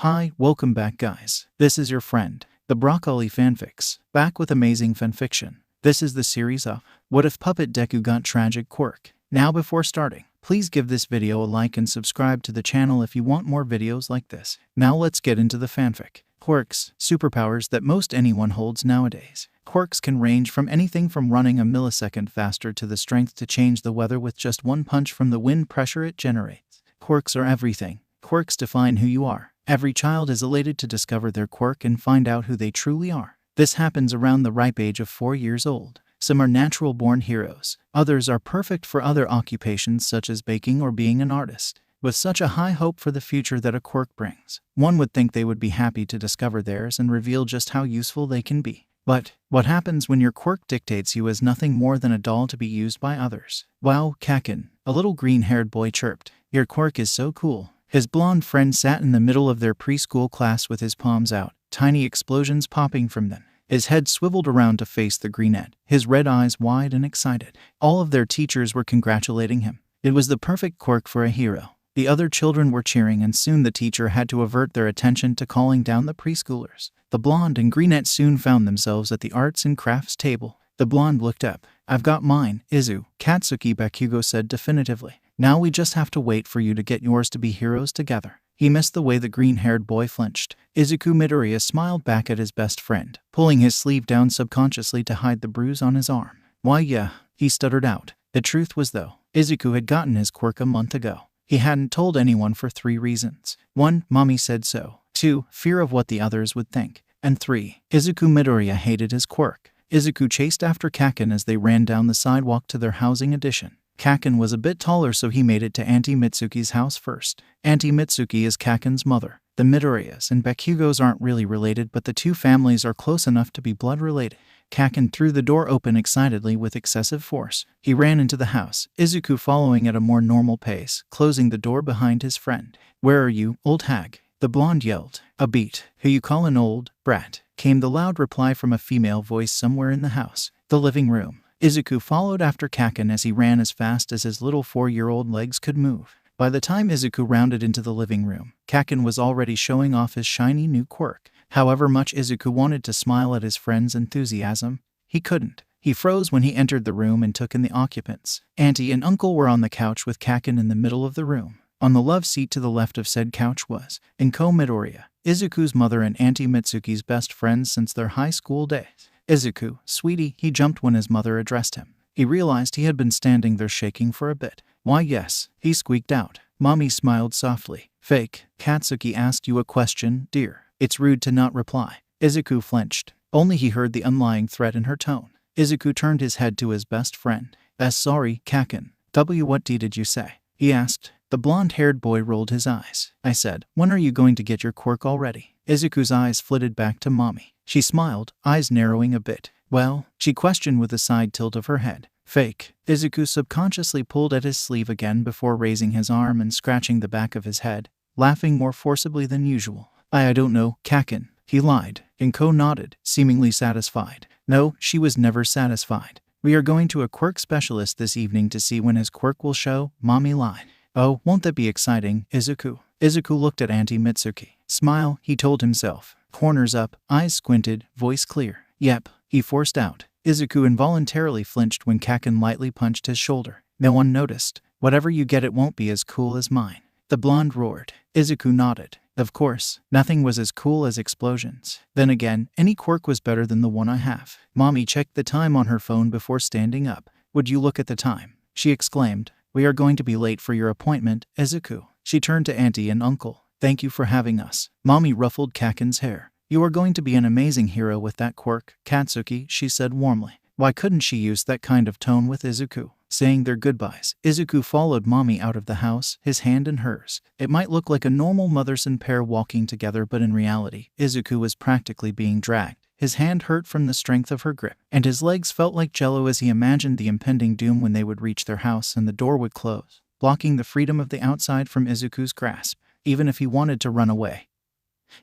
Hi, welcome back guys. This is your friend, the Broccoli Fanfics, back with amazing fanfiction. This is the series of What If Puppet Deku Got Tragic Quirk. Now before starting, please give this video a like and subscribe to the channel if you want more videos like this. Now let's get into the fanfic. Quirks, superpowers that most anyone holds nowadays. Quirks can range from anything from running a millisecond faster to the strength to change the weather with just one punch from the wind pressure it generates. Quirks are everything. Quirks define who you are. Every child is elated to discover their quirk and find out who they truly are. This happens around the ripe age of 4 years old. Some are natural-born heroes. Others are perfect for other occupations such as baking or being an artist. With such a high hope for the future that a quirk brings, one would think they would be happy to discover theirs and reveal just how useful they can be. But what happens when your quirk dictates you as nothing more than a doll to be used by others? Wow, Kakin, a little green-haired boy chirped. Your quirk is so cool. His blonde friend sat in the middle of their preschool class with his palms out, tiny explosions popping from them. His head swiveled around to face the greenette, his red eyes wide and excited. All of their teachers were congratulating him. It was the perfect quirk for a hero. The other children were cheering, and soon the teacher had to avert their attention to calling down the preschoolers. The blonde and greenette soon found themselves at the arts and crafts table. The blonde looked up. "I've got mine, Izu," Katsuki Bakugo said definitively. "Now we just have to wait for you to get yours to be heroes together." He missed the way the green-haired boy flinched. Izuku Midoriya smiled back at his best friend, pulling his sleeve down subconsciously to hide the bruise on his arm. "Why yeah," he stuttered out. The truth was though, Izuku had gotten his quirk a month ago. He hadn't told anyone for 3 reasons. 1. Mommy said so. 2. Fear of what the others would think. And 3. Izuku Midoriya hated his quirk. Izuku chased after Kakin as they ran down the sidewalk to their housing addition. Kakin was a bit taller, so he made it to Auntie Mitsuki's house first. Auntie Mitsuki is Kakin's mother. The Midoriyas and Bakugos aren't really related, but the two families are close enough to be blood related. Kakin threw the door open excitedly with excessive force. He ran into the house, Izuku following at a more normal pace, closing the door behind his friend. "Where are you, old hag?" the blonde yelled. "A beat. Who you call an old brat?" came the loud reply from a female voice somewhere in the house. The living room. Izuku followed after Kakin as he ran as fast as his little 4-year-old legs could move. By the time Izuku rounded into the living room, Kakin was already showing off his shiny new quirk. However much Izuku wanted to smile at his friend's enthusiasm, he couldn't. He froze when he entered the room and took in the occupants. Auntie and Uncle were on the couch with Kakin in the middle of the room. On the love seat to the left of said couch was Inko Midoriya, Izuku's mother and Auntie Mitsuki's best friends since their high school days. "Izuku, sweetie," he jumped when his mother addressed him. He realized he had been standing there shaking for a bit. "Why yes," he squeaked out. Mommy smiled softly. "Fake." Katsuki asked you a question, dear. It's rude to not reply. Izuku flinched. Only he heard the unlying threat in her tone. Izuku turned his head to his best friend. Sorry, Kakin. What did you say?" he asked. The blonde-haired boy rolled his eyes. "I said, when are you going to get your quirk already?" Izuku's eyes flitted back to Mommy. She smiled, eyes narrowing a bit. "Well?" she questioned with a side tilt of her head. "Fake." Izuku subconsciously pulled at his sleeve again before raising his arm and scratching the back of his head, laughing more forcibly than usual. I don't know, Kakin." He lied. Inko nodded, seemingly satisfied. No, she was never satisfied. "We are going to a quirk specialist this evening to see when his quirk will show," Mommy lied. "Oh, won't that be exciting, Izuku?" Izuku looked at Auntie Mitsuki. "Smile," he told himself. Corners up, eyes squinted, voice clear. "Yep," he forced out. Izuku involuntarily flinched when Kakin lightly punched his shoulder. "No one noticed. Whatever you get, it won't be as cool as mine," the blonde roared. Izuku nodded. Of course, nothing was as cool as explosions. Then again, any quirk was better than the one I have. Mommy checked the time on her phone before standing up. "Would you look at the time?" she exclaimed. "We are going to be late for your appointment, Izuku." She turned to Auntie and Uncle. "Thank you for having us." Mommy ruffled Kakin's hair. "You are going to be an amazing hero with that quirk, Katsuki," she said warmly. Why couldn't she use that kind of tone with Izuku? Saying their goodbyes, Izuku followed Mommy out of the house, his hand in hers. It might look like a normal mother-son pair walking together, but in reality, Izuku was practically being dragged. His hand hurt from the strength of her grip, and his legs felt like jello as he imagined the impending doom when they would reach their house and the door would close, blocking the freedom of the outside from Izuku's grasp. Even if he wanted to run away,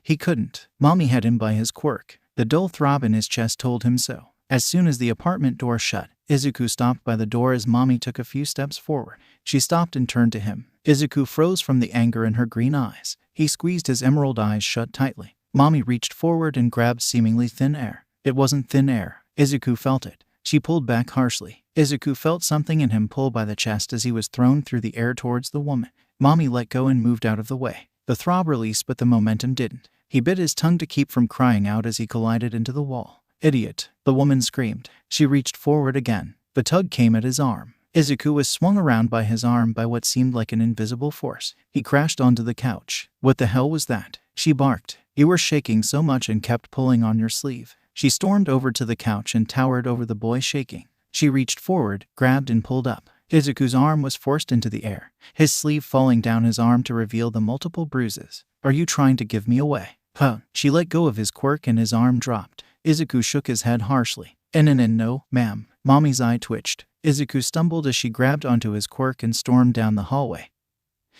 he couldn't. Mommy had him by his quirk. The dull throb in his chest told him so. As soon as the apartment door shut, Izuku stopped by the door as Mommy took a few steps forward. She stopped and turned to him. Izuku froze from the anger in her green eyes. He squeezed his emerald eyes shut tightly. Mommy reached forward and grabbed seemingly thin air. It wasn't thin air. Izuku felt it. She pulled back harshly. Izuku felt something in him pull by the chest as he was thrown through the air towards the woman. Mommy let go and moved out of the way. The throb released, but the momentum didn't. He bit his tongue to keep from crying out as he collided into the wall. "Idiot!" the woman screamed. She reached forward again. The tug came at his arm. Izuku was swung around by his arm by what seemed like an invisible force. He crashed onto the couch. "What the hell was that?" she barked. "You were shaking so much and kept pulling on your sleeve." She stormed over to the couch and towered over the boy, shaking. She reached forward, grabbed and pulled up. Izuku's arm was forced into the air, his sleeve falling down his arm to reveal the multiple bruises. "Are you trying to give me away?" "Huh." She let go of his quirk and his arm dropped. Izuku shook his head harshly. No, ma'am." Mommy's eye twitched. Izuku stumbled as she grabbed onto his quirk and stormed down the hallway.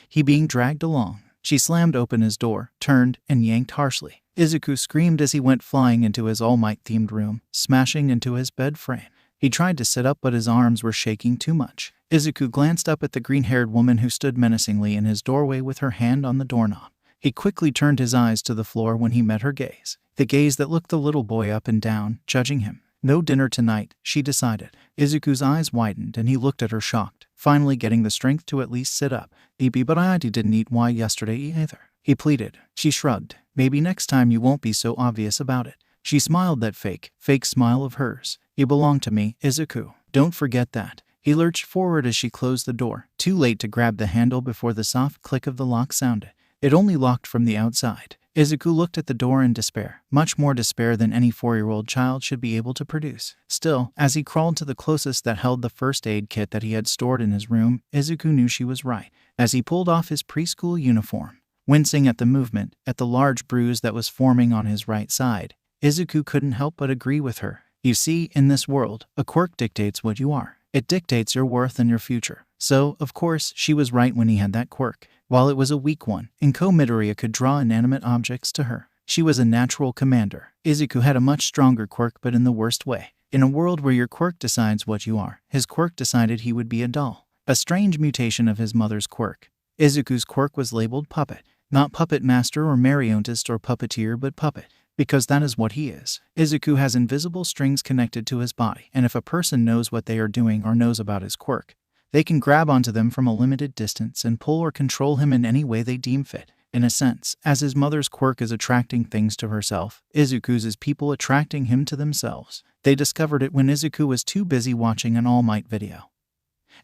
He being dragged along. She slammed open his door, turned, and yanked harshly. Izuku screamed as he went flying into his All Might-themed room, smashing into his bed frame. He tried to sit up, but his arms were shaking too much. Izuku glanced up at the green-haired woman who stood menacingly in his doorway with her hand on the doorknob. He quickly turned his eyes to the floor when he met her gaze. The gaze that looked the little boy up and down, judging him. No dinner tonight, she decided. Izuku's eyes widened and he looked at her shocked, finally getting the strength to at least sit up. "But I didn't eat yesterday either," he pleaded. She shrugged. "Maybe next time you won't be so obvious about it." She smiled that fake smile of hers. "You belong to me, Izuku. Don't forget that." He lurched forward as she closed the door, too late to grab the handle before the soft click of the lock sounded. It only locked from the outside. Izuku looked at the door in despair, much more despair than any 4-year-old child should be able to produce. Still, as he crawled to the closest that held the first aid kit that he had stored in his room, Izuku knew she was right. As he pulled off his preschool uniform, wincing at the movement, at the large bruise that was forming on his right side, Izuku couldn't help but agree with her. You see, in this world, a quirk dictates what you are. It dictates your worth and your future. So, of course, she was right when he had that quirk. While it was a weak one, Inko Midoriya could draw inanimate objects to her. She was a natural commander. Izuku had a much stronger quirk, but in the worst way. In a world where your quirk decides what you are, his quirk decided he would be a doll. A strange mutation of his mother's quirk. Izuku's quirk was labeled Puppet. Not Puppet Master or Marionettist or Puppeteer, but Puppet. Because that is what he is. Izuku has invisible strings connected to his body, and if a person knows what they are doing or knows about his quirk, they can grab onto them from a limited distance and pull or control him in any way they deem fit. In a sense, as his mother's quirk is attracting things to herself, Izuku's is people attracting him to themselves. They discovered it when Izuku was too busy watching an All Might video.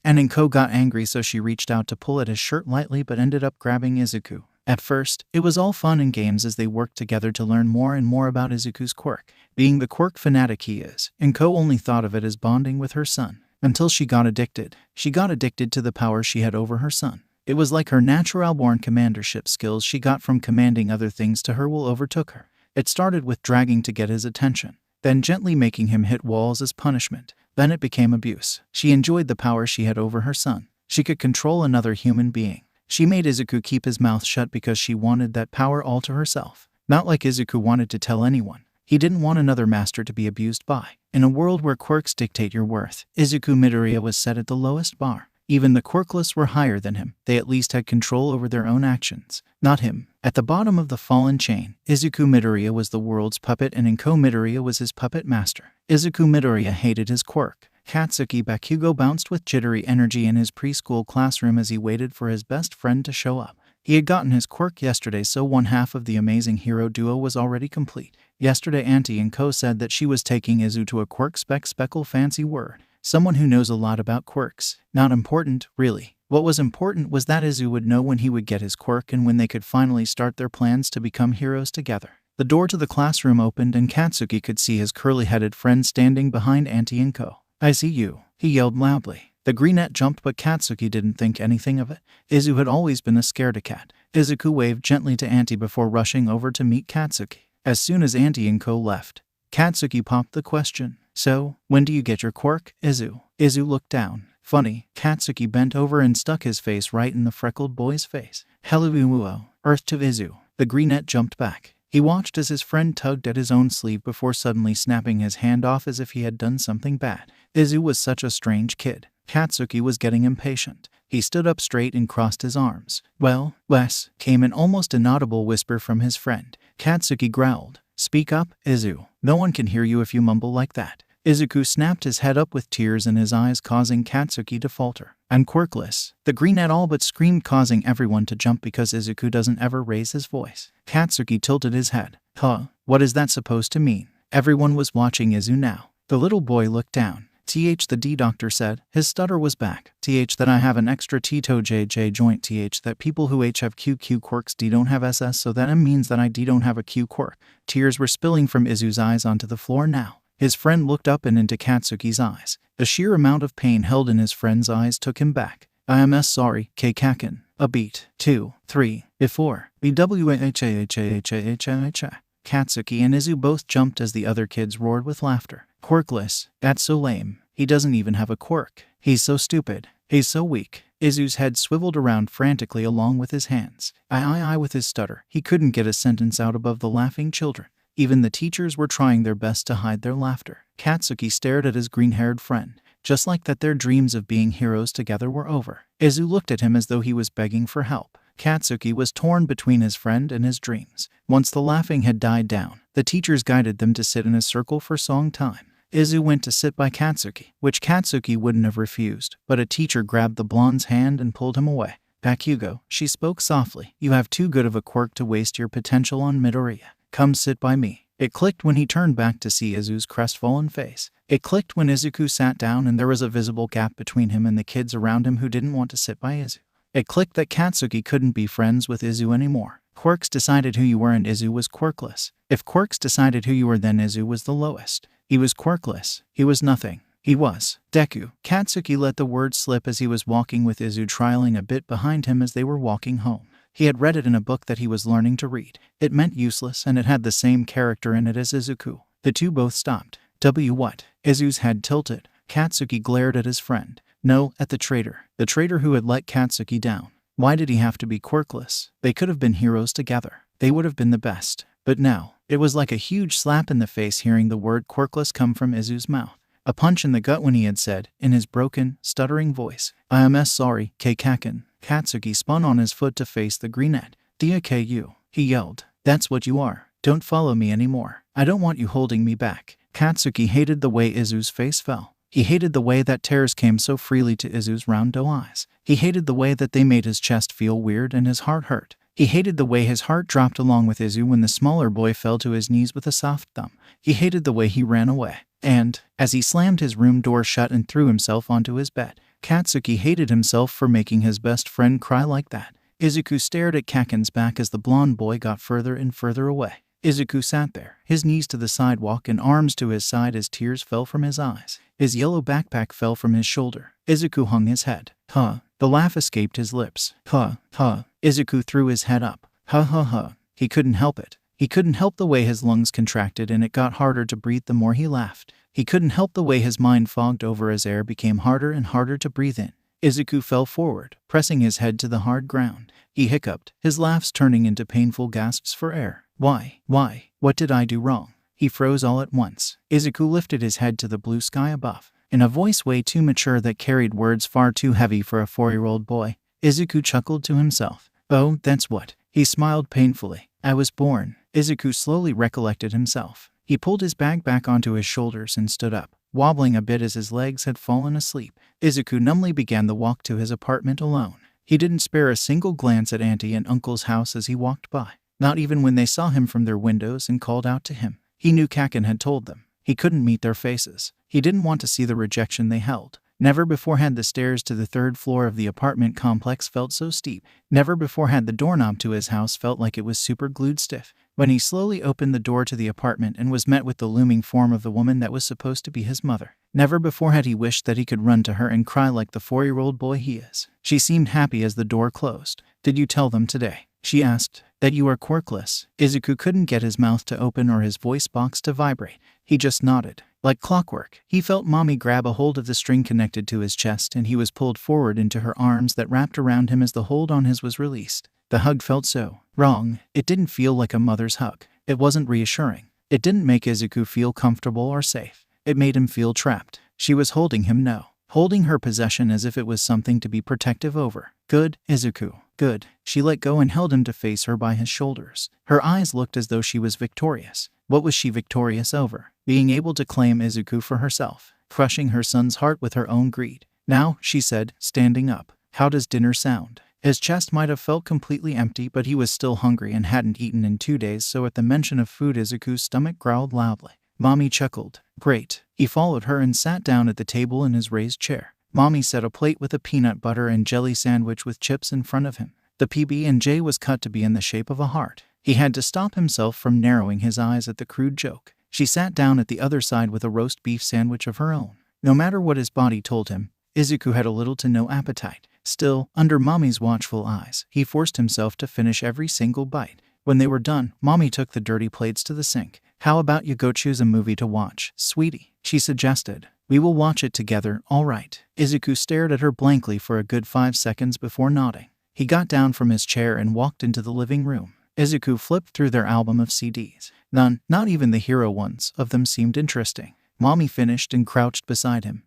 And Inko got angry, so she reached out to pull at his shirt lightly but ended up grabbing Izuku. At first, it was all fun and games as they worked together to learn more and more about Izuku's quirk. Being the quirk fanatic he is, Inko only thought of it as bonding with her son. Until she got addicted. She got addicted to the power she had over her son. It was like her natural-born commandership skills she got from commanding other things to her will overtook her. It started with dragging to get his attention, then gently making him hit walls as punishment. Then it became abuse. She enjoyed the power she had over her son. She could control another human being. She made Izuku keep his mouth shut because she wanted that power all to herself. Not like Izuku wanted to tell anyone. He didn't want another master to be abused by. In a world where quirks dictate your worth, Izuku Midoriya was set at the lowest bar. Even the quirkless were higher than him. They at least had control over their own actions. Not him. At the bottom of the fallen chain, Izuku Midoriya was the world's puppet and Inko Midoriya was his puppet master. Izuku Midoriya hated his quirk. Katsuki Bakugo bounced with jittery energy in his preschool classroom as he waited for his best friend to show up. He had gotten his quirk yesterday, so one half of the amazing hero duo was already complete. Yesterday Auntie Inko said that she was taking Izu to a quirk speckle fancy word. Someone who knows a lot about quirks. Not important, really. What was important was that Izu would know when he would get his quirk and when they could finally start their plans to become heroes together. The door to the classroom opened and Katsuki could see his curly-headed friend standing behind Auntie Inko. "I see you," he yelled loudly. The greenette jumped, but Katsuki didn't think anything of it. Izu had always been a scaredy-cat. Izuku waved gently to Auntie before rushing over to meet Katsuki. As soon as Auntie Inko left, Katsuki popped the question. "So, when do you get your quirk, Izu?" Izu looked down. Funny, Katsuki bent over and stuck his face right in the freckled boy's face. "Hello, Earth to Izu." The greenette jumped back. He watched as his friend tugged at his own sleeve before suddenly snapping his hand off as if he had done something bad. Izu was such a strange kid. Katsuki was getting impatient. He stood up straight and crossed his arms. "Well, Wes," came an almost inaudible whisper from his friend. Katsuki growled. "Speak up, Izu. No one can hear you if you mumble like that." Izuku snapped his head up with tears in his eyes, causing Katsuki to falter. "I'm quirkless," the greenette all but screamed, causing everyone to jump because Izuku doesn't ever raise his voice. Katsuki tilted his head. "Huh? What is that supposed to mean?" Everyone was watching Izu now. The little boy looked down. The D doctor said. His stutter was back. That I have an extra T-toe JJ joint. That people who H have QQ quirks D don't have SS, so that M means that I D don't have a Q quirk. Tears were spilling from Izu's eyes onto the floor now. His friend looked up and into Katsuki's eyes. The sheer amount of pain held in his friend's eyes took him back. "I am sorry, Kaken. A beat. 2, 3, 4. BWHAHAHAHAHA. Katsuki and Izu both jumped as the other kids roared with laughter. "Quirkless? That's so lame. He doesn't even have a quirk. He's so stupid. He's so weak." Izu's head swiveled around frantically along with his hands. I with his stutter. He couldn't get a sentence out above the laughing children. Even the teachers were trying their best to hide their laughter. Katsuki stared at his green-haired friend. Just like that, their dreams of being heroes together were over. Izu looked at him as though he was begging for help. Katsuki was torn between his friend and his dreams. Once the laughing had died down, the teachers guided them to sit in a circle for song time. Izu went to sit by Katsuki, which Katsuki wouldn't have refused, but a teacher grabbed the blonde's hand and pulled him away. "Bakugo," she spoke softly, "you have too good of a quirk to waste your potential on Midoriya. Come sit by me." It clicked when he turned back to see Izu's crestfallen face. It clicked when Izuku sat down and there was a visible gap between him and the kids around him who didn't want to sit by Izu. It clicked that Katsuki couldn't be friends with Izu anymore. Quirks decided who you were and Izu was quirkless. If Quirks decided who you were, then Izu was the lowest. He was quirkless. He was nothing. He was Deku. Katsuki let the word slip as he was walking with Izu, trailing a bit behind him as they were walking home. He had read it in a book that he was learning to read. It meant useless, and it had the same character in it as Izuku. The two both stopped. What? Izu's head tilted. Katsuki glared at his friend. No, at the traitor who had let Katsuki down. Why did he have to be quirkless? They could have been heroes together. They would have been the best. But now, it was like a huge slap in the face hearing the word quirkless come from Izu's mouth. A punch in the gut when he had said, in his broken, stuttering voice, "I am sorry, Kaken." Katsuki spun on his foot to face the greenette. "DAKU," he yelled. "That's what you are. Don't follow me anymore. I don't want you holding me back." Katsuki hated the way Izu's face fell. He hated the way that tears came so freely to Izu's round doe eyes. He hated the way that they made his chest feel weird and his heart hurt. He hated the way his heart dropped along with Izu when the smaller boy fell to his knees with a soft thump. He hated the way he ran away. And, as he slammed his room door shut and threw himself onto his bed, Katsuki hated himself for making his best friend cry like that. Izuku stared at Kaken's back as the blonde boy got further and further away. Izuku sat there, his knees to the sidewalk and arms to his side as tears fell from his eyes. His yellow backpack fell from his shoulder. Izuku hung his head. Huh. The laugh escaped his lips. Huh. Izuku threw his head up. Huh. He couldn't help it. He couldn't help the way his lungs contracted and it got harder to breathe the more he laughed. He couldn't help the way his mind fogged over as air became harder and harder to breathe in. Izuku fell forward, pressing his head to the hard ground. He hiccuped, his laughs turning into painful gasps for air. Why? What did I do wrong? He froze all at once. Izuku lifted his head to the blue sky above. In a voice way too mature that carried words far too heavy for a 4-year-old boy, Izuku chuckled to himself. Oh, that's what. He smiled painfully. I was born. Izuku slowly recollected himself. He pulled his bag back onto his shoulders and stood up, wobbling a bit as his legs had fallen asleep. Izuku numbly began the walk to his apartment alone. He didn't spare a single glance at Auntie and Uncle's house as he walked by, not even when they saw him from their windows and called out to him. He knew Kaken had told them. He couldn't meet their faces. He didn't want to see the rejection they held. Never before had the stairs to the 3rd floor of the apartment complex felt so steep. Never before had the doorknob to his house felt like it was super glued stiff. When he slowly opened the door to the apartment and was met with the looming form of the woman that was supposed to be his mother. Never before had he wished that he could run to her and cry like the 4-year-old boy he is. She seemed happy as the door closed. Did you tell them today? She asked. That you are quirkless. Izuku couldn't get his mouth to open or his voice box to vibrate. He just nodded. Like clockwork, he felt Mommy grab a hold of the string connected to his chest and he was pulled forward into her arms that wrapped around him as the hold on his was released. The hug felt so wrong. It didn't feel like a mother's hug. It wasn't reassuring. It didn't make Izuku feel comfortable or safe. It made him feel trapped. She was holding him. No. holding her possession as if it was something to be protective over. Good, Izuku. Good. She let go and held him to face her by his shoulders. Her eyes looked as though she was victorious. What was she victorious over? Being able to claim Izuku for herself, crushing her son's heart with her own greed. Now, she said, standing up. How does dinner sound? His chest might have felt completely empty, but he was still hungry and hadn't eaten in 2 days, so at the mention of food Izuku's stomach growled loudly. Mommy chuckled. Great. He followed her and sat down at the table in his raised chair. Mommy set a plate with a peanut butter and jelly sandwich with chips in front of him. The PB&J was cut to be in the shape of a heart. He had to stop himself from narrowing his eyes at the crude joke. She sat down at the other side with a roast beef sandwich of her own. No matter what his body told him, Izuku had a little to no appetite. Still, under Mommy's watchful eyes, he forced himself to finish every single bite. When they were done, Mommy took the dirty plates to the sink. How about you go choose a movie to watch, sweetie? She suggested. We will watch it together, all right. Izuku stared at her blankly for a good 5 seconds before nodding. He got down from his chair and walked into the living room. Izuku flipped through their album of CDs. None, not even the hero ones, of them seemed interesting. Mommy finished and crouched beside him.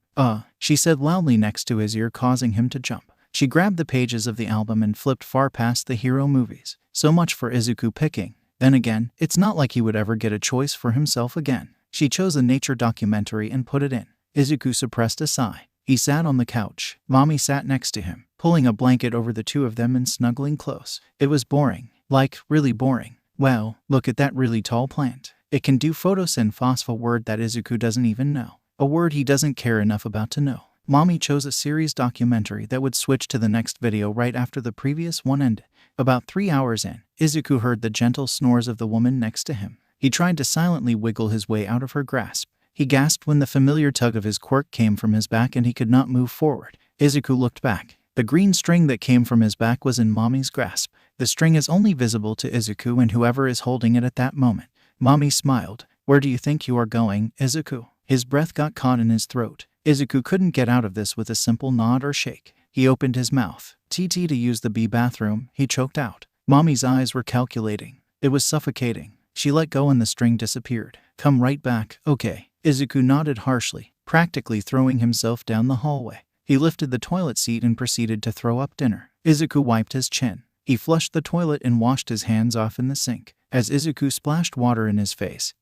She said loudly next to his ear, causing him to jump. She grabbed the pages of the album and flipped far past the hero movies. So much for Izuku picking. Then again, it's not like he would ever get a choice for himself again. She chose a nature documentary and put it in. Izuku suppressed a sigh. He sat on the couch. Mommy sat next to him, pulling a blanket over the two of them and snuggling close. It was boring. Like, really boring. Well, look at that really tall plant. It can do photosynthesis, a word that Izuku doesn't even know. A word he doesn't care enough about to know. Mommy chose a series documentary that would switch to the next video right after the previous one ended. About 3 hours in, Izuku heard the gentle snores of the woman next to him. He tried to silently wiggle his way out of her grasp. He gasped when the familiar tug of his quirk came from his back and he could not move forward. Izuku looked back. The green string that came from his back was in Mommy's grasp. The string is only visible to Izuku and whoever is holding it at that moment. Mommy smiled. Where do you think you are going, Izuku? His breath got caught in his throat. Izuku couldn't get out of this with a simple nod or shake. He opened his mouth. To use the B bathroom, he choked out. Mommy's eyes were calculating. It was suffocating. She let go and the string disappeared. Come right back, okay. Izuku nodded harshly, practically throwing himself down the hallway. He lifted the toilet seat and proceeded to throw up dinner. Izuku wiped his chin. He flushed the toilet and washed his hands off in the sink. As Izuku splashed water in his face,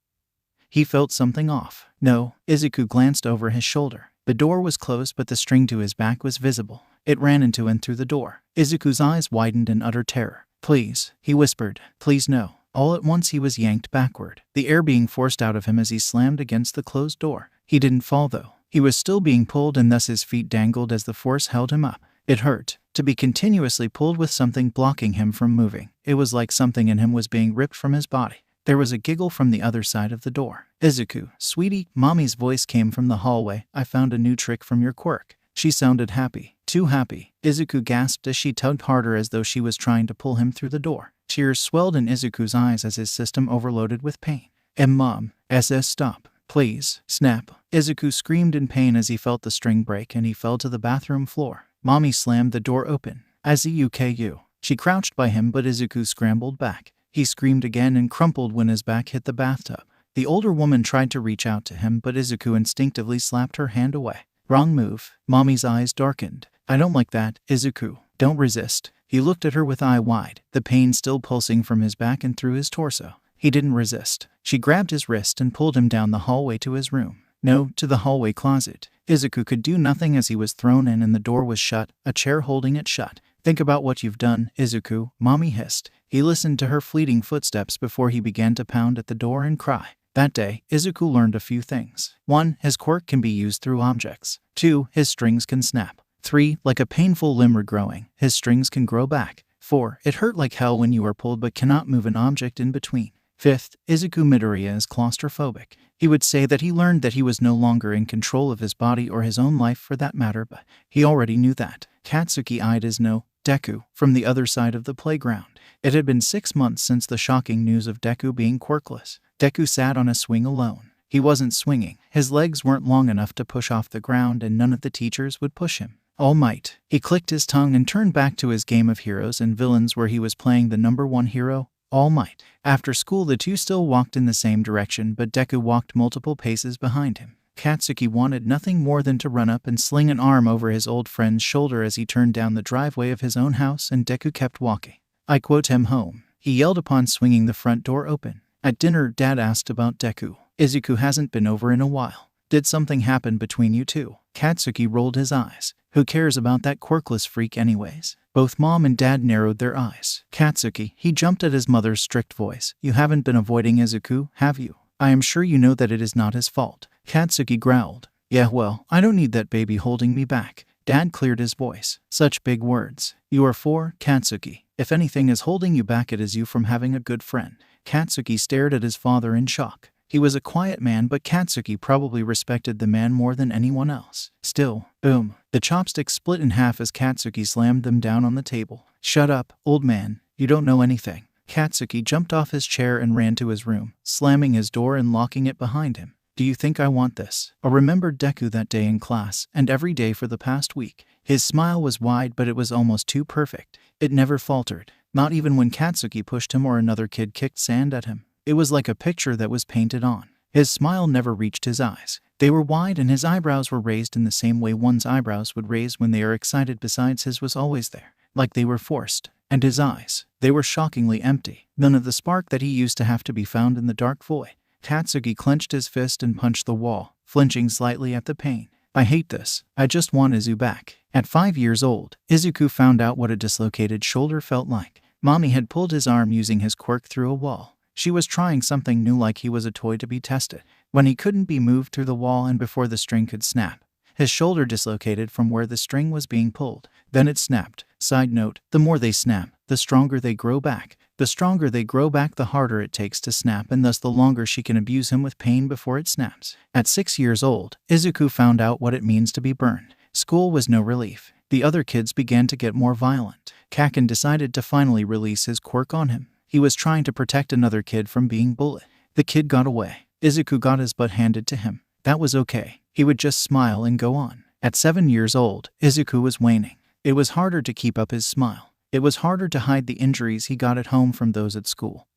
he felt something off. No, Izuku glanced over his shoulder. The door was closed, but the string to his back was visible. It ran into and through the door. Izuku's eyes widened in utter terror. Please, he whispered. Please no. All at once he was yanked backward, the air being forced out of him as he slammed against the closed door. He didn't fall though. He was still being pulled and thus his feet dangled as the force held him up. It hurt to be continuously pulled with something blocking him from moving. It was like something in him was being ripped from his body. There was a giggle from the other side of the door. Izuku, sweetie, Mommy's voice came from the hallway. I found a new trick from your quirk. She sounded happy. Too happy. Izuku gasped as she tugged harder as though she was trying to pull him through the door. Tears swelled in Izuku's eyes as his system overloaded with pain. Mom, stop. Please. Snap. Izuku screamed in pain as he felt the string break and he fell to the bathroom floor. Mommy slammed the door open. Izuku. She crouched by him, but Izuku scrambled back. He screamed again and crumpled when his back hit the bathtub. The older woman tried to reach out to him, but Izuku instinctively slapped her hand away. Wrong move. Mommy's eyes darkened. I don't like that, Izuku. Don't resist. He looked at her with eye wide, the pain still pulsing from his back and through his torso. He didn't resist. She grabbed his wrist and pulled him down the hallway to his room. No, to the hallway closet. Izuku could do nothing as he was thrown in and the door was shut, a chair holding it shut. Think about what you've done, Izuku, Mommy hissed. He listened to her fleeting footsteps before he began to pound at the door and cry. That day, Izuku learned a few things. 1. His quirk can be used through objects. 2. His strings can snap. 3. Like a painful limb regrowing, his strings can grow back. 4. It hurt like hell when you are pulled but cannot move an object in between. 5th, Izuku Midoriya is claustrophobic. He would say that he learned that he was no longer in control of his body or his own life for that matter, but he already knew that. Katsuki eyed his Deku from the other side of the playground. It had been 6 months since the shocking news of Deku being quirkless. Deku sat on a swing alone. He wasn't swinging. His legs weren't long enough to push off the ground and none of the teachers would push him. All Might. He clicked his tongue and turned back to his game of heroes and villains where he was playing the #1 hero, All Might. After school the two still walked in the same direction, but Deku walked multiple paces behind him. Katsuki wanted nothing more than to run up and sling an arm over his old friend's shoulder as he turned down the driveway of his own house and Deku kept walking. "I quote him home," he yelled upon swinging the front door open. At dinner, Dad asked about Deku. "Izuku hasn't been over in a while. Did something happen between you two?" Katsuki rolled his eyes. "Who cares about that quirkless freak anyways?" Both Mom and Dad narrowed their eyes. "Katsuki," he jumped at his mother's strict voice, "you haven't been avoiding Izuku, have you? I am sure you know that it is not his fault." Katsuki growled. "Yeah, well, I don't need that baby holding me back." Dad cleared his voice. "Such big words. You are 4, Katsuki. If anything is holding you back, it is you from having a good friend." Katsuki stared at his father in shock. He was a quiet man, but Katsuki probably respected the man more than anyone else. Still, boom. The chopsticks split in half as Katsuki slammed them down on the table. "Shut up, old man. You don't know anything." Katsuki jumped off his chair and ran to his room, slamming his door and locking it behind him. "Do you think I want this?" I remembered Deku that day in class, and every day for the past week. His smile was wide, but it was almost too perfect. It never faltered, not even when Katsuki pushed him or another kid kicked sand at him. It was like a picture that was painted on. His smile never reached his eyes. They were wide and his eyebrows were raised in the same way one's eyebrows would raise when they are excited. Besides, his was always there, like they were forced. And his eyes, they were shockingly empty. None of the spark that he used to have to be found in the dark void. Katsuki clenched his fist and punched the wall, flinching slightly at the pain. "I hate this. I just want Izu back." At 5 years old, Izuku found out what a dislocated shoulder felt like. Mommy had pulled his arm using his quirk through a wall. She was trying something new, like he was a toy to be tested. When he couldn't be moved through the wall and before the string could snap, his shoulder dislocated from where the string was being pulled. Then it snapped. Side note, the more they snap, the stronger they grow back. The stronger they grow back, the harder it takes to snap, and thus the longer she can abuse him with pain before it snaps. At 6 years old, Izuku found out what it means to be burned. School was no relief. The other kids began to get more violent. Kaken decided to finally release his quirk on him. He was trying to protect another kid from being bullied. The kid got away. Izuku got his butt handed to him. That was okay. He would just smile and go on. At 7 years old, Izuku was waning. It was harder to keep up his smile. It was harder to hide the injuries he got at home from those at school.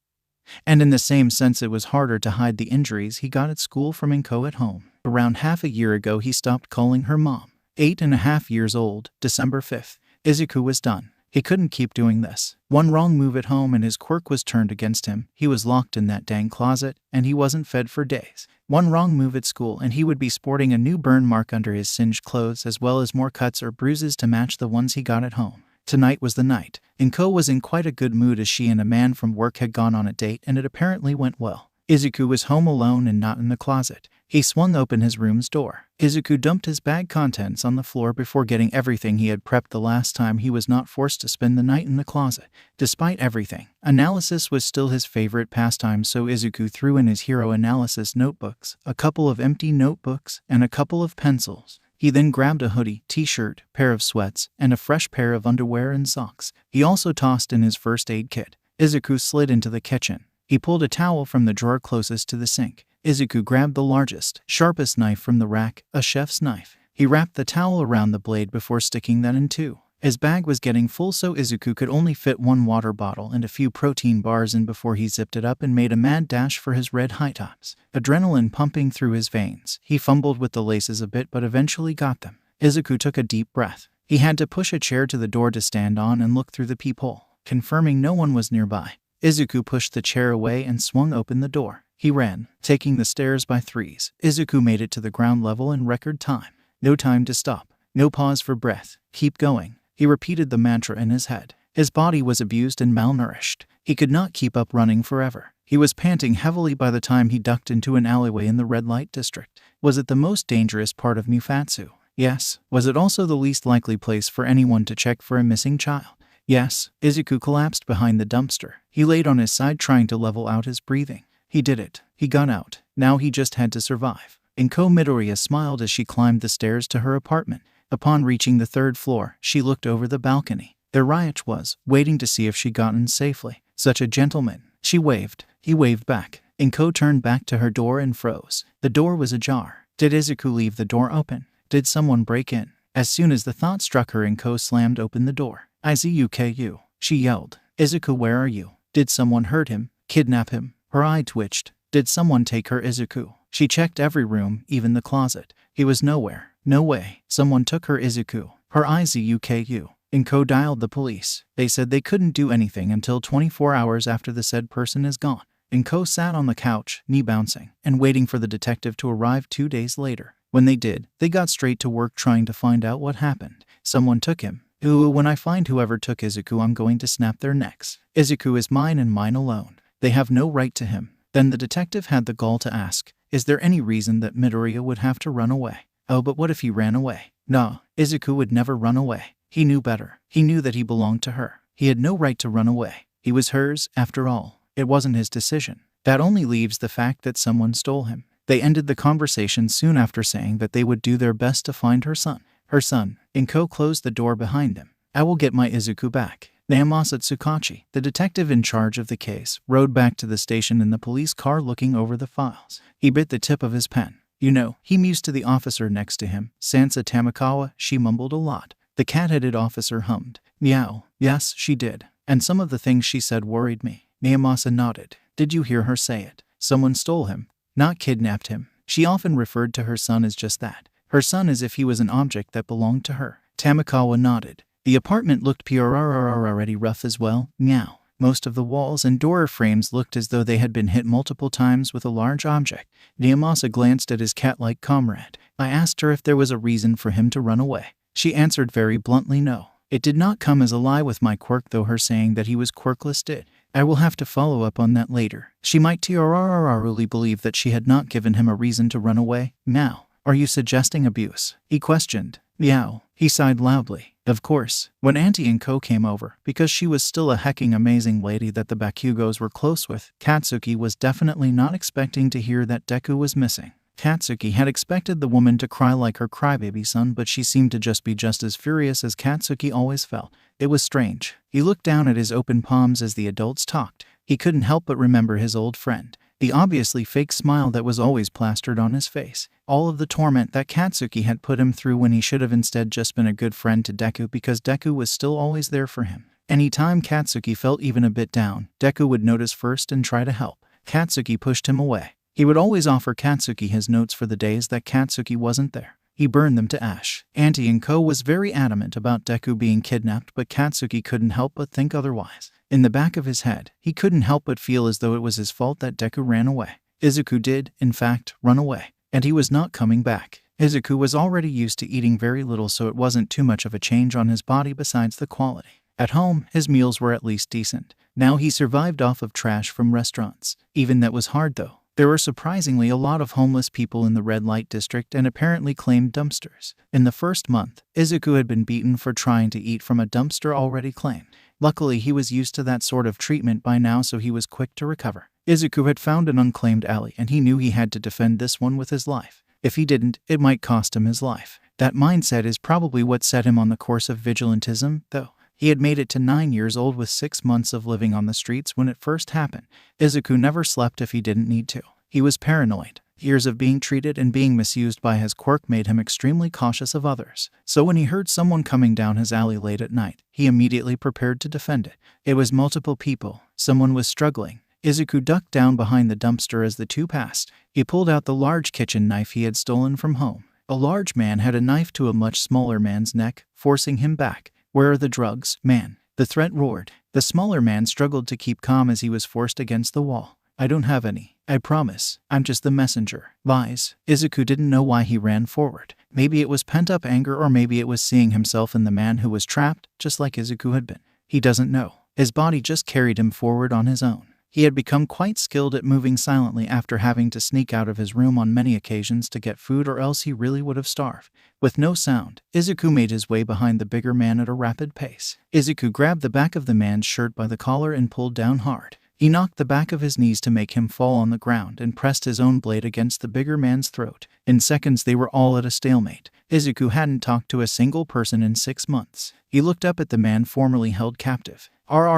And in the same sense, it was harder to hide the injuries he got at school from Inko at home. Around half a year ago, he stopped calling her mom. 8.5 years old, December 5th. Izuku was done. He couldn't keep doing this. One wrong move at home and his quirk was turned against him. He was locked in that dang closet, and he wasn't fed for days. One wrong move at school and he would be sporting a new burn mark under his singed clothes, as well as more cuts or bruises to match the ones he got at home. Tonight was the night. Inko was in quite a good mood as she and a man from work had gone on a date, and it apparently went well. Izuku was home alone and not in the closet. He swung open his room's door. Izuku dumped his bag contents on the floor before getting everything he had prepped the last time he was not forced to spend the night in the closet. Despite everything, analysis was still his favorite pastime, so Izuku threw in his hero analysis notebooks, a couple of empty notebooks, and a couple of pencils. He then grabbed a hoodie, t-shirt, pair of sweats, and a fresh pair of underwear and socks. He also tossed in his first aid kit. Izuku slid into the kitchen. He pulled a towel from the drawer closest to the sink. Izuku grabbed the largest, sharpest knife from the rack, a chef's knife. He wrapped the towel around the blade before sticking that in too. His bag was getting full, so Izuku could only fit one water bottle and a few protein bars in before he zipped it up and made a mad dash for his red high tops. Adrenaline pumping through his veins. He fumbled with the laces a bit but eventually got them. Izuku took a deep breath. He had to push a chair to the door to stand on and look through the peephole. Confirming no one was nearby, Izuku pushed the chair away and swung open the door. He ran, taking the stairs by threes. Izuku made it to the ground level in record time. No time to stop. No pause for breath. Keep going. He repeated the mantra in his head. His body was abused and malnourished. He could not keep up running forever. He was panting heavily by the time he ducked into an alleyway in the red light district. Was it the most dangerous part of Mufatsu? Yes. Was it also the least likely place for anyone to check for a missing child? Yes. Izuku collapsed behind the dumpster. He laid on his side trying to level out his breathing. He did it. He got out. Now he just had to survive. Inko Midoriya smiled as she climbed the stairs to her apartment. Upon reaching the 3rd floor, she looked over the balcony. There Ryach was, waiting to see if she got in safely. Such a gentleman. She waved. He waved back. Inko turned back to her door and froze. The door was ajar. Did Izuku leave the door open? Did someone break in? As soon as the thought struck her, Inko slammed open the door. "Izuku," she yelled. "Izuku, where are you? Did someone hurt him? Kidnap him?" Her eye twitched. Did someone take her, Izuku? She checked every room, even the closet. He was nowhere. No way. Someone took her. Izuku. Her Izuku. Inko dialed the police. They said they couldn't do anything until 24 hours after the said person is gone. Inko sat on the couch, knee bouncing, and waiting for the detective to arrive 2 days later. When they did, they got straight to work trying to find out what happened. Someone took him. Ooh, when I find whoever took Izuku, I'm going to snap their necks. Izuku is mine and mine alone. They have no right to him. Then the detective had the gall to ask, is there any reason that Midoriya would have to run away? Oh, but what if he ran away? No, Izuku would never run away. He knew better. He knew that he belonged to her. He had no right to run away. He was hers, after all. It wasn't his decision. That only leaves the fact that someone stole him. They ended the conversation soon after saying that they would do their best to find her son. Her son. Inko closed the door behind them. I will get my Izuku back. Naomasa Tsukachi, the detective in charge of the case, rode back to the station in the police car looking over the files. He bit the tip of his pen. You know, he mused to the officer next to him. Sansa Tamakawa, she mumbled a lot. The cat-headed officer hummed. Meow. Yes, she did. And some of the things she said worried me. Naomasa nodded. Did you hear her say it? Someone stole him. Not kidnapped him. She often referred to her son as just that. Her son as if he was an object that belonged to her. Tamakawa nodded. The apartment looked already rough as well. Meow. Most of the walls and door frames looked as though they had been hit multiple times with a large object. Naomasa glanced at his cat-like comrade. I asked her if there was a reason for him to run away. She answered very bluntly no. It did not come as a lie with my quirk, though her saying that he was quirkless did. I will have to follow up on that later. She might truly believe that she had not given him a reason to run away. Now, are you suggesting abuse? He questioned. Meow. He sighed loudly. Of course. When Auntie Inko came over, because she was still a hecking amazing lady that the Bakugos were close with, Katsuki was definitely not expecting to hear that Deku was missing. Katsuki had expected the woman to cry like her crybaby son, but she seemed to just be just as furious as Katsuki always felt. It was strange. He looked down at his open palms as the adults talked. He couldn't help but remember his old friend. The obviously fake smile that was always plastered on his face. All of the torment that Katsuki had put him through when he should have instead just been a good friend to Deku, because Deku was still always there for him. Anytime Katsuki felt even a bit down, Deku would notice first and try to help. Katsuki pushed him away. He would always offer Katsuki his notes for the days that Katsuki wasn't there. He burned them to ash. Auntie Inko was very adamant about Deku being kidnapped, but Katsuki couldn't help but think otherwise. In the back of his head, he couldn't help but feel as though it was his fault that Deku ran away. Izuku did, in fact, run away. And he was not coming back. Izuku was already used to eating very little, so it wasn't too much of a change on his body besides the quality. At home, his meals were at least decent. Now he survived off of trash from restaurants. Even that was hard though. There were surprisingly a lot of homeless people in the red light district and apparently claimed dumpsters. In the first month, Izuku had been beaten for trying to eat from a dumpster already claimed. Luckily, he was used to that sort of treatment by now, so he was quick to recover. Izuku had found an unclaimed alley, and he knew he had to defend this one with his life. If he didn't, it might cost him his life. That mindset is probably what set him on the course of vigilantism, though. He had made it to 9 years old with 6 months of living on the streets when it first happened. Izuku never slept if he didn't need to. He was paranoid. Years of being treated and being misused by his quirk made him extremely cautious of others. So when he heard someone coming down his alley late at night, he immediately prepared to defend it. It was multiple people. Someone was struggling. Izuku ducked down behind the dumpster as the two passed. He pulled out the large kitchen knife he had stolen from home. A large man had a knife to a much smaller man's neck, forcing him back. Where are the drugs, man? The threat roared. The smaller man struggled to keep calm as he was forced against the wall. I don't have any. I promise. I'm just the messenger. Lies. Izuku didn't know why he ran forward. Maybe it was pent-up anger, or maybe it was seeing himself in the man who was trapped, just like Izuku had been. He doesn't know. His body just carried him forward on his own. He had become quite skilled at moving silently after having to sneak out of his room on many occasions to get food, or else he really would have starved. With no sound, Izuku made his way behind the bigger man at a rapid pace. Izuku grabbed the back of the man's shirt by the collar and pulled down hard. He knocked the back of his knees to make him fall on the ground and pressed his own blade against the bigger man's throat. In seconds, they were all at a stalemate. Izuku hadn't talked to a single person in 6 months. He looked up at the man formerly held captive.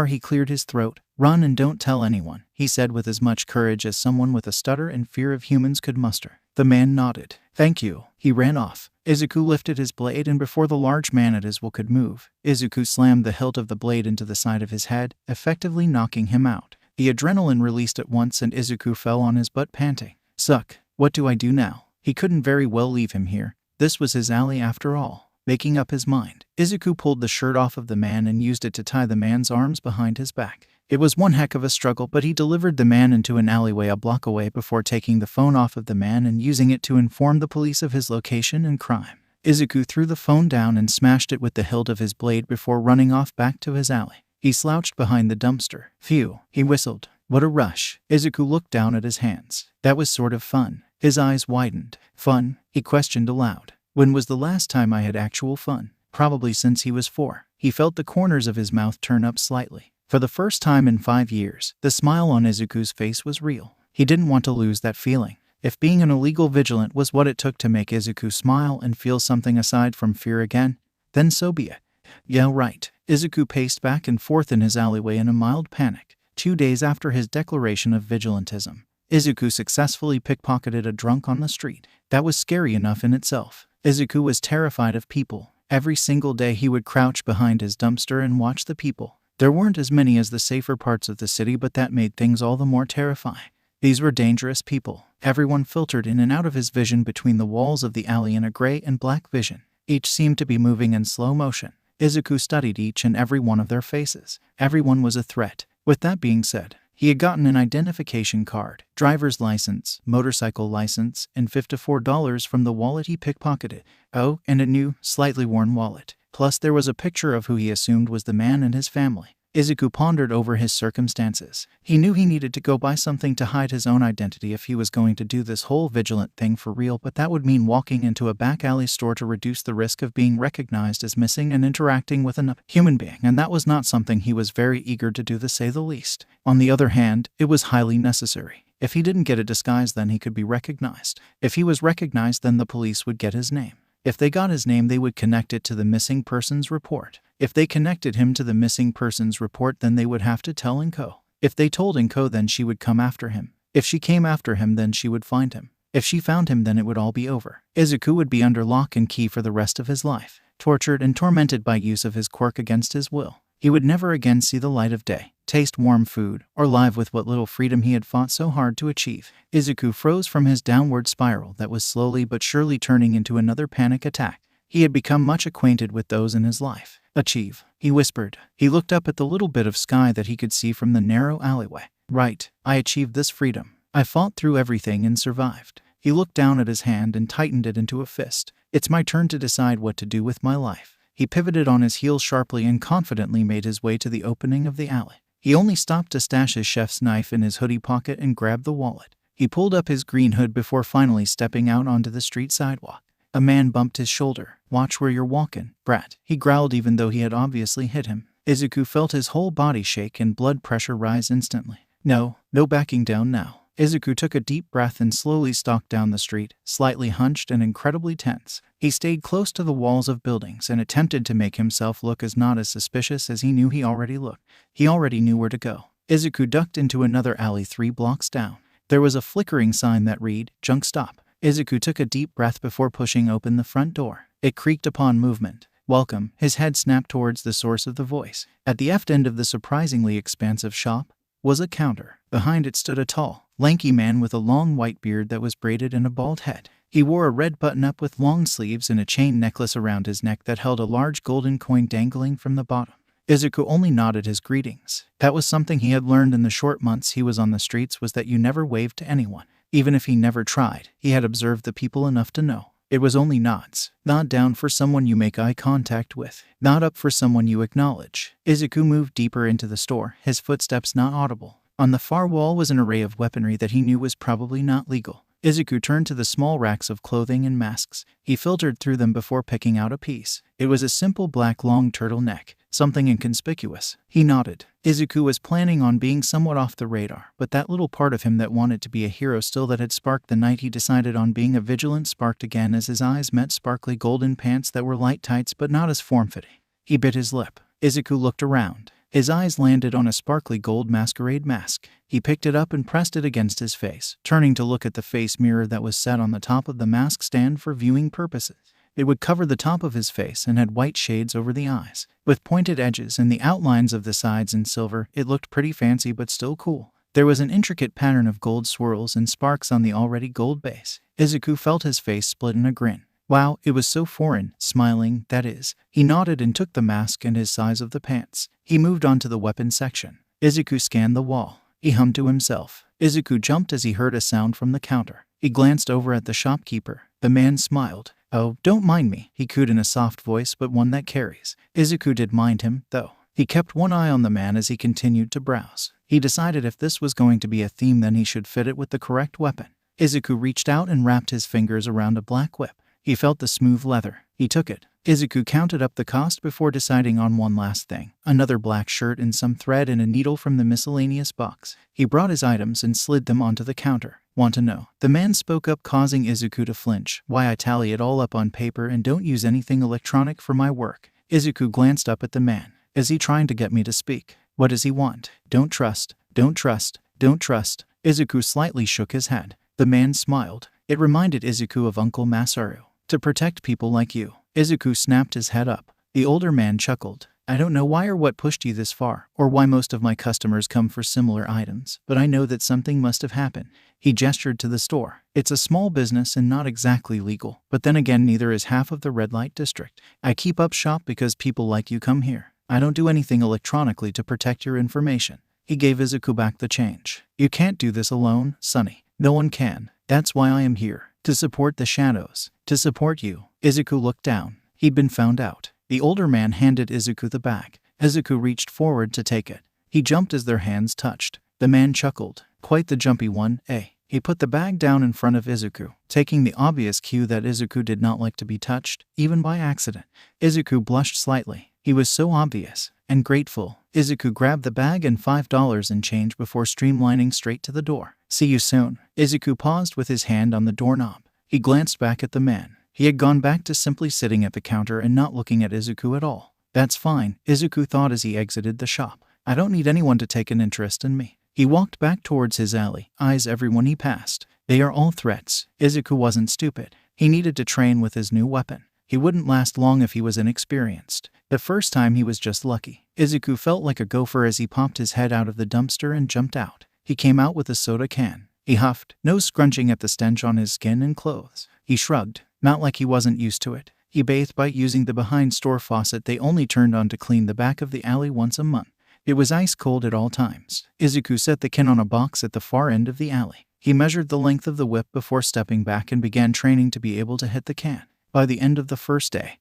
He cleared his throat. Run and don't tell anyone, he said with as much courage as someone with a stutter and fear of humans could muster. The man nodded. Thank you. He ran off. Izuku lifted his blade, and before the large man at his will could move, Izuku slammed the hilt of the blade into the side of his head, effectively knocking him out. The adrenaline released at once, and Izuku fell on his butt panting. Suck. What do I do now? He couldn't very well leave him here. This was his alley after all. Making up his mind, Izuku pulled the shirt off of the man and used it to tie the man's arms behind his back. It was one heck of a struggle, but he delivered the man into an alleyway a block away before taking the phone off of the man and using it to inform the police of his location and crime. Izuku threw the phone down and smashed it with the hilt of his blade before running off back to his alley. He slouched behind the dumpster. Phew, he whistled. What a rush. Izuku looked down at his hands. That was sort of fun. His eyes widened. Fun? He questioned aloud. When was the last time I had actual fun? Probably since he was 4. He felt the corners of his mouth turn up slightly. For the first time in 5 years, the smile on Izuku's face was real. He didn't want to lose that feeling. If being an illegal vigilant was what it took to make Izuku smile and feel something aside from fear again, then so be it. Yeah, right. Izuku paced back and forth in his alleyway in a mild panic. 2 days after his declaration of vigilantism, Izuku successfully pickpocketed a drunk on the street. That was scary enough in itself. Izuku was terrified of people. Every single day he would crouch behind his dumpster and watch the people. There weren't as many as the safer parts of the city, but that made things all the more terrifying. These were dangerous people. Everyone filtered in and out of his vision between the walls of the alley in a gray and black vision. Each seemed to be moving in slow motion. Izuku studied each and every one of their faces. Everyone was a threat. With that being said, he had gotten an identification card, driver's license, motorcycle license, and $54 from the wallet he pickpocketed. Oh, and a new, slightly worn wallet. Plus there was a picture of who he assumed was the man and his family. Izuku pondered over his circumstances. He knew he needed to go buy something to hide his own identity if he was going to do this whole vigilant thing for real, but that would mean walking into a back alley store to reduce the risk of being recognized as missing and interacting with another human being, and that was not something he was very eager to do, to say the least. On the other hand, it was highly necessary. If he didn't get a disguise, then he could be recognized. If he was recognized, then the police would get his name. If they got his name, they would connect it to the missing persons report. If they connected him to the missing persons report, then they would have to tell Inko. If they told Inko, then she would come after him. If she came after him, then she would find him. If she found him, then it would all be over. Izuku would be under lock and key for the rest of his life, tortured and tormented by use of his quirk against his will. He would never again see the light of day, taste warm food, or live with what little freedom he had fought so hard to achieve. Izuku froze from his downward spiral that was slowly but surely turning into another panic attack. He had become much acquainted with those in his life. Achieve, he whispered. He looked up at the little bit of sky that he could see from the narrow alleyway. Right, I achieved this freedom. I fought through everything and survived. He looked down at his hand and tightened it into a fist. It's my turn to decide what to do with my life. He pivoted on his heels sharply and confidently made his way to the opening of the alley. He only stopped to stash his chef's knife in his hoodie pocket and grab the wallet. He pulled up his green hood before finally stepping out onto the street sidewalk. A man bumped his shoulder. Watch where you're walking, brat, he growled, even though he had obviously hit him. Izuku felt his whole body shake and blood pressure rise instantly. No backing down now. Izuku took a deep breath and slowly stalked down the street, slightly hunched and incredibly tense. He stayed close to the walls of buildings and attempted to make himself look not as suspicious as he knew he already looked. He already knew where to go. Izuku ducked into another alley 3 blocks down. There was a flickering sign that read, "Junk Stop." Izuku took a deep breath before pushing open the front door. It creaked upon movement. Welcome. His head snapped towards the source of the voice. At the end of the surprisingly expansive shop was a counter. Behind it stood a tall, lanky man with a long white beard that was braided in a bald head. He wore a red button-up with long sleeves and a chain necklace around his neck that held a large golden coin dangling from the bottom. Izuku only nodded his greetings. That was something he had learned in the short months he was on the streets, was that you never waved to anyone. Even if he never tried, he had observed the people enough to know. It was only nods. Nod down for someone you make eye contact with. Nod up for someone you acknowledge. Izuku moved deeper into the store, his footsteps not audible. On the far wall was an array of weaponry that he knew was probably not legal. Izuku turned to the small racks of clothing and masks. He filtered through them before picking out a piece. It was a simple black long turtleneck, something inconspicuous. He nodded. Izuku was planning on being somewhat off the radar, but that little part of him that wanted to be a hero still, that had sparked the night he decided on being a vigilant, sparked again as his eyes met sparkly golden pants that were light tights but not as form-fitting. He bit his lip. Izuku looked around. His eyes landed on a sparkly gold masquerade mask. He picked it up and pressed it against his face, turning to look at the face mirror that was set on the top of the mask stand for viewing purposes. It would cover the top of his face and had white shades over the eyes, with pointed edges and the outlines of the sides in silver. It looked pretty fancy but still cool. There was an intricate pattern of gold swirls and sparks on the already gold base. Izuku felt his face split in a grin. Wow, it was so foreign, smiling, that is. He nodded and took the mask and his size of the pants. He moved on to the weapons section. Izuku scanned the wall. He hummed to himself. Izuku jumped as he heard a sound from the counter. He glanced over at the shopkeeper. The man smiled. "Oh, don't mind me," he cooed in a soft voice but one that carries. Izuku did mind him, though. He kept one eye on the man as he continued to browse. He decided if this was going to be a theme then he should fit it with the correct weapon. Izuku reached out and wrapped his fingers around a black whip. He felt the smooth leather. He took it. Izuku counted up the cost before deciding on one last thing. Another black shirt and some thread and a needle from the miscellaneous box. He brought his items and slid them onto the counter. "Want to know?" The man spoke up, causing Izuku to flinch. "Why I tally it all up on paper and don't use anything electronic for my work." Izuku glanced up at the man. "Is he trying to get me to speak? What does he want?" "Don't trust. Don't trust. Don't trust." Izuku slightly shook his head. The man smiled. It reminded Izuku of Uncle Masaru. "To protect people like you." Izuku snapped his head up. The older man chuckled. "I don't know why or what pushed you this far, or why most of my customers come for similar items, but I know that something must have happened." He gestured to the store. "It's a small business and not exactly legal, but then again neither is half of the red light district. I keep up shop because people like you come here. I don't do anything electronically to protect your information." He gave Izuku back the change. "You can't do this alone, Sonny. No one can. That's why I am here. To support the shadows. To support you." Izuku looked down. He'd been found out. The older man handed Izuku the bag. Izuku reached forward to take it. He jumped as their hands touched. The man chuckled. "Quite the jumpy one, eh?" He put the bag down in front of Izuku, taking the obvious cue that Izuku did not like to be touched, even by accident. Izuku blushed slightly. He was so obvious and grateful. Izuku grabbed the bag and $5 in change before streamlining straight to the door. "See you soon." Izuku paused with his hand on the doorknob. He glanced back at the man. He had gone back to simply sitting at the counter and not looking at Izuku at all. "That's fine," Izuku thought as he exited the shop. "I don't need anyone to take an interest in me." He walked back towards his alley, eyes everyone he passed. They are all threats. Izuku wasn't stupid. He needed to train with his new weapon. He wouldn't last long if he was inexperienced. The first time he was just lucky. Izuku felt like a gopher as he popped his head out of the dumpster and jumped out. He came out with a soda can. He huffed, nose scrunching at the stench on his skin and clothes. He shrugged, not like he wasn't used to it. He bathed by using the behind-store faucet they only turned on to clean the back of the alley once a month. It was ice cold at all times. Izuku set the can on a box at the far end of the alley. He measured the length of the whip before stepping back and began training to be able to hit the can. By the end of the first day,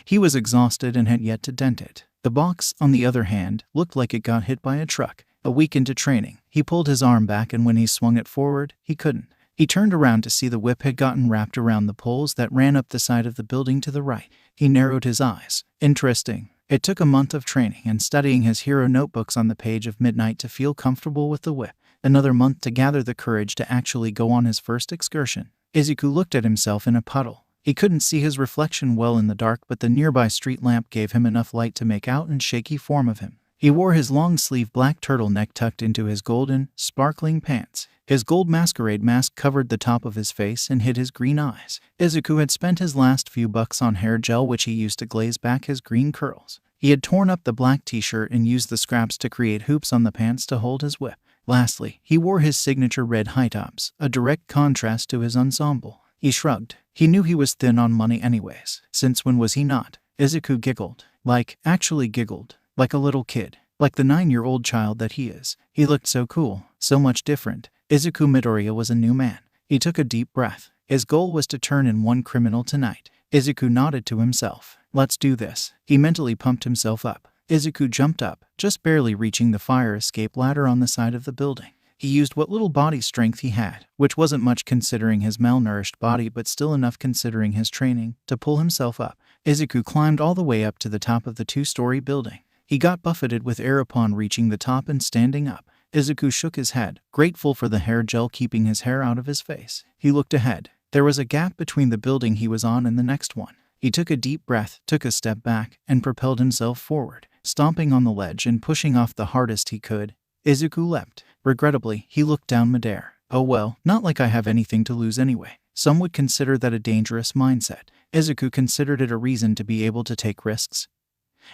he was exhausted and had yet to dent it. The box, on the other hand, looked like it got hit by a truck. A week into training, he pulled his arm back and when he swung it forward, he couldn't. He turned around to see the whip had gotten wrapped around the poles that ran up the side of the building to the right. He narrowed his eyes. Interesting. It took a month of training and studying his hero notebooks on the page of midnight to feel comfortable with the whip. Another month to gather the courage to actually go on his first excursion. Izuku looked at himself in a puddle. He couldn't see his reflection well in the dark, but the nearby street lamp gave him enough light to make out a shaky form of him. He wore his long-sleeve black turtleneck tucked into his golden, sparkling pants. His gold masquerade mask covered the top of his face and hid his green eyes. Izuku had spent his last few bucks on hair gel which he used to glaze back his green curls. He had torn up the black t-shirt and used the scraps to create hoops on the pants to hold his whip. Lastly, he wore his signature red high tops, a direct contrast to his ensemble. He shrugged. He knew he was thin on money anyways. Since when was he not? Izuku giggled. Actually giggled. Like a little kid. Like the 9-year-old child that he is. He looked so cool. So much different. Izuku Midoriya was a new man. He took a deep breath. His goal was to turn in one criminal tonight. Izuku nodded to himself. Let's do this. He mentally pumped himself up. Izuku jumped up, just barely reaching the fire escape ladder on the side of the building. He used what little body strength he had, which wasn't much considering his malnourished body but still enough considering his training, to pull himself up. Izuku climbed all the way up to the top of the 2-story building. He got buffeted with air upon reaching the top and standing up. Izuku shook his head, grateful for the hair gel keeping his hair out of his face. He looked ahead. There was a gap between the building he was on and the next one. He took a deep breath, took a step back, and propelled himself forward, stomping on the ledge and pushing off the hardest he could. Izuku leapt. Regrettably, he looked down midair. Oh well, not like I have anything to lose anyway. Some would consider that a dangerous mindset. Izuku considered it a reason to be able to take risks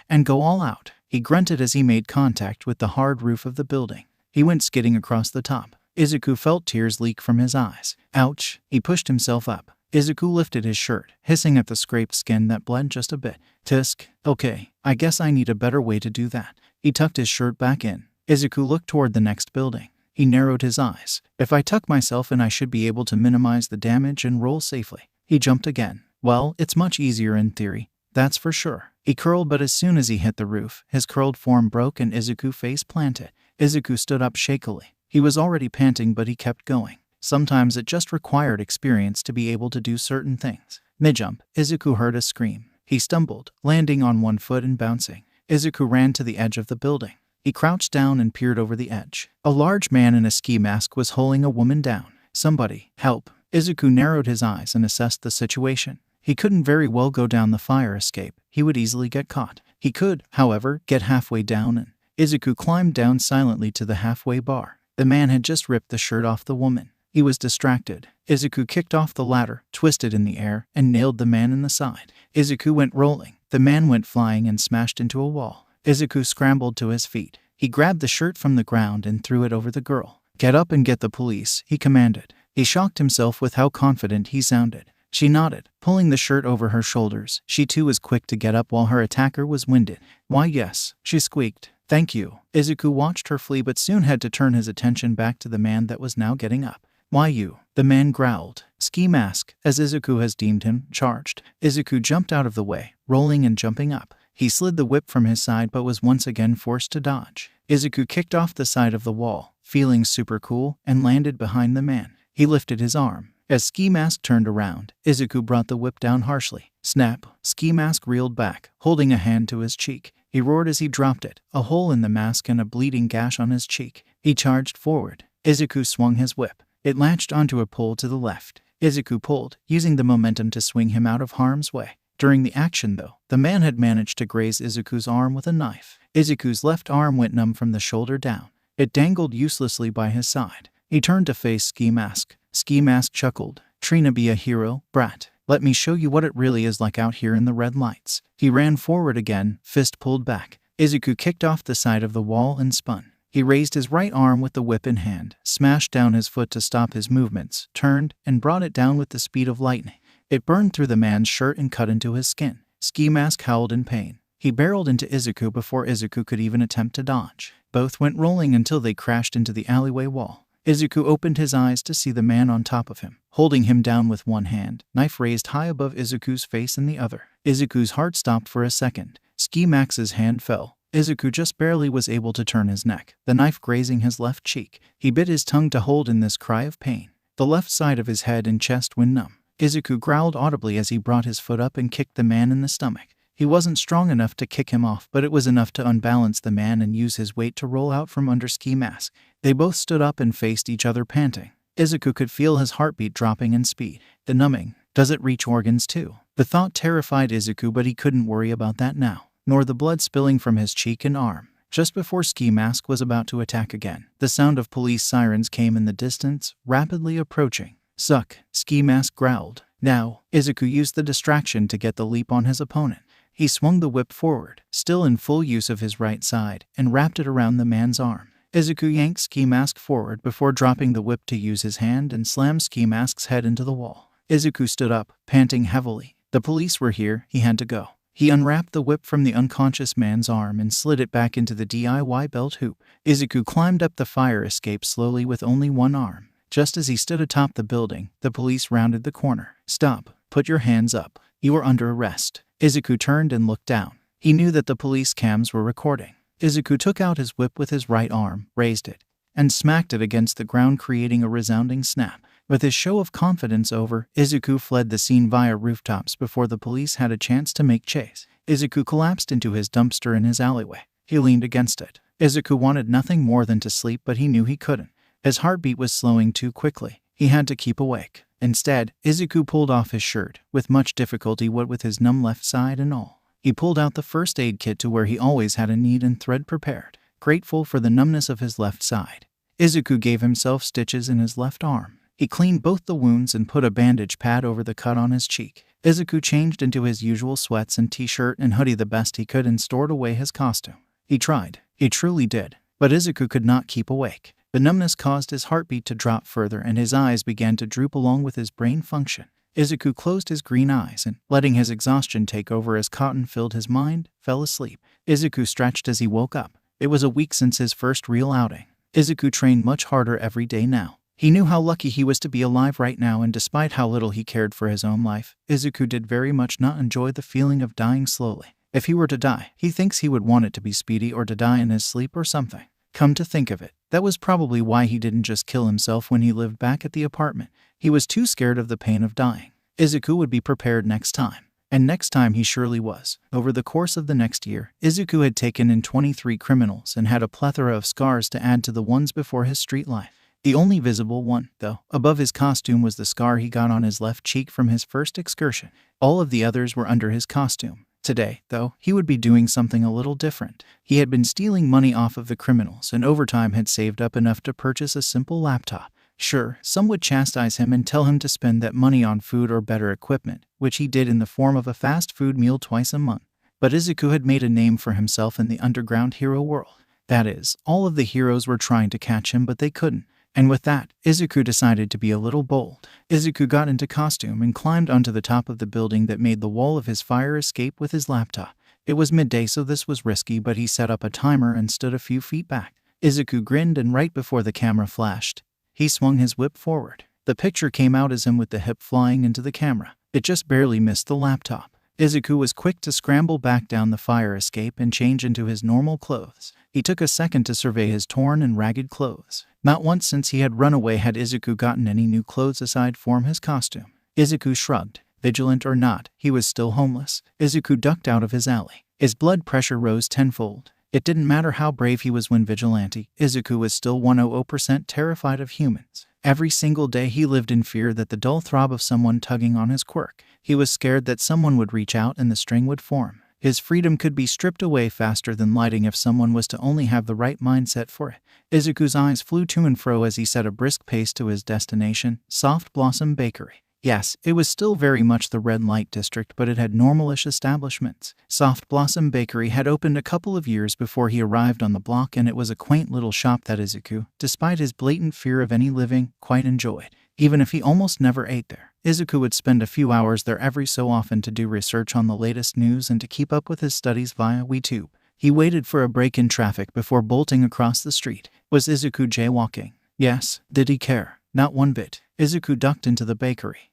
and go all out. He grunted as he made contact with the hard roof of the building. He went skidding across the top. Izuku felt tears leak from his eyes. Ouch! He pushed himself up. Izuku lifted his shirt, hissing at the scraped skin that bled just a bit. Tisk. Okay, I guess I need a better way to do that. He tucked his shirt back in. Izuku looked toward the next building. He narrowed his eyes. If I tuck myself in, I should be able to minimize the damage and roll safely. He jumped again. Well, it's much easier in theory. That's for sure. He curled, but as soon as he hit the roof, his curled form broke and Izuku face planted. Izuku stood up shakily. He was already panting, but he kept going. Sometimes it just required experience to be able to do certain things. Mid-jump, Izuku heard a scream. He stumbled, landing on one foot and bouncing. Izuku ran to the edge of the building. He crouched down and peered over the edge. A large man in a ski mask was holding a woman down. Somebody, help. Izuku narrowed his eyes and assessed the situation. He couldn't very well go down the fire escape. He would easily get caught. He could, however, get halfway down and Izuku climbed down silently to the halfway bar. The man had just ripped the shirt off the woman. He was distracted. Izuku kicked off the ladder, twisted in the air, and nailed the man in the side. Izuku went rolling. The man went flying and smashed into a wall. Izuku scrambled to his feet. He grabbed the shirt from the ground and threw it over the girl. Get up and get the police, he commanded. He shocked himself with how confident he sounded. She nodded, pulling the shirt over her shoulders. She too was quick to get up while her attacker was winded. Why yes, she squeaked. Thank you. Izuku watched her flee but soon had to turn his attention back to the man that was now getting up. Why you? The man growled. Ski Mask, as Izuku has deemed him, charged. Izuku jumped out of the way, rolling and jumping up. He slid the whip from his side but was once again forced to dodge. Izuku kicked off the side of the wall, feeling super cool, and landed behind the man. He lifted his arm. As Ski Mask turned around, Izuku brought the whip down harshly. Snap! Ski Mask reeled back, holding a hand to his cheek. He roared as he dropped it, a hole in the mask and a bleeding gash on his cheek. He charged forward. Izuku swung his whip. It latched onto a pole to the left. Izuku pulled, using the momentum to swing him out of harm's way. During the action, though, the man had managed to graze Izuku's arm with a knife. Izuku's left arm went numb from the shoulder down. It dangled uselessly by his side. He turned to face Ski Mask. Ski Mask chuckled. Trina be a hero, brat. Let me show you what it really is like out here in the red lights. He ran forward again, fist pulled back. Izuku kicked off the side of the wall and spun. He raised his right arm with the whip in hand, smashed down his foot to stop his movements, turned, and brought it down with the speed of lightning. It burned through the man's shirt and cut into his skin. Ski Mask howled in pain. He barreled into Izuku before Izuku could even attempt to dodge. Both went rolling until they crashed into the alleyway wall. Izuku opened his eyes to see the man on top of him, holding him down with one hand, knife raised high above Izuku's face in the other. Izuku's heart stopped for a second. Ski Max's hand fell. Izuku just barely was able to turn his neck, the knife grazing his left cheek. He bit his tongue to hold in this cry of pain. The left side of his head and chest went numb. Izuku growled audibly as he brought his foot up and kicked the man in the stomach. He wasn't strong enough to kick him off, but it was enough to unbalance the man and use his weight to roll out from under Ski Mask. They both stood up and faced each other panting. Izuku could feel his heartbeat dropping in speed. The numbing. Does it reach organs too? The thought terrified Izuku, but he couldn't worry about that now, nor the blood spilling from his cheek and arm. Just before Ski Mask was about to attack again, the sound of police sirens came in the distance, rapidly approaching. Suck, Ski Mask growled. Now, Izuku used the distraction to get the leap on his opponent. He swung the whip forward, still in full use of his right side, and wrapped it around the man's arm. Izuku yanked Ski Mask forward before dropping the whip to use his hand and slammed Ski Mask's head into the wall. Izuku stood up, panting heavily. The police were here, he had to go. He unwrapped the whip from the unconscious man's arm and slid it back into the DIY belt hoop. Izuku climbed up the fire escape slowly with only one arm. Just as he stood atop the building, the police rounded the corner. Stop. Put your hands up. You are under arrest. Izuku turned and looked down. He knew that the police cams were recording. Izuku took out his whip with his right arm, raised it, and smacked it against the ground, creating a resounding snap. With his show of confidence over, Izuku fled the scene via rooftops before the police had a chance to make chase. Izuku collapsed into his dumpster in his alleyway. He leaned against it. Izuku wanted nothing more than to sleep, but he knew he couldn't. His heartbeat was slowing too quickly. He had to keep awake. Instead, Izuku pulled off his shirt, with much difficulty, what with his numb left side and all. He pulled out the first aid kit to where he always had a needle and thread prepared, grateful for the numbness of his left side. Izuku gave himself stitches in his left arm. He cleaned both the wounds and put a bandage pad over the cut on his cheek. Izuku changed into his usual sweats and t-shirt and hoodie the best he could and stored away his costume. He tried. He truly did. But Izuku could not keep awake. The numbness caused his heartbeat to drop further and his eyes began to droop along with his brain function. Izuku closed his green eyes and, letting his exhaustion take over as cotton filled his mind, fell asleep. Izuku stretched as he woke up. It was a week since his first real outing. Izuku trained much harder every day now. He knew how lucky he was to be alive right now, and despite how little he cared for his own life, Izuku did very much not enjoy the feeling of dying slowly. If he were to die, he thinks he would want it to be speedy or to die in his sleep or something. Come to think of it, that was probably why he didn't just kill himself when he lived back at the apartment. He was too scared of the pain of dying. Izuku would be prepared next time. And next time he surely was. Over the course of the next year, Izuku had taken in 23 criminals and had a plethora of scars to add to the ones before his street life. The only visible one, though, above his costume was the scar he got on his left cheek from his first excursion. All of the others were under his costume. Today, though, he would be doing something a little different. He had been stealing money off of the criminals and over time had saved up enough to purchase a simple laptop. Sure, some would chastise him and tell him to spend that money on food or better equipment, which he did in the form of a fast food meal twice a month. But Izuku had made a name for himself in the underground hero world. That is, all of the heroes were trying to catch him, but they couldn't. And with that, Izuku decided to be a little bold. Izuku got into costume and climbed onto the top of the building that made the wall of his fire escape with his laptop. It was midday, so this was risky, but he set up a timer and stood a few feet back. Izuku grinned, and right before the camera flashed, he swung his whip forward. The picture came out as him with the hip flying into the camera. It just barely missed the laptop. Izuku was quick to scramble back down the fire escape and change into his normal clothes. He took a second to survey his torn and ragged clothes. Not once since he had run away had Izuku gotten any new clothes aside from his costume. Izuku shrugged. Vigilant or not, he was still homeless. Izuku ducked out of his alley. His blood pressure rose tenfold. It didn't matter how brave he was when vigilante, Izuku was still 100% terrified of humans. Every single day he lived in fear that the dull throb of someone tugging on his quirk. He was scared that someone would reach out and the string would form. His freedom could be stripped away faster than lighting if someone was to only have the right mindset for it. Izuku's eyes flew to and fro as he set a brisk pace to his destination, Soft Blossom Bakery. Yes, it was still very much the red light district, but it had normalish establishments. Soft Blossom Bakery had opened a couple of years before he arrived on the block, and it was a quaint little shop that Izuku, despite his blatant fear of any living, quite enjoyed. Even if he almost never ate there, Izuku would spend a few hours there every so often to do research on the latest news and to keep up with his studies via YouTube. He waited for a break in traffic before bolting across the street. Was Izuku jaywalking? Yes. Did he care? Not one bit. Izuku ducked into the bakery.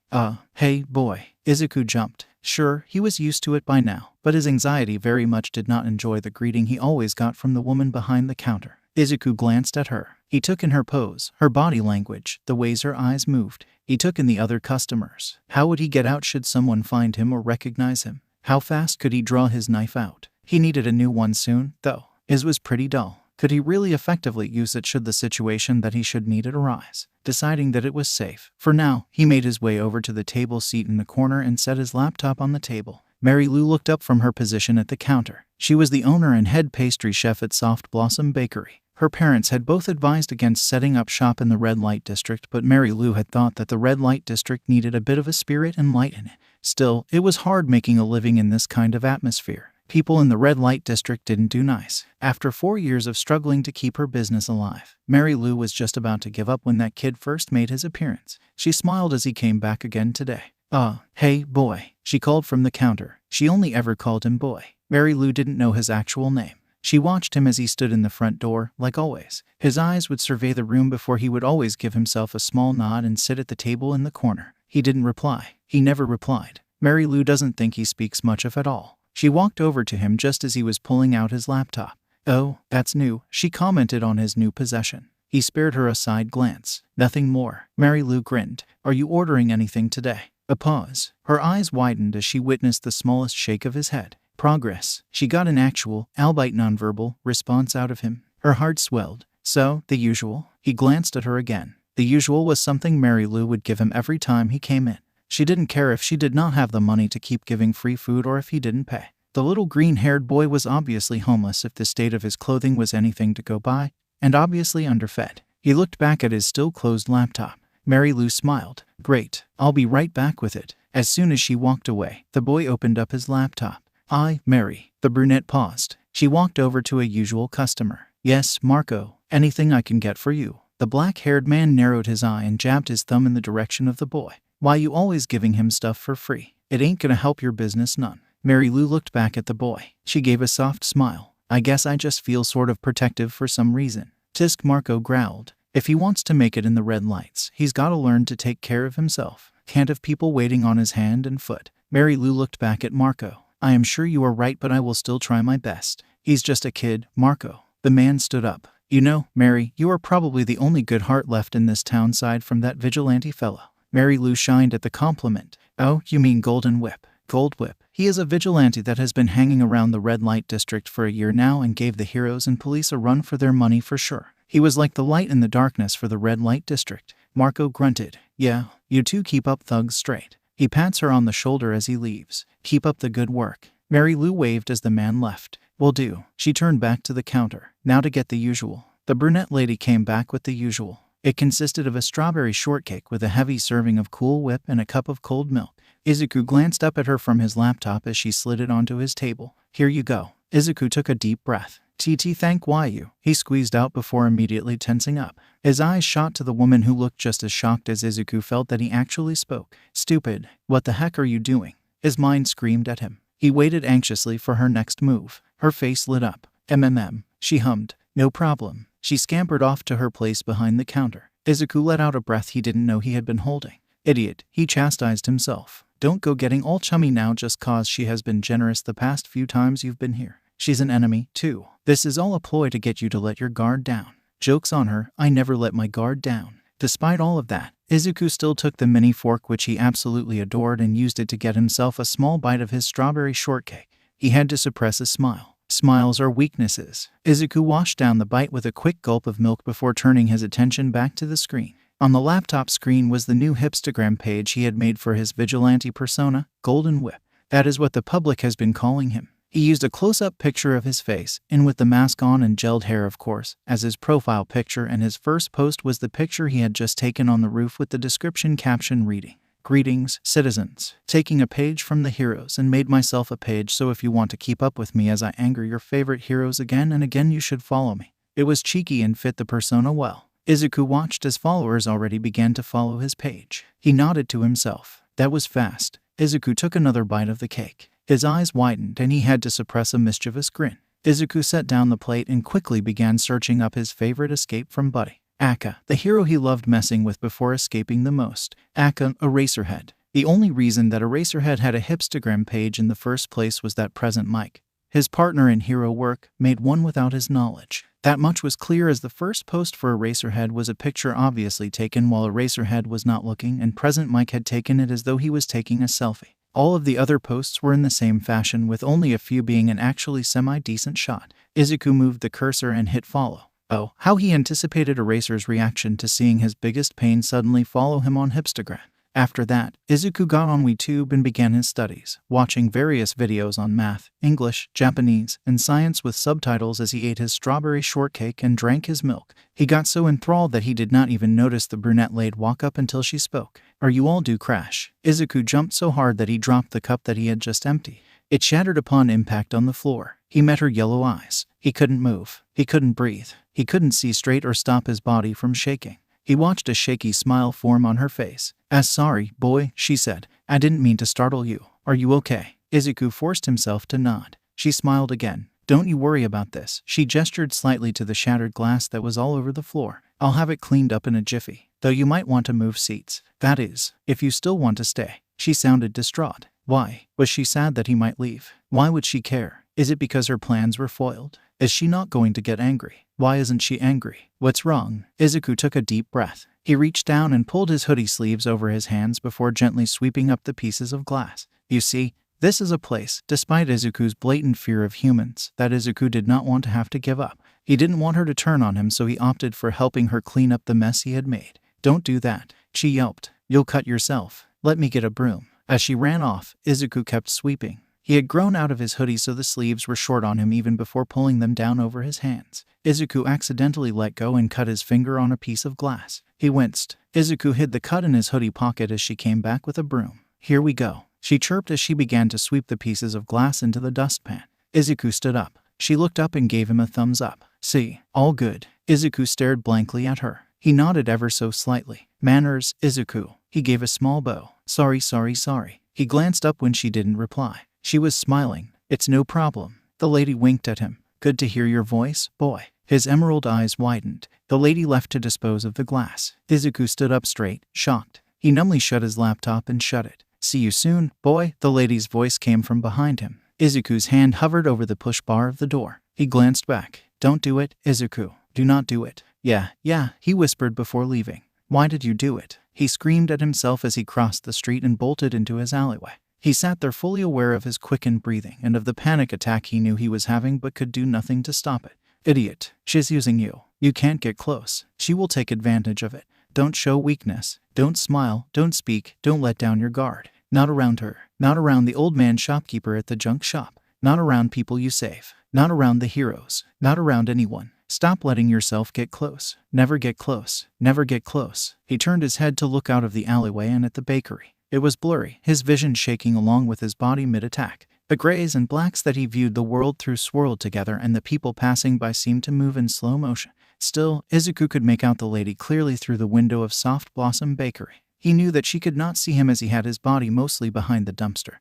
Hey, boy. Izuku jumped. Sure, he was used to it by now, but his anxiety very much did not enjoy the greeting he always got from the woman behind the counter. Izuku glanced at her. He took in her pose, her body language, the ways her eyes moved. He took in the other customers. How would he get out should someone find him or recognize him? How fast could he draw his knife out? He needed a new one soon, though. His was pretty dull. Could he really effectively use it should the situation that he should need it arise? Deciding that it was safe, for now, he made his way over to the table seat in the corner and set his laptop on the table. Mary Lou looked up from her position at the counter. She was the owner and head pastry chef at Soft Blossom Bakery. Her parents had both advised against setting up shop in the red light district, but Mary Lou had thought that the red light district needed a bit of a spirit and light in it. Still, it was hard making a living in this kind of atmosphere. People in the red light district didn't do nice. After 4 years of struggling to keep her business alive, Mary Lou was just about to give up when that kid first made his appearance. She smiled as he came back again today. Hey, boy, she called from the counter. She only ever called him boy. Mary Lou didn't know his actual name. She watched him as he stood in the front door, like always. His eyes would survey the room before he would always give himself a small nod and sit at the table in the corner. He didn't reply. He never replied. Mary Lou doesn't think he speaks much of at all. She walked over to him just as he was pulling out his laptop. Oh, that's new, she commented on his new possession. He spared her a side glance. Nothing more. Mary Lou grinned. Are you ordering anything today? A pause. Her eyes widened as she witnessed the smallest shake of his head. Progress. She got an actual, albeit nonverbal, response out of him. Her heart swelled. So, the usual? He glanced at her again. The usual was something Mary Lou would give him every time he came in. She didn't care if she did not have the money to keep giving free food or if he didn't pay. The little green-haired boy was obviously homeless if the state of his clothing was anything to go by, and obviously underfed. He looked back at his still-closed laptop. Mary Lou smiled. Great, I'll be right back with it. As soon as she walked away, the boy opened up his laptop. Mary. The brunette paused. She walked over to a usual customer. Yes, Marco. Anything I can get for you. The black-haired man narrowed his eye and jabbed his thumb in the direction of the boy. Why you always giving him stuff for free? It ain't gonna help your business none. Mary Lou looked back at the boy. She gave a soft smile. I guess I just feel sort of protective for some reason. Tisk, Marco growled. If he wants to make it in the red lights, he's gotta learn to take care of himself. Can't have people waiting on his hand and foot. Mary Lou looked back at Marco. I am sure you are right, but I will still try my best. He's just a kid, Marco. The man stood up. You know, Mary, you are probably the only good heart left in this town side from that vigilante fellow. Mary Lou shined at the compliment. Oh, you mean Golden Whip. Gold Whip. He is a vigilante that has been hanging around the red light district for a year now and gave the heroes and police a run for their money for sure. He was like the light in the darkness for the red light district. Marco grunted. Yeah, you two keep up thugs straight. He pats her on the shoulder as he leaves. Keep up the good work. Mary Lou waved as the man left. Will do. She turned back to the counter. Now to get the usual. The brunette lady came back with the usual. It consisted of a strawberry shortcake with a heavy serving of Cool Whip and a cup of cold milk. Izuku glanced up at her from his laptop as she slid it onto his table. Here you go. Izuku took a deep breath. TT thank you, he squeezed out before immediately tensing up. His eyes shot to the woman who looked just as shocked as Izuku felt that he actually spoke. Stupid. What the heck are you doing? His mind screamed at him. He waited anxiously for her next move. Her face lit up. She hummed. No problem. She scampered off to her place behind the counter. Izuku let out a breath he didn't know he had been holding. Idiot, he chastised himself. Don't go getting all chummy now just cause she has been generous the past few times you've been here. She's an enemy, too. This is all a ploy to get you to let your guard down. Joke's on her, I never let my guard down. Despite all of that, Izuku still took the mini fork which he absolutely adored and used it to get himself a small bite of his strawberry shortcake. He had to suppress a smile. Smiles are weaknesses. Izuku washed down the bite with a quick gulp of milk before turning his attention back to the screen. On the laptop screen was the new Hipstagram page he had made for his vigilante persona, Golden Whip. That is what the public has been calling him. He used a close-up picture of his face, and with the mask on and gelled hair of course, as his profile picture, and his first post was the picture he had just taken on the roof with the description caption reading, Greetings, citizens. Taking a page from the heroes and made myself a page so if you want to keep up with me as I anger your favorite heroes again and again you should follow me. It was cheeky and fit the persona well. Izuku watched as followers already began to follow his page. He nodded to himself. That was fast. Izuku took another bite of the cake. His eyes widened and he had to suppress a mischievous grin. Izuku set down the plate and quickly began searching up his favorite escape from Buddy. Akka, the hero he loved messing with before escaping the most. Akka, Eraserhead. The only reason that Eraserhead had a Hipstagram page in the first place was that present Mike, his partner in hero work, made one without his knowledge. That much was clear as the first post for Eraserhead was a picture obviously taken while Eraserhead was not looking and present Mike had taken it as though he was taking a selfie. All of the other posts were in the same fashion with only a few being an actually semi-decent shot. Izuku moved the cursor and hit follow. Oh, how he anticipated Eraser's reaction to seeing his biggest pain suddenly follow him on Hipstagram. After that, Izuku got on WeTube and began his studies, watching various videos on math, English, Japanese, and science with subtitles as he ate his strawberry shortcake and drank his milk. He got so enthralled that he did not even notice the brunette laid walk up until she spoke. Are you all due crash? Izuku jumped so hard that he dropped the cup that he had just emptied. It shattered upon impact on the floor. He met her yellow eyes. He couldn't move. He couldn't breathe. He couldn't see straight or stop his body from shaking. He watched a shaky smile form on her face. Sorry, boy, she said. I didn't mean to startle you. Are you okay? Izuku forced himself to nod. She smiled again. Don't you worry about this. She gestured slightly to the shattered glass that was all over the floor. I'll have it cleaned up in a jiffy. Though you might want to move seats. That is, if you still want to stay. She sounded distraught. Why? Was she sad that he might leave? Why would she care? Is it because her plans were foiled? Is she not going to get angry? Why isn't she angry? What's wrong? Izuku took a deep breath. He reached down and pulled his hoodie sleeves over his hands before gently sweeping up the pieces of glass. You see, this is a place, despite Izuku's blatant fear of humans, that Izuku did not want to have to give up. He didn't want her to turn on him, so he opted for helping her clean up the mess he had made. Don't do that, she yelped. You'll cut yourself. Let me get a broom. As she ran off, Izuku kept sweeping. He had grown out of his hoodie so the sleeves were short on him even before pulling them down over his hands. Izuku accidentally let go and cut his finger on a piece of glass. He winced. Izuku hid the cut in his hoodie pocket as she came back with a broom. Here we go, she chirped as she began to sweep the pieces of glass into the dustpan. Izuku stood up. She looked up and gave him a thumbs up. See, all good. Izuku stared blankly at her. He nodded ever so slightly. Manners, Izuku. He gave a small bow. Sorry. He glanced up when she didn't reply. She was smiling. It's no problem. The lady winked at him. Good to hear your voice, boy. His emerald eyes widened. The lady left to dispose of the glass. Izuku stood up straight, shocked. He numbly shut his laptop and shut it. See you soon, boy. The lady's voice came from behind him. Izuku's hand hovered over the push bar of the door. He glanced back. Don't do it, Izuku. Do not do it. Yeah, he whispered before leaving. Why did you do it? He screamed at himself as he crossed the street and bolted into his alleyway. He sat there fully aware of his quickened breathing and of the panic attack he knew he was having but could do nothing to stop it. Idiot. She's using you. You can't get close. She will take advantage of it. Don't show weakness. Don't smile. Don't speak. Don't let down your guard. Not around her. Not around the old man shopkeeper at the junk shop. Not around people you save. Not around the heroes. Not around anyone. Stop letting yourself get close. Never get close. Never get close. He turned his head to look out of the alleyway and at the bakery. It was blurry, his vision shaking along with his body mid-attack. The grays and blacks that he viewed the world through swirled together and the people passing by seemed to move in slow motion. Still, Izuku could make out the lady clearly through the window of Soft Blossom Bakery. He knew that she could not see him as he had his body mostly behind the dumpster.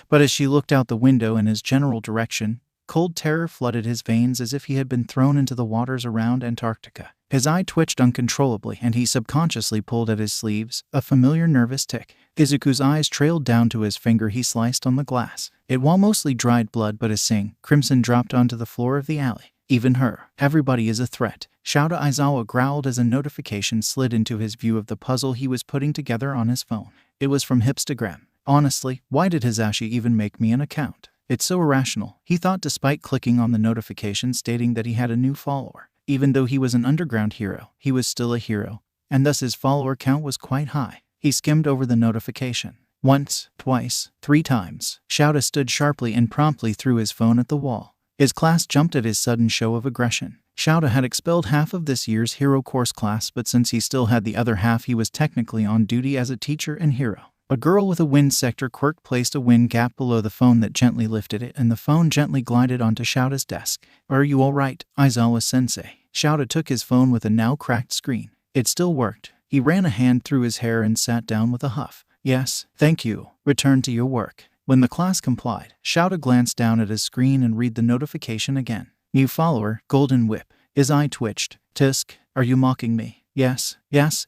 But as she looked out the window in his general direction, cold terror flooded his veins as if he had been thrown into the waters around Antarctica. His eye twitched uncontrollably and he subconsciously pulled at his sleeves, a familiar nervous tick. Izuku's eyes trailed down to his finger he sliced on the glass. It was mostly dried blood but a crimson dropped onto the floor of the alley. Even her. Everybody is a threat. Shouta Aizawa growled as a notification slid into his view of the puzzle he was putting together on his phone. It was from Hipstagram. Honestly, why did Hisashi even make me an account? It's so irrational, he thought despite clicking on the notification stating that he had a new follower. Even though he was an underground hero, he was still a hero, and thus his follower count was quite high. He skimmed over the notification. Once, twice, 3 times. Shouta stood sharply and promptly threw his phone at the wall. His class jumped at his sudden show of aggression. Shouta had expelled half of this year's hero course class, but since he still had the other half, he was technically on duty as a teacher and hero. A girl with a wind sector quirk placed a wind gap below the phone that gently lifted it, and the phone gently glided onto Shouta's desk. Are you alright, Aizawa-sensei? Shouta took his phone with a now cracked screen. It still worked. He ran a hand through his hair and sat down with a huff. Yes, thank you. Return to your work. When the class complied, Shouta glanced down at his screen and read the notification again. New follower, Golden Whip. His eye twitched. Tisk, are you mocking me? Yes,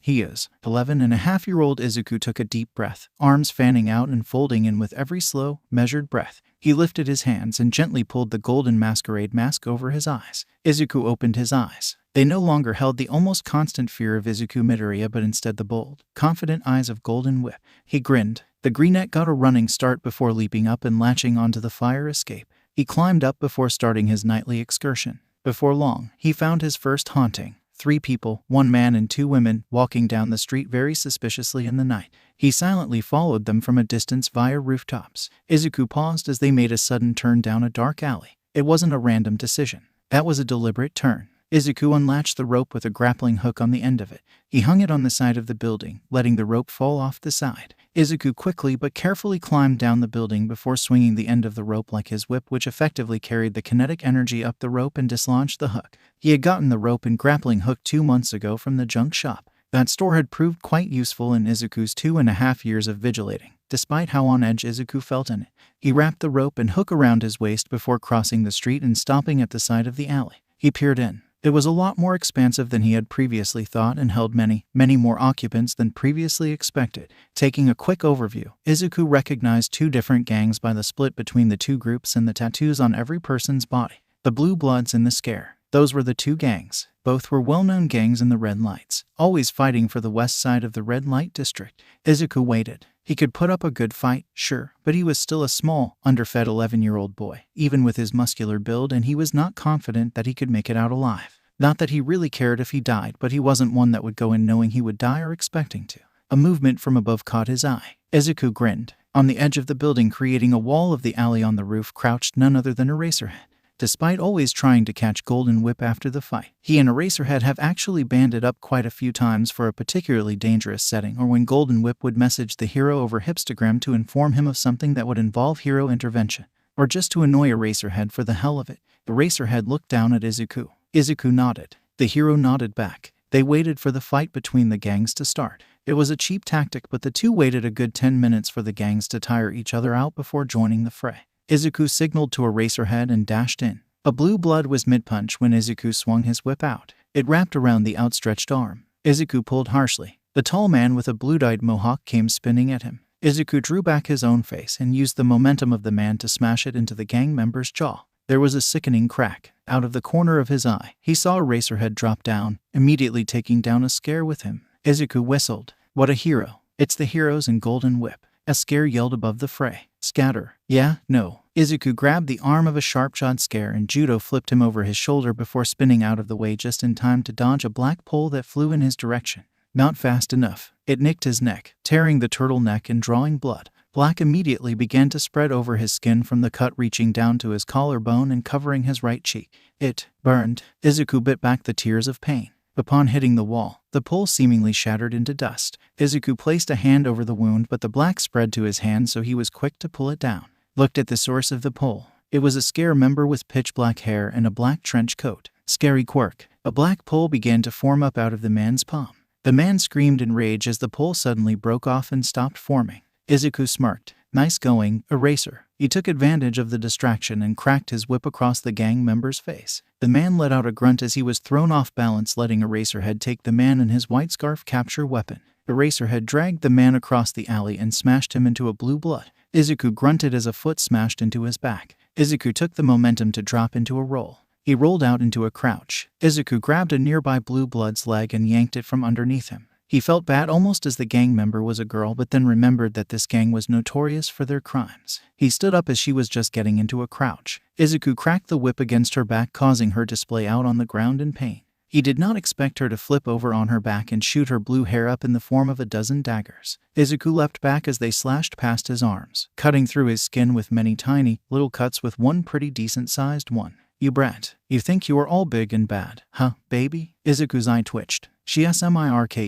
he is. 11-and-a-half-year-old Izuku took a deep breath, arms fanning out and folding in with every slow, measured breath. He lifted his hands and gently pulled the golden masquerade mask over his eyes. Izuku opened his eyes. They no longer held the almost constant fear of Izuku Midoriya but instead the bold, confident eyes of Golden Whip. He grinned. The greenette got a running start before leaping up and latching onto the fire escape. He climbed up before starting his nightly excursion. Before long, he found his first haunting. 3 people, 1 man and 2 women, walking down the street very suspiciously in the night. He silently followed them from a distance via rooftops. Izuku paused as they made a sudden turn down a dark alley. It wasn't a random decision. That was a deliberate turn. Izuku unlatched the rope with a grappling hook on the end of it. He hung it on the side of the building, letting the rope fall off the side. Izuku quickly but carefully climbed down the building before swinging the end of the rope like his whip, which effectively carried the kinetic energy up the rope and dislodged the hook. He had gotten the rope and grappling hook 2 months ago from the junk shop. That store had proved quite useful in Izuku's 2.5 years of vigilating, despite how on edge Izuku felt in it. He wrapped the rope and hook around his waist before crossing the street and stopping at the side of the alley. He peered in. It was a lot more expansive than he had previously thought and held many more occupants than previously expected. Taking a quick overview, Izuku recognized 2 different gangs by the split between the 2 groups and the tattoos on every person's body. The Blue Bloods and the Scare. Those were the 2 gangs. Both were well-known gangs in the Red Lights, always fighting for the west side of the Red Light District. Izuku waited. He could put up a good fight, sure, but he was still a small, underfed 11-year-old boy, even with his muscular build, and he was not confident that he could make it out alive. Not that he really cared if he died, but he wasn't one that would go in knowing he would die or expecting to. A movement from above caught his eye. Izuku grinned. On the edge of the building, creating a wall of the alley on the roof, crouched none other than Eraserhead. Despite always trying to catch Golden Whip after the fight, he and Eraserhead have actually banded up quite a few times for a particularly dangerous setting, or when Golden Whip would message the hero over Hipstagram to inform him of something that would involve hero intervention, or just to annoy Eraserhead for the hell of it. Eraserhead looked down at Izuku. Izuku nodded. The hero nodded back. They waited for the fight between the gangs to start. It was a cheap tactic, but the two waited a good 10 minutes for the gangs to tire each other out before joining the fray. Izuku signaled to Eraserhead and dashed in. A blue blood was mid-punch when Izuku swung his whip out. It wrapped around the outstretched arm. Izuku pulled harshly. The tall man with a blue-dyed mohawk came spinning at him. Izuku drew back his own face and used the momentum of the man to smash it into the gang member's jaw. There was a sickening crack. Out of the corner of his eye, he saw Eraserhead drop down, immediately taking down a scare with him. Izuku whistled. What a hero. It's the heroes in Golden Whip. A scare yelled above the fray. Scatter. Yeah, no. Izuku grabbed the arm of a sharp-jawed scare and judo flipped him over his shoulder before spinning out of the way just in time to dodge a black pole that flew in his direction. Not fast enough. It nicked his neck, tearing the turtleneck and drawing blood. Black immediately began to spread over his skin from the cut reaching down to his collarbone and covering his right cheek. It burned. Izuku bit back the tears of pain. Upon hitting the wall, the pole seemingly shattered into dust. Izuku placed a hand over the wound, but the black spread to his hand, so he was quick to pull it down. Looked at the source of the pole. It was a scare member with pitch black hair and a black trench coat. Scary Quirk. A black pole began to form up out of the man's palm. The man screamed in rage as the pole suddenly broke off and stopped forming. Izuku smirked. Nice going, Eraser. He took advantage of the distraction and cracked his whip across the gang member's face. The man let out a grunt as he was thrown off balance, letting Eraserhead take the man and his white scarf capture weapon. Eraserhead dragged the man across the alley and smashed him into a blue blood. Izuku grunted as a foot smashed into his back. Izuku took the momentum to drop into a roll. He rolled out into a crouch. Izuku grabbed a nearby blue blood's leg and yanked it from underneath him. He felt bad almost as the gang member was a girl, but then remembered that this gang was notorious for their crimes. He stood up as she was just getting into a crouch. Izuku cracked the whip against her back, causing her to splay out on the ground in pain. He did not expect her to flip over on her back and shoot her blue hair up in the form of a dozen daggers. Izuku leapt back as they slashed past his arms, cutting through his skin with many tiny, little cuts, with one pretty decent-sized one. You brat. You think you are all big and bad, huh, baby? Izuku's eye twitched. She smirked.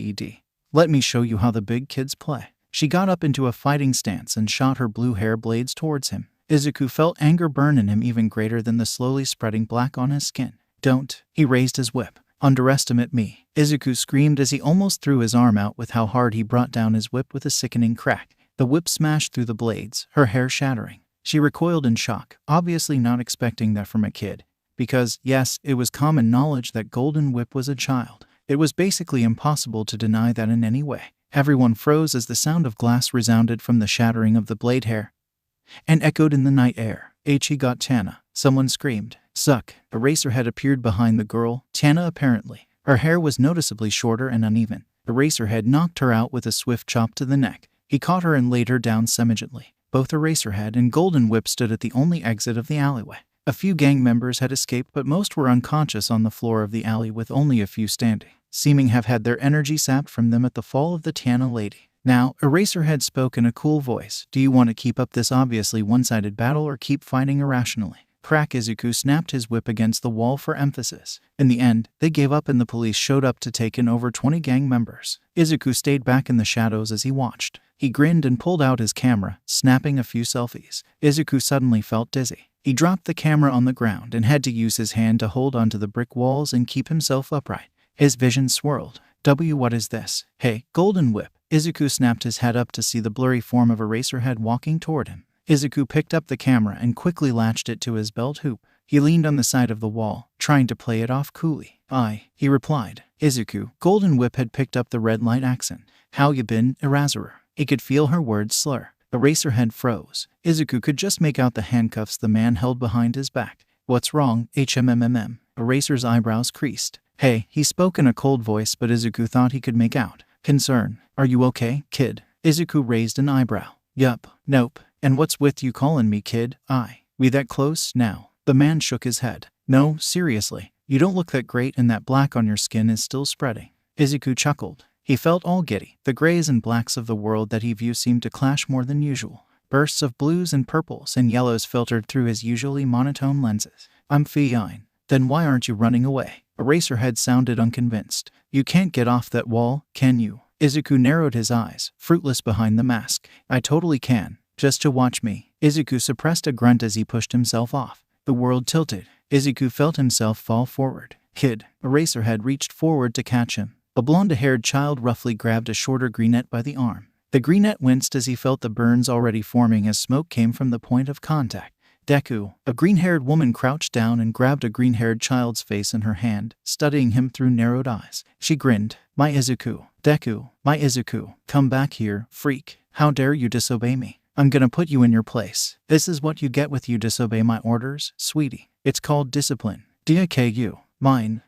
Let me show you how the big kids play. She got up into a fighting stance and shot her blue hair blades towards him. Izuku felt anger burn in him, even greater than the slowly spreading black on his skin. Don't. He raised his whip. Underestimate me. Izuku screamed as he almost threw his arm out with how hard he brought down his whip with a sickening crack. The whip smashed through the blades, her hair shattering. She recoiled in shock, obviously not expecting that from a kid. Because, yes, it was common knowledge that Golden Whip was a child. It was basically impossible to deny that in any way. Everyone froze as the sound of glass resounded from the shattering of the blade hair and echoed in the night air. He got Tana. Someone screamed. Suck. Eraserhead appeared behind the girl, Tana apparently. Her hair was noticeably shorter and uneven. Eraserhead knocked her out with a swift chop to the neck. He caught her and laid her down semi-gently. Both Eraserhead and Golden Whip stood at the only exit of the alleyway. A few gang members had escaped, but most were unconscious on the floor of the alley, with only a few standing, seeming have had their energy sapped from them at the fall of the Tana lady. Now, Eraserhead spoke in a cool voice. Do you want to keep up this obviously one-sided battle or keep fighting irrationally? Crack. Izuku snapped his whip against the wall for emphasis. In the end, they gave up and the police showed up to take in over 20 gang members. Izuku stayed back in the shadows as he watched. He grinned and pulled out his camera, snapping a few selfies. Izuku suddenly felt dizzy. He dropped the camera on the ground and had to use his hand to hold onto the brick walls and keep himself upright. His vision swirled. What is this? Hey, Golden Whip. Izuku snapped his head up to see the blurry form of Eraserhead walking toward him. Izuku picked up the camera and quickly latched it to his belt hoop. He leaned on the side of the wall, trying to play it off coolly. He replied. Izuku. Golden Whip had picked up the red light accent. How you been, Eraserer? He could feel her words slur. Eraserhead froze. Izuku could just make out the handcuffs the man held behind his back. What's wrong, Eraser's eyebrows creased. Hey, he spoke in a cold voice, but Izuku thought he could make out concern. Are you okay, kid? Izuku raised an eyebrow. Yup. Nope. And what's with you calling me kid? We that close now? The man shook his head. No, seriously. You don't look that great and that black on your skin is still spreading. Izuku chuckled. He felt all giddy. The grays and blacks of the world that he viewed seemed to clash more than usual. Bursts of blues and purples and yellows filtered through his usually monotone lenses. I'm fine. Then why aren't you running away? Eraserhead sounded unconvinced. You can't get off that wall, can you? Izuku narrowed his eyes, fruitless behind the mask. I totally can. Just to watch me. Izuku suppressed a grunt as he pushed himself off. The world tilted. Izuku felt himself fall forward. Kid. Eraserhead reached forward to catch him. A blonde-haired child roughly grabbed a shorter greenette by the arm. The greenette winced as he felt the burns already forming as smoke came from the point of contact. Deku. A green-haired woman crouched down and grabbed a green-haired child's face in her hand, studying him through narrowed eyes. She grinned. My Izuku. Deku. My Izuku. Come back here, freak. How dare you disobey me? I'm gonna put you in your place. This is what you get with you disobey my orders, sweetie. It's called discipline. Dku. Mine.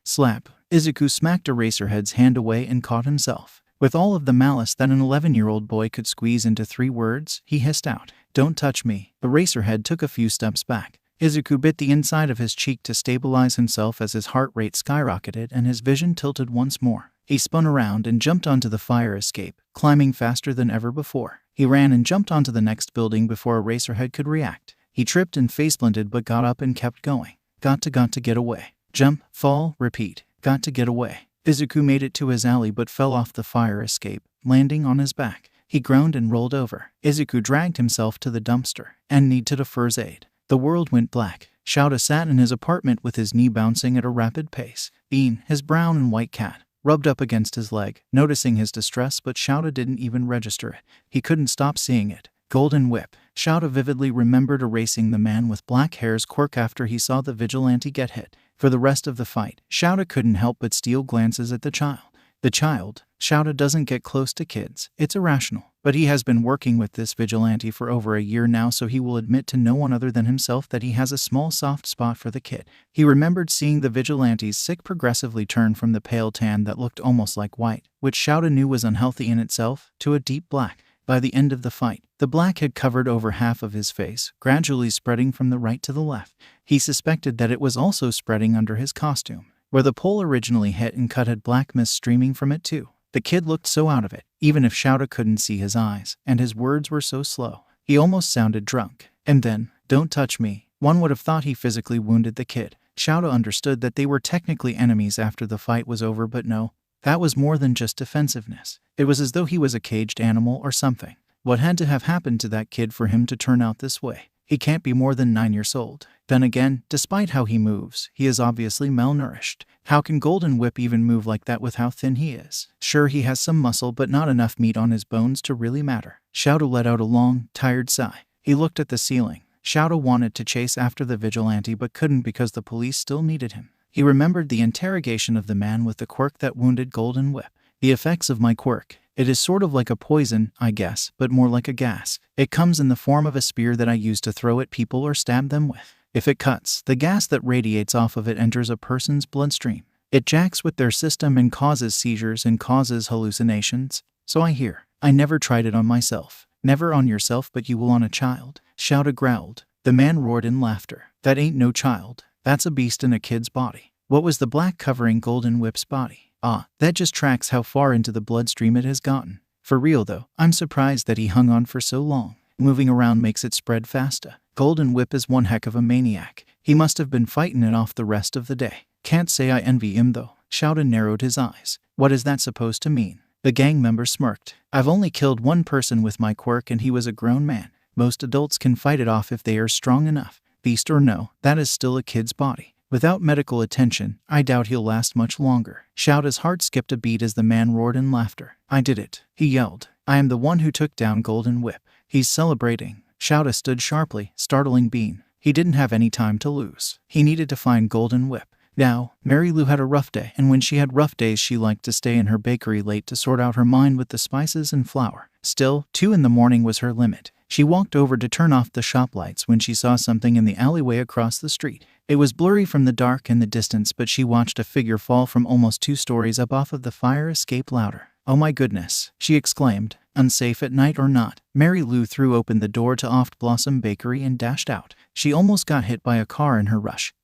Slap. Izuku smacked Eraserhead's hand away and caught himself. With all of the malice that an 11-year-old boy could squeeze into 3 words, he hissed out, "Don't touch me." Eraserhead took a few steps back. Izuku bit the inside of his cheek to stabilize himself as his heart rate skyrocketed and his vision tilted once more. He spun around and jumped onto the fire escape, climbing faster than ever before. He ran and jumped onto the next building before Eraserhead could react. He tripped and face-planted but got up and kept going. Got to get away. Jump, fall, repeat. Got to get away. Izuku made it to his alley but fell off the fire escape, landing on his back. He groaned and rolled over. Izuku dragged himself to the dumpster and needed a first aid. The world went black. Shouta sat in his apartment with his knee bouncing at a rapid pace. Bean, his brown and white cat, rubbed up against his leg, noticing his distress, but Shouta didn't even register it. He couldn't stop seeing it. Golden Whip. Shouta vividly remembered erasing the man with black hair's Quirk after he saw the vigilante get hit. For the rest of the fight, Shouta couldn't help but steal glances at the child. Shouta doesn't get close to kids. It's irrational. But he has been working with this vigilante for over a year now, so he will admit to no one other than himself that he has a small soft spot for the kid. He remembered seeing the vigilante's sick progressively turn from the pale tan that looked almost like white, which Shouta knew was unhealthy in itself, to a deep black. By the end of the fight, the black had covered over half of his face, gradually spreading from the right to the left. He suspected that it was also spreading under his costume. Where the pole originally hit and cut had black mist streaming from it too. The kid looked so out of it, even if Shouta couldn't see his eyes, and his words were so slow. He almost sounded drunk. And then, "Don't touch me." One would have thought he physically wounded the kid. Shouta understood that they were technically enemies after the fight was over, but no. That was more than just defensiveness. It was as though he was a caged animal or something. What had to have happened to that kid for him to turn out this way? He can't be more than 9 years old. Then again, despite how he moves, he is obviously malnourished. How can Golden Whip even move like that with how thin he is? Sure, he has some muscle, but not enough meat on his bones to really matter. Shouta let out a long, tired sigh. He looked at the ceiling. Shouta wanted to chase after the vigilante but couldn't because the police still needed him. He remembered the interrogation of the man with the quirk that wounded Golden Whip. The effects of my quirk. It is sort of like a poison, I guess, but more like a gas. It comes in the form of a spear that I use to throw at people or stab them with. If it cuts, the gas that radiates off of it enters a person's bloodstream. It jacks with their system and causes seizures and causes hallucinations. So I hear. I never tried it on myself. Never on yourself, but you will on a child. Shouta growled. The man roared in laughter. That ain't no child. That's a beast in a kid's body. What was the black covering Golden Whip's body? Ah, that just tracks how far into the bloodstream it has gotten. For real though, I'm surprised that he hung on for so long. Moving around makes it spread faster. Golden Whip is one heck of a maniac. He must have been fighting it off the rest of the day. Can't say I envy him though. Shouta narrowed his eyes. What is that supposed to mean? The gang member smirked. I've only killed one person with my quirk and he was a grown man. Most adults can fight it off if they are strong enough. Beast or no, that is still a kid's body. Without medical attention, I doubt he'll last much longer. Shouta's heart skipped a beat as the man roared in laughter. I did it, he yelled. I am the one who took down Golden Whip. He's celebrating. Shouta stood sharply, startling Bean. He didn't have any time to lose. He needed to find Golden Whip. Now, Mary Lou had a rough day, and when she had rough days she liked to stay in her bakery late to sort out her mind with the spices and flour. Still, 2 in the morning was her limit. She walked over to turn off the shop lights when she saw something in the alleyway across the street. It was blurry from the dark in the distance, but she watched a figure fall from almost 2 stories up off of the fire escape louder. Oh my goodness, she exclaimed. Unsafe at night or not, Mary Lou threw open the door to Oft Blossom Bakery and dashed out. She almost got hit by a car in her rush,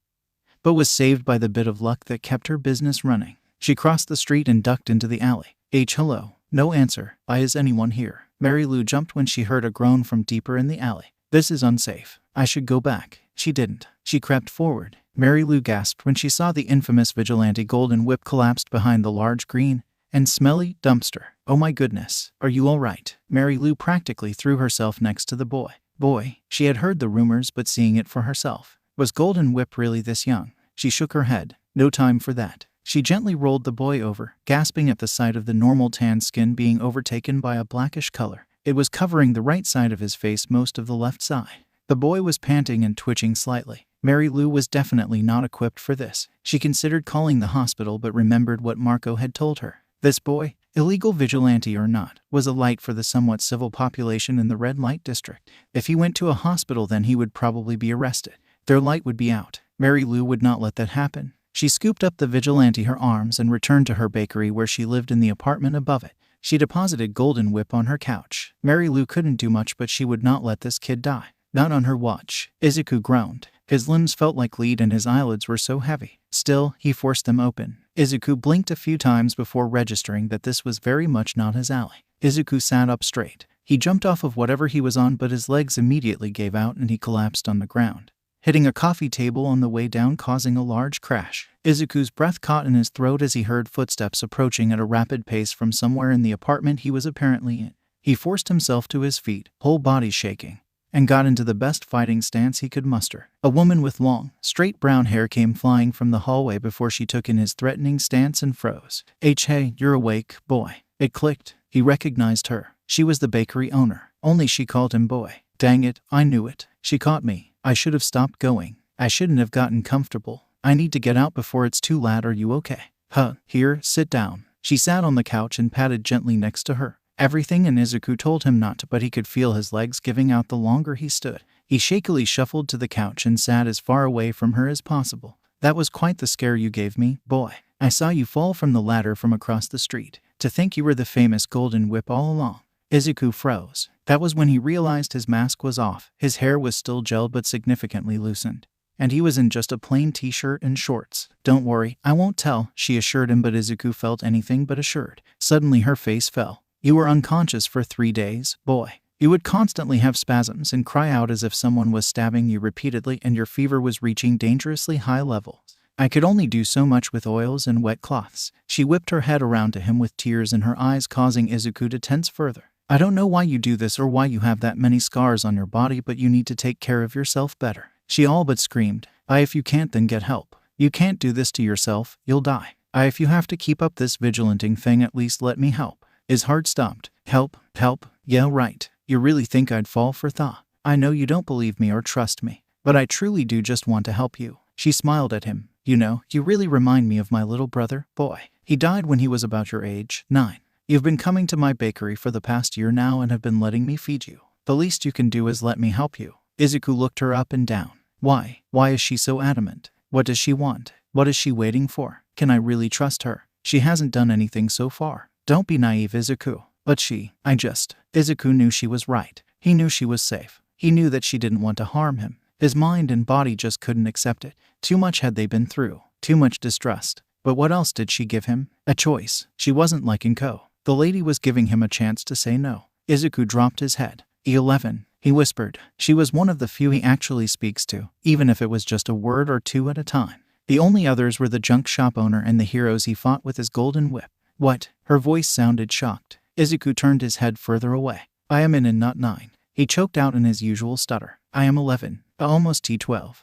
but was saved by the bit of luck that kept her business running. She crossed the street and ducked into the alley. Hello. No answer. Is anyone here? Mary Lou jumped when she heard a groan from deeper in the alley. This is unsafe. I should go back. She didn't. She crept forward. Mary Lou gasped when she saw the infamous vigilante Golden Whip collapsed behind the large green and smelly dumpster. Oh my goodness. Are you all right? Mary Lou practically threw herself next to the boy. She had heard the rumors but seeing it for herself. Was Golden Whip really this young? She shook her head. No time for that. She gently rolled the boy over, gasping at the sight of the normal tan skin being overtaken by a blackish color. It was covering the right side of his face, most of the left side. The boy was panting and twitching slightly. Mary Lou was definitely not equipped for this. She considered calling the hospital but remembered what Marco had told her. This boy, illegal vigilante or not, was a light for the somewhat civil population in the red light district. If he went to a hospital, then he would probably be arrested. Their light would be out. Mary Lou would not let that happen. She scooped up the vigilante her arms and returned to her bakery where she lived in the apartment above it. She deposited Golden Whip on her couch. Mary Lou couldn't do much, but she would not let this kid die. Not on her watch. Izuku groaned. His limbs felt like lead and his eyelids were so heavy. Still, he forced them open. Izuku blinked a few times before registering that this was very much not his alley. Izuku sat up straight. He jumped off of whatever he was on, but his legs immediately gave out and he collapsed on the ground, hitting a coffee table on the way down, causing a large crash. Izuku's breath caught in his throat as he heard footsteps approaching at a rapid pace from somewhere in the apartment he was apparently in. He forced himself to his feet, whole body shaking, and got into the best fighting stance he could muster. A woman with long, straight brown hair came flying from the hallway before she took in his threatening stance and froze. Hey, you're awake, boy. It clicked. He recognized her. She was the bakery owner, only she called him boy. Dang it, I knew it. She caught me. I should have stopped going. I shouldn't have gotten comfortable. I need to get out before it's too late. Are you okay? Here, sit down. She sat on the couch and patted gently next to her. Everything in Izuku told him not to, but he could feel his legs giving out the longer he stood. He shakily shuffled to the couch and sat as far away from her as possible. That was quite the scare you gave me, boy. I saw you fall from the ladder from across the street. To think you were the famous Golden Whip all along. Izuku froze. That was when he realized his mask was off. His hair was still gelled but significantly loosened, and he was in just a plain t-shirt and shorts. Don't worry, I won't tell, she assured him, but Izuku felt anything but assured. Suddenly her face fell. You were unconscious for 3 days, boy. You would constantly have spasms and cry out as if someone was stabbing you repeatedly, and your fever was reaching dangerously high levels. I could only do so much with oils and wet cloths. She whipped her head around to him with tears in her eyes, causing Izuku to tense further. I don't know why you do this or why you have that many scars on your body, but you need to take care of yourself better. She all but screamed. If you can't, then get help. You can't do this to yourself, you'll die. If you have to keep up this vigilanting thing, at least let me help. His heart stopped. Help? Yeah, right. You really think I'd fall for that? I know you don't believe me or trust me, but I truly do just want to help you. She smiled at him. You know, you really remind me of my little brother, boy. He died when he was about your age, 9. You've been coming to my bakery for the past year now and have been letting me feed you. The least you can do is let me help you. Izuku looked her up and down. Why? Why is she so adamant? What does she want? What is she waiting for? Can I really trust her? She hasn't done anything so far. Don't be naive, Izuku. But Izuku knew she was right. He knew she was safe. He knew that she didn't want to harm him. His mind and body just couldn't accept it. Too much had they been through. Too much distrust. But what else did she give him? A choice. She wasn't like Inko. The lady was giving him a chance to say no. Izuku dropped his head. E11, he whispered. She was one of the few he actually speaks to, even if it was just a word or two at a time. The only others were the junk shop owner and the heroes he fought with his Golden Whip. What? Her voice sounded shocked. Izuku turned his head further away. I am in and not 9. He choked out in his usual stutter. I am 11. Almost T12.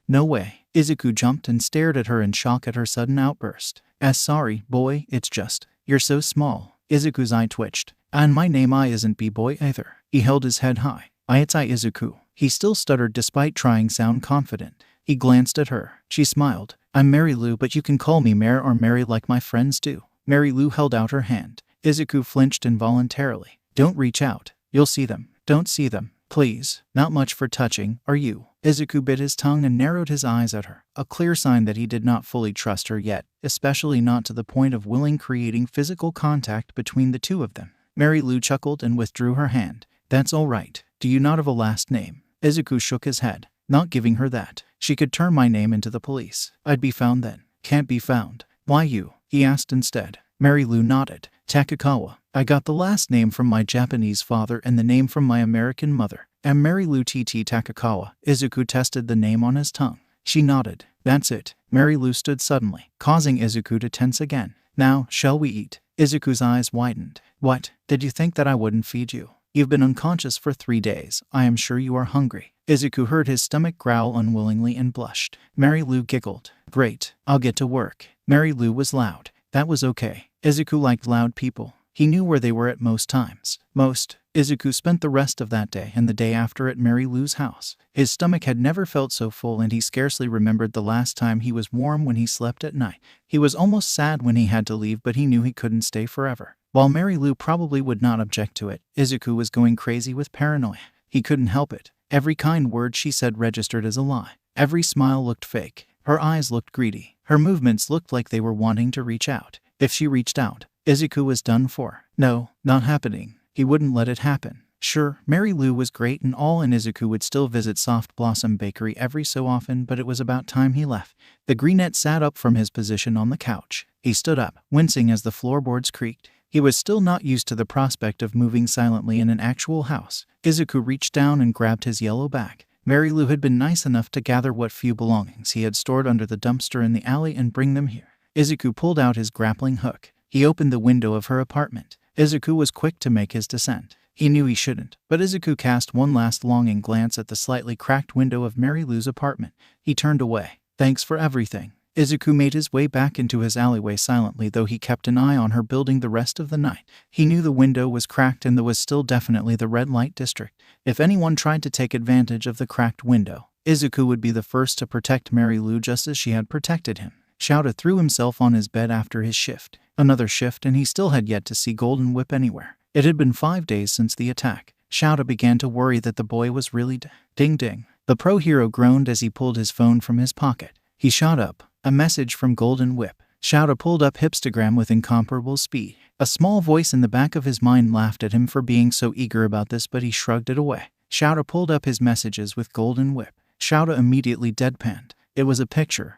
No way. Izuku jumped and stared at her in shock at her sudden outburst. Sorry, boy, it's just, you're so small. Izuku's eye twitched. And my name isn't B-boy either. He held his head high. It's Izuku. He still stuttered despite trying sound confident. He glanced at her. She smiled. I'm Mary Lou, but you can call me Mare or Mary like my friends do. Mary Lou held out her hand. Izuku flinched involuntarily. Don't reach out. You'll see them. Don't see them. Please. Not much for touching, are you? Izuku bit his tongue and narrowed his eyes at her. A clear sign that he did not fully trust her yet, especially not to the point of creating physical contact between the two of them. Mary Lou chuckled and withdrew her hand. That's all right. Do you not have a last name? Izuku shook his head. Not giving her that. She could turn my name into the police. I'd be found then. Can't be found. Why you? He asked instead. Mary Lou nodded. Takakawa. I got the last name from my Japanese father and the name from my American mother. Am Mary Lou T.T. Takakawa. Izuku tested the name on his tongue. She nodded. That's it. Mary Lou stood suddenly, causing Izuku to tense again. Now, shall we eat? Izuku's eyes widened. What? Did you think that I wouldn't feed you? You've been unconscious for 3 days. I am sure you are hungry. Izuku heard his stomach growl unwillingly and blushed. Mary Lou giggled. Great, I'll get to work. Mary Lou was loud. That was okay. Izuku liked loud people. He knew where they were at most times. Izuku spent the rest of that day and the day after at Mary Lou's house. His stomach had never felt so full and he scarcely remembered the last time he was warm when he slept at night. He was almost sad when he had to leave, but he knew he couldn't stay forever. While Mary Lou probably would not object to it, Izuku was going crazy with paranoia. He couldn't help it. Every kind word she said registered as a lie. Every smile looked fake. Her eyes looked greedy. Her movements looked like they were wanting to reach out. If she reached out, Izuku was done for. No, not happening. He wouldn't let it happen. Sure, Mary Lou was great and all, and Izuku would still visit Soft Blossom Bakery every so often, but it was about time he left. The greenette sat up from his position on the couch. He stood up, wincing as the floorboards creaked. He was still not used to the prospect of moving silently in an actual house. Izuku reached down and grabbed his yellow bag. Mary Lou had been nice enough to gather what few belongings he had stored under the dumpster in the alley and bring them here. Izuku pulled out his grappling hook. He opened the window of her apartment. Izuku was quick to make his descent. He knew he shouldn't, but Izuku cast one last longing glance at the slightly cracked window of Mary Lou's apartment. He turned away. Thanks for everything. Izuku made his way back into his alleyway silently, though he kept an eye on her building the rest of the night. He knew the window was cracked and there was still definitely the red light district. If anyone tried to take advantage of the cracked window, Izuku would be the first to protect Mary Lou just as she had protected him. Shouta threw himself on his bed after his shift. Another shift, and he still had yet to see Golden Whip anywhere. It had been 5 days since the attack. Shouta began to worry that the boy was really Ding ding. The pro hero groaned as he pulled his phone from his pocket. He shot up. A message from Golden Whip. Shouta pulled up Hipstagram with incomparable speed. A small voice in the back of his mind laughed at him for being so eager about this, but he shrugged it away. Shouta pulled up his messages with Golden Whip. Shouta immediately deadpanned. It was a picture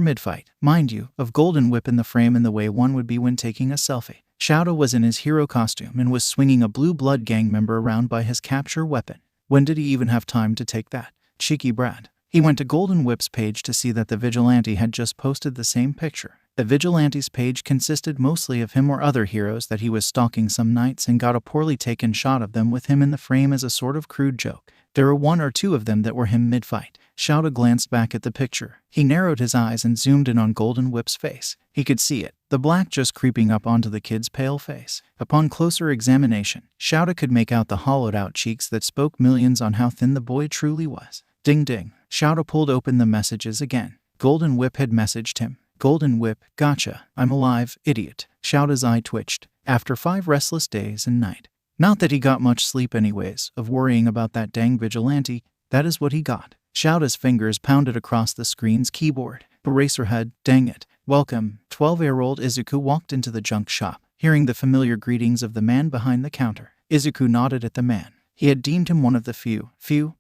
mid-fight, mind you, of Golden Whip in the frame in the way one would be when taking a selfie. Shouta was in his hero costume and was swinging a Blue Blood gang member around by his capture weapon. When did he even have time to take that? Cheeky brat. He went to Golden Whip's page to see that the vigilante had just posted the same picture. The vigilante's page consisted mostly of him or other heroes that he was stalking some nights, and got a poorly taken shot of them with him in the frame as a sort of crude joke. There were 1 or 2 of them that were him mid-fight. Shouta glanced back at the picture. He narrowed his eyes and zoomed in on Golden Whip's face. He could see it, the black just creeping up onto the kid's pale face. Upon closer examination, Shouta could make out the hollowed-out cheeks that spoke millions on how thin the boy truly was. Ding ding. Shouta pulled open the messages again. Golden Whip had messaged him. Golden Whip, gotcha, I'm alive, idiot. Shouta's eye twitched. After 5 restless days and night. Not that he got much sleep anyways, of worrying about that dang vigilante, that is what he got. Shouta's fingers pounded across the screen's keyboard. Eraserhead, dang it. Welcome. 12-year-old Izuku walked into the junk shop, hearing the familiar greetings of the man behind the counter. Izuku nodded at the man. He had deemed him one of the few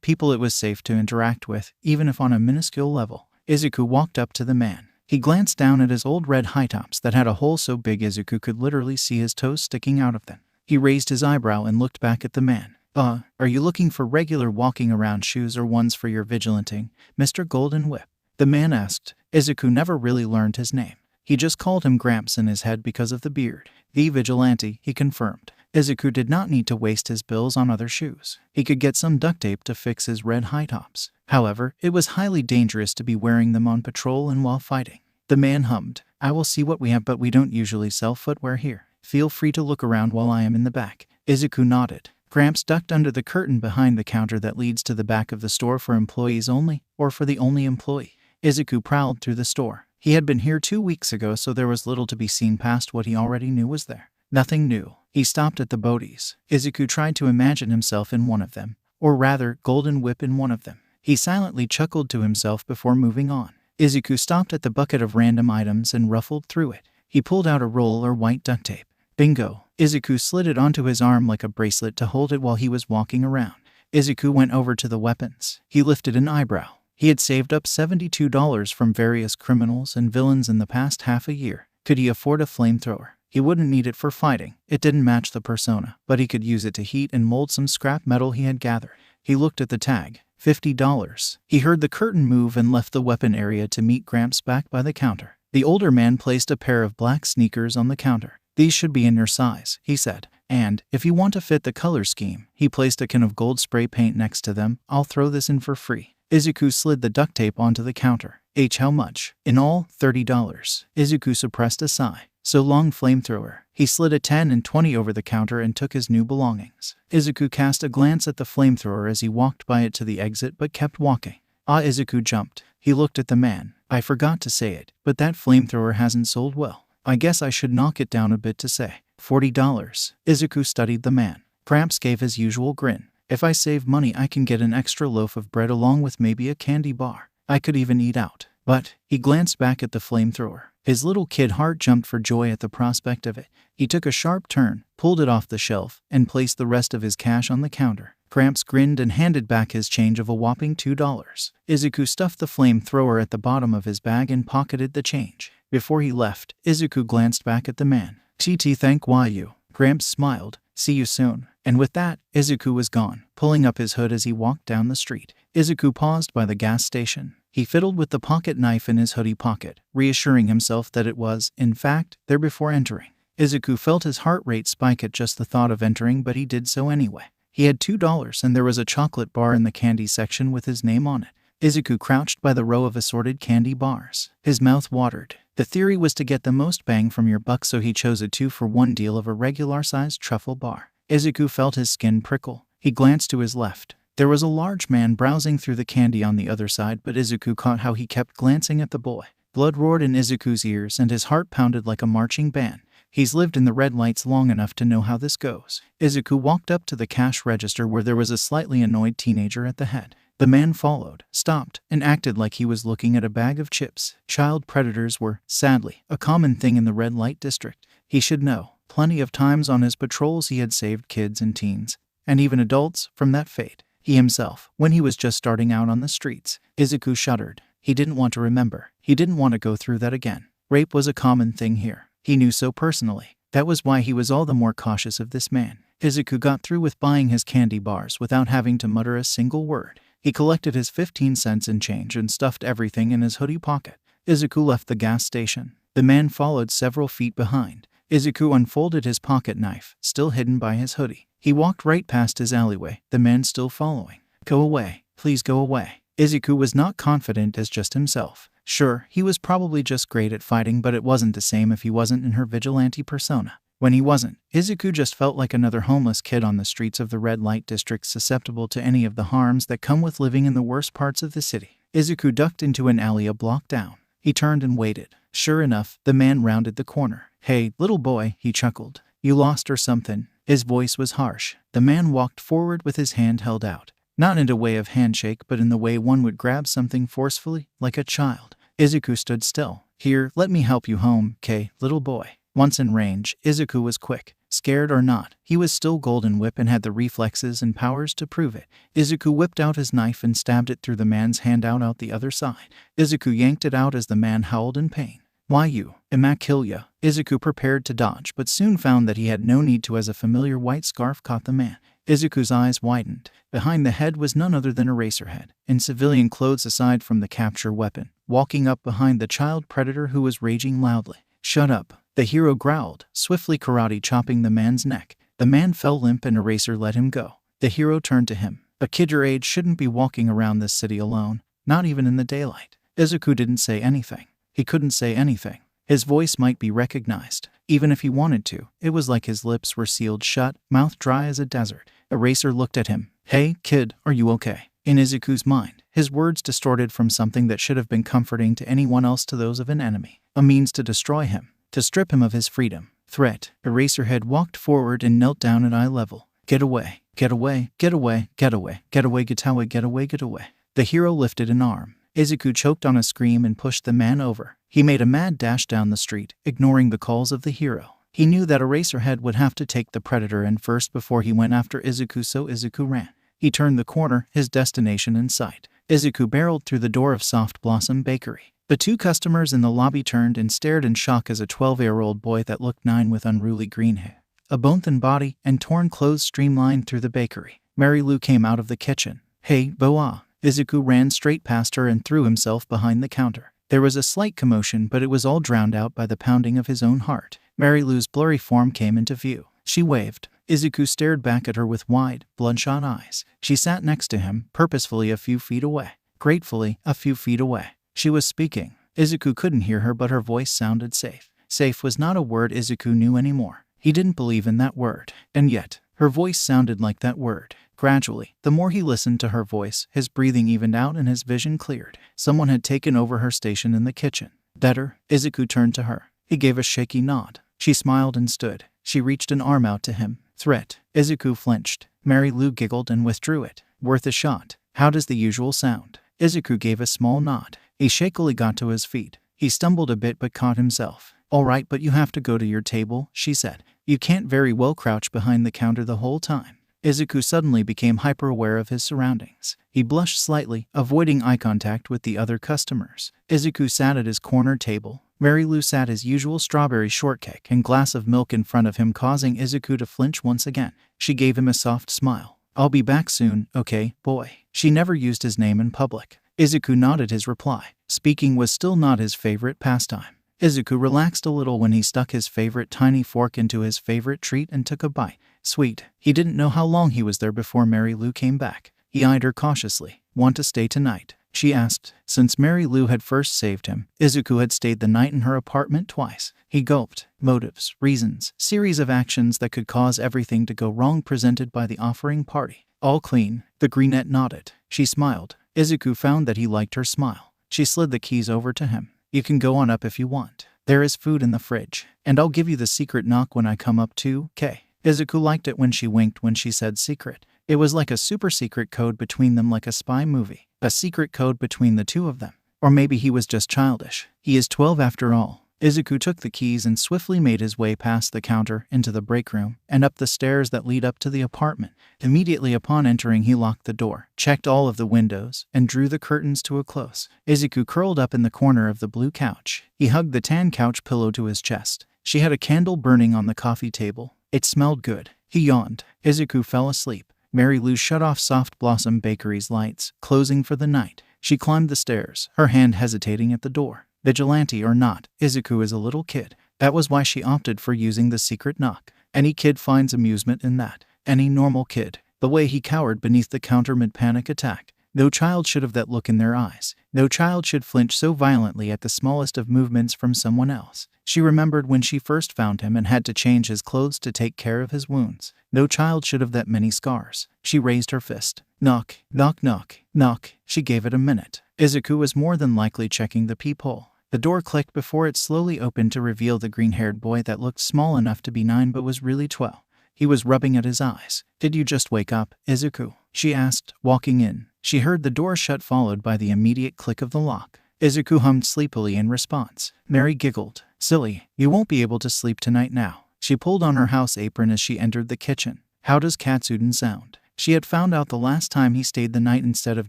people it was safe to interact with, even if on a minuscule level. Izuku walked up to the man. He glanced down at his old red high tops that had a hole so big Izuku could literally see his toes sticking out of them. He raised his eyebrow and looked back at the man. Are you looking for regular walking around shoes or ones for your vigilanting, Mr. Golden Whip? The man asked. Izuku never really learned his name. He just called him Gramps in his head because of the beard. The vigilante, he confirmed. Izuku did not need to waste his bills on other shoes. He could get some duct tape to fix his red high tops. However, it was highly dangerous to be wearing them on patrol and while fighting. The man hummed. I will see what we have, but we don't usually sell footwear here. Feel free to look around while I am in the back. Izuku nodded. Gramps ducked under the curtain behind the counter that leads to the back of the store for employees only, or for the only employee. Izuku prowled through the store. He had been here 2 weeks ago, so there was little to be seen past what he already knew was there. Nothing new. He stopped at the Bodhi's. Izuku tried to imagine himself in one of them, or rather, Golden Whip in one of them. He silently chuckled to himself before moving on. Izuku stopped at the bucket of random items and ruffled through it. He pulled out a roll of white duct tape. Bingo. Izuku slid it onto his arm like a bracelet to hold it while he was walking around. Izuku went over to the weapons. He lifted an eyebrow. He had saved up $72 from various criminals and villains in the past half a year. Could he afford a flamethrower? He wouldn't need it for fighting. It didn't match the persona, but he could use it to heat and mold some scrap metal he had gathered. He looked at the tag. $50. He heard the curtain move and left the weapon area to meet Gramps back by the counter. The older man placed a pair of black sneakers on the counter. These should be in your size, he said. And, if you want to fit the color scheme, he placed a can of gold spray paint next to them. I'll throw this in for free. Izuku slid the duct tape onto the counter. How much? In all, $30. Izuku suppressed a sigh. So long, flamethrower. He slid a 10 and 20 over the counter and took his new belongings. Izuku cast a glance at the flamethrower as he walked by it to the exit but kept walking. Izuku jumped. He looked at the man. I forgot to say it, but that flamethrower hasn't sold well. I guess I should knock it down a bit to say. $40. Izuku studied the man. Gramps gave his usual grin. If I save money, I can get an extra loaf of bread along with maybe a candy bar. I could even eat out. But, he glanced back at the flamethrower. His little kid heart jumped for joy at the prospect of it. He took a sharp turn, pulled it off the shelf, and placed the rest of his cash on the counter. Gramps grinned and handed back his change of a whopping $2. Izuku stuffed the flamethrower at the bottom of his bag and pocketed the change. Before he left, Izuku glanced back at the man. Thank you. Gramps smiled. See you soon. And with that, Izuku was gone, pulling up his hood as he walked down the street. Izuku paused by the gas station. He fiddled with the pocket knife in his hoodie pocket, reassuring himself that it was, in fact, there before entering. Izuku felt his heart rate spike at just the thought of entering, but he did so anyway. He had $2 and there was a chocolate bar in the candy section with his name on it. Izuku crouched by the row of assorted candy bars. His mouth watered. The theory was to get the most bang from your buck, so he chose a 2-for-1 deal of a regular-sized truffle bar. Izuku felt his skin prickle. He glanced to his left. There was a large man browsing through the candy on the other side, but Izuku caught how he kept glancing at the boy. Blood roared in Izuku's ears and his heart pounded like a marching band. He's lived in the red lights long enough to know how this goes. Izuku walked up to the cash register where there was a slightly annoyed teenager at the head. The man followed, stopped, and acted like he was looking at a bag of chips. Child predators were, sadly, a common thing in the red light district. He should know. Plenty of times on his patrols he had saved kids and teens, and even adults, from that fate. He himself, when he was just starting out on the streets. Izuku shuddered. He didn't want to remember. He didn't want to go through that again. Rape was a common thing here. He knew so personally. That was why he was all the more cautious of this man. Izuku got through with buying his candy bars without having to mutter a single word. He collected his 15 cents in change and stuffed everything in his hoodie pocket. Izuku left the gas station. The man followed several feet behind. Izuku unfolded his pocket knife, still hidden by his hoodie. He walked right past his alleyway, the man still following. Go away. Please go away. Izuku was not confident as just himself. Sure, he was probably just great at fighting, but it wasn't the same if he wasn't in her vigilante persona. When he wasn't, Izuku just felt like another homeless kid on the streets of the red light district, susceptible to any of the harms that come with living in the worst parts of the city. Izuku ducked into an alley a block down. He turned and waited. Sure enough, the man rounded the corner. Hey, little boy, he chuckled. You lost or something? His voice was harsh. The man walked forward with his hand held out. Not in a way of handshake, but in the way one would grab something forcefully, like a child. Izuku stood still. Here, let me help you home, little boy. Once in range, Izuku was quick. Scared or not, he was still Golden Whip and had the reflexes and powers to prove it. Izuku whipped out his knife and stabbed it through the man's hand out the other side. Izuku yanked it out as the man howled in pain. Why you? I'ma kill ya. Izuku prepared to dodge, but soon found that he had no need to as a familiar white scarf caught the man. Izuku's eyes widened. Behind the head was none other than Eraserhead, in civilian clothes aside from the capture weapon, walking up behind the child predator who was raging loudly. Shut up, the hero growled, swiftly karate chopping the man's neck. The man fell limp and Eraser let him go. The hero turned to him. A kid your age shouldn't be walking around this city alone, not even in the daylight. Izuku didn't say anything. He couldn't say anything. His voice might be recognized. Even if he wanted to, it was like his lips were sealed shut, mouth dry as a desert. Eraser looked at him. Hey, kid, are you okay? In Izuku's mind, his words distorted from something that should have been comforting to anyone else to those of an enemy. A means to destroy him, to strip him of his freedom. Threat. Eraserhead walked forward and knelt down at eye level. Get away. Get away. Get away. Get away. Get away. Get away. Get away. Get away. The hero lifted an arm. Izuku choked on a scream and pushed the man over. He made a mad dash down the street, ignoring the calls of the hero. He knew that Eraserhead would have to take the predator in first before he went after Izuku, so Izuku ran. He turned the corner, his destination in sight. Izuku barreled through the door of Soft Blossom Bakery. The two customers in the lobby turned and stared in shock as a 12-year-old boy that looked 9 with unruly green hair, a bone-thin body, and torn clothes streamlined through the bakery. Mary Lou came out of the kitchen. Hey, Boa. Izuku ran straight past her and threw himself behind the counter. There was a slight commotion, but it was all drowned out by the pounding of his own heart. Mary Lou's blurry form came into view. She waved. Izuku stared back at her with wide, bloodshot eyes. She sat next to him, purposefully a few feet away. Gratefully, a few feet away. She was speaking. Izuku couldn't hear her, but her voice sounded safe. Safe was not a word Izuku knew anymore. He didn't believe in that word. And yet, her voice sounded like that word. Gradually, the more he listened to her voice, his breathing evened out and his vision cleared. Someone had taken over her station in the kitchen. Better. Izuku turned to her. He gave a shaky nod. She smiled and stood. She reached an arm out to him. Threat. Izuku flinched. Mary Lou giggled and withdrew it. Worth a shot. How does the usual sound? Izuku gave a small nod. He shakily got to his feet. He stumbled a bit but caught himself. All right, but you have to go to your table, she said. You can't very well crouch behind the counter the whole time. Izuku suddenly became hyper-aware of his surroundings. He blushed slightly, avoiding eye contact with the other customers. Izuku sat at his corner table. Mary Lou sat his usual strawberry shortcake and glass of milk in front of him, causing Izuku to flinch once again. She gave him a soft smile. I'll be back soon, okay, boy. She never used his name in public. Izuku nodded his reply. Speaking was still not his favorite pastime. Izuku relaxed a little when he stuck his favorite tiny fork into his favorite treat and took a bite. Sweet. He didn't know how long he was there before Mary Lou came back. He eyed her cautiously. Want to stay tonight? She asked. Since Mary Lou had first saved him, Izuku had stayed the night in her apartment twice. He gulped. Motives, reasons, series of actions that could cause everything to go wrong presented by the offering party. All clean. The greenette nodded. She smiled. Izuku found that he liked her smile. She slid the keys over to him. You can go on up if you want. There is food in the fridge. And I'll give you the secret knock when I come up too, K. Izuku liked it when she winked when she said secret. It was like a super secret code between them, like a spy movie. A secret code between the two of them. Or maybe he was just childish. He is 12 after all. Izuku took the keys and swiftly made his way past the counter, into the break room, and up the stairs that lead up to the apartment. Immediately upon entering, he locked the door, checked all of the windows, and drew the curtains to a close. Izuku curled up in the corner of the blue couch. He hugged the tan couch pillow to his chest. She had a candle burning on the coffee table. It smelled good. He yawned. Izuku fell asleep. Mary Lou shut off Soft Blossom Bakery's lights, closing for the night. She climbed the stairs, her hand hesitating at the door. Vigilante or not, Izuku is a little kid. That was why she opted for using the secret knock. Any kid finds amusement in that. Any normal kid. The way he cowered beneath the counter mid-panic attack. No child should have that look in their eyes. No child should flinch so violently at the smallest of movements from someone else. She remembered when she first found him and had to change his clothes to take care of his wounds. No child should have that many scars. She raised her fist. Knock, knock, knock, knock. She gave it a minute. Izuku was more than likely checking the peephole. The door clicked before it slowly opened to reveal the green-haired boy that looked small enough to be 9 but was really 12. He was rubbing at his eyes. Did you just wake up, Izuku? She asked, walking in. She heard the door shut, followed by the immediate click of the lock. Izuku hummed sleepily in response. Mary giggled. Silly, you won't be able to sleep tonight now. She pulled on her house apron as she entered the kitchen. How does Katsuden sound? She had found out the last time he stayed the night instead of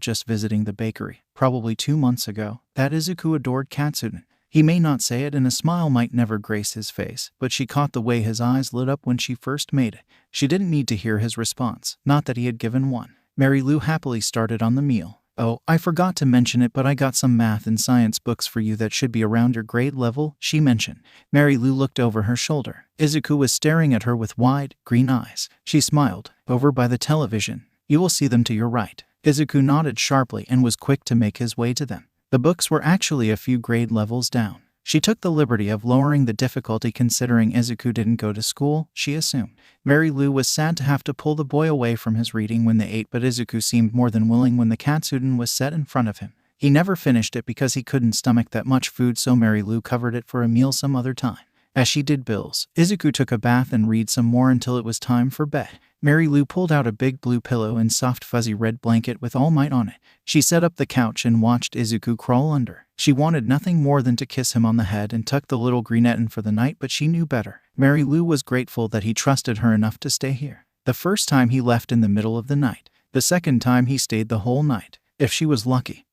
just visiting the bakery, probably 2 months ago, that Izuku adored Katsuden. He may not say it and a smile might never grace his face, but she caught the way his eyes lit up when she first made it. She didn't need to hear his response, not that he had given one. Mary Lou happily started on the meal. Oh, I forgot to mention it, but I got some math and science books for you that should be around your grade level, she mentioned. Mary Lou looked over her shoulder. Izuku was staring at her with wide, green eyes. She smiled. Over by the television. You will see them to your right. Izuku nodded sharply and was quick to make his way to them. The books were actually a few grade levels down. She took the liberty of lowering the difficulty considering Izuku didn't go to school, she assumed. Mary Lou was sad to have to pull the boy away from his reading when they ate, but Izuku seemed more than willing when the Katsuden was set in front of him. He never finished it because he couldn't stomach that much food, so Mary Lou covered it for a meal some other time. As she did bills, Izuku took a bath and read some more until it was time for bed. Mary Lou pulled out a big blue pillow and soft fuzzy red blanket with All Might on it. She set up the couch and watched Izuku crawl under. She wanted nothing more than to kiss him on the head and tuck the little greenette in for the night, but she knew better. Mary Lou was grateful that he trusted her enough to stay here. The first time he left in the middle of the night. The second time he stayed the whole night. If she was lucky,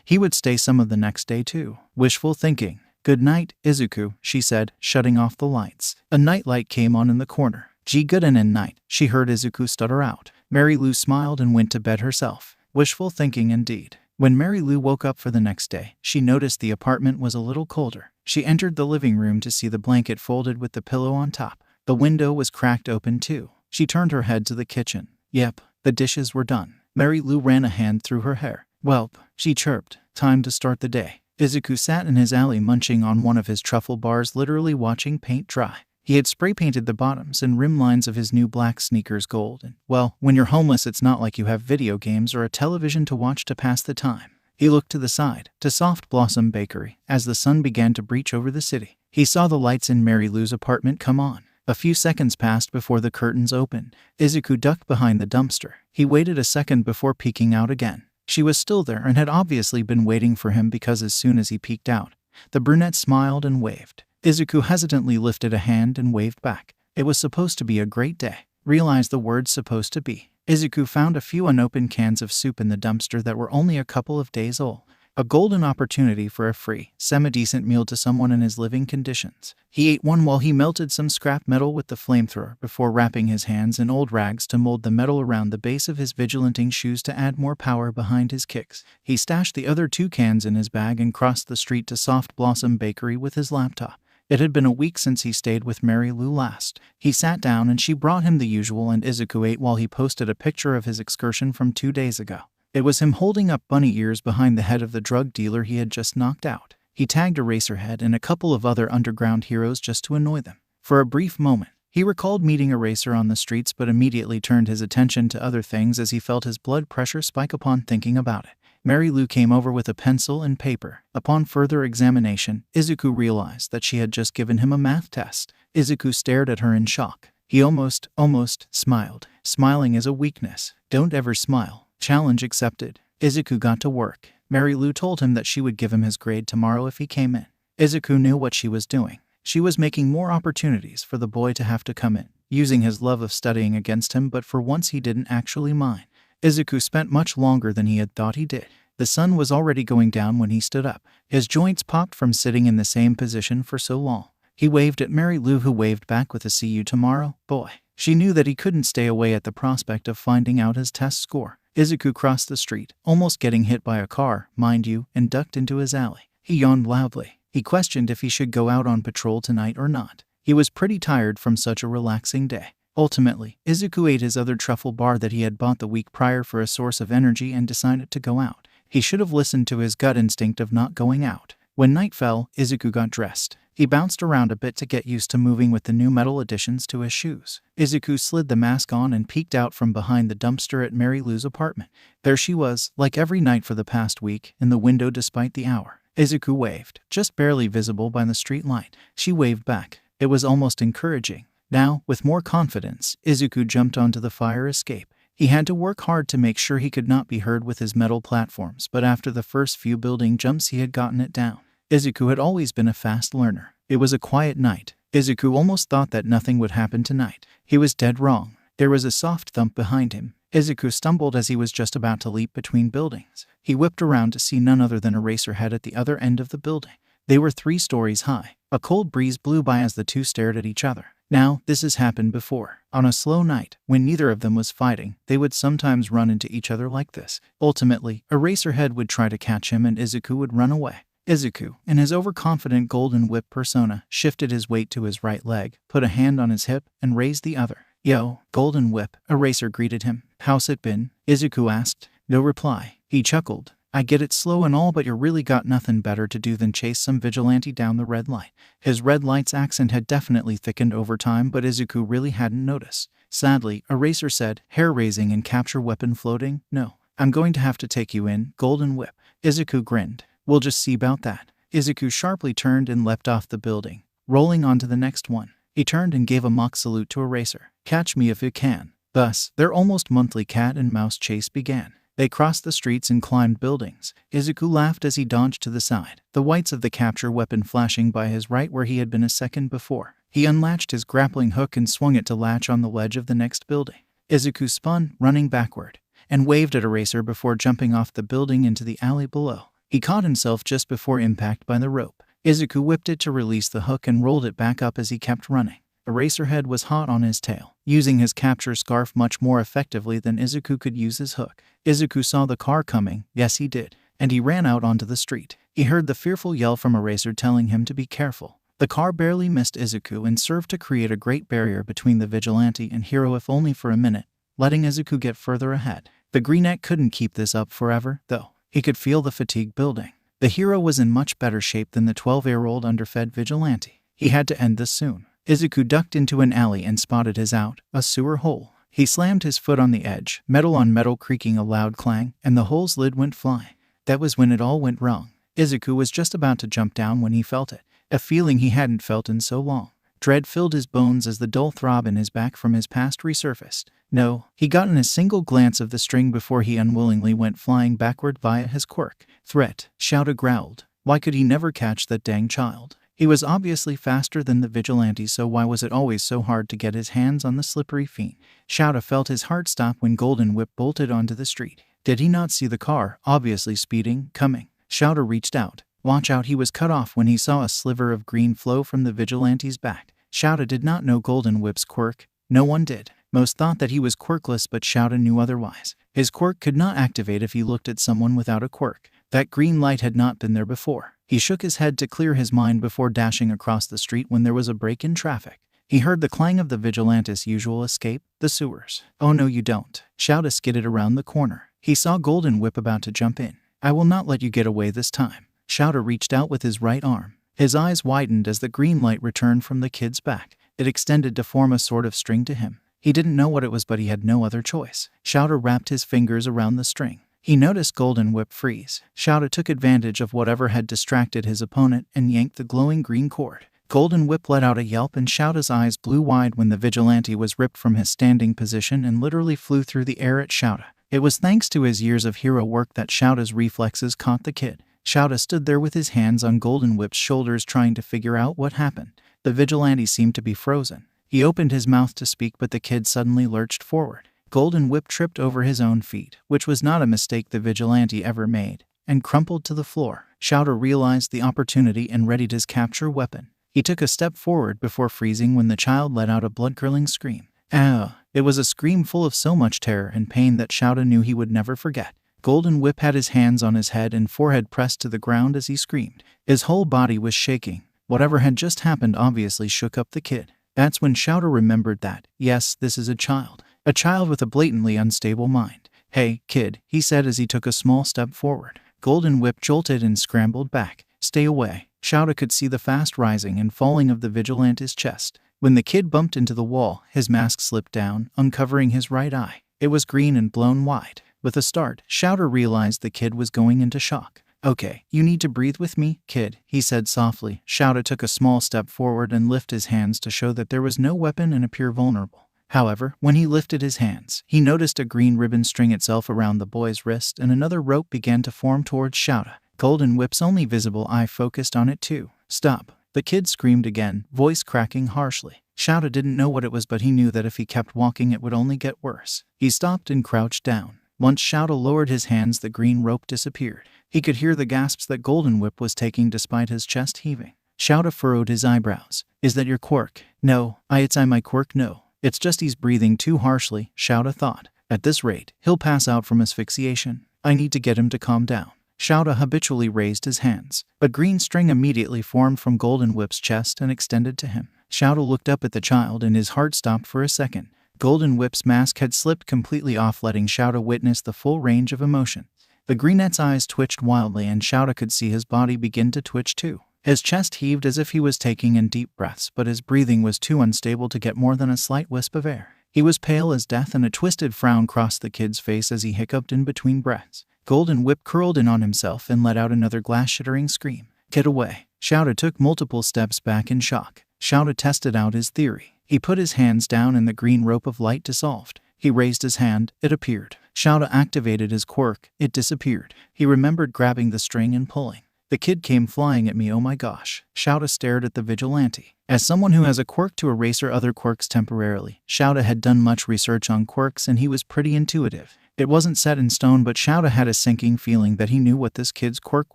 he would stay some of the next day too. Wishful thinking. Good night, Izuku, she said, shutting off the lights. A nightlight came on in the corner. Gee, good and night, she heard Izuku stutter out. Mary Lou smiled and went to bed herself. Wishful thinking indeed. When Mary Lou woke up for the next day, she noticed the apartment was a little colder. She entered the living room to see the blanket folded with the pillow on top. The window was cracked open too. She turned her head to the kitchen. Yep, the dishes were done. Mary Lou ran a hand through her hair. Welp, she chirped. Time to start the day. Izuku sat in his alley munching on one of his truffle bars, literally watching paint dry. He had spray-painted the bottoms and rim lines of his new black sneakers gold, and, well, when you're homeless it's not like you have video games or a television to watch to pass the time. He looked to the side, to Soft Blossom Bakery, as the sun began to breach over the city. He saw the lights in Mary Lou's apartment come on. A few seconds passed before the curtains opened. Izuku ducked behind the dumpster. He waited a second before peeking out again. She was still there and had obviously been waiting for him, because as soon as he peeked out, the brunette smiled and waved. Izuku hesitantly lifted a hand and waved back. It was supposed to be a great day. Realize the word supposed to be. Izuku found a few unopened cans of soup in the dumpster that were only a couple of days old. A golden opportunity for a free, semi-decent meal to someone in his living conditions. He ate one while he melted some scrap metal with the flamethrower before wrapping his hands in old rags to mold the metal around the base of his vigilanting shoes to add more power behind his kicks. He stashed the other 2 cans in his bag and crossed the street to Soft Blossom Bakery with his laptop. It had been a week since he stayed with Mary Lou last. He sat down and she brought him the usual, and Izuku ate while he posted a picture of his excursion from 2 days ago. It was him holding up bunny ears behind the head of the drug dealer he had just knocked out. He tagged Eraserhead and a couple of other underground heroes just to annoy them. For a brief moment, he recalled meeting Eraser on the streets, but immediately turned his attention to other things as he felt his blood pressure spike upon thinking about it. Mary Lou came over with a pencil and paper. Upon further examination, Izuku realized that she had just given him a math test. Izuku stared at her in shock. He almost smiled. Smiling is a weakness. Don't ever smile. Challenge accepted. Izuku got to work. Mary Lou told him that she would give him his grade tomorrow if he came in. Izuku knew what she was doing. She was making more opportunities for the boy to have to come in, using his love of studying against him, but for once he didn't actually mind. Izuku spent much longer than he had thought he did. The sun was already going down when he stood up. His joints popped from sitting in the same position for so long. He waved at Mary Lou, who waved back with a "see you tomorrow, boy." She knew that he couldn't stay away at the prospect of finding out his test score. Izuku crossed the street, almost getting hit by a car, mind you, and ducked into his alley. He yawned loudly. He questioned if he should go out on patrol tonight or not. He was pretty tired from such a relaxing day. Ultimately, Izuku ate his other truffle bar that he had bought the week prior for a source of energy and decided to go out. He should have listened to his gut instinct of not going out. When night fell, Izuku got dressed. He bounced around a bit to get used to moving with the new metal additions to his shoes. Izuku slid the mask on and peeked out from behind the dumpster at Mary Lou's apartment. There she was, like every night for the past week, in the window despite the hour. Izuku waved, just barely visible by the street light. She waved back. It was almost encouraging. Now, with more confidence, Izuku jumped onto the fire escape. He had to work hard to make sure he could not be heard with his metal platforms, but after the first few building jumps he had gotten it down. Izuku had always been a fast learner. It was a quiet night. Izuku almost thought that nothing would happen tonight. He was dead wrong. There was a soft thump behind him. Izuku stumbled as he was just about to leap between buildings. He whipped around to see none other than Eraserhead at the other end of the building. They were 3 stories high. A cold breeze blew by as the two stared at each other. Now, this has happened before. On a slow night, when neither of them was fighting, they would sometimes run into each other like this. Ultimately, Eraserhead would try to catch him and Izuku would run away. Izuku, in his overconfident Golden Whip persona, shifted his weight to his right leg, put a hand on his hip, and raised the other. "Yo, Golden Whip," Eraser greeted him. "How's it been?" Izuku asked. No reply. He chuckled. "I get it's slow and all, but you really got nothing better to do than chase some vigilante down the red light." His red light's accent had definitely thickened over time, but Izuku really hadn't noticed. Sadly, Eraser said, hair-raising and capture weapon floating, "No, I'm going to have to take you in, Golden Whip." Izuku grinned. "We'll just see about that." Izuku sharply turned and leapt off the building, rolling onto the next one. He turned and gave a mock salute to Eraser. "Catch me if you can." Thus, their almost monthly cat and mouse chase began. They crossed the streets and climbed buildings. Izuku laughed as he dodged to the side, the whites of the capture weapon flashing by his right where he had been a second before. He unlatched his grappling hook and swung it to latch on the ledge of the next building. Izuku spun, running backward, and waved at Eraser before jumping off the building into the alley below. He caught himself just before impact by the rope. Izuku whipped it to release the hook and rolled it back up as he kept running. Eraserhead was hot on his tail, using his capture scarf much more effectively than Izuku could use his hook. Izuku saw the car coming, yes he did, and he ran out onto the street. He heard the fearful yell from Eraser telling him to be careful. The car barely missed Izuku and served to create a great barrier between the vigilante and hero, if only for a minute, letting Izuku get further ahead. The greenette couldn't keep this up forever, though. He could feel the fatigue building. The hero was in much better shape than the 12-year-old underfed vigilante. He had to end this soon. Izuku ducked into an alley and spotted his out, a sewer hole. He slammed his foot on the edge, metal on metal creaking a loud clang, and the hole's lid went flying. That was when it all went wrong. Izuku was just about to jump down when he felt it, a feeling he hadn't felt in so long. Dread filled his bones as the dull throb in his back from his past resurfaced. No, he got in a single glance of the string before he unwillingly went flying backward via his quirk. Threat, Shouta growled. Why could he never catch that dang child? He was obviously faster than the vigilante, so why was it always so hard to get his hands on the slippery fiend? Shouta felt his heart stop when Golden Whip bolted onto the street. Did he not see the car, obviously speeding, coming? Shouta reached out. Watch out, he was cut off when he saw a sliver of green flow from the vigilante's back. Shouta did not know Golden Whip's quirk. No one did. Most thought that he was quirkless, but Shouta knew otherwise. His quirk could not activate if he looked at someone without a quirk. That green light had not been there before. He shook his head to clear his mind before dashing across the street when there was a break in traffic. He heard the clang of the vigilante's usual escape, the sewers. Oh no you don't. Shouta skidded around the corner. He saw Golden Whip about to jump in. I will not let you get away this time. Shouta reached out with his right arm. His eyes widened as the green light returned from the kid's back. It extended to form a sort of string to him. He didn't know what it was, but he had no other choice. Shouta wrapped his fingers around the string. He noticed Golden Whip freeze. Shouta took advantage of whatever had distracted his opponent and yanked the glowing green cord. Golden Whip let out a yelp and Shouta's eyes blew wide when the vigilante was ripped from his standing position and literally flew through the air at Shouta. It was thanks to his years of hero work that Shouta's reflexes caught the kid. Shouta stood there with his hands on Golden Whip's shoulders trying to figure out what happened. The vigilante seemed to be frozen. He opened his mouth to speak, but the kid suddenly lurched forward. Golden Whip tripped over his own feet, which was not a mistake the vigilante ever made, and crumpled to the floor. Shouta realized the opportunity and readied his capture weapon. He took a step forward before freezing when the child let out a blood-curdling scream. Ah! It was a scream full of so much terror and pain that Shouta knew he would never forget. Golden Whip had his hands on his head and forehead pressed to the ground as he screamed. His whole body was shaking. Whatever had just happened obviously shook up the kid. That's when Shouta remembered that, yes, this is a child. A child with a blatantly unstable mind. Hey, kid, he said as he took a small step forward. Golden Whip jolted and scrambled back. Stay away. Shouta could see the fast rising and falling of the vigilante's chest. When the kid bumped into the wall, his mask slipped down, uncovering his right eye. It was green and blown wide. With a start, Shouta realized the kid was going into shock. Okay, you need to breathe with me, kid, he said softly. Shouta took a small step forward and lifted his hands to show that there was no weapon and appear vulnerable. However, when he lifted his hands, he noticed a green ribbon string itself around the boy's wrist and another rope began to form towards Shouta. Golden Whip's only visible eye focused on it too. Stop. The kid screamed again, voice cracking harshly. Shouta didn't know what it was, but he knew that if he kept walking it would only get worse. He stopped and crouched down. Once Shouta lowered his hands, the green rope disappeared. He could hear the gasps that Golden Whip was taking despite his chest heaving. Shouta furrowed his eyebrows. Is that your quirk? No, it's my quirk, no. It's just he's breathing too harshly, Shouta thought. At this rate, he'll pass out from asphyxiation. I need to get him to calm down. Shouta habitually raised his hands. A green string immediately formed from Golden Whip's chest and extended to him. Shouta looked up at the child and his heart stopped for a second. Golden Whip's mask had slipped completely off, letting Shouta witness the full range of emotion. The greenette's eyes twitched wildly and Shouta could see his body begin to twitch too. His chest heaved as if he was taking in deep breaths, but his breathing was too unstable to get more than a slight wisp of air. He was pale as death and a twisted frown crossed the kid's face as he hiccuped in between breaths. Golden Whip curled in on himself and let out another glass-shattering scream. Get away. Shouta took multiple steps back in shock. Shouta tested out his theory. He put his hands down and the green rope of light dissolved. He raised his hand. It appeared. Shouta activated his quirk. It disappeared. He remembered grabbing the string and pulling. The kid came flying at me, oh my gosh. Shouta stared at the vigilante. As someone who has a quirk to erase other quirks temporarily, Shouta had done much research on quirks and he was pretty intuitive. It wasn't set in stone, but Shouta had a sinking feeling that he knew what this kid's quirk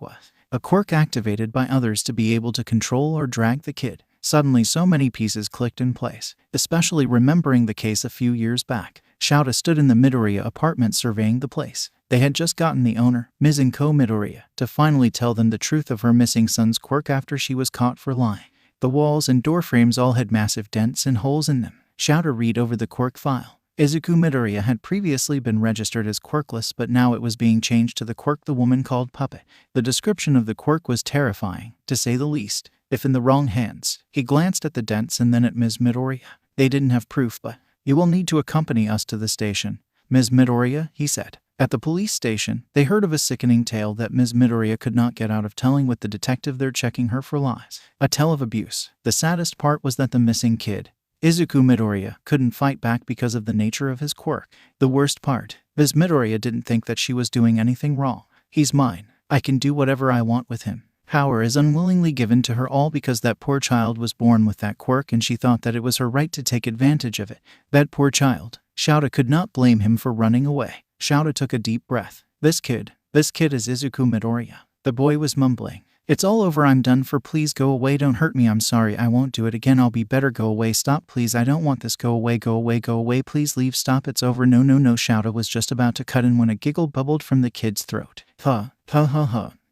was. A quirk activated by others to be able to control or drag the kid. Suddenly so many pieces clicked in place, especially remembering the case a few years back. Shouta stood in the Midoriya apartment surveying the place. They had just gotten the owner, Mizenko Midoriya, to finally tell them the truth of her missing son's quirk after she was caught for lying. The walls and door frames all had massive dents and holes in them. Shouta read over the Quirk file. Izuku Midoriya had previously been registered as Quirkless, but now it was being changed to the Quirk the woman called Puppet. The description of the Quirk was terrifying, to say the least, if in the wrong hands. He glanced at the dents and then at Ms. Midoriya. They didn't have proof, but, "You will need to accompany us to the station, Ms. Midoriya," he said. At the police station, they heard of a sickening tale that Ms. Midoriya could not get out of telling with the detective there checking her for lies. A tale of abuse. The saddest part was that the missing kid, Izuku Midoriya, couldn't fight back because of the nature of his quirk. The worst part, Ms. Midoriya didn't think that she was doing anything wrong. "He's mine. I can do whatever I want with him." Power is unwillingly given to her all because that poor child was born with that quirk and she thought that it was her right to take advantage of it. That poor child. Shouta could not blame him for running away. Shouta took a deep breath. This kid is Izuku Midoriya. The boy was mumbling. "It's all over, I'm done for, please go away, don't hurt me, I'm sorry, I won't do it again, I'll be better, go away, stop please, I don't want this, go away, please leave, stop, it's over, no. Shouta was just about to cut in when a giggle bubbled from the kid's throat. Ha.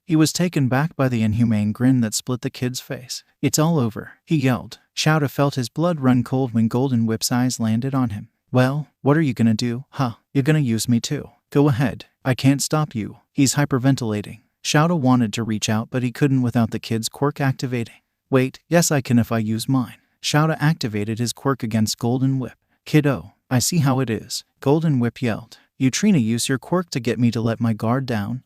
He was taken back by the inhumane grin that split the kid's face. "It's all over," he yelled. Shouta felt his blood run cold when Golden Whip's eyes landed on him. "Well, what are you gonna do, huh? You're gonna use me too? Go ahead, I can't stop you." He's hyperventilating. Shouta wanted to reach out, but he couldn't without the kid's quirk activating. "Wait, yes I can if I use mine." Shouta activated his quirk against Golden Whip. "Kiddo, I see how it is," Golden Whip yelled. "You trying to use your quirk to get me to let my guard down?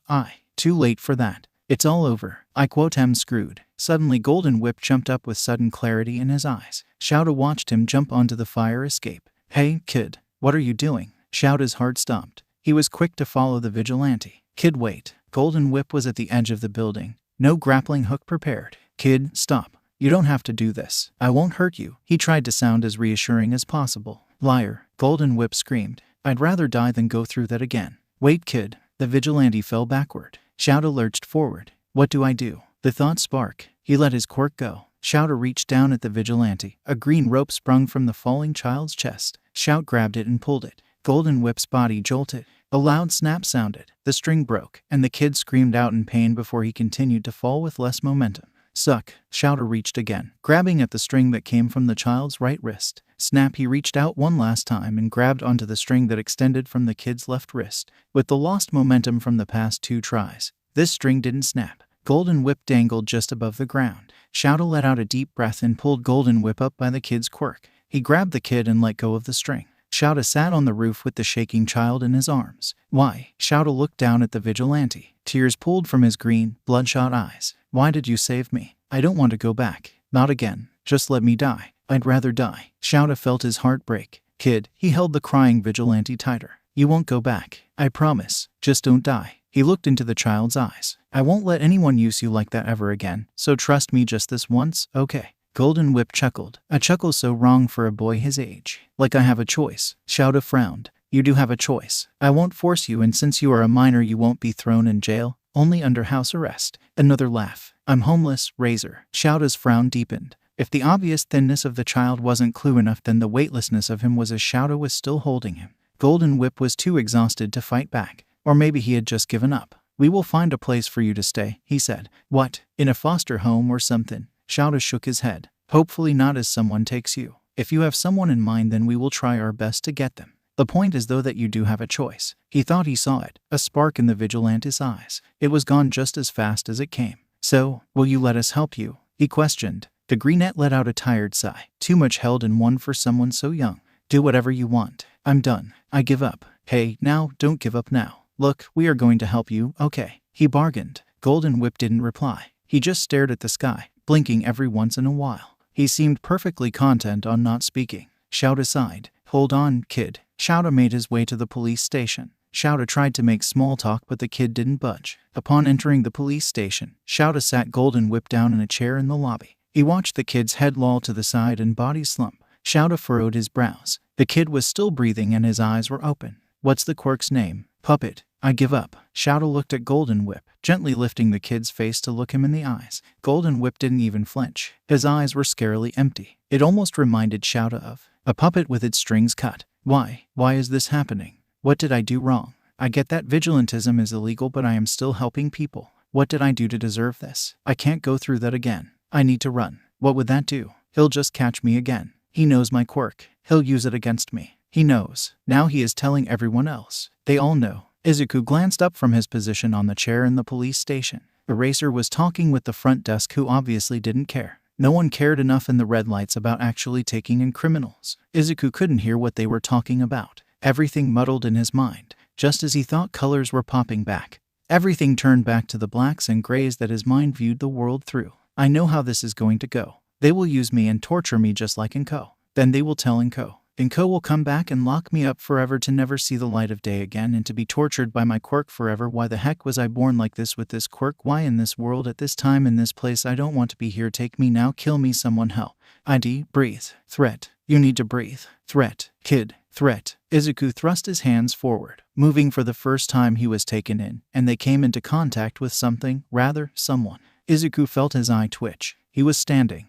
Too late for that. It's all over. I quote am screwed." Suddenly Golden Whip jumped up with sudden clarity in his eyes. Shouta watched him jump onto the fire escape. "Hey, kid, what are you doing?" Shouta's heart stopped. He was quick to follow the vigilante. "Kid, wait." Golden Whip was at the edge of the building. No grappling hook prepared. "Kid, stop. You don't have to do this. I won't hurt you." He tried to sound as reassuring as possible. "Liar," Golden Whip screamed. "I'd rather die than go through that again." "Wait, kid." The vigilante fell backward. Shouta lurched forward. "What do I do?" The thought spark. He let his quirk go. Shouta reached down at the vigilante. A green rope sprung from the falling child's chest. Shout grabbed it and pulled it. Golden Whip's body jolted. A loud snap sounded. The string broke, and the kid screamed out in pain before he continued to fall with less momentum. "Suck." Shouta reached again, grabbing at the string that came from the child's right wrist. Snap. He reached out one last time and grabbed onto the string that extended from the kid's left wrist. With the lost momentum from the past 2 tries, this string didn't snap. Golden Whip dangled just above the ground. Shouta let out a deep breath and pulled Golden Whip up by the kid's quirk. He grabbed the kid and let go of the string. Shouta sat on the roof with the shaking child in his arms. "Why?" Shouta looked down at the vigilante. Tears pooled from his green, bloodshot eyes. "Why did you save me? I don't want to go back. Not again. Just let me die. I'd rather die." Shouta felt his heart break. "Kid," he held the crying vigilante tighter. "You won't go back. I promise. Just don't die." He looked into the child's eyes. "I won't let anyone use you like that ever again, so trust me just this once, okay?" Golden Whip chuckled. A chuckle so wrong for a boy his age. "Like I have a choice." Shouta frowned. "You do have a choice. I won't force you, and since you are a minor you won't be thrown in jail, only under house arrest." Another laugh. "I'm homeless, Razor." Shouta's frown deepened. If the obvious thinness of the child wasn't clue enough, then the weightlessness of him was, as Shouta was still holding him. Golden Whip was too exhausted to fight back. Or maybe he had just given up. "We will find a place for you to stay," he said. "What? In a foster home or something?" Shouta shook his head. "Hopefully not, as someone takes you. If you have someone in mind, then we will try our best to get them. The point is though that you do have a choice." He thought he saw it, a spark in the vigilante's eyes. It was gone just as fast as it came. "So, will you let us help you?" he questioned. The brunette let out a tired sigh. Too much held in one for someone so young. "Do whatever you want. I'm done. I give up." "Hey, now, don't give up now. Look, we are going to help you, okay?" he bargained. Golden Whip didn't reply. He just stared at the sky, blinking every once in a while. He seemed perfectly content on not speaking. Shouta sighed. "Hold on, kid." Shouta made his way to the police station. Shouta tried to make small talk, but the kid didn't budge. Upon entering the police station, Shouta sat Golden Whip down in a chair in the lobby. He watched the kid's head loll to the side and body slump. Shouta furrowed his brows. The kid was still breathing and his eyes were open. "What's the quirk's name?" "Puppet." "I give up." Shouta looked at Golden Whip, gently lifting the kid's face to look him in the eyes. Golden Whip didn't even flinch. His eyes were scarily empty. It almost reminded Shouta of a puppet with its strings cut. Why is this happening? What did I do wrong? I get that vigilantism is illegal, but I am still helping people. What did I do to deserve this? I can't go through that again. I need to run. What would that do? He'll just catch me again. He knows my quirk. He'll use it against me. He knows. Now he is telling everyone else. They all know. Izuku glanced up from his position on the chair in the police station. Eraser was talking with the front desk, who obviously didn't care. No one cared enough in the red lights about actually taking in criminals. Izuku couldn't hear what they were talking about. Everything muddled in his mind. Just as he thought colors were popping back, everything turned back to the blacks and grays that his mind viewed the world through. I know how this is going to go. They will use me and torture me just like Inko. Then they will tell Inko. Inko will come back and lock me up forever to never see the light of day again and to be tortured by my quirk forever. Why the heck was I born like this with this quirk? Why in this world at this time in this place? I don't want to be here. Take me now. Kill me someone. Hell. ID. Breathe. Threat. You need to breathe. Threat. Kid. Threat. Izuku thrust his hands forward, moving for the first time. He was taken in, and they came into contact with something, rather, someone. Izuku felt his eye twitch. He was standing.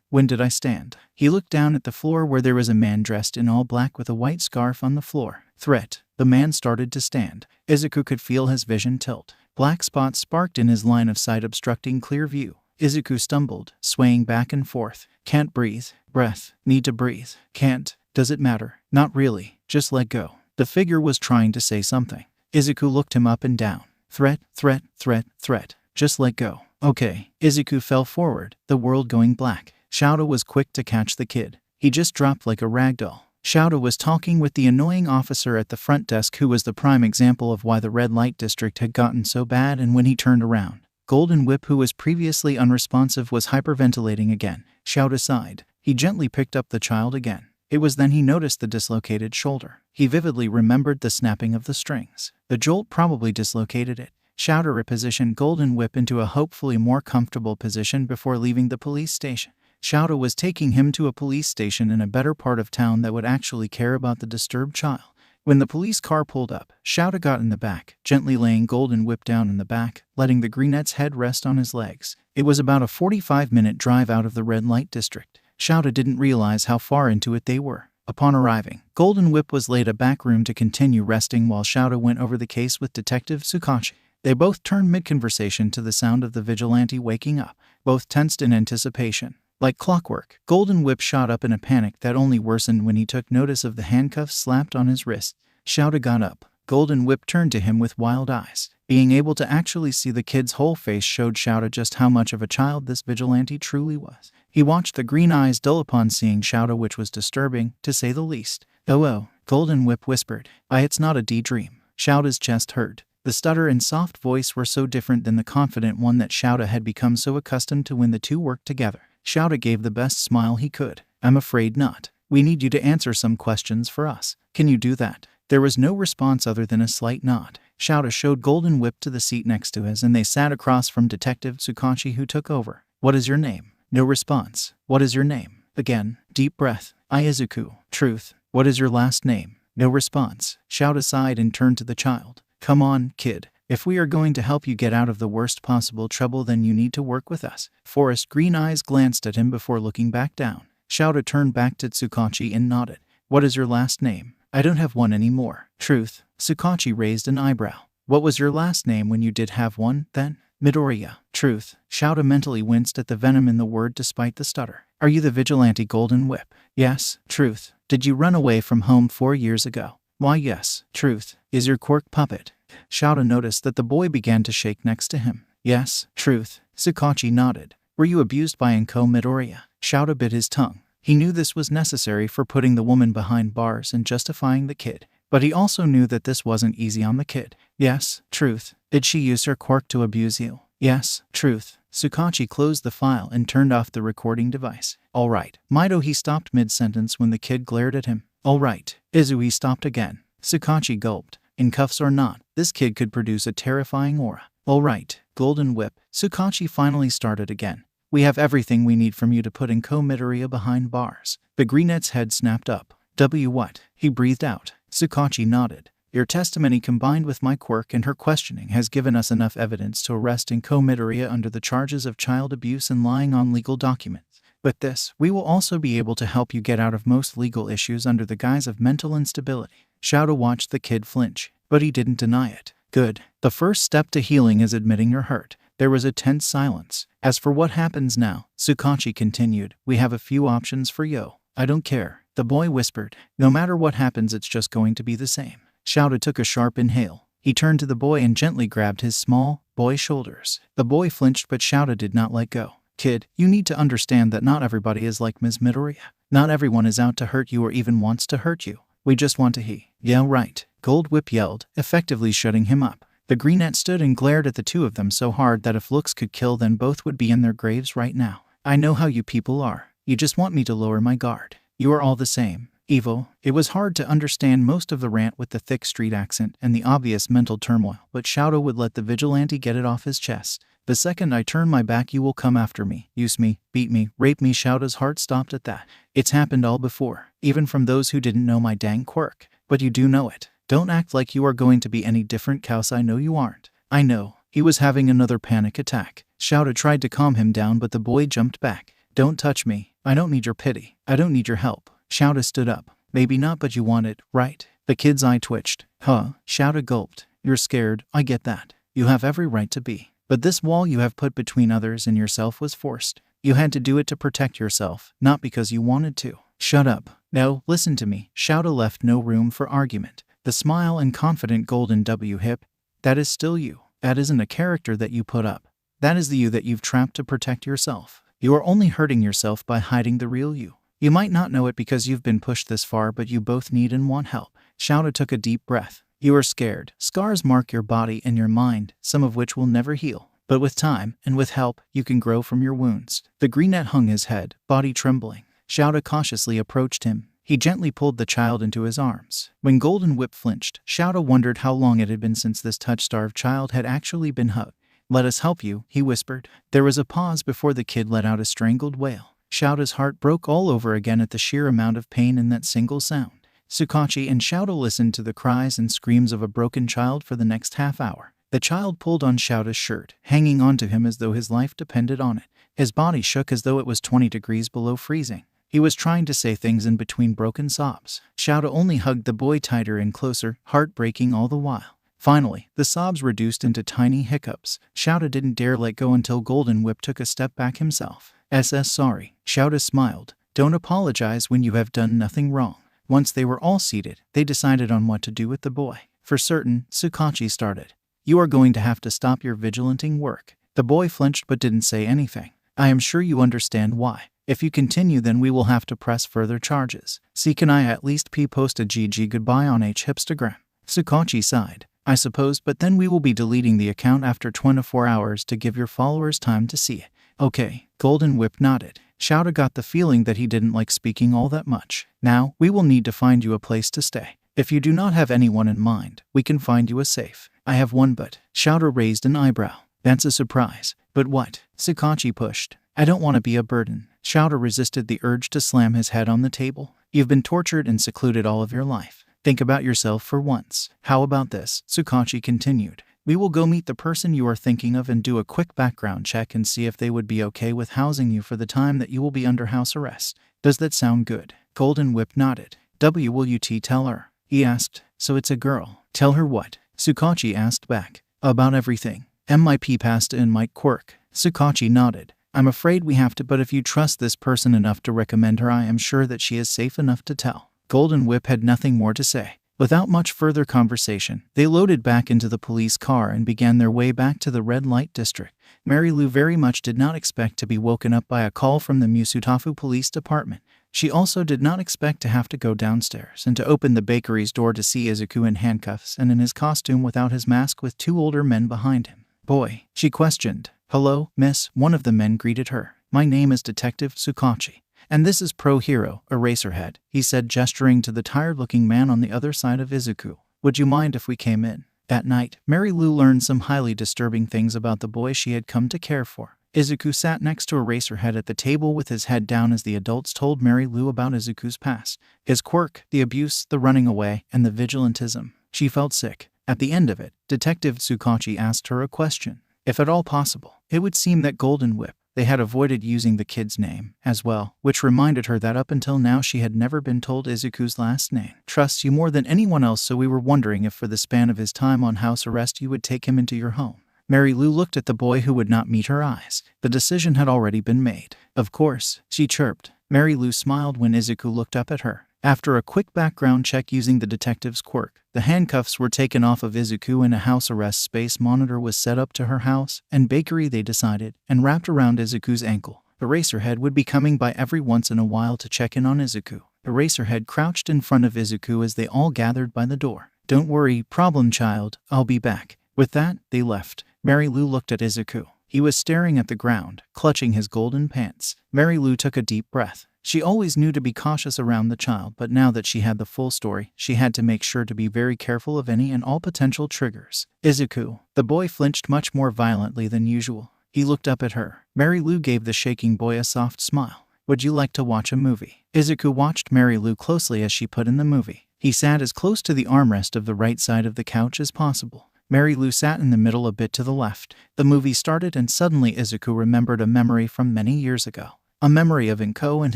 When did I stand? He looked down at the floor where there was a man dressed in all black with a white scarf on the floor. Threat. The man started to stand. Izuku could feel his vision tilt. Black spots sparked in his line of sight, obstructing clear view. Izuku stumbled, swaying back and forth. Can't breathe. Breath. Need to breathe. Can't. Does it matter? Not really. Just let go. The figure was trying to say something. Izuku looked him up and down. Threat, threat, threat, threat. Just let go. Okay. Izuku fell forward, the world going black. Shouta was quick to catch the kid. He just dropped like a rag doll. Shouta was talking with the annoying officer at the front desk, who was the prime example of why the red light district had gotten so bad. And when he turned around, Golden Whip, who was previously unresponsive, was hyperventilating again. Shouta sighed. He gently picked up the child again. It was then he noticed the dislocated shoulder. He vividly remembered the snapping of the strings. The jolt probably dislocated it. Shouta repositioned Golden Whip into a hopefully more comfortable position before leaving the police station. Shouta was taking him to a police station in a better part of town that would actually care about the disturbed child. When the police car pulled up, Shouta got in the back, gently laying Golden Whip down in the back, letting the greenette's head rest on his legs. It was about a 45-minute drive out of the red light district. Shouta didn't realize how far into it they were. Upon arriving, Golden Whip was laid a back room to continue resting while Shouta went over the case with Detective Tsukachi. They both turned mid-conversation to the sound of the vigilante waking up, both tensed in anticipation. Like clockwork, Golden Whip shot up in a panic that only worsened when he took notice of the handcuffs slapped on his wrist. Shouta got up. Golden Whip turned to him with wild eyes. Being able to actually see the kid's whole face showed Shouta just how much of a child this vigilante truly was. He watched the green eyes dull upon seeing Shouta, which was disturbing, to say the least. Oh, Golden Whip whispered. It's not a dream. Shouta's chest hurt. The stutter and soft voice were so different than the confident one that Shouta had become so accustomed to when the two worked together. Shouta gave the best smile he could. I'm afraid not. We need you to answer some questions for us. Can you do that? There was no response other than a slight nod. Shouta showed Golden Whip to the seat next to his, and they sat across from Detective Tsukachi, who took over. What is your name? No response. What is your name? Again, deep breath. Izuku. Truth. What is your last name? No response. Shouta sighed and turned to the child. Come on, kid. If we are going to help you get out of the worst possible trouble, then you need to work with us. Forest green eyes glanced at him before looking back down. Shouta turned back to Tsukachi and nodded. What is your last name? I don't have one anymore. Truth. Tsukachi raised an eyebrow. What was your last name when you did have one, then? Midoriya. Truth. Shouta mentally winced at the venom in the word despite the stutter. Are you the vigilante Golden Whip? Yes. Truth. Did you run away from home 4 years ago? Why, yes. Truth. Is your quirk puppet? Shouta noticed that the boy began to shake next to him. Yes. Truth. Tsukachi nodded. Were you abused by Inko Midoriya? Shouta bit his tongue. He knew this was necessary for putting the woman behind bars and justifying the kid. But he also knew that this wasn't easy on the kid. Yes. Truth. Did she use her quirk to abuse you? Yes. Truth. Tsukachi closed the file and turned off the recording device. All right. Mido. He stopped mid-sentence when the kid glared at him. All right. Izu. He stopped again. Tsukachi gulped. In cuffs or not, this kid could produce a terrifying aura. All right. Golden Whip. Tsukachi finally started again. We have everything we need from you to put Inko Midoriya behind bars. The greenette's head snapped up. What? He breathed out. Tsukachi nodded. Your testimony combined with my quirk and her questioning has given us enough evidence to arrest Inko Midoriya under the charges of child abuse and lying on legal documents. With this, we will also be able to help you get out of most legal issues under the guise of mental instability. Shouta watched the kid flinch, but he didn't deny it. Good. The first step to healing is admitting you're hurt. There was a tense silence. As for what happens now, Tsukachi continued, we have a few options for you. I don't care, the boy whispered. No matter what happens, it's just going to be the same. Shouta took a sharp inhale. He turned to the boy and gently grabbed his small boy's shoulders. The boy flinched, but Shouta did not let go. Kid, you need to understand that not everybody is like Ms. Midoriya. Not everyone is out to hurt you or even wants to hurt you. We just want to Yeah, right, Gold Whip yelled, effectively shutting him up. The greenette stood and glared at the two of them so hard that if looks could kill, then both would be in their graves right now. I know how you people are. You just want me to lower my guard. You are all the same. Evil. It was hard to understand most of the rant with the thick street accent and the obvious mental turmoil, but Shouta would let the vigilante get it off his chest. The second I turn my back, you will come after me, use me, beat me, rape me. Shouta's heart stopped at that. It's happened all before, even from those who didn't know my dang quirk. But you do know it. Don't act like you are going to be any different, Kaus. I know you aren't. I know. He was having another panic attack. Shouta tried to calm him down, but the boy jumped back. Don't touch me. I don't need your pity. I don't need your help. Shouta stood up. Maybe not, but you want it, right? The kid's eye twitched. Huh? Shouta gulped. You're scared. I get that. You have every right to be. But this wall you have put between others and yourself was forced. You had to do it to protect yourself, not because you wanted to. Shut up. No, listen to me. Shouta left no room for argument. The smile and confident golden W hip. That is still you. That isn't a character that you put up. That is the you that you've trapped to protect yourself. You are only hurting yourself by hiding the real you. You might not know it because you've been pushed this far, but you both need and want help. Shouta took a deep breath. You are scared. Scars mark your body and your mind, some of which will never heal. But with time, and with help, you can grow from your wounds. The greenette hung his head, body trembling. Shouta cautiously approached him. He gently pulled the child into his arms. When Golden Whip flinched, Shouta wondered how long it had been since this touch-starved child had actually been hugged. Let us help you, he whispered. There was a pause before the kid let out a strangled wail. Shouta's heart broke all over again at the sheer amount of pain in that single sound. Tsukachi and Shouta listened to the cries and screams of a broken child for the next half hour. The child pulled on Shouta's shirt, hanging onto him as though his life depended on it. His body shook as though it was 20 degrees below freezing. He was trying to say things in between broken sobs. Shouta only hugged the boy tighter and closer, heartbreaking all the while. Finally, the sobs reduced into tiny hiccups. Shouta didn't dare let go until Golden Whip took a step back himself. Sorry. Shouta smiled. Don't apologize when you have done nothing wrong. Once they were all seated, they decided on what to do with the boy. For certain, Tsukachi started. You are going to have to stop your vigilanting work. The boy flinched but didn't say anything. I am sure you understand why. If you continue, then we will have to press further charges. See, can I at least post a GG goodbye on Hipstagram? Tsukachi sighed. I suppose, but then we will be deleting the account after 24 hours to give your followers time to see it. Okay, Golden Whip nodded. Shouta got the feeling that he didn't like speaking all that much. Now, we will need to find you a place to stay. If you do not have anyone in mind, we can find you a safe. I have one, but Shouta raised an eyebrow. That's a surprise. But what? Tsukachi pushed. I don't want to be a burden. Shouta resisted the urge to slam his head on the table. You've been tortured and secluded all of your life. Think about yourself for once. How about this? Tsukachi continued. We will go meet the person you are thinking of and do a quick background check and see if they would be okay with housing you for the time that you will be under house arrest. Does that sound good? Golden Whip nodded. Will you tell her? He asked. So it's a girl. Tell her what? Tsukachi asked back. About everything. MIP Pasta and Mike Quirk. Tsukachi nodded. I'm afraid we have to, but if you trust this person enough to recommend her, I am sure that she is safe enough to tell. Golden Whip had nothing more to say. Without much further conversation, they loaded back into the police car and began their way back to the red light district. Mary Lou very much did not expect to be woken up by a call from the Musutafu Police Department. She also did not expect to have to go downstairs and to open the bakery's door to see Izuku in handcuffs and in his costume without his mask with two older men behind him. Boy, she questioned. Hello, miss, one of the men greeted her. My name is Detective Tsukachi. And this is Pro Hero, Eraserhead, he said, gesturing to the tired-looking man on the other side of Izuku. Would you mind if we came in? That night, Mary Lou learned some highly disturbing things about the boy she had come to care for. Izuku sat next to Eraserhead at the table with his head down as the adults told Mary Lou about Izuku's past. His quirk, the abuse, the running away, and the vigilantism. She felt sick. At the end of it, Detective Tsukachi asked her a question. If at all possible, it would seem that Golden Whip, they had avoided using the kid's name as well, which reminded her that up until now she had never been told Izuku's last name. Trusts you more than anyone else, so we were wondering if for the span of his time on house arrest you would take him into your home. Mary Lou looked at the boy who would not meet her eyes. The decision had already been made. Of course, she chirped. Mary Lou smiled when Izuku looked up at her. After a quick background check using the detective's quirk, the handcuffs were taken off of Izuku and a house arrest space monitor was set up to her house and bakery, they decided, and wrapped around Izuku's ankle. Eraserhead would be coming by every once in a while to check in on Izuku. Eraserhead crouched in front of Izuku as they all gathered by the door. "Don't worry, problem child, I'll be back." With that, they left. Mary Lou looked at Izuku. He was staring at the ground, clutching his golden pants. Mary Lou took a deep breath. She always knew to be cautious around the child, but now that she had the full story, she had to make sure to be very careful of any and all potential triggers. "Izuku." The boy flinched much more violently than usual. He looked up at her. Mary Lou gave the shaking boy a soft smile. "Would you like to watch a movie?" Izuku watched Mary Lou closely as she put in the movie. He sat as close to the armrest of the right side of the couch as possible. Mary Lou sat in the middle a bit to the left. The movie started and suddenly Izuku remembered a memory from many years ago. A memory of Inko and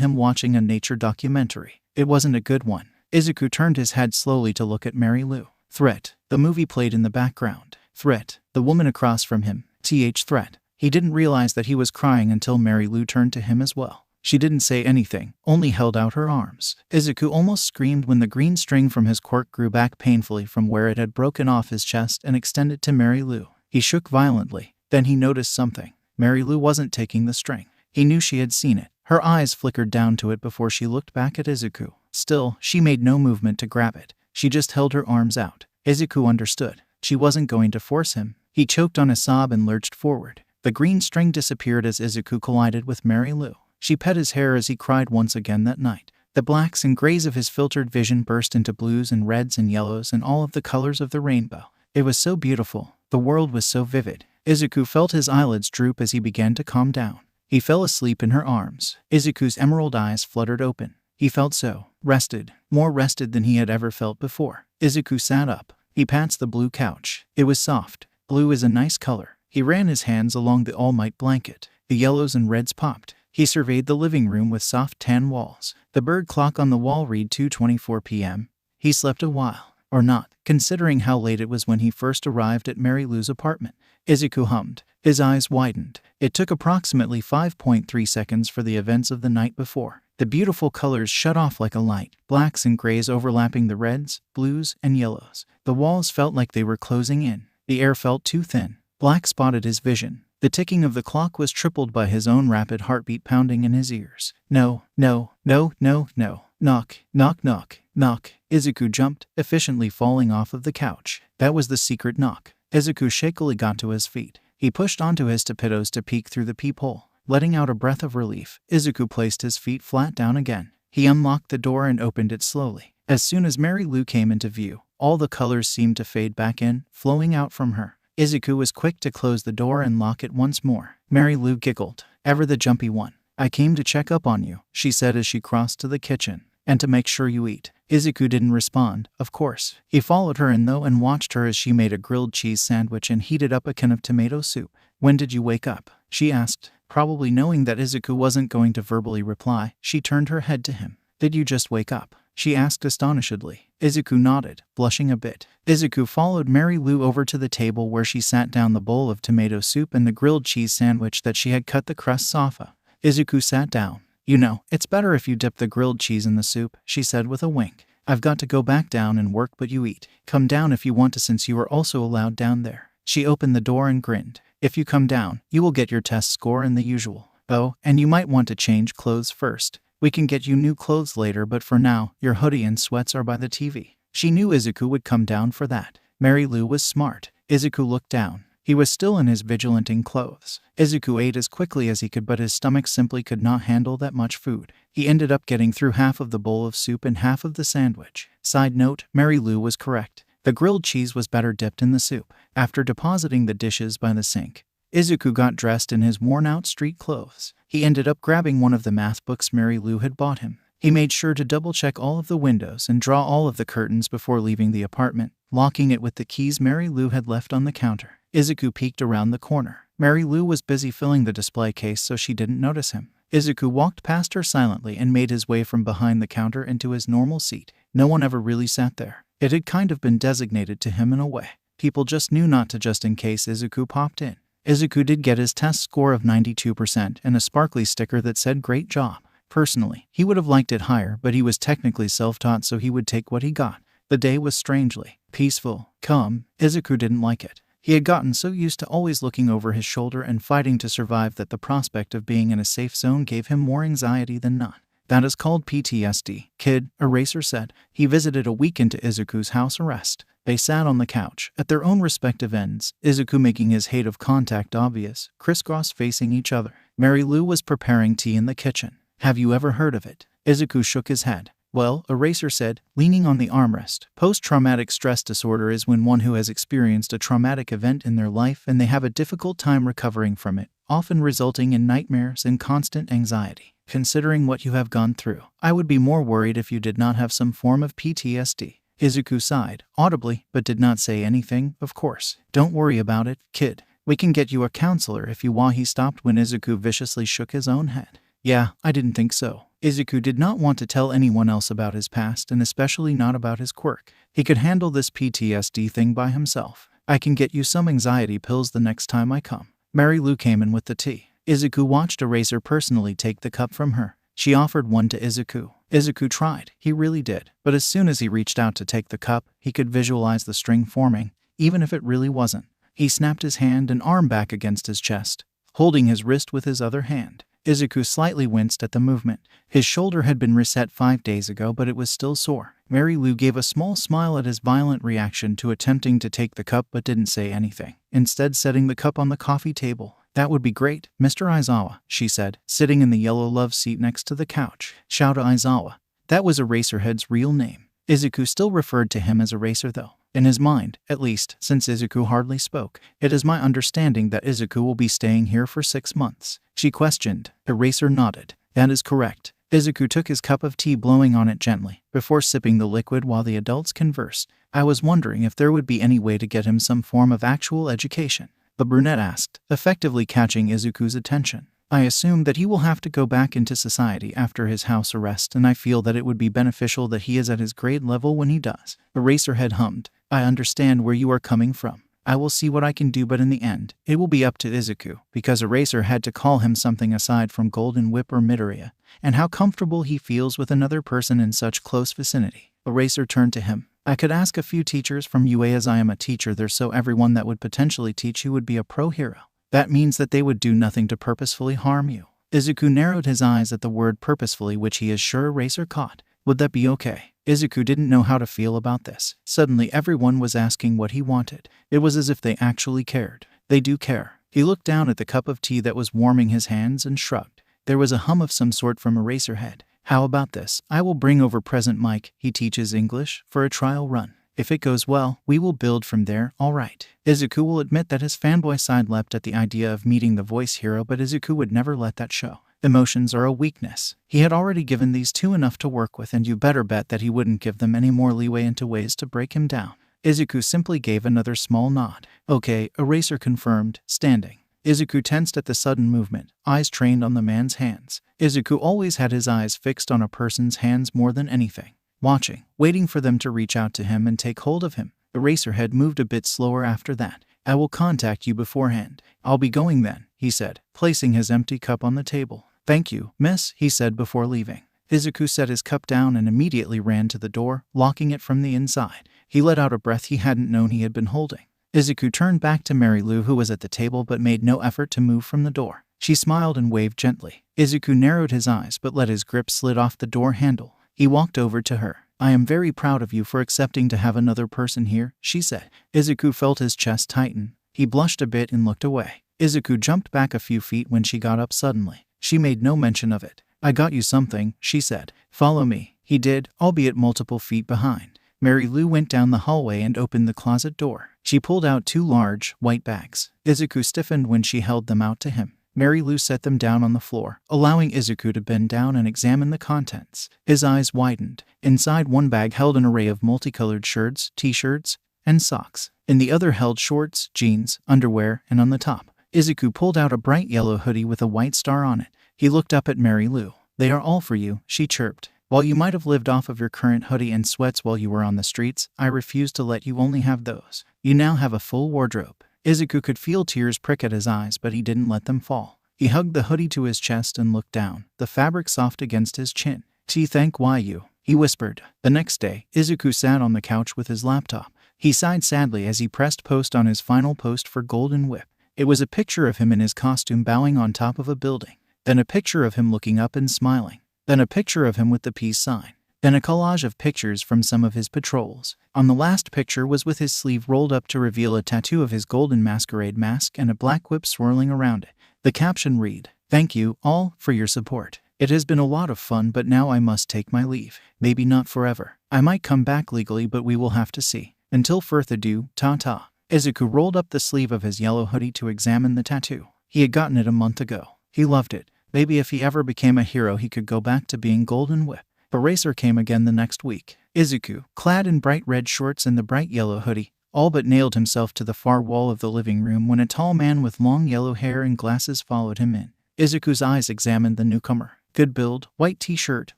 him watching a nature documentary. It wasn't a good one. Izuku turned his head slowly to look at Mary Lou. Threat. The movie played in the background. Threat. The woman across from him. Threat. He didn't realize that he was crying until Mary Lou turned to him as well. She didn't say anything, only held out her arms. Izuku almost screamed when the green string from his quirk grew back painfully from where it had broken off his chest and extended to Mary Lou. He shook violently. Then he noticed something. Mary Lou wasn't taking the string. He knew she had seen it. Her eyes flickered down to it before she looked back at Izuku. Still, she made no movement to grab it. She just held her arms out. Izuku understood. She wasn't going to force him. He choked on a sob and lurched forward. The green string disappeared as Izuku collided with Mary Lou. She pet his hair as he cried once again that night. The blacks and grays of his filtered vision burst into blues and reds and yellows and all of the colors of the rainbow. It was so beautiful. The world was so vivid. Izuku felt his eyelids droop as he began to calm down. He fell asleep in her arms. Izuku's emerald eyes fluttered open. He felt so rested, more rested than he had ever felt before. Izuku sat up. He pats the blue couch. It was soft. Blue is a nice color. He ran his hands along the all-might blanket. The yellows and reds popped. He surveyed the living room with soft tan walls. The bird clock on the wall read 2:24 p.m. He slept a while. Or not, considering how late it was when he first arrived at Mary Lou's apartment. Izuku hummed. His eyes widened. It took approximately 5.3 seconds for the events of the night before. The beautiful colors shut off like a light, blacks and grays overlapping the reds, blues, and yellows. The walls felt like they were closing in. The air felt too thin. Black spotted his vision. The ticking of the clock was tripled by his own rapid heartbeat pounding in his ears. No, no, no, no, no. Knock, knock, knock, knock. Izuku jumped, efficiently falling off of the couch. That was the secret knock. Izuku shakily got to his feet. He pushed onto his tapetos to peek through the peephole. Letting out a breath of relief, Izuku placed his feet flat down again. He unlocked the door and opened it slowly. As soon as Mary Lou came into view, all the colors seemed to fade back in, flowing out from her. Izuku was quick to close the door and lock it once more. Mary Lou giggled. "Ever the jumpy one. I came to check up on you," she said as she crossed to the kitchen. "And to make sure you eat." Izuku didn't respond, of course. He followed her in though and watched her as she made a grilled cheese sandwich and heated up a can of tomato soup. "When did you wake up?" she asked. Probably knowing that Izuku wasn't going to verbally reply, she turned her head to him. "Did you just wake up?" she asked astonishedly. Izuku nodded, blushing a bit. Izuku followed Mary Lou over to the table where she sat down the bowl of tomato soup and the grilled cheese sandwich that she had cut the crusts off of. Izuku sat down. "You know, it's better if you dip the grilled cheese in the soup," she said with a wink. "I've got to go back down and work, but you eat. Come down if you want to since you are also allowed down there." She opened the door and grinned. "If you come down, you will get your test score and the usual. Oh, and you might want to change clothes first. We can get you new clothes later, but for now, your hoodie and sweats are by the TV." She knew Izuku would come down for that. Mary Lou was smart. Izuku looked down. He was still in his vigilanting clothes. Izuku ate as quickly as he could, but his stomach simply could not handle that much food. He ended up getting through half of the bowl of soup and half of the sandwich. Side note, Mary Lou was correct. The grilled cheese was better dipped in the soup. After depositing the dishes by the sink, Izuku got dressed in his worn-out street clothes. He ended up grabbing one of the math books Mary Lou had bought him. He made sure to double-check all of the windows and draw all of the curtains before leaving the apartment, locking it with the keys Mary Lou had left on the counter. Izuku peeked around the corner. Mary Lou was busy filling the display case, so she didn't notice him. Izuku walked past her silently and made his way from behind the counter into his normal seat. No one ever really sat there. It had kind of been designated to him in a way. People just knew not to just in case Izuku popped in. Izuku did get his test score of 92% and a sparkly sticker that said great job. Personally, he would have liked it higher, but he was technically self-taught, so he would take what he got. The day was strangely peaceful, calm. Izuku didn't like it. He had gotten so used to always looking over his shoulder and fighting to survive that the prospect of being in a safe zone gave him more anxiety than none. That is called PTSD, kid, Eraser said. He visited a week into Izuku's house arrest. They sat on the couch, at their own respective ends, Izuku making his hate of contact obvious, crisscross facing each other. Mary Lou was preparing tea in the kitchen. Have you ever heard of it? Izuku shook his head. Well, Eraser said, leaning on the armrest. Post-traumatic stress disorder is when one who has experienced a traumatic event in their life and they have a difficult time recovering from it, often resulting in nightmares and constant anxiety. Considering what you have gone through, I would be more worried if you did not have some form of PTSD. Izuku sighed, audibly, but did not say anything, of course. Don't worry about it, kid. We can get you a counselor if you want. He stopped when Izuku viciously shook his own head. Yeah, I didn't think so. Izuku did not want to tell anyone else about his past and especially not about his quirk. He could handle this PTSD thing by himself. I can get you some anxiety pills the next time I come. Mary Lou came in with the tea. Izuku watched Eraser personally take the cup from her. She offered one to Izuku. Izuku tried, he really did, but as soon as he reached out to take the cup, he could visualize the string forming, even if it really wasn't. He snapped his hand and arm back against his chest, holding his wrist with his other hand. Izuku slightly winced at the movement. His shoulder had been reset 5 days ago, but it was still sore. Mary Lou gave a small smile at his violent reaction to attempting to take the cup but didn't say anything, instead setting the cup on the coffee table. That would be great, Mr. Aizawa, she said, sitting in the yellow love seat next to the couch. Shouta Aizawa. That was Eraserhead's real name. Izuku still referred to him as Eraser though. In his mind, at least, since Izuku hardly spoke. It is my understanding that Izuku will be staying here for 6 months. She questioned. Eraser nodded. That is correct. Izuku took his cup of tea, blowing on it gently, before sipping the liquid while the adults conversed. I was wondering if there would be any way to get him some form of actual education. The brunette asked, effectively catching Izuku's attention. I assume that he will have to go back into society after his house arrest, and I feel that it would be beneficial that he is at his grade level when he does. Eraserhead hummed. I understand where you are coming from. I will see what I can do, but in the end, it will be up to Izuku, because Eraser had to call him something aside from Golden Whip or Midoriya, and how comfortable he feels with another person in such close vicinity. Eraser turned to him. I could ask a few teachers from UA as I am a teacher there, so everyone that would potentially teach you would be a pro hero. That means that they would do nothing to purposefully harm you. Izuku narrowed his eyes at the word purposefully, which he is sure Eraser caught. Would that be okay? Izuku didn't know how to feel about this. Suddenly everyone was asking what he wanted. It was as if they actually cared. They do care. He looked down at the cup of tea that was warming his hands and shrugged. There was a hum of some sort from Eraserhead. How about this? I will bring over Present Mike, he teaches English, for a trial run. If it goes well, we will build from there, alright. Izuku will admit that his fanboy side leapt at the idea of meeting the voice hero, but Izuku would never let that show. Emotions are a weakness. He had already given these two enough to work with, and you better bet that he wouldn't give them any more leeway into ways to break him down. Izuku simply gave another small nod. Okay, Eraser confirmed, standing. Izuku tensed at the sudden movement, eyes trained on the man's hands. Izuku always had his eyes fixed on a person's hands more than anything. Watching, waiting for them to reach out to him and take hold of him. Eraserhead moved a bit slower after that. I will contact you beforehand. I'll be going then, he said, placing his empty cup on the table. Thank you, miss, he said before leaving. Izuku set his cup down and immediately ran to the door, locking it from the inside. He let out a breath he hadn't known he had been holding. Izuku turned back to Mary Lou, who was at the table but made no effort to move from the door. She smiled and waved gently. Izuku narrowed his eyes but let his grip slid off the door handle. He walked over to her. I am very proud of you for accepting to have another person here, she said. Izuku felt his chest tighten. He blushed a bit and looked away. Izuku jumped back a few feet when she got up suddenly. She made no mention of it. I got you something, she said. Follow me. He did, albeit multiple feet behind. Mary Lou went down the hallway and opened the closet door. She pulled out 2 large, white bags. Izuku stiffened when she held them out to him. Mary Lou set them down on the floor, allowing Izuku to bend down and examine the contents. His eyes widened. Inside one bag held an array of multicolored shirts, t-shirts, and socks. In the other held shorts, jeans, underwear, and on the top, Izuku pulled out a bright yellow hoodie with a white star on it. He looked up at Mary Lou. They are all for you, she chirped. While you might have lived off of your current hoodie and sweats while you were on the streets, I refuse to let you only have those. You now have a full wardrobe. Izuku could feel tears prick at his eyes, but he didn't let them fall. He hugged the hoodie to his chest and looked down, the fabric soft against his chin. Thank you, he whispered. The next day, Izuku sat on the couch with his laptop. He sighed sadly as he pressed post on his final post for Golden Whip. It was a picture of him in his costume bowing on top of a building. Then a picture of him looking up and smiling. Then a picture of him with the peace sign. Then a collage of pictures from some of his patrols. On the last picture was with his sleeve rolled up to reveal a tattoo of his golden masquerade mask and a black whip swirling around it. The caption read, "Thank you all for your support. It has been a lot of fun, but now I must take my leave. Maybe not forever. I might come back legally, but we will have to see. Until further ado, ta-ta." Izuku rolled up the sleeve of his yellow hoodie to examine the tattoo. He had gotten it a month ago. He loved it. Maybe if he ever became a hero he could go back to being Golden Whip. Eraser came again the next week. Izuku, clad in bright red shorts and the bright yellow hoodie, all but nailed himself to the far wall of the living room when a tall man with long yellow hair and glasses followed him in. Izuku's eyes examined the newcomer. Good build, white t-shirt,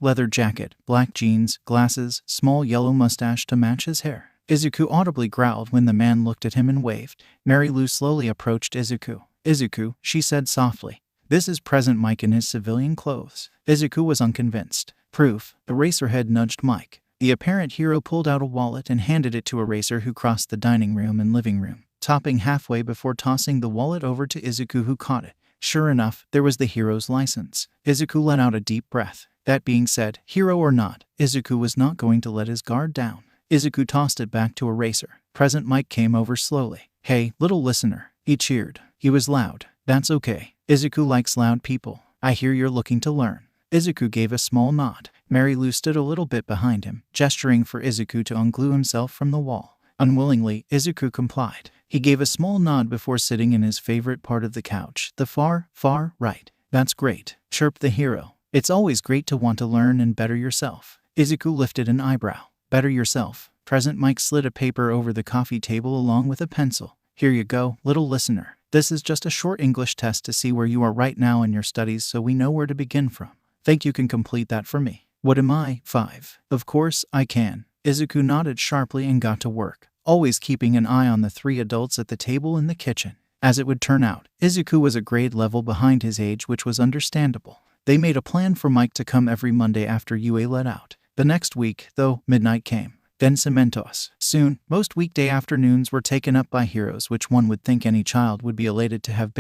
leather jacket, black jeans, glasses, small yellow mustache to match his hair. Izuku audibly growled when the man looked at him and waved. Mary Lou slowly approached Izuku. "Izuku," she said softly. "This is Present Mike in his civilian clothes." Izuku was unconvinced. "Proof." Eraserhead nudged Mike. The apparent hero pulled out a wallet and handed it to Eraser, who crossed the dining room and living room, topping halfway before tossing the wallet over to Izuku, who caught it. Sure enough, there was the hero's license. Izuku let out a deep breath. That being said, hero or not, Izuku was not going to let his guard down. Izuku tossed it back to Eraser. Present Mike came over slowly. "Hey, little listener," he cheered. He was loud. "That's okay. Izuku likes loud people. I hear you're looking to learn." Izuku gave a small nod. Mary Lou stood a little bit behind him, gesturing for Izuku to unglue himself from the wall. Unwillingly, Izuku complied. He gave a small nod before sitting in his favorite part of the couch, the far, far right. "That's great," chirped the hero. "It's always great to want to learn and better yourself." Izuku lifted an eyebrow. "Better yourself." Present Mike slid a paper over the coffee table along with a pencil. "Here you go, little listener. This is just a short English test to see where you are right now in your studies, so we know where to begin from. Think you can complete that for me?" "What am I, 5? "Of course, I can." Izuku nodded sharply and got to work, always keeping an eye on the 3 adults at the table in the kitchen. As it would turn out, Izuku was a grade level behind his age, which was understandable. They made a plan for Mike to come every Monday after UA let out. The next week, though, midnight came. Then Cementos. Soon, most weekday afternoons were taken up by heroes, which one would think any child would be elated to have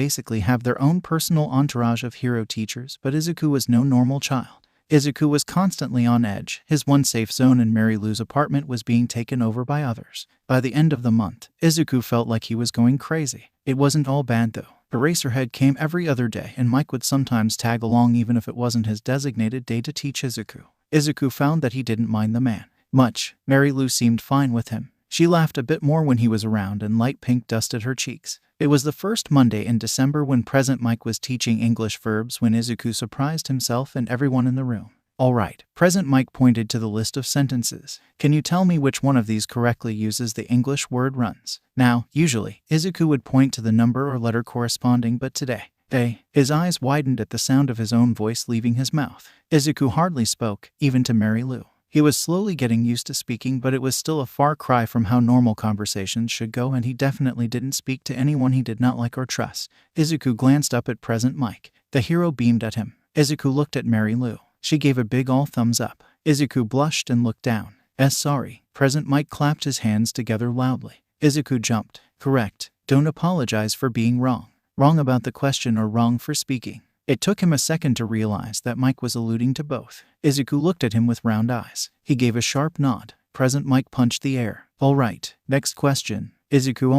their own personal entourage of hero teachers, but Izuku was no normal child. Izuku was constantly on edge. His one safe zone in Mary Lou's apartment was being taken over by others. By the end of the month, Izuku felt like he was going crazy. It wasn't all bad though. Eraserhead came every other day, and Mike would sometimes tag along even if it wasn't his designated day to teach Izuku. Izuku found that he didn't mind the man much. Mary Lou seemed fine with him. She laughed a bit more when he was around, and light pink dusted her cheeks. It was the first Monday in December when Present Mike was teaching English verbs when Izuku surprised himself and everyone in the room. "All right." Present Mike pointed to the list of sentences. "Can you tell me which one of these correctly uses the English word runs?" Now, usually, Izuku would point to the number or letter corresponding, but today, his eyes widened at the sound of his own voice leaving his mouth. Izuku hardly spoke, even to Mary Lou. He was slowly getting used to speaking, but it was still a far cry from how normal conversations should go, and he definitely didn't speak to anyone he did not like or trust. Izuku glanced up at Present Mike. The hero beamed at him. Izuku looked at Mary Lou. She gave a big all thumbs up. Izuku blushed and looked down. Sorry." Present Mike clapped his hands together loudly. Izuku jumped. "Correct. Don't apologize for being wrong. Wrong about the question or wrong for speaking." It took him a second to realize that Mike was alluding to both. Izuku looked at him with round eyes. He gave a sharp nod. Present Mike punched the air. "All right, next question." Izuku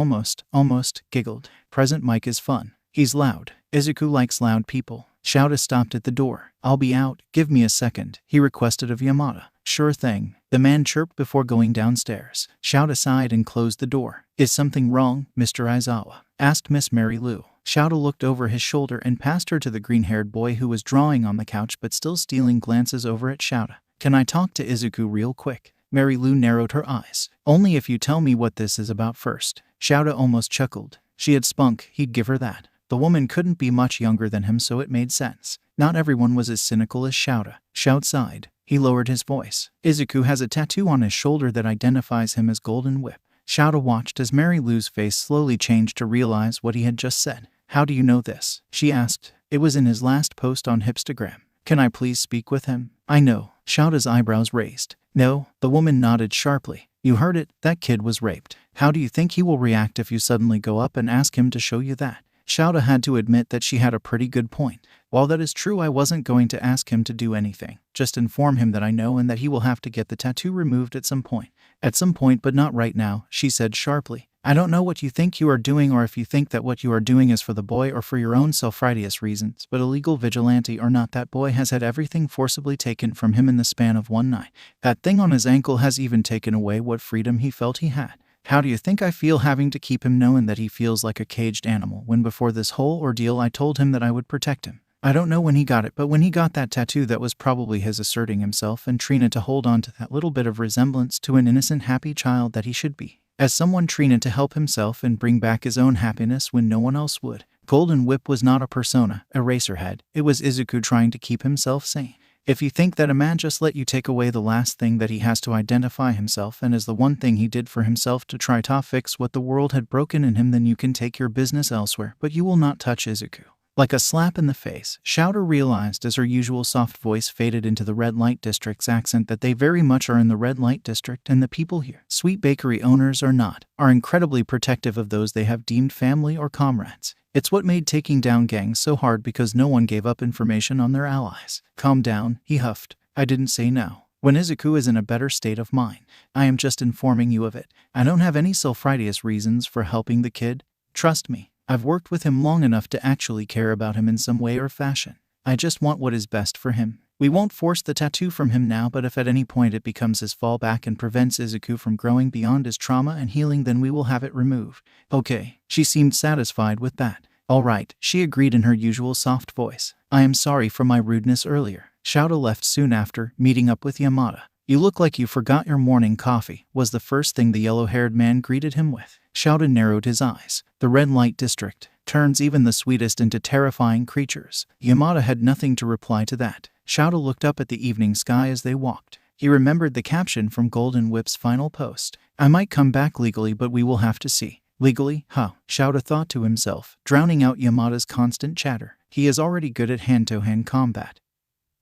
almost giggled. Present Mike is fun. He's loud. Izuku likes loud people. Shouta stopped at the door. "I'll be out. Give me a second," he requested of Yamada. "Sure thing," the man chirped before going downstairs. Shouta sighed and closed the door. "Is something wrong, Mr. Aizawa?" asked Miss Mary Lou. Shouta looked over his shoulder and passed her to the green-haired boy who was drawing on the couch but still stealing glances over at Shouta. "Can I talk to Izuku real quick?" Mary Lou narrowed her eyes. "Only if you tell me what this is about first." Shouta almost chuckled. She had spunk, he'd give her that. The woman couldn't be much younger than him, so it made sense. Not everyone was as cynical as Shouta. Shout sighed. He lowered his voice. Izuku has a tattoo on his shoulder that identifies him as Golden Whip. Shouta watched as Mary Lou's face slowly changed to realize what he had just said. How do you know this? She asked. It was in his last post on Hipstagram. Can I please speak with him? I know. Shouta's eyebrows raised. No, the woman nodded sharply. You heard it, that kid was raped. How do you think he will react if you suddenly go up and ask him to show you that? Shouta had to admit that she had a pretty good point. While that is true, I wasn't going to ask him to do anything. Just inform him that I know and that he will have to get the tattoo removed at some point. At some point, but not right now, she said sharply. I don't know what you think you are doing, or if you think that what you are doing is for the boy or for your own self-righteous reasons, but illegal vigilante or not, that boy has had everything forcibly taken from him in the span of one night. That thing on his ankle has even taken away what freedom he felt he had. How do you think I feel having to keep him knowing that he feels like a caged animal when before this whole ordeal I told him that I would protect him? I don't know when he got it, but when he got that tattoo, that was probably his asserting himself and Trina to hold on to that little bit of resemblance to an innocent, happy child that he should be. As someone Trina to help himself and bring back his own happiness when no one else would. Golden Whip was not a persona, a racerhead. It was Izuku trying to keep himself sane. If you think that a man just let you take away the last thing that he has to identify himself and as the one thing he did for himself to try to fix what the world had broken in him, then you can take your business elsewhere, but you will not touch Izuku. Like a slap in the face, Shouta realized as her usual soft voice faded into the red light district's accent that they very much are in the red light district, and the people here, sweet bakery owners or not, are incredibly protective of those they have deemed family or comrades. It's what made taking down gangs so hard, because no one gave up information on their allies. Calm down, he huffed. I didn't say no. When Izuku is in a better state of mind, I am just informing you of it. I don't have any self-righteous reasons for helping the kid. Trust me. I've worked with him long enough to actually care about him in some way or fashion. I just want what is best for him. We won't force the tattoo from him now, but if at any point it becomes his fallback and prevents Izuku from growing beyond his trauma and healing, then we will have it removed. Okay. She seemed satisfied with that. All right, she agreed in her usual soft voice. I am sorry for my rudeness earlier. Shouta left soon after, meeting up with Yamada. You look like you forgot your morning coffee, was the first thing the yellow-haired man greeted him with. Shouta narrowed his eyes. The red light district turns even the sweetest into terrifying creatures. Yamada had nothing to reply to that. Shouta looked up at the evening sky as they walked. He remembered the caption from Golden Whip's final post. I might come back legally, but we will have to see. Legally? Huh, Shouta thought to himself, drowning out Yamada's constant chatter. He is already good at hand-to-hand combat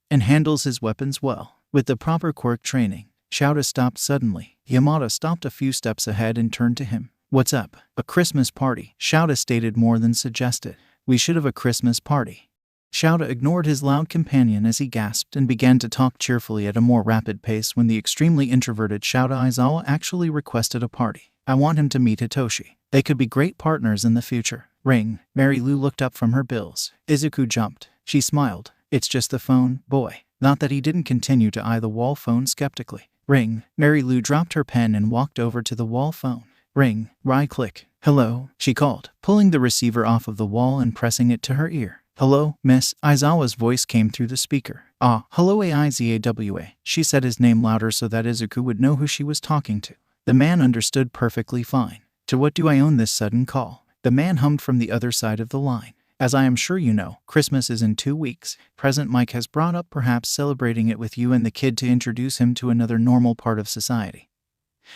and handles his weapons well. With the proper quirk training, Shouta stopped suddenly. Yamada stopped a few steps ahead and turned to him. What's up? A Christmas party, Shouta stated more than suggested. We should have a Christmas party. Shouta ignored his loud companion as he gasped and began to talk cheerfully at a more rapid pace when the extremely introverted Shouta Aizawa actually requested a party. I want him to meet Hitoshi. They could be great partners in the future. Ring. Mary Lou looked up from her bills. Izuku jumped. She smiled. It's just the phone, boy. Not that he didn't continue to eye the wall phone skeptically. Ring. Mary Lou dropped her pen and walked over to the wall phone. Ring. Right-click. Hello, she called, pulling the receiver off of the wall and pressing it to her ear. Hello, Miss. Aizawa's voice came through the speaker. Ah, hello Aizawa. She said his name louder so that Izuku would know who she was talking to. The man understood perfectly fine. To what do I own this sudden call? The man hummed from the other side of the line. As I am sure you know, Christmas is in 2 weeks. Present Mike has brought up perhaps celebrating it with you and the kid to introduce him to another normal part of society.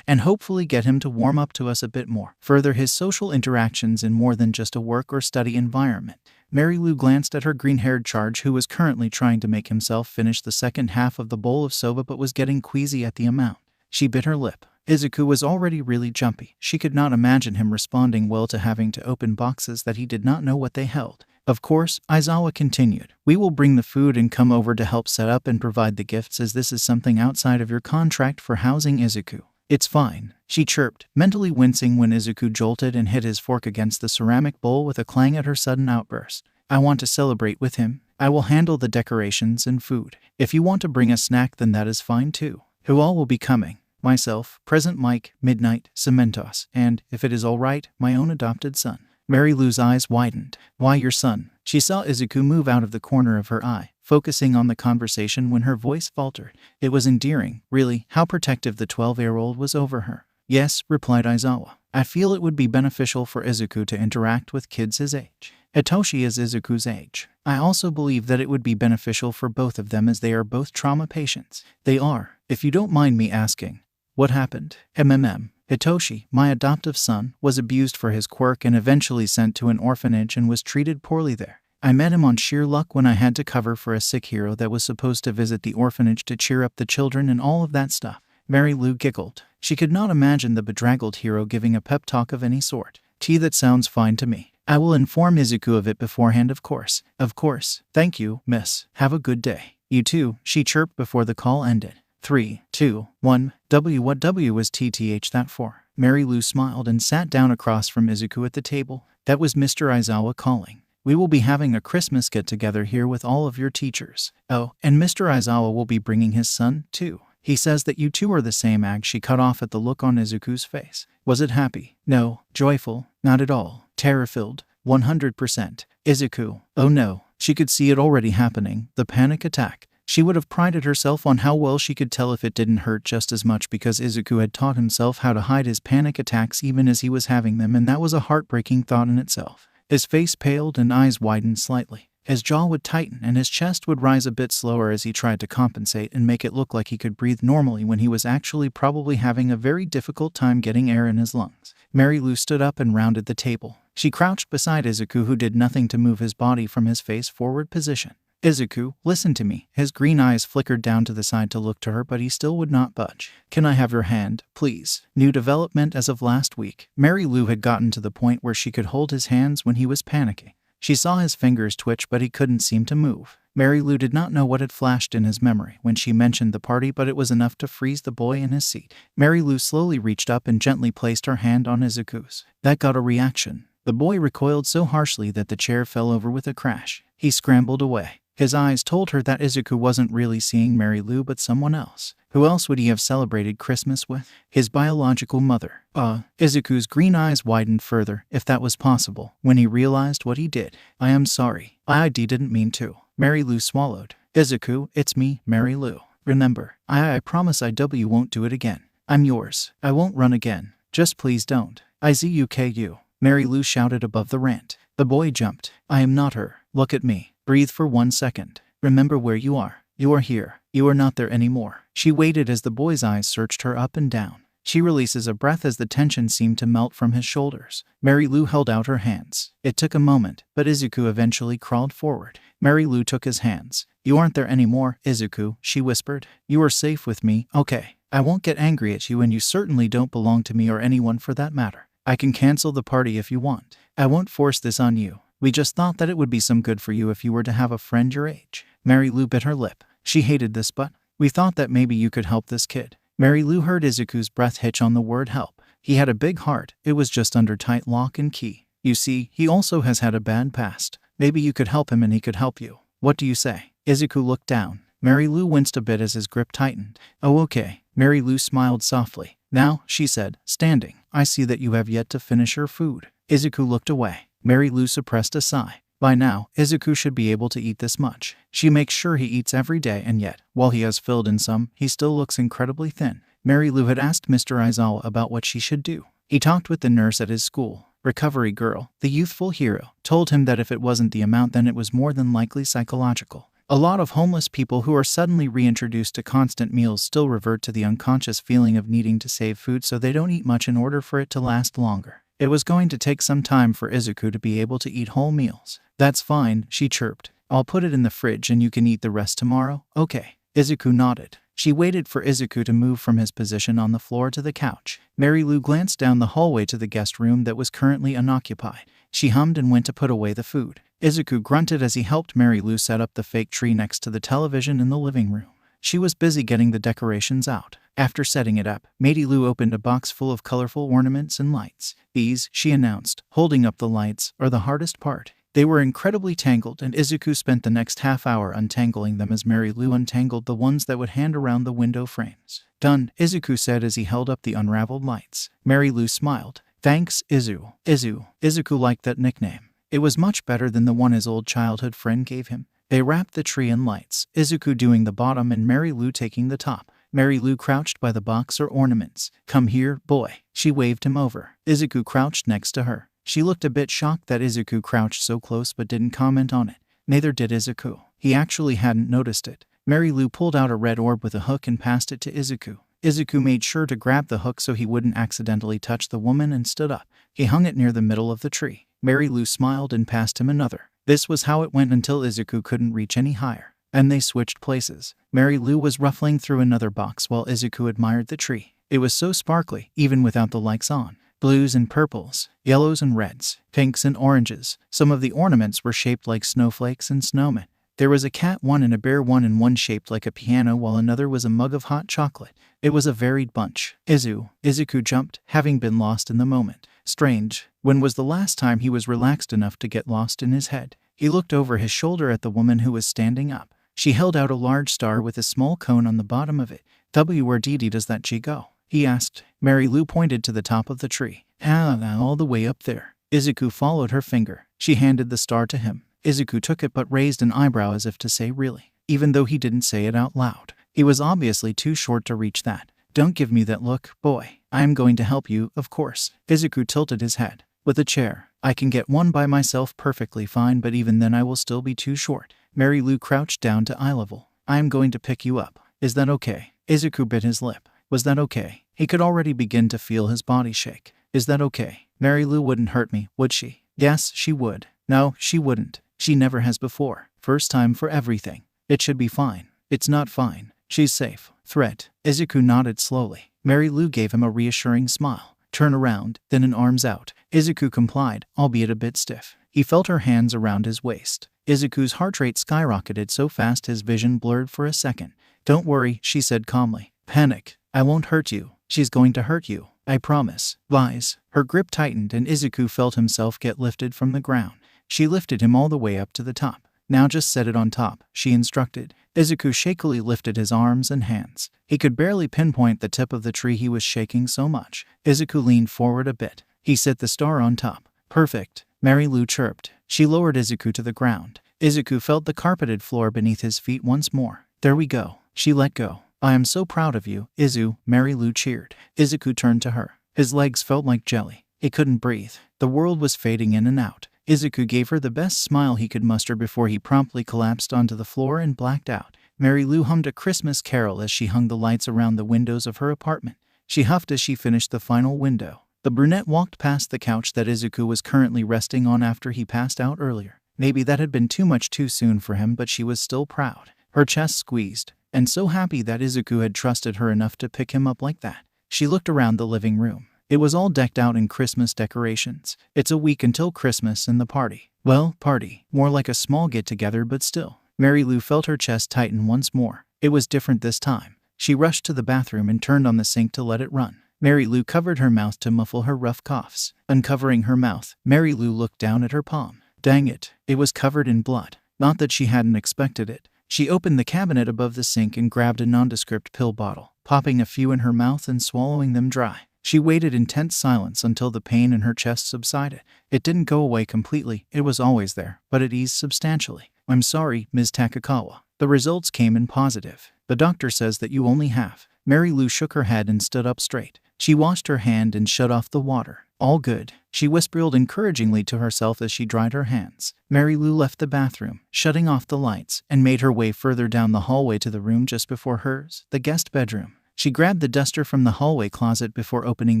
And hopefully get him to warm up to us a bit more. Further his social interactions in more than just a work or study environment. Mary Lou glanced at her green-haired charge, who was currently trying to make himself finish the second half of the bowl of soba but was getting queasy at the amount. She bit her lip. Izuku was already really jumpy. She could not imagine him responding well to having to open boxes that he did not know what they held. Of course, Aizawa continued. We will bring the food and come over to help set up and provide the gifts, as this is something outside of your contract for housing Izuku. It's fine, she chirped, mentally wincing when Izuku jolted and hit his fork against the ceramic bowl with a clang at her sudden outburst. I want to celebrate with him. I will handle the decorations and food. If you want to bring a snack, then that is fine too. Who all will be coming? Myself, Present Mike, Midnight, Cementos, and, if it is all right, my own adopted son. Mary Lou's eyes widened. Why your son? She saw Izuku move out of the corner of her eye, focusing on the conversation when her voice faltered. It was endearing, really, how protective the 12-year-old was over her. Yes, replied Aizawa. I feel it would be beneficial for Izuku to interact with kids his age. Hitoshi is Izuku's age. I also believe that it would be beneficial for both of them as they are both trauma patients. They are, if you don't mind me asking. What happened? Hitoshi, my adoptive son, was abused for his quirk and eventually sent to an orphanage and was treated poorly there. I met him on sheer luck when I had to cover for a sick hero that was supposed to visit the orphanage to cheer up the children and all of that stuff. Mary Lou giggled. She could not imagine the bedraggled hero giving a pep talk of any sort. That sounds fine to me. I will inform Izuku of it beforehand, of course. Of course. Thank you, miss. Have a good day. You too, she chirped before the call ended. 3, 2, 1. What W was TTH that for? Mary Lou smiled and sat down across from Izuku at the table. That was Mr. Aizawa calling. We will be having a Christmas get-together here with all of your teachers. Oh, and Mr. Aizawa will be bringing his son, too. He says that you two are the same age. She cut off at the look on Izuku's face. Was it happy? No. Joyful? Not at all. Terror-filled? 100%. Izuku? Oh no. She could see it already happening. The panic attack. She would have prided herself on how well she could tell if it didn't hurt just as much because Izuku had taught himself how to hide his panic attacks even as he was having them, and that was a heartbreaking thought in itself. His face paled and eyes widened slightly. His jaw would tighten and his chest would rise a bit slower as he tried to compensate and make it look like he could breathe normally when he was actually probably having a very difficult time getting air in his lungs. Mary Lou stood up and rounded the table. She crouched beside Izuku, who did nothing to move his body from his face-forward position. Izuku, listen to me. His green eyes flickered down to the side to look to her, but he still would not budge. Can I have your hand, please? New development as of last week. Mary Lou had gotten to the point where she could hold his hands when he was panicking. She saw his fingers twitch, but he couldn't seem to move. Mary Lou did not know what had flashed in his memory when she mentioned the party, but it was enough to freeze the boy in his seat. Mary Lou slowly reached up and gently placed her hand on Izuku's. That got a reaction. The boy recoiled so harshly that the chair fell over with a crash. He scrambled away. His eyes told her that Izuku wasn't really seeing Mary Lou but someone else. Who else would he have celebrated Christmas with? His biological mother. Izuku's green eyes widened further, if that was possible, when he realized what he did. I am sorry. I didn't mean to. Mary Lou swallowed. Izuku, it's me, Mary Lou. Remember, I promise won't do it again. I'm yours. I won't run again. Just please don't. Izuku. Mary Lou shouted above the rant. The boy jumped. I am not her. Look at me. Breathe for 1 second. Remember where you are. You are here. You are not there anymore. She waited as the boy's eyes searched her up and down. She releases a breath as the tension seemed to melt from his shoulders. Mary Lou held out her hands. It took a moment, but Izuku eventually crawled forward. Mary Lou took his hands. You aren't there anymore, Izuku, she whispered. You are safe with me, okay? I won't get angry at you, and you certainly don't belong to me or anyone for that matter. I can cancel the party if you want. I won't force this on you. We just thought that it would be some good for you if you were to have a friend your age. Mary Lou bit her lip. She hated this, but we thought that maybe you could help this kid. Mary Lou heard Izuku's breath hitch on the word help. He had a big heart. It was just under tight lock and key. You see, he also has had a bad past. Maybe you could help him and he could help you. What do you say? Izuku looked down. Mary Lou winced a bit as his grip tightened. Oh, okay. Mary Lou smiled softly. Now, she said, standing, I see that you have yet to finish your food. Izuku looked away. Mary Lou suppressed a sigh. By now, Izuku should be able to eat this much. She makes sure he eats every day, and yet, while he has filled in some, he still looks incredibly thin. Mary Lou had asked Mr. Aizawa about what she should do. He talked with the nurse at his school. Recovery girl, the youthful hero, told him that if it wasn't the amount, then it was more than likely psychological. A lot of homeless people who are suddenly reintroduced to constant meals still revert to the unconscious feeling of needing to save food, so they don't eat much in order for it to last longer. It was going to take some time for Izuku to be able to eat whole meals. That's fine, she chirped. I'll put it in the fridge and you can eat the rest tomorrow, okay? Izuku nodded. She waited for Izuku to move from his position on the floor to the couch. Mary Lou glanced down the hallway to the guest room that was currently unoccupied. She hummed and went to put away the food. Izuku grunted as he helped Mary Lou set up the fake tree next to the television in the living room. She was busy getting the decorations out. After setting it up, Mary Lou opened a box full of colorful ornaments and lights. These, she announced, holding up the lights, are the hardest part. They were incredibly tangled, and Izuku spent the next half hour untangling them as Mary Lou untangled the ones that would hand around the window frames. Done, Izuku said as he held up the unraveled lights. Mary Lou smiled. Thanks, Izuku liked that nickname. It was much better than the one his old childhood friend gave him. They wrapped the tree in lights, Izuku doing the bottom and Mary Lou taking the top. Mary Lou crouched by the box or ornaments. Come here, boy. She waved him over. Izuku crouched next to her. She looked a bit shocked that Izuku crouched so close but didn't comment on it. Neither did Izuku. He actually hadn't noticed it. Mary Lou pulled out a red orb with a hook and passed it to Izuku. Izuku made sure to grab the hook so he wouldn't accidentally touch the woman and stood up. He hung it near the middle of the tree. Mary Lou smiled and passed him another. This was how it went until Izuku couldn't reach any higher, and they switched places. Mary Lou was ruffling through another box while Izuku admired the tree. It was so sparkly, even without the lights on. Blues and purples, yellows and reds, pinks and oranges. Some of the ornaments were shaped like snowflakes and snowmen. There was a cat one and a bear one, and one shaped like a piano while another was a mug of hot chocolate. It was a varied bunch. Izuku jumped, having been lost in the moment. Strange. When was the last time he was relaxed enough to get lost in his head? He looked over his shoulder at the woman who was standing up. She held out a large star with a small cone on the bottom of it. Where does that G go? He asked. Mary Lou pointed to the top of the tree. All the way up there. Izuku followed her finger. She handed the star to him. Izuku took it but raised an eyebrow as if to say really, even though he didn't say it out loud. He was obviously too short to reach that. Don't give me that look, boy. I am going to help you, of course. Izuku tilted his head. With a chair. I can get one by myself perfectly fine, but even then I will still be too short. Mary Lou crouched down to eye level. I am going to pick you up. Is that okay? Izuku bit his lip. Was that okay? He could already begin to feel his body shake. Is that okay? Mary Lou wouldn't hurt me, would she? Yes, she would. No, she wouldn't. She never has before. First time for everything. It should be fine. It's not fine. She's safe. Threat. Izuku nodded slowly. Mary Lou gave him a reassuring smile. Turn around, then an arms out. Izuku complied, albeit a bit stiff. He felt her hands around his waist. Izuku's heart rate skyrocketed so fast his vision blurred for a second. Don't worry, she said calmly. Panic. I won't hurt you. She's going to hurt you. I promise. Lies. Her grip tightened and Izuku felt himself get lifted from the ground. She lifted him all the way up to the top. Now just set it on top, she instructed. Izuku shakily lifted his arms and hands. He could barely pinpoint the tip of the tree, he was shaking so much. Izuku leaned forward a bit. He set the star on top. Perfect. Mary Lou chirped. She lowered Izuku to the ground. Izuku felt the carpeted floor beneath his feet once more. There we go. She let go. I am so proud of you, Izu, Mary Lou cheered. Izuku turned to her. His legs felt like jelly. He couldn't breathe. The world was fading in and out. Izuku gave her the best smile he could muster before he promptly collapsed onto the floor and blacked out. Mary Lou hummed a Christmas carol as she hung the lights around the windows of her apartment. She huffed as she finished the final window. The brunette walked past the couch that Izuku was currently resting on after he passed out earlier. Maybe that had been too much too soon for him, but she was still proud. Her chest squeezed, and so happy that Izuku had trusted her enough to pick him up like that. She looked around the living room. It was all decked out in Christmas decorations. It's a week until Christmas and the party. Well, party. More like a small get-together, but still. Mary Lou felt her chest tighten once more. It was different this time. She rushed to the bathroom and turned on the sink to let it run. Mary Lou covered her mouth to muffle her rough coughs. Uncovering her mouth, Mary Lou looked down at her palm. Dang it. It was covered in blood. Not that she hadn't expected it. She opened the cabinet above the sink and grabbed a nondescript pill bottle, popping a few in her mouth and swallowing them dry. She waited in tense silence until the pain in her chest subsided. It didn't go away completely, it was always there, but it eased substantially. I'm sorry, Ms. Takakawa. The results came in positive. The doctor says that you only have. Mary Lou shook her head and stood up straight. She washed her hand and shut off the water. All good, she whispered encouragingly to herself as she dried her hands. Mary Lou left the bathroom, shutting off the lights, and made her way further down the hallway to the room just before hers, the guest bedroom. She grabbed the duster from the hallway closet before opening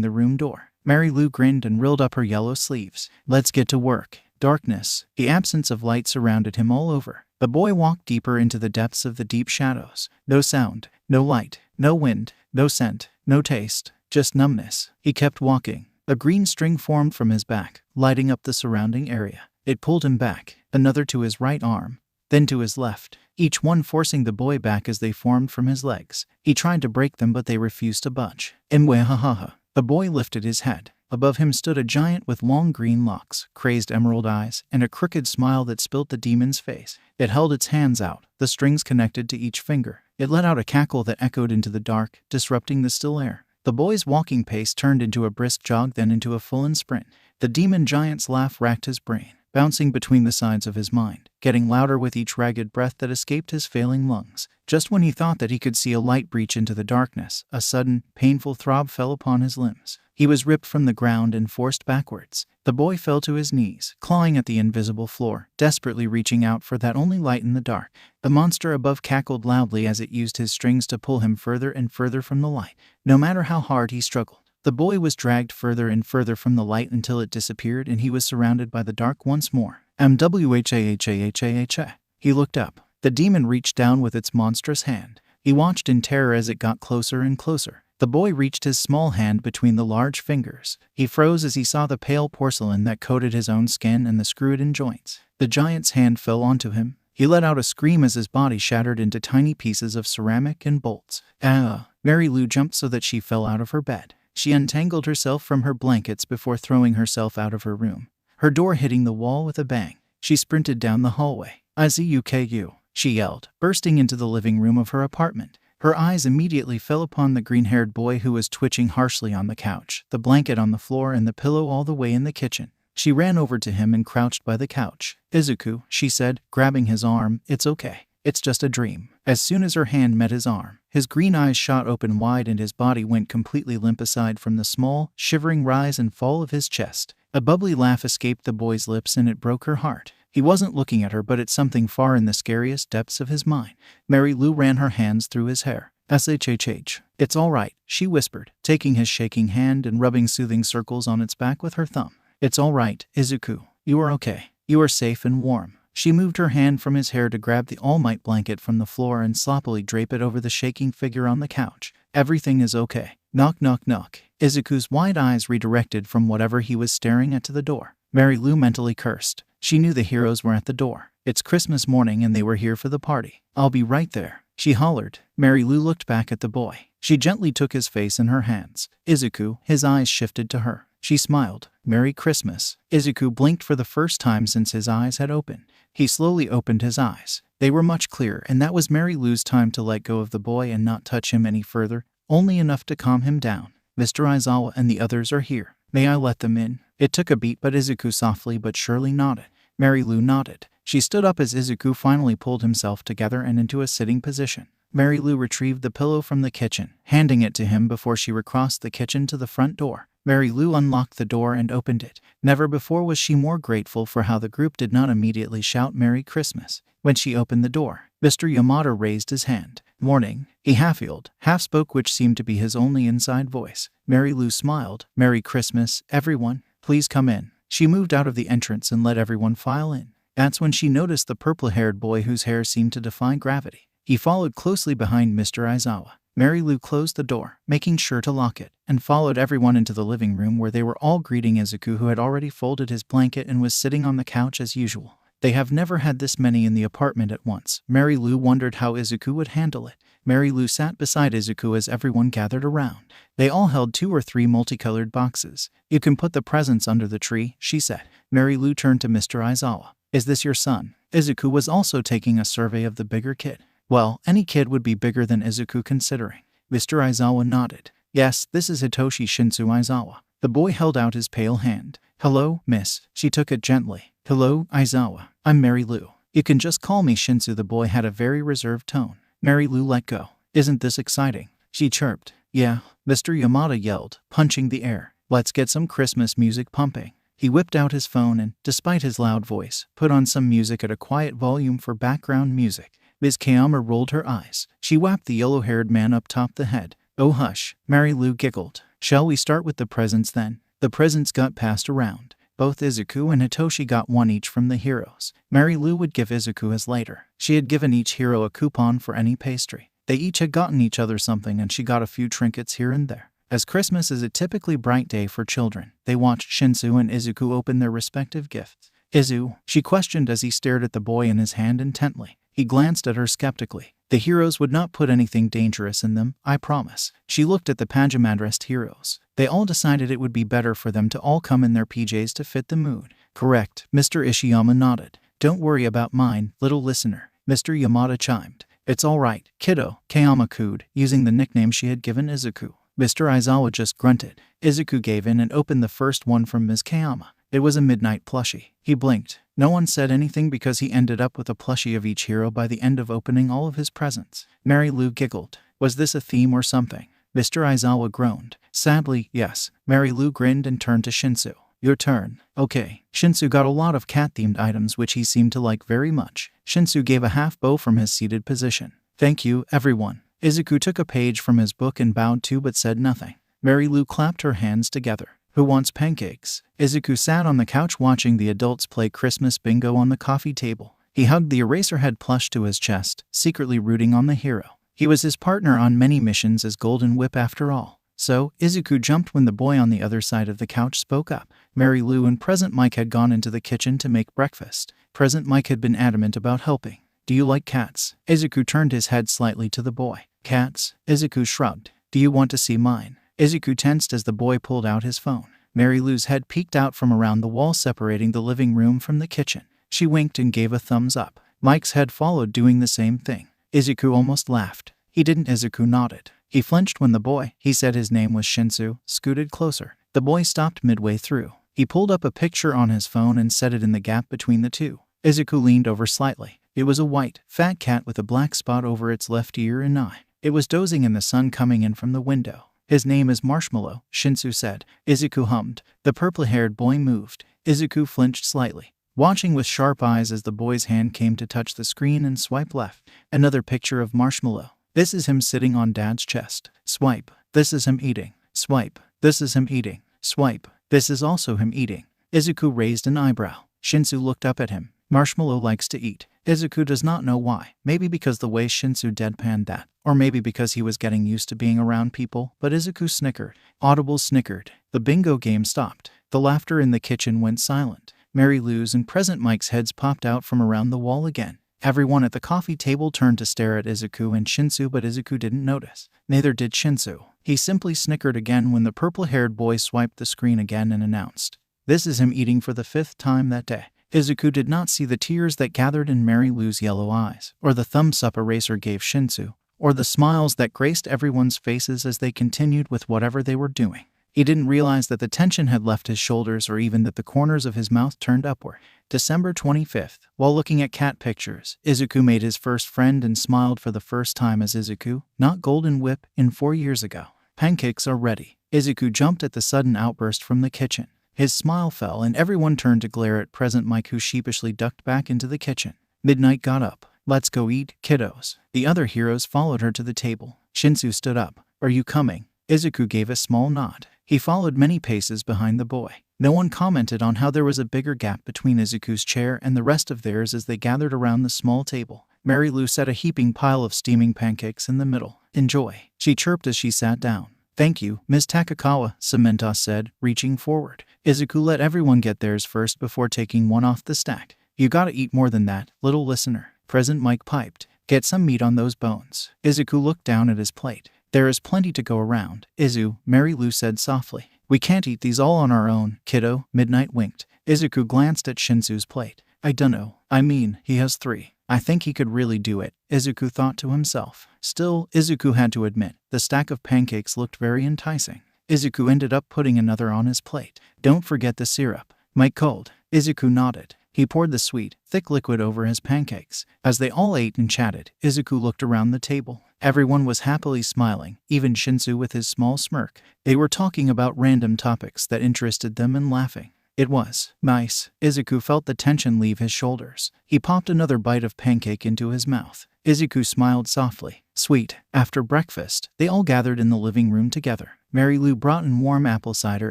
the room door. Mary Lou grinned and rolled up her yellow sleeves. Let's get to work. Darkness. The absence of light surrounded him all over. The boy walked deeper into the depths of the deep shadows. No sound, no light, no wind, no scent, no taste, just numbness. He kept walking. A green string formed from his back, lighting up the surrounding area. It pulled him back, another to his right arm, then to his left, each one forcing the boy back as they formed from his legs. He tried to break them, but they refused to budge. Mwahaha. The boy lifted his head. Above him stood a giant with long green locks, crazed emerald eyes, and a crooked smile that spilt the demon's face. It held its hands out, the strings connected to each finger. It let out a cackle that echoed into the dark, disrupting the still air. The boy's walking pace turned into a brisk jog, then into a full-on sprint. The demon giant's laugh racked his brain. bouncing between the sides of his mind, getting louder with each ragged breath that escaped his failing lungs. Just when he thought that he could see a light breach into the darkness, a sudden, painful throb fell upon his limbs. He was ripped from the ground and forced backwards. The boy fell to his knees, clawing at the invisible floor, desperately reaching out for that only light in the dark. The monster above cackled loudly as it used his strings to pull him further and further from the light. No matter how hard he struggled, the boy was dragged further and further from the light until it disappeared and he was surrounded by the dark once more. MWHAHAHAHA. He looked up. The demon reached down with its monstrous hand. He watched in terror as it got closer and closer. The boy reached his small hand between the large fingers. He froze as he saw the pale porcelain that coated his own skin and the screwed-in joints. The giant's hand fell onto him. He let out a scream as his body shattered into tiny pieces of ceramic and bolts. Mary Lou jumped so that she fell out of her bed. She untangled herself from her blankets before throwing herself out of her room, her door hitting the wall with a bang. She sprinted down the hallway. "IZUKU," she yelled, bursting into the living room of her apartment. Her eyes immediately fell upon the green-haired boy who was twitching harshly on the couch, the blanket on the floor and the pillow all the way in the kitchen. She ran over to him and crouched by the couch. "Izuku," she said, grabbing his arm, "it's okay. It's just a dream." As soon as her hand met his arm, his green eyes shot open wide and his body went completely limp aside from the small, shivering rise and fall of his chest. A bubbly laugh escaped the boy's lips and it broke her heart. He wasn't looking at her but at something far in the scariest depths of his mind. Mary Lou ran her hands through his hair. "SHHH. It's all right," she whispered, taking his shaking hand and rubbing soothing circles on its back with her thumb. "It's all right, Izuku. You are okay. You are safe and warm." She moved her hand from his hair to grab the All Might blanket from the floor and sloppily drape it over the shaking figure on the couch. "Everything is okay." Knock, knock, knock. Izuku's wide eyes redirected from whatever he was staring at to the door. Mary Lou mentally cursed. She knew the heroes were at the door. It's Christmas morning and they were here for the party. "I'll be right there," she hollered. Mary Lou looked back at the boy. She gently took his face in her hands. "Izuku," his eyes shifted to her. She smiled. "Merry Christmas." Izuku blinked for the first time since his eyes had opened. He slowly opened his eyes. They were much clearer, and that was Mary Lou's time to let go of the boy and not touch him any further, only enough to calm him down. "Mr. Aizawa and the others are here. May I let them in?" It took a beat, but Izuku softly but surely nodded. Mary Lou nodded. She stood up as Izuku finally pulled himself together and into a sitting position. Mary Lou retrieved the pillow from the kitchen, handing it to him before she recrossed the kitchen to the front door. Mary Lou unlocked the door and opened it. Never before was she more grateful for how the group did not immediately shout Merry Christmas. When she opened the door, Mr. Yamada raised his hand. "Morning," he half-yelled, half-spoke, which seemed to be his only inside voice. Mary Lou smiled. "Merry Christmas, everyone. Please come in." She moved out of the entrance and let everyone file in. That's when she noticed the purple-haired boy whose hair seemed to defy gravity. He followed closely behind Mr. Aizawa. Mary Lou closed the door, making sure to lock it, and followed everyone into the living room where they were all greeting Izuku, who had already folded his blanket and was sitting on the couch as usual. They have never had this many in the apartment at once. Mary Lou wondered how Izuku would handle it. Mary Lou sat beside Izuku as everyone gathered around. They all held 2 or 3 multicolored boxes. "You can put the presents under the tree," she said. Mary Lou turned to Mr. Aizawa. "Is this your son?" Izuku was also taking a survey of the bigger kid. Well, any kid would be bigger than Izuku considering. Mr. Aizawa nodded. "Yes, this is Hitoshi Shinsu Aizawa." The boy held out his pale hand. "Hello, miss." She took it gently. "Hello, Aizawa. I'm Mary Lou. You can just call me Shinsu." The boy had a very reserved tone. Mary Lou let go. "Isn't this exciting?" she chirped. "Yeah," Mr. Yamada yelled, punching the air. "Let's get some Christmas music pumping." He whipped out his phone and, despite his loud voice, put on some music at a quiet volume for background music. Ms. Kayama rolled her eyes. She whapped the yellow-haired man up top the head. "Oh hush," Mary Lou giggled. "Shall we start with the presents then?" The presents got passed around. Both Izuku and Hitoshi got one each from the heroes. Mary Lou would give Izuku his later. She had given each hero a coupon for any pastry. They each had gotten each other something, and she got a few trinkets here and there. As Christmas is a typically bright day for children, they watched Shinsu and Izuku open their respective gifts. "Izu," she questioned as he stared at the boy in his hand intently. He glanced at her skeptically. "The heroes would not put anything dangerous in them, I promise." She looked at the pajama-dressed heroes. They all decided it would be better for them to all come in their PJs to fit the mood. "Correct," Mr. Ishiyama nodded. "Don't worry about mine, little listener," Mr. Yamada chimed. "It's all right, kiddo," Kayama cooed, using the nickname she had given Izuku. Mr. Aizawa just grunted. Izuku gave in and opened the first one from Ms. Kayama. It was a Midnight plushie. He blinked. No one said anything because he ended up with a plushie of each hero by the end of opening all of his presents. Mary Lou giggled. Was this a theme or something? Mr. Aizawa groaned. Sadly, yes. Mary Lou grinned and turned to Shinsu. Your turn. Okay. Shinsu got a lot of cat-themed items which he seemed to like very much. Shinsu gave a half bow from his seated position. Thank you, everyone. Izuku took a page from his book and bowed too but said nothing. Mary Lou clapped her hands together. Who wants pancakes? Izuku sat on the couch watching the adults play Christmas bingo on the coffee table. He hugged the Eraserhead plush to his chest, secretly rooting on the hero. He was his partner on many missions as Golden Whip after all. So, Izuku jumped when the boy on the other side of the couch spoke up. Mary Lou and Present Mike had gone into the kitchen to make breakfast. Present Mike had been adamant about helping. Do you like cats? Izuku turned his head slightly to the boy. Cats? Izuku shrugged. Do you want to see mine? Izuku tensed as the boy pulled out his phone. Mary Lou's head peeked out from around the wall separating the living room from the kitchen. She winked and gave a thumbs up. Mike's head followed, doing the same thing. Izuku almost laughed. He didn't. Izuku nodded. He flinched when the boy, he said his name was Shinsu, scooted closer. The boy stopped midway through. He pulled up a picture on his phone and set it in the gap between the two. Izuku leaned over slightly. It was a white, fat cat with a black spot over its left ear and eye. It was dozing in the sun coming in from the window. His name is Marshmallow, Shinsu said. Izuku hummed. The purple-haired boy moved. Izuku flinched slightly, watching with sharp eyes as the boy's hand came to touch the screen and swipe left. Another picture of Marshmallow. This is him sitting on Dad's chest. Swipe. This is him eating. Swipe. This is him eating. Swipe. This is also him eating. Izuku raised an eyebrow. Shinsu looked up at him. Marshmallow likes to eat. Izuku does not know why. Maybe because the way Shinsu deadpanned that. Or maybe because he was getting used to being around people. But Izuku snickered. Audible snickered. The bingo game stopped. The laughter in the kitchen went silent. Mary Lou's and Present Mike's heads popped out from around the wall again. Everyone at the coffee table turned to stare at Izuku and Shinsu, but Izuku didn't notice. Neither did Shinsu. He simply snickered again when the purple-haired boy swiped the screen again and announced, "This is him eating for the 5th time that day." Izuku did not see the tears that gathered in Mary Lou's yellow eyes, or the thumbs-up Eraser gave Shinsu, or the smiles that graced everyone's faces as they continued with whatever they were doing. He didn't realize that the tension had left his shoulders or even that the corners of his mouth turned upward. December 25th. While looking at cat pictures, Izuku made his first friend and smiled for the first time as Izuku, not Golden Whip, in 4 years ago. Pancakes are ready. Izuku jumped at the sudden outburst from the kitchen. His smile fell and everyone turned to glare at Present Mike, who sheepishly ducked back into the kitchen. Midnight got up. Let's go eat, kiddos. The other heroes followed her to the table. Shinsu stood up. Are you coming? Izuku gave a small nod. He followed many paces behind the boy. No one commented on how there was a bigger gap between Izuku's chair and the rest of theirs as they gathered around the small table. Mary Lou set a heaping pile of steaming pancakes in the middle. Enjoy, she chirped as she sat down. Thank you, Ms. Takakawa, Samantha said, reaching forward. Izuku let everyone get theirs first before taking one off the stack. You gotta eat more than that, little listener. Present Mike piped. Get some meat on those bones. Izuku looked down at his plate. There is plenty to go around, Izu, Mary Lou said softly. We can't eat these all on our own, kiddo, Midnight winked. Izuku glanced at Shinsu's plate. I dunno. I mean, he has 3. I think he could really do it, Izuku thought to himself. Still, Izuku had to admit, the stack of pancakes looked very enticing. Izuku ended up putting another on his plate. Don't forget the syrup. Mike called. Izuku nodded. He poured the sweet, thick liquid over his pancakes. As they all ate and chatted, Izuku looked around the table. Everyone was happily smiling, even Shinsu with his small smirk. They were talking about random topics that interested them and laughing. It was nice. Izuku felt the tension leave his shoulders. He popped another bite of pancake into his mouth. Izuku smiled softly. Sweet. After breakfast, they all gathered in the living room together. Mary Lou brought in warm apple cider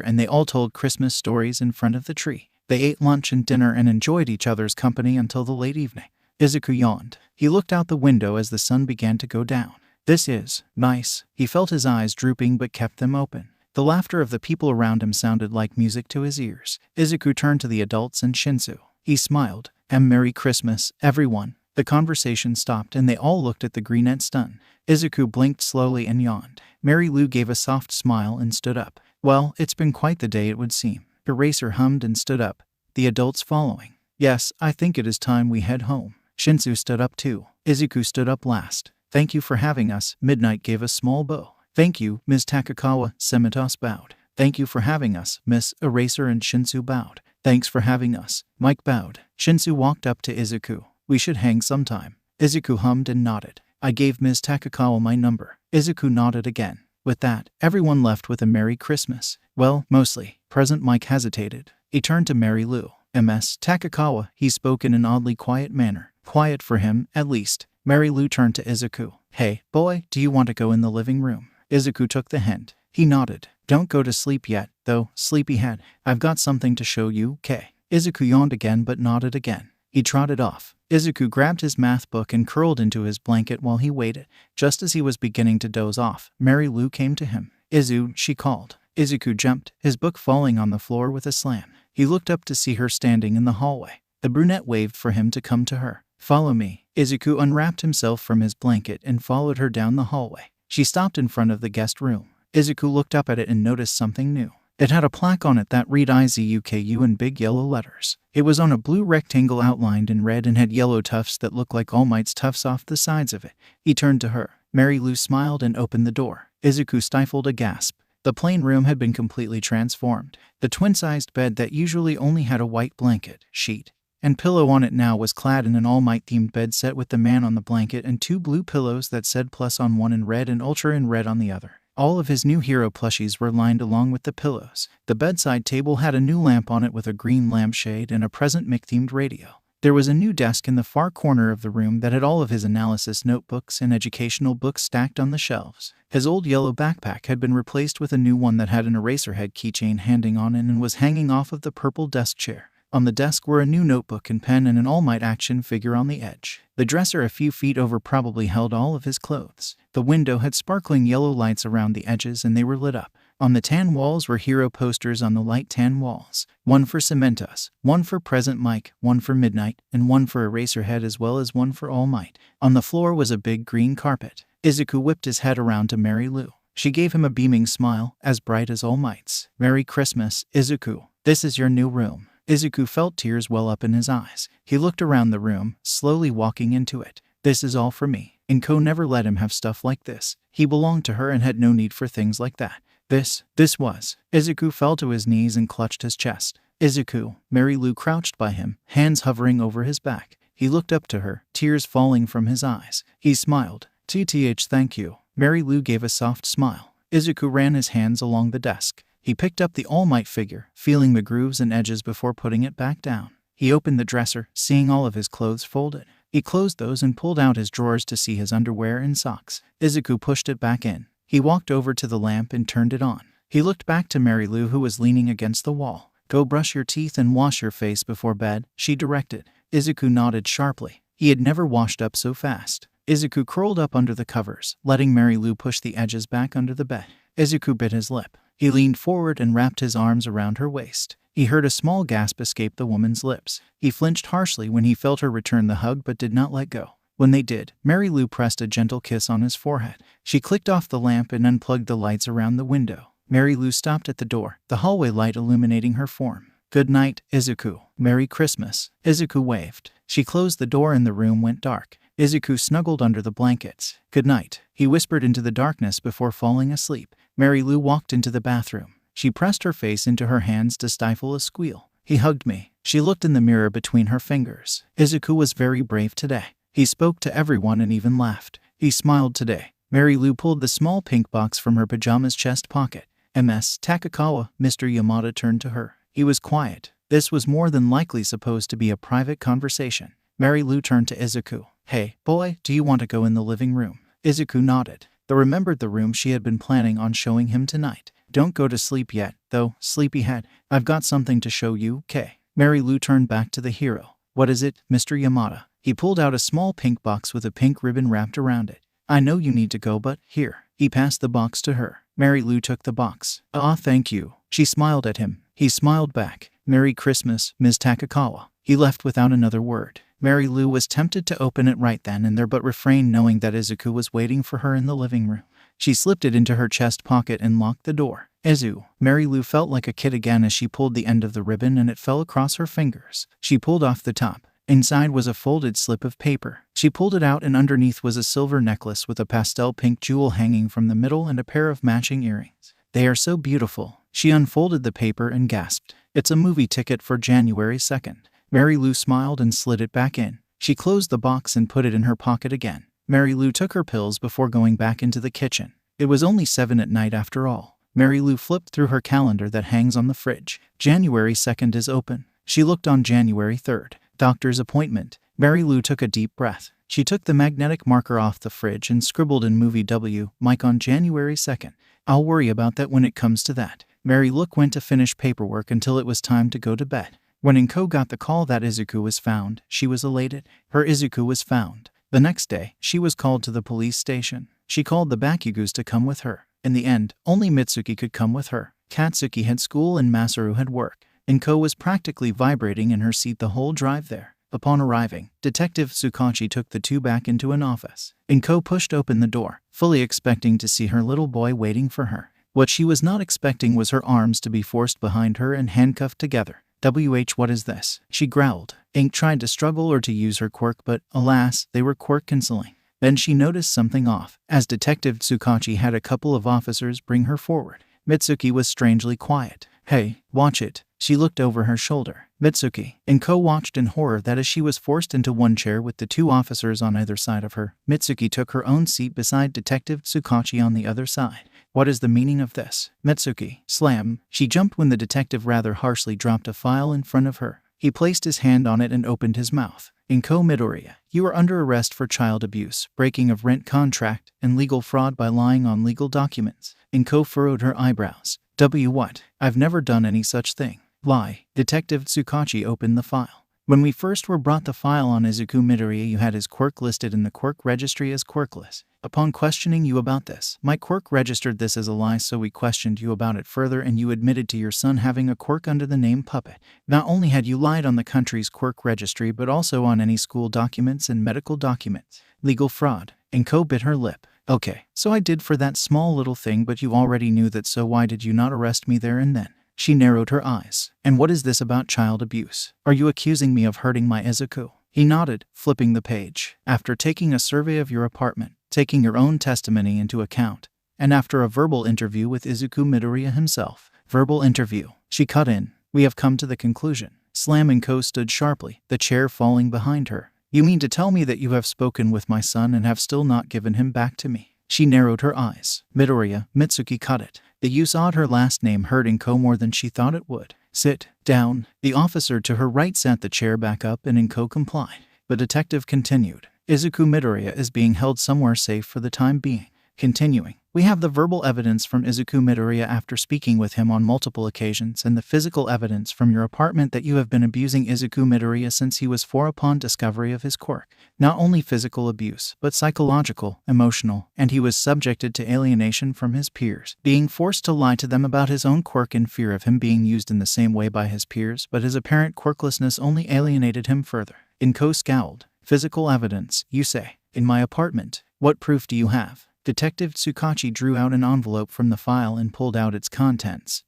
and they all told Christmas stories in front of the tree. They ate lunch and dinner and enjoyed each other's company until the late evening. Izuku yawned. He looked out the window as the sun began to go down. This is nice. He felt his eyes drooping but kept them open. The laughter of the people around him sounded like music to his ears. Izuku turned to the adults and Shinsu. He smiled. And Merry Christmas, everyone. The conversation stopped and they all looked at the greenette stun. Izuku blinked slowly and yawned. Mary Lou gave a soft smile and stood up. Well, it's been quite the day it would seem. Eraser hummed and stood up, the adults following. Yes, I think it is time we head home. Shinsu stood up too. Izuku stood up last. Thank you for having us. Midnight gave a small bow. Thank you, Ms. Takakawa, Semitos bowed. Thank you for having us, Miss Eraser and Shinsu bowed. Thanks for having us. Mike bowed. Shinsu walked up to Izuku. We should hang sometime. Izuku hummed and nodded. I gave Ms. Takakawa my number. Izuku nodded again. With that, everyone left with a Merry Christmas. Well, mostly. Present Mike hesitated. He turned to Mary Lou. Ms. Takakawa, he spoke in an oddly quiet manner. Quiet for him, at least. Mary Lou turned to Izuku. Hey, boy, do you want to go in the living room? Izuku took the hint. He nodded. Don't go to sleep yet, though, sleepyhead. I've got something to show you, K. Izuku yawned again but nodded again. He trotted off. Izuku grabbed his math book and curled into his blanket while he waited. Just as he was beginning to doze off, Mary Lou came to him. Izu, she called. Izuku jumped, his book falling on the floor with a slam. He looked up to see her standing in the hallway. The brunette waved for him to come to her. Follow me. Izuku unwrapped himself from his blanket and followed her down the hallway. She stopped in front of the guest room. Izuku looked up at it and noticed something new. It had a plaque on it that read IZUKU in big yellow letters. It was on a blue rectangle outlined in red and had yellow tufts that looked like All Might's tufts off the sides of it. He turned to her. Mary Lou smiled and opened the door. Izuku stifled a gasp. The plain room had been completely transformed. The twin-sized bed that usually only had a white blanket, sheet, and pillow on it now was clad in an All Might-themed bed set with the man on the blanket and 2 blue pillows that said Plus on one in red and Ultra in red on the other. All of his new hero plushies were lined along with the pillows. The bedside table had a new lamp on it with a green lampshade and a Present Mick-themed radio. There was a new desk in the far corner of the room that had all of his analysis notebooks and educational books stacked on the shelves. His old yellow backpack had been replaced with a new one that had an Eraserhead keychain hanging on it and was hanging off of the purple desk chair. On the desk were a new notebook and pen and an All Might action figure on the edge. The dresser a few feet over probably held all of his clothes. The window had sparkling yellow lights around the edges and they were lit up. On the tan walls were hero posters on the light tan walls. One for Cementos, one for Present Mike, one for Midnight, and one for Eraserhead as well as one for All Might. On the floor was a big green carpet. Izuku whipped his head around to Mary Lou. She gave him a beaming smile, as bright as All Might's. Merry Christmas, Izuku. This is your new room. Izuku felt tears well up in his eyes. He looked around the room, slowly walking into it. This is all for me. Inko never let him have stuff like this. He belonged to her and had no need for things like that. This was. Izuku fell to his knees and clutched his chest. Izuku, Mary Lou crouched by him, hands hovering over his back. He looked up to her, tears falling from his eyes. He smiled. TTH, thank you. Mary Lou gave a soft smile. Izuku ran his hands along the desk. He picked up the All Might figure, feeling the grooves and edges before putting it back down. He opened the dresser, seeing all of his clothes folded. He closed those and pulled out his drawers to see his underwear and socks. Izuku pushed it back in. He walked over to the lamp and turned it on. He looked back to Mary Lou, who was leaning against the wall. Go brush your teeth and wash your face before bed, she directed. Izuku nodded sharply. He had never washed up so fast. Izuku curled up under the covers, letting Mary Lou push the edges back under the bed. Izuku bit his lip. He leaned forward and wrapped his arms around her waist. He heard a small gasp escape the woman's lips. He flinched harshly when he felt her return the hug but did not let go. When they did, Mary Lou pressed a gentle kiss on his forehead. She clicked off the lamp and unplugged the lights around the window. Mary Lou stopped at the door, the hallway light illuminating her form. Good night, Izuku. Merry Christmas. Izuku waved. She closed the door and the room went dark. Izuku snuggled under the blankets. Good night, he whispered into the darkness before falling asleep. Mary Lou walked into the bathroom. She pressed her face into her hands to stifle a squeal. He hugged me. She looked in the mirror between her fingers. Izuku was very brave today. He spoke to everyone and even laughed. He smiled today. Mary Lou pulled the small pink box from her pajamas chest pocket. Ms. Takakawa, Mr. Yamada turned to her. He was quiet. This was more than likely supposed to be a private conversation. Mary Lou turned to Izuku. Hey, boy, do you want to go in the living room? Izuku nodded. They remembered the room she had been planning on showing him tonight. Don't go to sleep yet, though, sleepyhead. I've got something to show you, K. Mary Lou turned back to the hero. What is it, Mr. Yamada? He pulled out a small pink box with a pink ribbon wrapped around it. I know you need to go, but here. He passed the box to her. Mary Lou took the box. Thank you. She smiled at him. He smiled back. Merry Christmas, Ms. Takakawa. He left without another word. Mary Lou was tempted to open it right then and there but refrained, knowing that Izuku was waiting for her in the living room. She slipped it into her chest pocket and locked the door. Izu. Mary Lou felt like a kid again as she pulled the end of the ribbon and it fell across her fingers. She pulled off the top. Inside was a folded slip of paper. She pulled it out and underneath was a silver necklace with a pastel pink jewel hanging from the middle and a pair of matching earrings. They are so beautiful. She unfolded the paper and gasped. It's a movie ticket for January 2nd. Mary Lou smiled and slid it back in. She closed the box and put it in her pocket again. Mary Lou took her pills before going back into the kitchen. It was only 7 at night after all. Mary Lou flipped through her calendar that hangs on the fridge. January 2nd is open. She looked on January 3rd. Doctor's appointment. Mary Lou took a deep breath. She took the magnetic marker off the fridge and scribbled in movie W, Mike on January 2nd. I'll worry about that when it comes to that. Mary Lou went to finish paperwork until it was time to go to bed. When Inko got the call that Izuku was found, she was elated. Her Izuku was found. The next day, she was called to the police station. She called the Bakugus to come with her. In the end, only Mitsuki could come with her. Katsuki had school and Masaru had work. Inko was practically vibrating in her seat the whole drive there. Upon arriving, Detective Tsukachi took the two back into an office. Inko pushed open the door, fully expecting to see her little boy waiting for her. What she was not expecting was her arms to be forced behind her and handcuffed together. What is this? She growled. Ink tried to struggle or to use her quirk, but, alas, they were quirk canceling. Then she noticed something off, as Detective Tsukachi had a couple of officers bring her forward. Mitsuki was strangely quiet. Hey, watch it. She looked over her shoulder. Mitsuki. Inko watched in horror that as she was forced into one chair with the two officers on either side of her, Mitsuki took her own seat beside Detective Tsukachi on the other side. What is the meaning of this? Mitsuki. Slam. She jumped when the detective rather harshly dropped a file in front of her. He placed his hand on it and opened his mouth. Inko Midoriya, you are under arrest for child abuse, breaking of rent contract, and legal fraud by lying on legal documents. Inko furrowed her eyebrows. What? I've never done any such thing. Lie. Detective Tsukachi opened the file. When we first were brought the file on Izuku Midoriya, you had his quirk listed in the quirk registry as quirkless. Upon questioning you about this, my quirk registered this as a lie, so we questioned you about it further and you admitted to your son having a quirk under the name Puppet. Not only had you lied on the country's quirk registry but also on any school documents and medical documents. Legal fraud. Inko bit her lip. Okay, so I did for that small little thing, but you already knew that, so why did you not arrest me there and then? She narrowed her eyes. And what is this about child abuse? Are you accusing me of hurting my Izuku? He nodded, flipping the page. After taking a survey of your apartment, taking your own testimony into account, and after a verbal interview with Izuku Midoriya himself. Verbal interview. She cut in. We have come to the conclusion. Slam and Co stood sharply, the chair falling behind her. You mean to tell me that you have spoken with my son and have still not given him back to me? She narrowed her eyes. Midoriya. Mitsuki cut it. The use odd her last name hurt Inko more than she thought it would. Sit down. The officer to her right sat the chair back up and Inko complied. The detective continued. Izuku Midoriya is being held somewhere safe for the time being. Continuing. We have the verbal evidence from Izuku Midoriya after speaking with him on multiple occasions and the physical evidence from your apartment that you have been abusing Izuku Midoriya since he was 4 upon discovery of his quirk. Not only physical abuse, but psychological, emotional, and he was subjected to alienation from his peers, being forced to lie to them about his own quirk in fear of him being used in the same way by his peers, but his apparent quirklessness only alienated him further. Inko scowled. Physical evidence, you say? In my apartment. What proof do you have? Detective Tsukachi drew out an envelope from the file and pulled out its contents.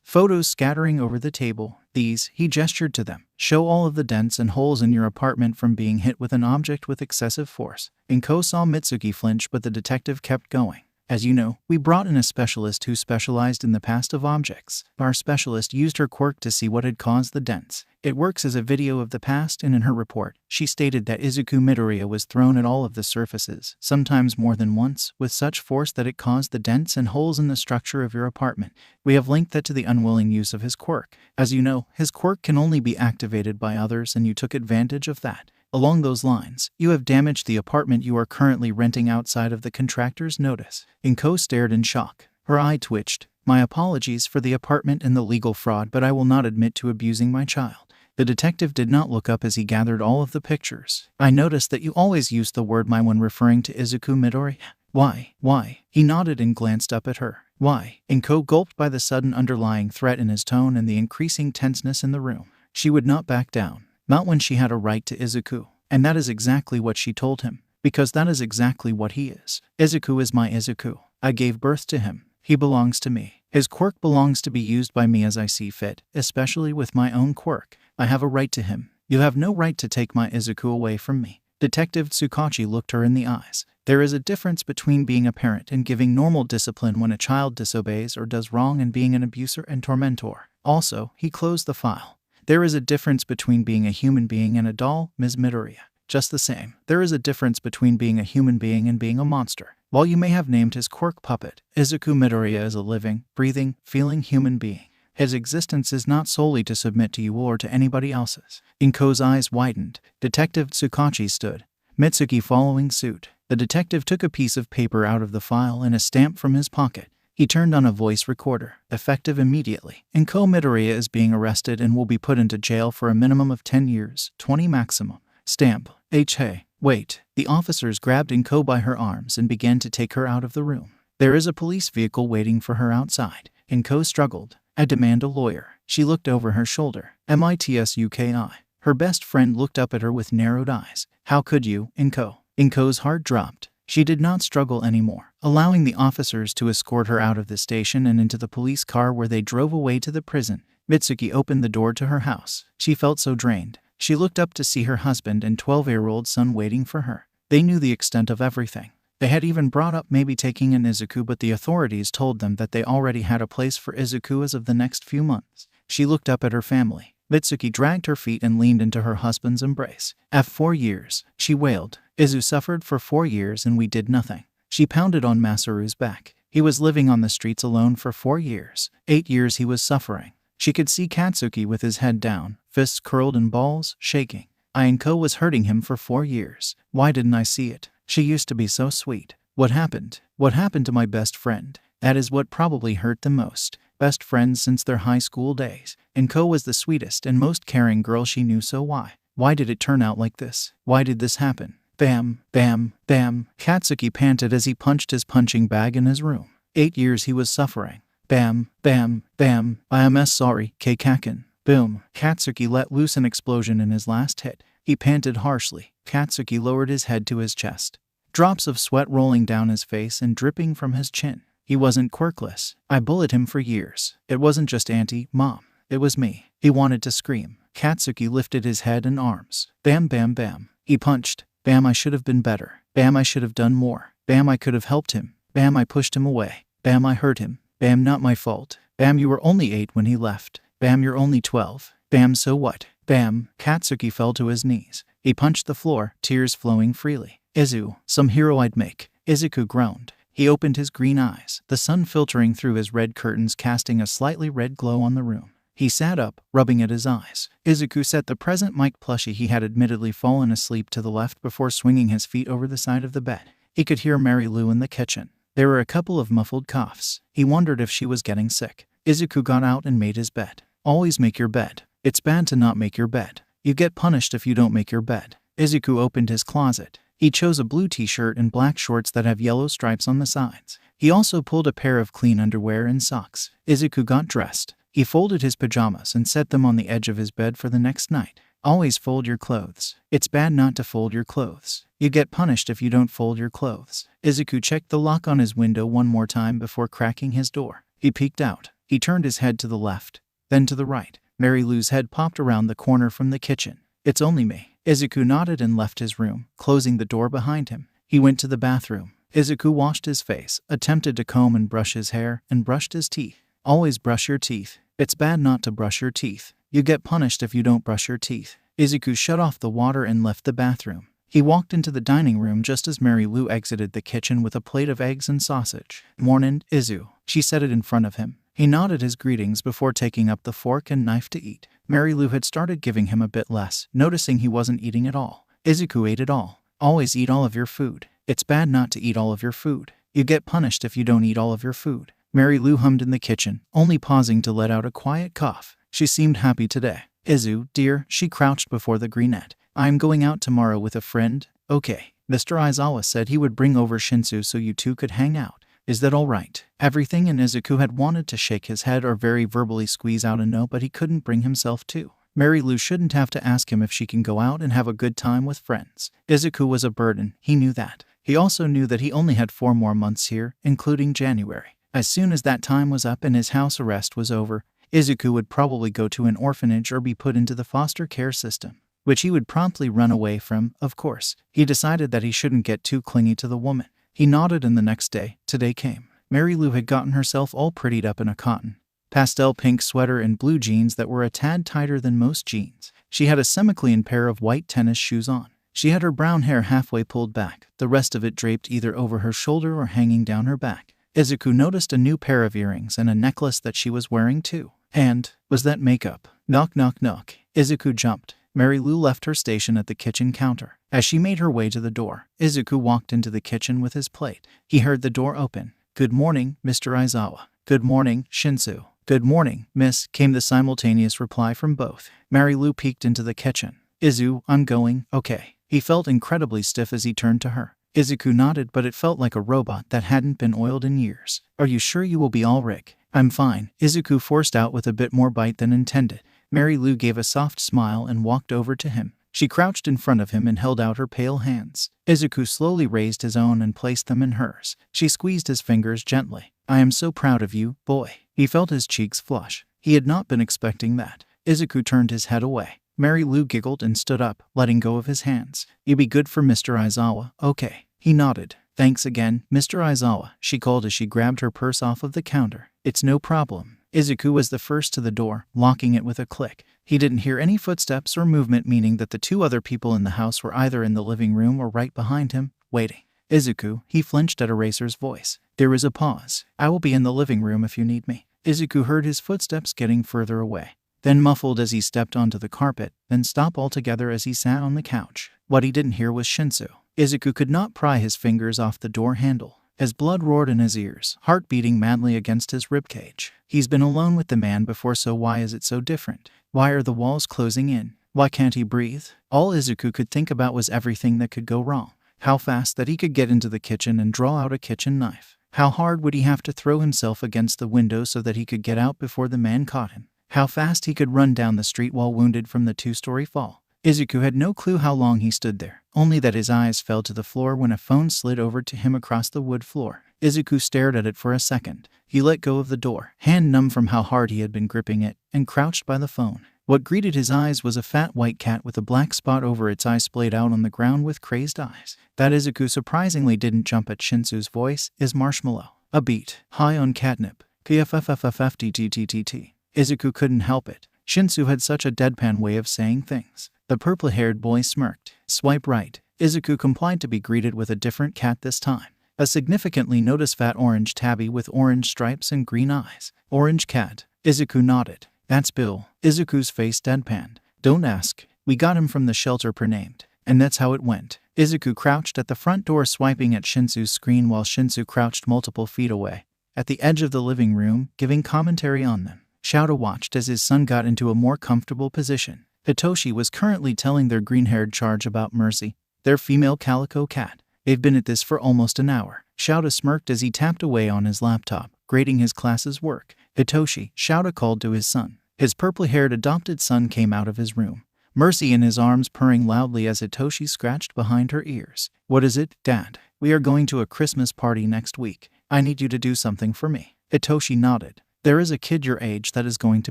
Photos scattering over the table. These, he gestured to them, show all of the dents and holes in your apartment from being hit with an object with excessive force. Inko saw Mitsuki flinch, but the detective kept going. As you know, we brought in a specialist who specialized in the past of objects. Our specialist used her quirk to see what had caused the dents. It works as a video of the past, and in her report, she stated that Izuku Midoriya was thrown at all of the surfaces, sometimes more than once, with such force that it caused the dents and holes in the structure of your apartment. We have linked that to the unwilling use of his quirk. As you know, his quirk can only be activated by others, and you took advantage of that. Along those lines, you have damaged the apartment you are currently renting outside of the contractor's notice. Inko stared in shock. Her eye twitched. My apologies for the apartment and the legal fraud, but I will not admit to abusing my child. The detective did not look up as he gathered all of the pictures. I noticed that you always use the word my when referring to Izuku Midoriya. Why? He nodded and glanced up at her. Why? Inko gulped by the sudden underlying threat in his tone and the increasing tenseness in the room. She would not back down. Not when she had a right to Izuku. And that is exactly what she told him. Because that is exactly what he is. Izuku is my Izuku. I gave birth to him. He belongs to me. His quirk belongs to be used by me as I see fit, especially with my own quirk. I have a right to him. You have no right to take my Izuku away from me. Detective Tsukachi looked her in the eyes. There is a difference between being a parent and giving normal discipline when a child disobeys or does wrong and being an abuser and tormentor. Also, he closed the file. There is a difference between being a human being and a doll, Ms. Midoriya. Just the same, there is a difference between being a human being and being a monster. While you may have named his Quirk puppet, Izuku Midoriya is a living, breathing, feeling human being. His existence is not solely to submit to you or to anybody else's. Inko's eyes widened. Detective Tsukachi stood, Mitsuki following suit. The detective took a piece of paper out of the file and a stamp from his pocket. He turned on a voice recorder, effective immediately. Inko Midoriya is being arrested and will be put into jail for a minimum of 10 years, 20 maximum. Stamp. Hey, wait. The officers grabbed Inko by her arms and began to take her out of the room. There is a police vehicle waiting for her outside. Inko struggled. I demand a lawyer. She looked over her shoulder. MITSUKI. Her best friend looked up at her with narrowed eyes. How could you, Inko? Inko's heart dropped. She did not struggle anymore, allowing the officers to escort her out of the station and into the police car where they drove away to the prison. Mitsuki opened the door to her house. She felt so drained. She looked up to see her husband and 12-year-old son waiting for her. They knew the extent of everything. They had even brought up maybe taking in Izuku, but the authorities told them that they already had a place for Izuku as of the next few months. She looked up at her family. Mitsuki dragged her feet and leaned into her husband's embrace. After 4 years, she wailed. Izu suffered for 4 years and we did nothing. She pounded on Masaru's back. He was living on the streets alone for 4 years. 8 years he was suffering. She could see Katsuki with his head down, fists curled and balls shaking. Inko was hurting him for 4 years. Why didn't I see it? She used to be so sweet. What happened? What happened to my best friend? That is what probably hurt them most. Best friends since their high school days. Inko was the sweetest and most caring girl she knew, so why? Why did it turn out like this? Why did this happen? Bam, bam, bam. Katsuki panted as he punched his punching bag in his room. 8 years he was suffering. Bam, bam, bam. I am sorry, Keikaken. Boom. Katsuki let loose an explosion in his last hit. He panted harshly. Katsuki lowered his head to his chest. Drops of sweat rolling down his face and dripping from his chin. He wasn't quirkless. I bullied him for years. It wasn't just Auntie, Mom. It was me. He wanted to scream. Katsuki lifted his head and arms. Bam, bam, bam. He punched. Bam, I should have been better. Bam, I should have done more. Bam, I could have helped him. Bam, I pushed him away. Bam, I hurt him. Bam, not my fault. Bam, you were only 8 when he left. Bam, you're only 12. Bam, so what? Bam. Katsuki fell to his knees. He punched the floor, tears flowing freely. Izu, some hero I'd make. Izuku groaned. He opened his green eyes, the sun filtering through his red curtains casting a slightly red glow on the room. He sat up, rubbing at his eyes. Izuku set the present Mike plushie he had admittedly fallen asleep to the left before swinging his feet over the side of the bed. He could hear Mary Lou in the kitchen. There were a couple of muffled coughs. He wondered if she was getting sick. Izuku got out and made his bed. Always make your bed. It's bad to not make your bed. You get punished if you don't make your bed. Izuku opened his closet. He chose a blue t-shirt and black shorts that have yellow stripes on the sides. He also pulled a pair of clean underwear and socks. Izuku got dressed. He folded his pajamas and set them on the edge of his bed for the next night. Always fold your clothes. It's bad not to fold your clothes. You get punished if you don't fold your clothes. Izuku checked the lock on his window one more time before cracking his door. He peeked out. He turned his head to the left, then to the right. Mary Lou's head popped around the corner from the kitchen. It's only me. Izuku nodded and left his room, closing the door behind him. He went to the bathroom. Izuku washed his face, attempted to comb and brush his hair, and brushed his teeth. Always brush your teeth. It's bad not to brush your teeth. You get punished if you don't brush your teeth. Izuku shut off the water and left the bathroom. He walked into the dining room just as Mary Lou exited the kitchen with a plate of eggs and sausage. Mornin', Izu. She set it in front of him. He nodded his greetings before taking up the fork and knife to eat. Mary Lou had started giving him a bit less, noticing he wasn't eating at all. Izuku ate it all. Always eat all of your food. It's bad not to eat all of your food. You get punished if you don't eat all of your food. Mary Lou hummed in the kitchen, only pausing to let out a quiet cough. She seemed happy today. Izu, dear, she crouched before the greenette. I'm going out tomorrow with a friend. Okay. Mr. Aizawa said he would bring over Shinsu so you two could hang out. Is that all right? Everything in Izuku had wanted to shake his head or very verbally squeeze out a no, but he couldn't bring himself to. Mary Lou shouldn't have to ask him if she can go out and have a good time with friends. Izuku was a burden, he knew that. He also knew that he only had 4 more months here, including January. As soon as that time was up and his house arrest was over, Izuku would probably go to an orphanage or be put into the foster care system, which he would promptly run away from, of course. He decided that he shouldn't get too clingy to the woman. He nodded and the next day, today came. Mary Lou had gotten herself all prettied up in a cotton pastel pink sweater and blue jeans that were a tad tighter than most jeans. She had a semi-clean pair of white tennis shoes on. She had her brown hair halfway pulled back, the rest of it draped either over her shoulder or hanging down her back. Izuku noticed a new pair of earrings and a necklace that she was wearing too. And, was that makeup? Knock knock knock. Izuku jumped. Mary Lou left her station at the kitchen counter. As she made her way to the door, Izuku walked into the kitchen with his plate. He heard the door open. "Good morning, Mr. Aizawa." "Good morning, Shinsu." "Good morning, miss," came the simultaneous reply from both. Mary Lou peeked into the kitchen. "Izu, I'm going, okay." He felt incredibly stiff as he turned to her. Izuku nodded, but it felt like a robot that hadn't been oiled in years. "Are you sure you will be all right?" "I'm fine," Izuku forced out with a bit more bite than intended. Mary Lou gave a soft smile and walked over to him. She crouched in front of him and held out her pale hands. Izuku slowly raised his own and placed them in hers. She squeezed his fingers gently. "I am so proud of you, boy." He felt his cheeks flush. He had not been expecting that. Izuku turned his head away. Mary Lou giggled and stood up, letting go of his hands. "You be good for Mr. Aizawa, okay?" He nodded. "Thanks again, Mr. Aizawa," she called as she grabbed her purse off of the counter. "It's no problem." Izuku was the first to the door, locking it with a click. He didn't hear any footsteps or movement, meaning that the two other people in the house were either in the living room or right behind him, waiting. "Izuku," he flinched at Eraser's voice. There was a pause. "I will be in the living room if you need me." Izuku heard his footsteps getting further away, then muffled as he stepped onto the carpet, then stop altogether as he sat on the couch. What he didn't hear was Shinsu. Izuku could not pry his fingers off the door handle. As blood roared in his ears, heart beating madly against his ribcage. He's been alone with the man before, so why is it so different? Why are the walls closing in? Why can't he breathe? All Izuku could think about was everything that could go wrong. How fast that he could get into the kitchen and draw out a kitchen knife. How hard would he have to throw himself against the window so that he could get out before the man caught him? How fast he could run down the street while wounded from the two-story fall. Izuku had no clue how long he stood there, only that his eyes fell to the floor when a phone slid over to him across the wood floor. Izuku stared at it for a second. He let go of the door, hand numb from how hard he had been gripping it, and crouched by the phone. What greeted his eyes was a fat white cat with a black spot over its eye splayed out on the ground with crazed eyes. That Izuku surprisingly didn't jump at Shinsu's voice is Marshmallow. A beat, high on catnip. PFFFFTTTT. Izuku couldn't help it. Shinsu had such a deadpan way of saying things. The purple-haired boy smirked. Swipe right. Izuku complied to be greeted with a different cat this time. A significantly noticed fat orange tabby with orange stripes and green eyes. Orange cat. Izuku nodded. That's Bill. Izuku's face deadpanned. Don't ask. We got him from the shelter per-named. And that's how it went. Izuku crouched at the front door swiping at Shinsu's screen while Shinsu crouched multiple feet away, at the edge of the living room, giving commentary on them. Shouta watched as his son got into a more comfortable position. Hitoshi was currently telling their green-haired charge about Mercy, their female calico cat. They've been at this for almost an hour. Shouta smirked as he tapped away on his laptop, grading his class's work. Hitoshi, Shouta called to his son. His purple-haired adopted son came out of his room, Mercy in his arms purring loudly as Hitoshi scratched behind her ears. What is it, Dad? We are going to a Christmas party next week. I need you to do something for me. Hitoshi nodded. There is a kid your age that is going to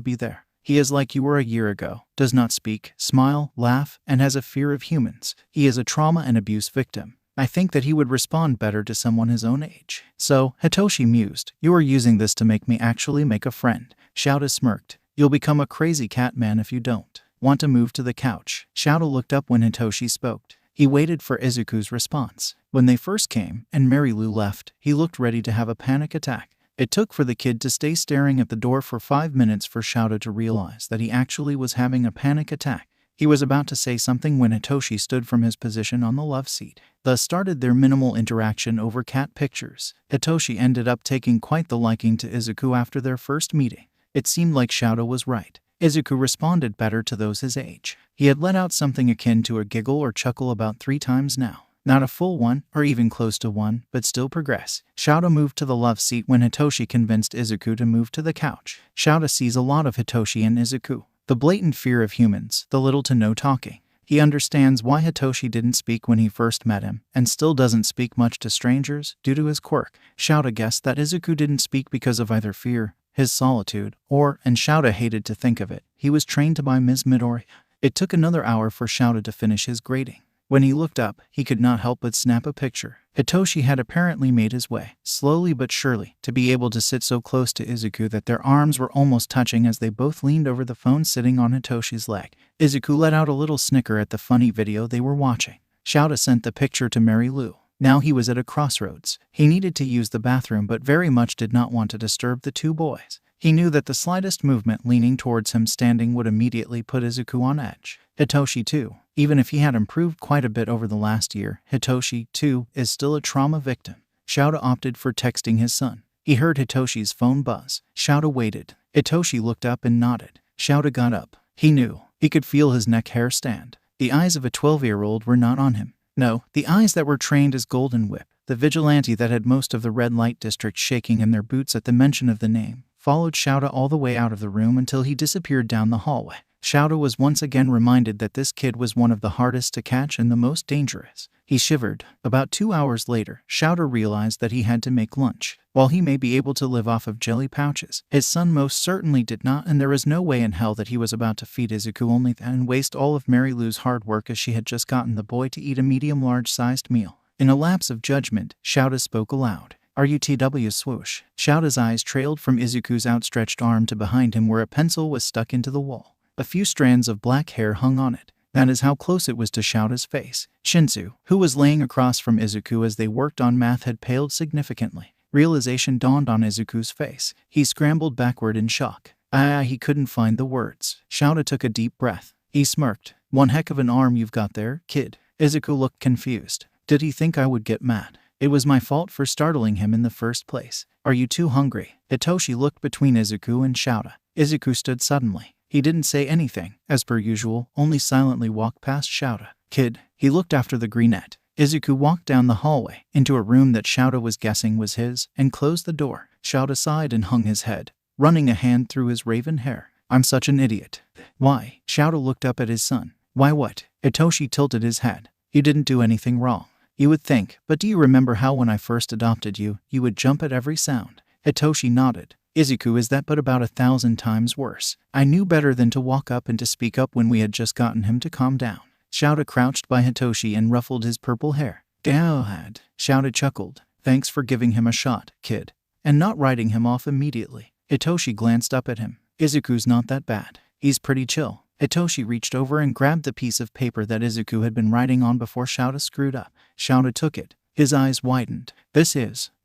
be there. He is like you were a year ago, does not speak, smile, laugh, and has a fear of humans. He is a trauma and abuse victim. I think that he would respond better to someone his own age. So, Hitoshi mused, you are using this to make me actually make a friend. Shouta smirked. You'll become a crazy cat man if you don't. Want to move to the couch? Shouta looked up when Hitoshi spoke. He waited for Izuku's response. When they first came, and Mary Lou left, he looked ready to have a panic attack. It took for the kid to stay staring at the door for 5 minutes for Shouta to realize that he actually was having a panic attack. He was about to say something when Hitoshi stood from his position on the love seat. Thus started their minimal interaction over cat pictures. Hitoshi ended up taking quite the liking to Izuku after their first meeting. It seemed like Shouta was right. Izuku responded better to those his age. He had let out something akin to a giggle or chuckle about 3 times now. Not a full one, or even close to one, but still progress. Shouta moved to the love seat when Hitoshi convinced Izuku to move to the couch. Shouta sees a lot of Hitoshi in Izuku. The blatant fear of humans, the little to no talking. He understands why Hitoshi didn't speak when he first met him, and still doesn't speak much to strangers, due to his quirk. Shouta guessed that Izuku didn't speak because of either fear, his solitude, or, and Shouta hated to think of it, he was trained to by Ms. Midori. It took another hour for Shouta to finish his grading. When he looked up, he could not help but snap a picture. Hitoshi had apparently made his way, slowly but surely, to be able to sit so close to Izuku that their arms were almost touching as they both leaned over the phone sitting on Hitoshi's leg. Izuku let out a little snicker at the funny video they were watching. Shouta sent the picture to Mary Lou. Now he was at a crossroads. He needed to use the bathroom but very much did not want to disturb the two boys. He knew that the slightest movement leaning towards him standing would immediately put Izuku on edge. Hitoshi, too. Even if he had improved quite a bit over the last year, Hitoshi, too, is still a trauma victim. Shouta opted for texting his son. He heard Hitoshi's phone buzz. Shouta waited. Hitoshi looked up and nodded. Shouta got up. He knew. He could feel his neck hair stand. The eyes of a 12-year-old were not on him. No, the eyes that were trained as Golden Whip, the vigilante that had most of the red light district shaking in their boots at the mention of the name, followed Shouta all the way out of the room until he disappeared down the hallway. Shouta was once again reminded that this kid was one of the hardest to catch and the most dangerous. He shivered. About 2 hours later, Shouta realized that he had to make lunch. While he may be able to live off of jelly pouches, his son most certainly did not, and there was no way in hell that he was about to feed Izuku only that and waste all of Mary Lou's hard work as she had just gotten the boy to eat a medium-large-sized meal. In a lapse of judgment, Shouta spoke aloud. RUTW swoosh. Shouta's eyes trailed from Izuku's outstretched arm to behind him where a pencil was stuck into the wall. A few strands of black hair hung on it. That is how close it was to Shouta's face. Shinsu, who was laying across from Izuku as they worked on math, had paled significantly. Realization dawned on Izuku's face. He scrambled backward in shock. He couldn't find the words. Shouta took a deep breath. He smirked. One heck of an arm you've got there, kid. Izuku looked confused. Did he think I would get mad? It was my fault for startling him in the first place. Are you too hungry? Hitoshi looked between Izuku and Shouta. Izuku stood suddenly. He didn't say anything, as per usual, only silently walked past Shouta. Kid. He looked after the greenette. Izuku walked down the hallway, into a room that Shouta was guessing was his, and closed the door. Shouta sighed and hung his head, running a hand through his raven hair. I'm such an idiot. Why? Shouta looked up at his son. Why what? Hitoshi tilted his head. You didn't do anything wrong. You would think, but do you remember how when I first adopted you, you would jump at every sound? Hitoshi nodded. Izuku, is that but about 1,000 times worse? I knew better than to walk up and to speak up when we had just gotten him to calm down. Shouta crouched by Hitoshi and ruffled his purple hair. Dad. Shouta chuckled. Thanks for giving him a shot, kid. And not writing him off immediately. Hitoshi glanced up at him. Izuku's not that bad. He's pretty chill. Hitoshi reached over and grabbed the piece of paper that Izuku had been writing on before Shouta screwed up. Shouta took it. His eyes widened.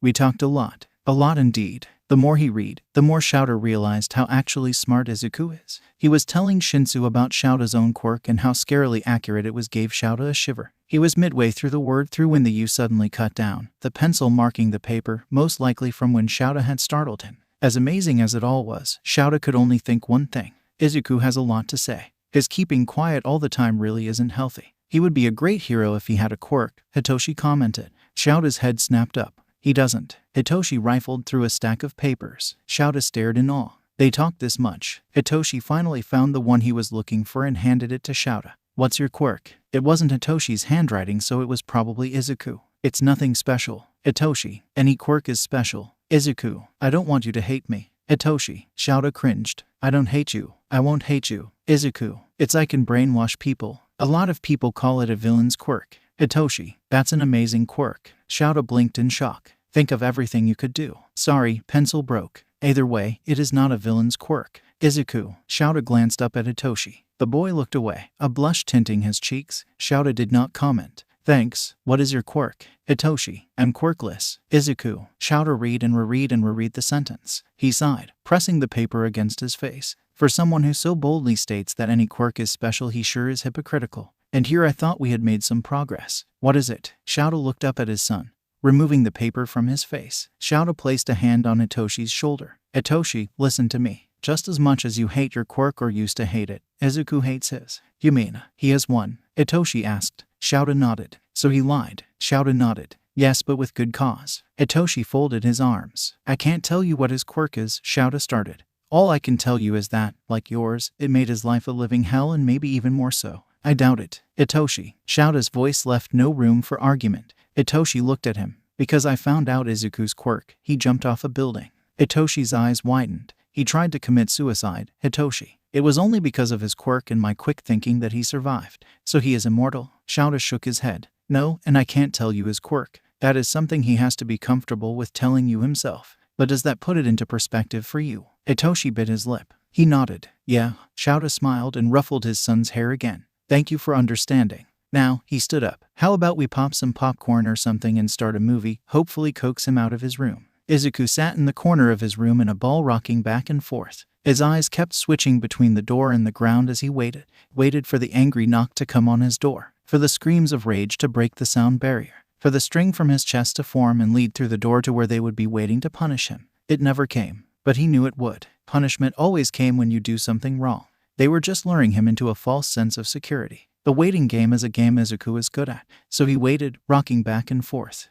We talked a lot. A lot indeed. The more he read, the more Shouta realized how actually smart Izuku is. He was telling Shinsu about Shouta's own quirk and how scarily accurate it was gave Shouta a shiver. He was midway through the word through when the U suddenly cut down, the pencil marking the paper, most likely from when Shouta had startled him. As amazing as it all was, Shouta could only think one thing. Izuku has a lot to say. His keeping quiet all the time really isn't healthy. He would be a great hero if he had a quirk, Hitoshi commented. Shouta's head snapped up. He doesn't. Hitoshi rifled through a stack of papers. Shouta stared in awe. They talked this much. Hitoshi finally found the one he was looking for and handed it to Shouta. What's your quirk? It wasn't Hitoshi's handwriting, so it was probably Izuku. It's nothing special. Hitoshi, any quirk is special. Izuku, I don't want you to hate me. Hitoshi, Shouta cringed. I don't hate you. I won't hate you. Izuku, it's I can brainwash people. A lot of people call it a villain's quirk. Hitoshi, that's an amazing quirk. Shouta blinked in shock. Think of everything you could do. Sorry, pencil broke. Either way, it is not a villain's quirk. Izuku, Shouta glanced up at Hitoshi. The boy looked away, a blush tinting his cheeks. Shouta did not comment. Thanks. What is your quirk? Hitoshi, I'm quirkless. Izuku, Shouta read and reread the sentence. He sighed, pressing the paper against his face. For someone who so boldly states that any quirk is special, he sure is hypocritical. And here I thought we had made some progress. What is it? Shouta looked up at his son. Removing the paper from his face, Shouta placed a hand on Hitoshi's shoulder. Hitoshi, listen to me. Just as much as you hate your quirk or used to hate it, Izuku hates his. You mean, he has one? Hitoshi asked. Shouta nodded. So he lied. Shouta nodded. Yes, but with good cause. Hitoshi folded his arms. I can't tell you what his quirk is, Shouta started. All I can tell you is that, like yours, it made his life a living hell and maybe even more so. I doubt it. Hitoshi. Shouta's voice left no room for argument. Hitoshi looked at him. Because I found out Izuku's quirk, he jumped off a building. Hitoshi's eyes widened. He tried to commit suicide, Hitoshi. It was only because of his quirk and my quick thinking that he survived. So he is immortal? Shouta shook his head. No, and I can't tell you his quirk. That is something he has to be comfortable with telling you himself. But does that put it into perspective for you? Itoshi bit his lip. He nodded. Yeah. Shouta smiled and ruffled his son's hair again. Thank you for understanding. Now, he stood up. How about we pop some popcorn or something and start a movie, hopefully coax him out of his room. Izuku sat in the corner of his room in a ball rocking back and forth. His eyes kept switching between the door and the ground as he waited for the angry knock to come on his door, for the screams of rage to break the sound barrier, for the string from his chest to form and lead through the door to where they would be waiting to punish him. It never came, but he knew it would. Punishment always came when you do something wrong. They were just luring him into a false sense of security. The waiting game is a game Izuku is good at, so he waited, rocking back and forth,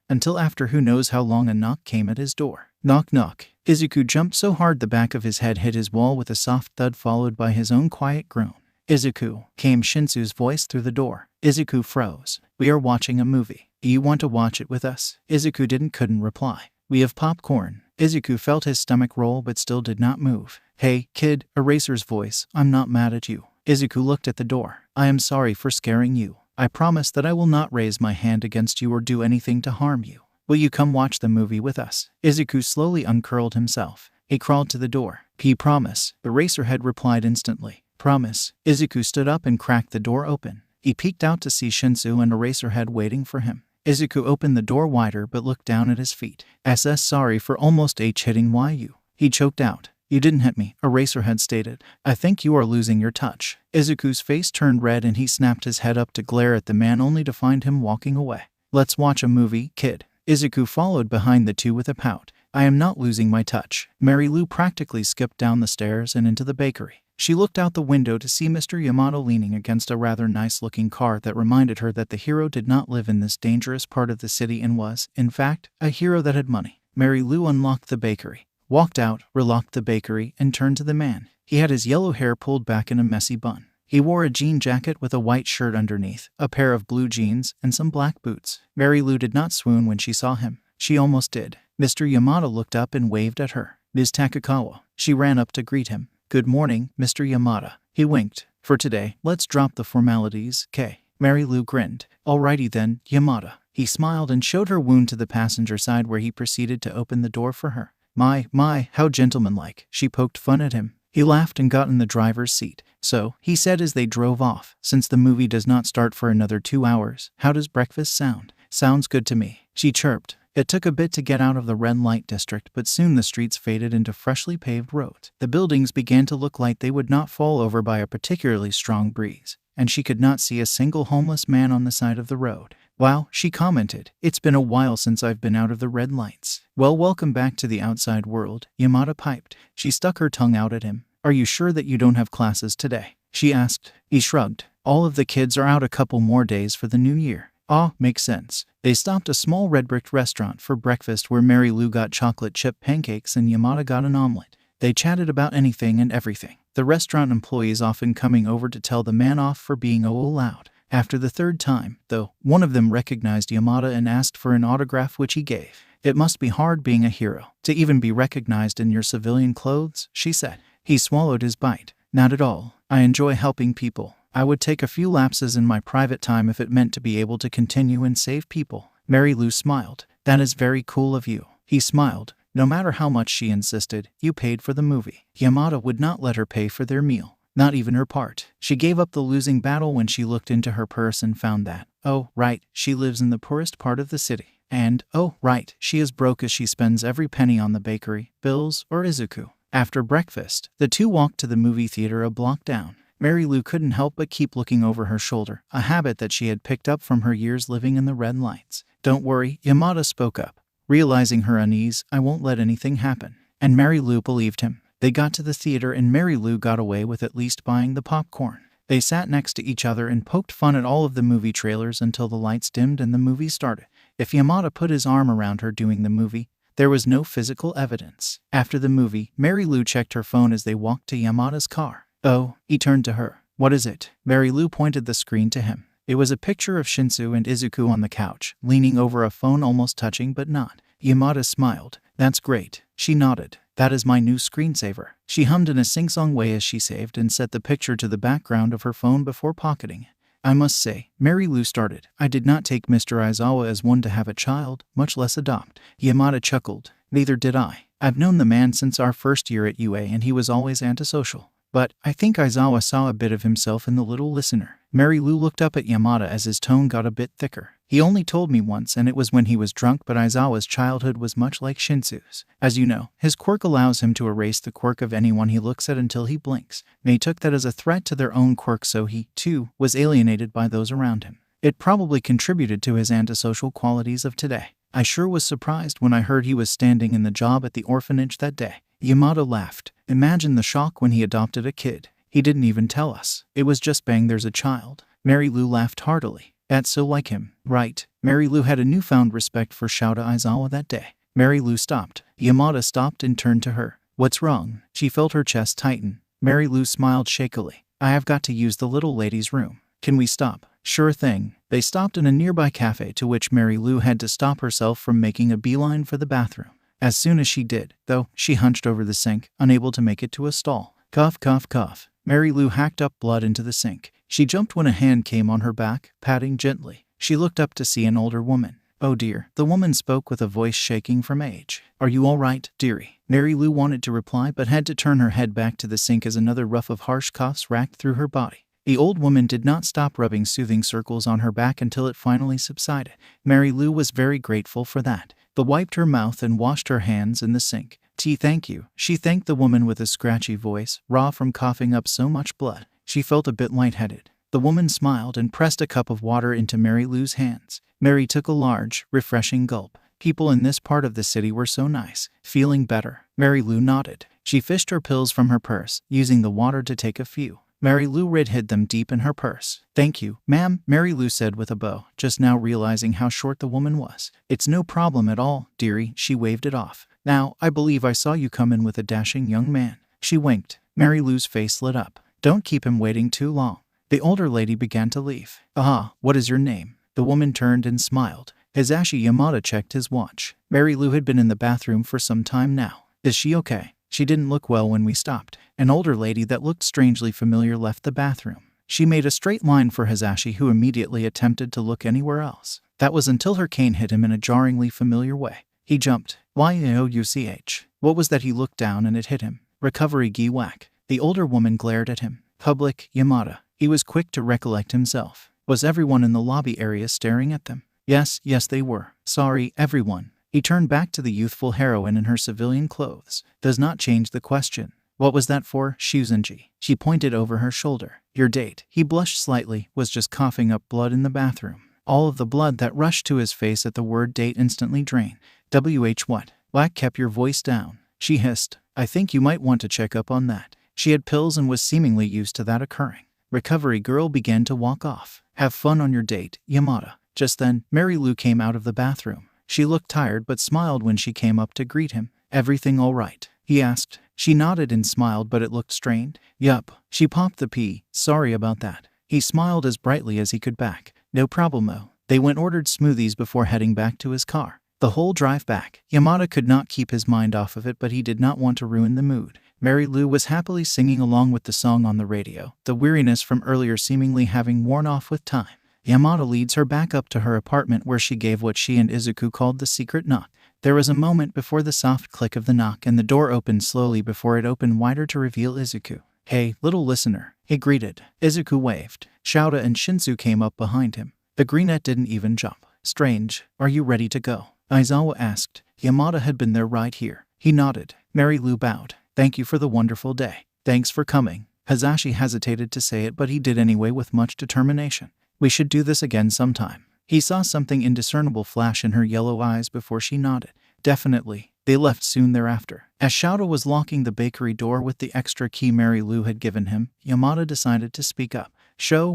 until after who knows how long a knock came at his door. Knock knock. Izuku jumped so hard the back of his head hit his wall with a soft thud followed by his own quiet groan. Izuku, came Shinsu's voice through the door. Izuku froze. We are watching a movie. Do you want to watch it with us? Izuku couldn't reply. We have popcorn. Izuku felt his stomach roll but still did not move. Hey, kid, Eraser's voice, I'm not mad at you. Izuku looked at the door. I am sorry for scaring you. I promise that I will not raise my hand against you or do anything to harm you. Will you come watch the movie with us? Izuku slowly uncurled himself. He crawled to the door. Promise. Eraserhead replied instantly. Promise. Izuku stood up and cracked the door open. He peeked out to see Shinsu and Eraserhead waiting for him. Izuku opened the door wider but looked down at his feet. Sorry for almost hitting you. He choked out. You didn't hit me, Eraserhead stated. I think you are losing your touch. Izuku's face turned red and he snapped his head up to glare at the man only to find him walking away. Let's watch a movie, kid. Izuku followed behind the two with a pout. I am not losing my touch. Mary Lou practically skipped down the stairs and into the bakery. She looked out the window to see Mr. Yamato leaning against a rather nice-looking car that reminded her that the hero did not live in this dangerous part of the city and was, in fact, a hero that had money. Mary Lou unlocked the bakery, walked out, relocked the bakery, and turned to the man. He had his yellow hair pulled back in a messy bun. He wore a jean jacket with a white shirt underneath, a pair of blue jeans, and some black boots. Mary Lou did not swoon when she saw him. She almost did. Mr. Yamato looked up and waved at her. Ms. Takakawa. She ran up to greet him. Good morning, Mr. Yamada. He winked. For today, let's drop the formalities, K. Mary Lou grinned. Alrighty then, Yamada. He smiled and showed her wound to the passenger side where he proceeded to open the door for her. My, how gentlemanlike. She poked fun at him. He laughed and got in the driver's seat. So, he said as they drove off, since the movie does not start for another 2 hours, how does breakfast sound? Sounds good to me. She chirped. It took a bit to get out of the red light district, but soon the streets faded into freshly paved roads. The buildings began to look like they would not fall over by a particularly strong breeze, and she could not see a single homeless man on the side of the road. Wow, she commented. It's been a while since I've been out of the red lights. Well, welcome back to the outside world, Yamada piped. She stuck her tongue out at him. Are you sure that you don't have classes today? She asked. He shrugged. All of the kids are out a couple more days for the new year. Makes sense. They stopped a small red-brick restaurant for breakfast where Mary Lou got chocolate chip pancakes and Yamada got an omelet. They chatted about anything and everything, the restaurant employees often coming over to tell the man off for being loud. After the third time, though, one of them recognized Yamada and asked for an autograph, which he gave. It must be hard being a hero, to even be recognized in your civilian clothes, she said. He swallowed his bite. Not at all. I enjoy helping people. I would take a few lapses in my private time if it meant to be able to continue and save people. Mary Lou smiled. That is very cool of you. He smiled. No matter how much she insisted, you paid for the movie. Yamada would not let her pay for their meal. Not even her part. She gave up the losing battle when she looked into her purse and found that, oh, right, she lives in the poorest part of the city. And, oh, right, she is broke as she spends every penny on the bakery, bills, or Izuku. After breakfast, the two walked to the movie theater a block down. Mary Lou couldn't help but keep looking over her shoulder, a habit that she had picked up from her years living in the red lights. Don't worry, Yamada spoke up. Realizing her unease, I won't let anything happen. And Mary Lou believed him. They got to the theater and Mary Lou got away with at least buying the popcorn. They sat next to each other and poked fun at all of the movie trailers until the lights dimmed and the movie started. If Yamada put his arm around her during the movie, there was no physical evidence. After the movie, Mary Lou checked her phone as they walked to Yamada's car. Oh, he turned to her. What is it? Mary Lou pointed the screen to him. It was a picture of Shinsu and Izuku on the couch, leaning over a phone almost touching but not. Yamada smiled. That's great. She nodded. That is my new screensaver. She hummed in a sing-song way as she saved and set the picture to the background of her phone before pocketing it. I must say, Mary Lou started, I did not take Mr. Aizawa as one to have a child, much less adopt. Yamada chuckled. Neither did I. I've known the man since our first year at UA and he was always antisocial. But I think Aizawa saw a bit of himself in the little listener. Mary Lou looked up at Yamada as his tone got a bit thicker. He only told me once and it was when he was drunk, but Aizawa's childhood was much like Shinsu's. As you know, his quirk allows him to erase the quirk of anyone he looks at until he blinks. They took that as a threat to their own quirk, so he, too, was alienated by those around him. It probably contributed to his antisocial qualities of today. I sure was surprised when I heard he was standing in the job at the orphanage that day. Yamada laughed. Imagine the shock when he adopted a kid. He didn't even tell us. It was just bang, there's a child. Mary Lou laughed heartily. That's so like him. Right. Mary Lou had a newfound respect for Shouta Aizawa that day. Mary Lou stopped. Yamada stopped and turned to her. What's wrong? She felt her chest tighten. Mary Lou smiled shakily. I have got to use the little lady's room. Can we stop? Sure thing. They stopped in a nearby cafe, to which Mary Lou had to stop herself from making a beeline for the bathroom. As soon as she did, though, she hunched over the sink, unable to make it to a stall. Cough, cough, cough. Mary Lou hacked up blood into the sink. She jumped when a hand came on her back, patting gently. She looked up to see an older woman. Oh dear. The woman spoke with a voice shaking from age. Are you all right, dearie? Mary Lou wanted to reply but had to turn her head back to the sink as another ruff of harsh coughs racked through her body. The old woman did not stop rubbing soothing circles on her back until it finally subsided. Mary Lou was very grateful for that. They wiped her mouth and washed her hands in the sink. Thank you. She thanked the woman with a scratchy voice, raw from coughing up so much blood. She felt a bit lightheaded. The woman smiled and pressed a cup of water into Mary Lou's hands. Mary took a large, refreshing gulp. People in this part of the city were so nice. Feeling better, Mary Lou nodded. She fished her pills from her purse, using the water to take a few. Mary Lou hid them deep in her purse. Thank you, ma'am, Mary Lou said with a bow, just now realizing how short the woman was. It's no problem at all, dearie, she waved it off. Now, I believe I saw you come in with a dashing young man. She winked. Mary Lou's face lit up. Don't keep him waiting too long. The older lady began to leave. Ah, what is your name? The woman turned and smiled. Hisashi Yamada checked his watch. Mary Lou had been in the bathroom for some time now. Is she okay? She didn't look well when we stopped. An older lady that looked strangely familiar left the bathroom. She made a straight line for Hisashi, who immediately attempted to look anywhere else. That was until her cane hit him in a jarringly familiar way. He jumped. Youch. What was that? He looked down and it hit him. Recovery gi whack. The older woman glared at him. Public, Yamada. He was quick to recollect himself. Was everyone in the lobby area staring at them? Yes, they were. Sorry, everyone. He turned back to the youthful heroine in her civilian clothes. Does not change the question. What was that for, Shuzunji? She pointed over her shoulder. Your date. He blushed slightly, was just coughing up blood in the bathroom. All of the blood that rushed to his face at the word date instantly drained. What? Black, kept your voice down. She hissed. I think you might want to check up on that. She had pills and was seemingly used to that occurring. Recovery girl began to walk off. Have fun on your date, Yamada. Just then, Mary Lou came out of the bathroom. She looked tired but smiled when she came up to greet him. Everything all right? He asked. She nodded and smiled, but it looked strained. Yup. She popped the pea. Sorry about that. He smiled as brightly as he could back. No problemo. They went ordered smoothies before heading back to his car. The whole drive back, Yamada could not keep his mind off of it, but he did not want to ruin the mood. Mary Lou was happily singing along with the song on the radio, the weariness from earlier seemingly having worn off with time. Yamada leads her back up to her apartment, where she gave what she and Izuku called the secret knock. There was a moment before the soft click of the knock, and the door opened slowly before it opened wider to reveal Izuku. Hey, little listener, he greeted. Izuku waved. Shouta and Shinsu came up behind him. The greenette didn't even jump. Strange. Are you ready to go? Aizawa asked. Yamada had been there right here. He nodded. Mary Lou bowed. Thank you for the wonderful day. Thanks for coming. Hisashi hesitated to say it, but he did anyway with much determination. We should do this again sometime. He saw something indiscernible flash in her yellow eyes before she nodded. Definitely. They left soon thereafter. As Shouta was locking the bakery door with the extra key Mary Lou had given him, Yamada decided to speak up.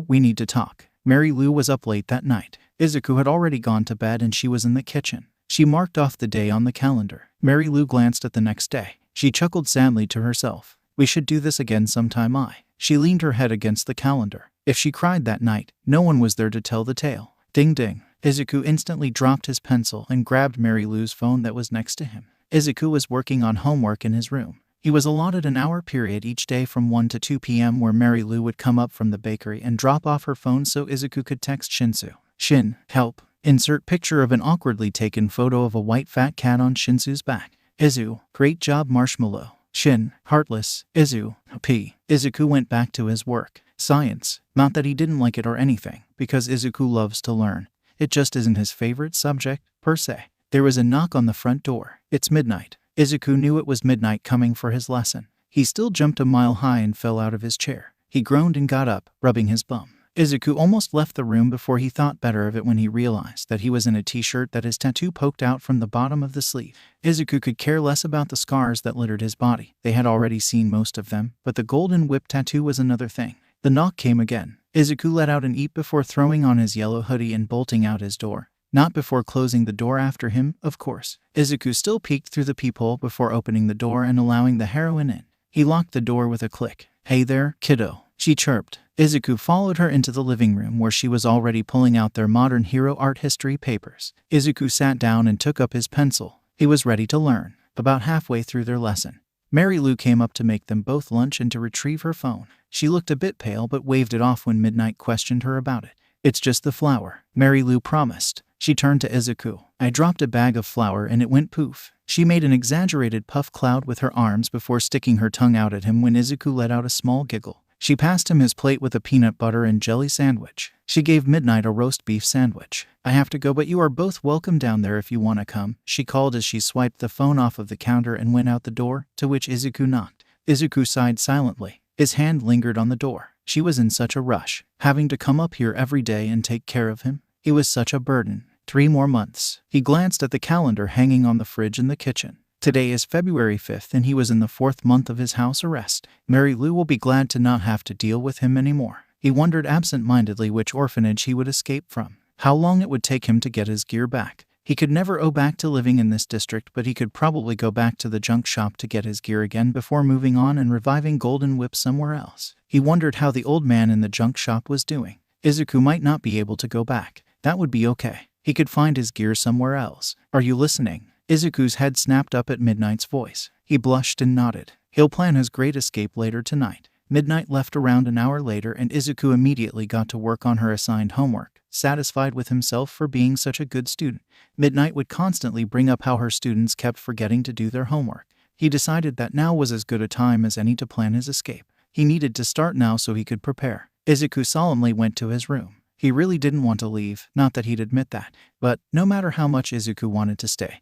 We need to talk. Mary Lou was up late that night. Izuku had already gone to bed and she was in the kitchen. She marked off the day on the calendar. Mary Lou glanced at the next day. She chuckled sadly to herself. We should do this again sometime. She leaned her head against the calendar. If she cried that night, no one was there to tell the tale. Ding ding. Izuku instantly dropped his pencil and grabbed Mary Lou's phone that was next to him. Izuku was working on homework in his room. He was allotted an hour period each day from 1 to 2 p.m. where Mary Lou would come up from the bakery and drop off her phone so Izuku could text Shinsu. Shin, help. Insert picture of an awkwardly taken photo of a white fat cat on Shinsu's back. Izu, great job marshmallow. Shin, heartless. Izu, P. Izuku went back to his work. Science. Not that he didn't like it or anything, because Izuku loves to learn. It just isn't his favorite subject, per se. There was a knock on the front door. It's midnight. Izuku knew it was midnight coming for his lesson. He still jumped a mile high and fell out of his chair. He groaned and got up, rubbing his bum. Izuku almost left the room before he thought better of it when he realized that he was in a t-shirt that his tattoo poked out from the bottom of the sleeve. Izuku could care less about the scars that littered his body. They had already seen most of them, but the golden whip tattoo was another thing. The knock came again. Izuku let out an eep before throwing on his yellow hoodie and bolting out his door. Not before closing the door after him, of course. Izuku still peeked through the peephole before opening the door and allowing the heroine in. He locked the door with a click. Hey there, kiddo, she chirped. Izuku followed her into the living room where she was already pulling out their modern hero art history papers. Izuku sat down and took up his pencil. He was ready to learn. About halfway through their lesson, Mary Lou came up to make them both lunch and to retrieve her phone. She looked a bit pale but waved it off when Midnight questioned her about it. It's just the flour, Mary Lou promised. She turned to Izuku. I dropped a bag of flour and it went poof. She made an exaggerated puff cloud with her arms before sticking her tongue out at him when Izuku let out a small giggle. She passed him his plate with a peanut butter and jelly sandwich. She gave Midnight a roast beef sandwich. I have to go, but you are both welcome down there if you want to come, she called as she swiped the phone off of the counter and went out the door, to which Izuku knocked. Izuku sighed silently. His hand lingered on the door. She was in such a rush, having to come up here every day and take care of him. He was such a burden. 3 more months. He glanced at the calendar hanging on the fridge in the kitchen. Today is February 5th and he was in the 4th month of his house arrest. Mary Lou will be glad to not have to deal with him anymore. He wondered absent-mindedly which orphanage he would escape from. How long it would take him to get his gear back. He could never go back to living in this district, but he could probably go back to the junk shop to get his gear again before moving on and reviving Golden Whip somewhere else. He wondered how the old man in the junk shop was doing. Izuku might not be able to go back. That would be okay. He could find his gear somewhere else. Are you listening? Izuku's head snapped up at Midnight's voice. He blushed and nodded. He'll plan his great escape later tonight. Midnight left around an hour later and Izuku immediately got to work on her assigned homework, satisfied with himself for being such a good student. Midnight would constantly bring up how her students kept forgetting to do their homework. He decided that now was as good a time as any to plan his escape. He needed to start now so he could prepare. Izuku solemnly went to his room. He really didn't want to leave, not that he'd admit that, but no matter how much Izuku wanted to stay,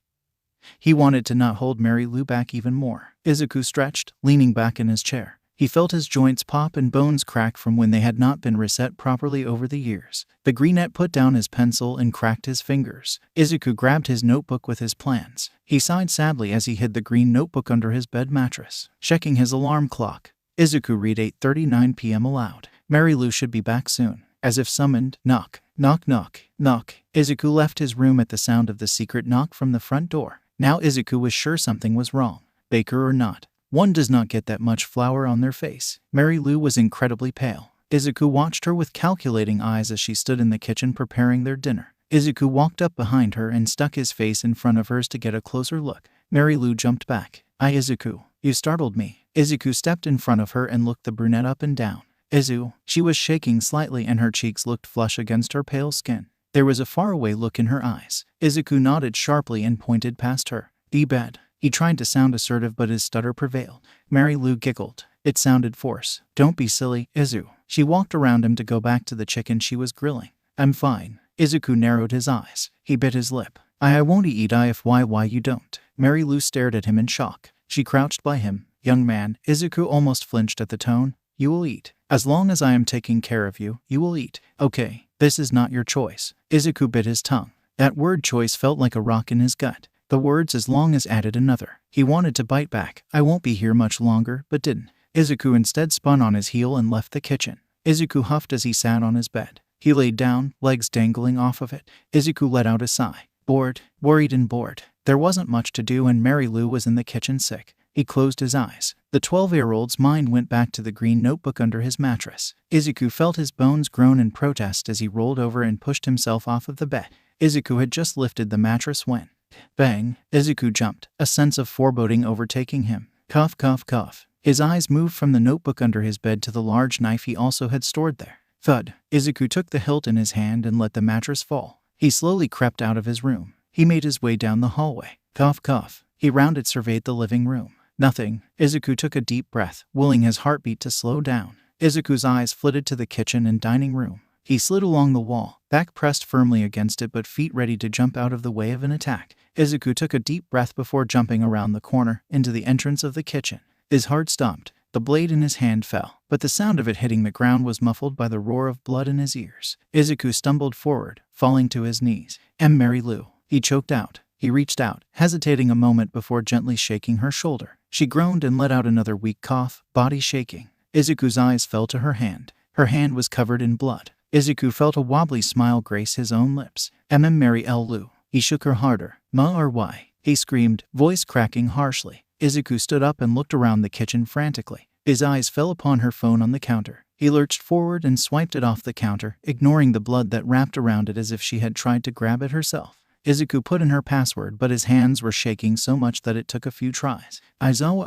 he wanted to not hold Mary Lou back even more. Izuku stretched, leaning back in his chair. He felt his joints pop and bones crack from when they had not been reset properly over the years. The greenette put down his pencil and cracked his fingers. Izuku grabbed his notebook with his plans. He sighed sadly as he hid the green notebook under his bed mattress. Checking his alarm clock, Izuku read 8:39 p.m. aloud. Mary Lou should be back soon. As if summoned, knock, knock, knock, knock. Izuku left his room at the sound of the secret knock from the front door. Now Izuku was sure something was wrong. Baker or not, one does not get that much flour on their face. Mary Lou was incredibly pale. Izuku watched her with calculating eyes as she stood in the kitchen preparing their dinner. Izuku walked up behind her and stuck his face in front of hers to get a closer look. Mary Lou jumped back. Izuku, you startled me. Izuku stepped in front of her and looked the brunette up and down. Izu, she was shaking slightly and her cheeks looked flush against her pale skin. There was a faraway look in her eyes. Izuku nodded sharply and pointed past her. The bed. He tried to sound assertive but his stutter prevailed. Mary Lou giggled. It sounded forced. Don't be silly, Izu. She walked around him to go back to the chicken she was grilling. I'm fine. Izuku narrowed his eyes. He bit his lip. I won't eat if why you don't. Mary Lou stared at him in shock. She crouched by him. Young man, Izuku almost flinched at the tone. You will eat. As long as I am taking care of you, you will eat. Okay, this is not your choice. Izuku bit his tongue. That word choice felt like a rock in his gut. The words as long as added another. He wanted to bite back. I won't be here much longer, but didn't. Izuku instead spun on his heel and left the kitchen. Izuku huffed as he sat on his bed. He laid down, legs dangling off of it. Izuku let out a sigh. Bored, worried and bored. There wasn't much to do and Mary Lou was in the kitchen sick. He closed his eyes. The 12-year-old's mind went back to the green notebook under his mattress. Izuku felt his bones groan in protest as he rolled over and pushed himself off of the bed. Izuku had just lifted the mattress when Bang! Izuku jumped, a sense of foreboding overtaking him. Cough, cough, cough. His eyes moved from the notebook under his bed to the large knife he also had stored there. Thud! Izuku took the hilt in his hand and let the mattress fall. He slowly crept out of his room. He made his way down the hallway. Cough, cough. He rounded, surveyed the living room. Nothing. Izuku took a deep breath, willing his heartbeat to slow down. Izuku's eyes flitted to the kitchen and dining room. He slid along the wall, back pressed firmly against it but feet ready to jump out of the way of an attack. Izuku took a deep breath before jumping around the corner into the entrance of the kitchen. His heart stopped. The blade in his hand fell, but the sound of it hitting the ground was muffled by the roar of blood in his ears. Izuku stumbled forward, falling to his knees. Mary Lou. He choked out. He reached out, hesitating a moment before gently shaking her shoulder. She groaned and let out another weak cough, body shaking. Izuku's eyes fell to her hand. Her hand was covered in blood. Izuku felt a wobbly smile grace his own lips. Mary Lou. He shook her harder. Ma or why? He screamed, voice cracking harshly. Izuku stood up and looked around the kitchen frantically. His eyes fell upon her phone on the counter. He lurched forward and swiped it off the counter, ignoring the blood that wrapped around it as if she had tried to grab it herself. Izuku put in her password, but his hands were shaking so much that it took a few tries. Aizawa.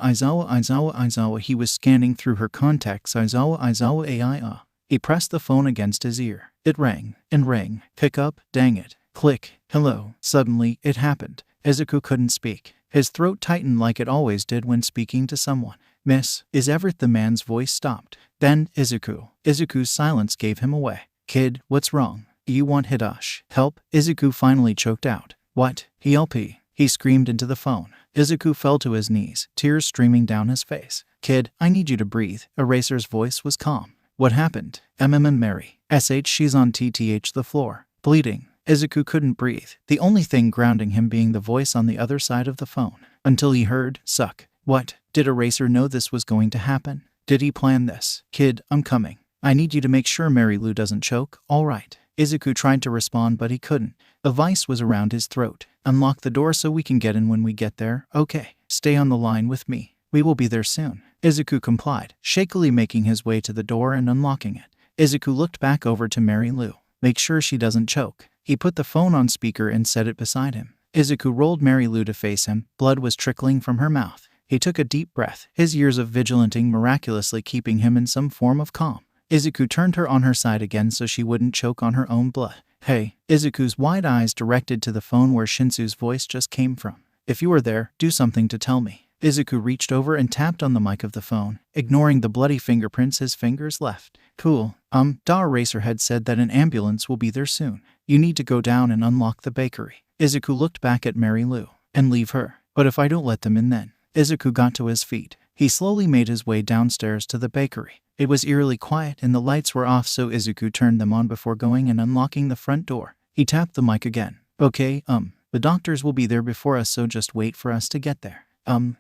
He was scanning through her contacts. Aizawa. He pressed the phone against his ear. It rang and rang. Pick up, dang it. Click. Hello. Suddenly, it happened. Izuku couldn't speak. His throat tightened like it always did when speaking to someone. Miss, is Everett? The man's voice stopped. Then, Izuku's silence gave him away. Kid, what's wrong? You want Hidashi help? Izuku finally choked out. What? Help! He screamed into the phone. Izuku fell to his knees, tears streaming down his face. Kid, I need you to breathe. Eraser's voice was calm. What happened? Mary. She's on the floor. Bleeding. Izuku couldn't breathe, the only thing grounding him being the voice on the other side of the phone. Until he heard, suck. What? Did Eraser know this was going to happen? Did he plan this? Kid, I'm coming. I need you to make sure Mary Lou doesn't choke, all right. Izuku tried to respond but he couldn't. A vice was around his throat. Unlock the door so we can get in when we get there, okay. Stay on the line with me. We will be there soon. Izuku complied, shakily making his way to the door and unlocking it. Izuku looked back over to Mary Lou. Make sure she doesn't choke. He put the phone on speaker and set it beside him. Izuku rolled Mary Lou to face him. Blood was trickling from her mouth. He took a deep breath, his years of vigilanting miraculously keeping him in some form of calm. Izuku turned her on her side again so she wouldn't choke on her own blood. Hey. Izuku's wide eyes directed to the phone where Shinsu's voice just came from. If you are there, do something to tell me. Izuku reached over and tapped on the mic of the phone, ignoring the bloody fingerprints his fingers left. Cool. Eraser had said that an ambulance will be there soon. You need to go down and unlock the bakery. Izuku looked back at Mary Lou. And leave her. But if I don't let them in then? Izuku got to his feet. He slowly made his way downstairs to the bakery. It was eerily quiet and the lights were off, so Izuku turned them on before going and unlocking the front door. He tapped the mic again. Okay, the doctors will be there before us, so just wait for us to get there.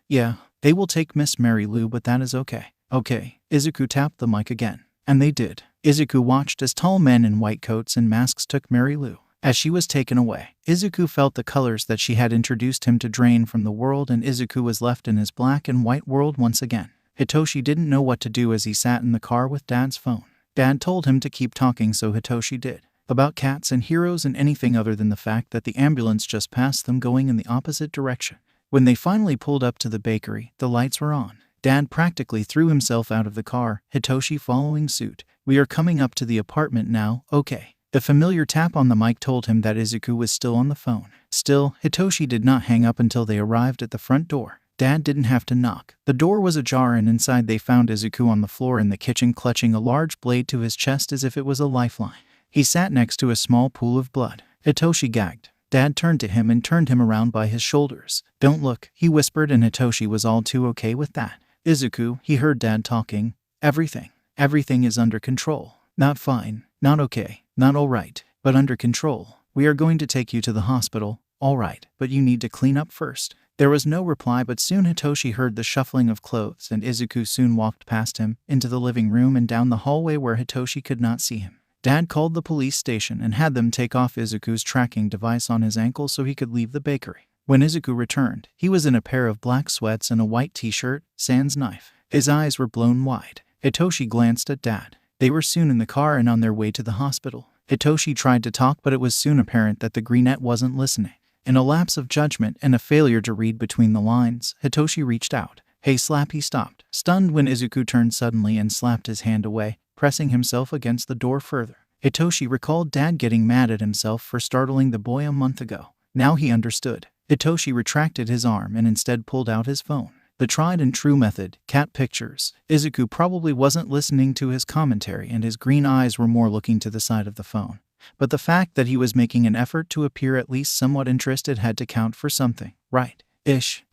Yeah, they will take Miss Mary Lou, but that is okay. Okay. Izuku tapped the mic again. And they did. Izuku watched as tall men in white coats and masks took Mary Lou. As she was taken away, Izuku felt the colors that she had introduced him to drain from the world, and Izuku was left in his black and white world once again. Hitoshi didn't know what to do as he sat in the car with Dad's phone. Dad told him to keep talking, so Hitoshi did. About cats and heroes and anything other than the fact that the ambulance just passed them going in the opposite direction. When they finally pulled up to the bakery, the lights were on. Dad practically threw himself out of the car, Hitoshi following suit. We are coming up to the apartment now, okay. The familiar tap on the mic told him that Izuku was still on the phone. Still, Hitoshi did not hang up until they arrived at the front door. Dad didn't have to knock. The door was ajar and inside they found Izuku on the floor in the kitchen, clutching a large blade to his chest as if it was a lifeline. He sat next to a small pool of blood. Hitoshi gagged. Dad turned to him and turned him around by his shoulders. Don't look, he whispered, and Hitoshi was all too okay with that. Izuku, he heard Dad talking. Everything is under control. Not fine, not okay, not alright, but under control. We are going to take you to the hospital, alright, but you need to clean up first. There was no reply, but soon Hitoshi heard the shuffling of clothes and Izuku soon walked past him, into the living room and down the hallway where Hitoshi could not see him. Dad called the police station and had them take off Izuku's tracking device on his ankle so he could leave the bakery. When Izuku returned, he was in a pair of black sweats and a white t-shirt, sans knife. His eyes were blown wide. Hitoshi glanced at Dad. They were soon in the car and on their way to the hospital. Hitoshi tried to talk, but it was soon apparent that the greenette wasn't listening. In a lapse of judgment and a failure to read between the lines, Hitoshi reached out. Hey slap, he stopped, stunned when Izuku turned suddenly and slapped his hand away, pressing himself against the door further. Hitoshi recalled Dad getting mad at himself for startling the boy a month ago. Now he understood. Hitoshi retracted his arm and instead pulled out his phone. The tried and true method, cat pictures. Izuku probably wasn't listening to his commentary and his green eyes were more looking to the side of the phone. But the fact that he was making an effort to appear at least somewhat interested had to count for something, right?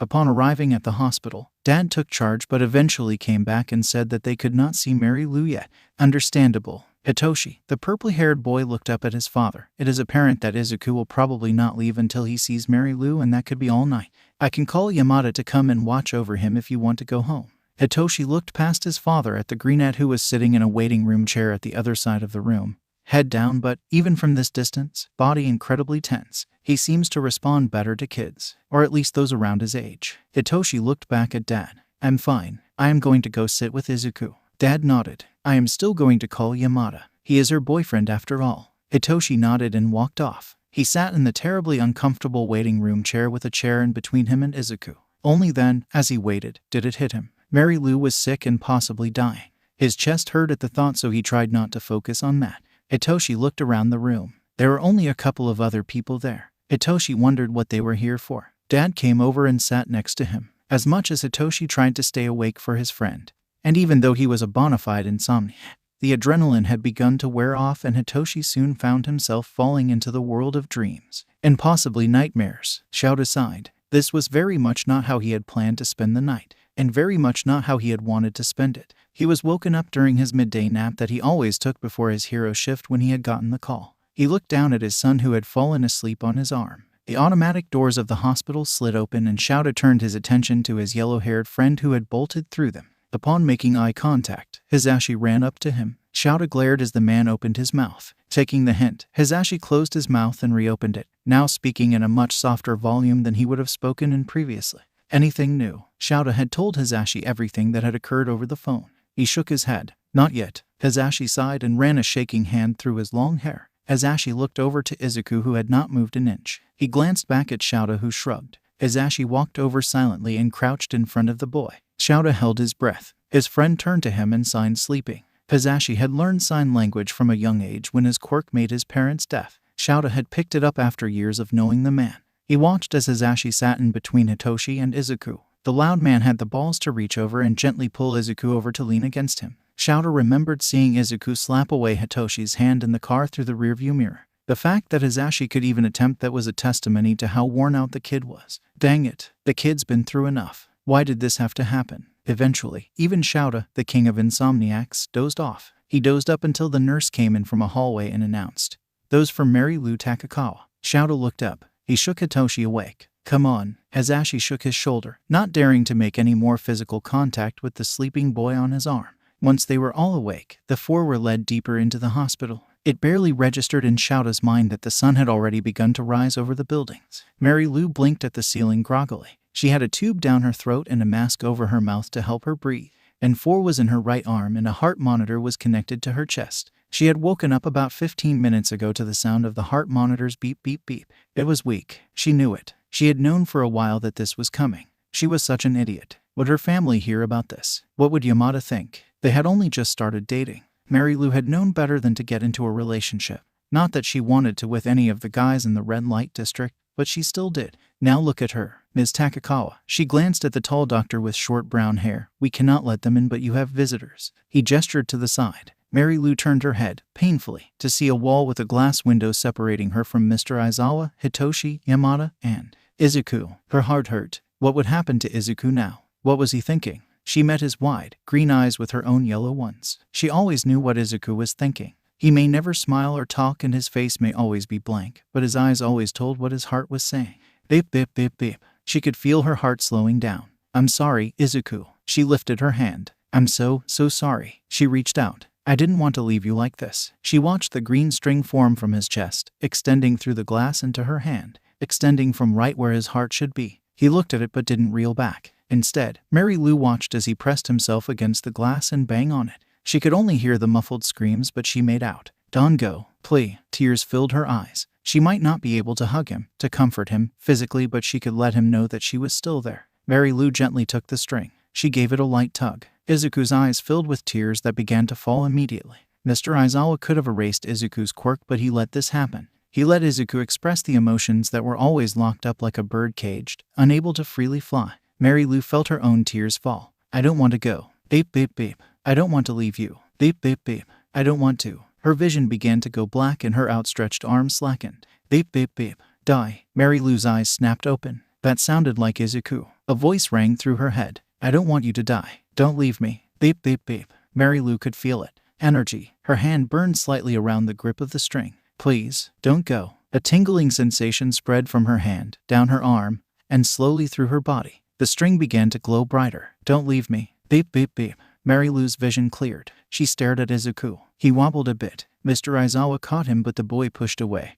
Upon arriving at the hospital, Dad took charge but eventually came back and said that they could not see Mary Lou yet. Understandable. Hitoshi, the purple-haired boy, looked up at his father. It is apparent that Izuku will probably not leave until he sees Mary Lou, and that could be all night. I can call Yamada to come and watch over him if you want to go home. Hitoshi looked past his father at the greenette who was sitting in a waiting room chair at the other side of the room. Head down, but even from this distance, body incredibly tense. He seems to respond better to kids, or at least those around his age. Hitoshi looked back at Dad. I'm fine. I am going to go sit with Izuku. Dad nodded. I am still going to call Yamada. He is her boyfriend after all. Hitoshi nodded and walked off. He sat in the terribly uncomfortable waiting room chair with a chair in between him and Izuku. Only then, as he waited, did it hit him. Mary Lou was sick and possibly dying. His chest hurt at the thought, so he tried not to focus on that. Hitoshi looked around the room. There were only a couple of other people there. Hitoshi wondered what they were here for. Dad came over and sat next to him. As much as Hitoshi tried to stay awake for his friend, and even though he was a bona fide insomniac, the adrenaline had begun to wear off and Hitoshi soon found himself falling into the world of dreams, and possibly nightmares. Shout aside, this was very much not how he had planned to spend the night, and very much not how he had wanted to spend it. He was woken up during his midday nap that he always took before his hero shift when he had gotten the call. He looked down at his son who had fallen asleep on his arm. The automatic doors of the hospital slid open and Shouta turned his attention to his yellow-haired friend who had bolted through them. Upon making eye contact, Hisashi ran up to him. Shouta glared as the man opened his mouth. Taking the hint, Hisashi closed his mouth and reopened it, now speaking in a much softer volume than he would have spoken in previously. Anything new? Shouta had told Hisashi everything that had occurred over the phone. He shook his head. Not yet. Hisashi sighed and ran a shaking hand through his long hair. Hisashi looked over to Izuku who had not moved an inch. He glanced back at Shouta who shrugged. Hisashi walked over silently and crouched in front of the boy. Shouta held his breath. His friend turned to him and signed sleeping. Hisashi had learned sign language from a young age when his quirk made his parents deaf. Shouta had picked it up after years of knowing the man. He watched as Hisashi sat in between Hitoshi and Izuku. The loud man had the balls to reach over and gently pull Izuku over to lean against him. Shouta remembered seeing Izuku slap away Hitoshi's hand in the car through the rearview mirror. The fact that Hisashi could even attempt that was a testimony to how worn out the kid was. Dang it, the kid's been through enough. Why did this have to happen? Eventually, even Shouta, the king of insomniacs, dozed off. He dozed up until the nurse came in from a hallway and announced, "Those from Mary Lou Takakawa." Shouta looked up. He shook Hitoshi awake. "Come on." Hisashi shook his shoulder, not daring to make any more physical contact with the sleeping boy on his arm. Once they were all awake, the four were led deeper into the hospital. It barely registered in Shouta's mind that the sun had already begun to rise over the buildings. Mary Lou blinked at the ceiling groggily. She had a tube down her throat and a mask over her mouth to help her breathe, and 4 was in her right arm and a heart monitor was connected to her chest. She had woken up about 15 minutes ago to the sound of the heart monitor's beep beep beep. It was weak. She knew it. She had known for a while that this was coming. She was such an idiot. Would her family hear about this? What would Yamada think? They had only just started dating. Mary Lou had known better than to get into a relationship. Not that she wanted to with any of the guys in the red light district, but she still did. Now look at her. Ms. Takakawa. She glanced at the tall doctor with short brown hair. "We cannot let them in, but you have visitors." He gestured to the side. Mary Lou turned her head, painfully, to see a wall with a glass window separating her from Mr. Aizawa, Hitoshi, Yamada, and Izuku. Her heart hurt. What would happen to Izuku now? What was he thinking? She met his wide, green eyes with her own yellow ones. She always knew what Izuku was thinking. He may never smile or talk and his face may always be blank, but his eyes always told what his heart was saying. Beep, beep, beep, beep. She could feel her heart slowing down. "I'm sorry, Izuku." She lifted her hand. "I'm so sorry." She reached out. "I didn't want to leave you like this." She watched the green string form from his chest, extending through the glass into her hand, extending from right where his heart should be. He looked at it but didn't reel back. Instead, Mary Lou watched as he pressed himself against the glass and bang on it. She could only hear the muffled screams, but she made out, "Don't go, please." Tears filled her eyes. She might not be able to hug him, to comfort him physically, but she could let him know that she was still there. Mary Lou gently took the string. She gave it a light tug. Izuku's eyes filled with tears that began to fall immediately. Mr. Aizawa could have erased Izuku's quirk, but he let this happen. He let Izuku express the emotions that were always locked up like a bird caged, unable to freely fly. Mary Lou felt her own tears fall. I don't want to go. Beep, beep, beep. I don't want to leave you. Beep, beep, beep. I don't want to. Her vision began to go black and her outstretched arms slackened. Beep, beep, beep. Die. Mary Lou's eyes snapped open. That sounded like Izuku. A voice rang through her head. I don't want you to die. Don't leave me. Beep, beep, beep. Mary Lou could feel it. Energy. Her hand burned slightly around the grip of the string. Please, don't go. A tingling sensation spread from her hand, down her arm, and slowly through her body. The string began to glow brighter. Don't leave me. Beep, beep, beep. Mary Lou's vision cleared. She stared at Izuku. He wobbled a bit. Mr. Aizawa caught him, but the boy pushed away,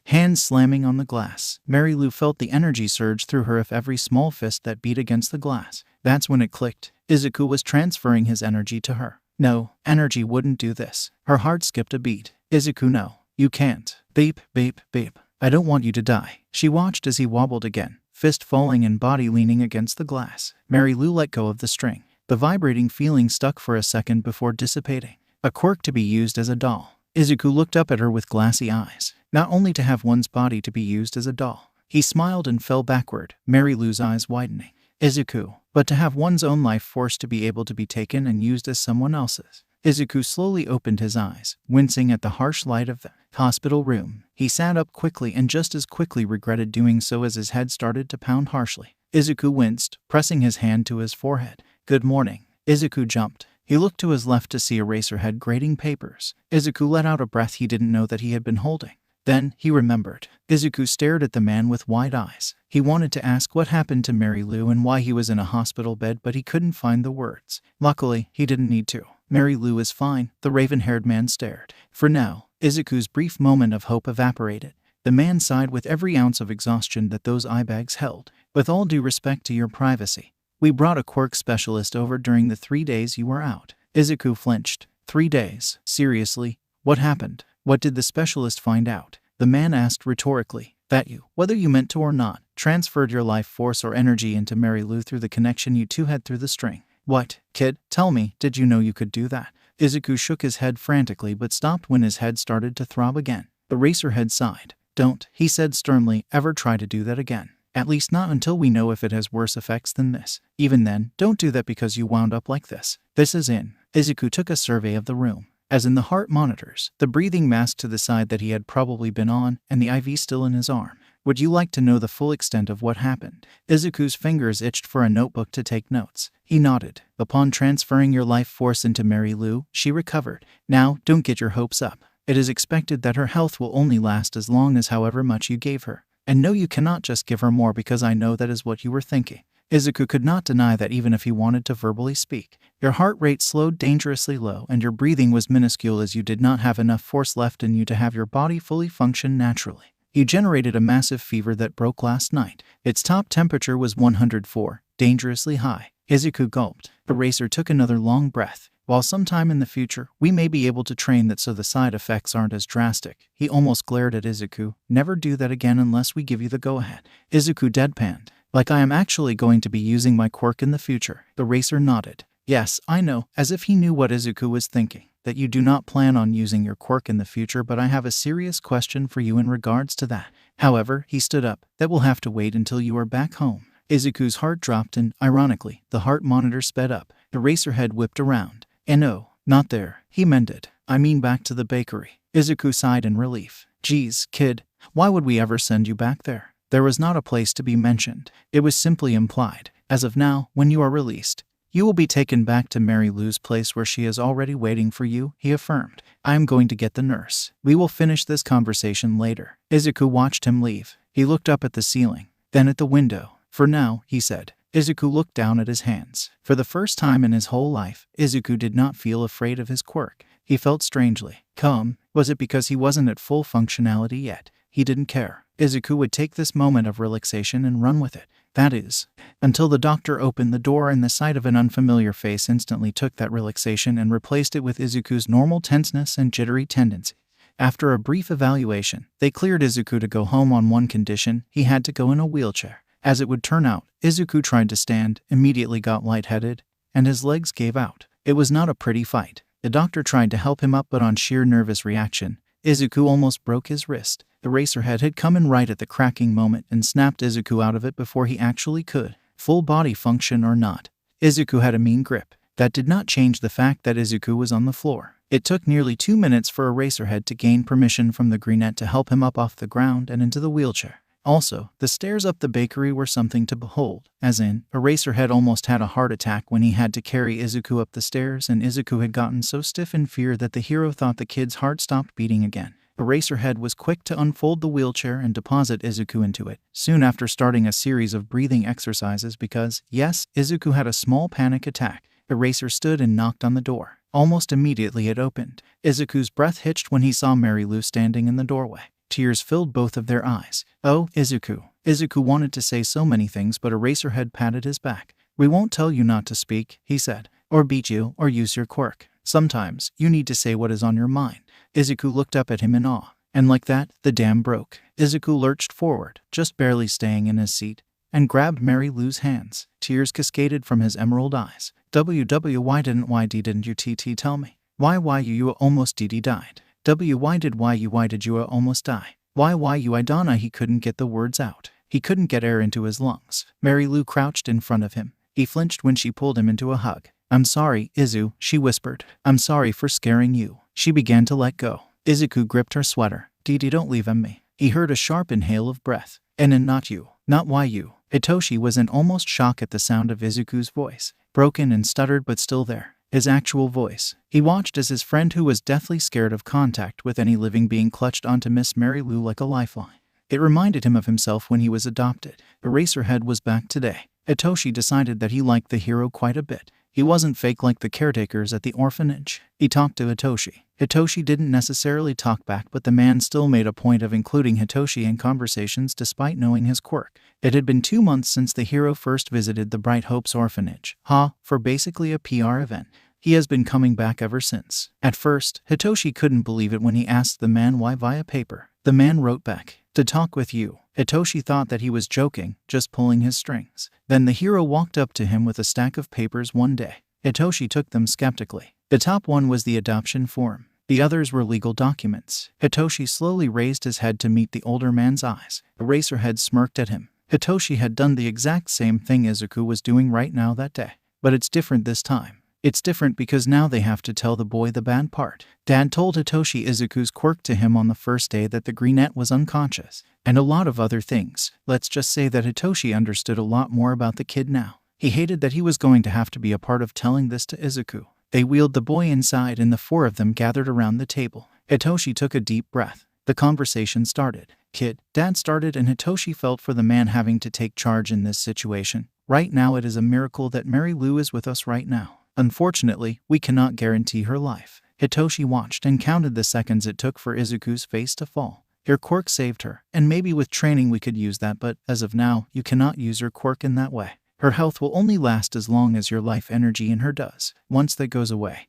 hands slamming on the glass. Mary Lou felt the energy surge through her of every small fist that beat against the glass. That's when it clicked. Izuku was transferring his energy to her. No, energy wouldn't do this. Her heart skipped a beat. Izuku, no. You can't. Beep, beep, beep. I don't want you to die. She watched as he wobbled again, fist falling and body leaning against the glass. Mary Lou let go of the string. The vibrating feeling stuck for a second before dissipating. A quirk to be used as a doll. Izuku looked up at her with glassy eyes. Not only to have one's body to be used as a doll. He smiled and fell backward, Mary Lou's eyes widening. Izuku, but to have one's own life force to be able to be taken and used as someone else's. Izuku slowly opened his eyes, wincing at the harsh light of the hospital room. He sat up quickly and just as quickly regretted doing so as his head started to pound harshly. Izuku winced, pressing his hand to his forehead. Good morning. Izuku jumped. He looked to his left to see Eraserhead grading papers. Izuku let out a breath he didn't know that he had been holding. Then he remembered. Izuku stared at the man with wide eyes. He wanted to ask what happened to Mary Lou and why he was in a hospital bed, but he couldn't find the words. Luckily, he didn't need to. Mary Lou is fine, the raven-haired man stared. For now, Izuku's brief moment of hope evaporated. The man sighed with every ounce of exhaustion that those eye bags held. With all due respect to your privacy, we brought a quirk specialist over during the 3 days you were out. Izuku flinched. 3 days? Seriously? What happened? What did the specialist find out? The man asked rhetorically. That you, whether you meant to or not, transferred your life force or energy into Mary Lou through the connection you two had through the string. What, kid? Tell me, did you know you could do that? Izuku shook his head frantically but stopped when his head started to throb again. The Eraserhead sighed. Don't, he said sternly, ever try to do that again. At least not until we know if it has worse effects than this. Even then, don't do that because you wound up like this. This is in. Izuku took a survey of the room. As in the heart monitors, the breathing mask to the side that he had probably been on, and the IV still in his arm. Would you like to know the full extent of what happened? Izuku's fingers itched for a notebook to take notes. He nodded. Upon transferring your life force into Mary Lou, she recovered. Now, don't get your hopes up. It is expected that her health will only last as long as however much you gave her. And no, you cannot just give her more because I know that is what you were thinking. Izuku could not deny that even if he wanted to verbally speak. Your heart rate slowed dangerously low and your breathing was minuscule as you did not have enough force left in you to have your body fully function naturally. You generated a massive fever that broke last night. Its top temperature was 104, dangerously high. Izuku gulped. Eraser took another long breath. While sometime in the future, we may be able to train that so the side effects aren't as drastic. He almost glared at Izuku. Never do that again unless we give you the go-ahead. Izuku deadpanned. Like I am actually going to be using my quirk in the future. The racer nodded. Yes, I know, as if he knew what Izuku was thinking. That you do not plan on using your quirk in the future, but I have a serious question for you in regards to that. However, he stood up. That will have to wait until you are back home. Izuku's heart dropped and, ironically, the heart monitor sped up. The Eraserhead whipped around. And no, not there. He meant it. I mean back to the bakery. Izuku sighed in relief. Geez, kid, why would we ever send you back there? There was not a place to be mentioned. It was simply implied. As of now, when you are released, you will be taken back to Mary Lou's place where she is already waiting for you, he affirmed. I am going to get the nurse. We will finish this conversation later. Izuku watched him leave. He looked up at the ceiling, then at the window. For now, he said. Izuku looked down at his hands. For the first time in his whole life, Izuku did not feel afraid of his quirk. He felt strangely calm. Was it because he wasn't at full functionality yet? He didn't care. Izuku would take this moment of relaxation and run with it. That is, until the doctor opened the door and the sight of an unfamiliar face instantly took that relaxation and replaced it with Izuku's normal tenseness and jittery tendency. After a brief evaluation, they cleared Izuku to go home on one condition: he had to go in a wheelchair. As it would turn out, Izuku tried to stand, immediately got lightheaded, and his legs gave out. It was not a pretty fight. The doctor tried to help him up, but on sheer nervous reaction, Izuku almost broke his wrist. The Eraserhead had come in right at the cracking moment and snapped Izuku out of it before he actually could. Full body function or not, Izuku had a mean grip. That did not change the fact that Izuku was on the floor. It took nearly 2 minutes for Eraserhead to gain permission from the Greenette to help him up off the ground and into the wheelchair. Also, the stairs up the bakery were something to behold, as in, Eraserhead almost had a heart attack when he had to carry Izuku up the stairs, and Izuku had gotten so stiff in fear that the hero thought the kid's heart stopped beating again. Eraserhead was quick to unfold the wheelchair and deposit Izuku into it, soon after starting a series of breathing exercises because, yes, Izuku had a small panic attack. Eraser stood and knocked on the door. Almost immediately it opened. Izuku's breath hitched when he saw Mary Lou standing in the doorway. Tears filled both of their eyes. "Oh, Izuku." Izuku wanted to say so many things, but Eraserhead patted his back. "We won't tell you not to speak," he said, "or beat you, or use your quirk. Sometimes, you need to say what is on your mind." Izuku looked up at him in awe. And like that, the dam broke. Izuku lurched forward, just barely staying in his seat, and grabbed Mary Lou's hands. Tears cascaded from his emerald eyes. Why didn't you TT tell me? Why you almost DD died? Why did you almost die? Why you I Donna? He couldn't get the words out. He couldn't get air into his lungs. Mary Lou crouched in front of him. He flinched when she pulled him into a hug. "I'm sorry, Izu," she whispered. "I'm sorry for scaring you." She began to let go. Izuku gripped her sweater. "Didi, don't leave me." He heard a sharp inhale of breath. "And not you. Not why you." Hitoshi was in almost shock at the sound of Izuku's voice. Broken and stuttered, but still there. His actual voice. He watched as his friend, who was deathly scared of contact with any living being, clutched onto Miss Mary Lou like a lifeline. It reminded him of himself when he was adopted. Eraserhead was back today. Hitoshi decided that he liked the hero quite a bit. He wasn't fake like the caretakers at the orphanage. He talked to Hitoshi. Hitoshi didn't necessarily talk back, but the man still made a point of including Hitoshi in conversations despite knowing his quirk. It had been 2 months since the hero first visited the Bright Hopes orphanage, for basically a PR event. He has been coming back ever since. At first, Hitoshi couldn't believe it when he asked the man why via paper. The man wrote back, "To talk with you." Hitoshi thought that he was joking, just pulling his strings. Then the hero walked up to him with a stack of papers one day. Hitoshi took them skeptically. The top one was the adoption form. The others were legal documents. Hitoshi slowly raised his head to meet the older man's eyes. Eraserhead smirked at him. Hitoshi had done the exact same thing Izuku was doing right now that day. But it's different this time. It's different because now they have to tell the boy the bad part. Dad told Hitoshi Izuku's quirk to him on the first day that the Greenette was unconscious, and a lot of other things. Let's just say that Hitoshi understood a lot more about the kid now. He hated that he was going to have to be a part of telling this to Izuku. They wheeled the boy inside and the four of them gathered around the table. Hitoshi took a deep breath. The conversation started. "Kid," Dad started, and Hitoshi felt for the man having to take charge in this situation. "Right now it is a miracle that Mary Lou is with us right now. Unfortunately, we cannot guarantee her life." Hitoshi watched and counted the seconds it took for Izuku's face to fall. "Your quirk saved her, and maybe with training we could use that, but as of now, you cannot use your quirk in that way. Her health will only last as long as your life energy in her does. Once that goes away,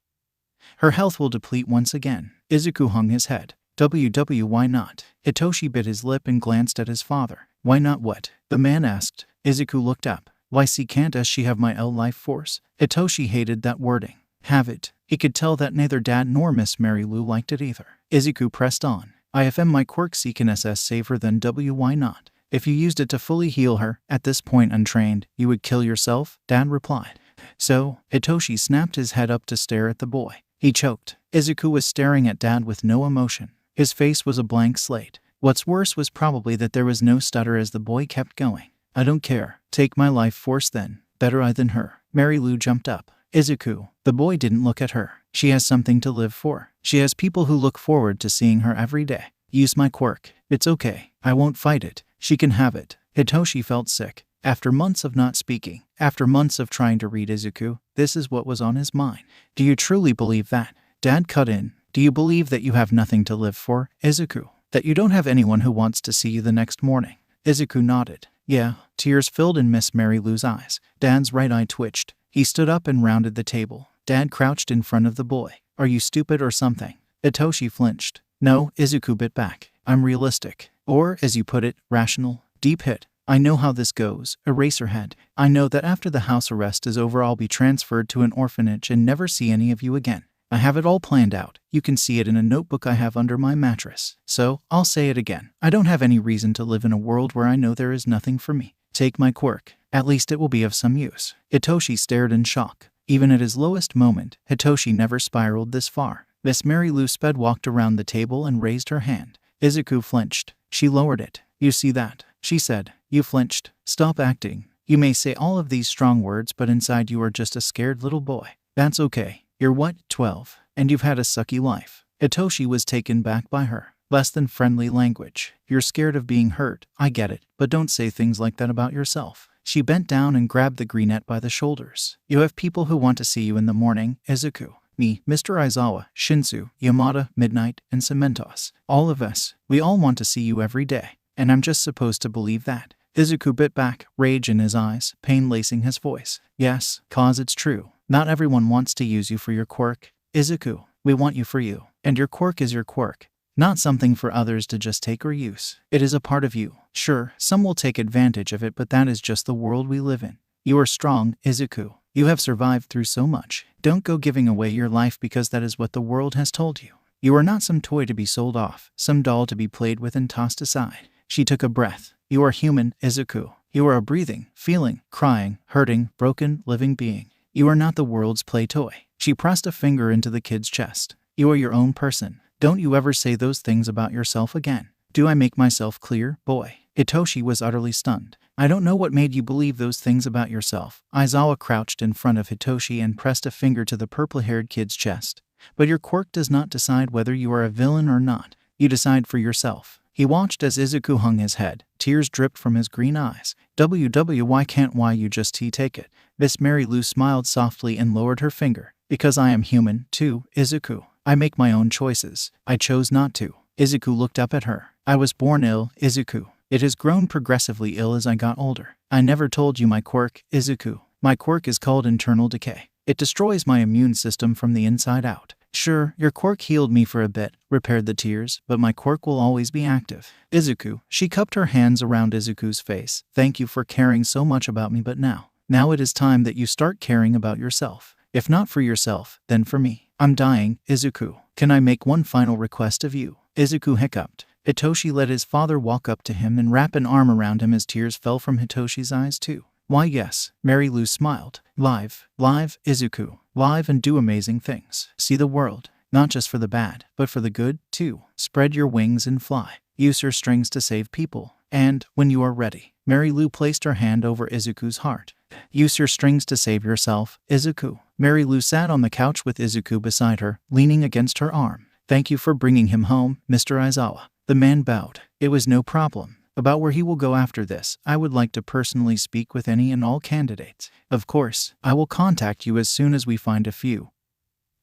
her health will deplete once again." Izuku hung his head. Why not?" Hitoshi bit his lip and glanced at his father. "Why not what?" the man asked. Izuku looked up. "Why can't she have my L life force?" Hitoshi hated that wording. Have it. He could tell that neither Dad nor Miss Mary Lou liked it either. Izuku pressed on. "If my quirk can SS save her, then why not? If you used it to fully heal her, at this point untrained, you would kill yourself," Dad replied. "So?" Hitoshi snapped his head up to stare at the boy. He choked. Izuku was staring at Dad with no emotion. His face was a blank slate. What's worse was probably that there was no stutter as the boy kept going. "I don't care. Take my life force then. Better I than her." Mary Lou jumped up. "Izuku." The boy didn't look at her. "She has something to live for. She has people who look forward to seeing her every day. Use my quirk. It's okay. I won't fight it. She can have it." Hitoshi felt sick. After months of not speaking, after months of trying to read Izuku, this is what was on his mind. "Do you truly believe that?" Dad cut in. "Do you believe that you have nothing to live for, Izuku? That you don't have anyone who wants to see you the next morning?" Izuku nodded. "Yeah." Tears filled in Miss Mary Lou's eyes. Dad's right eye twitched. He stood up and rounded the table. Dad crouched in front of the boy. "Are you stupid or something?" Hitoshi flinched. No, Izuku bit back. I'm realistic. Or, as you put it, rational. Deep hit. I know how this goes, Eraserhead. I know that after the house arrest is over I'll be transferred to an orphanage and never see any of you again. I have it all planned out. You can see it in a notebook I have under my mattress. So, I'll say it again. I don't have any reason to live in a world where I know there is nothing for me. Take my quirk. At least it will be of some use. Hitoshi stared in shock. Even at his lowest moment, Hitoshi never spiraled this far. Miss Mary Lou Sped walked around the table and raised her hand. Izuku flinched. She lowered it. You see that? She said. You flinched. Stop acting. You may say all of these strong words, but inside you are just a scared little boy. That's okay. You're what, 12? And you've had a sucky life. Hitoshi was taken back by her less than friendly language. You're scared of being hurt. I get it, but don't say things like that about yourself. She bent down and grabbed the greenette by the shoulders. You have people who want to see you in the morning, Izuku. Me, Mr. Aizawa, Shinsu, Yamada, Midnight, and Cementos. All of us. We all want to see you every day. And I'm just supposed to believe that. Izuku bit back, rage in his eyes, pain lacing his voice. Yes, 'cause it's true. Not everyone wants to use you for your quirk. Izuku, we want you for you. And your quirk is your quirk. Not something for others to just take or use. It is a part of you. Sure, some will take advantage of it, but that is just the world we live in. You are strong, Izuku. You have survived through so much. Don't go giving away your life because that is what the world has told you. You are not some toy to be sold off, some doll to be played with and tossed aside. She took a breath. You are human, Izuku. You are a breathing, feeling, crying, hurting, broken, living being. You are not the world's play toy. She pressed a finger into the kid's chest. You are your own person. Don't you ever say those things about yourself again. Do I make myself clear, boy? Hitoshi was utterly stunned. I don't know what made you believe those things about yourself. Aizawa crouched in front of Hitoshi and pressed a finger to the purple-haired kid's chest. But your quirk does not decide whether you are a villain or not. You decide for yourself. He watched as Izuku hung his head. Tears dripped from his green eyes. Why can't you just take it? Miss Mary Lou smiled softly and lowered her finger. Because I am human, too, Izuku. I make my own choices. I chose not to. Izuku looked up at her. I was born ill, Izuku. It has grown progressively ill as I got older. I never told you my quirk, Izuku. My quirk is called internal decay. It destroys my immune system from the inside out. Sure, your quirk healed me for a bit, repaired the tears, but my quirk will always be active. Izuku, she cupped her hands around Izuku's face. Thank you for caring so much about me, but now it is time that you start caring about yourself. If not for yourself, then for me. I'm dying, Izuku. Can I make one final request of you? Izuku hiccuped. Hitoshi let his father walk up to him and wrap an arm around him as tears fell from Hitoshi's eyes too. Why yes, Mary Lou smiled. Live, Izuku. Live and do amazing things. See the world, not just for the bad, but for the good, too. Spread your wings and fly. Use your strings to save people. And, when you are ready, Mary Lou placed her hand over Izuku's heart. Use your strings to save yourself, Izuku. Mary Lou sat on the couch with Izuku beside her, leaning against her arm. Thank you for bringing him home, Mr. Aizawa. The man bowed. It was no problem. About where he will go after this, I would like to personally speak with any and all candidates. Of course, I will contact you as soon as we find a few.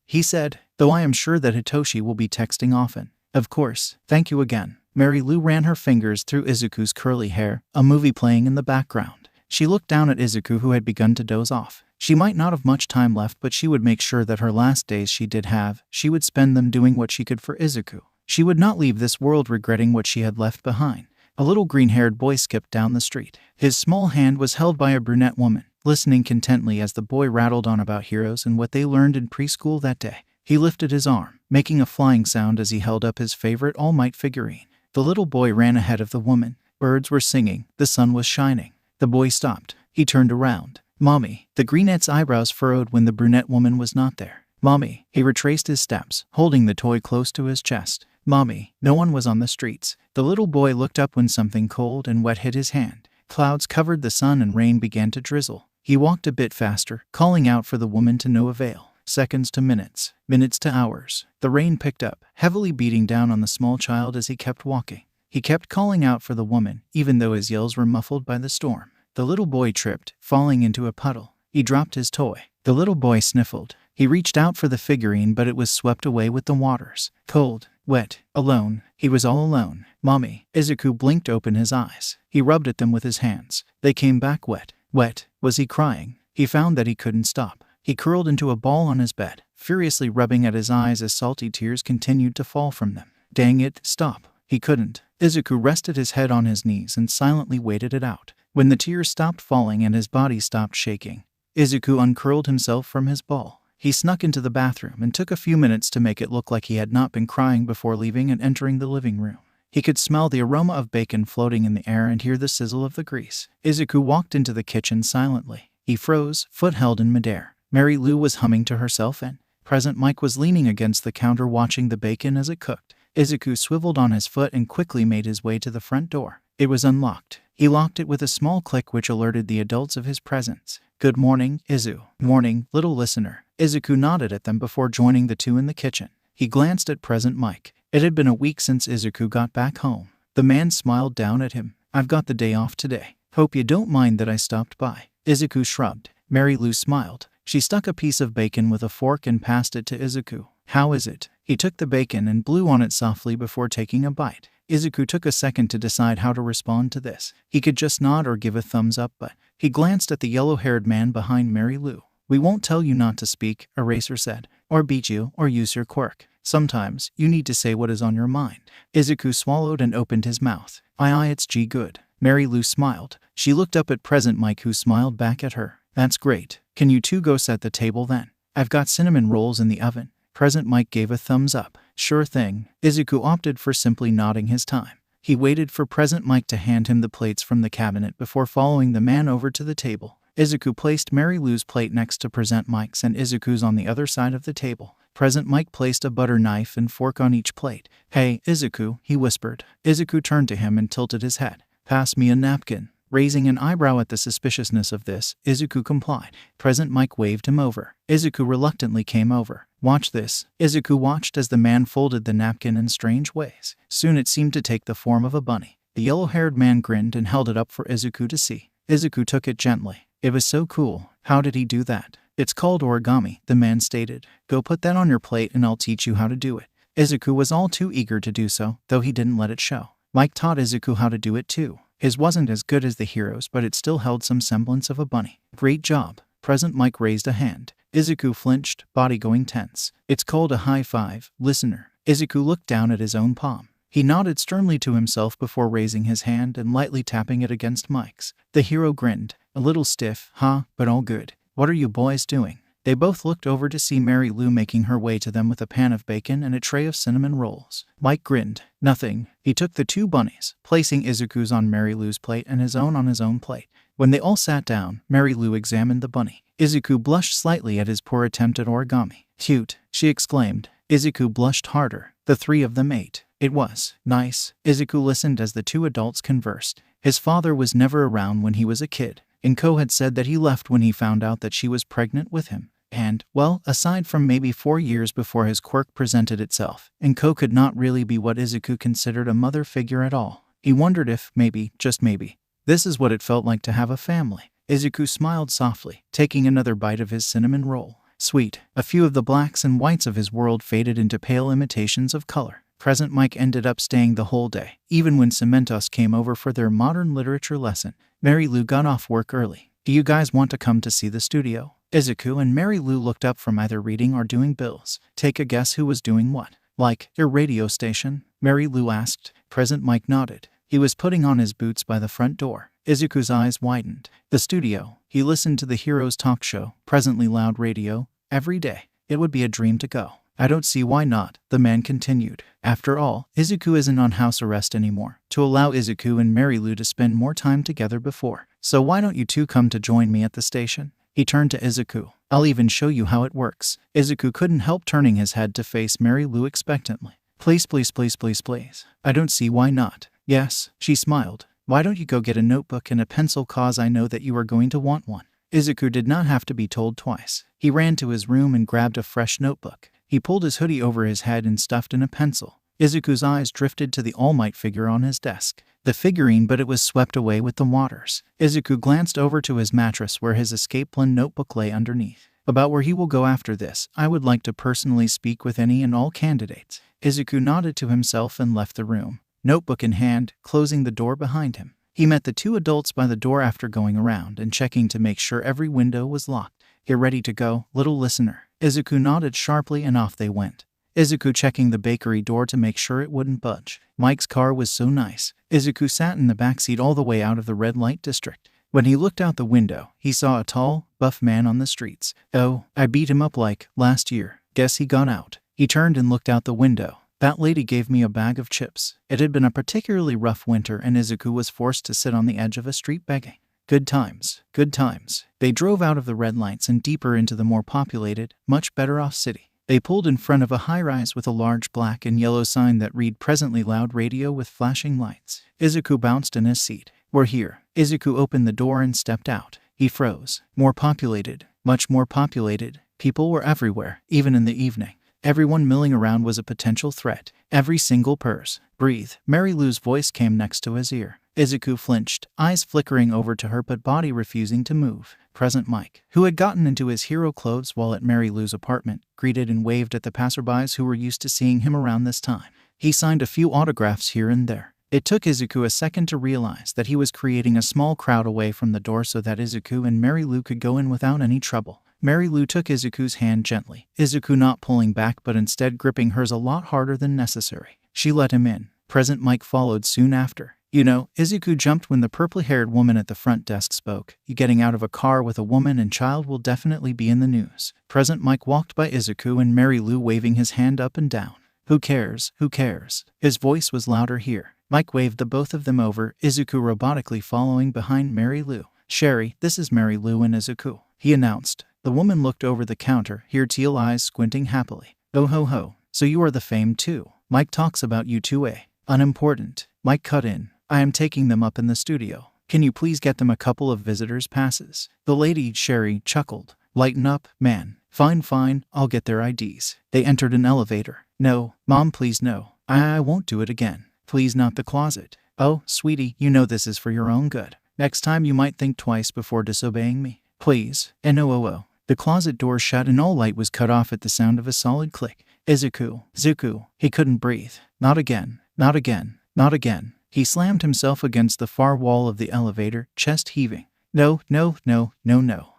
He said, though I am sure that Hitoshi will be texting often. Of course, thank you again. Mary Lou ran her fingers through Izuku's curly hair, a movie playing in the background. She looked down at Izuku, who had begun to doze off. She might not have much time left, but she would make sure that her last days she did have, she would spend them doing what she could for Izuku. She would not leave this world regretting what she had left behind. A little green-haired boy skipped down the street. His small hand was held by a brunette woman, listening contently as the boy rattled on about heroes and what they learned in preschool that day. He lifted his arm, making a flying sound as he held up his favorite All Might figurine. The little boy ran ahead of the woman. Birds were singing. The sun was shining. The boy stopped. He turned around. Mommy. The brunette's eyebrows furrowed when the brunette woman was not there. Mommy. He retraced his steps, holding the toy close to his chest. Mommy. No one was on the streets. The little boy looked up when something cold and wet hit his hand. Clouds covered the sun and rain began to drizzle. He walked a bit faster, calling out for the woman to no avail. Seconds to minutes, minutes to hours. The rain picked up, heavily beating down on the small child as he kept walking. He kept calling out for the woman, even though his yells were muffled by the storm. The little boy tripped, falling into a puddle. He dropped his toy. The little boy sniffled. He reached out for the figurine, but it was swept away with the waters. Cold, wet, alone. He was all alone. Mommy. Izuku blinked open his eyes. He rubbed at them with his hands. They came back wet. Wet. Was he crying? He found that he couldn't stop. He curled into a ball on his bed, furiously rubbing at his eyes as salty tears continued to fall from them. Dang it, stop. He couldn't. Izuku rested his head on his knees and silently waited it out. When the tears stopped falling and his body stopped shaking, Izuku uncurled himself from his ball. He snuck into the bathroom and took a few minutes to make it look like he had not been crying before leaving and entering the living room. He could smell the aroma of bacon floating in the air and hear the sizzle of the grease. Izuku walked into the kitchen silently. He froze, foot held in midair. Mary Lou was humming to herself and Present Mike was leaning against the counter watching the bacon as it cooked. Izuku swiveled on his foot and quickly made his way to the front door. It was unlocked. He locked it with a small click which alerted the adults of his presence. "Good morning, Izu." "Morning, little listener." Izuku nodded at them before joining the two in the kitchen. He glanced at Present Mike. It had been a week since Izuku got back home. The man smiled down at him. "I've got the day off today. Hope you don't mind that I stopped by." Izuku shrugged. Mary Lou smiled. She stuck a piece of bacon with a fork and passed it to Izuku. "How is it?" He took the bacon and blew on it softly before taking a bite. Izuku took a second to decide how to respond to this. He could just nod or give a thumbs up, but he glanced at the yellow-haired man behind Mary Lou. "We won't tell you not to speak," Eraser said, "or beat you, or use your quirk. Sometimes, you need to say what is on your mind." Izuku swallowed and opened his mouth. Aye, it's good." Mary Lou smiled. She looked up at Present Mike who smiled back at her. "That's great. Can you two go set the table then? I've got cinnamon rolls in the oven." Present Mike gave a thumbs up. "Sure thing." Izuku opted for simply nodding his time. He waited for Present Mike to hand him the plates from the cabinet before following the man over to the table. Izuku placed Mary Lou's plate next to Present Mike's and Izuku's on the other side of the table. Present Mike placed a butter knife and fork on each plate. "Hey, Izuku," he whispered. Izuku turned to him and tilted his head. "Pass me a napkin." Raising an eyebrow at the suspiciousness of this, Izuku complied. Present Mike waved him over. Izuku reluctantly came over. "Watch this." Izuku watched as the man folded the napkin in strange ways. Soon it seemed to take the form of a bunny. The yellow-haired man grinned and held it up for Izuku to see. Izuku took it gently. "It was so cool. How did he do that?" "It's called origami," the man stated. "Go put that on your plate and I'll teach you how to do it." Izuku was all too eager to do so, though he didn't let it show. Mike taught Izuku how to do it too. His wasn't as good as the hero's, but it still held some semblance of a bunny. "Great job." Present Mike raised a hand. Izuku flinched, body going tense. "It's called a high five, listener." Izuku looked down at his own palm. He nodded sternly to himself before raising his hand and lightly tapping it against Mike's. The hero grinned. "A little stiff, huh? But all good. What are you boys doing?" They both looked over to see Mary Lou making her way to them with a pan of bacon and a tray of cinnamon rolls. Mike grinned. "Nothing." He took the two bunnies, placing Izuku's on Mary Lou's plate and his own on his own plate. When they all sat down, Mary Lou examined the bunny. Izuku blushed slightly at his poor attempt at origami. "Cute," she exclaimed. Izuku blushed harder. The three of them ate. It was nice. Izuku listened as the two adults conversed. His father was never around when he was a kid. Inko had said that he left when he found out that she was pregnant with him. And, well, aside from maybe 4 years before his quirk presented itself, Inko could not really be what Izuku considered a mother figure at all. He wondered if, maybe, just maybe, this is what it felt like to have a family. Izuku smiled softly, taking another bite of his cinnamon roll. Sweet. A few of the blacks and whites of his world faded into pale imitations of color. Present Mike ended up staying the whole day, even when Cementos came over for their modern literature lesson. Mary Lou got off work early. "Do you guys want to come to see the studio?" Izuku and Mary Lou looked up from either reading or doing bills. "Take a guess who was doing what?" "Like, your radio station?" Mary Lou asked. Present Mike nodded. He was putting on his boots by the front door. Izuku's eyes widened. The studio. He listened to the hero's talk show, presently loud radio, every day. It would be a dream to go. "I don't see why not," the man continued. After all, Izuku isn't on house arrest anymore, to allow Izuku and Mary Lou to spend more time together before. "So why don't you two come to join me at the station?" He turned to Izuku. "I'll even show you how it works." Izuku couldn't help turning his head to face Mary Lou expectantly. Please, please, please, please, please. "I don't see why not." "Yes," she smiled. "Why don't you go get a notebook and a pencil, cause I know that you are going to want one." Izuku did not have to be told twice. He ran to his room and grabbed a fresh notebook. He pulled his hoodie over his head and stuffed in a pencil. Izuku's eyes drifted to the All Might figure on his desk. The figurine, but it was swept away with the waters. Izuku glanced over to his mattress where his escape plan notebook lay underneath. "About where he will go after this, I would like to personally speak with any and all candidates." Izuku nodded to himself and left the room, notebook in hand, closing the door behind him. He met the two adults by the door after going around and checking to make sure every window was locked. "You're ready to go, little listener." Izuku nodded sharply and off they went. Izuku checking the bakery door to make sure it wouldn't budge. Mike's car was so nice. Izuku sat in the backseat all the way out of the red light district. When he looked out the window, he saw a tall, buff man on the streets. Oh, I beat him up like last year. Guess he got out. He turned and looked out the window. That lady gave me a bag of chips. It had been a particularly rough winter and Izuku was forced to sit on the edge of a street begging. Good times, good times. They drove out of the red lights and deeper into the more populated, much better off city. They pulled in front of a high-rise with a large black and yellow sign that read presently loud radio with flashing lights. Izuku bounced in his seat. We're here. Izuku opened the door and stepped out. He froze. More populated, much more populated. People were everywhere, even in the evening. Everyone milling around was a potential threat. Every single purse. Breathe. Mary Lou's voice came next to his ear. Izuku flinched, eyes flickering over to her but body refusing to move. Present Mike, who had gotten into his hero clothes while at Mary Lou's apartment, greeted and waved at the passerbys who were used to seeing him around this time. He signed a few autographs here and there. It took Izuku a second to realize that he was creating a small crowd away from the door so that Izuku and Mary Lou could go in without any trouble. Mary Lou took Izuku's hand gently, Izuku not pulling back but instead gripping hers a lot harder than necessary. She let him in. Present Mike followed soon after. You know, Izuku jumped when the purple-haired woman at the front desk spoke. You getting out of a car with a woman and child will definitely be in the news. Present Mike walked by Izuku and Mary Lou waving his hand up and down. Who cares? Who cares? His voice was louder here. Mike waved the both of them over, Izuku robotically following behind Mary Lou. Sherry, this is Mary Lou and Izuku, he announced. The woman looked over the counter, her teal eyes squinting happily. Oh ho ho, so you are the fame too. Mike talks about you too, eh? Unimportant. Mike cut in. I am taking them up in the studio. Can you please get them a couple of visitors' passes? The lady, Sherry, chuckled. Lighten up, man. Fine, I'll get their IDs. They entered an elevator. No, Mom, please no. I won't do it again. Please not the closet. Oh, sweetie, you know this is for your own good. Next time you might think twice before disobeying me. Please. NOOO. The closet door shut and all light was cut off at the sound of a solid click. Zuku. He couldn't breathe. Not again. Not again. Not again. He slammed himself against the far wall of the elevator, chest heaving. No.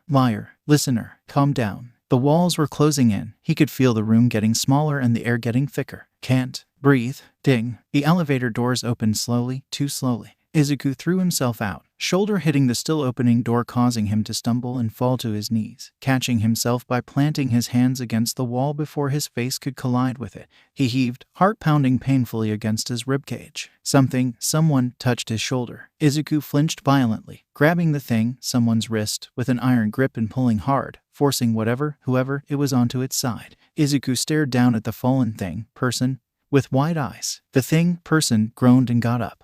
Liar. Listener. Calm down. The walls were closing in. He could feel the room getting smaller and the air getting thicker. Can't breathe. Ding. The elevator doors opened slowly, too slowly. Izuku threw himself out, shoulder hitting the still opening door, causing him to stumble and fall to his knees, catching himself by planting his hands against the wall before his face could collide with it. He heaved, heart pounding painfully against his ribcage. Someone touched his shoulder. Izuku flinched violently, grabbing the thing, someone's wrist, with an iron grip and pulling hard, forcing whoever it was onto its side. Izuku stared down at the fallen thing, person, with wide eyes. The thing, person, groaned and got up.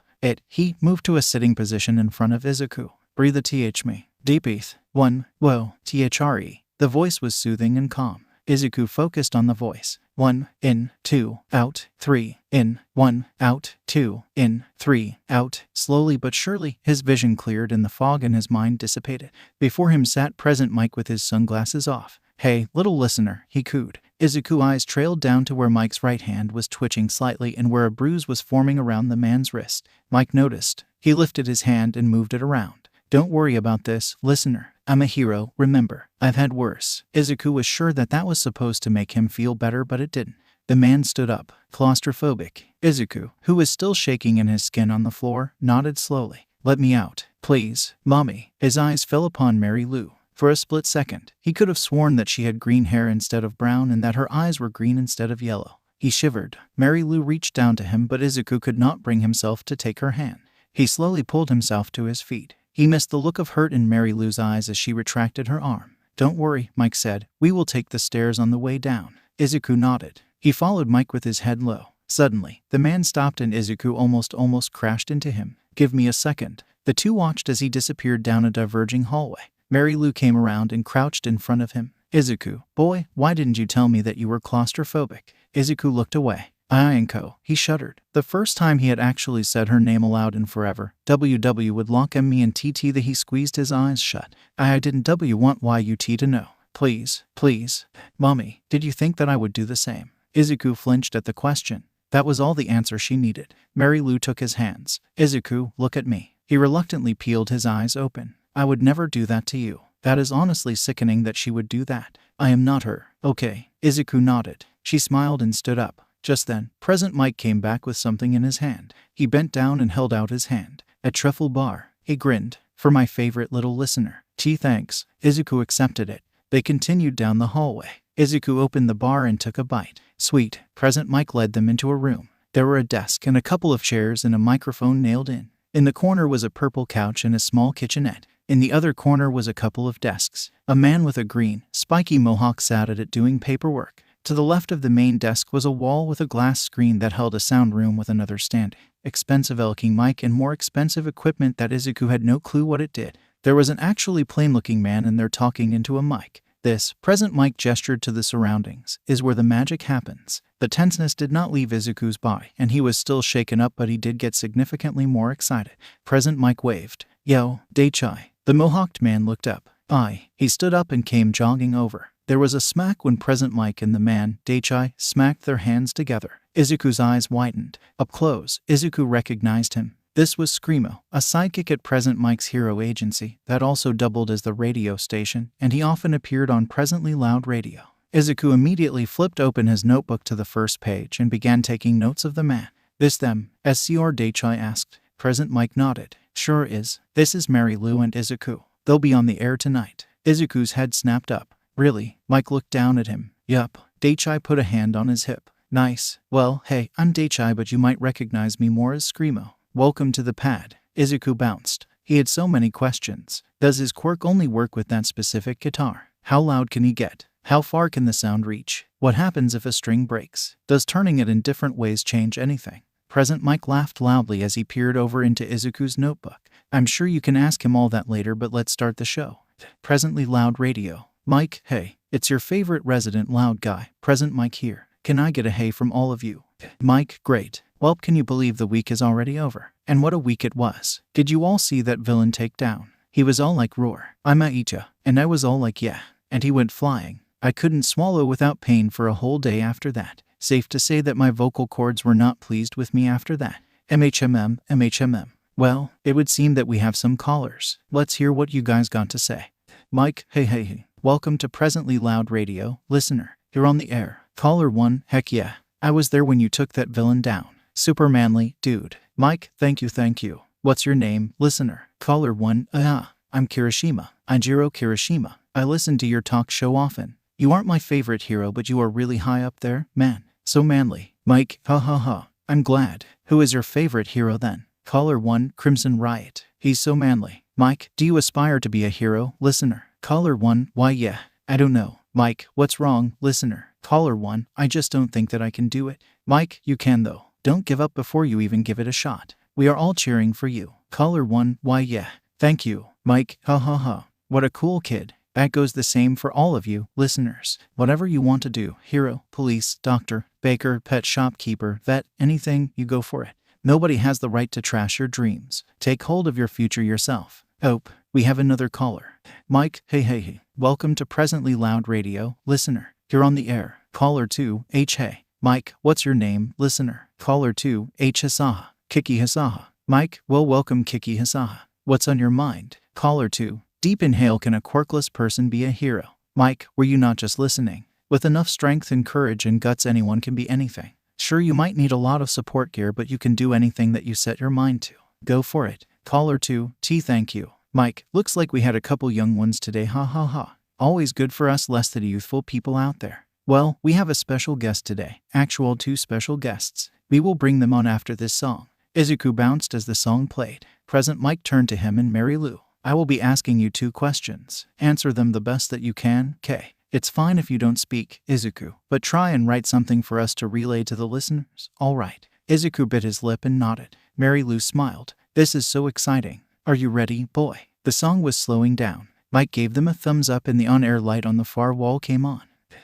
He moved to a sitting position in front of Izuku. Breathe a th me. Deep breath. 1, whoa, thre. The voice was soothing and calm. Izuku focused on the voice. 1, in, 2, out, 3, in, 1, out, 2, in, 3, out. Slowly but surely, his vision cleared and the fog in his mind dissipated. Before him sat Present Mike with his sunglasses off. Hey, little listener, he cooed. Izuku's eyes trailed down to where Mike's right hand was twitching slightly and where a bruise was forming around the man's wrist. Mike noticed. He lifted his hand and moved it around. Don't worry about this, listener. I'm a hero, remember. I've had worse. Izuku was sure that was supposed to make him feel better, but it didn't. The man stood up, claustrophobic. Izuku, who was still shaking in his skin on the floor, nodded slowly. Let me out, please, Mommy. His eyes fell upon Mary Lou. For a split second, he could have sworn that she had green hair instead of brown and that her eyes were green instead of yellow. He shivered. Mary Lou reached down to him, but Izuku could not bring himself to take her hand. He slowly pulled himself to his feet. He missed the look of hurt in Mary Lou's eyes as she retracted her arm. Don't worry, Mike said. We will take the stairs on the way down. Izuku nodded. He followed Mike with his head low. Suddenly, the man stopped and Izuku almost crashed into him. Give me a second. The two watched as he disappeared down a diverging hallway. Mary Lou came around and crouched in front of him. Izuku, boy, why didn't you tell me that you were claustrophobic? Izuku looked away. Ayanko, he shuddered. The first time he had actually said her name aloud in forever. WW would lock me and TT that he squeezed his eyes shut. I didn't want YUT to know. Please. Mommy, did you think that I would do the same? Izuku flinched at the question. That was all the answer she needed. Mary Lou took his hands. Izuku, look at me. He reluctantly peeled his eyes open. I would never do that to you. That is honestly sickening that she would do that. I am not her. Okay. Izuku nodded. She smiled and stood up. Just then, Present Mike came back with something in his hand. He bent down and held out his hand. A truffle bar. He grinned. For my favorite little listener. Gee, thanks. Izuku accepted it. They continued down the hallway. Izuku opened the bar and took a bite. Sweet. Present Mike led them into a room. There were a desk and a couple of chairs and a microphone nailed in. In the corner was a purple couch and a small kitchenette. In the other corner was a couple of desks. A man with a green, spiky mohawk sat at it doing paperwork. To the left of the main desk was a wall with a glass screen that held a sound room with another stand. Expensive-looking mic and more expensive equipment that Izuku had no clue what it did. There was an actually plain-looking man in there talking into a mic. This, Present Mike gestured to the surroundings, is where the magic happens. The tenseness did not leave Izuku's body, and he was still shaken up, but he did get significantly more excited. Present Mike waved. Yo, Daichai. The mohawked man looked up. Aye. He stood up and came jogging over. There was a smack when Present Mike and the man, Daichai, smacked their hands together. Izuku's eyes widened. Up close, Izuku recognized him. This was Screamo, a sidekick at Present Mike's hero agency that also doubled as the radio station, and he often appeared on Presently Loud Radio. Izuku immediately flipped open his notebook to the first page and began taking notes of the man. This them, SCR Daichai asked. Present Mike nodded. Sure is. This is Mary Lou and Izuku. They'll be on the air tonight. Izuku's head snapped up. Really? Mike looked down at him. Yup. Daichai put a hand on his hip. Nice. Well, hey, I'm Daichai, but you might recognize me more as Screamo. Welcome to the pad. Izuku bounced. He had so many questions. Does his quirk only work with that specific guitar? How loud can he get? How far can the sound reach? What happens if a string breaks? Does turning it in different ways change anything? Present Mike laughed loudly as he peered over into Izuku's notebook. I'm sure you can ask him all that later, but let's start the show. Presently Loud Radio. Mike, hey, it's your favorite resident loud guy. Present Mike here. Can I get a hey from all of you? Mike, great. Well, can you believe the week is already over? And what a week it was. Did you all see that villain take down? He was all like roar. I'm Aicha. And I was all like yeah. And he went flying. I couldn't swallow without pain for a whole day after that. Safe to say that my vocal cords were not pleased with me after that. MHMM. Well, it would seem that we have some callers. Let's hear what you guys got to say. Mike, hey. Welcome to Presently Loud Radio, listener. You're on the air. Caller 1, heck yeah. I was there when you took that villain down. Super manly, dude. Mike, thank you. What's your name, listener? Caller 1, I'm Kirishima. Jiro Kirishima. I listen to your talk show often. You aren't my favorite hero, but you are really high up there, man. So manly. Mike, ha. I'm glad. Who is your favorite hero then? Caller 1, Crimson Riot. He's so manly. Mike, do you aspire to be a hero, listener? Caller 1, why yeah. I don't know. Mike, what's wrong, listener? Caller 1, I just don't think that I can do it. Mike, you can though. Don't give up before you even give it a shot. We are all cheering for you. Caller 1, why yeah. Thank you. Mike, ha. What a cool kid. That goes the same for all of you, listeners. Whatever you want to do, hero, police, doctor, baker, pet shopkeeper, vet, anything, you go for it. Nobody has the right to trash your dreams. Take hold of your future yourself. We have another caller. Mike, hey. Welcome to Presently Loud Radio, listener. You're on the air. Caller 2, hey. Mike, what's your name, listener? Caller 2, Hisaha. Kiki Hisaha. Mike, well, welcome Kiki Hisaha. What's on your mind? Caller 2, deep inhale. Can a quirkless person be a hero? Mike, were you not just listening? With enough strength and courage and guts, anyone can be anything. Sure, you might need a lot of support gear, but you can do anything that you set your mind to. Go for it. Caller 2, thank you. Mike, looks like we had a couple young ones today, ha. Always good for us less than youthful people out there. Well, we have a special guest today. Actual 2 special guests. We will bring them on after this song. Izuku bounced as the song played. Present Mike turned to him and Mary Lou. I will be asking you 2 questions. Answer them the best that you can, K. It's fine if you don't speak, Izuku, but try and write something for us to relay to the listeners. All right. Izuku bit his lip and nodded. Mary Lou smiled. This is so exciting. Are you ready, boy? The song was slowing down. Mike gave them a thumbs up and the on-air light on the far wall came on.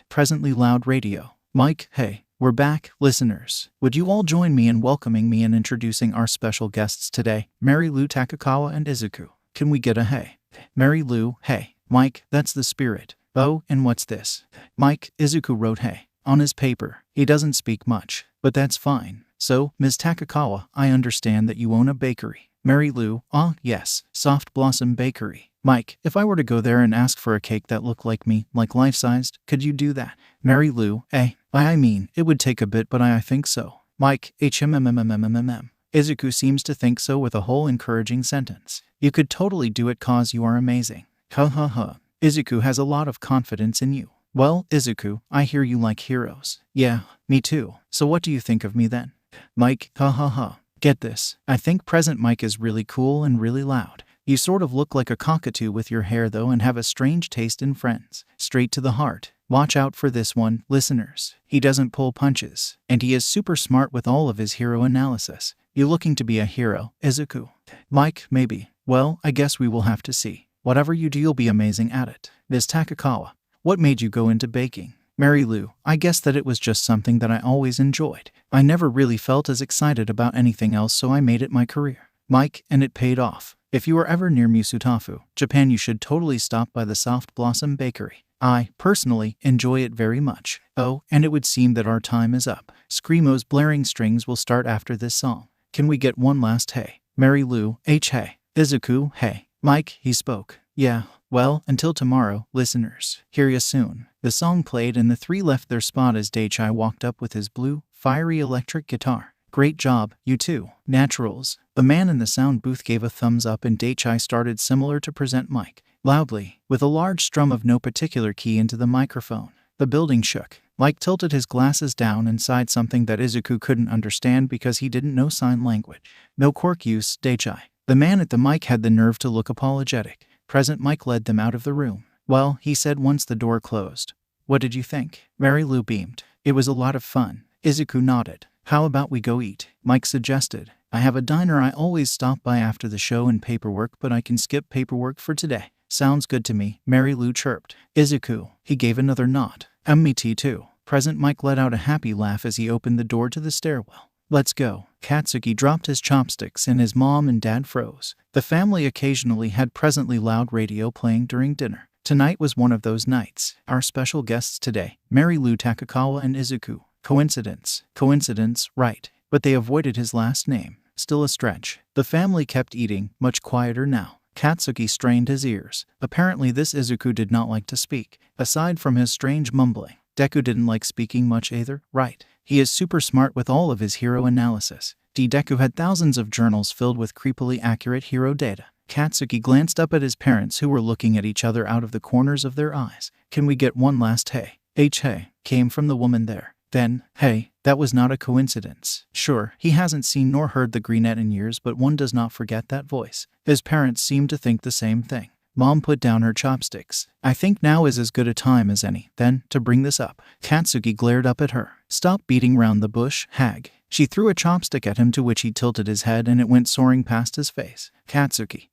Presently Loud Radio. Mike, hey, we're back, listeners. Would you all join me in welcoming me and introducing our special guests today, Mary Lou Takakawa and Izuku? Can we get a hey? Mary Lou, hey. Mike, that's the spirit. Oh, and what's this? Mike, Izuku wrote hey on his paper. He doesn't speak much, but that's fine. So, Ms. Takakawa, I understand that you own a bakery. Mary Lou, ah, yes, Soft Blossom Bakery. Mike, if I were to go there and ask for a cake that looked like me, like life-sized, could you do that? Mary Lou, I mean, it would take a bit, but I think so. Mike, HMMMMMMM. Izuku seems to think so with a whole encouraging sentence. You could totally do it cause you are amazing. Ha ha ha. Izuku has a lot of confidence in you. Well, Izuku, I hear you like heroes. Yeah, me too. So what do you think of me then? Mike, ha ha ha. Get this. I think present Mike is really cool and really loud. You sort of look like a cockatoo with your hair though and have a strange taste in friends. Straight to the heart. Watch out for this one, listeners. He doesn't pull punches. And he is super smart with all of his hero analysis. You looking to be a hero, Izuku? Mike, maybe. Well, I guess we will have to see. Whatever you do, you'll be amazing at it. Ms. Takakawa, what made you go into baking? Mary Lou, I guess that it was just something that I always enjoyed. I never really felt as excited about anything else, so I made it my career. Mike, and it paid off. If you are ever near Musutafu, Japan, you should totally stop by the Soft Blossom Bakery. I, personally, enjoy it very much. Oh, and it would seem that our time is up. Screamo's blaring strings will start after this song. Can we get one last hey? Mary Lou, hey. Izuku, hey. Mike, he spoke. Yeah, well, until tomorrow, listeners. Hear ya soon. The song played and the three left their spot as Daichai walked up with his blue, fiery electric guitar. Great job, you two. Naturals. The man in the sound booth gave a thumbs up and Daichai started similar to present Mike. Loudly, with a large strum of no particular key into the microphone. The building shook. Mike tilted his glasses down and sighed something that Izuku couldn't understand because he didn't know sign language. No quirk use, Daichai. The man at the mic had the nerve to look apologetic. Present Mike led them out of the room. Well, he said once the door closed. What did you think? Mary Lou beamed. It was a lot of fun. Izuku nodded. How about we go eat? Mike suggested. I have a diner I always stop by after the show and paperwork, but I can skip paperwork for today. Sounds good to me, Mary Lou chirped. Izuku. He gave another nod. Me too. Present Mike let out a happy laugh as he opened the door to the stairwell. Let's go. Katsuki dropped his chopsticks and his mom and dad froze. The family occasionally had presently loud radio playing during dinner. Tonight was one of those nights. Our special guests today, Mary Lou Takakawa and Izuku. Coincidence. Coincidence, right. But they avoided his last name. Still a stretch. The family kept eating, much quieter now. Katsuki strained his ears. Apparently this Izuku did not like to speak. Aside from his strange mumbling, Deku didn't like speaking much either, right? He is super smart with all of his hero analysis. Deku had thousands of journals filled with creepily accurate hero data. Katsuki glanced up at his parents who were looking at each other out of the corners of their eyes. Can we get one last hey? Hey, came from the woman there. Then, hey, that was not a coincidence. Sure, he hasn't seen nor heard the Greenette in years, but one does not forget that voice. His parents seemed to think the same thing. Mom put down her chopsticks. I think now is as good a time as any, then, to bring this up. Katsuki glared up at her. Stop beating round the bush, hag. She threw a chopstick at him, to which he tilted his head and it went soaring past his face. Katsuki.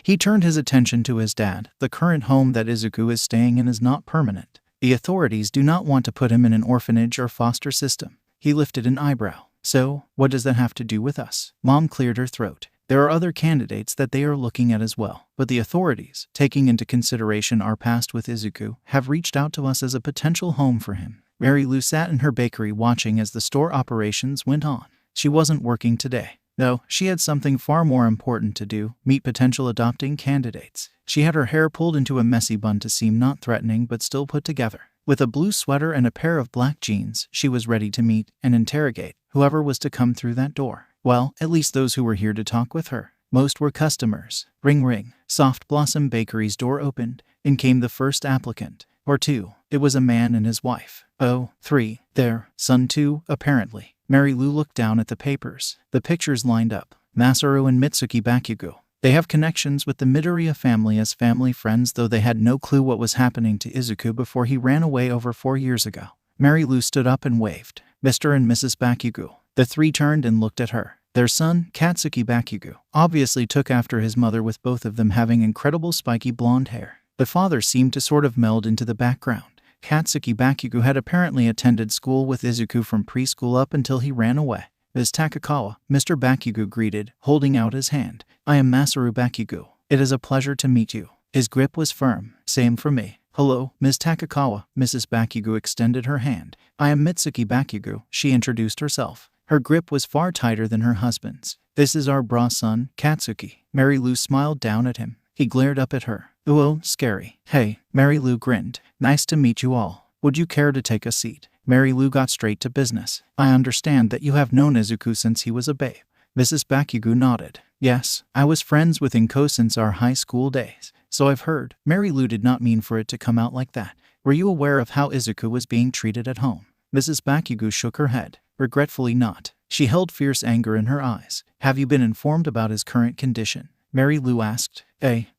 He turned his attention to his dad. The current home that Izuku is staying in is not permanent. The authorities do not want to put him in an orphanage or foster system. He lifted an eyebrow. So, what does that have to do with us? Mom cleared her throat. There are other candidates that they are looking at as well, but the authorities, taking into consideration our past with Izuku, have reached out to us as a potential home for him. Mary Lou sat in her bakery watching as the store operations went on. She wasn't working today. No, she had something far more important to do, meet potential adopting candidates. She had her hair pulled into a messy bun to seem not threatening but still put together. With a blue sweater and a pair of black jeans, she was ready to meet and interrogate whoever was to come through that door. Well, at least those who were here to talk with her. Most were customers. Ring ring. Soft Blossom Bakery's door opened. In came the first applicant. Or two. It was a man and his wife. Oh, three. Their son too, apparently. Mary Lou looked down at the papers. The pictures lined up. Masaru and Mitsuki Bakugo. They have connections with the Midoriya family as family friends, though they had no clue what was happening to Izuku before he ran away over 4 years ago. Mary Lou stood up and waved. Mr. and Mrs. Bakugo. The three turned and looked at her. Their son, Katsuki Bakugo, obviously took after his mother, with both of them having incredible spiky blonde hair. The father seemed to sort of meld into the background. Katsuki Bakugo had apparently attended school with Izuku from preschool up until he ran away. Ms. Takakawa, Mr. Bakugo greeted, holding out his hand. I am Masaru Bakugo. It is a pleasure to meet you. His grip was firm. Same for me. Hello, Ms. Takakawa. Mrs. Bakugo extended her hand. I am Mitsuki Bakugo. She introduced herself. Her grip was far tighter than her husband's. "This is our bra son, Katsuki." Mary Lou smiled down at him. He glared up at her. "Ooh, scary." "Hey." Mary Lou grinned. "Nice to meet you all. Would you care to take a seat?" Mary Lou got straight to business. "I understand that you have known Izuku since he was a babe." Mrs. Bakugo nodded. "Yes, I was friends with Inko since our high school days. So I've heard." Mary Lou did not mean for it to come out like that. "Were you aware of how Izuku was being treated at home?" Mrs. Bakugo shook her head. "Regretfully not." She held fierce anger in her eyes. "Have you been informed about his current condition?" Mary Lou asked.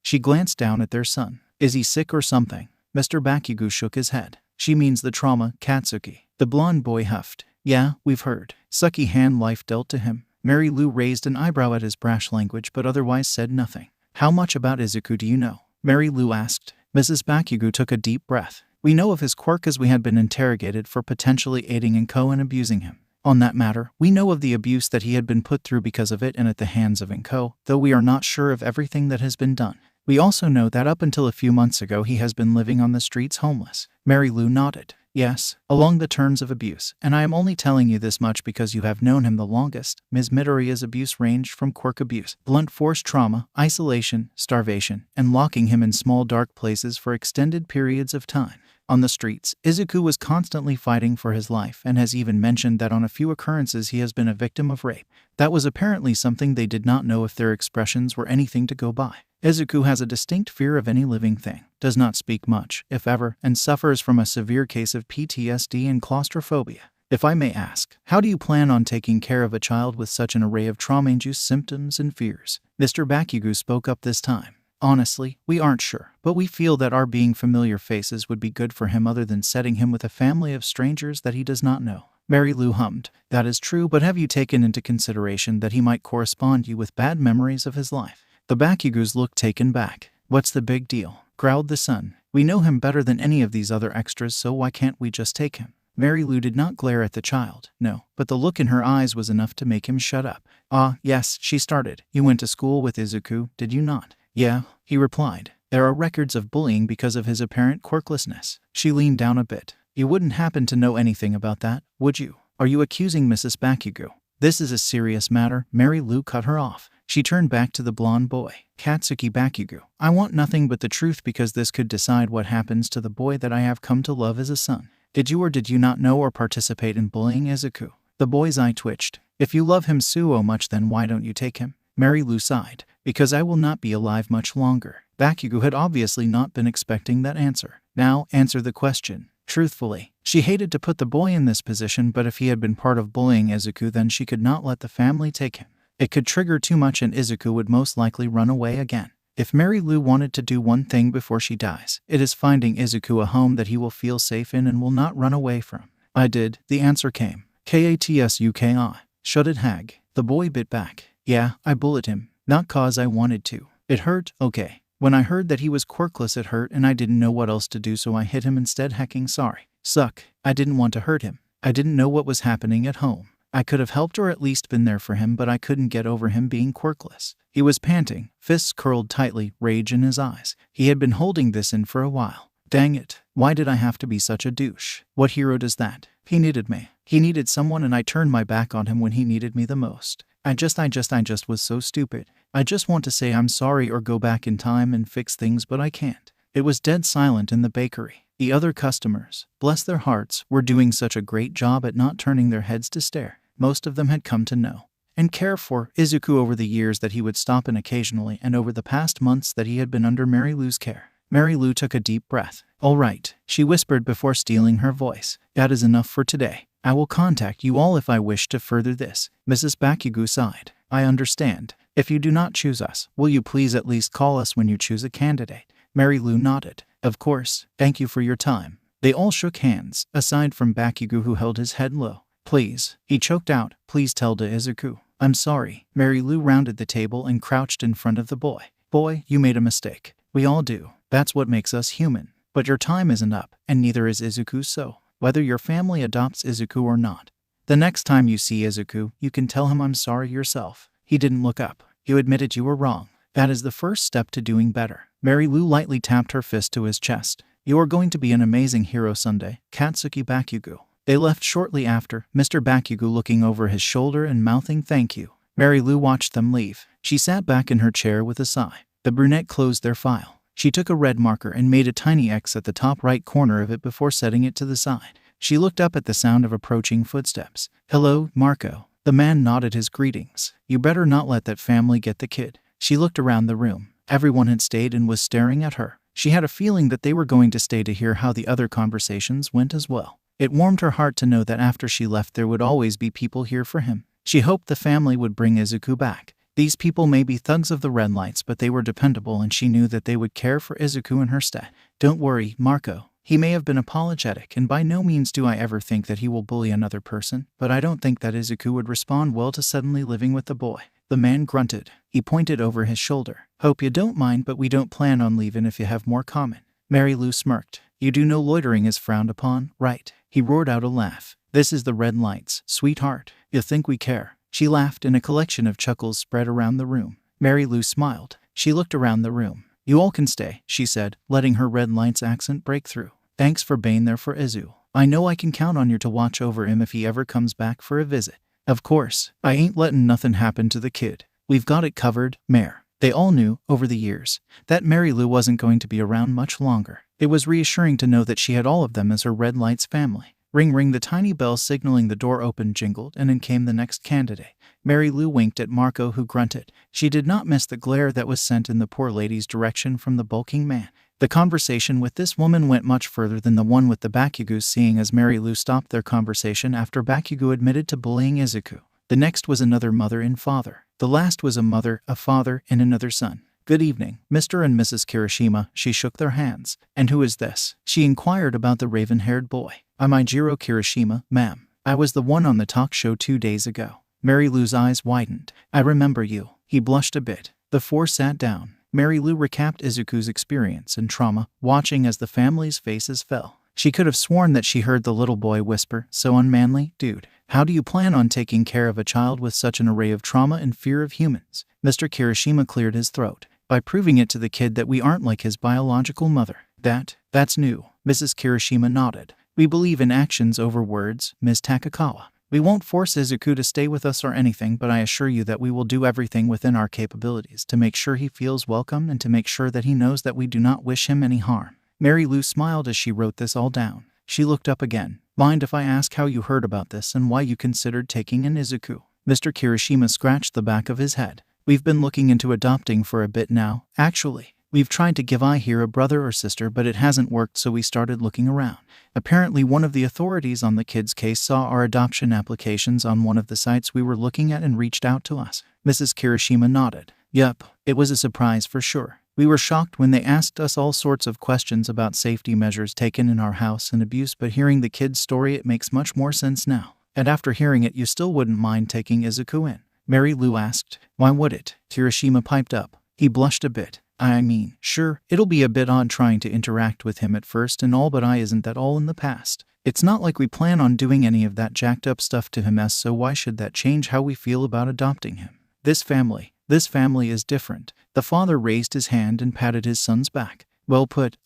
She glanced down at their son. "Is he sick or something?" Mr. Bakugo shook his head. "She means the trauma, Katsuki." The blonde boy huffed. "Yeah, we've heard." Sucky hand life dealt to him. Mary Lou raised an eyebrow at his brash language but otherwise said nothing. "How much about Izuku do you know?" Mary Lou asked. Mrs. Bakugo took a deep breath. "We know of his quirk as we had been interrogated for potentially aiding Inko and abusing him. On that matter, we know of the abuse that he had been put through because of it and at the hands of Inko, though we are not sure of everything that has been done. We also know that up until a few months ago he has been living on the streets homeless." Mary Lou nodded. "Yes, along the terms of abuse, and I am only telling you this much because you have known him the longest. Ms. Midoriya's abuse ranged from quirk abuse, blunt force trauma, isolation, starvation, and locking him in small dark places for extended periods of time. On the streets, Izuku was constantly fighting for his life and has even mentioned that on a few occurrences he has been a victim of rape. That was apparently something they did not know if their expressions were anything to go by. Izuku has a distinct fear of any living thing, does not speak much, if ever, and suffers from a severe case of PTSD and claustrophobia. If I may ask, how do you plan on taking care of a child with such an array of trauma-induced symptoms and fears?" Mr. Bakugo spoke up this time. "Honestly, we aren't sure, but we feel that our being familiar faces would be good for him other than setting him with a family of strangers that he does not know." Mary Lou hummed. "That is true, but have you taken into consideration that he might correspond you with bad memories of his life?" The Bakugos looked taken back. "What's the big deal?" growled the son. "We know him better than any of these other extras, so why can't we just take him?" Mary Lou did not glare at the child, no, but the look in her eyes was enough to make him shut up. "Ah, yes," she started. "You went to school with Izuku, did you not?" "Yeah," he replied. "There are records of bullying because of his apparent quirklessness." She leaned down a bit. "You wouldn't happen to know anything about that, would you? Are you accusing Mrs. Bakugo?" "This is a serious matter." Mary Lou cut her off. She turned back to the blonde boy. "Katsuki Bakugo, I want nothing but the truth because this could decide what happens to the boy that I have come to love as a son. Did you or did you not know or participate in bullying Izuku?" The boy's eye twitched. "If you love him so much, then why don't you take him?" Mary Lou sighed. "Because I will not be alive much longer." Bakugo had obviously not been expecting that answer. "Now, answer the question." Truthfully, she hated to put the boy in this position, but if he had been part of bullying Izuku, then she could not let the family take him. It could trigger too much and Izuku would most likely run away again. If Mary Lou wanted to do one thing before she dies, it is finding Izuku a home that he will feel safe in and will not run away from. "I did," the answer came. "Katsuki. Shut it, hag." The boy bit back. "Yeah, I bullied him. Not cause I wanted to. It hurt, okay. When I heard that he was quirkless it hurt and I didn't know what else to do, so I hit him instead. Hecking sorry. Suck. I didn't want to hurt him. I didn't know what was happening at home. I could have helped or at least been there for him, but I couldn't get over him being quirkless." He was panting, fists curled tightly, rage in his eyes. He had been holding this in for a while. "Dang it. Why did I have to be such a douche? What hero does that? He needed me. He needed someone and I turned my back on him when he needed me the most. I just was so stupid. I just want to say I'm sorry or go back in time and fix things, but I can't." It was dead silent in the bakery. The other customers, bless their hearts, were doing such a great job at not turning their heads to stare. Most of them had come to know and care for Izuku over the years that he would stop in occasionally and over the past months that he had been under Mary Lou's care. Mary Lou took a deep breath. "All right," she whispered before steeling her voice. "That is enough for today. I will contact you all if I wish to further this." Mrs. Bakugo sighed. "I understand. If you do not choose us, will you please at least call us when you choose a candidate?" Mary Lou nodded. "Of course. Thank you for your time." They all shook hands, aside from Bakugo, who held his head low. "Please," he choked out, "please tell to Izuku. I'm sorry." Mary Lou rounded the table and crouched in front of the boy. "Boy, you made a mistake. We all do. That's what makes us human. But your time isn't up, and neither is Izuku's, so whether your family adopts Izuku or not, the next time you see Izuku, you can tell him I'm sorry yourself." He didn't look up. "You admitted you were wrong. That is the first step to doing better." Mary Lou lightly tapped her fist to his chest. "You are going to be an amazing hero someday, Katsuki Bakugo. They left shortly after, Mr. Bakugo looking over his shoulder and mouthing thank you. Mary Lou watched them leave. She sat back in her chair with a sigh. The brunette closed their file. She took a red marker and made a tiny X at the top right corner of it before setting it to the side. She looked up at the sound of approaching footsteps. "Hello, Marco." The man nodded his greetings. "You better not let that family get the kid." She looked around the room. Everyone had stayed and was staring at her. She had a feeling that they were going to stay to hear how the other conversations went as well. It warmed her heart to know that after she left there would always be people here for him. She hoped the family would bring Izuku back. These people may be thugs of the red lights, but they were dependable and she knew that they would care for Izuku in her stead. "Don't worry, Marco. He may have been apologetic, and by no means do I ever think that he will bully another person, but I don't think that Izuku would respond well to suddenly living with the boy." The man grunted. He pointed over his shoulder. "Hope you don't mind, but we don't plan on leaving if you have more comment." Mary Lou smirked. "You do know loitering is frowned upon, right?" He roared out a laugh. "This is the red lights, sweetheart. You think we care?" She laughed and a collection of chuckles spread around the room. Mary Lou smiled. She looked around the room. "You all can stay," she said, letting her red lights accent break through. "Thanks for being there for Izu. I know I can count on you to watch over him if he ever comes back for a visit." "Of course. I ain't letting nothing happen to the kid. We've got it covered, Mare." They all knew, over the years, that Mary Lou wasn't going to be around much longer. It was reassuring to know that she had all of them as her red lights family. Ring ring, the tiny bell signaling the door opened jingled, and in came the next candidate. Mary Lou winked at Marco, who grunted. She did not miss the glare that was sent in the poor lady's direction from the bulking man. The conversation with this woman went much further than the one with the Bakugo, seeing as Mary Lou stopped their conversation after Bakugo admitted to bullying Izuku. The next was another mother and father. The last was a mother, a father, and another son. "Good evening, Mr. and Mrs. Kirishima." She shook their hands. "And who is this?" She inquired about the raven-haired boy. "I'm Ijiro Kirishima, ma'am. I was the one on the talk show 2 days ago." Mary Lou's eyes widened. "I remember you." He blushed a bit. The four sat down. Mary Lou recapped Izuku's experience and trauma, watching as the family's faces fell. She could have sworn that she heard the little boy whisper, "So unmanly, dude. How do you plan on taking care of a child with such an array of trauma and fear of humans?" Mr. Kirishima cleared his throat. "By proving it to the kid that we aren't like his biological mother." That's new." Mrs. Kirishima nodded. "We believe in actions over words, Ms. Takakawa. We won't force Izuku to stay with us or anything, but I assure you that we will do everything within our capabilities to make sure he feels welcome and to make sure that he knows that we do not wish him any harm." Mary Lou smiled as she wrote this all down. She looked up again. "Mind if I ask how you heard about this and why you considered taking in Izuku?" Mr. Kirishima scratched the back of his head. "We've been looking into adopting for a bit now, actually. We've tried to give here a brother or sister, but it hasn't worked, so we started looking around. Apparently one of the authorities on the kid's case saw our adoption applications on one of the sites we were looking at and reached out to us." Mrs. Kirishima nodded. "Yup, it was a surprise for sure. We were shocked when they asked us all sorts of questions about safety measures taken in our house and abuse, but hearing the kid's story it makes much more sense now." "And after hearing it you still wouldn't mind taking Izuku in?" Mary Lou asked. "Why would it?" Kirishima piped up. He blushed a bit. "I mean, sure, it'll be a bit odd trying to interact with him at first and all, but isn't that all in the past? It's not like we plan on doing any of that jacked up stuff to him, so why should that change how we feel about adopting him? This family is different." The father raised his hand and patted his son's back. "Well put."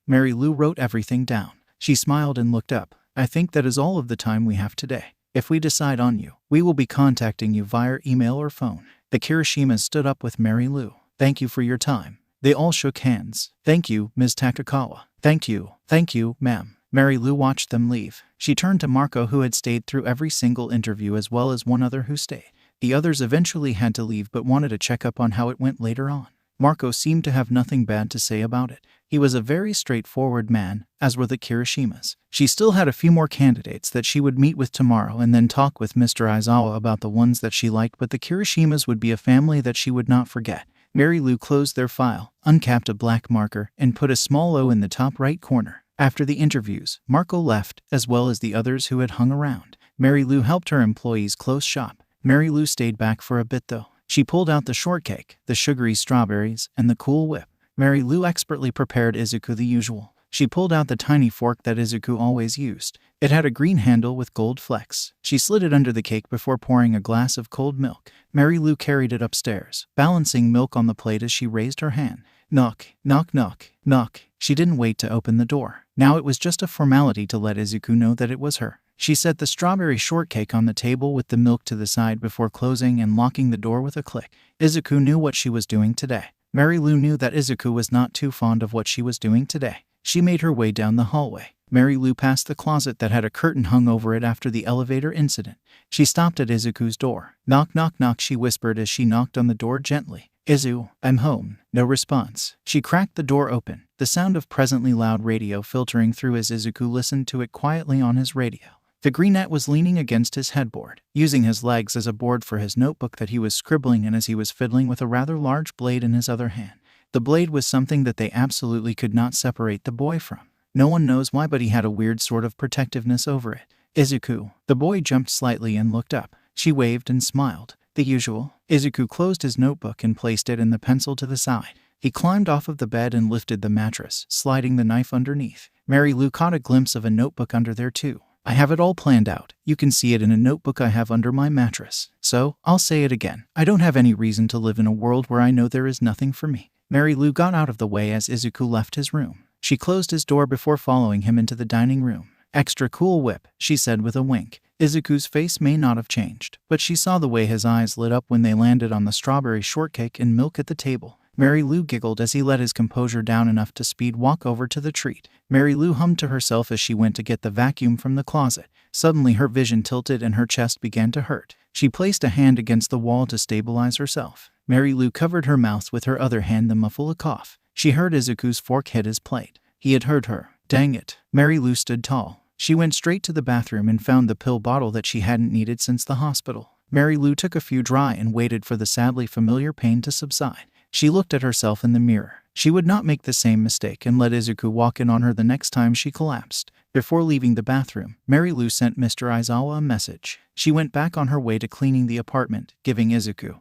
Mary Lou wrote everything down. She smiled and looked up. "I think that is all of the time we have today. If we decide on you, we will be contacting you via email or phone." The Kirishimas stood up with Mary Lou. "Thank you for your time." They all shook hands. "Thank you, Ms. Takakawa." Thank you, ma'am." Mary Lou watched them leave. She turned to Marco, who had stayed through every single interview, as well as one other who stayed. The others eventually had to leave but wanted to check up on how it went later on. Marco seemed to have nothing bad to say about it. He was a very straightforward man, as were the Kirishimas. She still had a few more candidates that she would meet with tomorrow and then talk with Mr. Aizawa about the ones that she liked, but the Kirishimas would be a family that she would not forget. Mary Lou closed their file, uncapped a black marker, and put a small O in the top right corner. After the interviews, Marco left, as well as the others who had hung around. Mary Lou helped her employees close shop. Mary Lou stayed back for a bit though. She pulled out the shortcake, the sugary strawberries, and the Cool Whip. Mary Lou expertly prepared Izuku the usual. She pulled out the tiny fork that Izuku always used. It had a green handle with gold flecks. She slid it under the cake before pouring a glass of cold milk. Mary Lou carried it upstairs, balancing milk on the plate as she raised her hand. Knock, knock, knock, knock. She didn't wait to open the door. Now it was just a formality to let Izuku know that it was her. She set the strawberry shortcake on the table with the milk to the side before closing and locking the door with a click. Izuku knew what she was doing today. Mary Lou knew that Izuku was not too fond of what she was doing today. She made her way down the hallway. Mary Lou passed the closet that had a curtain hung over it after the elevator incident. She stopped at Izuku's door. Knock, knock, knock, she whispered as she knocked on the door gently. Izu, I'm home. No response. She cracked the door open, the sound of presently loud radio filtering through as Izuku listened to it quietly on his radio. The greenette was leaning against his headboard, using his legs as a board for his notebook that he was scribbling in as he was fiddling with a rather large blade in his other hand. The blade was something that they absolutely could not separate the boy from. No one knows why, but he had a weird sort of protectiveness over it. Izuku. The boy jumped slightly and looked up. She waved and smiled. The usual. Izuku closed his notebook and placed it and the pencil to the side. He climbed off of the bed and lifted the mattress, sliding the knife underneath. Mary Lou caught a glimpse of a notebook under there too. I have it all planned out. You can see it in a notebook I have under my mattress. So, I'll say it again. I don't have any reason to live in a world where I know there is nothing for me. Mary Lou got out of the way as Izuku left his room. She closed his door before following him into the dining room. Extra cool whip, she said with a wink. Izuku's face may not have changed, but she saw the way his eyes lit up when they landed on the strawberry shortcake and milk at the table. Mary Lou giggled as he let his composure down enough to speed walk over to the treat. Mary Lou hummed to herself as she went to get the vacuum from the closet. Suddenly her vision tilted and her chest began to hurt. She placed a hand against the wall to stabilize herself. Mary Lou covered her mouth with her other hand to muffle a cough. She heard Izuku's fork hit his plate. He had heard her. Dang it. Mary Lou stood tall. She went straight to the bathroom and found the pill bottle that she hadn't needed since the hospital. Mary Lou took a few dry and waited for the sadly familiar pain to subside. She looked at herself in the mirror. She would not make the same mistake and let Izuku walk in on her the next time she collapsed. Before leaving the bathroom, Mary Lou sent Mr. Aizawa a message. She went back on her way to cleaning the apartment, giving Izuku,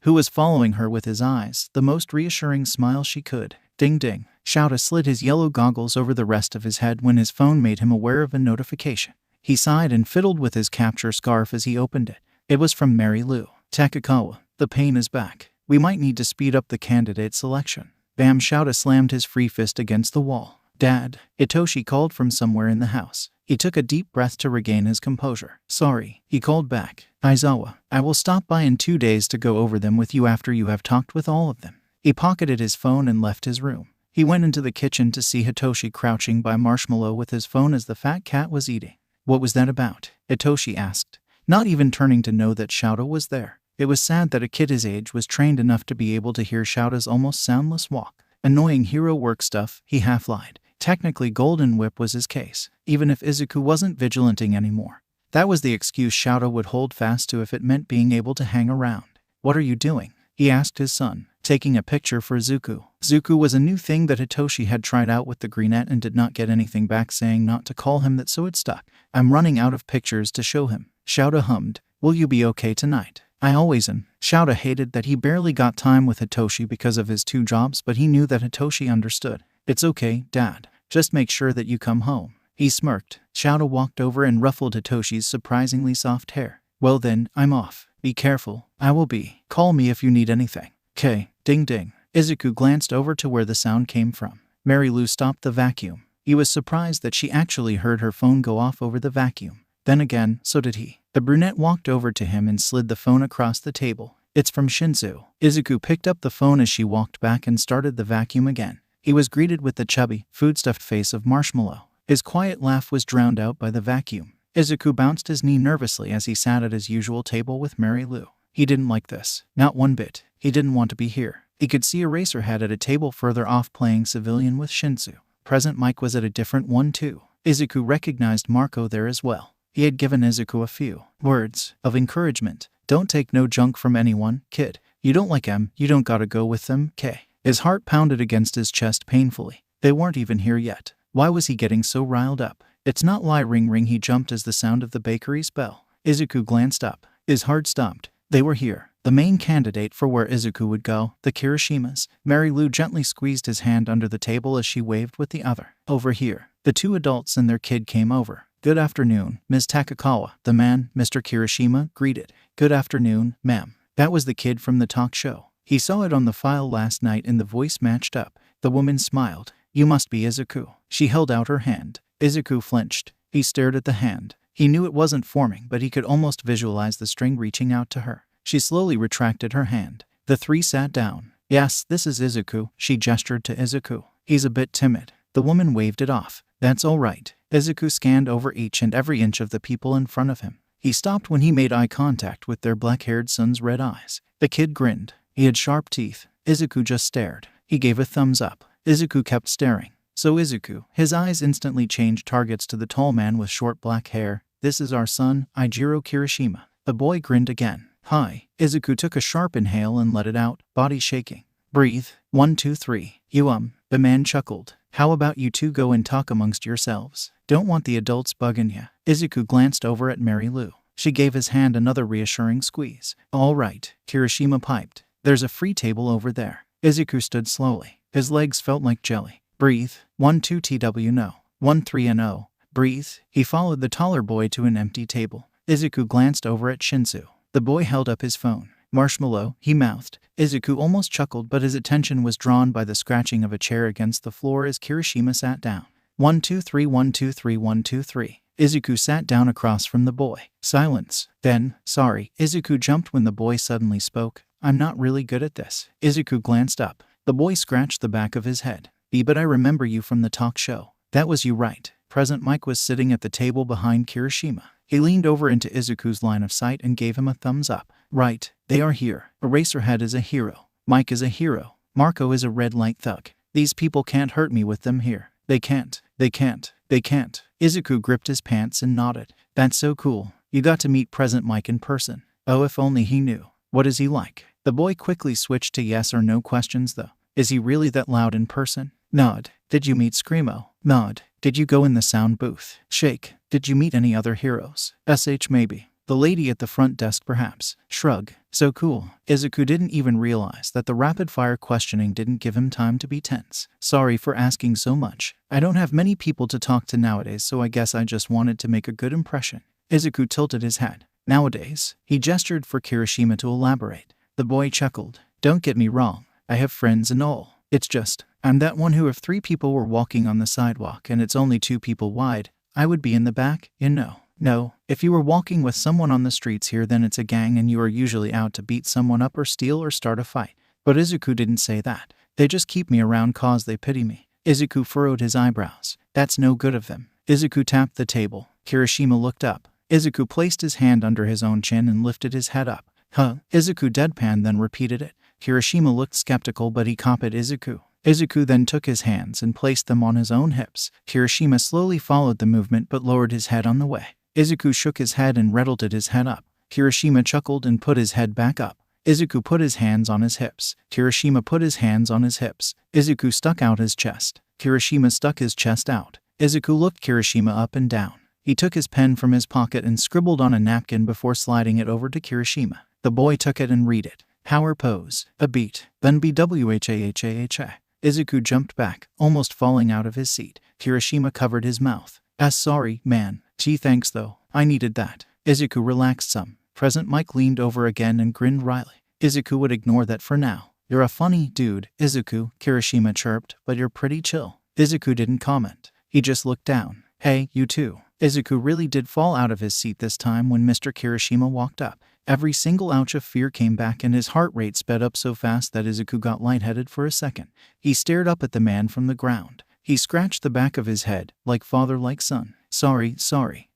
who was following her with his eyes, the most reassuring smile she could. Ding ding. Shouta slid his yellow goggles over the rest of his head when his phone made him aware of a notification. He sighed and fiddled with his capture scarf as he opened it. It was from Mary Lou. Takakawa, the pain is back. We might need to speed up the candidate selection. Bam! Shouta slammed his free fist against the wall. Dad, Itoshi called from somewhere in the house. He took a deep breath to regain his composure. Sorry, he called back. Aizawa, I will stop by in 2 days to go over them with you after you have talked with all of them. He pocketed his phone and left his room. He went into the kitchen to see Hitoshi crouching by Marshmallow with his phone as the fat cat was eating. What was that about? Hitoshi asked, not even turning to know that Shouta was there. It was sad that a kid his age was trained enough to be able to hear Shouta's almost soundless walk. Annoying hero work stuff, he half lied. Technically Golden Whip was his case, even if Izuku wasn't vigilanting anymore. That was the excuse Shouta would hold fast to if it meant being able to hang around. What are you doing? He asked his son, taking a picture for Zuku. Zuku was a new thing that Hitoshi had tried out with the greenette and did not get anything back saying not to call him that, so it stuck. I'm running out of pictures to show him. Shouta hummed. Will you be okay tonight? I always am. Shouta hated that he barely got time with Hitoshi because of his 2 jobs, but he knew that Hitoshi understood. It's okay, Dad. Just make sure that you come home. He smirked. Shouta walked over and ruffled Hitoshi's surprisingly soft hair. Well then, I'm off. Be careful. I will be. Call me if you need anything. 'Kay. Ding ding. Izuku glanced over to where the sound came from. Mary Lou stopped the vacuum. He was surprised that she actually heard her phone go off over the vacuum. Then again, so did he. The brunette walked over to him and slid the phone across the table. It's from Shinzu. Izuku picked up the phone as she walked back and started the vacuum again. He was greeted with the chubby, food-stuffed face of Marshmallow. His quiet laugh was drowned out by the vacuum. Izuku bounced his knee nervously as he sat at his usual table with Mary Lou. He didn't like this. Not one bit. He didn't want to be here. He could see Eraserhead at a table further off playing civilian with Shinzu. Present Mike was at a different one too. Izuku recognized Marco there as well. He had given Izuku a few words of encouragement. Don't take no junk from anyone, kid. You don't like them, you don't gotta go with them, K. His heart pounded against his chest painfully. They weren't even here yet. Why was he getting so riled up? It's not lie, ring ring. He jumped as the sound of the bakery's bell. Izuku glanced up. His heart stopped. They were here. The main candidate for where Izuku would go, the Kirishimas. Mary Lou gently squeezed his hand under the table as she waved with the other. Over here. The 2 adults and their kid came over. Good afternoon, Ms. Takakawa. The man, Mr. Kirishima, greeted. Good afternoon, ma'am. That was the kid from the talk show. He saw it on the file last night and the voice matched up. The woman smiled. You must be Izuku. She held out her hand. Izuku flinched. He stared at the hand. He knew it wasn't forming, but he could almost visualize the string reaching out to her. She slowly retracted her hand. The three sat down. Yes, this is Izuku. She gestured to Izuku. He's a bit timid. The woman waved it off. That's all right. Izuku scanned over each and every inch of the people in front of him. He stopped when he made eye contact with their black-haired son's red eyes. The kid grinned. He had sharp teeth. Izuku just stared. He gave a thumbs up. Izuku kept staring. So Izuku, his eyes instantly changed targets to the tall man with short black hair. This is our son, Eijiro Kirishima. The boy grinned again. Hi. Izuku took a sharp inhale and let it out, body shaking. Breathe. 1, 2, 3. The man chuckled. How about you two go and talk amongst yourselves? Don't want the adults bugging ya. Izuku glanced over at Mary Lou. She gave his hand another reassuring squeeze. All right, Kirishima piped. There's a free table over there. Izuku stood slowly. His legs felt like jelly. Breathe. 1, 2 TW no. 1, 3 and 0. Breathe. He followed the taller boy to an empty table. Izuku glanced over at Shinsu. The boy held up his phone. Marshmallow, he mouthed. Izuku almost chuckled, but his attention was drawn by the scratching of a chair against the floor as Kirishima sat down. 1, 2 3 1 2 3 1 2 3. Izuku sat down across from the boy. Silence. Then, sorry. Izuku jumped when the boy suddenly spoke. I'm not really good at this. Izuku glanced up. The boy scratched the back of his head. But I remember you from the talk show. That was you, right? President Mike was sitting at the table behind Kirishima. He leaned over into Izuku's line of sight and gave him a thumbs up. Right, they are here. Eraserhead is a hero. Mike is a hero. Marco is a red light thug. These people can't hurt me with them here. They can't. Izuku gripped his pants and nodded. That's so cool. You got to meet President Mike in person. Oh, if only he knew. What is he like? The boy quickly switched to yes or no questions though. Is he really that loud in person? Nod. Did you meet Screamo? Nod. Did you go in the sound booth? Shake. Did you meet any other heroes? SH maybe. The lady at the front desk perhaps. Shrug. So cool. Izuku didn't even realize that the rapid-fire questioning didn't give him time to be tense. Sorry for asking so much. I don't have many people to talk to nowadays, so I guess I just wanted to make a good impression. Izuku tilted his head. Nowadays, he gestured for Kirishima to elaborate. The boy chuckled. Don't get me wrong. I have friends and all. It's just, I'm that one who if 3 people were walking on the sidewalk and it's only 2 people wide, I would be in the back, you know. No, if you were walking with someone on the streets here, then it's a gang and you are usually out to beat someone up or steal or start a fight. But Izuku didn't say that. They just keep me around cause they pity me. Izuku furrowed his eyebrows. That's no good of them. Izuku tapped the table. Kirishima looked up. Izuku placed his hand under his own chin and lifted his head up. Huh? Izuku deadpanned, then repeated it. Kirishima looked skeptical, but he copied Izuku. Izuku then took his hands and placed them on his own hips. Kirishima slowly followed the movement but lowered his head on the way. Izuku shook his head and rettled his head up. Kirishima chuckled and put his head back up. Izuku put his hands on his hips. Kirishima put his hands on his hips. Izuku stuck out his chest. Kirishima stuck his chest out. Izuku looked Kirishima up and down. He took his pen from his pocket and scribbled on a napkin before sliding it over to Kirishima. The boy took it and read it. Power pose. A beat. Then BWHAHAHA. Izuku jumped back, almost falling out of his seat. Kirishima covered his mouth. Sorry, man. Gee, thanks though. I needed that. Izuku relaxed some. President Mike leaned over again and grinned wryly. Izuku would ignore that for now. You're a funny dude, Izuku, Kirishima chirped, but you're pretty chill. Izuku didn't comment. He just looked down. Hey, you too. Izuku really did fall out of his seat this time when Mr. Kirishima walked up. Every single ouch of fear came back and his heart rate sped up so fast that Izuku got lightheaded for a second. He stared up at the man from the ground. He scratched the back of his head, like father like son. Sorry.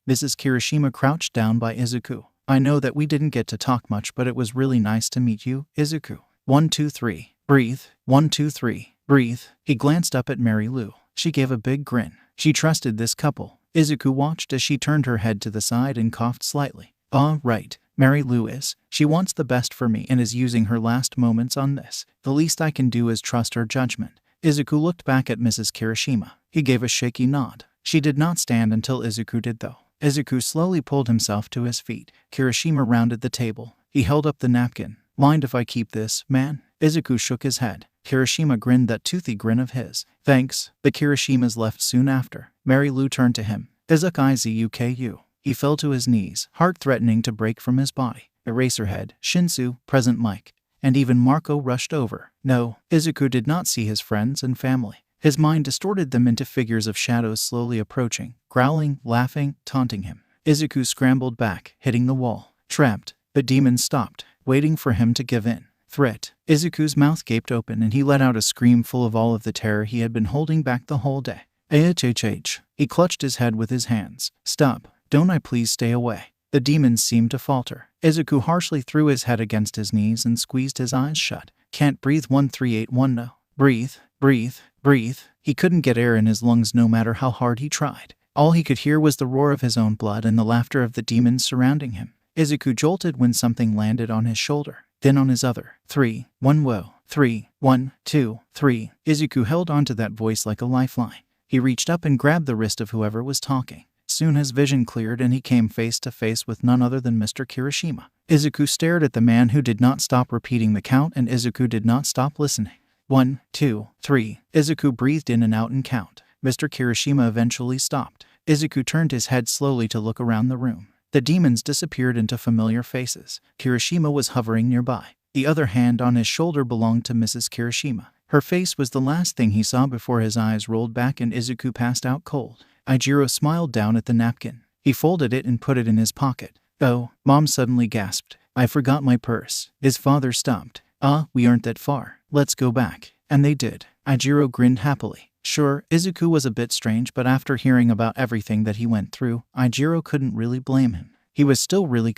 Mrs. Kirishima crouched down by Izuku. I know that we didn't get to talk much, but it was really nice to meet you, Izuku. 1, 2, 3. Breathe. 1, 2, 3. Breathe. He glanced up at Mary Lou. She gave a big grin. She trusted this couple. Izuku watched as she turned her head to the side and coughed slightly. Right. Mary Lou is. She wants the best for me and is using her last moments on this. The least I can do is trust her judgment. Izuku looked back at Mrs. Kirishima. He gave a shaky nod. She did not stand until Izuku did though. Izuku slowly pulled himself to his feet. Kirishima rounded the table. He held up the napkin. Mind if I keep this, man? Izuku shook his head. Kirishima grinned that toothy grin of his. Thanks. The Kirishimas left soon after. Mary Lou turned to him. Izuku. He fell to his knees, heart threatening to break from his body. Eraserhead, Shinsu, President Mike. and even Marco rushed over. No, Izuku did not see his friends and family. His mind distorted them into figures of shadows slowly approaching, growling, laughing, taunting him. Izuku scrambled back, hitting the wall. Trapped, the demons stopped, waiting for him to give in. Threat. Izuku's mouth gaped open and he let out a scream full of all of the terror he had been holding back the whole day. Ahhh. He clutched his head with his hands. Stop. Don't I please stay away. The demons seemed to falter. Izuku harshly threw his head against his knees and squeezed his eyes shut. Can't breathe. 1381. No. Breathe. Breathe. Breathe. He couldn't get air in his lungs no matter how hard he tried. All he could hear was the roar of his own blood and the laughter of the demons surrounding him. Izuku jolted when something landed on his shoulder, then on his other. 3, 1, whoa. 3, 1, 2, 3. Izuku held onto that voice like a lifeline. He reached up and grabbed the wrist of whoever was talking. Soon his vision cleared and he came face to face with none other than Mr. Kirishima. Izuku stared at the man who did not stop repeating the count, and Izuku did not stop listening. 1, 2, 3. Izuku breathed in and out and count. Mr. Kirishima eventually stopped. Izuku turned his head slowly to look around the room. The demons disappeared into familiar faces. Kirishima was hovering nearby. The other hand on his shoulder belonged to Mrs. Kirishima. Her face was the last thing he saw before his eyes rolled back and Izuku passed out cold. Ijiro smiled down at the napkin. He folded it and put it in his pocket. Oh, Mom suddenly gasped. I forgot my purse. His father stopped. We aren't that far. Let's go back. And they did. Ijiro grinned happily. Sure, Izuku was a bit strange, but after hearing about everything that he went through, Ijiro couldn't really blame him. He was still really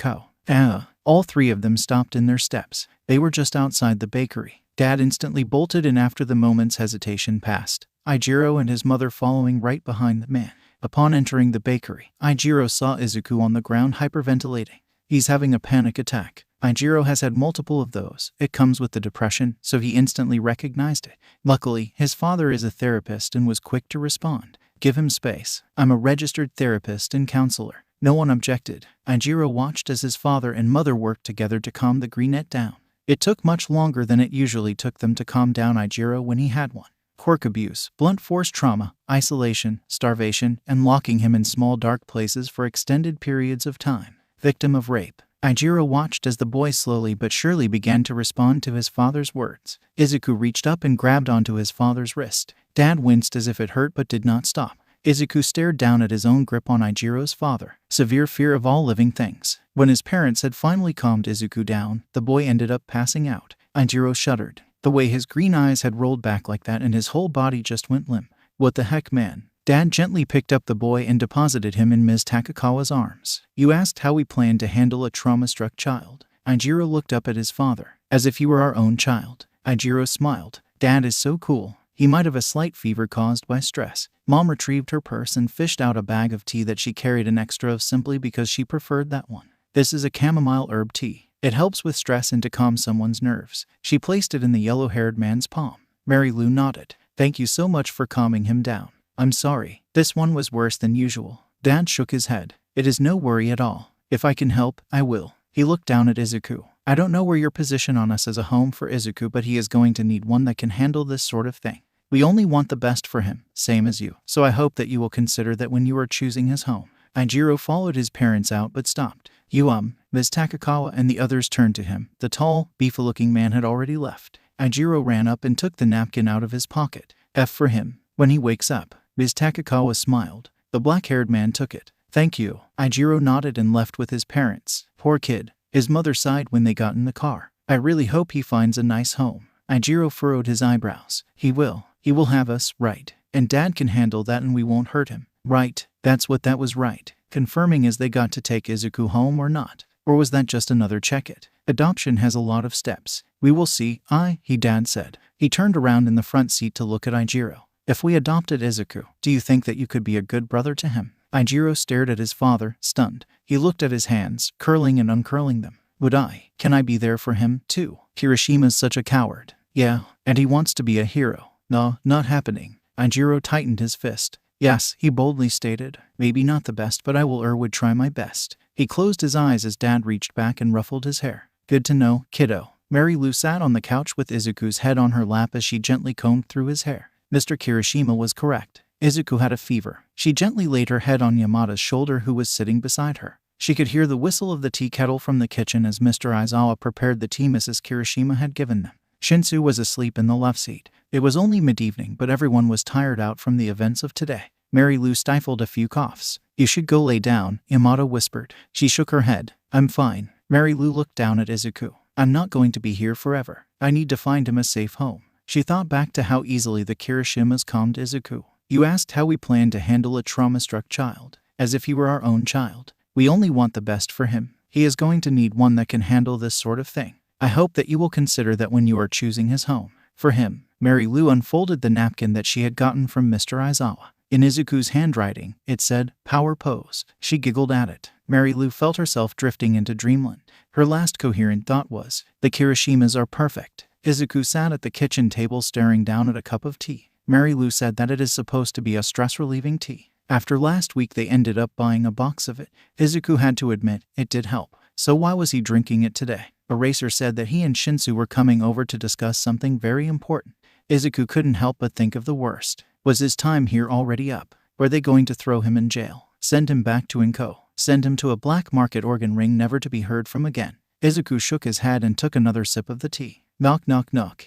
All three of them stopped in their steps. They were just outside the bakery. Dad instantly bolted in after the moment's hesitation passed, Ijiro and his mother following right behind the man. Upon entering the bakery, Ijiro saw Izuku on the ground hyperventilating. He's having a panic attack. Ijiro has had multiple of those. It comes with the depression, so he instantly recognized it. Luckily, his father is a therapist and was quick to respond. Give him space. I'm a registered therapist and counselor. No one objected. Ijiro watched as his father and mother worked together to calm the greenette down. It took much longer than it usually took them to calm down Ijiro when he had one. Quirk abuse, blunt force trauma, isolation, starvation, and locking him in small dark places for extended periods of time. Victim of rape. Ijiro watched as the boy slowly but surely began to respond to his father's words. Izuku reached up and grabbed onto his father's wrist. Dad winced as if it hurt but did not stop. Izuku stared down at his own grip on Ijiro's father. Severe fear of all living things. When his parents had finally calmed Izuku down, the boy ended up passing out. Ijiro shuddered. The way his green eyes had rolled back like that and his whole body just went limp. What the heck, man? Dad gently picked up the boy and deposited him in Ms. Takakawa's arms. You asked how we planned to handle a trauma-struck child. Ijiro looked up at his father, as if he were our own child. Ijiro smiled. Dad is so cool. He might have a slight fever caused by stress. Mom retrieved her purse and fished out a bag of tea that she carried an extra of simply because she preferred that one. This is a chamomile herb tea. It helps with stress and to calm someone's nerves. She placed it in the yellow-haired man's palm. Mary Lou nodded. Thank you so much for calming him down. I'm sorry. This one was worse than usual. Dad shook his head. It is no worry at all. If I can help, I will. He looked down at Izuku. I don't know where your position on us as a home for Izuku, but he is going to need one that can handle this sort of thing. We only want the best for him, same as you. So I hope that you will consider that when you are choosing his home. Ijiro followed his parents out but stopped. Ms. Takakawa and the others turned to him. The tall, beefy-looking man had already left. Ijiro ran up and took the napkin out of his pocket. F for him. When he wakes up. Ms. Takakawa smiled. The black-haired man took it. Thank you. Ijiro nodded and left with his parents. Poor kid. His mother sighed when they got in the car. I really hope he finds a nice home. Ijiro furrowed his eyebrows. He will. He will have us, right? And Dad can handle that and we won't hurt him. Right. That was right. Confirming as they got to take Izuku home or not. Or was that just another check-it? Adoption has a lot of steps. We will see. Dad said. He turned around in the front seat to look at Ijiro. If we adopted Izuku, do you think that you could be a good brother to him? Ijiro stared at his father, stunned. He looked at his hands, curling and uncurling them. Would I? Can I be there for him, too? Kirishima's such a coward. Yeah, and he wants to be a hero. No, not happening. Ijiro tightened his fist. Yes, he boldly stated. Maybe not the best, but I would try my best. He closed his eyes as Dad reached back and ruffled his hair. Good to know, kiddo. Mary Lou sat on the couch with Izuku's head on her lap as she gently combed through his hair. Mr. Kirishima was correct. Izuku had a fever. She gently laid her head on Yamada's shoulder, who was sitting beside her. She could hear the whistle of the tea kettle from the kitchen as Mr. Aizawa prepared the tea Mrs. Kirishima had given them. Shinsu was asleep in the left seat. It was only mid-evening, but everyone was tired out from the events of today. Mary Lou stifled a few coughs. "You should go lay down," Yamato whispered. She shook her head. "I'm fine." Mary Lou looked down at Izuku. "I'm not going to be here forever. I need to find him a safe home." She thought back to how easily the Kirishimas calmed Izuku. "You asked how we plan to handle a trauma-struck child, as if he were our own child. We only want the best for him. He is going to need one that can handle this sort of thing. I hope that you will consider that when you are choosing his home. For him." Mary Lou unfolded the napkin that she had gotten from Mr. Aizawa. In Izuku's handwriting, it said, "Power Pose." She giggled at it. Mary Lou felt herself drifting into dreamland. Her last coherent thought was, "The Kirishimas are perfect." Izuku sat at the kitchen table staring down at a cup of tea. Mary Lou said that it is supposed to be a stress-relieving tea. After last week they ended up buying a box of it. Izuku had to admit, it did help. So why was he drinking it today? Eraser said that he and Shinsu were coming over to discuss something very important. Izuku couldn't help but think of the worst. Was his time here already up? Were they going to throw him in jail? Send him back to Inko? Send him to a black market organ ring never to be heard from again? Izuku shook his head and took another sip of the tea. Knock, knock, knock.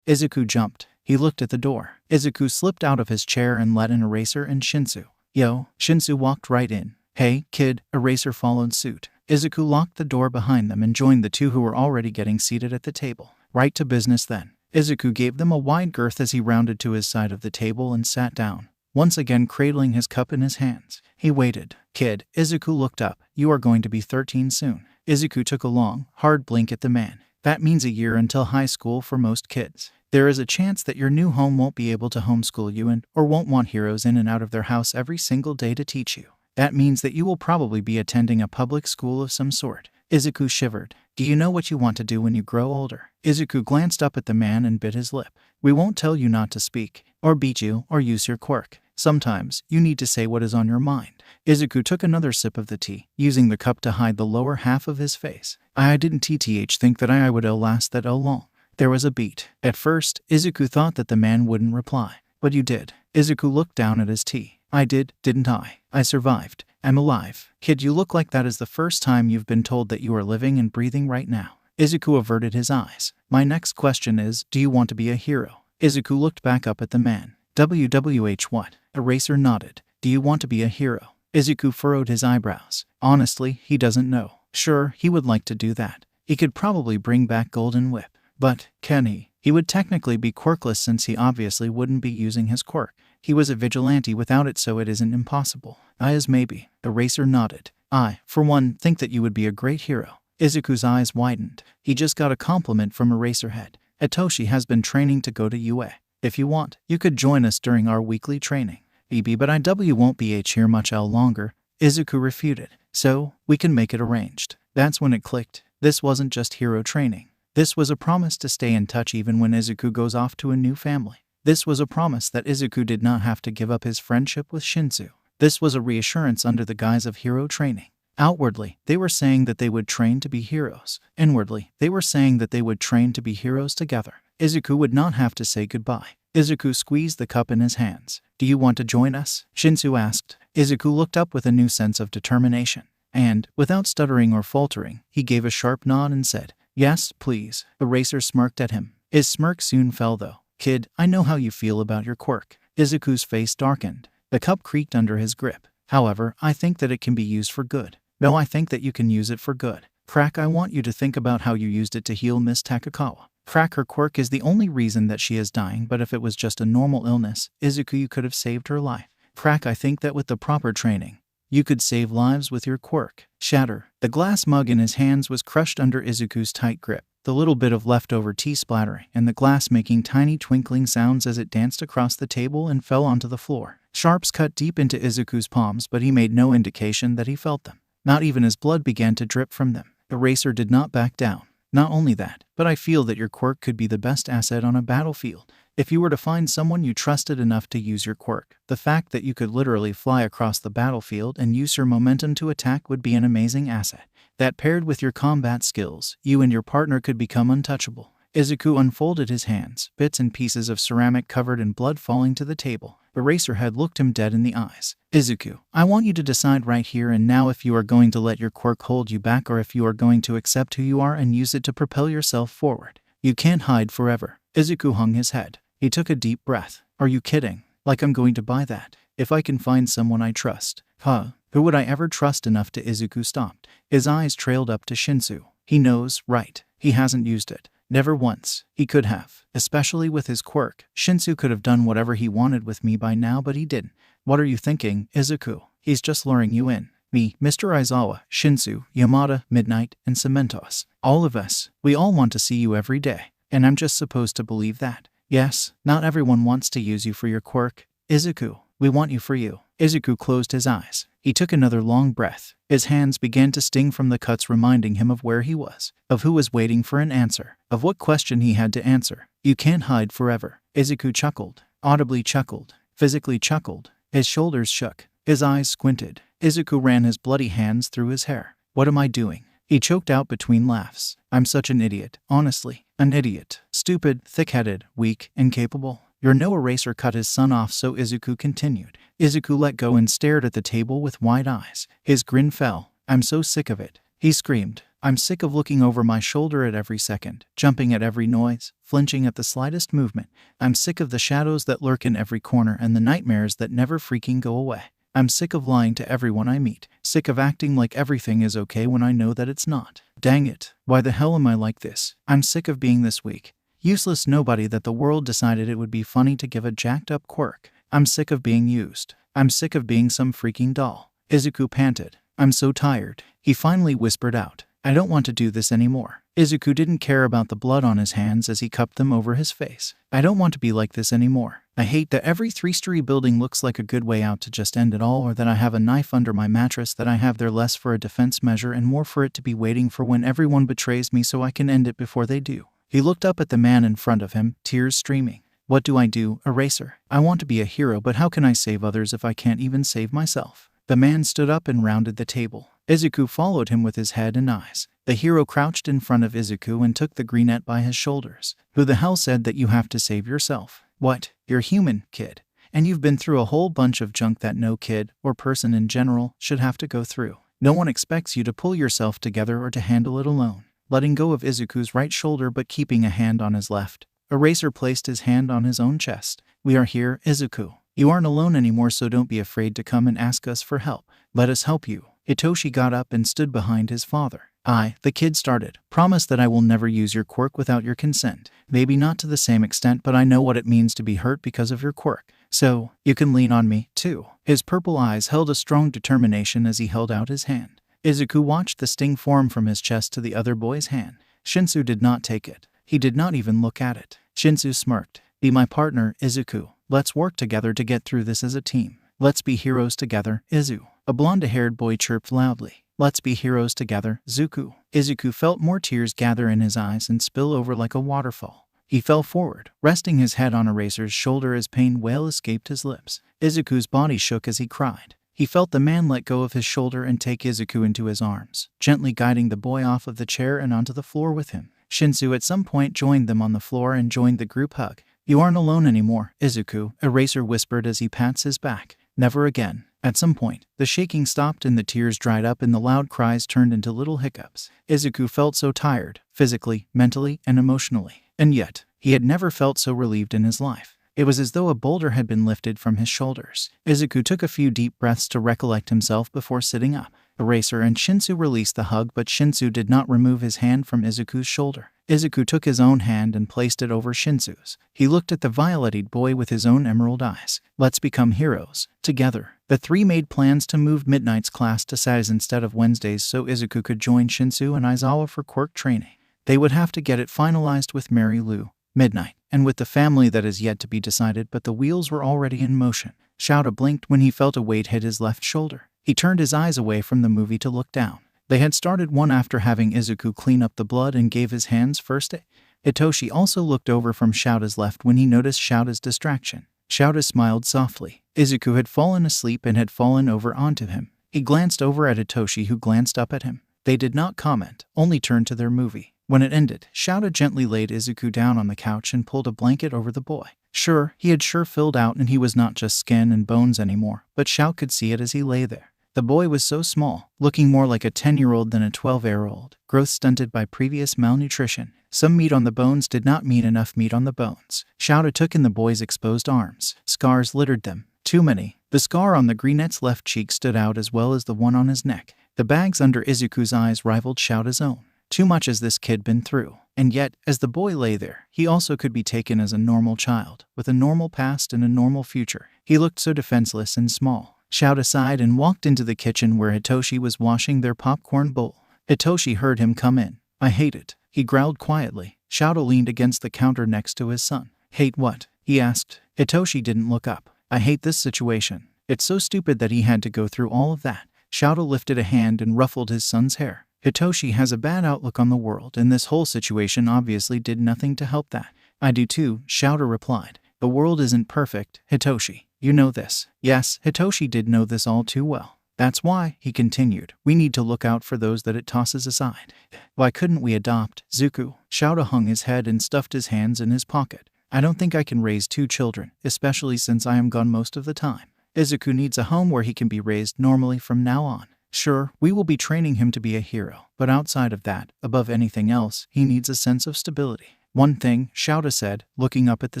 Izuku jumped. He looked at the door. Izuku slipped out of his chair and let in Eraser and Shinsu. "Yo." Shinsu walked right in. "Hey, kid." Eraser followed suit. Izuku locked the door behind them and joined the two who were already getting seated at the table. "Right to business then." Izuku gave them a wide girth as he rounded to his side of the table and sat down, once again cradling his cup in his hands. He waited. "Kid." Izuku looked up. "You are going to be 13 soon." Izuku took a long, hard blink at the man. "That means a year until high school for most kids. There is a chance that your new home won't be able to homeschool you or won't want heroes in and out of their house every single day to teach you. That means that you will probably be attending a public school of some sort." Izuku shivered. "Do you know what you want to do when you grow older?" Izuku glanced up at the man and bit his lip. "We won't tell you not to speak, or beat you, or use your quirk. Sometimes, you need to say what is on your mind." Izuku took another sip of the tea, using the cup to hide the lower half of his face. "I didn't think that I would last that long." There was a beat. At first, Izuku thought that the man wouldn't reply. "But you did." Izuku looked down at his tea. "I did, didn't I? I survived. I'm alive." "Kid, you look like that is the first time you've been told that you are living and breathing right now." Izuku averted his eyes. "My next question is, do you want to be a hero?" Izuku looked back up at the man. "WWH what?" Eraser nodded. "Do you want to be a hero?" Izuku furrowed his eyebrows. Honestly, he doesn't know. Sure, he would like to do that. He could probably bring back Golden Whip. But, can he? He would technically be quirkless since he obviously wouldn't be using his quirk. He was a vigilante without it, so it isn't impossible. As maybe. Eraser nodded. "I, for one, think that you would be a great hero." Izuku's eyes widened. He just got a compliment from Eraserhead. "Etoshi has been training to go to UA. If you want, you could join us during our weekly training." "EB, but I won't be here much longer," Izuku refuted. "So, we can make it arranged." That's when it clicked. This wasn't just hero training. This was a promise to stay in touch even when Izuku goes off to a new family. This was a promise that Izuku did not have to give up his friendship with Shinsu. This was a reassurance under the guise of hero training. Outwardly, they were saying that they would train to be heroes. Inwardly, they were saying that they would train to be heroes together. Izuku would not have to say goodbye. Izuku squeezed the cup in his hands. "Do you want to join us?" Shinsu asked. Izuku looked up with a new sense of determination. And, without stuttering or faltering, he gave a sharp nod and said, "Yes, please." Eraser smirked at him. His smirk soon fell though. "Kid, I know how you feel about your quirk." Izuku's face darkened. The cup creaked under his grip. "However, I think that it can be used for good." "No, I think that you can use it for good." "Crack, I want you to think about how you used it to heal Miss Takakawa." "Crack, her quirk is the only reason that she is dying, but if it was just a normal illness, Izuku, you could have saved her life." "Crack, I think that with the proper training, you could save lives with your quirk." Shatter. The glass mug in his hands was crushed under Izuku's tight grip, the little bit of leftover tea splattering, and the glass making tiny twinkling sounds as it danced across the table and fell onto the floor. Sharps cut deep into Izuku's palms, but he made no indication that he felt them. Not even as blood began to drip from them. Eraser did not back down. "Not only that, but I feel that your quirk could be the best asset on a battlefield. If you were to find someone you trusted enough to use your quirk, the fact that you could literally fly across the battlefield and use your momentum to attack would be an amazing asset. That paired with your combat skills, you and your partner could become untouchable." Izuku unfolded his hands, bits and pieces of ceramic covered in blood falling to the table. Eraserhead looked him dead in the eyes. Izuku, I want you to decide right here and now if you are going to let your quirk hold you back or if you are going to accept who you are and use it to propel yourself forward. You can't hide forever. Izuku hung his head. He took a deep breath. Are you kidding? Like I'm going to buy that. If I can find someone I trust. Who would I ever trust enough to? Izuku stopped. His eyes trailed up to Shinsu. He knows, right? He hasn't used it. Never once. He could have. Especially with his quirk. Shinsu could have done whatever he wanted with me by now, but he didn't. What are you thinking, Izuku? He's just luring you in. Me, Mr. Aizawa, Shinsu, Yamada, Midnight, and Cementos. All of us. We all want to see you every day. And I'm just supposed to believe that. Yes, not everyone wants to use you for your quirk. Izuku, we want you for you. Izuku closed his eyes. He took another long breath. His hands began to sting from the cuts, reminding him of where he was, of who was waiting for an answer, of what question he had to answer. You can't hide forever. Izuku chuckled, audibly chuckled, physically chuckled. His shoulders shook. His eyes squinted. Izuku ran his bloody hands through his hair. What am I doing? He choked out between laughs. I'm such an idiot, honestly. An idiot. Stupid, thick-headed, weak, incapable. Your no eraser cut his son off, so Izuku continued. Izuku let go and stared at the table with wide eyes. His grin fell. I'm so sick of it. He screamed. I'm sick of looking over my shoulder at every second, jumping at every noise, flinching at the slightest movement. I'm sick of the shadows that lurk in every corner and the nightmares that never freaking go away. I'm sick of lying to everyone I meet. Sick of acting like everything is okay when I know that it's not. Dang it. Why the hell am I like this? I'm sick of being this weak, useless nobody that the world decided it would be funny to give a jacked up quirk. I'm sick of being used. I'm sick of being some freaking doll. Izuku panted. I'm so tired. He finally whispered out. I don't want to do this anymore. Izuku didn't care about the blood on his hands as he cupped them over his face. I don't want to be like this anymore. I hate that every three-story building looks like a good way out to just end it all, or that I have a knife under my mattress that I have there less for a defense measure and more for it to be waiting for when everyone betrays me so I can end it before they do. He looked up at the man in front of him, tears streaming. What do I do, Eraser? I want to be a hero, but how can I save others if I can't even save myself? The man stood up and rounded the table. Izuku followed him with his head and eyes. The hero crouched in front of Izuku and took the greenette by his shoulders. Who the hell said that you have to save yourself? What? You're human, kid. And you've been through a whole bunch of junk that no kid, or person in general, should have to go through. No one expects you to pull yourself together or to handle it alone. Letting go of Izuku's right shoulder but keeping a hand on his left, Eraser placed his hand on his own chest. We are here, Izuku. You aren't alone anymore, so don't be afraid to come and ask us for help. Let us help you. Hitoshi got up and stood behind his father. The kid started. Promise that I will never use your quirk without your consent. Maybe not to the same extent, but I know what it means to be hurt because of your quirk. So, you can lean on me, too. His purple eyes held a strong determination as he held out his hand. Izuku watched the sting form from his chest to the other boy's hand. Shinsu did not take it. He did not even look at it. Shinsu smirked. Be my partner, Izuku. Let's work together to get through this as a team. Let's be heroes together, Izu. A blonde-haired boy chirped loudly. Let's be heroes together, Zuku. Izuku felt more tears gather in his eyes and spill over like a waterfall. He fell forward, resting his head on Eraser's shoulder as pain wail escaped his lips. Izuku's body shook as he cried. He felt the man let go of his shoulder and take Izuku into his arms, gently guiding the boy off of the chair and onto the floor with him. Shinsu at some point joined them on the floor and joined the group hug. You aren't alone anymore, Izuku, Eraser whispered as he pats his back. Never again. At some point, the shaking stopped and the tears dried up and the loud cries turned into little hiccups. Izuku felt so tired, physically, mentally, and emotionally. And yet, he had never felt so relieved in his life. It was as though a boulder had been lifted from his shoulders. Izuku took a few deep breaths to recollect himself before sitting up. Eraser and Shinsu released the hug, but Shinsu did not remove his hand from Izuku's shoulder. Izuku took his own hand and placed it over Shinsu's. He looked at the violeted boy with his own emerald eyes. Let's become heroes. Together. The three made plans to move Midnight's class to Saturdays instead of Wednesdays so Izuku could join Shinsu and Aizawa for quirk training. They would have to get it finalized with Mary Lou, Midnight, and with the family that is yet to be decided, but the wheels were already in motion. Shouta blinked when he felt a weight hit his left shoulder. He turned his eyes away from the movie to look down. They had started one after having Izuku clean up the blood and gave his hands first aid. Hitoshi also looked over from Shouta's left when he noticed Shouta's distraction. Shouta smiled softly. Izuku had fallen asleep and had fallen over onto him. He glanced over at Hitoshi, who glanced up at him. They did not comment, only turned to their movie. When it ended, Shouta gently laid Izuku down on the couch and pulled a blanket over the boy. Sure, he had filled out and he was not just skin and bones anymore, but Shout could see it as he lay there. The boy was so small, looking more like a 10-year-old than a 12-year-old, growth stunted by previous malnutrition. Some meat on the bones did not mean enough meat on the bones. Shouta took in the boy's exposed arms. Scars littered them. Too many. The scar on the greenette's left cheek stood out as well as the one on his neck. The bags under Izuku's eyes rivaled Shouta's own. Too much has this kid been through. And yet, as the boy lay there, he also could be taken as a normal child, with a normal past and a normal future. He looked so defenseless and small. Shouta sighed and walked into the kitchen where Hitoshi was washing their popcorn bowl. Hitoshi heard him come in. I hate it, he growled quietly. Shouta leaned against the counter next to his son. Hate what? He asked. Hitoshi didn't look up. I hate this situation. It's so stupid that he had to go through all of that. Shouta lifted a hand and ruffled his son's hair. Hitoshi has a bad outlook on the world, and this whole situation obviously did nothing to help that. I do too, Shouta replied. The world isn't perfect, Hitoshi. You know this. Yes, Hitoshi did know this all too well. That's why, he continued, we need to look out for those that it tosses aside. Why couldn't we adopt, Zuku? Shouta hung his head and stuffed his hands in his pocket. I don't think I can raise 2 children, especially since I am gone most of the time. Izuku needs a home where he can be raised normally from now on. Sure, we will be training him to be a hero, but outside of that, above anything else, he needs a sense of stability. One thing, Shouta said, looking up at the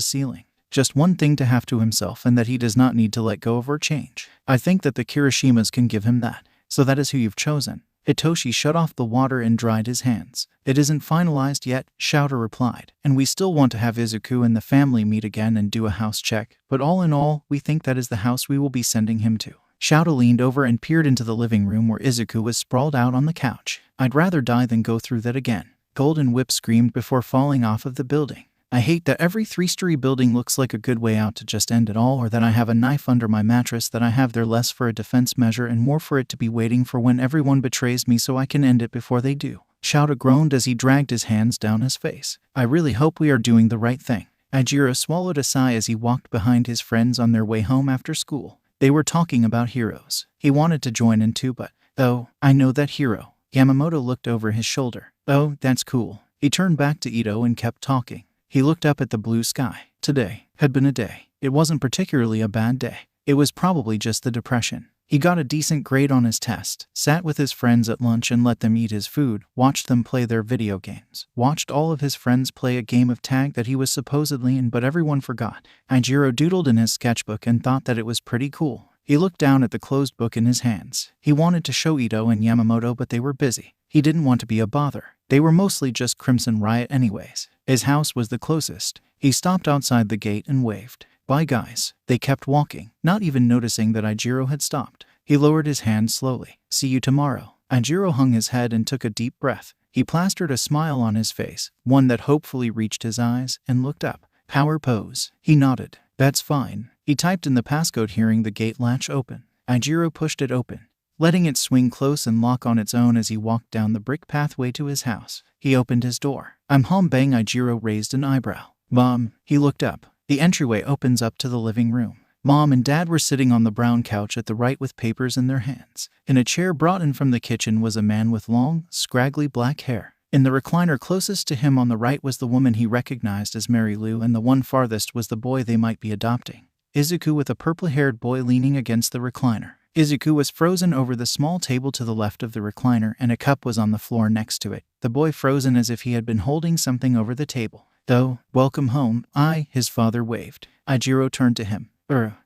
ceiling. Just one thing to have to himself, and that he does not need to let go of or change. I think that the Kirishimas can give him that. So that is who you've chosen. Hitoshi shut off the water and dried his hands. It isn't finalized yet, Shouta replied, and we still want to have Izuku and the family meet again and do a house check, but all in all, we think that is the house we will be sending him to. Shouta leaned over and peered into the living room where Izuku was sprawled out on the couch. I'd rather die than go through that again. Golden Whip screamed before falling off of the building. I hate that every 3-story building looks like a good way out to just end it all, or that I have a knife under my mattress that I have there less for a defense measure and more for it to be waiting for when everyone betrays me so I can end it before they do. Shouta groaned as he dragged his hands down his face. I really hope we are doing the right thing. Ajiro swallowed a sigh as he walked behind his friends on their way home after school. They were talking about heroes. He wanted to join in too, but, oh, I know that hero. Yamamoto looked over his shoulder. Oh, that's cool. He turned back to Ito and kept talking. He looked up at the blue sky. Today had been a day. It wasn't particularly a bad day. It was probably just the depression. He got a decent grade on his test, sat with his friends at lunch and let them eat his food, watched them play their video games, watched all of his friends play a game of tag that he was supposedly in but everyone forgot. Ajiro doodled in his sketchbook and thought that it was pretty cool. He looked down at the closed book in his hands. He wanted to show Ito and Yamamoto, but they were busy. He didn't want to be a bother. They were mostly just Crimson Riot anyways. His house was the closest. He stopped outside the gate and waved. Bye guys. They kept walking, not even noticing that Ajiro had stopped. He lowered his hand slowly. See you tomorrow. Ajiro hung his head and took a deep breath. He plastered a smile on his face, one that hopefully reached his eyes, and looked up. Power pose. He nodded. That's fine. He typed in the passcode, hearing the gate latch open. Ajiro pushed it open, letting it swing close and lock on its own as he walked down the brick pathway to his house. He opened his door. I'm home. Bang. Ajiro raised an eyebrow. Mom. He looked up. The entryway opens up to the living room. Mom and Dad were sitting on the brown couch at the right with papers in their hands. In a chair brought in from the kitchen was a man with long, scraggly black hair. In the recliner closest to him on the right was the woman he recognized as Mary Lou, and the one farthest was the boy they might be adopting. Izuku, with a purple-haired boy leaning against the recliner. Izuku was frozen over the small table to the left of the recliner, and a cup was on the floor next to it, the boy frozen as if he had been holding something over the table. Oh, welcome home. His father waved. Ajiro turned to him.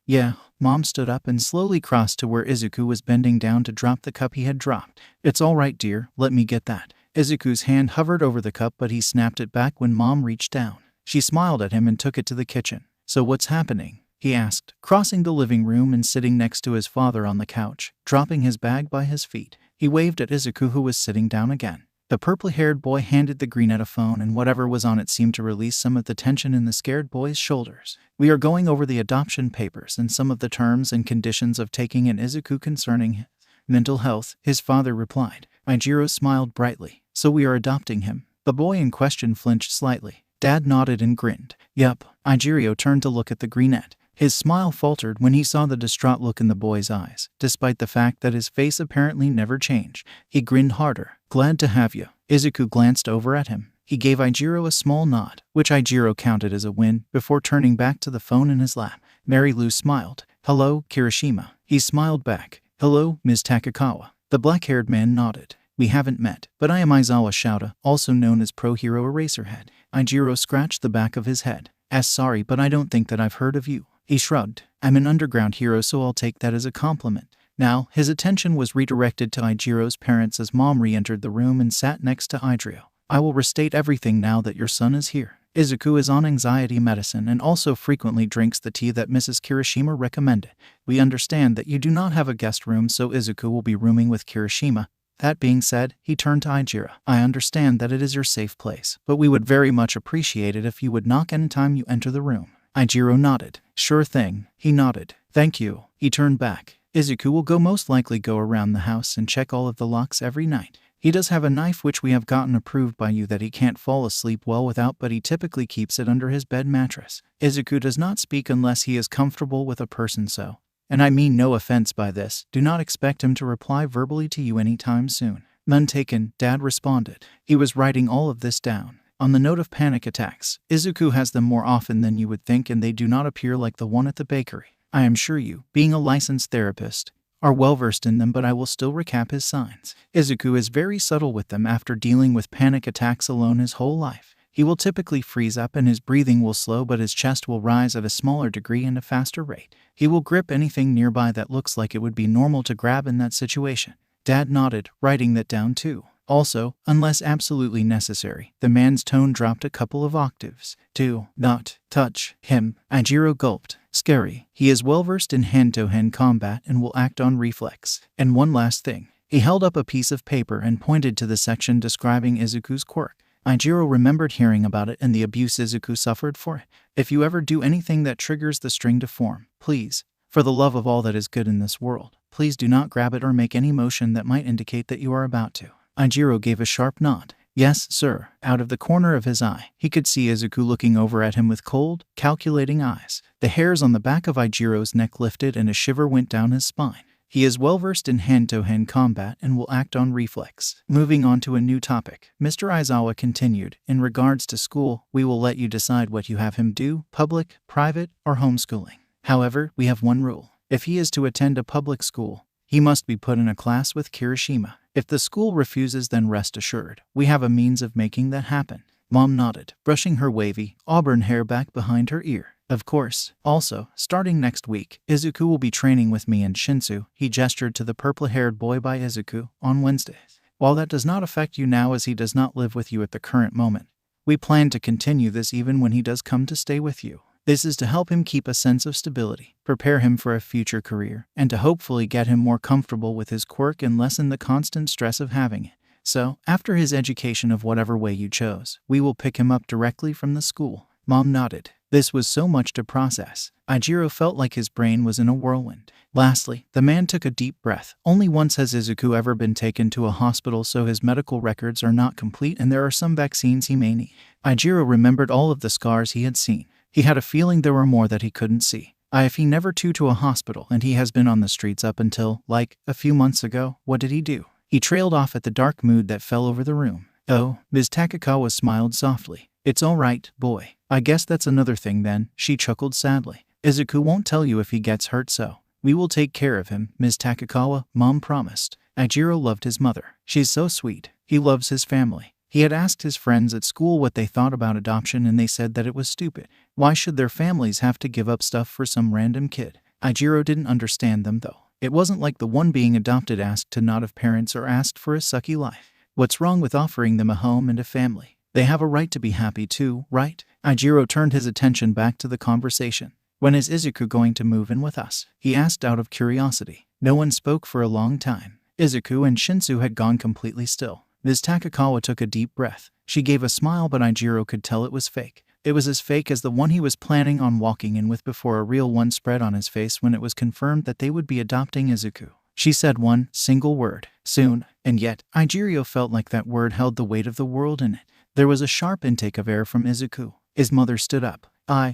Yeah. Mom stood up and slowly crossed to where Izuku was bending down to drop the cup he had dropped. It's all right, dear. Let me get that. Izuku's hand hovered over the cup, but he snapped it back when Mom reached down. She smiled at him and took it to the kitchen. So what's happening? He asked, crossing the living room and sitting next to his father on the couch, dropping his bag by his feet. He waved at Izuku, who was sitting down again. The purple-haired boy handed the greenette a phone, and whatever was on it seemed to release some of the tension in the scared boy's shoulders. We are going over the adoption papers and some of the terms and conditions of taking in Izuku concerning his mental health, his father replied. Ajiro smiled brightly. So we are adopting him. The boy in question flinched slightly. Dad nodded and grinned. Yup. Ajiro turned to look at the greenette. His smile faltered when he saw the distraught look in the boy's eyes, despite the fact that his face apparently never changed. He grinned harder. Glad to have you. Izuku glanced over at him. He gave Ijiro a small nod, which Ijiro counted as a win, before turning back to the phone in his lap. Mary Lou smiled. "Hello, Kirishima." He smiled back. "Hello, Ms. Takakawa." The black-haired man nodded. "We haven't met, but I am Aizawa Shouta, also known as Pro Hero Eraserhead." Ijiro scratched the back of his head. Sorry, but I don't think that I've heard of you." He shrugged. "I'm an underground hero, so I'll take that as a compliment." Now, his attention was redirected to Ijiro's parents as Mom re-entered the room and sat next to Ijiro. "I will restate everything now that your son is here. Izuku is on anxiety medicine and also frequently drinks the tea that Mrs. Kirishima recommended. We understand that you do not have a guest room, so Izuku will be rooming with Kirishima. That being said," he turned to Ijiro, "I understand that it is your safe place, but we would very much appreciate it if you would knock anytime you enter the room." Ijiro nodded. "Sure thing." He nodded. "Thank you." He turned back. "Izuku will most likely go around the house and check all of the locks every night. He does have a knife which we have gotten approved by you that he can't fall asleep well without, but he typically keeps it under his bed mattress. Izuku does not speak unless he is comfortable with a person, so, and I mean no offense by this, do not expect him to reply verbally to you anytime soon." "None taken," Dad responded. He was writing all of this down. On the note of panic attacks, Izuku has them more often than you would think, and they do not appear like the one at the bakery. I am sure you, being a licensed therapist, are well versed in them, but I will still recap his signs. Izuku is very subtle with them after dealing with panic attacks alone his whole life. He will typically freeze up and his breathing will slow, but his chest will rise at a smaller degree and a faster rate. He will grip anything nearby that looks like it would be normal to grab in that situation. Dad nodded, writing that down too. Also, unless absolutely necessary, the man's tone dropped a couple of octaves. "Do not touch him." Ijiro gulped. "Scary. He is well versed in hand-to-hand combat and will act on reflex. And one last thing." He held up a piece of paper and pointed to the section describing Izuku's quirk. Ijiro remembered hearing about it and the abuse Izuku suffered for it. "If you ever do anything that triggers the string to form, please, for the love of all that is good in this world, please do not grab it or make any motion that might indicate that you are about to." Ijiro gave a sharp nod. "Yes, sir." Out of the corner of his eye, he could see Izuku looking over at him with cold, calculating eyes. The hairs on the back of Ijiro's neck lifted and a shiver went down his spine. He is well versed in hand-to-hand combat and will act on reflex. Moving on to a new topic, Mr. Aizawa continued, "In regards to school, we will let you decide what you have him do, public, private, or homeschooling. However, we have one rule. If he is to attend a public school, he must be put in a class with Kirishima. If the school refuses, then rest assured, we have a means of making that happen." Mom nodded, brushing her wavy, auburn hair back behind her ear. "Of course. Also, starting next week, Izuku will be training with me and Shinsu," he gestured to the purple-haired boy by Izuku, "on Wednesdays. While that does not affect you now as he does not live with you at the current moment, we plan to continue this even when he does come to stay with you. This is to help him keep a sense of stability, prepare him for a future career, and to hopefully get him more comfortable with his quirk and lessen the constant stress of having it. So, after his education of whatever way you chose, we will pick him up directly from the school." Mom nodded. This was so much to process. Ijiro felt like his brain was in a whirlwind. Lastly, the man took a deep breath. Only once has Izuku ever been taken to a hospital, so his medical records are not complete and there are some vaccines he may need. Ijiro remembered all of the scars he had seen. He had a feeling there were more that he couldn't see. If he never to a hospital and he has been on the streets up until, like, a few months ago, what did he do? He trailed off at the dark mood that fell over the room. "Oh," Ms. Takakawa smiled softly. "It's all right, boy. I guess that's another thing then," she chuckled sadly. "Izuku won't tell you if he gets hurt, so we will take care of him, Ms. Takakawa," Mom promised. Ijiro loved his mother. She's so sweet. He loves his family. He had asked his friends at school what they thought about adoption and they said that it was stupid. Why should their families have to give up stuff for some random kid? Ijiro didn't understand them though. It wasn't like the one being adopted asked to not have parents or asked for a sucky life. What's wrong with offering them a home and a family? They have a right to be happy too, right? Ijiro turned his attention back to the conversation. "When is Izuku going to move in with us?" he asked out of curiosity. No one spoke for a long time. Izuku and Shinsu had gone completely still. Ms. Takakawa took a deep breath. She gave a smile, but Ijiro could tell it was fake. It was as fake as the one he was planning on walking in with before a real one spread on his face when it was confirmed that they would be adopting Izuku. She said one single word, "soon," and yet Ijiro felt like that word held the weight of the world in it. There was a sharp intake of air from Izuku. His mother stood up.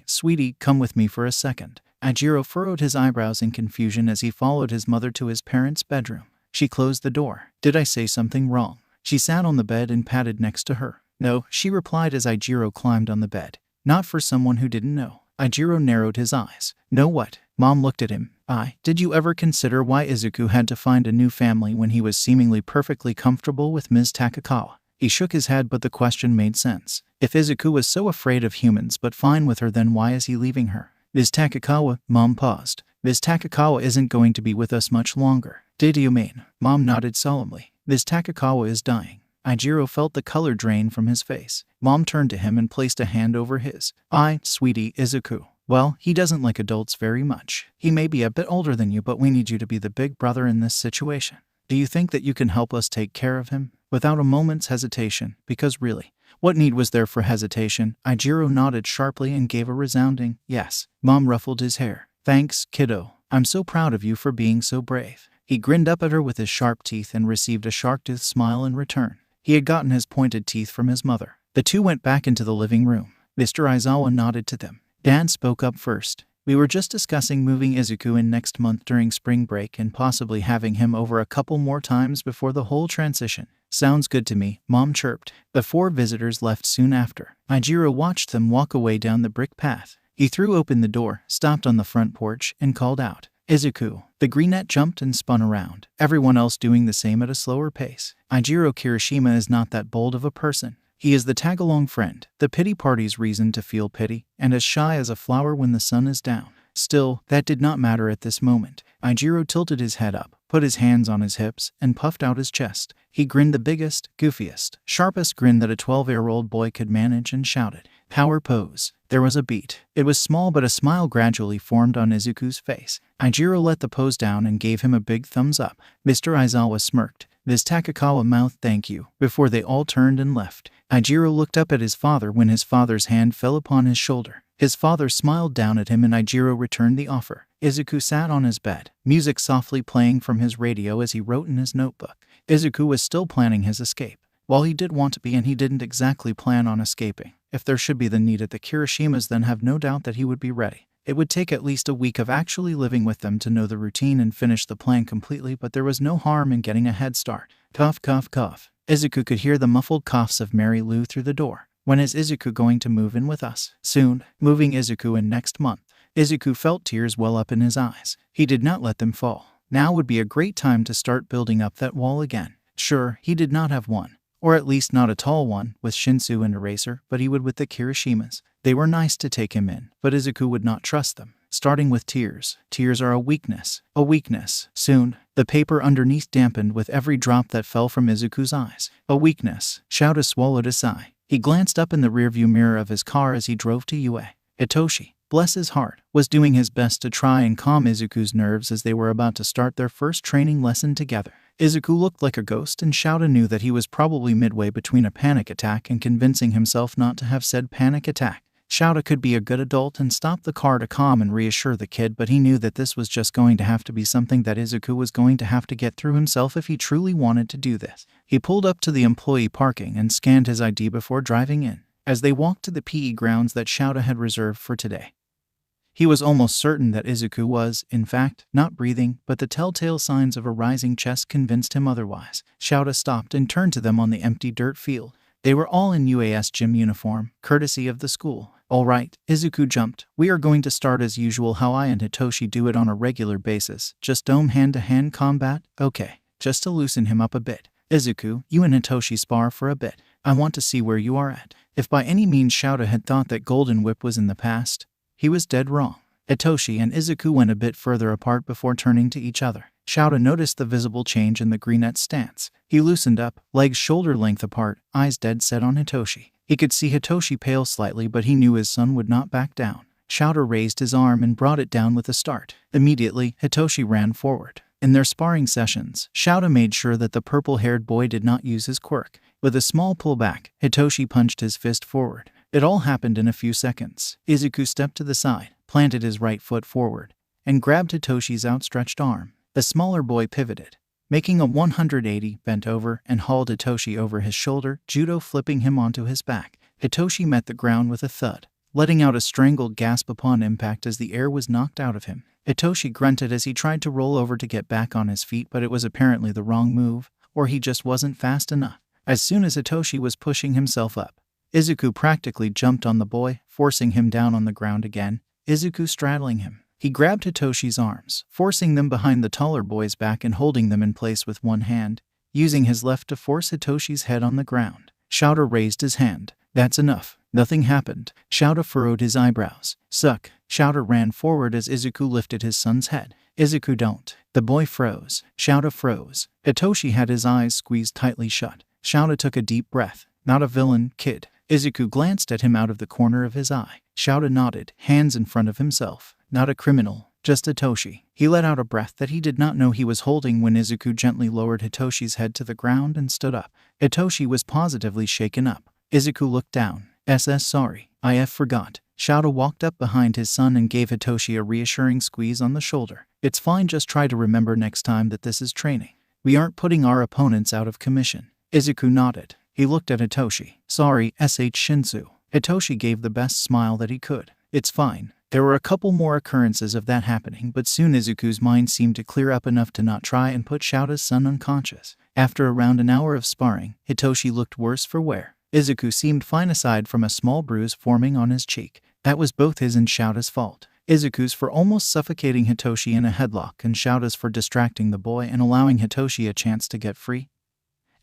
Sweetie, come with me for a second." Ijiro furrowed his eyebrows in confusion as he followed his mother to his parents' bedroom. She closed the door. "Did I say something wrong?" She sat on the bed and patted next to her. No, she replied as Ijiro climbed on the bed. Not for someone who didn't know. Ijiro narrowed his eyes. No what? Mom looked at him. Did you ever consider why Izuku had to find a new family when he was seemingly perfectly comfortable with Ms. Takakawa? He shook his head, but the question made sense. If Izuku was so afraid of humans but fine with her, then why is he leaving her? Ms. Takakawa, Mom paused. Ms. Takakawa isn't going to be with us much longer. Did you mean? Mom nodded solemnly. Ms. Takakawa is dying. Ijiro felt the color drain from his face. Mom turned to him and placed a hand over his. Sweetie, Izuku. Well, he doesn't like adults very much. He may be a bit older than you, but we need you to be the big brother in this situation. Do you think that you can help us take care of him? Without a moment's hesitation, because really, what need was there for hesitation? Ijiro nodded sharply and gave a resounding yes. Mom ruffled his hair. Thanks, kiddo. I'm so proud of you for being so brave. He grinned up at her with his sharp teeth and received a shark-toothed smile in return. He had gotten his pointed teeth from his mother. The two went back into the living room. Mr. Aizawa nodded to them. Dad spoke up first. We were just discussing moving Izuku in next month during spring break and possibly having him over a couple more times before the whole transition. Sounds good to me, Mom chirped. The four visitors left soon after. Ijiro watched them walk away down the brick path. He threw open the door, stopped on the front porch, and called out, Izuku. The greenette jumped and spun around, everyone else doing the same at a slower pace. Ijiro Kirishima is not that bold of a person. He is the tag-along friend, the pity party's reason to feel pity, and as shy as a flower when the sun is down. Still, that did not matter at this moment. Ijiro tilted his head up, put his hands on his hips, and puffed out his chest. He grinned the biggest, goofiest, sharpest grin that a 12-year-old boy could manage and shouted, Power pose. There was a beat. It was small, but a smile gradually formed on Izuku's face. Ijiro let the pose down and gave him a big thumbs up. Mr. Aizawa smirked. Ms. Takakawa mouthed thank you, before they all turned and left. Ijiro looked up at his father when his father's hand fell upon his shoulder. His father smiled down at him and Ijiro returned the offer. Izuku sat on his bed, music softly playing from his radio as he wrote in his notebook. Izuku was still planning his escape. While he did want to be, and he didn't exactly plan on escaping. If there should be the need at the Kirishimas, then have no doubt that he would be ready. It would take at least a week of actually living with them to know the routine and finish the plan completely, but there was no harm in getting a head start. Cough, cough, cough. Izuku could hear the muffled coughs of Mary Lou through the door. When is Izuku going to move in with us? Soon. Moving Izuku in next month. Izuku felt tears well up in his eyes. He did not let them fall. Now would be a great time to start building up that wall again. Sure, he did not have one. Or at least not a tall one, with Shinsu and Eraser, but he would with the Kirishimas. They were nice to take him in, but Izuku would not trust them. Starting with tears. Tears are a weakness. A weakness. Soon, the paper underneath dampened with every drop that fell from Izuku's eyes. A weakness. Shouta swallowed a sigh. He glanced up in the rearview mirror of his car as he drove to UA. Hitoshi, bless his heart, was doing his best to try and calm Izuku's nerves as they were about to start their first training lesson together. Izuku looked like a ghost, and Shouta knew that he was probably midway between a panic attack and convincing himself not to have said panic attack. Shouta could be a good adult and stop the car to calm and reassure the kid, but he knew that this was just going to have to be something that Izuku was going to have to get through himself if he truly wanted to do this. He pulled up to the employee parking and scanned his ID before driving in. As they walked to the PE grounds that Shouta had reserved for today, he was almost certain that Izuku was, in fact, not breathing, but the telltale signs of a rising chest convinced him otherwise. Shouta stopped and turned to them on the empty dirt field. They were all in UAS gym uniform, courtesy of the school. All right, Izuku jumped. We are going to start as usual how I and Hitoshi do it on a regular basis. Just dome hand-to-hand combat? Okay. Just to loosen him up a bit. Izuku, you and Hitoshi spar for a bit. I want to see where you are at. If by any means Shouta had thought that Golden Whip was in the past, he was dead wrong. Hitoshi and Izuku went a bit further apart before turning to each other. Shouta noticed the visible change in the greenette's stance. He loosened up, legs shoulder-length apart, eyes dead set on Hitoshi. He could see Hitoshi pale slightly, but he knew his son would not back down. Shouta raised his arm and brought it down with a start. Immediately, Hitoshi ran forward. In their sparring sessions, Shouta made sure that the purple-haired boy did not use his quirk. With a small pullback, Hitoshi punched his fist forward. It all happened in a few seconds. Izuku stepped to the side, planted his right foot forward, and grabbed Hitoshi's outstretched arm. The smaller boy pivoted, making a 180, bent over, and hauled Hitoshi over his shoulder, judo flipping him onto his back. Hitoshi met the ground with a thud, letting out a strangled gasp upon impact as the air was knocked out of him. Hitoshi grunted as he tried to roll over to get back on his feet, but it was apparently the wrong move, or he just wasn't fast enough. As soon as Hitoshi was pushing himself up, Izuku practically jumped on the boy, forcing him down on the ground again, Izuku straddling him. He grabbed Hitoshi's arms, forcing them behind the taller boy's back and holding them in place with one hand, using his left to force Hitoshi's head on the ground. Shouta raised his hand. That's enough. Nothing happened. Shouta furrowed his eyebrows. Suck. Shouta ran forward as Izuku lifted his son's head. Izuku, don't. The boy froze. Shouta froze. Hitoshi had his eyes squeezed tightly shut. Shouta took a deep breath. Not a villain, kid. Izuku glanced at him out of the corner of his eye. Shouta nodded, hands in front of himself. Not a criminal, just Hitoshi. He let out a breath that he did not know he was holding when Izuku gently lowered Hitoshi's head to the ground and stood up. Hitoshi was positively shaken up. Izuku looked down. Sorry, I forgot. Shouta walked up behind his son and gave Hitoshi a reassuring squeeze on the shoulder. It's fine, just try to remember next time that this is training. We aren't putting our opponents out of commission. Izuku nodded. He looked at Hitoshi. Sorry, Shinsu. Hitoshi gave the best smile that he could. It's fine. There were a couple more occurrences of that happening, but soon Izuku's mind seemed to clear up enough to not try and put Shouta's son unconscious. After around an hour of sparring, Hitoshi looked worse for wear. Izuku seemed fine aside from a small bruise forming on his cheek. That was both his and Shouta's fault. Izuku's for almost suffocating Hitoshi in a headlock and Shouta's for distracting the boy and allowing Hitoshi a chance to get free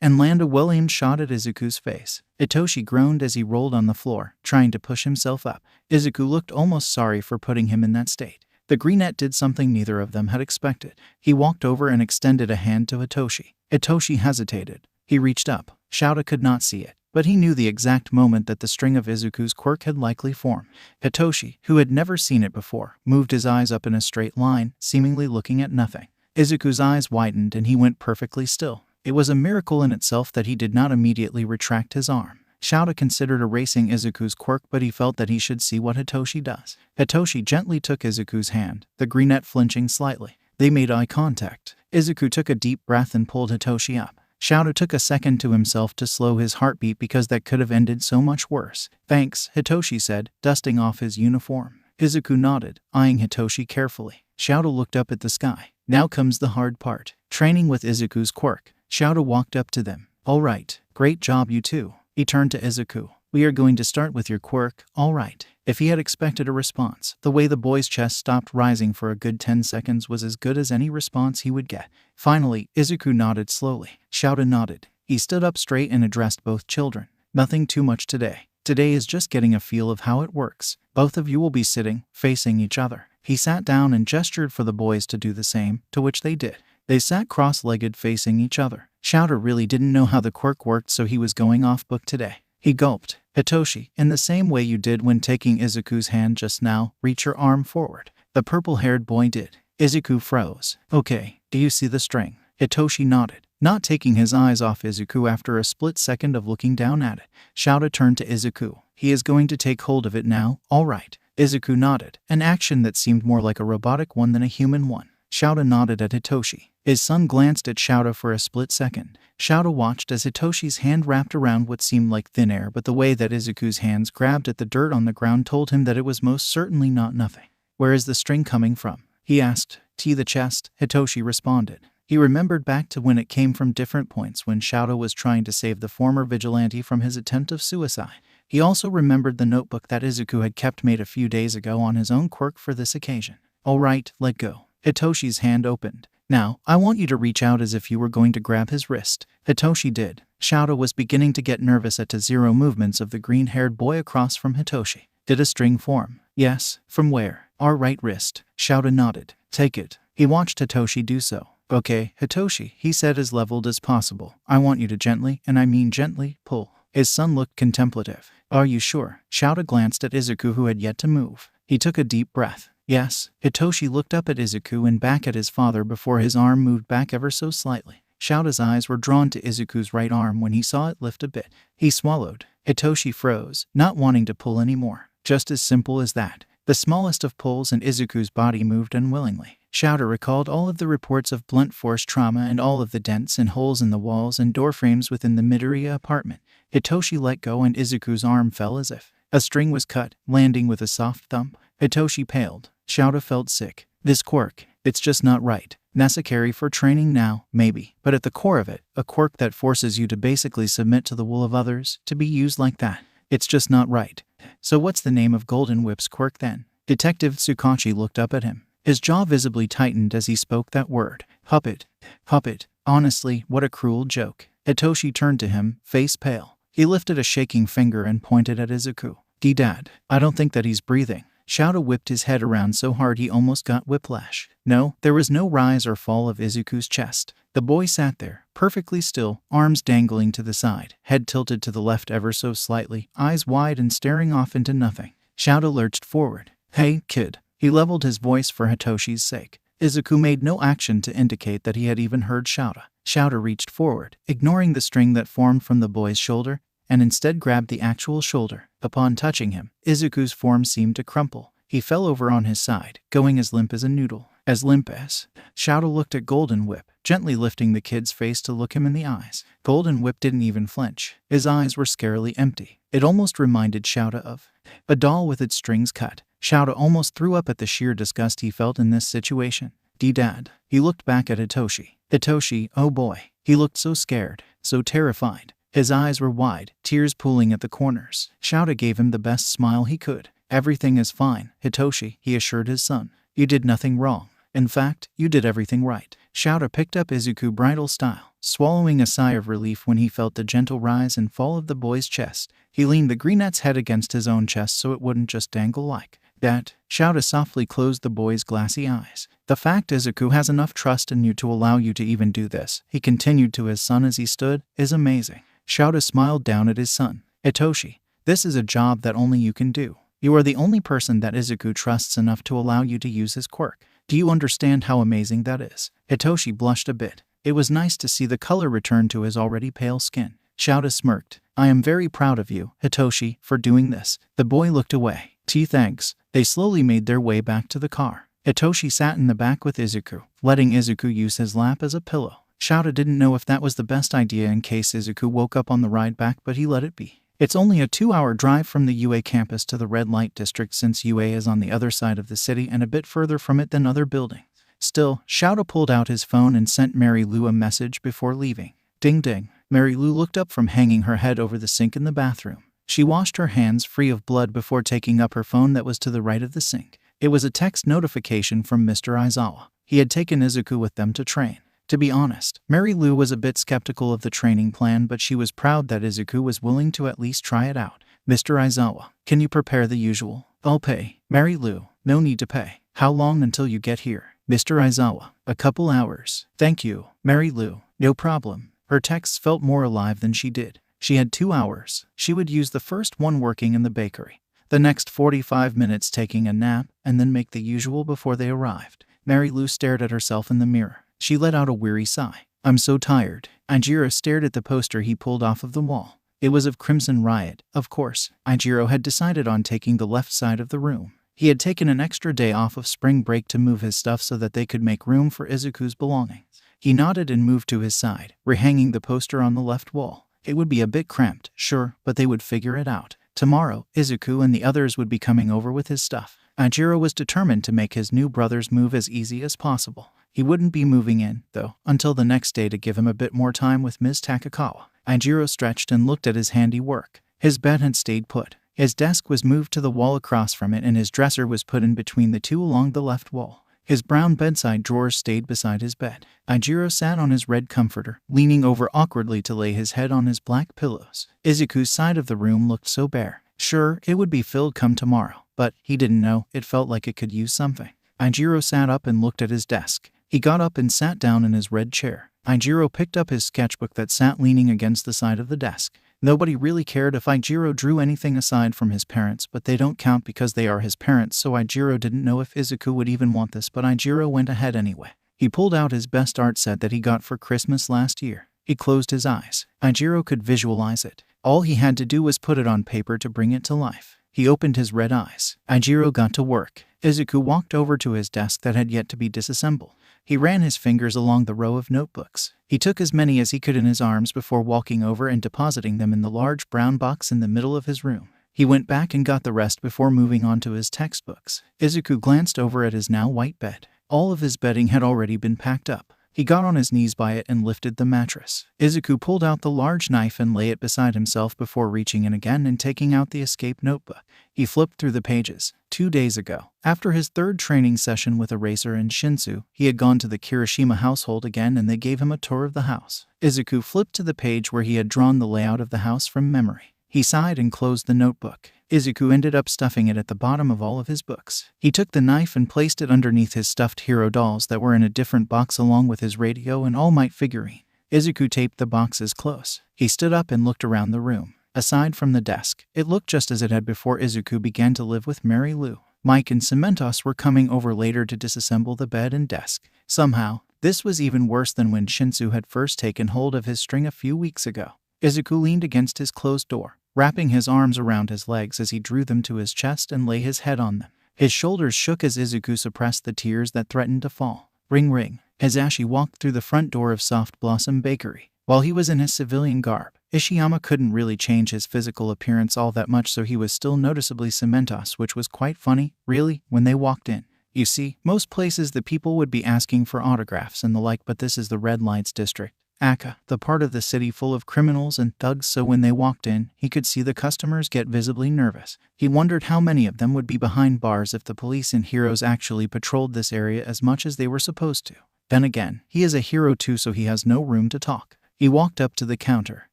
and land a well-aimed shot at Izuku's face. Hitoshi groaned as he rolled on the floor, trying to push himself up. Izuku looked almost sorry for putting him in that state. The greenette did something neither of them had expected. He walked over and extended a hand to Hitoshi. Hitoshi hesitated. He reached up. Shouta could not see it, but he knew the exact moment that the string of Izuku's quirk had likely formed. Hitoshi, who had never seen it before, moved his eyes up in a straight line, seemingly looking at nothing. Izuku's eyes widened and he went perfectly still. It was a miracle in itself that he did not immediately retract his arm. Shouta considered erasing Izuku's quirk, but he felt that he should see what Hitoshi does. Hitoshi gently took Izuku's hand, the greenette flinching slightly. They made eye contact. Izuku took a deep breath and pulled Hitoshi up. Shouta took a second to himself to slow his heartbeat because that could have ended so much worse. Thanks, Hitoshi said, dusting off his uniform. Izuku nodded, eyeing Hitoshi carefully. Shouta looked up at the sky. Now comes the hard part. Training with Izuku's quirk. Shouta walked up to them. All right, great job you two. He turned to Izuku. We are going to start with your quirk, all right. If he had expected a response, the way the boy's chest stopped rising for a good 10 seconds was as good as any response he would get. Finally, Izuku nodded slowly. Shouta nodded. He stood up straight and addressed both children. Nothing too much today. Today is just getting a feel of how it works. Both of you will be sitting, facing each other. He sat down and gestured for the boys to do the same, to which they did. They sat cross-legged facing each other. Shouta really didn't know how the quirk worked, so he was going off book today. He gulped. Hitoshi, in the same way you did when taking Izuku's hand just now, reach your arm forward. The purple-haired boy did. Izuku froze. Okay, do you see the string? Hitoshi nodded, not taking his eyes off Izuku after a split second of looking down at it. Shouta turned to Izuku. He is going to take hold of it now, all right. Izuku nodded, an action that seemed more like a robotic one than a human one. Shouta nodded at Hitoshi. His son glanced at Shouta for a split second. Shouta watched as Hitoshi's hand wrapped around what seemed like thin air, but the way that Izuku's hands grabbed at the dirt on the ground told him that it was most certainly not nothing. Where is the string coming from? He asked. The chest, Hitoshi responded. He remembered back to when it came from different points when Shouta was trying to save the former vigilante from his attempt of suicide. He also remembered the notebook that Izuku had kept made a few days ago on his own quirk for this occasion. All right, let go. Hitoshi's hand opened. Now, I want you to reach out as if you were going to grab his wrist. Hitoshi did. Shouta was beginning to get nervous at the zero movements of the green-haired boy across from Hitoshi. Did a string form? Yes. From where? Our right wrist. Shouta nodded. Take it. He watched Hitoshi do so. Okay, Hitoshi, he said as leveled as possible. I want you to gently, and I mean gently, pull. His son looked contemplative. Are you sure? Shouta glanced at Izuku, who had yet to move. He took a deep breath. Yes. Hitoshi looked up at Izuku and back at his father before his arm moved back ever so slightly. Shouta's eyes were drawn to Izuku's right arm when he saw it lift a bit. He swallowed. Hitoshi froze, not wanting to pull anymore. Just as simple as that. The smallest of pulls and Izuku's body moved unwillingly. Shouta recalled all of the reports of blunt force trauma and all of the dents and holes in the walls and door frames within the Midoriya apartment. Hitoshi let go and Izuku's arm fell as if a string was cut, landing with a soft thump. Hitoshi paled. Shouta felt sick. This quirk, it's just not right. necessary for training now, maybe, but at the core of it, a quirk that forces you to basically submit to the will of others, to be used like that. It's just not right. So what's the name of Golden Whip's quirk then? Detective Tsukachi looked up at him. His jaw visibly tightened as he spoke that word. Puppet. Puppet. Honestly, what a cruel joke. Hitoshi turned to him, face pale. He lifted a shaking finger and pointed at Izuku. Dad, I don't think that he's breathing. Shouta whipped his head around so hard he almost got whiplash. No, there was no rise or fall of Izuku's chest. The boy sat there, perfectly still, arms dangling to the side, head tilted to the left ever so slightly, eyes wide and staring off into nothing. Shouta lurched forward. Hey, kid. He leveled his voice for Hitoshi's sake. Izuku made no action to indicate that he had even heard Shouta. Shouta reached forward, ignoring the string that formed from the boy's shoulder, and instead grabbed the actual shoulder. Upon touching him, Izuku's form seemed to crumple. He fell over on his side, going as limp as a noodle. As limp as... Shouta looked at Golden Whip, gently lifting the kid's face to look him in the eyes. Golden Whip didn't even flinch. His eyes were scarily empty. It almost reminded Shouta of a doll with its strings cut. Shouta almost threw up at the sheer disgust he felt in this situation. Dad. He looked back at Hitoshi. Hitoshi, oh boy. He looked so scared, so terrified. His eyes were wide, tears pooling at the corners. Shouta gave him the best smile he could. Everything is fine, Hitoshi, he assured his son. You did nothing wrong. In fact, you did everything right. Shouta picked up Izuku bridal style, swallowing a sigh of relief when he felt the gentle rise and fall of the boy's chest. He leaned the greenette's head against his own chest so it wouldn't just dangle like that. Shouta softly closed the boy's glassy eyes. The fact Izuku has enough trust in you to allow you to even do this, he continued to his son as he stood, is amazing. Shouta smiled down at his son. Hitoshi, this is a job that only you can do. You are the only person that Izuku trusts enough to allow you to use his quirk. Do you understand how amazing that is? Hitoshi blushed a bit. It was nice to see the color return to his already pale skin. Shouta smirked. I am very proud of you, Hitoshi, for doing this. The boy looked away. Thanks. They slowly made their way back to the car. Hitoshi sat in the back with Izuku, letting Izuku use his lap as a pillow. Shouta didn't know if that was the best idea in case Izuku woke up on the ride back, but he let it be. It's only a 2-hour drive from the UA campus to the red light district since UA is on the other side of the city and a bit further from it than other buildings. Still, Shouta pulled out his phone and sent Mary Lou a message before leaving. Ding ding. Mary Lou looked up from hanging her head over the sink in the bathroom. She washed her hands free of blood before taking up her phone that was to the right of the sink. It was a text notification from Mr. Aizawa. He had taken Izuku with them to train. To be honest, Mary Lou was a bit skeptical of the training plan, but she was proud that Izuku was willing to at least try it out. Mr. Aizawa, can you prepare the usual? I'll pay. Mary Lou, no need to pay. How long until you get here? Mr. Aizawa, a couple hours. Thank you. Mary Lou, no problem. Her texts felt more alive than she did. She had 2 hours. She would use the first one working in the bakery, the next 45 minutes taking a nap, and then make the usual before they arrived. Mary Lou stared at herself in the mirror. She let out a weary sigh. I'm so tired. Aijiro stared at the poster he pulled off of the wall. It was of Crimson Riot, of course. Aijiro had decided on taking the left side of the room. He had taken an extra day off of spring break to move his stuff so that they could make room for Izuku's belongings. He nodded and moved to his side, rehanging the poster on the left wall. It would be a bit cramped, sure, but they would figure it out. Tomorrow, Izuku and the others would be coming over with his stuff. Aijiro was determined to make his new brother's move as easy as possible. He wouldn't be moving in, though, until the next day to give him a bit more time with Ms. Takakawa. Aijiro stretched and looked at his handiwork. His bed had stayed put. His desk was moved to the wall across from it and his dresser was put in between the two along the left wall. His brown bedside drawers stayed beside his bed. Aijiro sat on his red comforter, leaning over awkwardly to lay his head on his black pillows. Izuku's side of the room looked so bare. Sure, it would be filled come tomorrow, but he didn't know, it felt like it could use something. Aijiro sat up and looked at his desk. He got up and sat down in his red chair. Aijiro picked up his sketchbook that sat leaning against the side of the desk. Nobody really cared if Aijiro drew anything aside from his parents, but they don't count because they are his parents, so Aijiro didn't know if Izuku would even want this, but Aijiro went ahead anyway. He pulled out his best art set that he got for Christmas last year. He closed his eyes. Aijiro could visualize it. All he had to do was put it on paper to bring it to life. He opened his red eyes. Aijiro got to work. Izuku walked over to his desk that had yet to be disassembled. He ran his fingers along the row of notebooks. He took as many as he could in his arms before walking over and depositing them in the large brown box in the middle of his room. He went back and got the rest before moving on to his textbooks. Izuku glanced over at his now white bed. All of his bedding had already been packed up. He got on his knees by it and lifted the mattress. Izuku pulled out the large knife and lay it beside himself before reaching in again and taking out the escape notebook. He flipped through the pages. 2 days ago, after his third training session with Eraser and Shinsu, he had gone to the Kirishima household again and they gave him a tour of the house. Izuku flipped to the page where he had drawn the layout of the house from memory. He sighed and closed the notebook. Izuku ended up stuffing it at the bottom of all of his books. He took the knife and placed it underneath his stuffed hero dolls that were in a different box along with his radio and All Might figurine. Izuku taped the boxes close. He stood up and looked around the room. Aside from the desk, it looked just as it had before Izuku began to live with Mary Lou. Mike and Cementos were coming over later to disassemble the bed and desk. Somehow, this was even worse than when Shinsu had first taken hold of his string a few weeks ago. Izuku leaned against his closed door, wrapping his arms around his legs as he drew them to his chest and lay his head on them. His shoulders shook as Izuku suppressed the tears that threatened to fall. Ring ring. Hisashi walked through the front door of Soft Blossom Bakery. While he was in his civilian garb, Ishiyama couldn't really change his physical appearance all that much, so he was still noticeably Cementos, which was quite funny, really, when they walked in. You see, most places the people would be asking for autographs and the like, but this is the Red Lights District, Aka, the part of the city full of criminals and thugs, so when they walked in, he could see the customers get visibly nervous. He wondered how many of them would be behind bars if the police and heroes actually patrolled this area as much as they were supposed to. Then again, he is a hero too, so he has no room to talk. He walked up to the counter.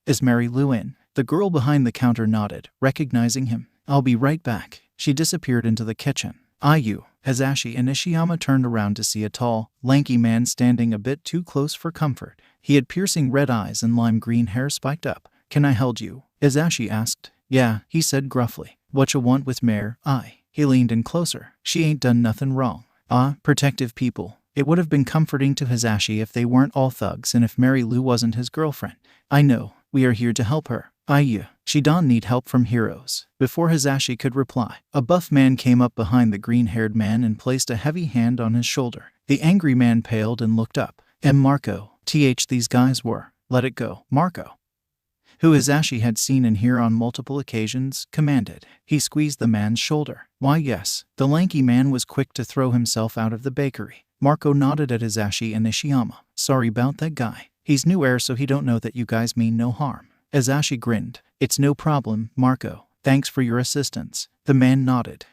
Is Mary Lou in? The girl behind the counter nodded, recognizing him. I'll be right back. She disappeared into the kitchen. Ayu, Hisashi and Ishiyama turned around to see a tall, lanky man standing a bit too close for comfort. He had piercing red eyes and lime green hair spiked up. Can I hold you? Hisashi asked. Yeah, he said gruffly. Whatcha want with Mare? He leaned in closer. She ain't done nothing wrong. Protective people. It would have been comforting to Hisashi if they weren't all thugs and if Mary Lou wasn't his girlfriend. I know. We are here to help her. She don't need help from heroes. Before Hisashi could reply, a buff man came up behind the green-haired man and placed a heavy hand on his shoulder. The angry man paled and looked up. Marco. These guys were. Let it go. Marco, who Hisashi had seen and heard on multiple occasions, commanded. He squeezed the man's shoulder. Why yes. The lanky man was quick to throw himself out of the bakery. Marco nodded at Hisashi and Ishiyama. Sorry about that guy. He's new heir, so he don't know that you guys mean no harm. Hisashi grinned. It's no problem, Marco. Thanks for your assistance. The man nodded.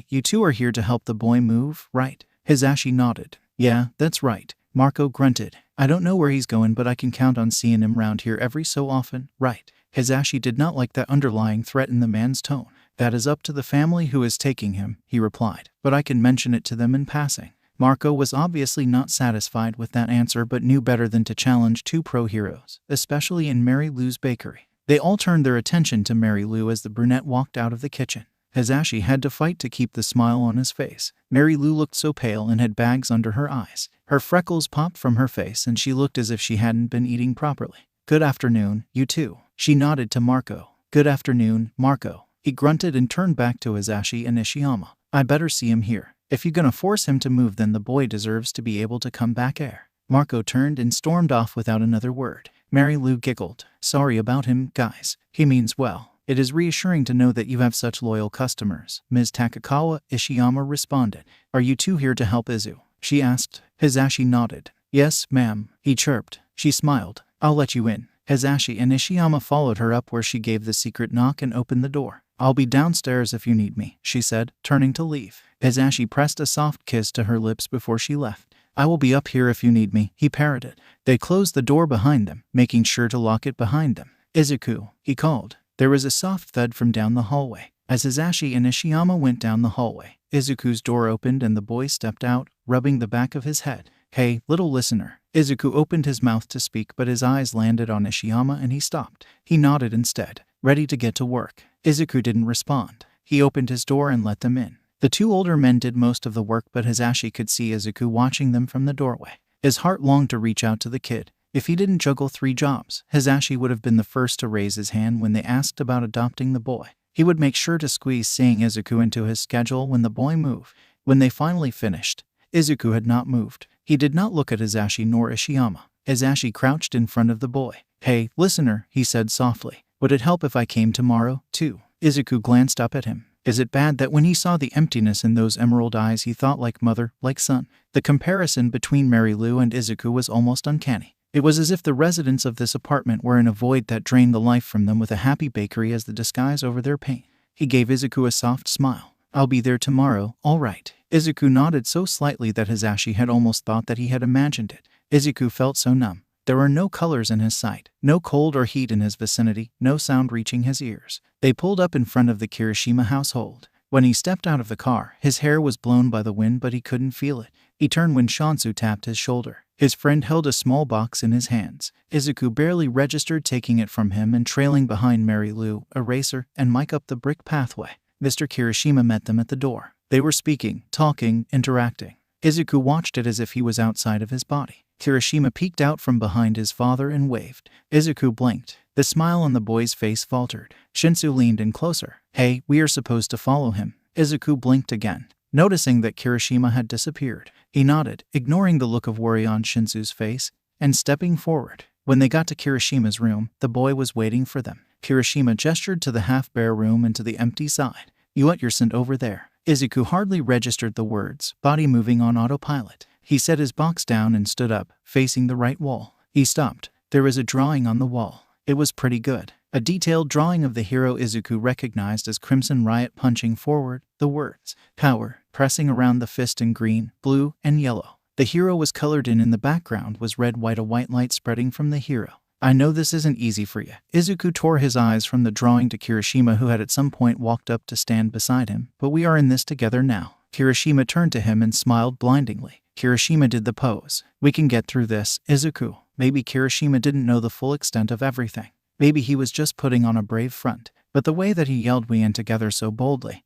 You two are here to help the boy move, right? Hisashi nodded. Yeah, that's right. Marco grunted. I don't know where he's going, but I can count on seeing him round here every so often, right? Hisashi did not like that underlying threat in the man's tone. That is up to the family who is taking him, he replied. But I can mention it to them in passing. Marco was obviously not satisfied with that answer but knew better than to challenge two pro-heroes, especially in Mary Lou's bakery. They all turned their attention to Mary Lou as the brunette walked out of the kitchen. Hisashi had to fight to keep the smile on his face. Mary Lou looked so pale and had bags under her eyes. Her freckles popped from her face and she looked as if she hadn't been eating properly. Good afternoon, you two. She nodded to Marco. Good afternoon, Marco. He grunted and turned back to Hisashi and Ishiyama. I better see him here. If you're gonna force him to move, then the boy deserves to be able to come back here. Marco turned and stormed off without another word. Mary Lou giggled. Sorry about him, guys. He means well. It is reassuring to know that you have such loyal customers, Ms. Takakawa, Ishiyama responded. Are you two here to help Izu? She asked. Hisashi nodded. Yes, ma'am, he chirped. She smiled. I'll let you in. Hisashi and Ishiyama followed her up where she gave the secret knock and opened the door. I'll be downstairs if you need me, she said, turning to leave. Hisashi pressed a soft kiss to her lips before she left. I will be up here if you need me, he parroted. They closed the door behind them, making sure to lock it behind them. Izuku, he called. There was a soft thud from down the hallway. As Hisashi and Ishiyama went down the hallway, Izuku's door opened and the boy stepped out, rubbing the back of his head. Hey, little listener. Izuku opened his mouth to speak, but his eyes landed on Ishiyama and he stopped. He nodded instead, ready to get to work. Izuku didn't respond. He opened his door and let them in. The two older men did most of the work, but Hisashi could see Izuku watching them from the doorway. His heart longed to reach out to the kid. If he didn't juggle 3 jobs, Hisashi would have been the first to raise his hand when they asked about adopting the boy. He would make sure to squeeze seeing Izuku into his schedule when the boy moved. When they finally finished, Izuku had not moved. He did not look at Hisashi nor Ishiyama. Hisashi crouched in front of the boy. Hey, listener, he said softly. Would it help if I came tomorrow, too? Izuku glanced up at him. Is it bad that when he saw the emptiness in those emerald eyes he thought like mother, like son? The comparison between Mary Lou and Izuku was almost uncanny. It was as if the residents of this apartment were in a void that drained the life from them with a happy bakery as the disguise over their pain. He gave Izuku a soft smile. I'll be there tomorrow, all right. Izuku nodded so slightly that Hisashi had almost thought that he had imagined it. Izuku felt so numb. There were no colors in his sight, no cold or heat in his vicinity, no sound reaching his ears. They pulled up in front of the Kirishima household. When he stepped out of the car, his hair was blown by the wind but he couldn't feel it. He turned when Shansu tapped his shoulder. His friend held a small box in his hands. Izuku barely registered taking it from him and trailing behind Mary Lou, Eraser, and Mike up the brick pathway. Mr. Kirishima met them at the door. They were speaking, talking, interacting. Izuku watched it as if he was outside of his body. Kirishima peeked out from behind his father and waved. Izuku blinked. The smile on the boy's face faltered. Shinsu leaned in closer. Hey, we are supposed to follow him. Izuku blinked again, noticing that Kirishima had disappeared. He nodded, ignoring the look of worry on Shinsu's face, and stepping forward. When they got to Kirishima's room, the boy was waiting for them. Kirishima gestured to the half-bare room and to the empty side. You what you're sent over there. Izuku hardly registered the words, body moving on autopilot. He set his box down and stood up, facing the right wall. He stopped. There was a drawing on the wall. It was pretty good. A detailed drawing of the hero Izuku recognized as Crimson Riot punching forward, the words, power, pressing around the fist in green, blue, and yellow. The hero was colored in the background was red white, a white light spreading from the hero. I know this isn't easy for you. Izuku tore his eyes from the drawing to Kirishima, who had at some point walked up to stand beside him, but we are in this together now. Kirishima turned to him and smiled blindingly. Kirishima did the pose. We can get through this, Izuku. Maybe Kirishima didn't know the full extent of everything. Maybe he was just putting on a brave front. But the way that he yelled we in together so boldly,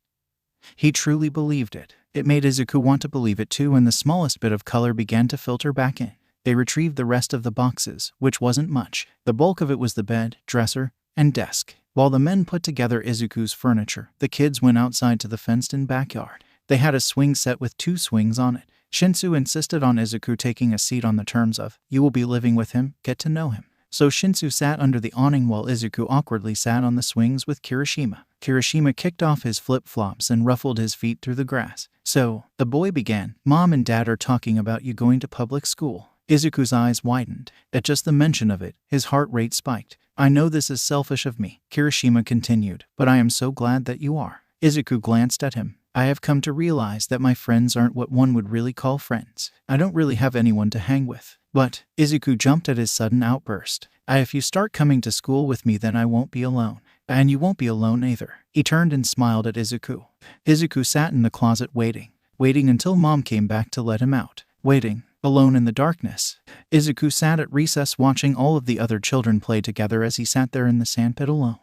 he truly believed it. It made Izuku want to believe it too, and the smallest bit of color began to filter back in. They retrieved the rest of the boxes, which wasn't much. The bulk of it was the bed, dresser, and desk. While the men put together Izuku's furniture, the kids went outside to the fenced-in backyard. They had a swing set with 2 swings on it. Shinsu insisted on Izuku taking a seat on the terms of, you will be living with him, get to know him. So Shinsu sat under the awning while Izuku awkwardly sat on the swings with Kirishima. Kirishima kicked off his flip-flops and ruffled his feet through the grass. So, the boy began, Mom and Dad are talking about you going to public school. Izuku's eyes widened. At just the mention of it, his heart rate spiked. I know this is selfish of me, Kirishima continued, but I am so glad that you are. Izuku glanced at him. I have come to realize that my friends aren't what one would really call friends. I don't really have anyone to hang with. But, Izuku jumped at his sudden outburst. If you start coming to school with me, then I won't be alone. And you won't be alone either. He turned and smiled at Izuku. Izuku sat in the closet waiting until Mom came back to let him out. Waiting, alone in the darkness. Izuku sat at recess watching all of the other children play together as he sat there in the sandpit alone.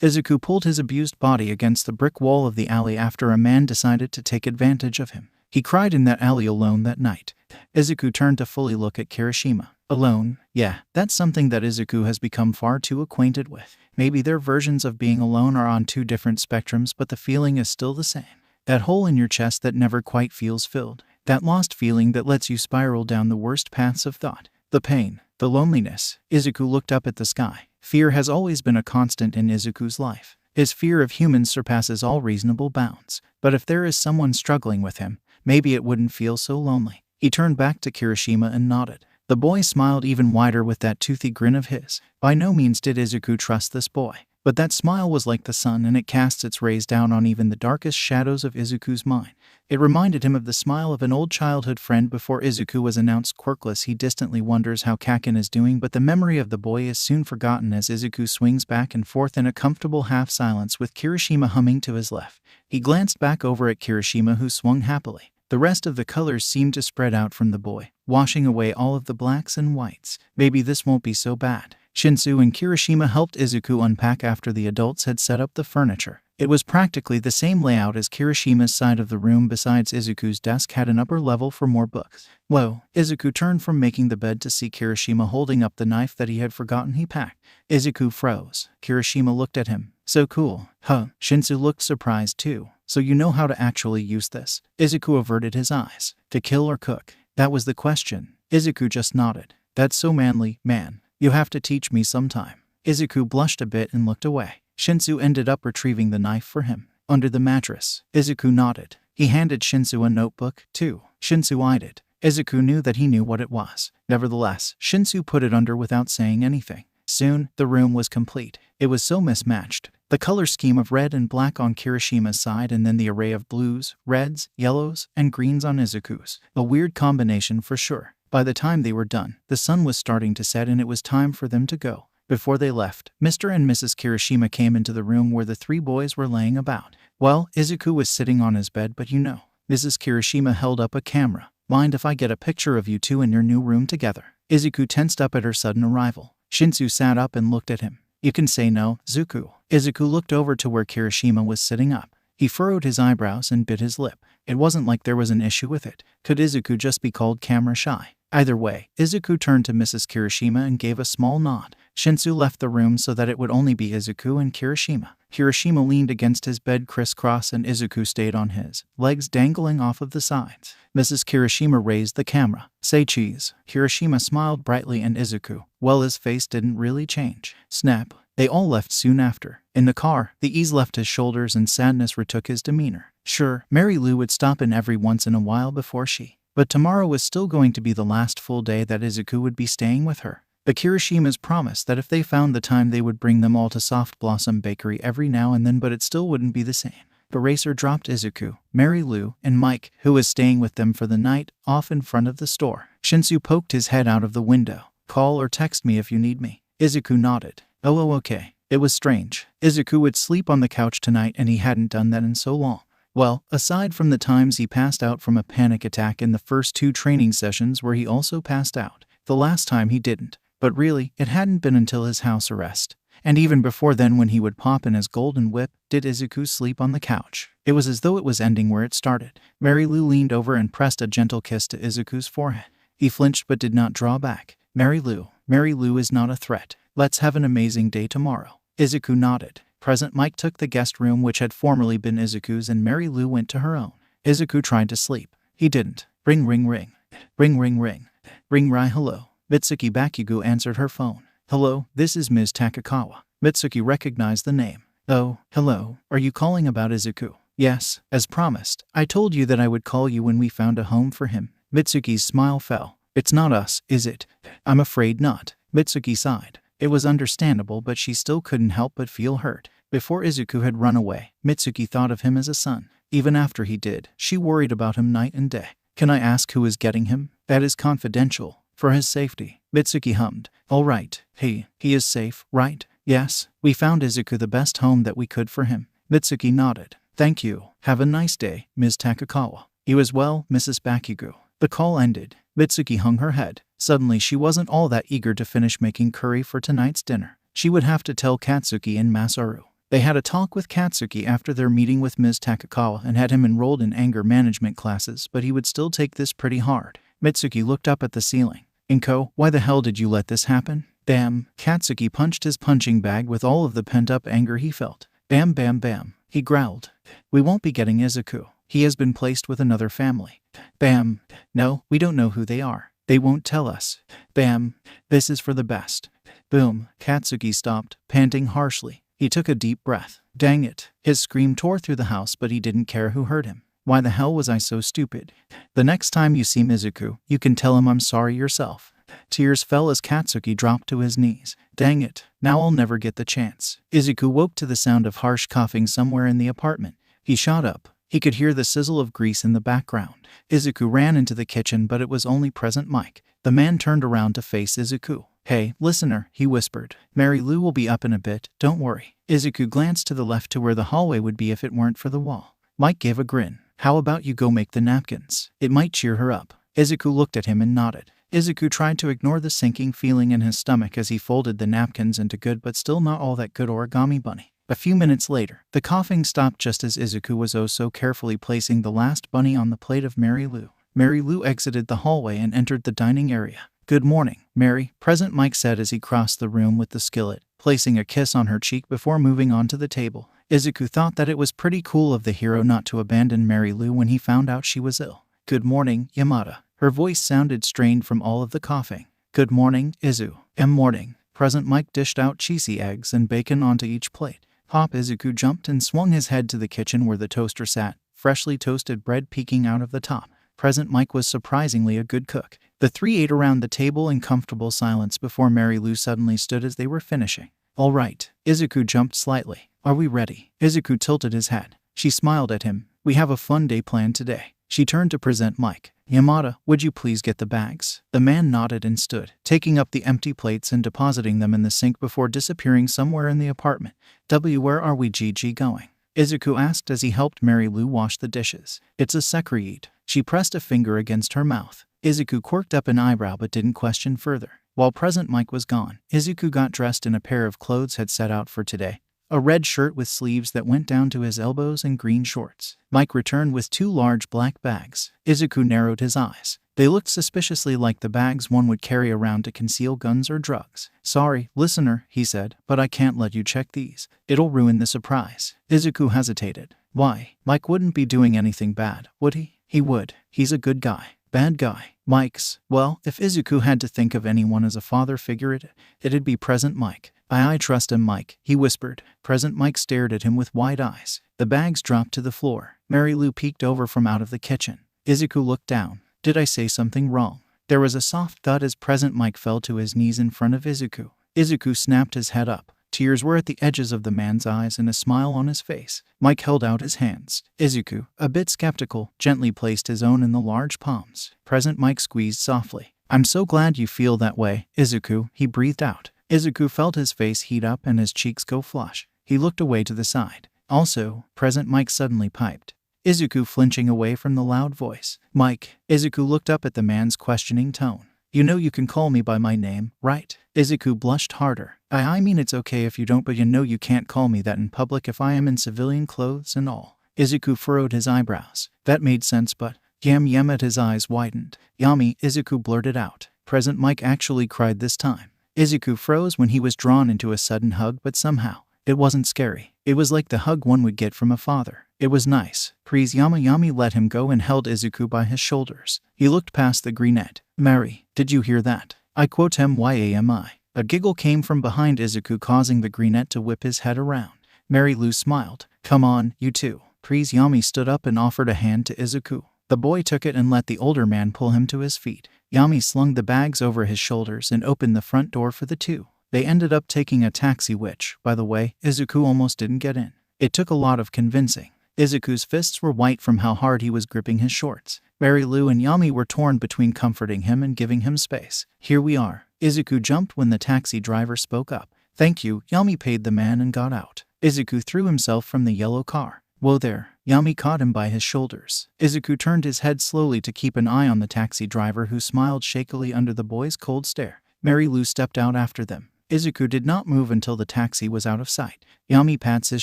Izuku pulled his abused body against the brick wall of the alley after a man decided to take advantage of him. He cried in that alley alone that night. Izuku turned to fully look at Kirishima. Alone? Yeah, that's something that Izuku has become far too acquainted with. Maybe their versions of being alone are on 2 different spectrums, but the feeling is still the same. That hole in your chest that never quite feels filled. That lost feeling that lets you spiral down the worst paths of thought. The pain. The loneliness. Izuku looked up at the sky. Fear has always been a constant in Izuku's life. His fear of humans surpasses all reasonable bounds. But if there is someone struggling with him, maybe it wouldn't feel so lonely. He turned back to Kirishima and nodded. The boy smiled even wider with that toothy grin of his. By no means did Izuku trust this boy. But that smile was like the sun, and it cast its rays down on even the darkest shadows of Izuku's mind. It reminded him of the smile of an old childhood friend before Izuku was announced quirkless. He distantly wonders how Kakin is doing, but the memory of the boy is soon forgotten as Izuku swings back and forth in a comfortable half-silence with Kirishima humming to his left. He glanced back over at Kirishima, who swung happily. The rest of the colors seemed to spread out from the boy, washing away all of the blacks and whites. Maybe this won't be so bad. Shinsu and Kirishima helped Izuku unpack after the adults had set up the furniture. It was practically the same layout as Kirishima's side of the room. Besides, Izuku's desk had an upper level for more books. Whoa. Izuku turned from making the bed to see Kirishima holding up the knife that he had forgotten he packed. Izuku froze. Kirishima looked at him. So cool. Huh. Shinsu looked surprised too. So you know how to actually use this? Izuku averted his eyes. To kill or cook? That was the question. Izuku just nodded. That's so manly, man. You have to teach me sometime. Izuku blushed a bit and looked away. Shinsu ended up retrieving the knife for him. Under the mattress. Izuku nodded. He handed Shinsu a notebook, too. Shinsu eyed it. Izuku knew that he knew what it was. Nevertheless, Shinsu put it under without saying anything. Soon, the room was complete. It was so mismatched. The color scheme of red and black on Kirishima's side and then the array of blues, reds, yellows, and greens on Izuku's. A weird combination for sure. By the time they were done, the sun was starting to set and it was time for them to go. Before they left, Mr. and Mrs. Kirishima came into the room where the three boys were laying about. Well, Izuku was sitting on his bed, but you know. Mrs. Kirishima held up a camera. Mind if I get a picture of you two in your new room together? Izuku tensed up at her sudden arrival. Shinsu sat up and looked at him. You can say no, Zuku. Izuku looked over to where Kirishima was sitting up. He furrowed his eyebrows and bit his lip. It wasn't like there was an issue with it. Could Izuku just be called camera shy? Either way, Izuku turned to Mrs. Kirishima and gave a small nod. Shinsu left the room so that it would only be Izuku and Kirishima. Kirishima leaned against his bed crisscross and Izuku stayed on his, legs dangling off of the sides. Mrs. Kirishima raised the camera. Say cheese. Kirishima smiled brightly and Izuku, well, his face didn't really change. Snap. They all left soon after. In the car, the ease left his shoulders and sadness retook his demeanor. Sure, Mary Lou would stop in every once in a while before she. But tomorrow was still going to be the last full day that Izuku would be staying with her. The Kirishimas promised that if they found the time they would bring them all to Soft Blossom Bakery every now and then, but it still wouldn't be the same. Eraser dropped Izuku, Mary Lou, and Mike, who was staying with them for the night, off in front of the store. Shinsu poked his head out of the window. Call or text me if you need me. Izuku nodded. Oh, okay. It was strange. Izuku would sleep on the couch tonight and he hadn't done that in so long. Well, aside from the times he passed out from a panic attack in the first 2 training sessions where he also passed out. The last time he didn't. But really, it hadn't been until his house arrest. And even before then when he would pop in his golden whip, did Izuku sleep on the couch. It was as though it was ending where it started. Mary Lou leaned over and pressed a gentle kiss to Izuku's forehead. He flinched but did not draw back. Mary Lou is not a threat. Let's have an amazing day tomorrow. Izuku nodded. Present Mike took the guest room which had formerly been Izuku's and Mary Lou went to her own. Izuku tried to sleep. He didn't. Ring ring ring. Ring ring ring. Ring rai hello. Mitsuki Bakugo answered her phone. Hello, this is Ms. Takakawa. Mitsuki recognized the name. Oh, hello. Are you calling about Izuku? Yes, as promised. I told you that I would call you when we found a home for him. Mitsuki's smile fell. It's not us, is it? I'm afraid not. Mitsuki sighed. It was understandable, but she still couldn't help but feel hurt. Before Izuku had run away, Mitsuki thought of him as a son. Even after he did, she worried about him night and day. Can I ask who is getting him? That is confidential. For his safety. Mitsuki hummed. All right. He is safe, right? Yes. We found Izuku the best home that we could for him. Mitsuki nodded. Thank you. Have a nice day, Ms. Takakawa. You as well, Mrs. Bakugo. The call ended. Mitsuki hung her head. Suddenly she wasn't all that eager to finish making curry for tonight's dinner. She would have to tell Katsuki and Masaru. They had a talk with Katsuki after their meeting with Ms. Takakawa and had him enrolled in anger management classes, but he would still take this pretty hard. Mitsuki looked up at the ceiling. Inko, why the hell did you let this happen? Bam. Katsuki punched his punching bag with all of the pent-up anger he felt. Bam bam bam. He growled. We won't be getting Izuku. He has been placed with another family. Bam. No, we don't know who they are. They won't tell us. Bam. This is for the best. Boom. Katsuki stopped, panting harshly. He took a deep breath. Dang it. His scream tore through the house, but he didn't care who heard him. Why the hell was I so stupid? The next time you see Izuku, you can tell him I'm sorry yourself. Tears fell as Katsuki dropped to his knees. Dang it. Now I'll never get the chance. Izuku woke to the sound of harsh coughing somewhere in the apartment. He shot up. He could hear the sizzle of grease in the background. Izuku ran into the kitchen, but it was only present Mike. The man turned around to face Izuku. Hey, listener, he whispered. Mary Lou will be up in a bit, don't worry. Izuku glanced to the left to where the hallway would be if it weren't for the wall. Mike gave a grin. How about you go make the napkins? It might cheer her up. Izuku looked at him and nodded. Izuku tried to ignore the sinking feeling in his stomach as he folded the napkins into good but still not all that good origami bunny. A few minutes later, the coughing stopped just as Izuku was oh so carefully placing the last bunny on the plate of Mary Lou. Mary Lou exited the hallway and entered the dining area. Good morning, Mary, present Mike said as he crossed the room with the skillet, placing a kiss on her cheek before moving on to the table. Izuku thought that it was pretty cool of the hero not to abandon Mary Lou when he found out she was ill. Good morning, Yamada. Her voice sounded strained from all of the coughing. Good morning, Izu. Morning. Present Mike dished out cheesy eggs and bacon onto each plate. Pop! Izuku jumped and swung his head to the kitchen where the toaster sat, freshly toasted bread peeking out of the top. Present Mike was surprisingly a good cook. The three ate around the table in comfortable silence before Mary Lou suddenly stood as they were finishing. All right. Izuku jumped slightly. Are we ready? Izuku tilted his head. She smiled at him. We have a fun day planned today. She turned to present Mike. Yamada, would you please get the bags? The man nodded and stood, taking up the empty plates and depositing them in the sink before disappearing somewhere in the apartment. Where are we going? Izuku asked as he helped Mary Lou wash the dishes. It's a secret. She pressed a finger against her mouth. Izuku quirked up an eyebrow but didn't question further. While present Mike was gone, Izuku got dressed in a pair of clothes had set out for today. A red shirt with sleeves that went down to his elbows and green shorts. Mike returned with 2 large black bags. Izuku narrowed his eyes. They looked suspiciously like the bags one would carry around to conceal guns or drugs. Sorry, listener, he said, but I can't let you check these. It'll ruin the surprise. Izuku hesitated. Why? Mike wouldn't be doing anything bad, would he? He would. He's a good guy. Bad guy. Mike's. Well, if Izuku had to think of anyone as a father figure, it'd be present Mike. I trust him, Mike, he whispered. Present Mike stared at him with wide eyes. The bags dropped to the floor. Mary Lou peeked over from out of the kitchen. Izuku looked down. Did I say something wrong? There was a soft thud as present Mike fell to his knees in front of Izuku. Izuku snapped his head up. Tears were at the edges of the man's eyes and a smile on his face. Mike held out his hands. Izuku, a bit skeptical, gently placed his own in the large palms. Present Mike squeezed softly. I'm so glad you feel that way, Izuku, he breathed out. Izuku felt his face heat up and his cheeks go flush. He looked away to the side. Also, present Mike suddenly piped. Izuku flinching away from the loud voice. Mike. Izuku looked up at the man's questioning tone. You know you can call me by my name, right? Izuku blushed harder. I mean it's okay if you don't, but you know you can't call me that in public if I am in civilian clothes and all. Izuku furrowed his eyebrows. That made sense, but... Yam at his eyes widened. Yami, Izuku blurted out. Present Mike actually cried this time. Izuku froze when he was drawn into a sudden hug, but somehow, it wasn't scary. It was like the hug one would get from a father. It was nice. Please Yami let him go and held Izuku by his shoulders. He looked past the greenette. Mary, did you hear that? I quote Yami. A giggle came from behind Izuku, causing the greenette to whip his head around. Mary Lou smiled. Come on, you two. Please Yami stood up and offered a hand to Izuku. The boy took it and let the older man pull him to his feet. Yami slung the bags over his shoulders and opened the front door for the two. They ended up taking a taxi which, by the way, Izuku almost didn't get in. It took a lot of convincing. Izuku's fists were white from how hard he was gripping his shorts. Mary Lou and Yami were torn between comforting him and giving him space. Here we are. Izuku jumped when the taxi driver spoke up. Thank you, Yami paid the man and got out. Izuku threw himself from the yellow car. Whoa there. Yami caught him by his shoulders. Izuku turned his head slowly to keep an eye on the taxi driver, who smiled shakily under the boy's cold stare. Mary Lou stepped out after them. Izuku did not move until the taxi was out of sight. Yami pats his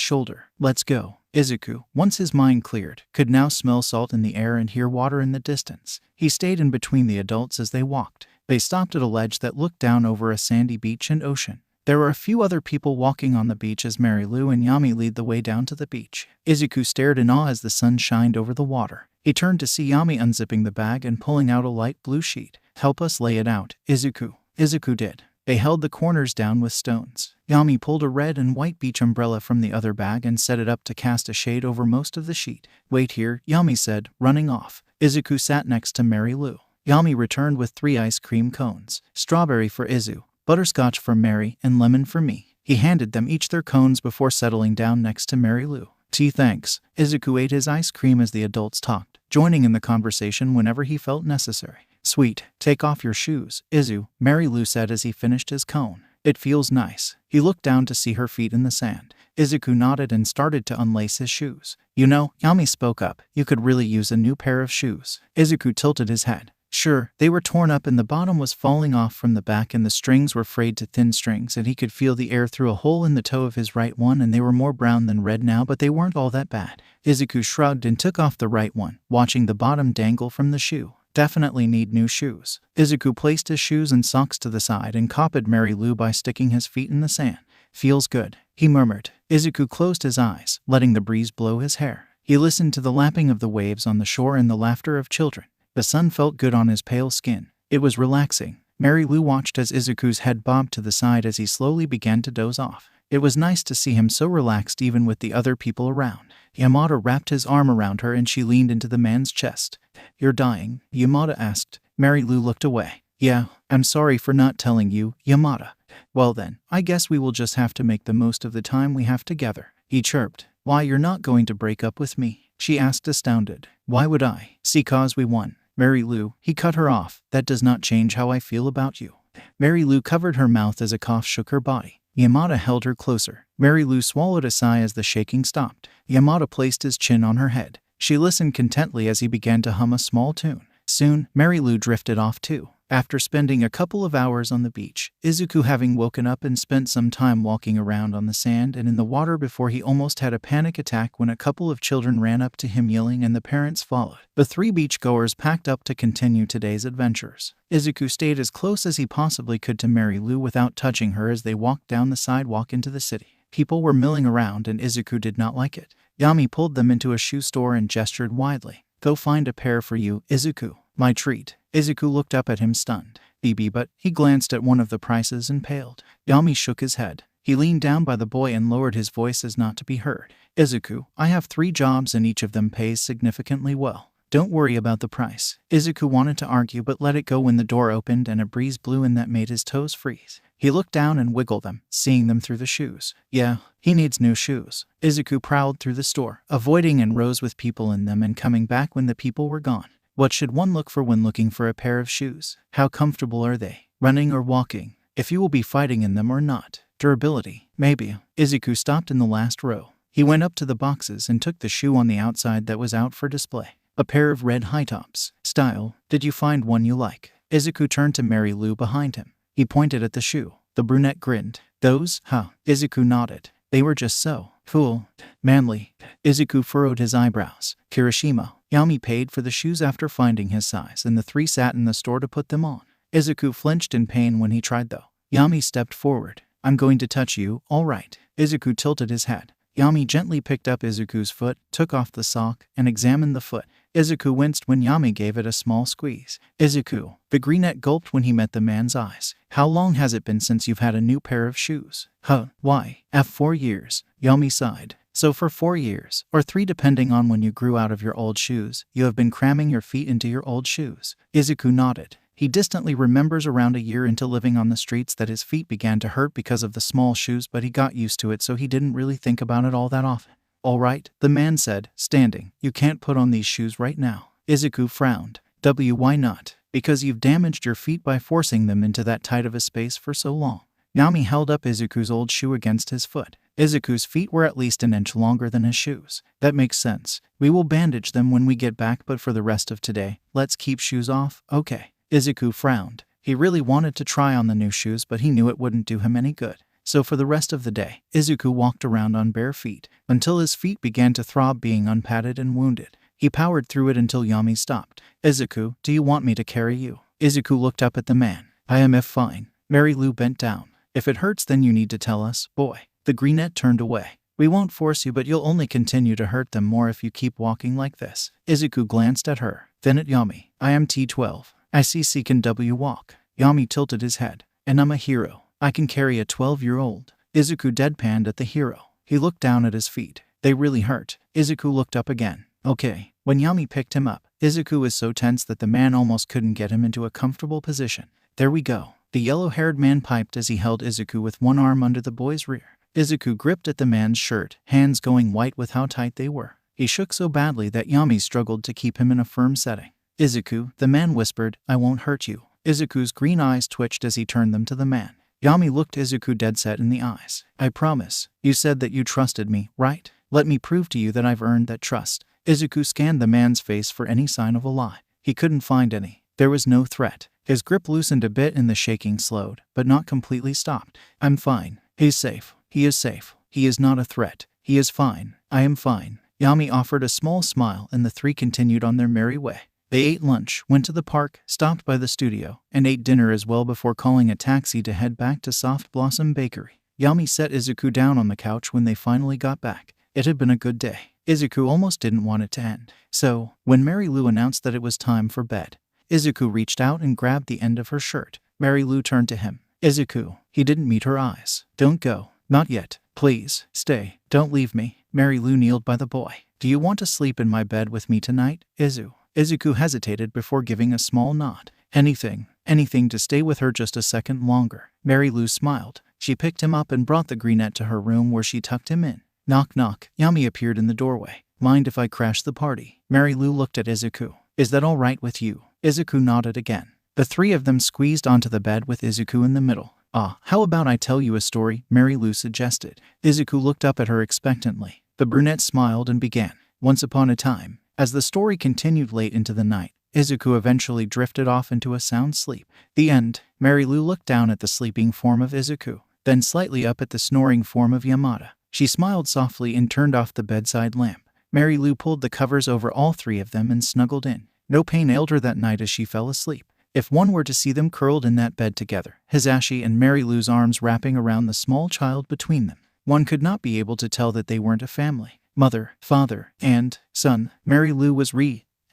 shoulder. Let's go. Izuku, once his mind cleared, could now smell salt in the air and hear water in the distance. He stayed in between the adults as they walked. They stopped at a ledge that looked down over a sandy beach and ocean. There were a few other people walking on the beach as Mary Lou and Yami lead the way down to the beach. Izuku stared in awe as the sun shined over the water. He turned to see Yami unzipping the bag and pulling out a light blue sheet. Help us lay it out, Izuku. Izuku did. They held the corners down with stones. Yami pulled a red and white beach umbrella from the other bag and set it up to cast a shade over most of the sheet. Wait here, Yami said, running off. Izuku sat next to Mary Lou. Yami returned with 3 ice cream cones. Strawberry for Izu, butterscotch for Mary, and lemon for me. He handed them each their cones before settling down next to Mary Lou. Thanks. Izuku ate his ice cream as the adults talked, joining in the conversation whenever he felt necessary. Sweet. Take off your shoes, Izu, Mary Lou said as he finished his cone. It feels nice. He looked down to see her feet in the sand. Izuku nodded and started to unlace his shoes. You know, Yami spoke up, you could really use a new pair of shoes. Izuku tilted his head. Sure, they were torn up and the bottom was falling off from the back and the strings were frayed to thin strings and he could feel the air through a hole in the toe of his right one, and they were more brown than red now, but they weren't all that bad. Izuku shrugged and took off the right one, watching the bottom dangle from the shoe. Definitely need new shoes. Izuku placed his shoes and socks to the side and copied Mary Lou by sticking his feet in the sand. Feels good, he murmured. Izuku closed his eyes, letting the breeze blow his hair. He listened to the lapping of the waves on the shore and the laughter of children. The sun felt good on his pale skin. It was relaxing. Mary Lou watched as Izuku's head bobbed to the side as he slowly began to doze off. It was nice to see him so relaxed even with the other people around. Yamada wrapped his arm around her and she leaned into the man's chest. "You're dying?" Yamada asked. Mary Lou looked away. "Yeah, I'm sorry for not telling you, Yamada." "Well then, I guess we will just have to make the most of the time we have together," he chirped. "Why, you're not going to break up with me?" she asked, astounded. "Why would I? See, 'cause we won." "Mary Lou," he cut her off, "that does not change how I feel about you." Mary Lou covered her mouth as a cough shook her body. Yamada held her closer. Mary Lou swallowed a sigh as the shaking stopped. Yamada placed his chin on her head. She listened contently as he began to hum a small tune. Soon, Mary Lou drifted off too. After spending a couple of hours on the beach, Izuku having woken up and spent some time walking around on the sand and in the water before he almost had a panic attack when a couple of children ran up to him yelling and the parents followed. The three beachgoers packed up to continue today's adventures. Izuku stayed as close as he possibly could to Mary Lou without touching her as they walked down the sidewalk into the city. People were milling around and Izuku did not like it. Yami pulled them into a shoe store and gestured widely. "Go find a pair for you, Izuku." "My treat." Izuku looked up at him stunned. "BB," but he glanced at one of the prices and paled. Yami shook his head. He leaned down by the boy and lowered his voice as not to be heard. "Izuku, I have 3 jobs and each of them pays significantly well. Don't worry about the price." Izuku wanted to argue but let it go when the door opened and a breeze blew in that made his toes freeze. He looked down and wiggled them, seeing them through the shoes. Yeah, he needs new shoes. Izuku prowled through the store, avoiding and rows with people in them and coming back when the people were gone. What should one look for when looking for a pair of shoes? How comfortable are they? Running or walking? If you will be fighting in them or not? Durability? Maybe. Izuku stopped in the last row. He went up to the boxes and took the shoe on the outside that was out for display. A pair of red high tops. Style. Did you find one you like? Izuku turned to Mary Lou behind him. He pointed at the shoe. The brunette grinned. "Those, huh?" Izuku nodded. "They were just so cool. Manly." Izuku furrowed his eyebrows. "Kirishima." Yami paid for the shoes after finding his size, and the 3 sat in the store to put them on. Izuku flinched in pain when he tried though. Yami stepped forward. "I'm going to touch you, all right." Izuku tilted his head. Yami gently picked up Izuku's foot, took off the sock, and examined the foot. Izuku winced when Yami gave it a small squeeze. "Izuku." The greenette gulped when he met the man's eyes. "How long has it been since you've had a new pair of shoes?" "Huh, why?" "F 4 years." Yami sighed. "So for 4 years, or 3 depending on when you grew out of your old shoes, you have been cramming your feet into your old shoes." Izuku nodded. He distantly remembers around a year into living on the streets that his feet began to hurt because of the small shoes, but he got used to it so he didn't really think about it all that often. "All right," the man said, standing. "You can't put on these shoes right now." Izuku frowned. Why not?" "Because you've damaged your feet by forcing them into that tight of a space for so long." Yami held up Izuku's old shoe against his foot. Izuku's feet were at least an inch longer than his shoes. "That makes sense. We will bandage them when we get back, but for the rest of today, let's keep shoes off, okay?" Izuku frowned. He really wanted to try on the new shoes, but he knew it wouldn't do him any good. So for the rest of the day, Izuku walked around on bare feet, until his feet began to throb being unpadded and wounded. He powered through it until Yami stopped. "Izuku, do you want me to carry you?" Izuku looked up at the man. "I am fine." Mary Lou bent down. "If it hurts then you need to tell us, boy." The greenette turned away. "We won't force you, but you'll only continue to hurt them more if you keep walking like this." Izuku glanced at her, then at Yami. "I am T12. I see can W walk." Yami tilted his head. "And I'm a hero. I can carry a 12-year-old. Izuku deadpanned at the hero. He looked down at his feet. They really hurt. Izuku looked up again. "Okay." When Yami picked him up, Izuku was so tense that the man almost couldn't get him into a comfortable position. "There we go." The yellow-haired man piped as he held Izuku with one arm under the boy's rear. Izuku gripped at the man's shirt, hands going white with how tight they were. He shook so badly that Yami struggled to keep him in a firm setting. "Izuku," the man whispered, "I won't hurt you." Izuku's green eyes twitched as he turned them to the man. Yami looked Izuku dead set in the eyes. "I promise. You said that you trusted me, right? Let me prove to you that I've earned that trust." Izuku scanned the man's face for any sign of a lie. He couldn't find any. There was no threat. His grip loosened a bit and the shaking slowed, but not completely stopped. "I'm fine. He's safe. He is safe. He is not a threat. He is fine. I am fine." Yami offered a small smile and the 3 continued on their merry way. They ate lunch, went to the park, stopped by the studio, and ate dinner as well before calling a taxi to head back to Soft Blossom Bakery. Yami set Izuku down on the couch when they finally got back. It had been a good day. Izuku almost didn't want it to end. So, when Mary Lou announced that it was time for bed, Izuku reached out and grabbed the end of her shirt. Mary Lou turned to him. "Izuku." He didn't meet her eyes. "Don't go." Not yet. Please, stay. Don't leave me. Mary Lou kneeled by the boy. Do you want to sleep in my bed with me tonight, Izuku hesitated before giving a small nod. Anything to stay with her just a second longer. Mary Lou smiled. She picked him up and brought the greenette to her room where she tucked him in. Knock knock. Yami appeared in the doorway. Mind if I crash the party? Mary Lou looked at Izuku. Is that all right with you? Izuku nodded again. The three of them squeezed onto the bed with Izuku in the middle. How about I tell you a story? Mary Lou suggested. Izuku looked up at her expectantly. The brunette smiled and began. Once upon a time. As the story continued late into the night, Izuku eventually drifted off into a sound sleep. The end. Mary Lou looked down at the sleeping form of Izuku, then slightly up at the snoring form of Yamada. She smiled softly and turned off the bedside lamp. Mary Lou pulled the covers over all three of them and snuggled in. No pain ailed her that night as she fell asleep. If one were to see them curled in that bed together, Hisashi and Mary Lou's arms wrapping around the small child between them, one could not be able to tell that they weren't a family. Mother, father, and son. Mary Lou was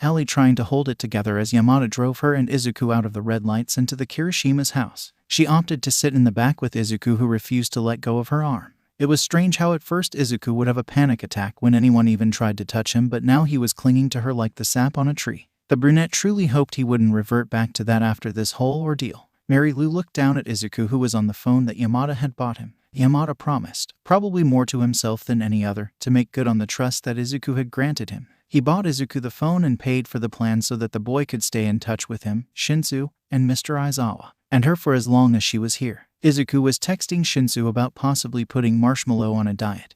Ali trying to hold it together as Yamada drove her and Izuku out of the red lights into the Kirishima's house. She opted to sit in the back with Izuku, who refused to let go of her arm. It was strange how at first Izuku would have a panic attack when anyone even tried to touch him, but now he was clinging to her like the sap on a tree. The brunette truly hoped he wouldn't revert back to that after this whole ordeal. Mary Lou looked down at Izuku, who was on the phone that Yamada had bought him. Yamada promised, probably more to himself than any other, to make good on the trust that Izuku had granted him. He bought Izuku the phone and paid for the plan so that the boy could stay in touch with him, Shinsu, and Mr. Aizawa, and her for as long as she was here. Izuku was texting Shinsu about possibly putting Marshmallow on a diet,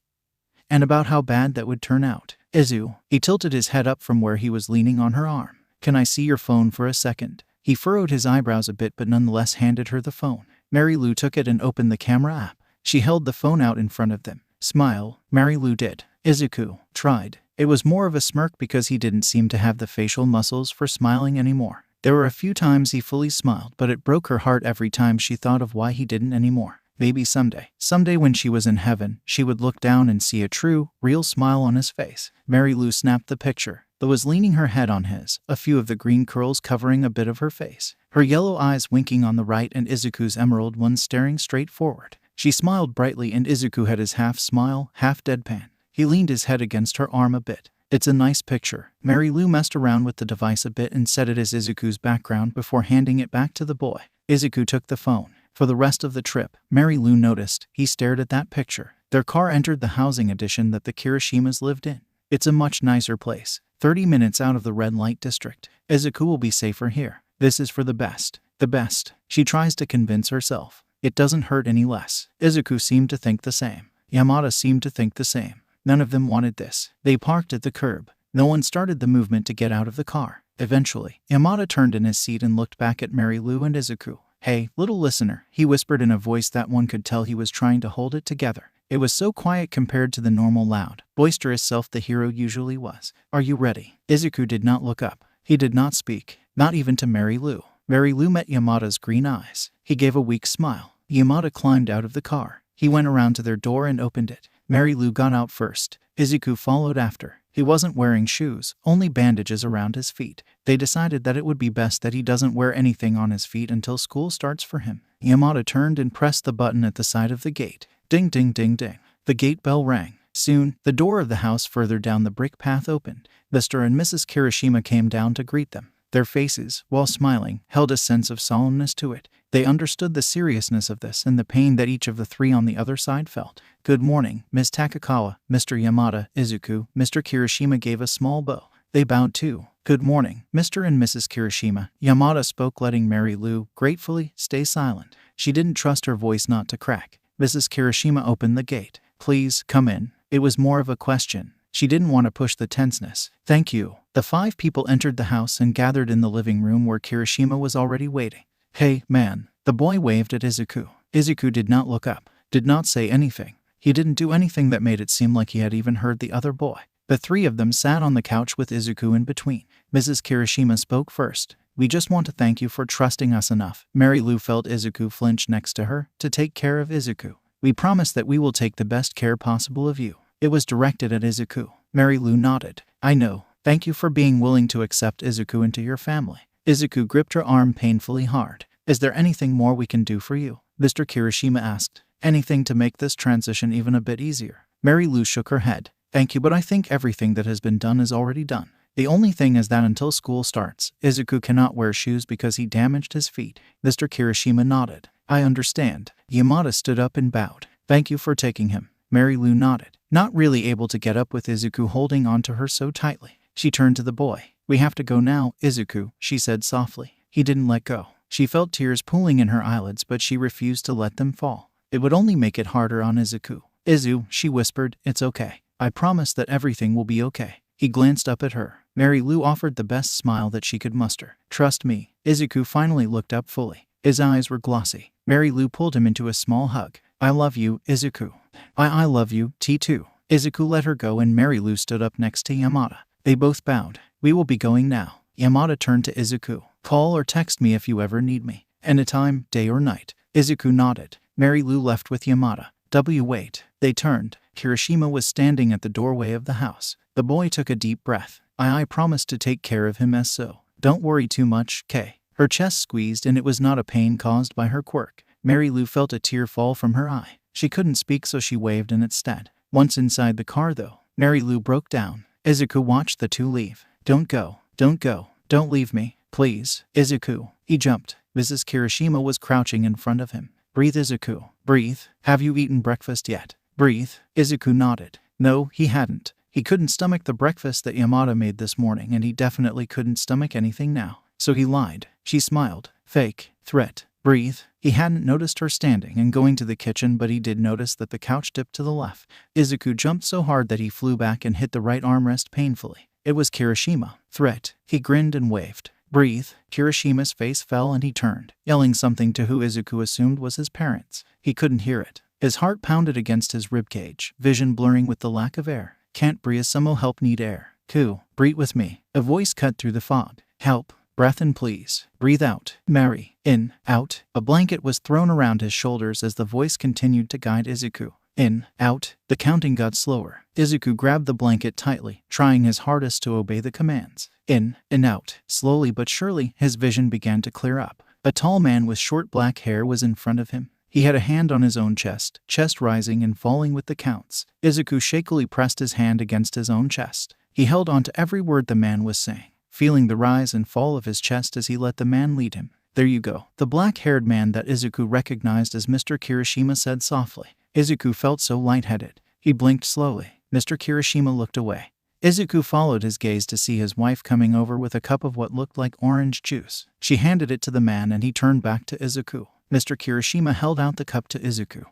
and about how bad that would turn out. He tilted his head up from where he was leaning on her arm. Can I see your phone for a second? He furrowed his eyebrows a bit but nonetheless handed her the phone. Mary Lou took it and opened the camera app. She held the phone out in front of them. Smile. Mary Lou did. Izuku tried. It was more of a smirk because he didn't seem to have the facial muscles for smiling anymore. There were a few times he fully smiled, but it broke her heart every time she thought of why he didn't anymore. Maybe someday when she was in heaven, she would look down and see a true, real smile on his face. Mary Lou snapped the picture, though was leaning her head on his, a few of the green curls covering a bit of her face. Her yellow eyes winking on the right and Izuku's emerald ones staring straight forward. She smiled brightly and Izuku had his half smile, half deadpan. He leaned his head against her arm a bit. It's a nice picture. Mary Lou messed around with the device a bit and set it as Izuku's background before handing it back to the boy. Izuku took the phone. For the rest of the trip, Mary Lou noticed he stared at that picture. Their car entered the housing addition that the Kirishimas lived in. It's a much nicer place. 30 minutes out of the red light district. Izuku will be safer here. This is for the best. The best. She tries to convince herself. It doesn't hurt any less. Izuku seemed to think the same. Yamada seemed to think the same. None of them wanted this. They parked at the curb. No one started the movement to get out of the car. Eventually, Yamada turned in his seat and looked back at Mary Lou and Izuku. Hey, little listener, he whispered in a voice that one could tell he was trying to hold it together. It was so quiet compared to the normal loud, boisterous self the hero usually was. Are you ready? Izuku did not look up. He did not speak, not even to Mary Lou. Mary Lou met Yamada's green eyes. He gave a weak smile. Yamada climbed out of the car. He went around to their door and opened it. Mary Lou got out first. Izuku followed after. He wasn't wearing shoes, only bandages around his feet. They decided that it would be best that he doesn't wear anything on his feet until school starts for him. Yamada turned and pressed the button at the side of the gate. Ding ding ding ding. The gate bell rang. Soon, the door of the house further down the brick path opened. Mr. and Mrs. Kirishima came down to greet them. Their faces, while smiling, held a sense of solemnness to it. They understood the seriousness of this and the pain that each of the three on the other side felt. Good morning, Ms. Takakawa, Mr. Yamada, Izuku. Mr. Kirishima gave a small bow. They bowed too. Good morning, Mr. and Mrs. Kirishima. Yamada spoke, letting Mary Lou, gratefully, stay silent. She didn't trust her voice not to crack. Mrs. Kirishima opened the gate. Please, come in. It was more of a question. She didn't want to push the tenseness. Thank you. The 5 people entered the house and gathered in the living room where Kirishima was already waiting. Hey, man. The boy waved at Izuku. Izuku did not look up, did not say anything. He didn't do anything that made it seem like he had even heard the other boy. The 3 of them sat on the couch with Izuku in between. Mrs. Kirishima spoke first. We just want to thank you for trusting us enough. Mary Lou felt Izuku flinch next to her to take care of Izuku. We promise that we will take the best care possible of you. It was directed at Izuku. Mary Lou nodded. I know. Thank you for being willing to accept Izuku into your family. Izuku gripped her arm painfully hard. Is there anything more we can do for you? Mr. Kirishima asked. Anything to make this transition even a bit easier. Mary Lou shook her head. Thank you, but I think everything that has been done is already done. The only thing is that until school starts, Izuku cannot wear shoes because he damaged his feet. Mr. Kirishima nodded. I understand. Yamada stood up and bowed. Thank you for taking him. Mary Lou nodded, not really able to get up with Izuku holding onto her so tightly. She turned to the boy. We have to go now, Izuku, she said softly. He didn't let go. She felt tears pooling in her eyelids, but she refused to let them fall. It would only make it harder on Izuku. Izu, she whispered, it's okay. I promise that everything will be okay. He glanced up at her. Mary Lou offered the best smile that she could muster. Trust me. Izuku finally looked up fully. His eyes were glossy. Mary Lou pulled him into a small hug. I love you, Izuku. I love you, T2. Izuku let her go and Mary Lou stood up next to Yamada. They both bowed. We will be going now. Yamada turned to Izuku. Call or text me if you ever need me. Anytime, day or night. Izuku nodded. Mary Lou left with Yamada. Wait. They turned. Kirishima was standing at the doorway of the house. The boy took a deep breath. I promised to take care of him as so. Don't worry too much, K. Her chest squeezed and it was not a pain caused by her quirk. Mary Lou felt a tear fall from her eye. She couldn't speak so she waved in its stead. Once inside the car though, Mary Lou broke down. Izuku watched the two leave. Don't go. Don't go. Don't leave me. Please. Izuku. He jumped. Mrs. Kirishima was crouching in front of him. Breathe, Izuku. Breathe. Have you eaten breakfast yet? Breathe. Izuku nodded. No, he hadn't. He couldn't stomach the breakfast that Yamada made this morning and he definitely couldn't stomach anything now. So he lied. She smiled. Fake. Threat. Breathe. He hadn't noticed her standing and going to the kitchen, but he did notice that the couch dipped to the left. Izuku jumped so hard that he flew back and hit the right armrest painfully. It was Kirishima. Threat. He grinned and waved. Breathe. Kirishima's face fell and he turned, yelling something to who Izuku assumed was his parents. He couldn't hear it. His heart pounded against his ribcage, vision blurring with the lack of air. Can't breathe, someone help, need air. Ku, breathe with me. A voice cut through the fog. Help. Breath in please. Breathe out. Mary. In. Out. A blanket was thrown around his shoulders as the voice continued to guide Izuku. In. Out. The counting got slower. Izuku grabbed the blanket tightly, trying his hardest to obey the commands. In. And out. Slowly but surely, his vision began to clear up. A tall man with short black hair was in front of him. He had a hand on his own chest rising and falling with the counts. Izuku shakily pressed his hand against his own chest. He held on to every word the man was saying, feeling the rise and fall of his chest as he let the man lead him. There you go. The black-haired man that Izuku recognized as Mr. Kirishima said softly. Izuku felt so lightheaded. He blinked slowly. Mr. Kirishima looked away. Izuku followed his gaze to see his wife coming over with a cup of what looked like orange juice. She handed it to the man and he turned back to Izuku. Mr. Kirishima held out the cup to Izuku,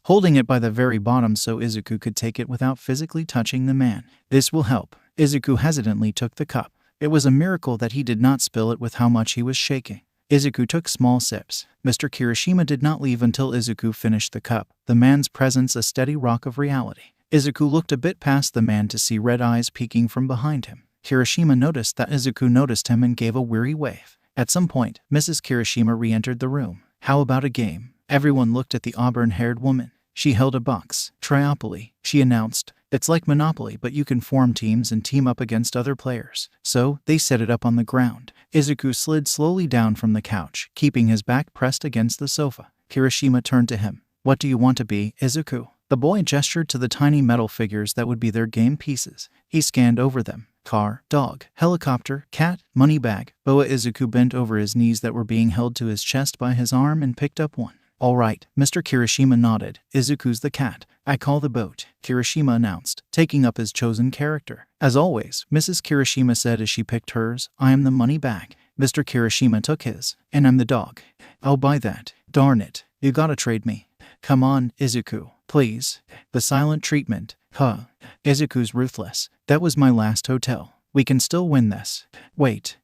holding it by the very bottom so Izuku could take it without physically touching the man. This will help. Izuku hesitantly took the cup. It was a miracle that he did not spill it with how much he was shaking. Izuku took small sips. Mr. Kirishima did not leave until Izuku finished the cup, the man's presence a steady rock of reality. Izuku looked a bit past the man to see red eyes peeking from behind him. Kirishima noticed that Izuku noticed him and gave a weary wave. At some point, Mrs. Kirishima re-entered the room. How about a game? Everyone looked at the auburn-haired woman. She held a box. Triopoly, she announced. It's like Monopoly, but you can form teams and team up against other players. So, they set it up on the ground. Izuku slid slowly down from the couch, keeping his back pressed against the sofa. Kirishima turned to him. What do you want to be, Izuku? The boy gestured to the tiny metal figures that would be their game pieces. He scanned over them. Car, dog, helicopter, cat, money bag. Boa. Izuku bent over his knees that were being held to his chest by his arm and picked up one. All right, Mr. Kirishima nodded. Izuku's the cat. I call the boat, Kirishima announced, taking up his chosen character. As always, Mrs. Kirishima said as she picked hers, I am the money bag. Mr. Kirishima took his. And I'm the dog. I'll buy that. Darn it. You gotta trade me. Come on, Izuku. Please. The silent treatment. Huh. Izuku's ruthless. That was my last hotel. We can still win this. Wait.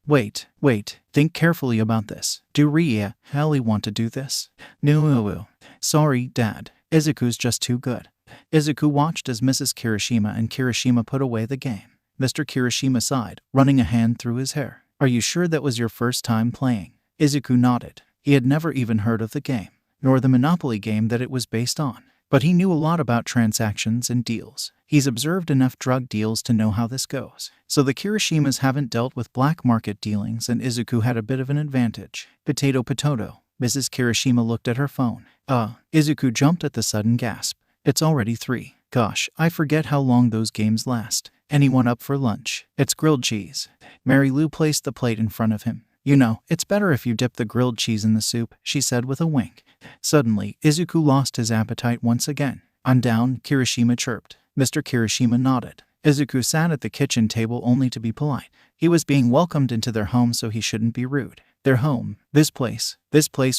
Think carefully about this. Do Ria really want to do this? No. Sorry, Dad. Izuku's just too good. Izuku watched as Mrs. Kirishima and Kirishima put away the game. Mr. Kirishima sighed, running a hand through his hair. Are you sure that was your first time playing? Izuku nodded. He had never even heard of the game, nor the Monopoly game that it was based on. But he knew a lot about transactions and deals. He's observed enough drug deals to know how this goes. So the Kirishimas haven't dealt with black market dealings and Izuku had a bit of an advantage. Potato. Mrs. Kirishima looked at her phone. Izuku jumped at the sudden gasp. It's already 3. Gosh, I forget how long those games last. Anyone up for lunch? It's grilled cheese. Mary Lou placed the plate in front of him. You know, it's better if you dip the grilled cheese in the soup, she said with a wink. Suddenly, Izuku lost his appetite once again. I'm down, Kirishima chirped. Mr. Kirishima nodded. Izuku sat at the kitchen table only to be polite. He was being welcomed into their home, so he shouldn't be rude. Their home. This place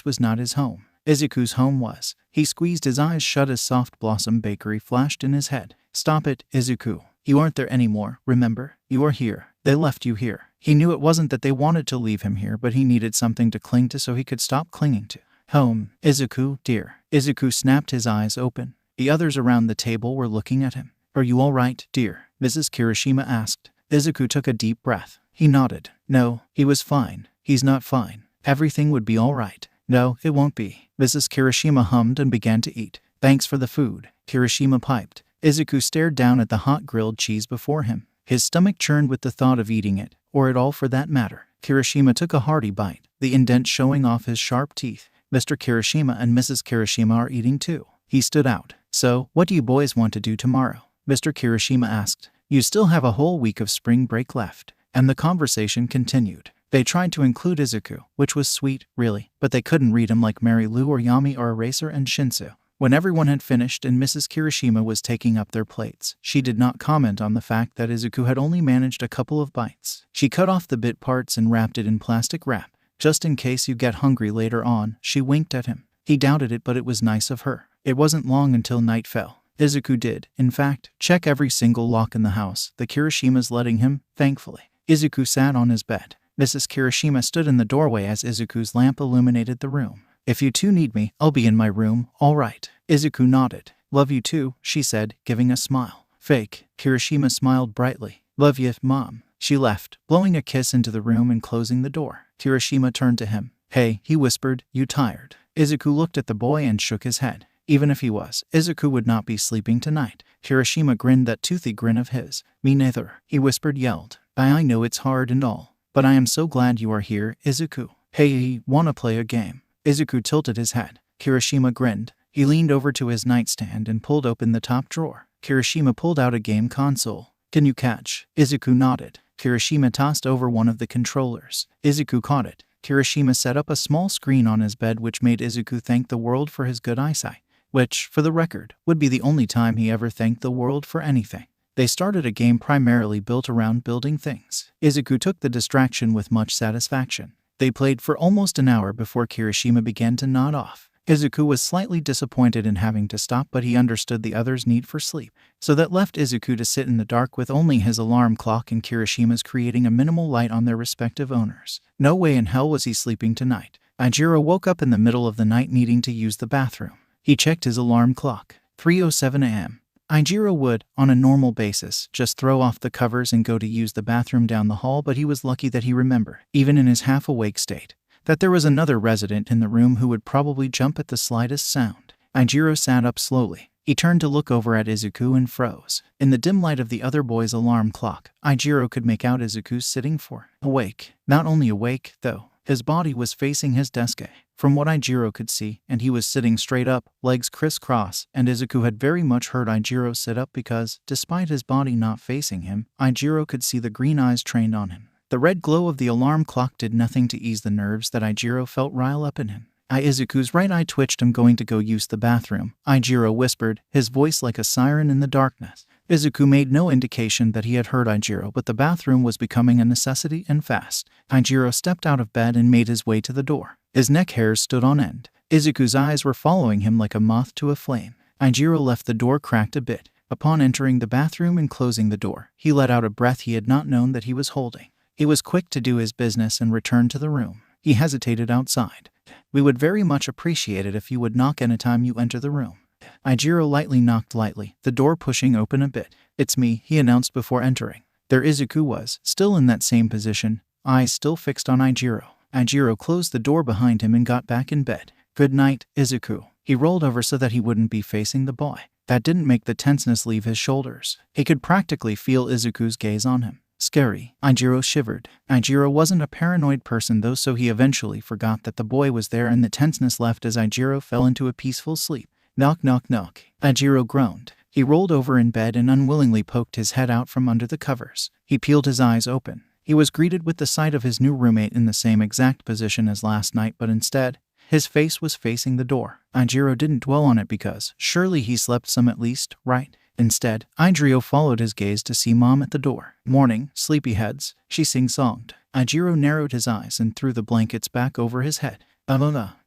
was not his home. Izuku's home was. He squeezed his eyes shut as Soft Blossom Bakery flashed in his head. Stop it, Izuku. You aren't there anymore, remember? You are here. They left you here. He knew it wasn't that they wanted to leave him here, but he needed something to cling to so he could stop clinging to. Home. Izuku, dear. Izuku snapped his eyes open. The others around the table were looking at him. Are you all right, dear? Mrs. Kirishima asked. Izuku took a deep breath. He nodded. No, he was fine. He's not fine. Everything would be all right. No, it won't be. Mrs. Kirishima hummed and began to eat. Thanks for the food, Kirishima piped. Izuku stared down at the hot grilled cheese before him. His stomach churned with the thought of eating it, or at all for that matter. Kirishima took a hearty bite, the indent showing off his sharp teeth. Mr. Kirishima and Mrs. Kirishima are eating too. He stood out. So, what do you boys want to do tomorrow? Mr. Kirishima asked. You still have a whole week of spring break left. And the conversation continued. They tried to include Izuku, which was sweet, really, but they couldn't read him like Mary Lou or Yami or Eraser and Shinsu. When everyone had finished and Mrs. Kirishima was taking up their plates, she did not comment on the fact that Izuku had only managed a couple of bites. She cut off the bit parts and wrapped it in plastic wrap. Just in case you get hungry later on, she winked at him. He doubted it, but it was nice of her. It wasn't long until night fell. Izuku did, in fact, check every single lock in the house, the Kirishimas letting him, thankfully. Izuku sat on his bed. Mrs. Kirishima stood in the doorway as Izuku's lamp illuminated the room. If you two need me, I'll be in my room, all right. Izuku nodded. Love you too, she said, giving a smile. Fake. Kirishima smiled brightly. Love you, Mom. She left, blowing a kiss into the room and closing the door. Kirishima turned to him. Hey, he whispered, you tired? Izuku looked at the boy and shook his head. Even if he was, Izuku would not be sleeping tonight. Kirishima grinned that toothy grin of his. Me neither, he whispered, yelled. I know it's hard and all, but I am so glad you are here, Izuku. Hey, wanna play a game? Izuku tilted his head. Kirishima grinned. He leaned over to his nightstand and pulled open the top drawer. Kirishima pulled out a game console. Can you catch? Izuku nodded. Kirishima tossed over one of the controllers. Izuku caught it. Kirishima set up a small screen on his bed, which made Izuku thank the world for his good eyesight. Which, for the record, would be the only time he ever thanked the world for anything. They started a game primarily built around building things. Izuku took the distraction with much satisfaction. They played for almost an hour before Kirishima began to nod off. Izuku was slightly disappointed in having to stop, but he understood the others' need for sleep. So that left Izuku to sit in the dark with only his alarm clock and Kirishima's creating a minimal light on their respective owners. No way in hell was he sleeping tonight. Ijiro woke up in the middle of the night needing to use the bathroom. He checked his alarm clock. 3:07 a.m. Ijiro would, on a normal basis, just throw off the covers and go to use the bathroom down the hall, but he was lucky that he remembered, even in his half-awake state, that there was another resident in the room who would probably jump at the slightest sound. Ijiro sat up slowly. He turned to look over at Izuku and froze. In the dim light of the other boy's alarm clock, Ijiro could make out Izuku sitting awake. Not only awake, though. His body was facing his desk, from what Ijiro could see, and he was sitting straight up, legs crisscross, and Izuku had very much heard Ijiro sit up because, despite his body not facing him, Ijiro could see the green eyes trained on him. The red glow of the alarm clock did nothing to ease the nerves that Ijiro felt rile up in him. Izuku's right eye twitched. I'm going to go use the bathroom, Ijiro whispered, his voice like a siren in the darkness. Izuku made no indication that he had heard Ijiro, but the bathroom was becoming a necessity and fast. Ijiro stepped out of bed and made his way to the door. His neck hairs stood on end. Izuku's eyes were following him like a moth to a flame. Ijiro left the door cracked a bit. Upon entering the bathroom and closing the door, he let out a breath he had not known that he was holding. He was quick to do his business and return to the room. He hesitated outside. We would very much appreciate it if you would knock anytime you enter the room. Ijiro lightly knocked lightly, the door pushing open a bit. It's me, he announced before entering. There Izuku was, still in that same position, eyes still fixed on Ijiro. Ijiro closed the door behind him and got back in bed. Good night, Izuku. He rolled over so that he wouldn't be facing the boy. That didn't make the tenseness leave his shoulders. He could practically feel Izuku's gaze on him. Scary. Aijiro shivered. Aijiro wasn't a paranoid person though, so he eventually forgot that the boy was there and the tenseness left as Aijiro fell into a peaceful sleep. Knock knock knock. Aijiro groaned. He rolled over in bed and unwillingly poked his head out from under the covers. He peeled his eyes open. He was greeted with the sight of his new roommate in the same exact position as last night, but instead, his face was facing the door. Aijiro didn't dwell on it because surely he slept some at least, right? Instead, Aijiro followed his gaze to see Mom at the door. Morning, sleepyheads, she sing-songed. Aijiro narrowed his eyes and threw the blankets back over his head.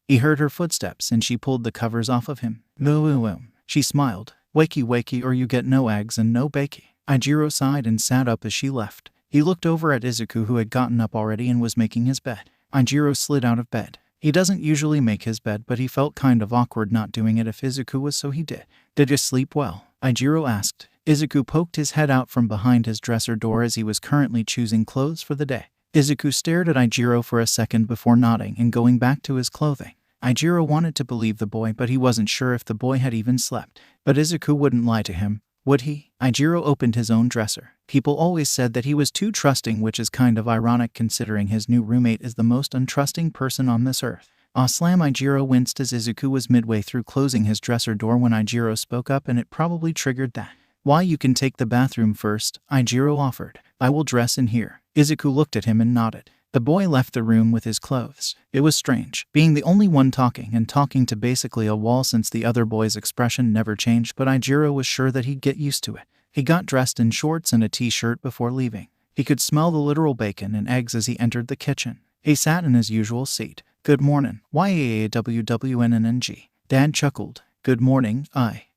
He heard her footsteps and she pulled the covers off of him. She smiled. Wakey wakey or you get no eggs and no bakey. Aijiro sighed and sat up as she left. He looked over at Izuku, who had gotten up already and was making his bed. Aijiro slid out of bed. He doesn't usually make his bed, but he felt kind of awkward not doing it if Izuku was, so he did. Did you sleep well? Aijiro asked. Izuku poked his head out from behind his dresser door as he was currently choosing clothes for the day. Izuku stared at Aijiro for a second before nodding and going back to his clothing. Aijiro wanted to believe the boy, but he wasn't sure if the boy had even slept. But Izuku wouldn't lie to him, would he? Aijiro opened his own dresser. People always said that he was too trusting, which is kind of ironic considering his new roommate is the most untrusting person on this earth. Slam. Aijiro winced as Izuku was midway through closing his dresser door when Aijiro spoke up, and it probably triggered that. Why, you can take the bathroom first, Aijiro offered. I will dress in here. Izuku looked at him and nodded. The boy left the room with his clothes. It was strange, being the only one talking and talking to basically a wall since the other boy's expression never changed, but Aijiro was sure that he'd get used to it. He got dressed in shorts and a t-shirt before leaving. He could smell the literal bacon and eggs as he entered the kitchen. He sat in his usual seat. Good morning. YAAWWNNNG. Dad chuckled. Good morning.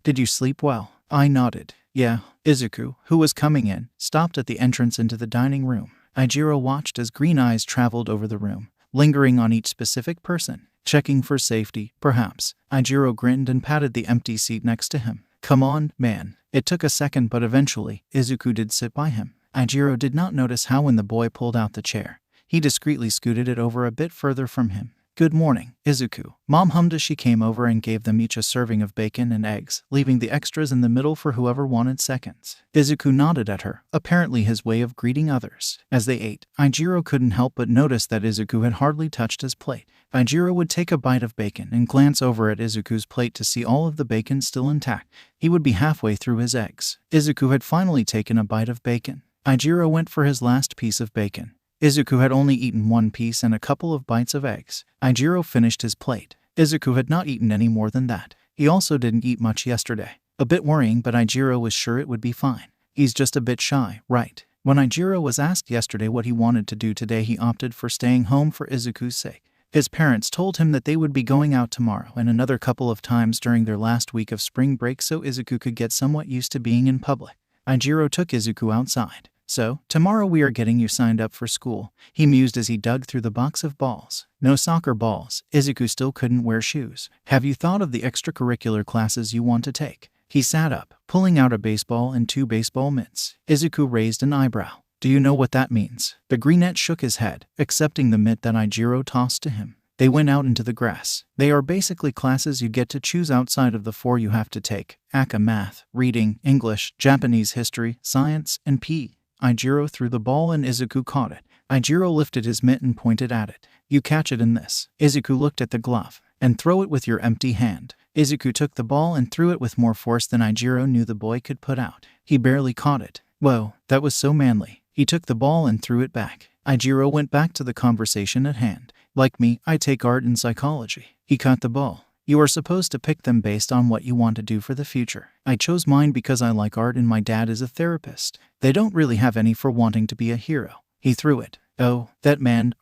Did you sleep well? I nodded. Yeah. Izuku, who was coming in, stopped at the entrance into the dining room. Aijiro watched as green eyes traveled over the room, lingering on each specific person, checking for safety, perhaps. Aijiro grinned and patted the empty seat next to him. Come on, man. It took a second, but eventually, Izuku did sit by him. Aijiro did not notice how when the boy pulled out the chair, he discreetly scooted it over a bit further from him. Good morning, Izuku. Mom hummed as she came over and gave them each a serving of bacon and eggs, leaving the extras in the middle for whoever wanted seconds. Izuku nodded at her, apparently his way of greeting others. As they ate, Aijiro couldn't help but notice that Izuku had hardly touched his plate. Aijiro would take a bite of bacon and glance over at Izuku's plate to see all of the bacon still intact. He would be halfway through his eggs. Izuku had finally taken a bite of bacon. Aijiro went for his last piece of bacon. Izuku had only eaten one piece and a couple of bites of eggs. Aijiro finished his plate. Izuku had not eaten any more than that. He also didn't eat much yesterday. A bit worrying, but Aijiro was sure it would be fine. He's just a bit shy, right? When Aijiro was asked yesterday what he wanted to do today, he opted for staying home for Izuku's sake. His parents told him that they would be going out tomorrow and another couple of times during their last week of spring break so Izuku could get somewhat used to being in public. Aijiro took Izuku outside. So, tomorrow we are getting you signed up for school, he mused as he dug through the box of balls. No soccer balls. Izuku still couldn't wear shoes. Have you thought of the extracurricular classes you want to take? He sat up, pulling out a baseball and 2 baseball mitts. Izuku raised an eyebrow. Do you know what that means? The greenette shook his head, accepting the mitt that Aijiro tossed to him. They went out into the grass. They are basically classes you get to choose outside of the 4 you have to take. Aka math, reading, English, Japanese history, science, and PE. Aijiro threw the ball and Izuku caught it. Aijiro lifted his mitt and pointed at it. You catch it in this. Izuku looked at the glove. And throw it with your empty hand. Izuku took the ball and threw it with more force than Aijiro knew the boy could put out. He barely caught it. Whoa, that was so manly. He took the ball and threw it back. Aijiro went back to the conversation at hand. Like me, I take art and psychology. He caught the ball. You are supposed to pick them based on what you want to do for the future. I chose mine because I like art and my dad is a therapist. They don't really have any for wanting to be a hero. He threw it. Oh, that man,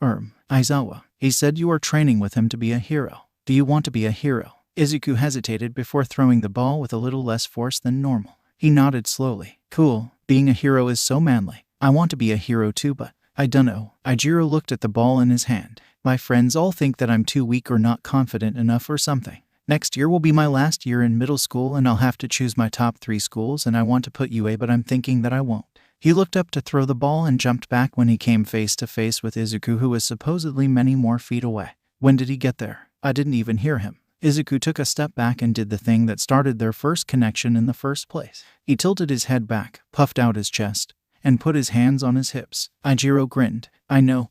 Aizawa. He said you are training with him to be a hero. Do you want to be a hero? Izuku hesitated before throwing the ball with a little less force than normal. He nodded slowly. Cool. Being a hero is so manly. I want to be a hero too, but I dunno. Aijiro looked at the ball in his hand. My friends all think that I'm too weak or not confident enough or something. Next year will be my last year in middle school and I'll have to choose my top 3 schools and I want to put UA but I'm thinking that I won't. He looked up to throw the ball and jumped back when he came face to face with Izuku, who was supposedly many more feet away. When did he get there? I didn't even hear him. Izuku took a step back and did the thing that started their first connection in the first place. He tilted his head back, puffed out his chest, and put his hands on his hips. Aijiro grinned. I know,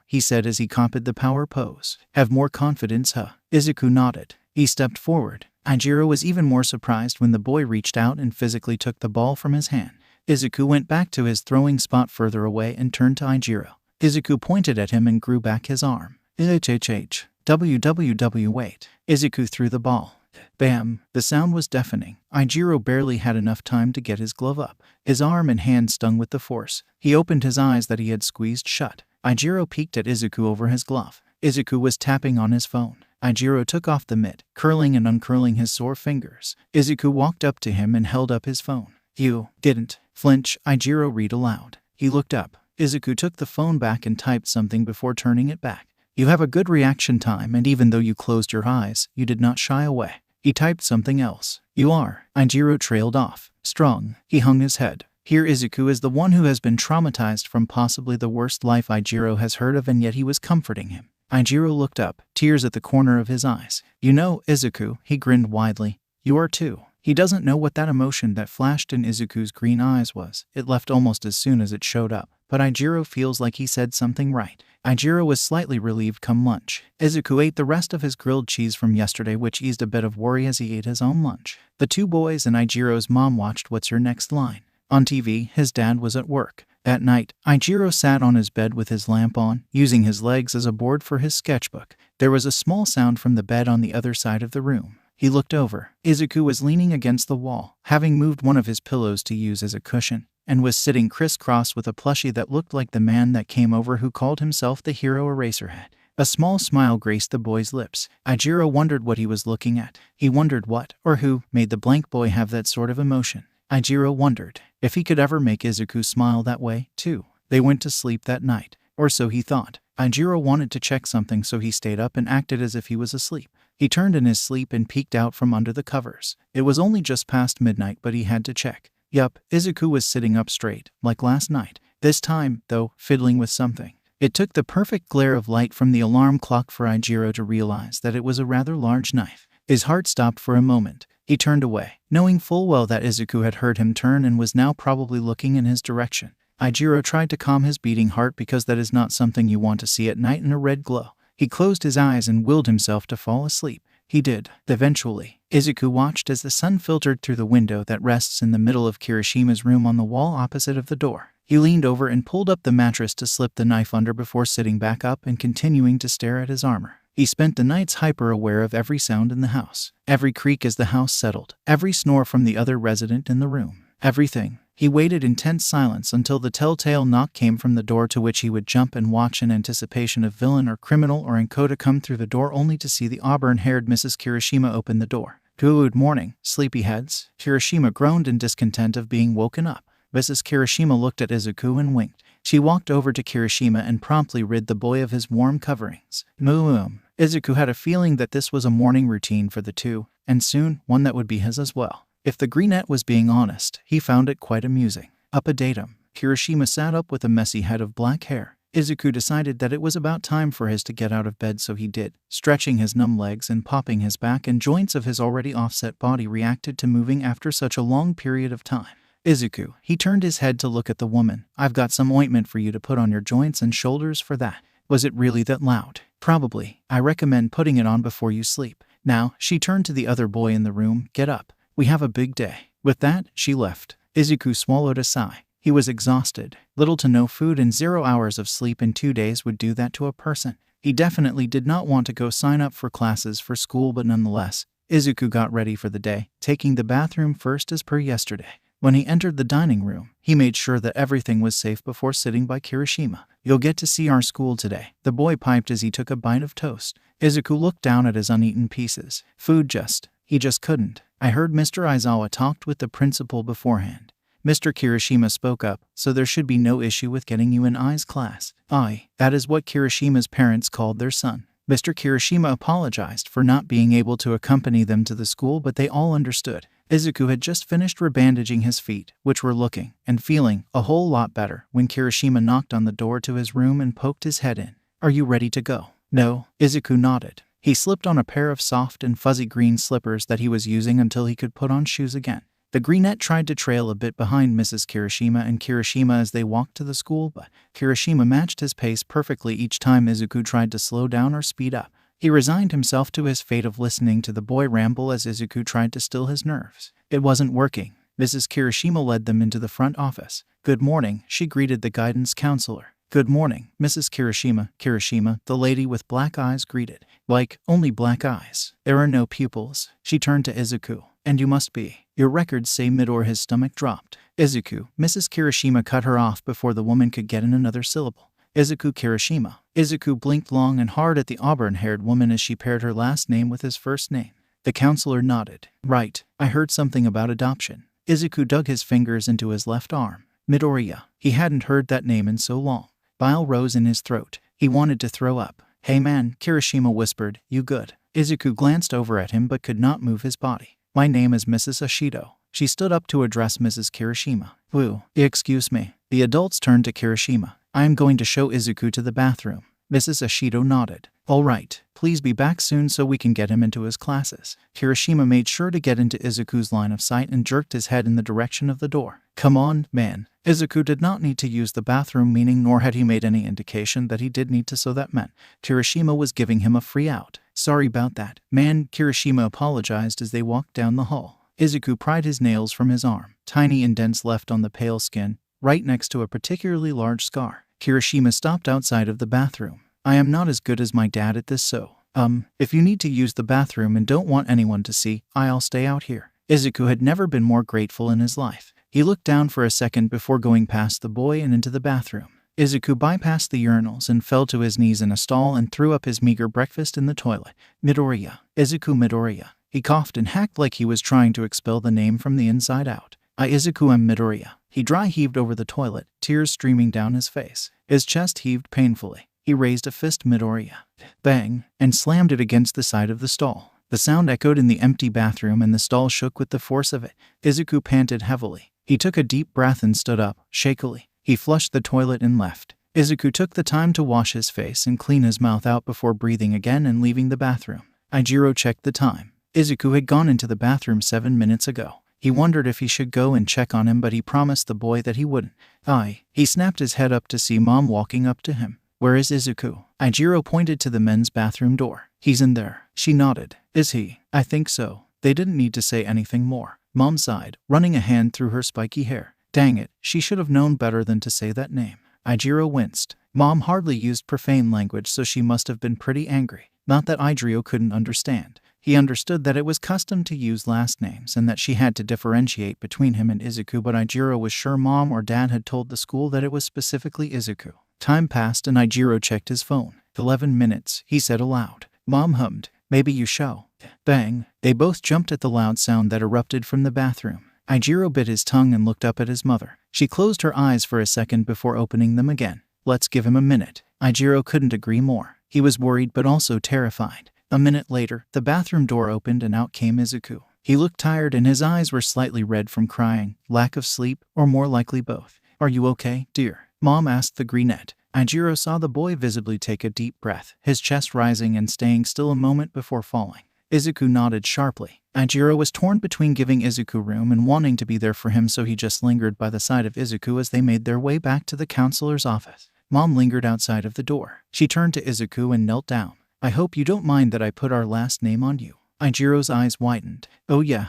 he said as he copied the power pose. Have more confidence, huh? Izuku nodded. He stepped forward. Aijiro was even more surprised when the boy reached out and physically took the ball from his hand. Izuku went back to his throwing spot further away and turned to Aijiro. Izuku pointed at him and grew back his arm. WWW wait. Izuku threw the ball. Bam! The sound was deafening. Aijiro barely had enough time to get his glove up. His arm and hand stung with the force. He opened his eyes that he had squeezed shut. Aijiro peeked at Izuku over his glove. Izuku was tapping on his phone. Aijiro took off the mitt, curling and uncurling his sore fingers. Izuku walked up to him and held up his phone. You didn't flinch, Aijiro read aloud. He looked up. Izuku took the phone back and typed something before turning it back. You have a good reaction time, and even though you closed your eyes, you did not shy away. He typed something else. You are. Aijiro trailed off. Strong. He hung his head. Here Izuku is the one who has been traumatized from possibly the worst life Aijiro has heard of, and yet he was comforting him. Aijiro looked up, tears at the corner of his eyes. You know, Izuku, he grinned widely. You are too. He doesn't know what that emotion that flashed in Izuku's green eyes was. It left almost as soon as it showed up. But Aijiro feels like he said something right. Aijiro was slightly relieved come lunch. Izuku ate the rest of his grilled cheese from yesterday, which eased a bit of worry as he ate his own lunch. The two boys and Aijiro's mom watched What's Your Next Line. On TV, his dad was at work. At night, Aijiro sat on his bed with his lamp on, using his legs as a board for his sketchbook. There was a small sound from the bed on the other side of the room. He looked over. Izuku was leaning against the wall, having moved one of his pillows to use as a cushion, and was sitting crisscross with a plushie that looked like the man that came over who called himself the hero Eraserhead. A small smile graced the boy's lips. Aijiro wondered what he was looking at. He wondered what, or who, made the blank boy have that sort of emotion. Aijiro wondered if he could ever make Izuku smile that way, too. They went to sleep that night, or so he thought. Aijiro wanted to check something, so he stayed up and acted as if he was asleep. He turned in his sleep and peeked out from under the covers. It was only just past midnight, but he had to check. Yup, Izuku was sitting up straight, like last night. This time, though, fiddling with something. It took the perfect glare of light from the alarm clock for Aijiro to realize that it was a rather large knife. His heart stopped for a moment. He turned away, knowing full well that Izuku had heard him turn and was now probably looking in his direction. Aijiro tried to calm his beating heart, because that is not something you want to see at night in a red glow. He closed his eyes and willed himself to fall asleep. He did. Eventually, Izuku watched as the sun filtered through the window that rests in the middle of Kirishima's room on the wall opposite of the door. He leaned over and pulled up the mattress to slip the knife under before sitting back up and continuing to stare at his armor. He spent the nights hyper-aware of every sound in the house, every creak as the house settled, every snore from the other resident in the room. Everything. He waited in tense silence until the telltale knock came from the door, to which he would jump and watch in anticipation of villain or criminal or Enko to come through the door, only to see the auburn-haired Mrs. Kirishima open the door. Good morning, sleepyheads. Kirishima groaned in discontent of being woken up. Mrs. Kirishima looked at Izuku and winked. She walked over to Kirishima and promptly rid the boy of his warm coverings. Izuku had a feeling that this was a morning routine for the two, and soon one that would be his as well. If the greenette was being honest, he found it quite amusing. Up a datum, Kirishima sat up with a messy head of black hair. Izuku decided that it was about time for his to get out of bed, so he did. Stretching his numb legs and popping his back, and joints of his already offset body reacted to moving after such a long period of time. Izuku, he turned his head to look at the woman. I've got some ointment for you to put on your joints and shoulders for that. Was it really that loud? Probably. I recommend putting it on before you sleep. Now, she turned to the other boy in the room. Get up. We have a big day. With that, she left. Izuku swallowed a sigh. He was exhausted. Little to no food and 0 hours of sleep in 2 days would do that to a person. He definitely did not want to go sign up for classes for school, but nonetheless, Izuku got ready for the day, taking the bathroom first as per yesterday. When he entered the dining room, he made sure that everything was safe before sitting by Kirishima. You'll get to see our school today, the boy piped as he took a bite of toast. Izuku looked down at his uneaten pieces. He just couldn't. I heard Mr. Aizawa talked with the principal beforehand. Mr. Kirishima spoke up, so there should be no issue with getting you in Ai's class. Ai, that is what Kirishima's parents called their son. Mr. Kirishima apologized for not being able to accompany them to the school, but they all understood. Izuku had just finished rebandaging his feet, which were looking and feeling a whole lot better, when Kirishima knocked on the door to his room and poked his head in. Are you ready to go? No, Izuku nodded. He slipped on a pair of soft and fuzzy green slippers that he was using until he could put on shoes again. The greenette tried to trail a bit behind Mrs. Kirishima and Kirishima as they walked to the school, but Kirishima matched his pace perfectly each time Izuku tried to slow down or speed up. He resigned himself to his fate of listening to the boy ramble as Izuku tried to still his nerves. It wasn't working. Mrs. Kirishima led them into the front office. "Good morning," she greeted the guidance counselor. "Good morning, Mrs. Kirishima." Kirishima, the lady with black eyes, greeted. "Like, only black eyes. There are no pupils." She turned to Izuku. "And you must be. Your records say Midori." His stomach dropped. "Izuku." Mrs. Kirishima cut her off before the woman could get in another syllable. "Izuku Kirishima." Izuku blinked long and hard at the auburn-haired woman as she paired her last name with his first name. The counselor nodded. "Right. I heard something about adoption." Izuku dug his fingers into his left arm. Midoriya. He hadn't heard that name in so long. Bile rose in his throat. He wanted to throw up. "Hey man," Kirishima whispered, "you good?" Izuku glanced over at him but could not move his body. "My name is Mrs. Ashido." She stood up to address Mrs. Kirishima. "Woo, excuse me." The adults turned to Kirishima. "I am going to show Izuku to the bathroom." Mrs. Ashido nodded. "All right, please be back soon so we can get him into his classes." Kirishima made sure to get into Izuku's line of sight and jerked his head in the direction of the door. "Come on, man." Izuku did not need to use the bathroom, meaning nor had he made any indication that he did need to, so that meant Kirishima was giving him a free out. "Sorry about that, man." Kirishima apologized as they walked down the hall. Izuku pried his nails from his arm, tiny indents left on the pale skin, right next to a particularly large scar. Kirishima stopped outside of the bathroom. "I am not as good as my dad at this, so, if you need to use the bathroom and don't want anyone to see, I'll stay out here." Izuku had never been more grateful in his life. He looked down for a second before going past the boy and into the bathroom. Izuku bypassed the urinals and fell to his knees in a stall and threw up his meager breakfast in the toilet. "Midoriya. Izuku Midoriya." He coughed and hacked like he was trying to expel the name from the inside out. "I Izuku am Midoriya." He dry heaved over the toilet, tears streaming down his face. His chest heaved painfully. He raised a fist. "Midoriya." Bang, and slammed it against the side of the stall. The sound echoed in the empty bathroom and the stall shook with the force of it. Izuku panted heavily. He took a deep breath and stood up, shakily. He flushed the toilet and left. Izuku took the time to wash his face and clean his mouth out before breathing again and leaving the bathroom. Ijiro checked the time. Izuku had gone into the bathroom 7 minutes ago. He wondered if he should go and check on him, but he promised the boy that he wouldn't. He snapped his head up to see Mom walking up to him. "Where is Izuku?" Ijiro pointed to the men's bathroom door. "He's in there." She nodded. "Is he?" "I think so." They didn't need to say anything more. Mom sighed, running a hand through her spiky hair. Dang it, she should have known better than to say that name. Ijiro winced. Mom hardly used profane language, so she must have been pretty angry. Not that Ijiro couldn't understand. He understood that it was custom to use last names and that she had to differentiate between him and Izuku, but Ijiro was sure Mom or Dad had told the school that it was specifically Izuku. Time passed and Ijiro checked his phone. 11 minutes, he said aloud. Mom hummed, "Maybe you shall." Bang! They both jumped at the loud sound that erupted from the bathroom. Ijiro bit his tongue and looked up at his mother. She closed her eyes for a second before opening them again. "Let's give him a minute." Ijiro couldn't agree more. He was worried but also terrified. A minute later, the bathroom door opened and out came Izuku. He looked tired and his eyes were slightly red from crying, lack of sleep, or more likely both. "Are you okay, dear?" Mom asked the greenette. Ijiro saw the boy visibly take a deep breath, his chest rising and staying still a moment before falling. Izuku nodded sharply. Ijiro was torn between giving Izuku room and wanting to be there for him, so he just lingered by the side of Izuku as they made their way back to the counselor's office. Mom lingered outside of the door. She turned to Izuku and knelt down. "I hope you don't mind that I put our last name on you." Ijiro's eyes widened. "Oh yeah.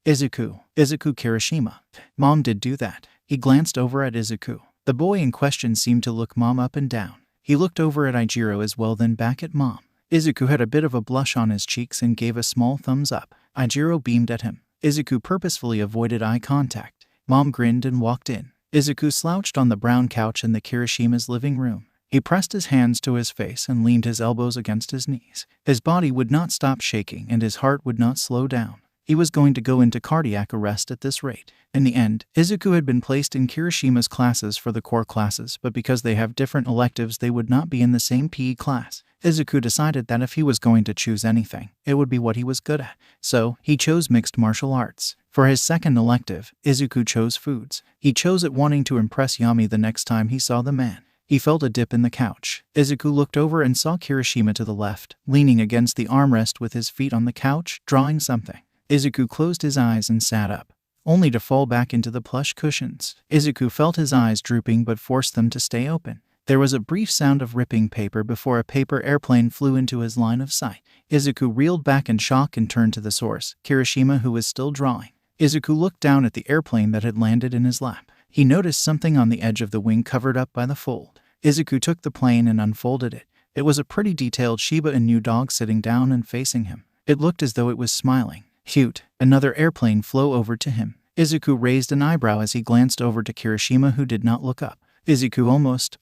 Izuku Kirishima." Mom did do that. He glanced over at Izuku. The boy in question seemed to look Mom up and down. He looked over at Ijiro as well, then back at Mom. Izuku had a bit of a blush on his cheeks and gave a small thumbs up. Ijiro beamed at him. Izuku purposefully avoided eye contact. Mom grinned and walked in. Izuku slouched on the brown couch in the Kirishima's living room. He pressed his hands to his face and leaned his elbows against his knees. His body would not stop shaking and his heart would not slow down. He was going to go into cardiac arrest at this rate. In the end, Izuku had been placed in Kirishima's classes for the core classes, but because they have different electives, they would not be in the same PE class. Izuku decided that if he was going to choose anything, it would be what he was good at. So, he chose mixed martial arts. For his second elective, Izuku chose foods. He chose it wanting to impress Yami the next time he saw the man. He felt a dip in the couch. Izuku looked over and saw Kirishima to the left, leaning against the armrest with his feet on the couch, drawing something. Izuku closed his eyes and sat up. only to fall back into the plush cushions. Izuku felt his eyes drooping but forced them to stay open. There was a brief sound of ripping paper before a paper airplane flew into his line of sight. Izuku reeled back in shock and turned to the source, Kirishima, who was still drawing. Izuku looked down at the airplane that had landed in his lap. He noticed something on the edge of the wing covered up by the fold. Izuku took the plane and unfolded it. It was a pretty detailed Shiba Inu dog sitting down and facing him. It looked as though it was smiling. Cute. Another airplane flew over to him. Izuku raised an eyebrow as he glanced over to Kirishima, who did not look up. Izuku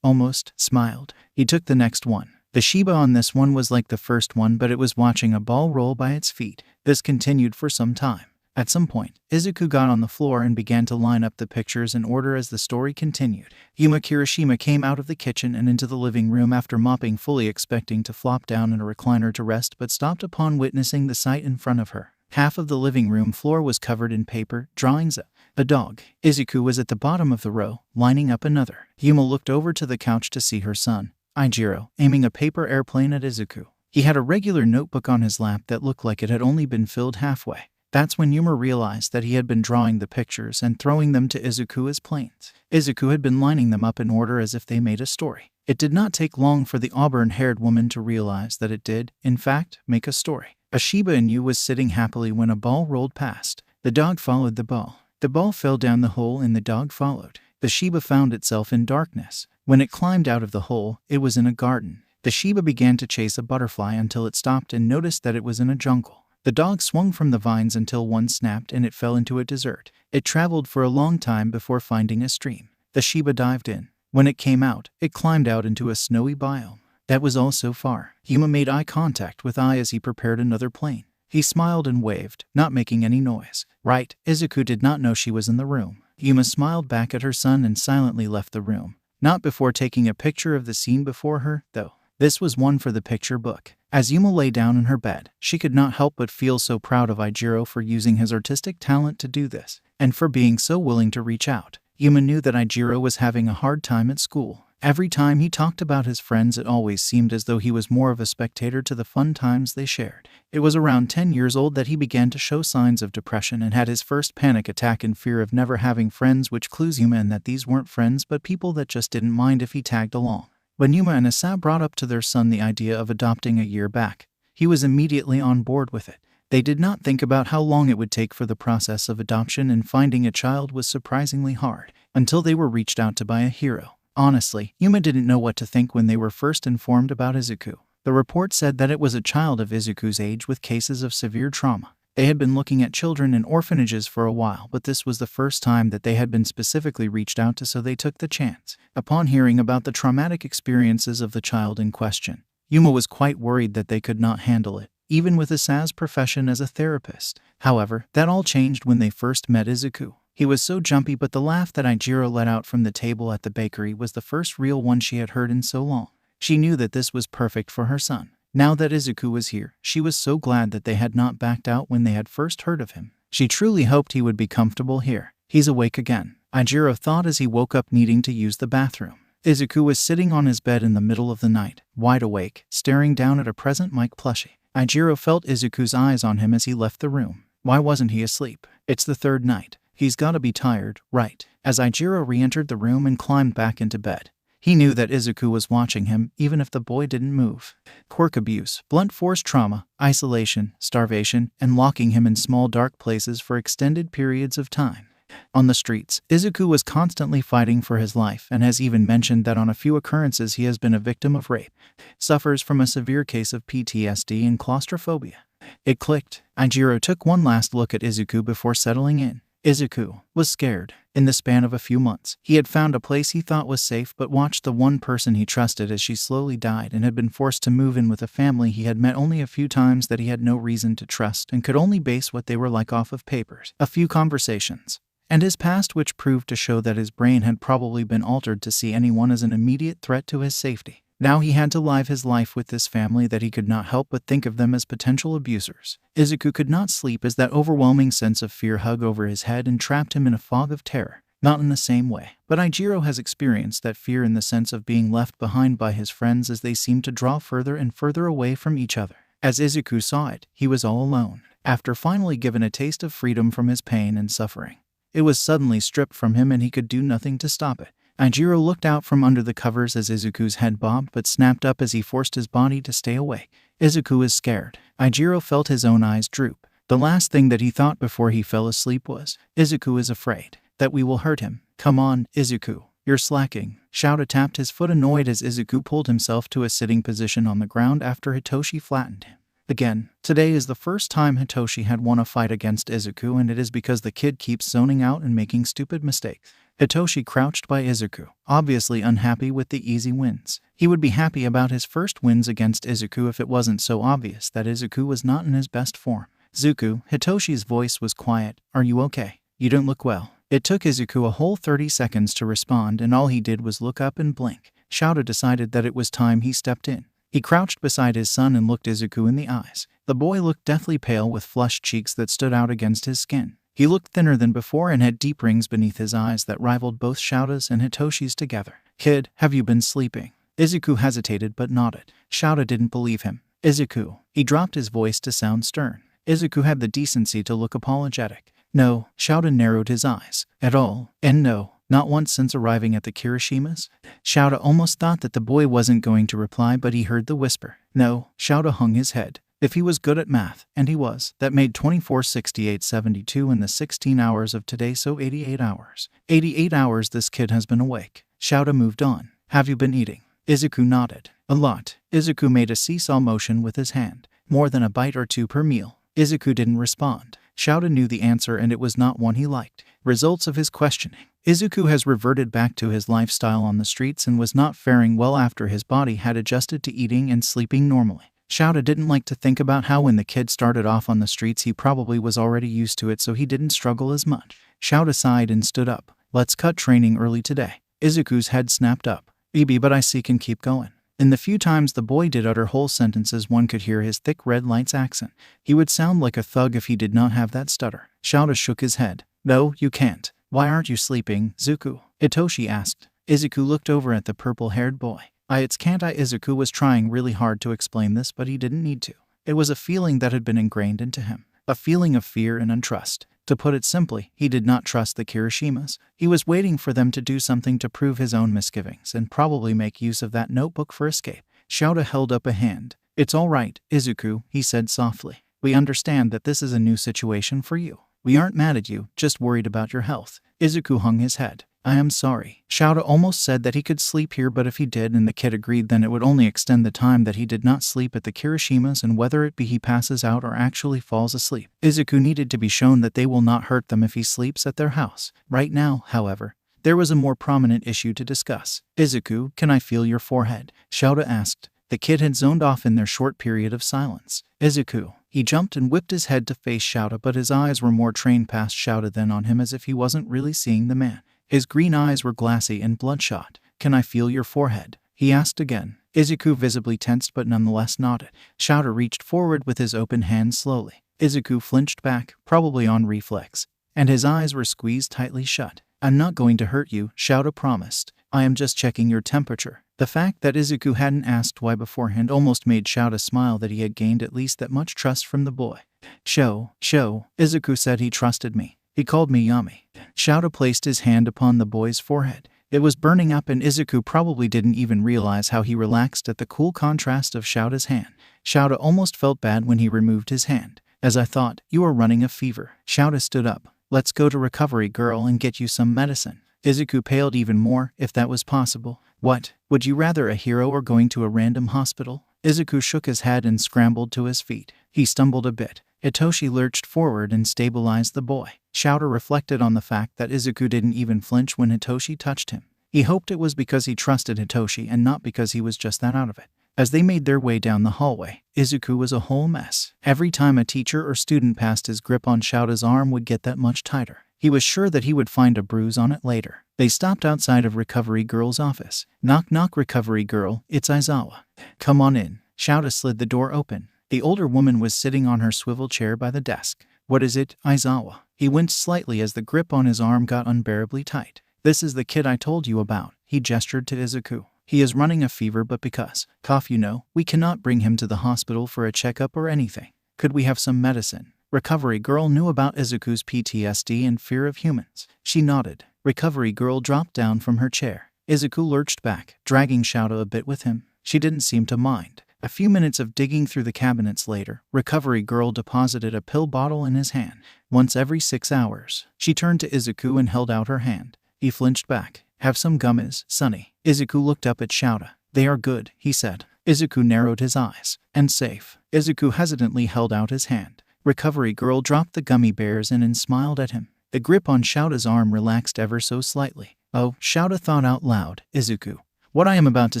almost smiled. He took the next one. The Shiba on this one was like the first one, but it was watching a ball roll by its feet. This continued for some time. At some point, Izuku got on the floor and began to line up the pictures in order as the story continued. Kirishima came out of the kitchen and into the living room after mopping, fully expecting to flop down in a recliner to rest, but stopped upon witnessing the sight in front of her. Half of the living room floor was covered in paper, drawings of a dog. Izuku was at the bottom of the row, lining up another. Yuma looked over to the couch to see her son, Ijiro, aiming a paper airplane at Izuku. He had a regular notebook on his lap that looked like it had only been filled halfway. That's when Yuma realized that he had been drawing the pictures and throwing them to Izuku as planes. Izuku had been lining them up in order as if they made a story. It did not take long for the auburn-haired woman to realize that it did, in fact, make a story. A Shiba Inu was sitting happily when a ball rolled past. The dog followed the ball. The ball fell down the hole and the dog followed. The Shiba found itself in darkness. When it climbed out of the hole, it was in a garden. The Shiba began to chase a butterfly until it stopped and noticed that it was in a jungle. The dog swung from the vines until one snapped and it fell into a desert. It traveled for a long time before finding a stream. The Shiba dived in. When it came out, it climbed out into a snowy biome. That was all so far. Yuma made eye contact with Ai as he prepared another plane. He smiled and waved, not making any noise. Right, Izuku did not know she was in the room. Yuma smiled back at her son and silently left the room. Not before taking a picture of the scene before her, though. This was one for the picture book. As Yuma lay down in her bed, she could not help but feel so proud of Ijiro for using his artistic talent to do this, and for being so willing to reach out. Yuma knew that Ijiro was having a hard time at school. Every time he talked about his friends, it always seemed as though he was more of a spectator to the fun times they shared. It was around 10 years old that he began to show signs of depression and had his first panic attack in fear of never having friends, which clues Yuma in that these weren't friends but people that just didn't mind if he tagged along. When Yuma and Asa brought up to their son the idea of adopting a year back, he was immediately on board with it. They did not think about how long it would take, for the process of adoption and finding a child was surprisingly hard, until they were reached out to by a hero. Honestly, Yuma didn't know what to think when they were first informed about Izuku. The report said that it was a child of Izuku's age with cases of severe trauma. They had been looking at children in orphanages for a while, but this was the first time that they had been specifically reached out to, so they took the chance. Upon hearing about the traumatic experiences of the child in question, Yuma was quite worried that they could not handle it, even with Asa's profession as a therapist. However, that all changed when they first met Izuku. He was so jumpy, but the laugh that Ijiro let out from the table at the bakery was the first real one she had heard in so long. She knew that this was perfect for her son. Now that Izuku was here, she was so glad that they had not backed out when they had first heard of him. She truly hoped he would be comfortable here. He's awake again, Ijiro thought as he woke up needing to use the bathroom. Izuku was sitting on his bed in the middle of the night, wide awake, staring down at a present Mike plushie. Ijiro felt Izuku's eyes on him as he left the room. Why wasn't he asleep? It's the third night. He's gotta be tired, right? As Ijiro re-entered the room and climbed back into bed, he knew that Izuku was watching him, even if the boy didn't move. Quirk abuse, blunt force trauma, isolation, starvation, and locking him in small dark places for extended periods of time. On the streets, Izuku was constantly fighting for his life and has even mentioned that on a few occurrences he has been a victim of rape. Suffers from a severe case of PTSD and claustrophobia. It clicked. Ijiro took one last look at Izuku before settling in. Izuku was scared. In the span of a few months, he had found a place he thought was safe but watched the one person he trusted as she slowly died and had been forced to move in with a family he had met only a few times that he had no reason to trust and could only base what they were like off of papers, a few conversations, and his past, which proved to show that his brain had probably been altered to see anyone as an immediate threat to his safety. Now he had to live his life with this family that he could not help but think of them as potential abusers. Izuku could not sleep as that overwhelming sense of fear hung over his head and trapped him in a fog of terror. Not in the same way, but Ijiro has experienced that fear in the sense of being left behind by his friends as they seemed to draw further and further away from each other. As Izuku saw it, he was all alone. After finally given a taste of freedom from his pain and suffering, it was suddenly stripped from him and he could do nothing to stop it. Ijiro looked out from under the covers as Izuku's head bobbed but snapped up as he forced his body to stay away. Izuku is scared. Ijiro felt his own eyes droop. The last thing that he thought before he fell asleep was, Izuku is afraid that we will hurt him. Come on, Izuku. You're slacking. Shouta tapped his foot annoyed as Izuku pulled himself to a sitting position on the ground after Hitoshi flattened him. Again, today is the first time Hitoshi had won a fight against Izuku, and it is because the kid keeps zoning out and making stupid mistakes. Hitoshi crouched by Izuku, obviously unhappy with the easy wins. He would be happy about his first wins against Izuku if it wasn't so obvious that Izuku was not in his best form. Zuku, Hitoshi's voice was quiet. Are you okay? You don't look well. It took Izuku a whole 30 seconds to respond, and all he did was look up and blink. Shouta decided that it was time he stepped in. He crouched beside his son and looked Izuku in the eyes. The boy looked deathly pale with flushed cheeks that stood out against his skin. He looked thinner than before and had deep rings beneath his eyes that rivaled both Shouta's and Hitoshi's together. Kid, have you been sleeping? Izuku hesitated but nodded. Shouta didn't believe him. Izuku. He dropped his voice to sound stern. Izuku had the decency to look apologetic. No, Shouta narrowed his eyes. At all, and no, not once since arriving at the Kirishimas. Shouta almost thought that the boy wasn't going to reply, but he heard the whisper. No, Shouta hung his head. If he was good at math, and he was, that made 246872 in the 16 hours of today, so 88 hours. 88 hours this kid has been awake. Shouta moved on. Have you been eating? Izuku nodded. A lot. Izuku made a seesaw motion with his hand. More than a bite or two per meal. Izuku didn't respond. Shouta knew the answer, and it was not one he liked. Results of his questioning. Izuku has reverted back to his lifestyle on the streets and was not faring well after his body had adjusted to eating and sleeping normally. Shouta didn't like to think about how when the kid started off on the streets he probably was already used to it, so he didn't struggle as much. Shouta sighed and stood up. Let's cut training early today. Izuku's head snapped up. Maybe, but I see can keep going. In the few times the boy did utter whole sentences, one could hear his thick red lights accent. He would sound like a thug if he did not have that stutter. Shouta shook his head. No, you can't. Why aren't you sleeping, Zuku? Hitoshi asked. Izuku looked over at the purple-haired boy. It's can't I? Izuku was trying really hard to explain this, but he didn't need to. It was a feeling that had been ingrained into him. A feeling of fear and untrust. To put it simply, he did not trust the Kirishimas. He was waiting for them to do something to prove his own misgivings and probably make use of that notebook for escape. Shouta held up a hand. It's all right, Izuku, he said softly. We understand that this is a new situation for you. We aren't mad at you, just worried about your health. Izuku hung his head. I am sorry. Shouta almost said that he could sleep here, but if he did and the kid agreed, then it would only extend the time that he did not sleep at the Kirishimas, and whether it be he passes out or actually falls asleep. Izuku needed to be shown that they will not hurt them if he sleeps at their house. Right now, however, there was a more prominent issue to discuss. Izuku, can I feel your forehead? Shouta asked. The kid had zoned off in their short period of silence. Izuku. He jumped and whipped his head to face Shouta, but his eyes were more trained past Shouta than on him, as if he wasn't really seeing the man. His green eyes were glassy and bloodshot. Can I feel your forehead? He asked again. Izuku visibly tensed but nonetheless nodded. Shouta reached forward with his open hand slowly. Izuku flinched back, probably on reflex, and his eyes were squeezed tightly shut. I'm not going to hurt you, Shouta promised. I am just checking your temperature. The fact that Izuku hadn't asked why beforehand almost made Shouta smile that he had gained at least that much trust from the boy. Show. Izuku said he trusted me. He called me Yami. Shouta placed his hand upon the boy's forehead. It was burning up, and Izuku probably didn't even realize how he relaxed at the cool contrast of Shouta's hand. Shouta almost felt bad when he removed his hand. As I thought, you are running a fever. Shouta stood up. Let's go to Recovery Girl and get you some medicine. Izuku paled even more, if that was possible. What? Would you rather a hero or going to a random hospital? Izuku shook his head and scrambled to his feet. He stumbled a bit. Hitoshi lurched forward and stabilized the boy. Shouta reflected on the fact that Izuku didn't even flinch when Hitoshi touched him. He hoped it was because he trusted Hitoshi and not because he was just that out of it. As they made their way down the hallway, Izuku was a whole mess. Every time a teacher or student passed, his grip on Shouta's arm would get that much tighter. He was sure that he would find a bruise on it later. They stopped outside of Recovery Girl's office. Knock knock, Recovery Girl, it's Aizawa. Come on in. Shouta slid the door open. The older woman was sitting on her swivel chair by the desk. What is it, Aizawa? He winced slightly as the grip on his arm got unbearably tight. This is the kid I told you about. He gestured to Izuku. He is running a fever, but because cough, we cannot bring him to the hospital for a checkup or anything. Could we have some medicine? Recovery Girl knew about Izuku's PTSD and fear of humans. She nodded. Recovery Girl dropped down from her chair. Izuku lurched back, dragging Shadow a bit with him. She didn't seem to mind. A few minutes of digging through the cabinets later, Recovery Girl deposited a pill bottle in his hand. Once every 6 hours, she turned to Izuku and held out her hand. He flinched back. Have some gummies, Sonny. Izuku looked up at Shadow. They are good, he said. Izuku narrowed his eyes. And safe. Izuku hesitantly held out his hand. Recovery Girl dropped the gummy bears in and smiled at him. The grip on Shadow's arm relaxed ever so slightly. Oh, Shadow thought out loud. Izuku, what I am about to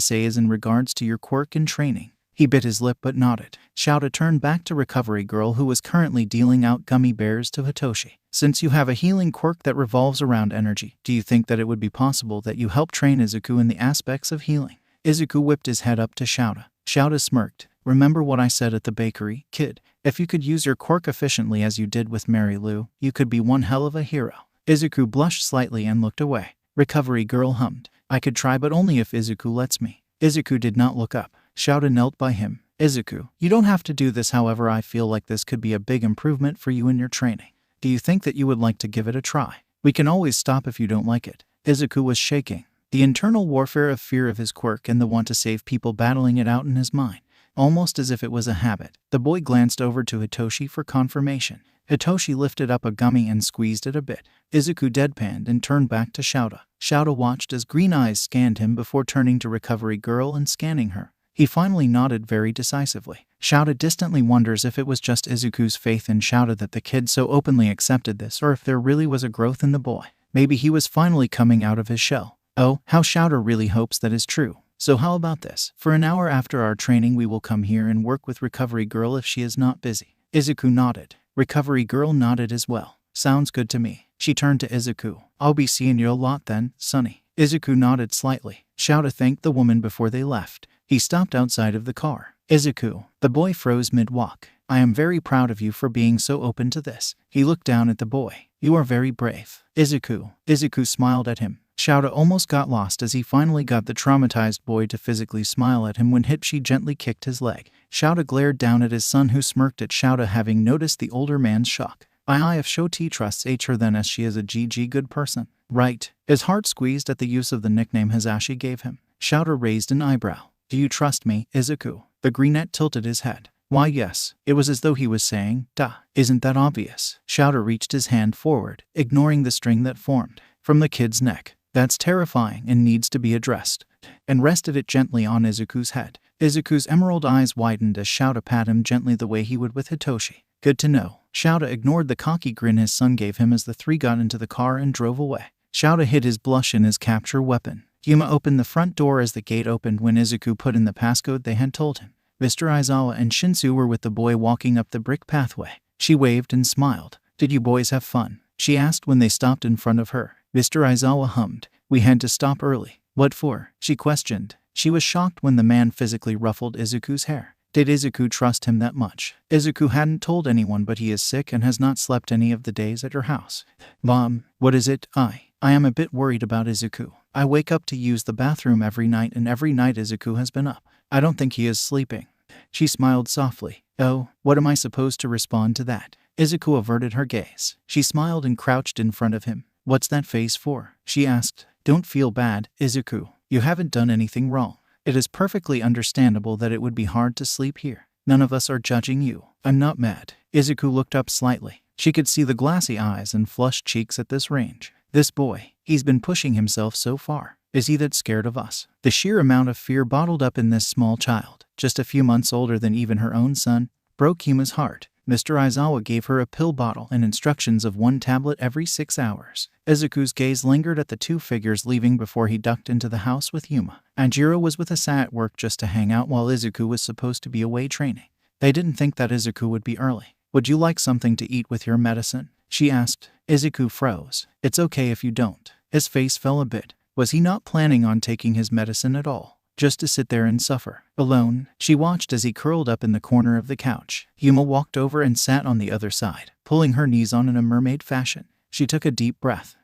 say is in regards to your quirk and training. He bit his lip but nodded. Shadow turned back to Recovery Girl, who was currently dealing out gummy bears to Hitoshi. Since you have a healing quirk that revolves around energy, do you think that it would be possible that you help train Izuku in the aspects of healing? Izuku whipped his head up to Shadow. Shadow smirked. Remember what I said at the bakery, kid? If you could use your quirk efficiently as you did with Mary Lou, you could be one hell of a hero. Izuku blushed slightly and looked away. Recovery Girl hummed. I could try, but only if Izuku lets me. Izuku did not look up. Shadow knelt by him. Izuku, you don't have to do this, however I feel like this could be a big improvement for you in your training. Do you think that you would like to give it a try? We can always stop if you don't like it. Izuku was shaking. The internal warfare of fear of his quirk and the want to save people battling it out in his mind. Almost as if it was a habit, the boy glanced over to Hitoshi for confirmation. Hitoshi lifted up a gummy and squeezed it a bit. Izuku deadpanned and turned back to Shadow. Shadow watched as green eyes scanned him before turning to Recovery Girl and scanning her. He finally nodded very decisively. Shadow distantly wonders if it was just Izuku's faith in Shadow that the kid so openly accepted this, or if there really was a growth in the boy. Maybe he was finally coming out of his shell. Oh, how Shadow really hopes that is true. So how about this? For an hour after our training we will come here and work with Recovery Girl if she is not busy. Izuku nodded. Recovery Girl nodded as well. Sounds good to me. She turned to Izuku. I'll be seeing you a lot then, Sonny. Izuku nodded slightly. Shadow thanked the woman before they left. He stopped outside of the car. Izuku. The boy froze mid-walk. I am very proud of you for being so open to this. He looked down at the boy. You are very brave. Izuku. Izuku smiled at him. Shadow almost got lost as he finally got the traumatized boy to physically smile at him when Hitoshi gently kicked his leg. Shadow glared down at his son, who smirked at Shadow, having noticed the older man's shock. If Shoti trusts her, then as she is a GG good person. Right. His heart squeezed at the use of the nickname Hazashi gave him. Shadow raised an eyebrow. Do you trust me, Izuku? The greenette tilted his head. Why yes. It was as though he was saying, duh. Isn't that obvious? Shadow reached his hand forward, ignoring the string that formed from the kid's neck. That's terrifying and needs to be addressed. And rested it gently on Izuku's head. Izuku's emerald eyes widened as Shadow patted him gently the way he would with Hitoshi. Good to know. Shadow ignored the cocky grin his son gave him as the three got into the car and drove away. Shadow hid his blush in his capture weapon. Yuma opened the front door as the gate opened when Izuku put in the passcode they had told him. Mr. Aizawa and Shinsu were with the boy walking up the brick pathway. She waved and smiled. Did you boys have fun? She asked when they stopped in front of her. Mr. Aizawa hummed. We had to stop early. What for? She questioned. She was shocked when the man physically ruffled Izuku's hair. Did Izuku trust him that much? Izuku hadn't told anyone, but he is sick and has not slept any of the days at her house. Mom, what is it? I am a bit worried about Izuku. I wake up to use the bathroom every night, and every night Izuku has been up. I don't think he is sleeping. She smiled softly. Oh, what am I supposed to respond to that? Izuku averted her gaze. She smiled and crouched in front of him. What's that face for? She asked. Don't feel bad, Izuku. You haven't done anything wrong. It is perfectly understandable that it would be hard to sleep here. None of us are judging you. I'm not mad. Izuku looked up slightly. She could see the glassy eyes and flushed cheeks at this range. This boy, he's been pushing himself so far. Is he that scared of us? The sheer amount of fear bottled up in this small child, just a few months older than even her own son, broke Yuma's heart. Mr. Aizawa gave her a pill bottle and instructions of 1 tablet every 6 hours. Izuku's gaze lingered at the two figures leaving before he ducked into the house with Yuma. Anjiro was with Asa at work just to hang out while Izuku was supposed to be away training. They didn't think that Izuku would be early. Would you like something to eat with your medicine? She asked. Izuku froze. It's okay if you don't. His face fell a bit. Was he not planning on taking his medicine at all? Just to sit there and suffer. Alone, she watched as he curled up in the corner of the couch. Yuma walked over and sat on the other side, pulling her knees on in a mermaid fashion. She took a deep breath.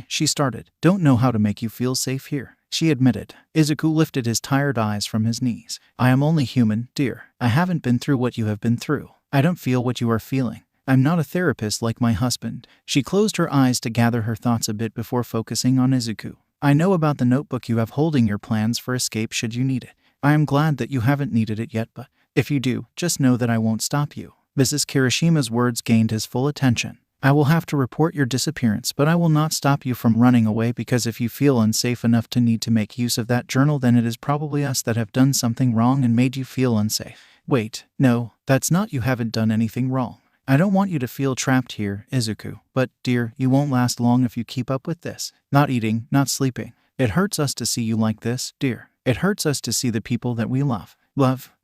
She started. Don't know how to make you feel safe here, she admitted. Izuku lifted his tired eyes from his knees. I am only human, dear. I haven't been through what you have been through. I don't feel what you are feeling. I'm not a therapist like my husband. She closed her eyes to gather her thoughts a bit before focusing on Izuku. I know about the notebook you have holding your plans for escape should you need it. I am glad that you haven't needed it yet, but if you do, just know that I won't stop you. Mrs. Kirishima's words gained his full attention. I will have to report your disappearance, but I will not stop you from running away, because if you feel unsafe enough to need to make use of that journal, then it is probably us that have done something wrong and made you feel unsafe. Wait, no, that's not, you haven't done anything wrong. I don't want you to feel trapped here, Izuku, but, dear, you won't last long if you keep up with this. Not eating, not sleeping. It hurts us to see you like this, dear. It hurts us to see the people that we love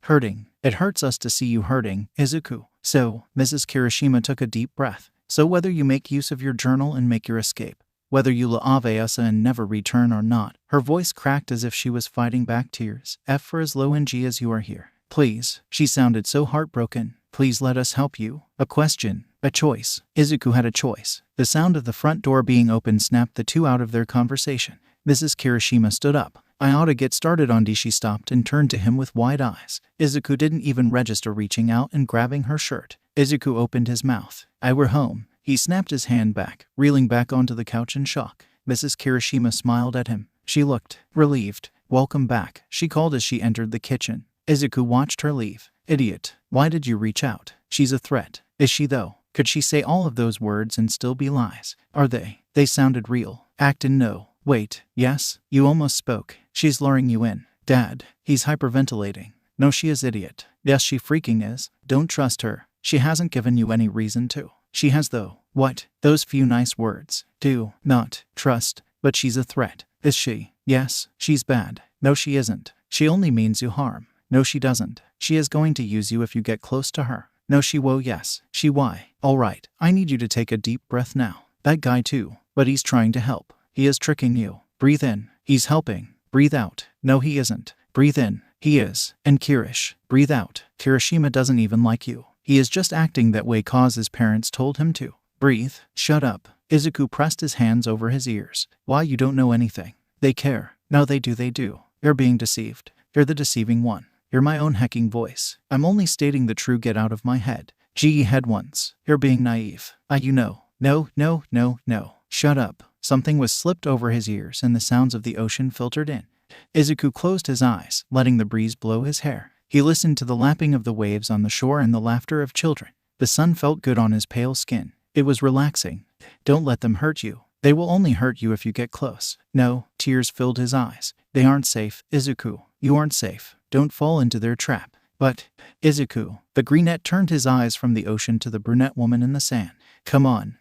hurting. It hurts us to see you hurting, Izuku. So, Mrs. Kirishima took a deep breath. So whether you make use of your journal and make your escape, whether you leave us and never return or not, her voice cracked as if she was fighting back tears. F for as low and G as you are here. Please, she sounded so heartbroken. Please let us help you. A question. A choice. Izuku had a choice. The sound of the front door being opened snapped the two out of their conversation. Mrs. Kirishima stood up. I ought to get started on D. She stopped and turned to him with wide eyes. Izuku didn't even register reaching out and grabbing her shirt. Izuku opened his mouth. I were home. He snapped his hand back, reeling back onto the couch in shock. Mrs. Kirishima smiled at him. She looked relieved. Welcome back, she called as she entered the kitchen. Izuku watched her leave. Idiot. Why did you reach out? She's a threat. Is she though? Could she say all of those words and still be lies? Are they? They sounded real. Acton, no. Wait. Yes? You almost spoke. She's luring you in. Dad. He's hyperventilating. No, she is, idiot. Yes, she freaking is. Don't trust her. She hasn't given you any reason to. She has though. What? Those few nice words. Do not trust. But she's a threat. Is she? Yes, she's bad. No, she isn't. She only means you harm. No, she doesn't. She is going to use you if you get close to her. No, she won't. Yes, she why. All right, I need you to take a deep breath now. That guy too. But he's trying to help. He is tricking you. Breathe in. He's helping. Breathe out. No, he isn't. Breathe in. He is. And Kirish. Breathe out. Kirishima doesn't even like you. He is just acting that way cause his parents told him to. Breathe. Shut up. Izuku pressed his hands over his ears. Why, you don't know anything. They care. No, they do. You're being deceived. You're the deceiving one. You're my own hecking voice. I'm only stating the true. Get out of my head. Gee, head once. You're being naive. You know. No. Shut up. Something was slipped over his ears and the sounds of the ocean filtered in. Izuku closed his eyes, letting the breeze blow his hair. He listened to the lapping of the waves on the shore and the laughter of children. The sun felt good on his pale skin. It was relaxing. Don't let them hurt you. They will only hurt you if you get close. No, tears filled his eyes. They aren't safe, Izuku. You aren't safe. Don't fall into their trap. But, Izuku. The brunette turned his eyes from the ocean to the brunette woman in the sand. Come on.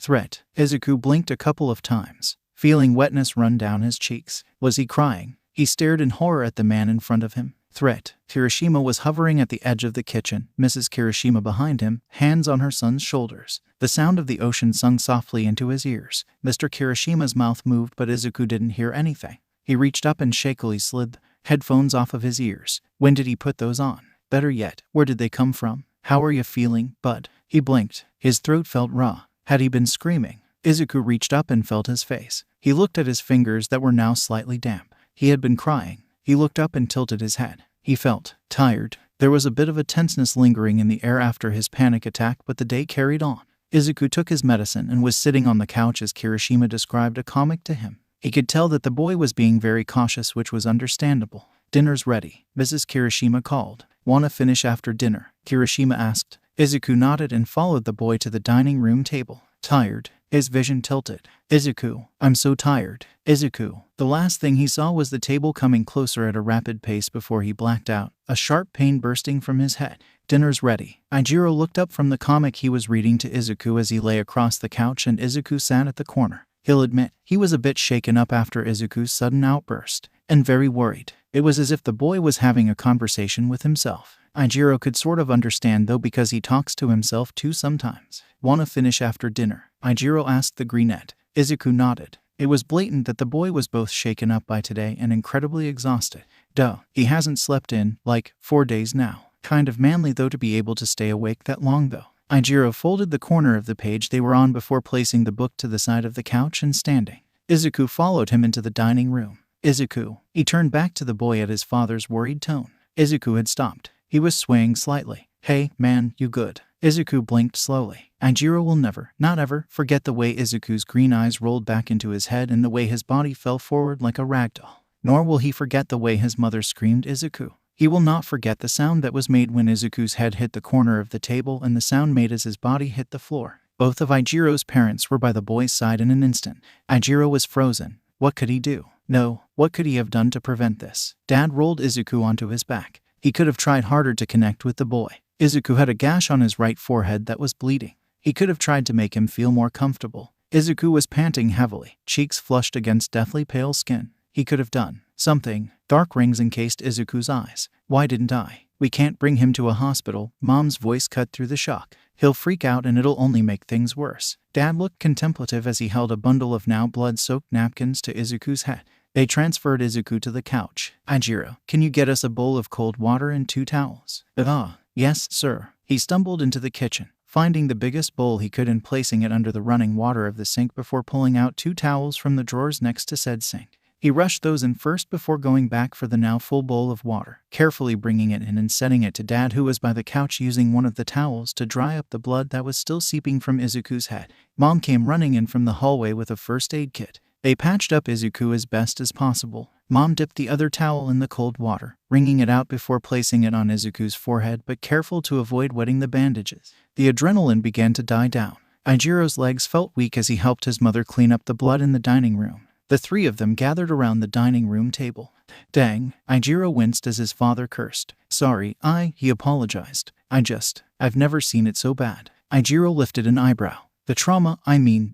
Threat. Izuku blinked a couple of times, feeling wetness run down his cheeks. Was he crying? He stared in horror at the man in front of him. Threat. Kirishima was hovering at the edge of the kitchen, Mrs. Kirishima behind him, hands on her son's shoulders. The sound of the ocean sung softly into his ears. Mr. Kirishima's mouth moved, but Izuku didn't hear anything. He reached up and shakily slid the headphones off of his ears. When did he put those on? Better yet, where did they come from? How are you feeling, bud? He blinked. His throat felt raw. Had he been screaming? Izuku reached up and felt his face. He looked at his fingers that were now slightly damp. He had been crying. He looked up and tilted his head. He felt tired. There was a bit of a tenseness lingering in the air after his panic attack, but the day carried on. Izuku took his medicine and was sitting on the couch as Kirishima described a comic to him. He could tell that the boy was being very cautious, which was understandable. Dinner's ready, Mrs. Kirishima called. Wanna finish after dinner? Kirishima asked. Izuku nodded and followed the boy to the dining room table. Tired. His vision tilted. Izuku, I'm so tired. Izuku. The last thing he saw was the table coming closer at a rapid pace before he blacked out, a sharp pain bursting from his head. Dinner's ready. Ijiro looked up from the comic he was reading to Izuku as he lay across the couch, and Izuku sat at the corner. He'll admit, he was a bit shaken up after Izuku's sudden outburst, and very worried. It was as if the boy was having a conversation with himself. Ijiro could sort of understand though, because he talks to himself too sometimes. Wanna finish after dinner? Ijiro asked the brunette. Izuku nodded. It was blatant that the boy was both shaken up by today and incredibly exhausted. Duh, he hasn't slept in, 4 days now. Kind of manly though to be able to stay awake that long though. Ijiro folded the corner of the page they were on before placing the book to the side of the couch and standing. Izuku followed him into the dining room. Izuku. He turned back to the boy at his father's worried tone. Izuku had stopped. He was swaying slightly. Hey, man, you good? Izuku blinked slowly. Aijiro will never, not ever, forget the way Izuku's green eyes rolled back into his head and the way his body fell forward like a ragdoll. Nor will he forget the way his mother screamed Izuku. He will not forget the sound that was made when Izuku's head hit the corner of the table and the sound made as his body hit the floor. Both of Aijiro's parents were by the boy's side in an instant. Aijiro was frozen. What could he do? No, what could he have done to prevent this? Dad rolled Izuku onto his back. He could have tried harder to connect with the boy. Izuku had a gash on his right forehead that was bleeding. He could have tried to make him feel more comfortable. Izuku was panting heavily, cheeks flushed against deathly pale skin. He could have done something. Dark rings encased Izuku's eyes. Why didn't I? We can't bring him to a hospital. Mom's voice cut through the shock. He'll freak out and it'll only make things worse. Dad looked contemplative as he held a bundle of now blood-soaked napkins to Izuku's head. They transferred Izuku to the couch. Aijiro, can you get us a bowl of cold water and 2 towels? Yes, sir. He stumbled into the kitchen, finding the biggest bowl he could and placing it under the running water of the sink before pulling out 2 towels from the drawers next to said sink. He rushed those in first before going back for the now full bowl of water, carefully bringing it in and setting it to Dad, who was by the couch using one of the towels to dry up the blood that was still seeping from Izuku's head. Mom came running in from the hallway with a first aid kit. They patched up Izuku as best as possible. Mom dipped the other towel in the cold water, wringing it out before placing it on Izuku's forehead but careful to avoid wetting the bandages. The adrenaline began to die down. Aijiro's legs felt weak as he helped his mother clean up the blood in the dining room. The 3 of them gathered around the dining room table. Dang, Aijiro winced as his father cursed. Sorry, he apologized. I've never seen it so bad. Aijiro lifted an eyebrow. The trauma,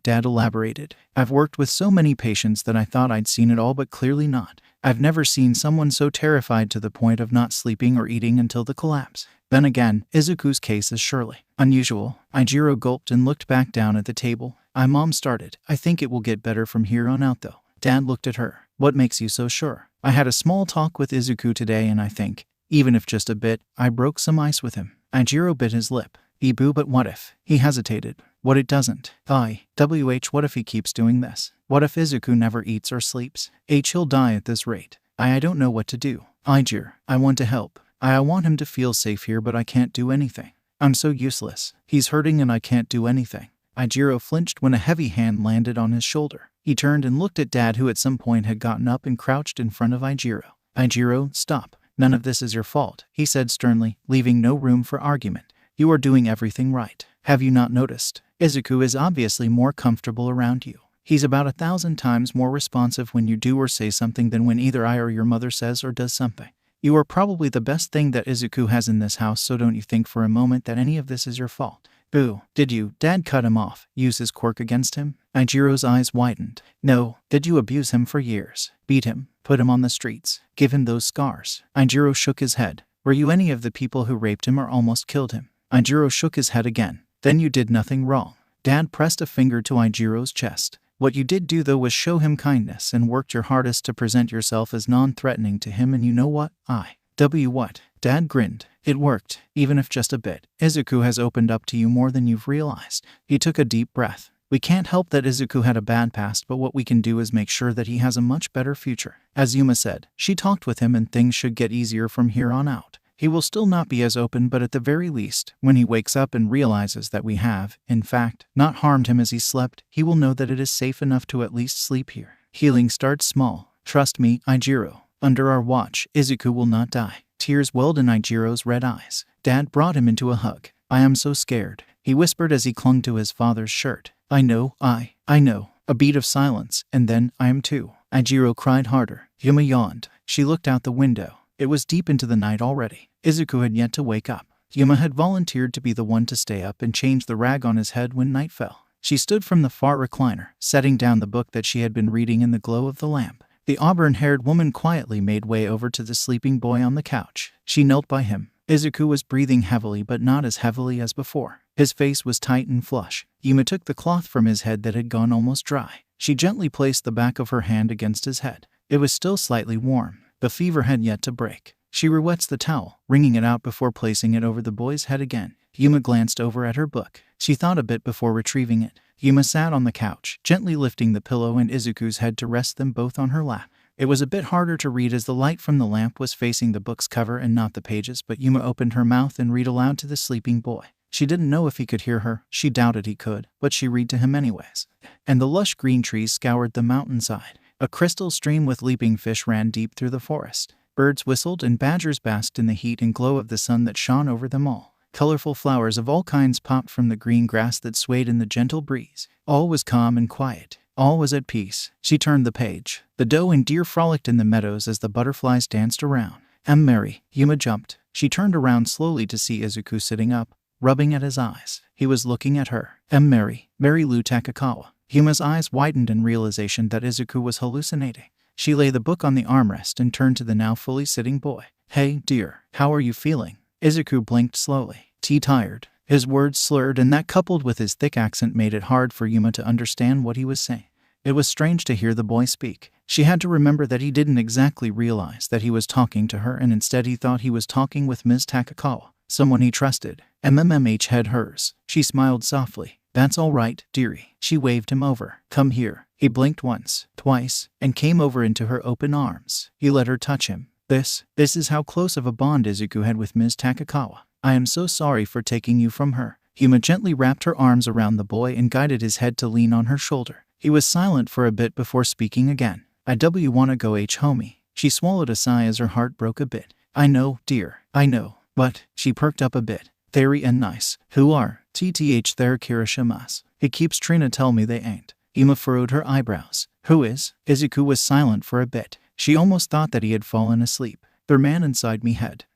Dad elaborated. I've worked with so many patients that I thought I'd seen it all, but clearly not. I've never seen someone so terrified to the point of not sleeping or eating until the collapse. Then again, Izuku's case is surely unusual. Aijiro gulped and looked back down at the table. Mom started. I think it will get better from here on out though. Dad looked at her. What makes you so sure? I had a small talk with Izuku today and I think, even if just a bit, I broke some ice with him. Aijiro bit his lip. Ibu, but what if? He hesitated. What it doesn't? What if he keeps doing this? What if Izuku never eats or sleeps? He'll die at this rate. I don't know what to do. Aijiro, I want to help. I want him to feel safe here, but I can't do anything. I'm so useless. He's hurting and I can't do anything. Aijiro flinched when a heavy hand landed on his shoulder. He turned and looked at Dad, who at some point had gotten up and crouched in front of Aijiro. Aijiro, stop. None of this is your fault, he said sternly, leaving no room for argument. You are doing everything right. Have you not noticed? Izuku is obviously more comfortable around you. He's about 1,000 times more responsive when you do or say something than when either I or your mother says or does something. You are probably the best thing that Izuku has in this house, so don't you think for a moment that any of this is your fault. Boo. Did you, Dad, cut him off, use his quirk against him? Aijiro's eyes widened. No. Did you abuse him for years? Beat him? Put him on the streets? Give him those scars? Aijiro shook his head. Were you any of the people who raped him or almost killed him? Aijiro shook his head again. Then you did nothing wrong. Dad pressed a finger to Aijiro's chest. What you did do though was show him kindness and worked your hardest to present yourself as non-threatening to him, and you know what? What? Dad grinned. It worked, even if just a bit. Izuku has opened up to you more than you've realized. He took a deep breath. We can't help that Izuku had a bad past, but what we can do is make sure that he has a much better future. As Yuma said, she talked with him and things should get easier from here on out. He will still not be as open, but at the very least, when he wakes up and realizes that we have, in fact, not harmed him as he slept, he will know that it is safe enough to at least sleep here. Healing starts small. Trust me, Aijiro. Under our watch, Izuku will not die. Tears welled in Aijiro's red eyes. Dad brought him into a hug. I am so scared, he whispered as he clung to his father's shirt. I know. A beat of silence, and then, I am too. Aijiro cried harder. Yuma yawned. She looked out the window. It was deep into the night already. Izuku had yet to wake up. Yuma had volunteered to be the one to stay up and change the rag on his head when night fell. She stood from the far recliner, setting down the book that she had been reading in the glow of the lamp. The auburn-haired woman quietly made way over to the sleeping boy on the couch. She knelt by him. Izuku was breathing heavily, but not as heavily as before. His face was tight and flush. Yuma took the cloth from his head that had gone almost dry. She gently placed the back of her hand against his head. It was still slightly warm. The fever had yet to break. She rewets the towel, wringing it out before placing it over the boy's head again. Yuma glanced over at her book. She thought a bit before retrieving it. Yuma sat on the couch, gently lifting the pillow and Izuku's head to rest them both on her lap. It was a bit harder to read as the light from the lamp was facing the book's cover and not the pages, but Yuma opened her mouth and read aloud to the sleeping boy. She didn't know if he could hear her. She doubted he could, but she read to him anyways. And the lush green trees scoured the mountainside. A crystal stream with leaping fish ran deep through the forest. Birds whistled and badgers basked in the heat and glow of the sun that shone over them all. Colorful flowers of all kinds popped from the green grass that swayed in the gentle breeze. All was calm and quiet. All was at peace. She turned the page. The doe and deer frolicked in the meadows as the butterflies danced around. Mary, Yuma jumped. She turned around slowly to see Izuku sitting up, rubbing at his eyes. He was looking at her. Mary Lou Takakawa. Yuma's eyes widened in realization that Izuku was hallucinating. She laid the book on the armrest and turned to the now fully sitting boy. Hey, dear, how are you feeling? Izuku blinked slowly. Tired. His words slurred, and that coupled with his thick accent made it hard for Yuma to understand what he was saying. It was strange to hear the boy speak. She had to remember that he didn't exactly realize that he was talking to her, and instead he thought he was talking with Ms. Takakawa, someone he trusted. MMMH had hers. She smiled softly. That's all right, dearie. She waved him over. Come here. He blinked once, twice, and came over into her open arms. He let her touch him. This is how close of a bond Izuku had with Ms. Takakawa. I am so sorry for taking you from her. Yuma gently wrapped her arms around the boy and guided his head to lean on her shoulder. He was silent for a bit before speaking again. I wanna go homie. She swallowed a sigh as her heart broke a bit. I know, dear, I know. But, she perked up a bit. Theory and nice. Who are? TTH there Kirishimas. He keeps Trina tell me they ain't. Yuma furrowed her eyebrows. Who is? Izuku was silent for a bit. She almost thought that he had fallen asleep. Their man inside me head.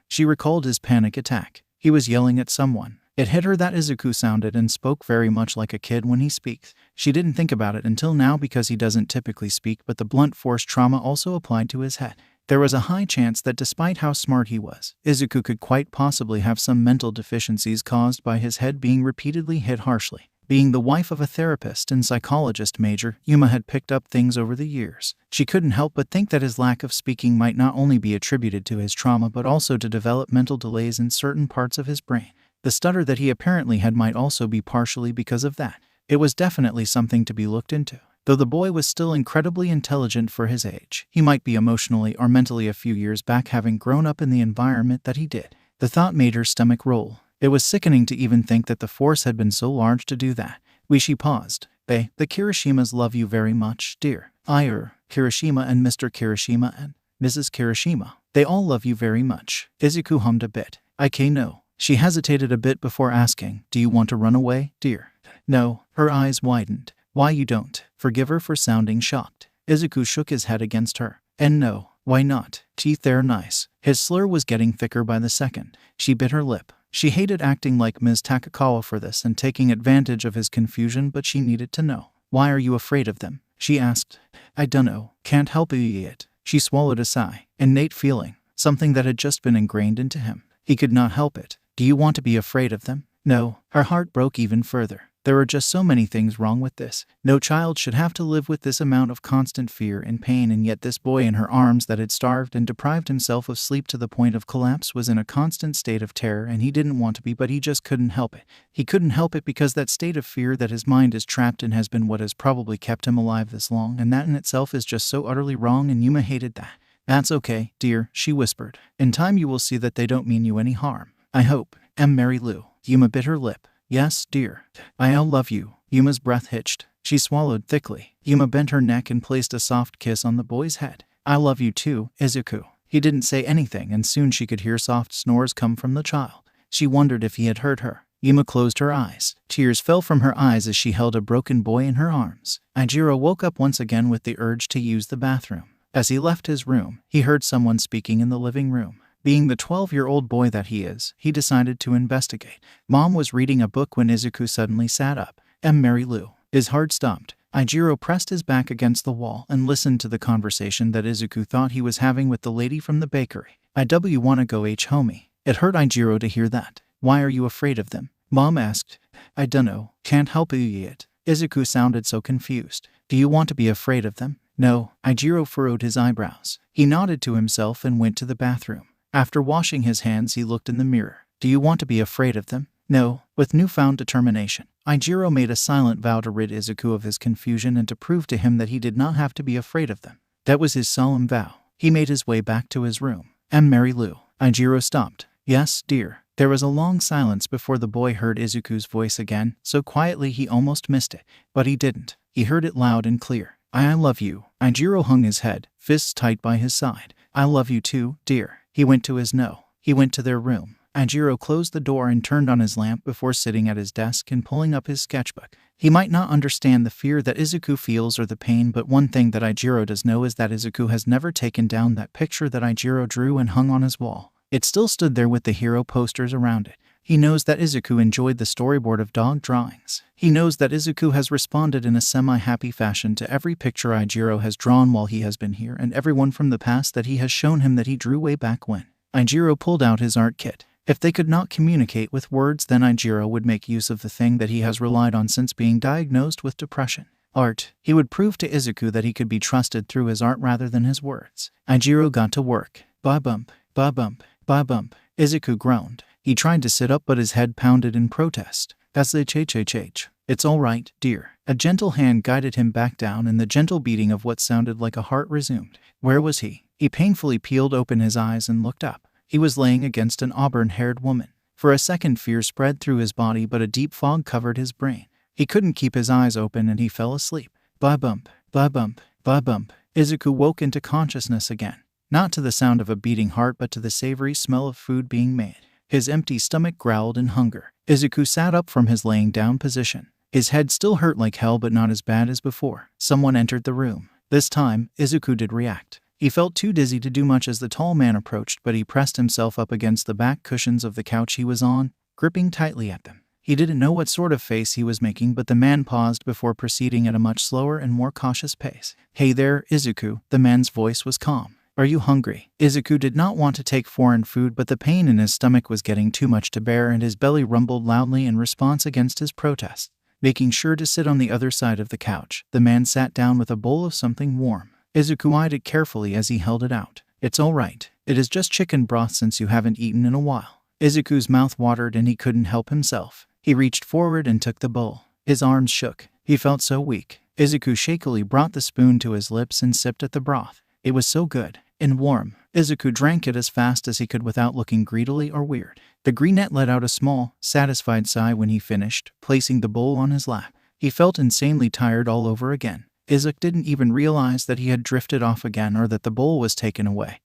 She recalled his panic attack. He was yelling at someone. It hit her that Izuku sounded and spoke very much like a kid when he speaks. She didn't think about it until now because he doesn't typically speak, but the blunt force trauma also applied to his head. There was a high chance that despite how smart he was, Izuku could quite possibly have some mental deficiencies caused by his head being repeatedly hit harshly. Being the wife of a therapist and psychologist major, Yuma had picked up things over the years. She couldn't help but think that his lack of speaking might not only be attributed to his trauma but also to developmental delays in certain parts of his brain. The stutter that he apparently had might also be partially because of that. It was definitely something to be looked into. Though the boy was still incredibly intelligent for his age, he might be emotionally or mentally a few years back having grown up in the environment that he did. The thought made her stomach roll. It was sickening to even think that the force had been so large to do that. She paused. The Kirishimas love you very much, dear. Kirishima and Mr. Kirishima and Mrs. Kirishima. They all love you very much. Izuku hummed a bit. No. She hesitated a bit before asking, do you want to run away, dear? No. Her eyes widened. Why you don't? Forgive her for sounding shocked. Izuku shook his head against her. And no. Why not? Teeth they're nice. His slur was getting thicker by the second. She bit her lip. She hated acting like Ms. Takakawa for this and taking advantage of his confusion, but she needed to know. Why are you afraid of them? She asked. I dunno. Can't help it. She swallowed a sigh. Innate feeling. Something that had just been ingrained into him. He could not help it. Do you want to be afraid of them? No. Her heart broke even further. There are just so many things wrong with this. No child should have to live with this amount of constant fear and pain, and yet this boy in her arms that had starved and deprived himself of sleep to the point of collapse was in a constant state of terror, and he didn't want to be, but he just couldn't help it. He couldn't help it because that state of fear that his mind is trapped in has been what has probably kept him alive this long, and that in itself is just so utterly wrong, and Yuma hated that. That's okay, dear, she whispered. In time you will see that they don't mean you any harm. I hope. Mary Lou. Yuma bit her lip. Yes, dear. I'll love you. Yuma's breath hitched. She swallowed thickly. Yuma bent her neck and placed a soft kiss on the boy's head. I love you too, Izuku. He didn't say anything, and soon she could hear soft snores come from the child. She wondered if he had heard her. Yuma closed her eyes. Tears fell from her eyes as she held a broken boy in her arms. Ijiro woke up once again with the urge to use the bathroom. As he left his room, he heard someone speaking in the living room. Being the 12-year-old boy that he is, he decided to investigate. Mom was reading a book when Izuku suddenly sat up. Mary Lou. His heart stopped. Ijiro pressed his back against the wall and listened to the conversation that Izuku thought he was having with the lady from the bakery. Wanna go homie. It hurt Ijiro to hear that. Why are you afraid of them? Mom asked. I dunno. Can't help it. Izuku sounded so confused. Do you want to be afraid of them? No. Ijiro furrowed his eyebrows. He nodded to himself and went to the bathroom. After washing his hands, he looked in the mirror. Do you want to be afraid of them? No. With newfound determination, Ijiro made a silent vow to rid Izuku of his confusion and to prove to him that he did not have to be afraid of them. That was his solemn vow. He made his way back to his room. Mary Lou. Ijiro stopped. Yes, dear. There was a long silence before the boy heard Izuku's voice again, so quietly he almost missed it. But he didn't. He heard it loud and clear. I love you. Ijiro hung his head, fists tight by his side. I love you too, dear. He went to his no. He went to their room. Ijiro closed the door and turned on his lamp before sitting at his desk and pulling up his sketchbook. He might not understand the fear that Izuku feels or the pain, but one thing that Ijiro does know is that Izuku has never taken down that picture that Ijiro drew and hung on his wall. It still stood there with the hero posters around it. He knows that Izuku enjoyed the storyboard of dog drawings. He knows that Izuku has responded in a semi-happy fashion to every picture Ijiro has drawn while he has been here, and everyone from the past that he has shown him that he drew way back when. Ijiro pulled out his art kit. If they could not communicate with words, then Ijiro would make use of the thing that he has relied on since being diagnosed with depression. Art. He would prove to Izuku that he could be trusted through his art rather than his words. Ijiro got to work. Ba-bump, ba-bump, ba-bump. Izuku groaned. He tried to sit up, but his head pounded in protest. That's the ch-ch-ch. It's all right, dear. A gentle hand guided him back down, and the gentle beating of what sounded like a heart resumed. Where was he? He painfully peeled open his eyes and looked up. He was laying against an auburn-haired woman. For a second, fear spread through his body, but a deep fog covered his brain. He couldn't keep his eyes open, and he fell asleep. Ba-bump, ba-bump, ba-bump. Izuku woke into consciousness again. Not to the sound of a beating heart, but to the savory smell of food being made. His empty stomach growled in hunger. Izuku sat up from his laying down position. His head still hurt like hell, but not as bad as before. Someone entered the room. This time, Izuku did react. He felt too dizzy to do much as the tall man approached, but he pressed himself up against the back cushions of the couch he was on, gripping tightly at them. He didn't know what sort of face he was making, but the man paused before proceeding at a much slower and more cautious pace. Hey there, Izuku. The man's voice was calm. Are you hungry? Izuku did not want to take foreign food, but the pain in his stomach was getting too much to bear, and his belly rumbled loudly in response against his protest. Making sure to sit on the other side of the couch, the man sat down with a bowl of something warm. Izuku eyed it carefully as he held it out. It's all right. It is just chicken broth since you haven't eaten in a while. Izuku's mouth watered and he couldn't help himself. He reached forward and took the bowl. His arms shook. He felt so weak. Izuku shakily brought the spoon to his lips and sipped at the broth. It was so good and warm. Izuku drank it as fast as he could without looking greedily or weird. The greenette let out a small, satisfied sigh when he finished, placing the bowl on his lap. He felt insanely tired all over again. Izuku didn't even realize that he had drifted off again or that the bowl was taken away,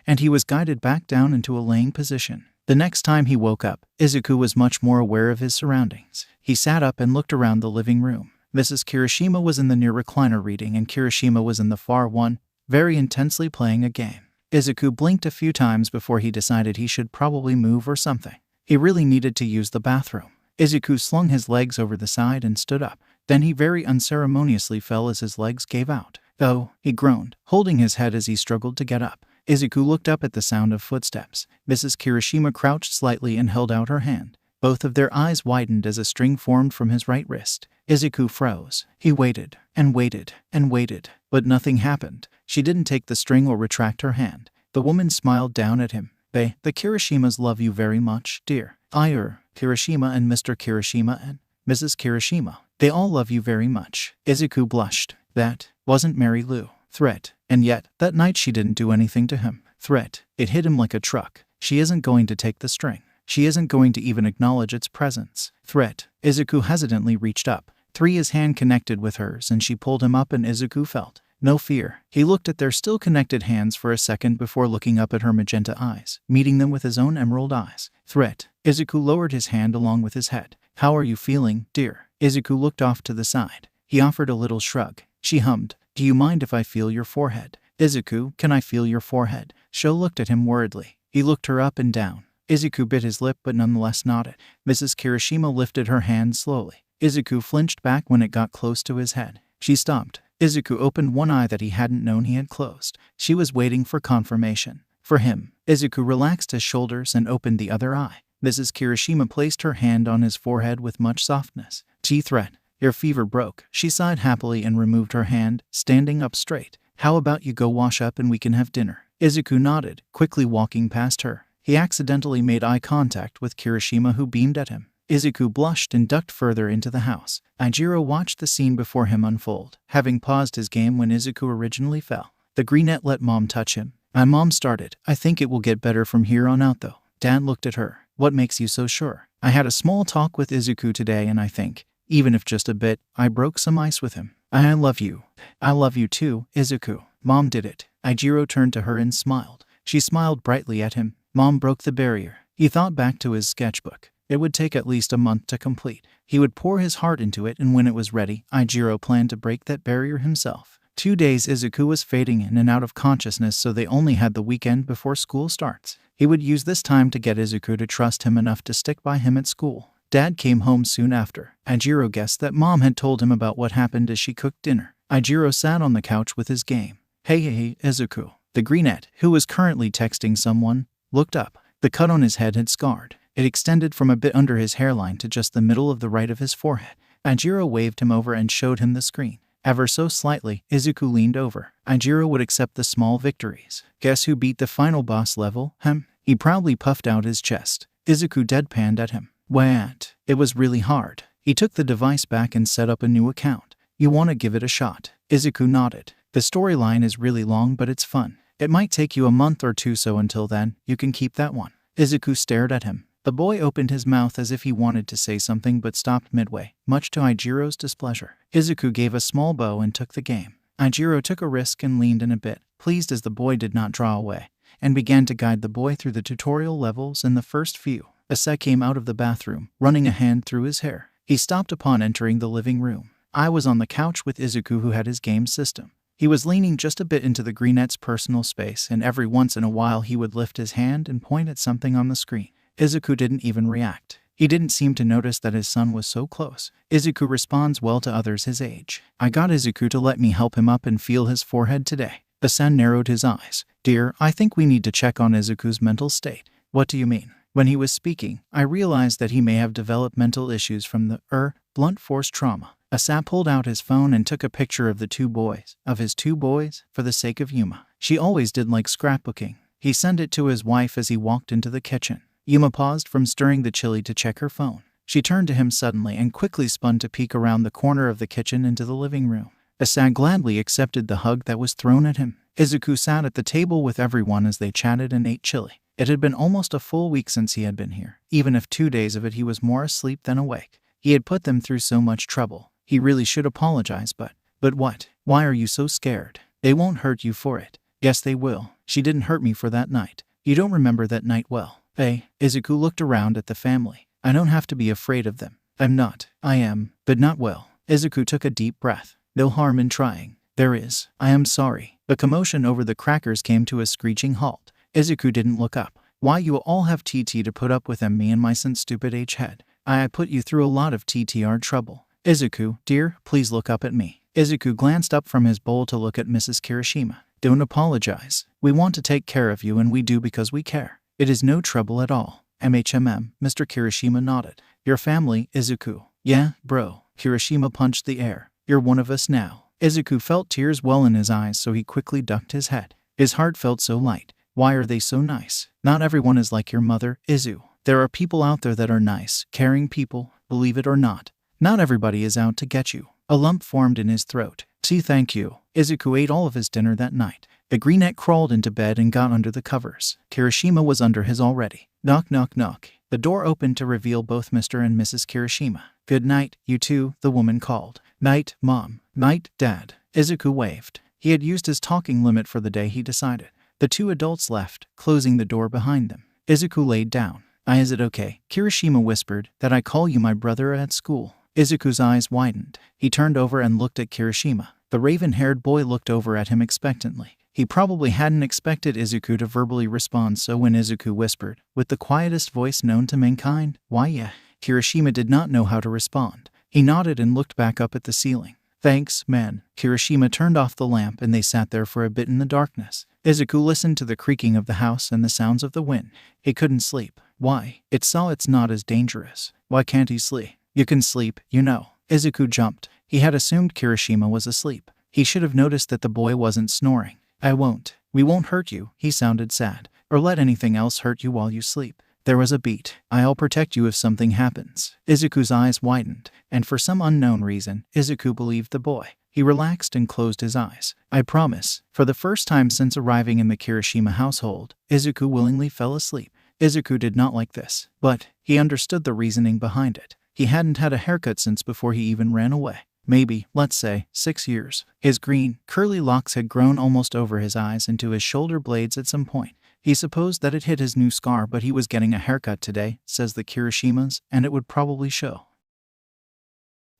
and he was guided back down into a laying position. The next time he woke up, Izuku was much more aware of his surroundings. He sat up and looked around the living room. Mrs. Kirishima was in the near recliner reading, and Kirishima was in the far one, very intensely playing a game. Izuku blinked a few times before he decided he should probably move or something. He really needed to use the bathroom. Izuku slung his legs over the side and stood up. Then he very unceremoniously fell as his legs gave out. Oh, he groaned, holding his head as he struggled to get up. Izuku looked up at the sound of footsteps. Mrs. Kirishima crouched slightly and held out her hand. Both of their eyes widened as a string formed from his right wrist. Izuku froze. He waited, and waited, and waited, but nothing happened. She didn't take the string or retract her hand. The woman smiled down at him. The Kirishimas love you very much, dear. Kirishima and Mr. Kirishima and Mrs. Kirishima. They all love you very much. Izuku blushed. That wasn't Mary Lou. Threat. And yet, that night she didn't do anything to him. Threat. It hit him like a truck. She isn't going to take the string. She isn't going to even acknowledge its presence. Threat. Izuku hesitantly reached up. His hand connected with hers, and she pulled him up, and Izuku felt no fear. He looked at their still connected hands for a second before looking up at her magenta eyes, meeting them with his own emerald eyes. Threat. Izuku lowered his hand along with his head. How are you feeling, dear? Izuku looked off to the side. He offered a little shrug. She hummed. Do you mind if I feel your forehead? Izuku, can I feel your forehead? Sho looked at him worriedly. He looked her up and down. Izuku bit his lip but nonetheless nodded. Mrs. Kirishima lifted her hand slowly. Izuku flinched back when it got close to his head. She stopped. Izuku opened one eye that he hadn't known he had closed. She was waiting for confirmation. For him. Izuku relaxed his shoulders and opened the other eye. Mrs. Kirishima placed her hand on his forehead with much softness. Threat. Your fever broke. She sighed happily and removed her hand, standing up straight. How about you go wash up and we can have dinner? Izuku nodded, quickly walking past her. He accidentally made eye contact with Kirishima, who beamed at him. Izuku blushed and ducked further into the house. Ijiro watched the scene before him unfold, having paused his game when Izuku originally fell. The greenette let Mom touch him. Mom started. I think it will get better from here on out though. Dad looked at her. What makes you so sure? I had a small talk with Izuku today and I think, even if just a bit, I broke some ice with him. I love you. I love you too, Izuku. Mom did it. Ijiro turned to her and smiled. She smiled brightly at him. Mom broke the barrier. He thought back to his sketchbook. It would take at least a month to complete. He would pour his heart into it, and when it was ready, Ijiro planned to break that barrier himself. 2 days Izuku was fading in and out of consciousness, so they only had the weekend before school starts. He would use this time to get Izuku to trust him enough to stick by him at school. Dad came home soon after. Ijiro guessed that Mom had told him about what happened as she cooked dinner. Ijiro sat on the couch with his game. Hey, Izuku. The greenette, who was currently texting someone, looked up. The cut on his head had scarred. It extended from a bit under his hairline to just the middle of the right of his forehead. Ijiro waved him over and showed him the screen. Ever so slightly, Izuku leaned over. Ijiro would accept the small victories. Guess who beat the final boss level? He proudly puffed out his chest. Izuku deadpanned at him. What? It was really hard. He took the device back and set up a new account. You want to give it a shot? Izuku nodded. The storyline is really long, but it's fun. It might take you a month or two, so until then, you can keep that one. Izuku stared at him. The boy opened his mouth as if he wanted to say something but stopped midway, much to Ijiro's displeasure. Izuku gave a small bow and took the game. Ijiro took a risk and leaned in a bit, pleased as the boy did not draw away, and began to guide the boy through the tutorial levels in the first few. Asa came out of the bathroom, running a hand through his hair. He stopped upon entering the living room. I was on the couch with Izuku, who had his game system. He was leaning just a bit into the greenette's personal space, and every once in a while he would lift his hand and point at something on the screen. Izuku didn't even react. He didn't seem to notice that his son was so close. Izuku responds well to others his age. I got Izuku to let me help him up and feel his forehead today. Asan narrowed his eyes. Dear, I think we need to check on Izuku's mental state. What do you mean? When he was speaking, I realized that he may have developed mental issues from the, blunt force trauma. Asa pulled out his phone and took a picture of his two boys, for the sake of Yuma. She always did like scrapbooking. He sent it to his wife as he walked into the kitchen. Yuma paused from stirring the chili to check her phone. She turned to him suddenly and quickly spun to peek around the corner of the kitchen into the living room. Asa gladly accepted the hug that was thrown at him. Izuku sat at the table with everyone as they chatted and ate chili. It had been almost a full week since he had been here. Even if 2 days of it he was more asleep than awake. He had put them through so much trouble. He really should apologize, but what? Why are you so scared? They won't hurt you for it. Yes, they will. She didn't hurt me for that night. You don't remember that night well. Hey, Izuku looked around at the family. I don't have to be afraid of them. I'm not. I am, but not well. Izuku took a deep breath. No harm in trying. There is. I am sorry. The commotion over the crackers came to a screeching halt. Izuku didn't look up. Why, you all have TT to put up with them, me and my son stupid H-head. I put you through a lot of TTR trouble. Izuku, dear, please look up at me. Izuku glanced up from his bowl to look at Mrs. Kirishima. Don't apologize. We want to take care of you, and we do because we care. It is no trouble at all. Mr. Kirishima nodded. Your family, Izuku. Yeah, bro. Kirishima punched the air. You're one of us now. Izuku felt tears well in his eyes, so he quickly ducked his head. His heart felt so light. Why are they so nice? Not everyone is like your mother, Izu. There are people out there that are nice, caring people, believe it or not. Not everybody is out to get you. A lump formed in his throat. Thank you. Izuku ate all of his dinner that night. The greenette crawled into bed and got under the covers. Kirishima was under his already. Knock, knock, knock. The door opened to reveal both Mr. and Mrs. Kirishima. Good night, you two, the woman called. Night, Mom. Night, Dad. Izuku waved. He had used his talking limit for the day, he decided. The two adults left, closing the door behind them. Izuku laid down. Is it okay? Kirishima whispered, that I call you my brother at school. Izuku's eyes widened. He turned over and looked at Kirishima. The raven-haired boy looked over at him expectantly. He probably hadn't expected Izuku to verbally respond, so when Izuku whispered, with the quietest voice known to mankind, why yeah, Kirishima did not know how to respond. He nodded and looked back up at the ceiling. Thanks, man. Kirishima turned off the lamp and they sat there for a bit in the darkness. Izuku listened to the creaking of the house and the sounds of the wind. He couldn't sleep. Why? It saw it's not as dangerous. Why can't he sleep? You can sleep, you know. Izuku jumped. He had assumed Kirishima was asleep. He should have noticed that the boy wasn't snoring. I won't. We won't hurt you, he sounded sad. Or let anything else hurt you while you sleep. There was a beat. I'll protect you if something happens. Izuku's eyes widened, and for some unknown reason, Izuku believed the boy. He relaxed and closed his eyes. I promise. For the first time since arriving in the Kirishima household, Izuku willingly fell asleep. Izuku did not like this, but he understood the reasoning behind it. He hadn't had a haircut since before he even ran away. Maybe, let's say, 6 years. His green, curly locks had grown almost over his eyes into his shoulder blades at some point. He supposed that it hid his new scar, but he was getting a haircut today, says the Kirishimas, and it would probably show.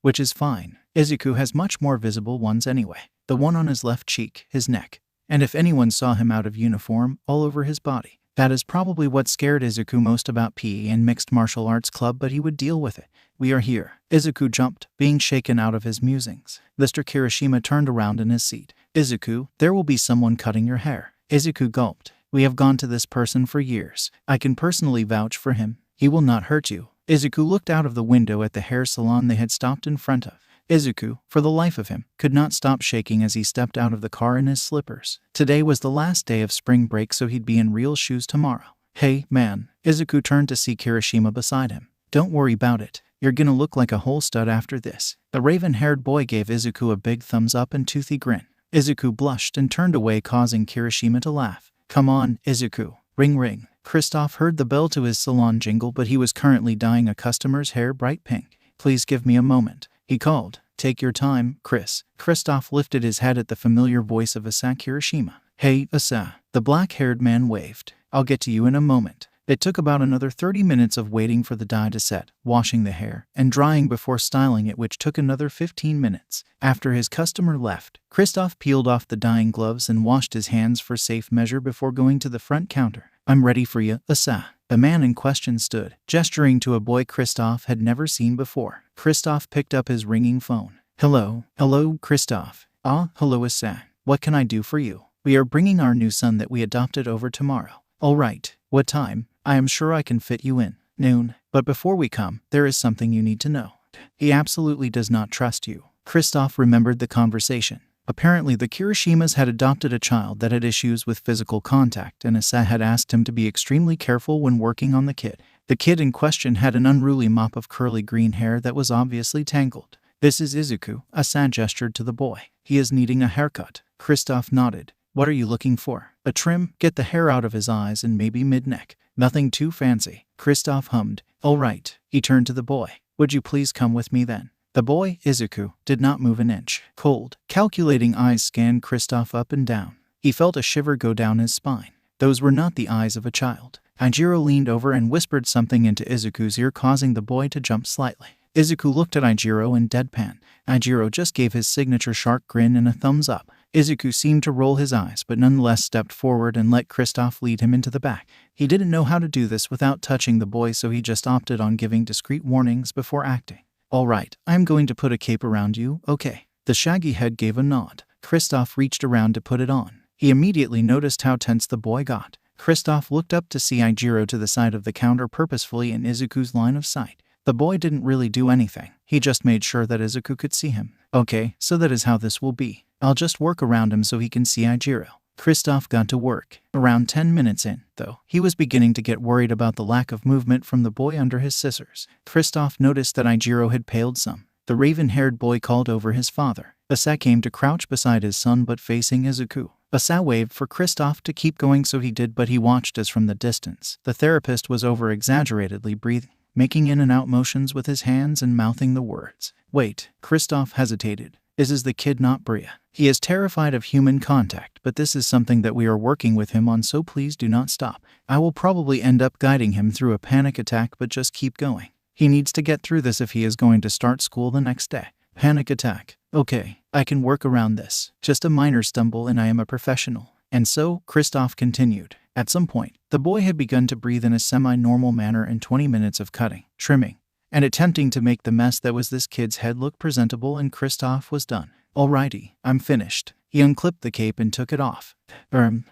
Which is fine. Izuku has much more visible ones anyway. The one on his left cheek, his neck. And if anyone saw him out of uniform, all over his body. That is probably what scared Izuku most about PE and Mixed Martial Arts Club, but he would deal with it. We are here. Izuku jumped, being shaken out of his musings. Mr. Kirishima turned around in his seat. Izuku, there will be someone cutting your hair. Izuku gulped. We have gone to this person for years. I can personally vouch for him. He will not hurt you. Izuku looked out of the window at the hair salon they had stopped in front of. Izuku, for the life of him, could not stop shaking as he stepped out of the car in his slippers. Today was the last day of spring break, so he'd be in real shoes tomorrow. Hey, man. Izuku turned to see Kirishima beside him. Don't worry about it. You're gonna look like a whole stud after this. The raven-haired boy gave Izuku a big thumbs up and toothy grin. Izuku blushed and turned away, causing Kirishima to laugh. Come on, Izuku. Ring ring. Kristoff heard the bell to his salon jingle, but he was currently dyeing a customer's hair bright pink. Please give me a moment, he called. Take your time, Chris. Kristoff lifted his head at the familiar voice of Asa Kirishima. Hey, Asa. The black-haired man waved. I'll get to you in a moment. It took about another 30 minutes of waiting for the dye to set, washing the hair, and drying before styling it, which took another 15 minutes. After his customer left, Kristoff peeled off the dyeing gloves and washed his hands for safe measure before going to the front counter. I'm ready for you, Asa. The man in question stood, gesturing to a boy Kristoff had never seen before. Kristoff picked up his ringing phone. Hello, Kristoff. Hello, Asa. What can I do for you? We are bringing our new son that we adopted over tomorrow. All right. What time? I am sure I can fit you in. Noon. But before we come, there is something you need to know. He absolutely does not trust you. Kristoff remembered the conversation. Apparently, the Kirishimas had adopted a child that had issues with physical contact, and Asa had asked him to be extremely careful when working on the kid. The kid in question had an unruly mop of curly green hair that was obviously tangled. This is Izuku, Asa gestured to the boy. He is needing a haircut. Kristoff nodded. What are you looking for? A trim? Get the hair out of his eyes and maybe mid-neck. Nothing too fancy. Kristoff hummed. All right. He turned to the boy. Would you please come with me then? The boy, Izuku, did not move an inch. Cold, calculating eyes scanned Kristoff up and down. He felt a shiver go down his spine. Those were not the eyes of a child. Ijiro leaned over and whispered something into Izuku's ear, causing the boy to jump slightly. Izuku looked at Ijiro in deadpan. Ijiro just gave his signature shark grin and a thumbs up. Izuku seemed to roll his eyes, but nonetheless stepped forward and let Kristoff lead him into the back. He didn't know how to do this without touching the boy, so he just opted on giving discreet warnings before acting. All right, I'm going to put a cape around you, okay? The shaggy head gave a nod. Kristoff reached around to put it on. He immediately noticed how tense the boy got. Kristoff looked up to see Ijiro to the side of the counter, purposefully in Izuku's line of sight. The boy didn't really do anything. He just made sure that Izuku could see him. Okay, so that is how this will be. I'll just work around him so he can see Ijiro. Kristoff got to work. Around 10 minutes in, though, he was beginning to get worried about the lack of movement from the boy under his scissors. Kristoff noticed that Ijiro had paled some. The raven-haired boy called over his father. Asa came to crouch beside his son but facing Izuku. Asa waved for Kristoff to keep going, so he did, but he watched as from the distance the therapist was over-exaggeratedly breathing, making in and out motions with his hands and mouthing the words. Wait, Kristoff hesitated. Is the kid not Bria? He is terrified of human contact, but this is something that we are working with him on, so please do not stop. I will probably end up guiding him through a panic attack, but just keep going. He needs to get through this if he is going to start school the next day. Panic attack. Okay, I can work around this. Just a minor stumble and I am a professional. And so, Kristoff continued. At some point, the boy had begun to breathe in a semi-normal manner, in 20 minutes of cutting, trimming, and attempting to make the mess that was this kid's head look presentable, and Kristoff was done. Alrighty, I'm finished. He unclipped the cape and took it off.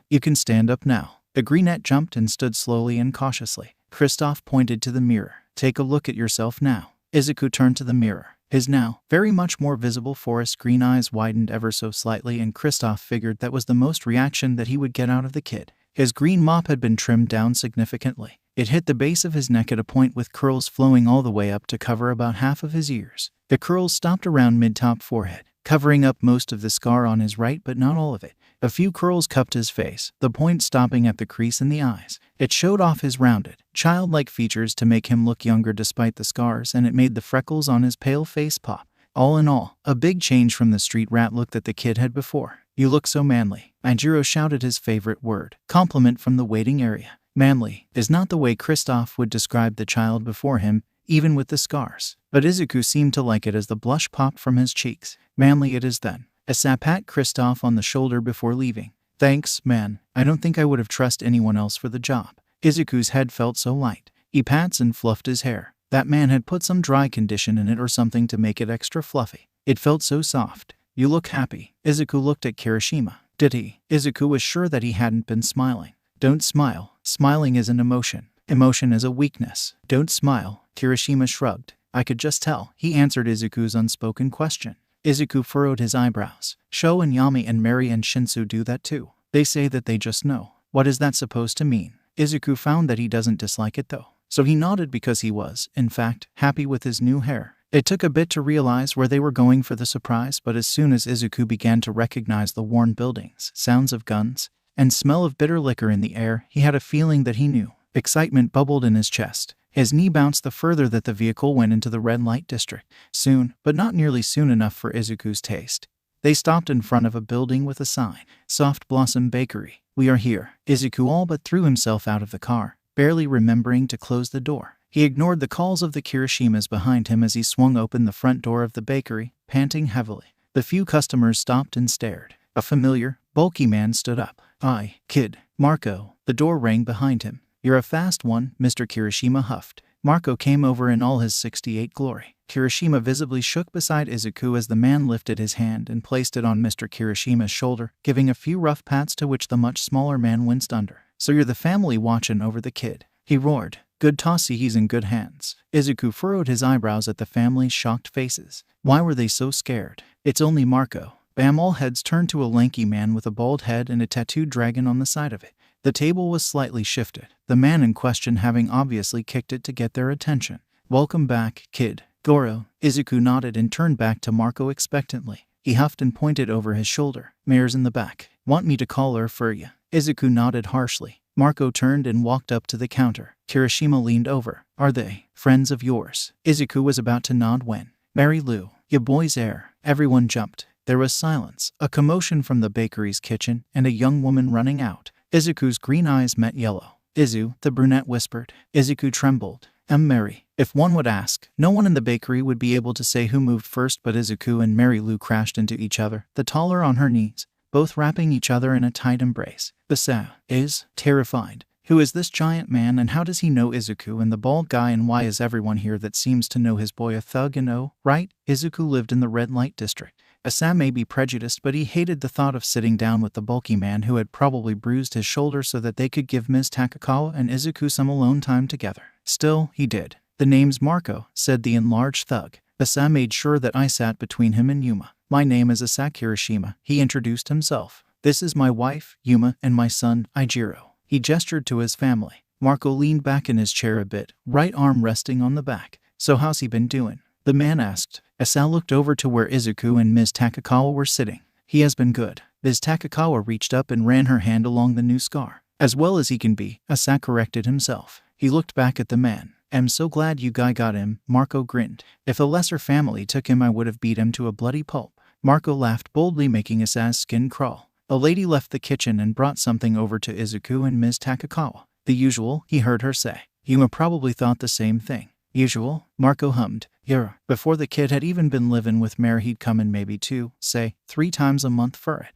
You can stand up now. The greenette jumped and stood slowly and cautiously. Kristoff pointed to the mirror. Take a look at yourself now. Izuku turned to the mirror. His now very much more visible forest green eyes widened ever so slightly, and Kristoff figured that was the most reaction that he would get out of the kid. His green mop had been trimmed down significantly. It hit the base of his neck at a point, with curls flowing all the way up to cover about half of his ears. The curls stopped around mid-top forehead, covering up most of the scar on his right but not all of it. A few curls cupped his face, the point stopping at the crease in the eyes. It showed off his rounded, childlike features to make him look younger despite the scars, and it made the freckles on his pale face pop. All in all, a big change from the street rat look that the kid had before. "You look so manly," Jiro shouted his favorite word, compliment from the waiting area. Manly is not the way Kristoff would describe the child before him, even with the scars. But Izuku seemed to like it as the blush popped from his cheeks. "Manly it is then." Asa pat Kristoff on the shoulder before leaving. "Thanks, man. I don't think I would have trusted anyone else for the job." Izuku's head felt so light. He pats and fluffed his hair. That man had put some dry condition in it or something to make it extra fluffy. It felt so soft. "You look happy." Izuku looked at Kirishima. Did he? Izuku was sure that he hadn't been smiling. "Don't smile. Smiling is an emotion. Emotion is a weakness. Don't smile." Kirishima shrugged. "I could just tell," he answered Izuku's unspoken question. Izuku furrowed his eyebrows. "Sho and Yami and Mary and Shinsu do that too. They say that they just know." "What is that supposed to mean?" Izuku found that he doesn't dislike it though. So he nodded because he was, in fact, happy with his new hair. It took a bit to realize where they were going for the surprise, but as soon as Izuku began to recognize the worn buildings, sounds of guns, and smell of bitter liquor in the air, he had a feeling that he knew. Excitement bubbled in his chest. His knee bounced the further that the vehicle went into the red light district. Soon, but not nearly soon enough for Izuku's taste. They stopped in front of a building with a sign, Soft Blossom Bakery. "We are here." Izuku all but threw himself out of the car, barely remembering to close the door. He ignored the calls of the Kirishimas behind him as he swung open the front door of the bakery, panting heavily. The few customers stopped and stared. A familiar, bulky man stood up. "Hi, kid. Marco." The door rang behind him. "You're a fast one," Mr. Kirishima huffed. Marco came over in all his 68 glory. Kirishima visibly shook beside Izuku as the man lifted his hand and placed it on Mr. Kirishima's shoulder, giving a few rough pats to which the much smaller man winced under. "So you're the family watchin' over the kid," he roared. "Good to see he's in good hands." Izuku furrowed his eyebrows at the family's shocked faces. Why were they so scared? "It's only Marco." Bam! All heads turned to a lanky man with a bald head and a tattooed dragon on the side of it. The table was slightly shifted, the man in question having obviously kicked it to get their attention. "Welcome back, kid." "Goro." Izuku nodded and turned back to Marco expectantly. He huffed and pointed over his shoulder. "Mare's in the back. Want me to call her for you?" Izuku nodded harshly. Marco turned and walked up to the counter. Kirishima leaned over. "Are they friends of yours?" Izuku was about to nod when, "Mary Lou, ya boy's heir." Everyone jumped. There was silence, a commotion from the bakery's kitchen, and a young woman running out. Izuku's green eyes met yellow. "Izu," the brunette whispered. Izuku trembled. Mary." If one would ask, no one in the bakery would be able to say who moved first, but Izuku and Mary Lou crashed into each other, the taller on her knees, both wrapping each other in a tight embrace. Basa is terrified. Who is this giant man, and how does he know Izuku and the bald guy, and why is everyone here that seems to know his boy a thug? And oh, right, Izuku lived in the red light district. Asa may be prejudiced, but he hated the thought of sitting down with the bulky man who had probably bruised his shoulder so that they could give Ms. Takakawa and Izuku some alone time together. Still, he did. "The name's Marco," said the enlarged thug. Asa made sure that I sat between him and Yuma. "My name is Asa Kirishima," he introduced himself. "This is my wife, Yuma, and my son, Ijiro." He gestured to his family. Marco leaned back in his chair a bit, right arm resting on the back. "So how's he been doing?" the man asked. Asa looked over to where Izuku and Ms. Takakawa were sitting. "He has been good." Ms. Takakawa reached up and ran her hand along the new scar. "As well as he can be," Asa corrected himself. He looked back at the man. "I'm so glad you guy got him," Marco grinned. "If a lesser family took him, I would have beat him to a bloody pulp." Marco laughed boldly, making Asa's skin crawl. A lady left the kitchen and brought something over to Izuku and Ms. Takakawa. "The usual," he heard her say. Yuma probably thought the same thing. "Usual?" Marco hummed. "Yeah." Before the kid had even been living with Mare, he'd come in maybe 2, say, 3 times a month for it.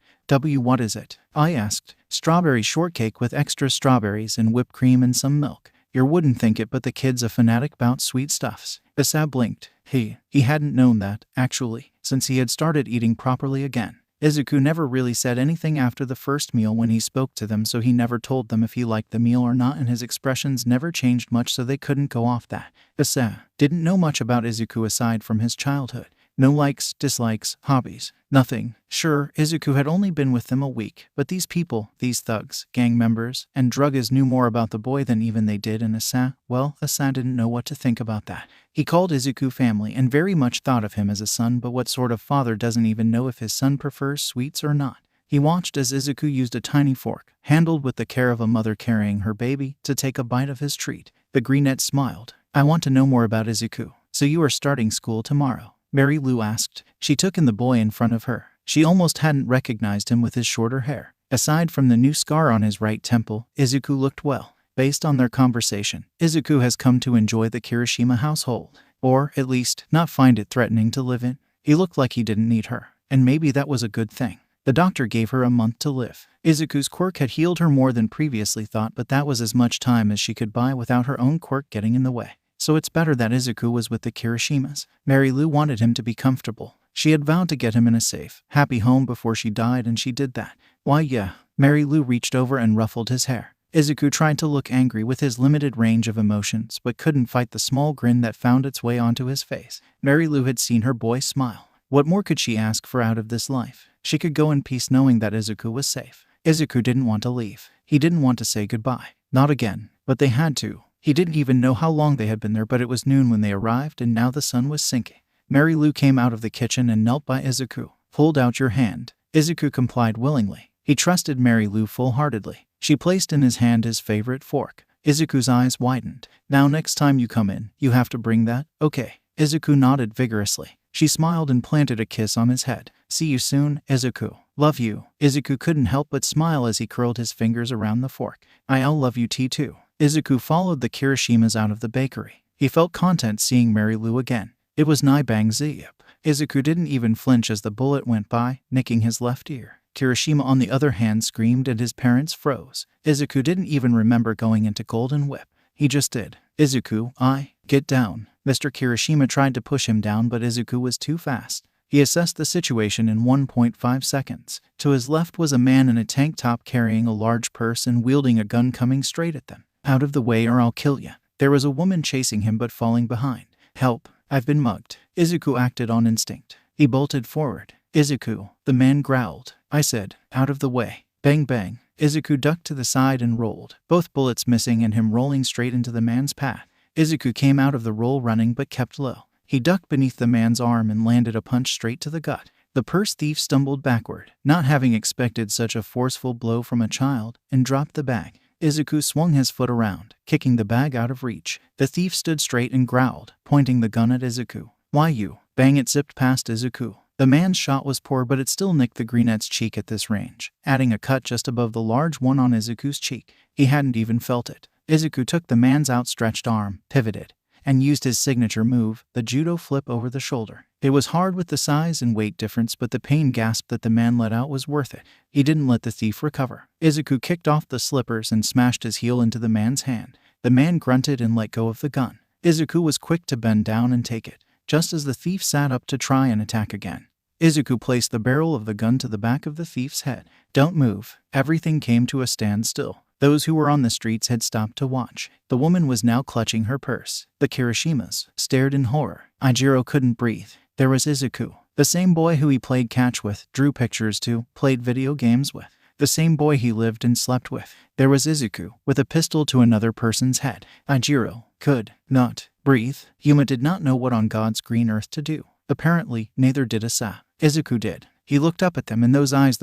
What is it?" I asked. "Strawberry shortcake with extra strawberries and whipped cream and some milk." You wouldn't think it, but the kid's a fanatic about sweet stuffs. Asa blinked. He hadn't known that, actually, since he had started eating properly again. Izuku never really said anything after the first meal when he spoke to them, so he never told them if he liked the meal or not, and his expressions never changed much, so they couldn't go off that. Asa didn't know much about Izuku aside from his childhood. No likes, dislikes, hobbies, nothing. Sure, Izuku had only been with them a week, but these people, these thugs, gang members, and druggers knew more about the boy than even they did, and Asa didn't know what to think about that. He called Izuku family and very much thought of him as a son, but what sort of father doesn't even know if his son prefers sweets or not? He watched as Izuku used a tiny fork, handled with the care of a mother carrying her baby, to take a bite of his treat. The greenette smiled. I want to know more about Izuku. So you are starting school tomorrow? Mary Lou asked. She took in the boy in front of her. She almost hadn't recognized him with his shorter hair. Aside from the new scar on his right temple, Izuku looked well. Based on their conversation, Izuku has come to enjoy the Kirishima household. Or, at least, not find it threatening to live in. He looked like he didn't need her. And maybe that was a good thing. The doctor gave her a month to live. Izuku's quirk had healed her more than previously thought, but that was as much time as she could buy without her own quirk getting in the way. So it's better that Izuku was with the Kirishimas. Mary Lou wanted him to be comfortable. She had vowed to get him in a safe, happy home before she died, and she did that. Why yeah. Mary Lou reached over and ruffled his hair. Izuku tried to look angry with his limited range of emotions, but couldn't fight the small grin that found its way onto his face. Mary Lou had seen her boy smile. What more could she ask for out of this life? She could go in peace knowing that Izuku was safe. Izuku didn't want to leave. He didn't want to say goodbye. Not again. But they had to. He didn't even know how long they had been there, but it was noon when they arrived, and now the sun was sinking. Mary Lou came out of the kitchen and knelt by Izuku. Hold out your hand. Izuku complied willingly. He trusted Mary Lou full-heartedly. She placed in his hand his favorite fork. Izuku's eyes widened. Now next time you come in, you have to bring that, okay? Izuku nodded vigorously. She smiled and planted a kiss on his head. See you soon, Izuku. Love you. Izuku couldn't help but smile as he curled his fingers around the fork. I'll love you too. Izuku followed the Kirishimas out of the bakery. He felt content seeing Mary Lou again. It was nigh bang zip. Izuku didn't even flinch as the bullet went by, nicking his left ear. Kirishima on the other hand screamed and his parents froze. Izuku didn't even remember going into Golden Whip. He just did. Izuku, get down. Mr. Kirishima tried to push him down, but Izuku was too fast. He assessed the situation in 1.5 seconds. To his left was a man in a tank top carrying a large purse and wielding a gun coming straight at them. Out of the way or I'll kill ya. There was a woman chasing him but falling behind. Help, I've been mugged. Izuku acted on instinct. He bolted forward. Izuku, the man growled. I said, out of the way. Bang bang. Izuku ducked to the side and rolled, both bullets missing and him rolling straight into the man's path. Izuku came out of the roll running but kept low. He ducked beneath the man's arm and landed a punch straight to the gut. The purse thief stumbled backward, not having expected such a forceful blow from a child, and dropped the bag. Izuku swung his foot around, kicking the bag out of reach. The thief stood straight and growled, pointing the gun at Izuku. Why you? Bang, it zipped past Izuku. The man's shot was poor, but it still nicked the greenette's cheek at this range, adding a cut just above the large one on Izuku's cheek. He hadn't even felt it. Izuku took the man's outstretched arm, pivoted, and used his signature move, the judo flip over the shoulder. It was hard with the size and weight difference, but the pain gasp that the man let out was worth it. He didn't let the thief recover. Izuku kicked off the slippers and smashed his heel into the man's hand. The man grunted and let go of the gun. Izuku was quick to bend down and take it, just as the thief sat up to try and attack again. Izuku placed the barrel of the gun to the back of the thief's head. Don't move. Everything came to a standstill. Those who were on the streets had stopped to watch. The woman was now clutching her purse. The Kirishimas stared in horror. Ijiro couldn't breathe. There was Izuku, the same boy who he played catch with, drew pictures to, played video games with. The same boy he lived and slept with. There was Izuku, with a pistol to another person's head. Ijiro could not breathe. Yuma did not know what on God's green earth to do. Apparently, neither did Asa. Izuku did. He looked up at them, and those eyes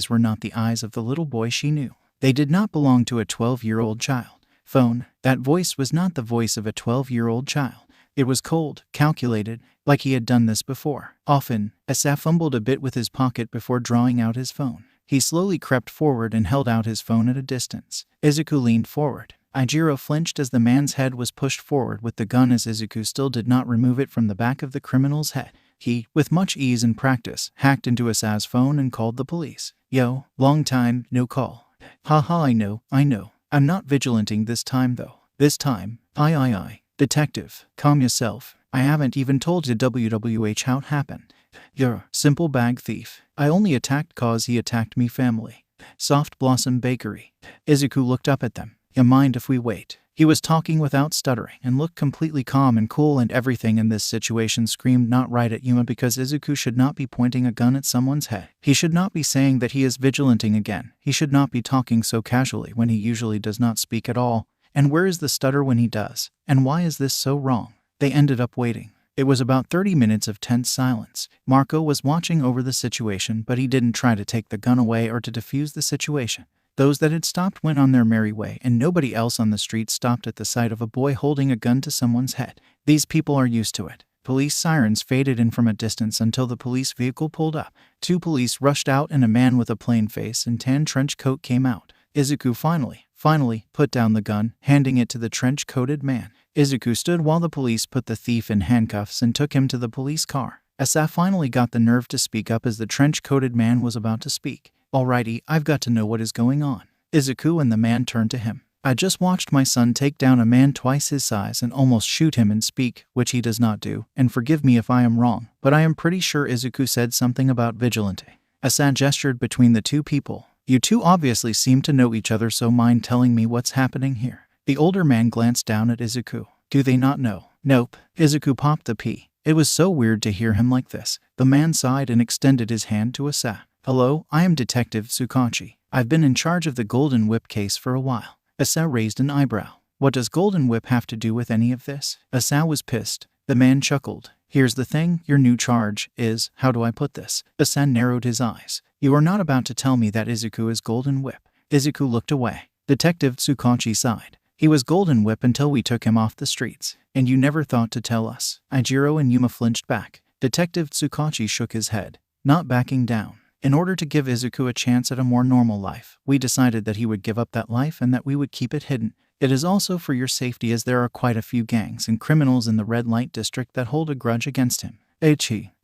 were not the eyes of the little boy she knew. They did not belong to a 12-year-old child. Phone. That voice was not the voice of a 12-year-old child. It was cold, calculated, like he had done this before. Often, Asa fumbled a bit with his pocket before drawing out his phone. He slowly crept forward and held out his phone at a distance. Izuku leaned forward. Ijiro flinched as the man's head was pushed forward with the gun, as Izuku still did not remove it from the back of the criminal's head. He, with much ease and practice, hacked into Asa's phone and called the police. Yo, long time, no call. Haha, I know. I'm not vigilanting this time though. This time, I. Detective, calm yourself. I haven't even told you WWH how it happened. You're simple bag thief. I only attacked cause he attacked me family. Soft Blossom Bakery. Izuku looked up at them. You mind if we wait? He was talking without stuttering and looked completely calm and cool, and everything in this situation screamed not right at Yuma, because Izuku should not be pointing a gun at someone's head. He should not be saying that he is vigilanting again. He should not be talking so casually when he usually does not speak at all. And where is the stutter when he does? And why is this so wrong? They ended up waiting. It was about 30 minutes of tense silence. Marco was watching over the situation, but he didn't try to take the gun away or to defuse the situation. Those that had stopped went on their merry way, and nobody else on the street stopped at the sight of a boy holding a gun to someone's head. These people are used to it. Police sirens faded in from a distance until the police vehicle pulled up. 2 police rushed out and a man with a plain face and tan trench coat came out. Izuku finally put down the gun, handing it to the trench-coated man. Izuku stood while the police put the thief in handcuffs and took him to the police car. Asa finally got the nerve to speak up as the trench-coated man was about to speak. "Alrighty, I've got to know what is going on." Izuku and the man turned to him. "I just watched my son take down a man twice his size and almost shoot him and speak, which he does not do, and forgive me if I am wrong, but I am pretty sure Izuku said something about vigilante." Asa gestured between the 2 people. "You 2 obviously seem to know each other, so mind telling me what's happening here?" The older man glanced down at Izuku. "Do they not know?" "Nope." Izuku popped the pea. It was so weird to hear him like this. The man sighed and extended his hand to Asa. "Hello, I am Detective Tsukachi. I've been in charge of the Golden Whip case for a while." Asa raised an eyebrow. "What does Golden Whip have to do with any of this?" Asa was pissed. The man chuckled. "Here's the thing, your new charge is, how do I put this?" Asa narrowed his eyes. "You are not about to tell me that Izuku is Golden Whip." Izuku looked away. Detective Tsukachi sighed. "He was Golden Whip until we took him off the streets. And you never thought to tell us." Ijiro and Yuma flinched back. Detective Tsukachi shook his head, not backing down. "In order to give Izuku a chance at a more normal life, we decided that he would give up that life and that we would keep it hidden. It is also for your safety, as there are quite a few gangs and criminals in the red light district that hold a grudge against him."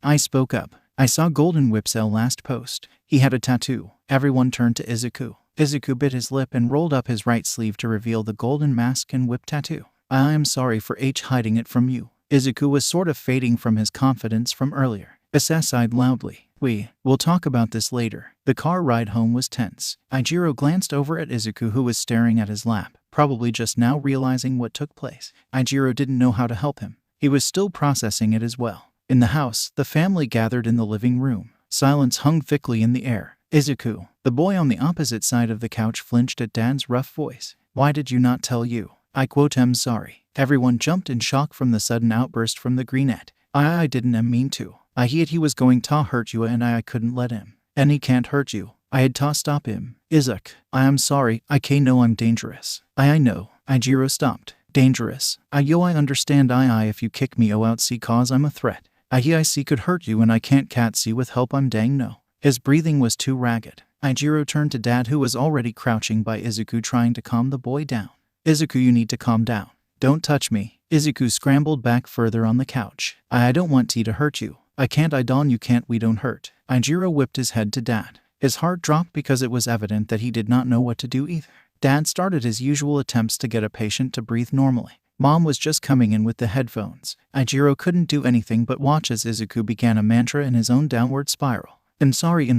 I spoke up. "I saw Golden Whip's last post. He had a tattoo." Everyone turned to Izuku. Izuku bit his lip and rolled up his right sleeve to reveal the golden mask and whip tattoo. "I am sorry for hiding it from you." Izuku was sort of fading from his confidence from earlier. Asa sighed loudly. We'll talk about this later." The car ride home was tense. Ijiro glanced over at Izuku, who was staring at his lap, probably just now realizing what took place. Ijiro didn't know how to help him. He was still processing it as well. In the house, the family gathered in the living room. Silence hung thickly in the air. Izuku, the boy on the opposite side of the couch, flinched at Dad's rough voice. "Why did you not tell you?" "I'm sorry." Everyone jumped in shock from the sudden outburst from the greenette. I didn't mean to. He was going to hurt you and I couldn't let him. And he can't hurt you. I had to stop him." "Izuk, I am sorry. I know I'm dangerous." I know." Ijiro stopped. "Dangerous? I understand. If you kick me out, see, cause I'm a threat. I see could hurt you and I can't see with help. I'm dang no." His breathing was too ragged. Ijiro turned to Dad, who was already crouching by Izuku, trying to calm the boy down. "Izuku, you need to calm down. Don't touch me." Izuku scrambled back further on the couch. I don't want to hurt you. "I can't. You can't. We don't hurt." Ijiro whipped his head to Dad. His heart dropped because it was evident that he did not know what to do either. Dad started his usual attempts to get a patient to breathe normally. Mom was just coming in with the headphones. Ijiro couldn't do anything but watch as Izuku began a mantra in his own downward spiral. I'm sorry.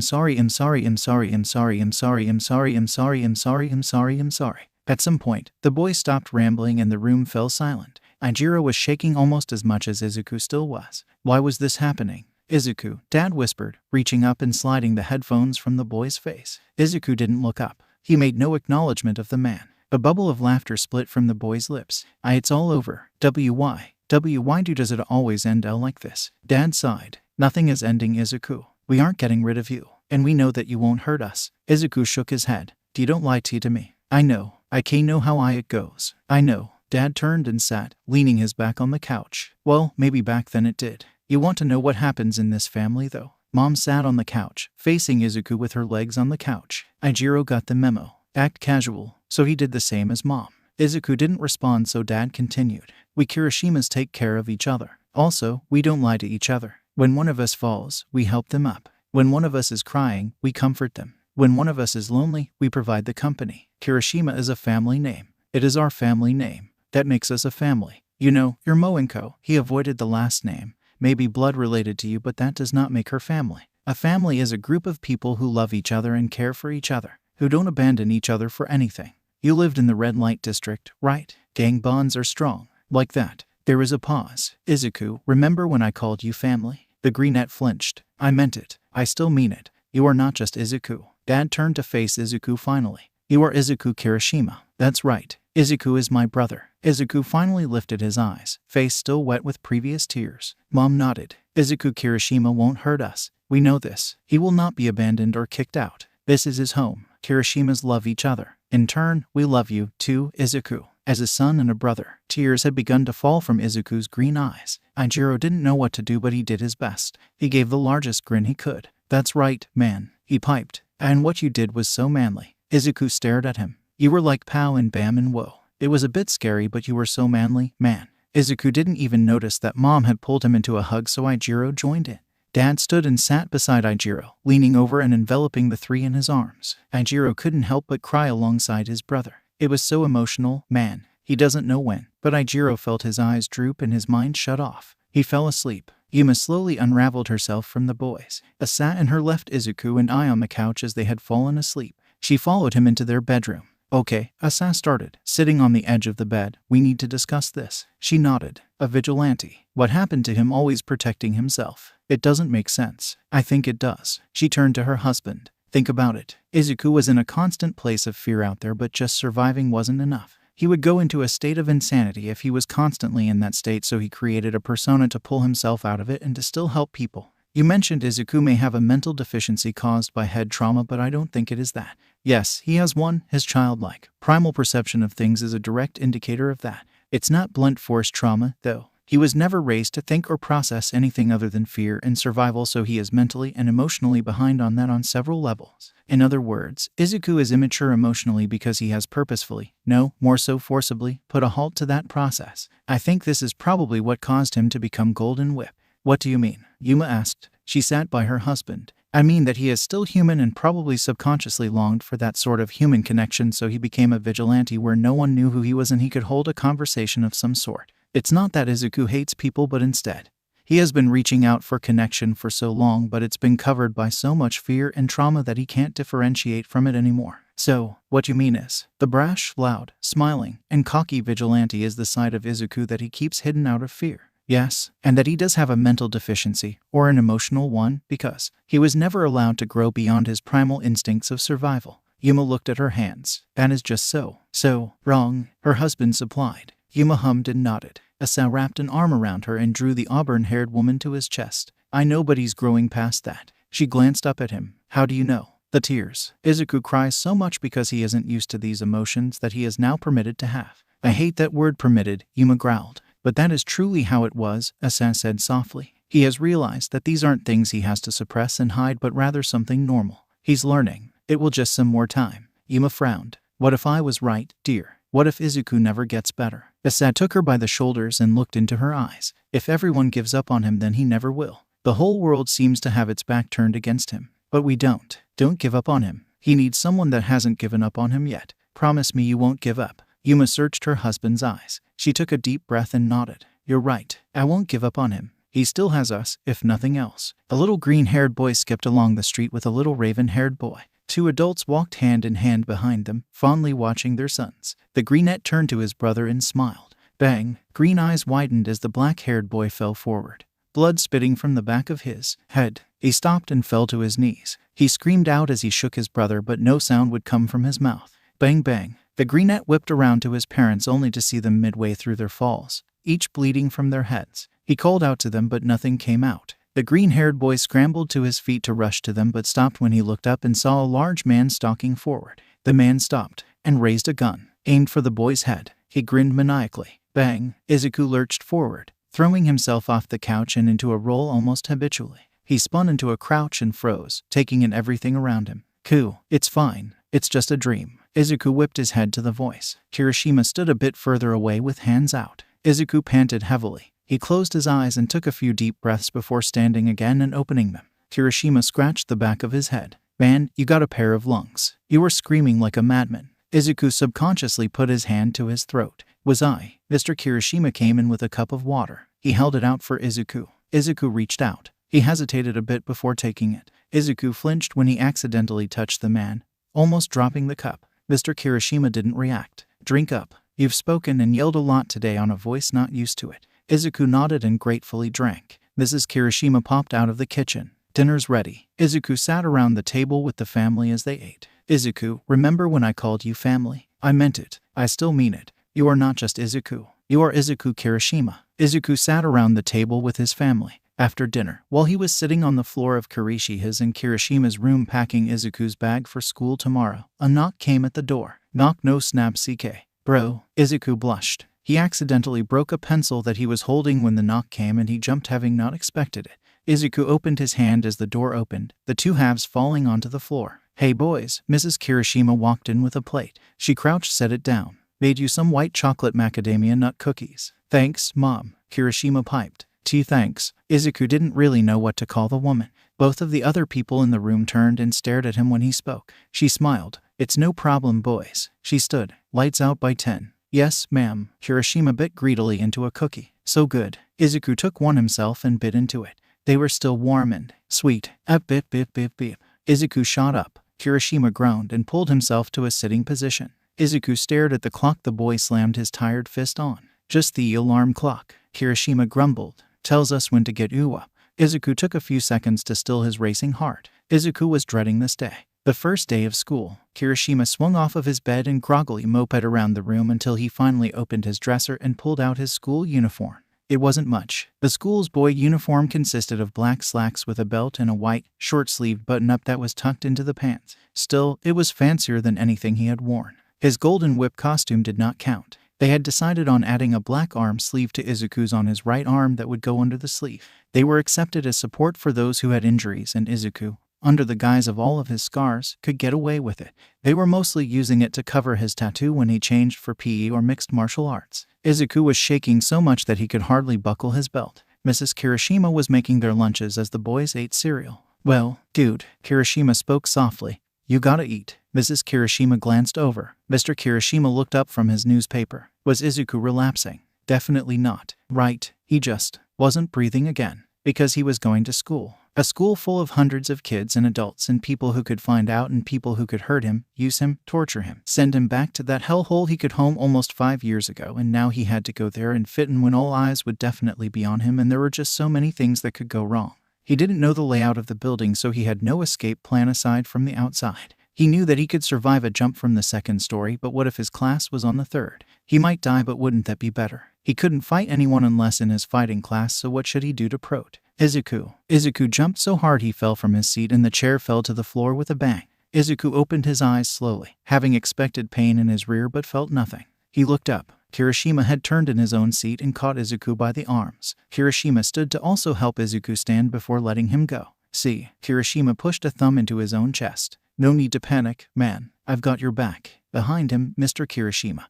At some point, the boy stopped rambling and the room fell silent. Ijiro was shaking almost as much as Izuku still was. "Why was this happening?" "Izuku," Dad whispered, reaching up and sliding the headphones from the boy's face. Izuku didn't look up. He made no acknowledgement of the man. A bubble of laughter split from the boy's lips. "It's all over. Why does it always end like this?" Dad sighed. "Nothing is ending, Izuku. We aren't getting rid of you. And we know that you won't hurt us." Izuku shook his head. "You don't lie to me." "I know. I know how it goes." "I know." Dad turned and sat, leaning his back on the couch. "Well, maybe back then it did. You want to know what happens in this family, though?" Mom sat on the couch, facing Izuku with her legs on the couch. Ijiro got the memo. Act casual. So he did the same as Mom. Izuku didn't respond, so Dad continued. "We Kirishimas take care of each other. Also, we don't lie to each other. When one of us falls, we help them up. When one of us is crying, we comfort them. When one of us is lonely, we provide the company. Kirishima is a family name. It is our family name. That makes us a family. You know, your Moenko." He avoided the last name. "May be blood related to you, but that does not make her family. A family is a group of people who love each other and care for each other, who don't abandon each other for anything. You lived in the red light district, right? Gang bonds are strong. Like that." There was a pause. "Izuku, remember when I called you family?" The greenette flinched. "I meant it. I still mean it. You are not just Izuku." Dad turned to face Izuku finally. "You are Izuku Kirishima." "That's right. Izuku is my brother." Izuku finally lifted his eyes, face still wet with previous tears. Mom nodded. Izuku Kirishima won't hurt us. We know this. He will not be abandoned or kicked out. This is his home. Kirishimas love each other. In turn, we love you, too, Izuku. As a son and a brother. Tears had begun to fall from Izuku's green eyes. Aijiro didn't know what to do, but he did his best. He gave the largest grin he could. That's right, man, he piped. And what you did was so manly. Izuku stared at him. You were like Pow and Bam and Woe. It was a bit scary, but you were so manly, man. Izuku didn't even notice that Mom had pulled him into a hug, so Aijiro joined in. Dad stood and sat beside Aijiro, leaning over and enveloping the three in his arms. Aijiro couldn't help but cry alongside his brother. It was so emotional, man. He doesn't know when, but Aijiro felt his eyes droop and his mind shut off. He fell asleep. Yuma slowly unraveled herself from the boys. Asa and her left Izuku and I on the couch as they had fallen asleep. She followed him into their bedroom. Okay, Asa started, sitting on the edge of the bed. We need to discuss this. She nodded. A vigilante. What happened to him always protecting himself? It doesn't make sense. I think it does. She turned to her husband. Think about it. Izuku was in a constant place of fear out there, but just surviving wasn't enough. He would go into a state of insanity if he was constantly in that state, so he created a persona to pull himself out of it and to still help people. You mentioned Izuku may have a mental deficiency caused by head trauma, but I don't think it is that. Yes, he has one. His childlike, primal perception of things is a direct indicator of that. It's not blunt force trauma, though. He was never raised to think or process anything other than fear and survival, so he is mentally and emotionally behind on that on several levels. In other words, Izuku is immature emotionally because he has purposefully, no, more so forcibly, put a halt to that process. I think this is probably what caused him to become Golden Whip. What do you mean? Yuma asked. She sat by her husband. I mean that he is still human and probably subconsciously longed for that sort of human connection, so he became a vigilante where no one knew who he was and he could hold a conversation of some sort. It's not that Izuku hates people, but instead, he has been reaching out for connection for so long, but it's been covered by so much fear and trauma that he can't differentiate from it anymore. So, what you mean is, the brash, loud, smiling, and cocky vigilante is the side of Izuku that he keeps hidden out of fear. Yes, and that he does have a mental deficiency, or an emotional one, because he was never allowed to grow beyond his primal instincts of survival. Yuma looked at her hands. That is just so wrong, her husband supplied. Yuma hummed and nodded. Asa wrapped an arm around her and drew the auburn-haired woman to his chest. I know, but he's growing past that. She glanced up at him. How do you know? The tears. Izuku cries so much because he isn't used to these emotions that he is now permitted to have. I hate that word permitted, Yuma growled. But that is truly how it was, Asa said softly. He has realized that these aren't things he has to suppress and hide, but rather something normal. He's learning. It will just some more time. Yuma frowned. What if I was right, dear? What if Izuku never gets better? Asa took her by the shoulders and looked into her eyes. If everyone gives up on him, then he never will. The whole world seems to have its back turned against him. But we don't. Don't give up on him. He needs someone that hasn't given up on him yet. Promise me you won't give up. Yuma searched her husband's eyes. She took a deep breath and nodded. You're right. I won't give up on him. He still has us, if nothing else. A little green-haired boy skipped along the street with a little raven-haired boy. Two adults walked hand in hand behind them, fondly watching their sons. The greenette turned to his brother and smiled. Bang! Green eyes widened as the black-haired boy fell forward. Blood spitting from the back of his head. He stopped and fell to his knees. He screamed out as he shook his brother, but no sound would come from his mouth. Bang bang! The greenette whipped around to his parents only to see them midway through their falls, each bleeding from their heads. He called out to them, but nothing came out. The green-haired boy scrambled to his feet to rush to them, but stopped when he looked up and saw a large man stalking forward. The man stopped and raised a gun, aimed for the boy's head. He grinned maniacally. Bang! Izuku lurched forward, throwing himself off the couch and into a roll almost habitually. He spun into a crouch and froze, taking in everything around him. Cool. It's fine. It's just a dream. Izuku whipped his head to the voice. Kirishima stood a bit further away with hands out. Izuku panted heavily. He closed his eyes and took a few deep breaths before standing again and opening them. Kirishima scratched the back of his head. Man, you got a pair of lungs. You were screaming like a madman. Izuku subconsciously put his hand to his throat. Was I? Mr. Kirishima came in with a cup of water. He held it out for Izuku. Izuku reached out. He hesitated a bit before taking it. Izuku flinched when he accidentally touched the man, almost dropping the cup. Mr. Kirishima didn't react. Drink up. You've spoken and yelled a lot today on a voice not used to it. Izuku nodded and gratefully drank. Mrs. Kirishima popped out of the kitchen. Dinner's ready. Izuku sat around the table with the family as they ate. Izuku, remember when I called you family? I meant it. I still mean it. You are not just Izuku. You are Izuku Kirishima. Izuku sat around the table with his family. After dinner, while he was sitting on the floor of Kirishima's and Kirishima's room packing Izuku's bag for school tomorrow, a knock came at the door. Knock no snap CK. Bro, Izuku blushed. He accidentally broke a pencil that he was holding when the knock came and he jumped having not expected it. Izuku opened his hand as the door opened, the two halves falling onto the floor. Hey boys, Mrs. Kirishima walked in with a plate. She crouched, set it down. Made you some white chocolate macadamia nut cookies. Thanks, Mom, Kirishima piped. Gee, thanks. Izuku didn't really know what to call the woman. Both of the other people in the room turned and stared at him when he spoke. She smiled. It's no problem, boys. She stood. Lights out by 10. Yes, ma'am. Kirishima bit greedily into a cookie. So good. Izuku took one himself and bit into it. They were still warm and sweet. Bip, bip, bip, bip. Izuku shot up. Kirishima groaned and pulled himself to a sitting position. Izuku stared at the clock the boy slammed his tired fist on. Just the alarm clock. Kirishima grumbled. Tells us when to get up. Izuku took a few seconds to still his racing heart. Izuku was dreading this day. The first day of school. Kirishima swung off of his bed and groggily moped around the room until he finally opened his dresser and pulled out his school uniform. It wasn't much. The school's boy uniform consisted of black slacks with a belt and a white, short-sleeved button-up that was tucked into the pants. Still, it was fancier than anything he had worn. His golden whip costume did not count. They had decided on adding a black arm sleeve to Izuku's on his right arm that would go under the sleeve. They were accepted as support for those who had injuries, and Izuku, under the guise of all of his scars, could get away with it. They were mostly using it to cover his tattoo when he changed for PE or mixed martial arts. Izuku was shaking so much that he could hardly buckle his belt. Mrs. Kirishima was making their lunches as the boys ate cereal. Well, dude, Kirishima spoke softly. You gotta eat. Mrs. Kirishima glanced over. Mr. Kirishima looked up from his newspaper. Was Izuku relapsing? Definitely not. Right, he just wasn't breathing again. Because he was going to school. A school full of hundreds of kids and adults and people who could find out and people who could hurt him, use him, torture him, send him back to that hellhole he could home almost 5 years ago, and now he had to go there and fit in when all eyes would definitely be on him, and there were just so many things that could go wrong. He didn't know the layout of the building, so he had no escape plan aside from the outside. He knew that he could survive a jump from the second story, but what if his class was on the third? He might die, but wouldn't that be better? He couldn't fight anyone unless in his fighting class, so what should he do to Prot? Izuku. Izuku jumped so hard he fell from his seat and the chair fell to the floor with a bang. Izuku opened his eyes slowly, having expected pain in his rear but felt nothing. He looked up. Kirishima had turned in his own seat and caught Izuku by the arms. Kirishima stood to also help Izuku stand before letting him go. See, Kirishima pushed a thumb into his own chest. No need to panic, man. I've got your back. Behind him, Mr. Kirishima,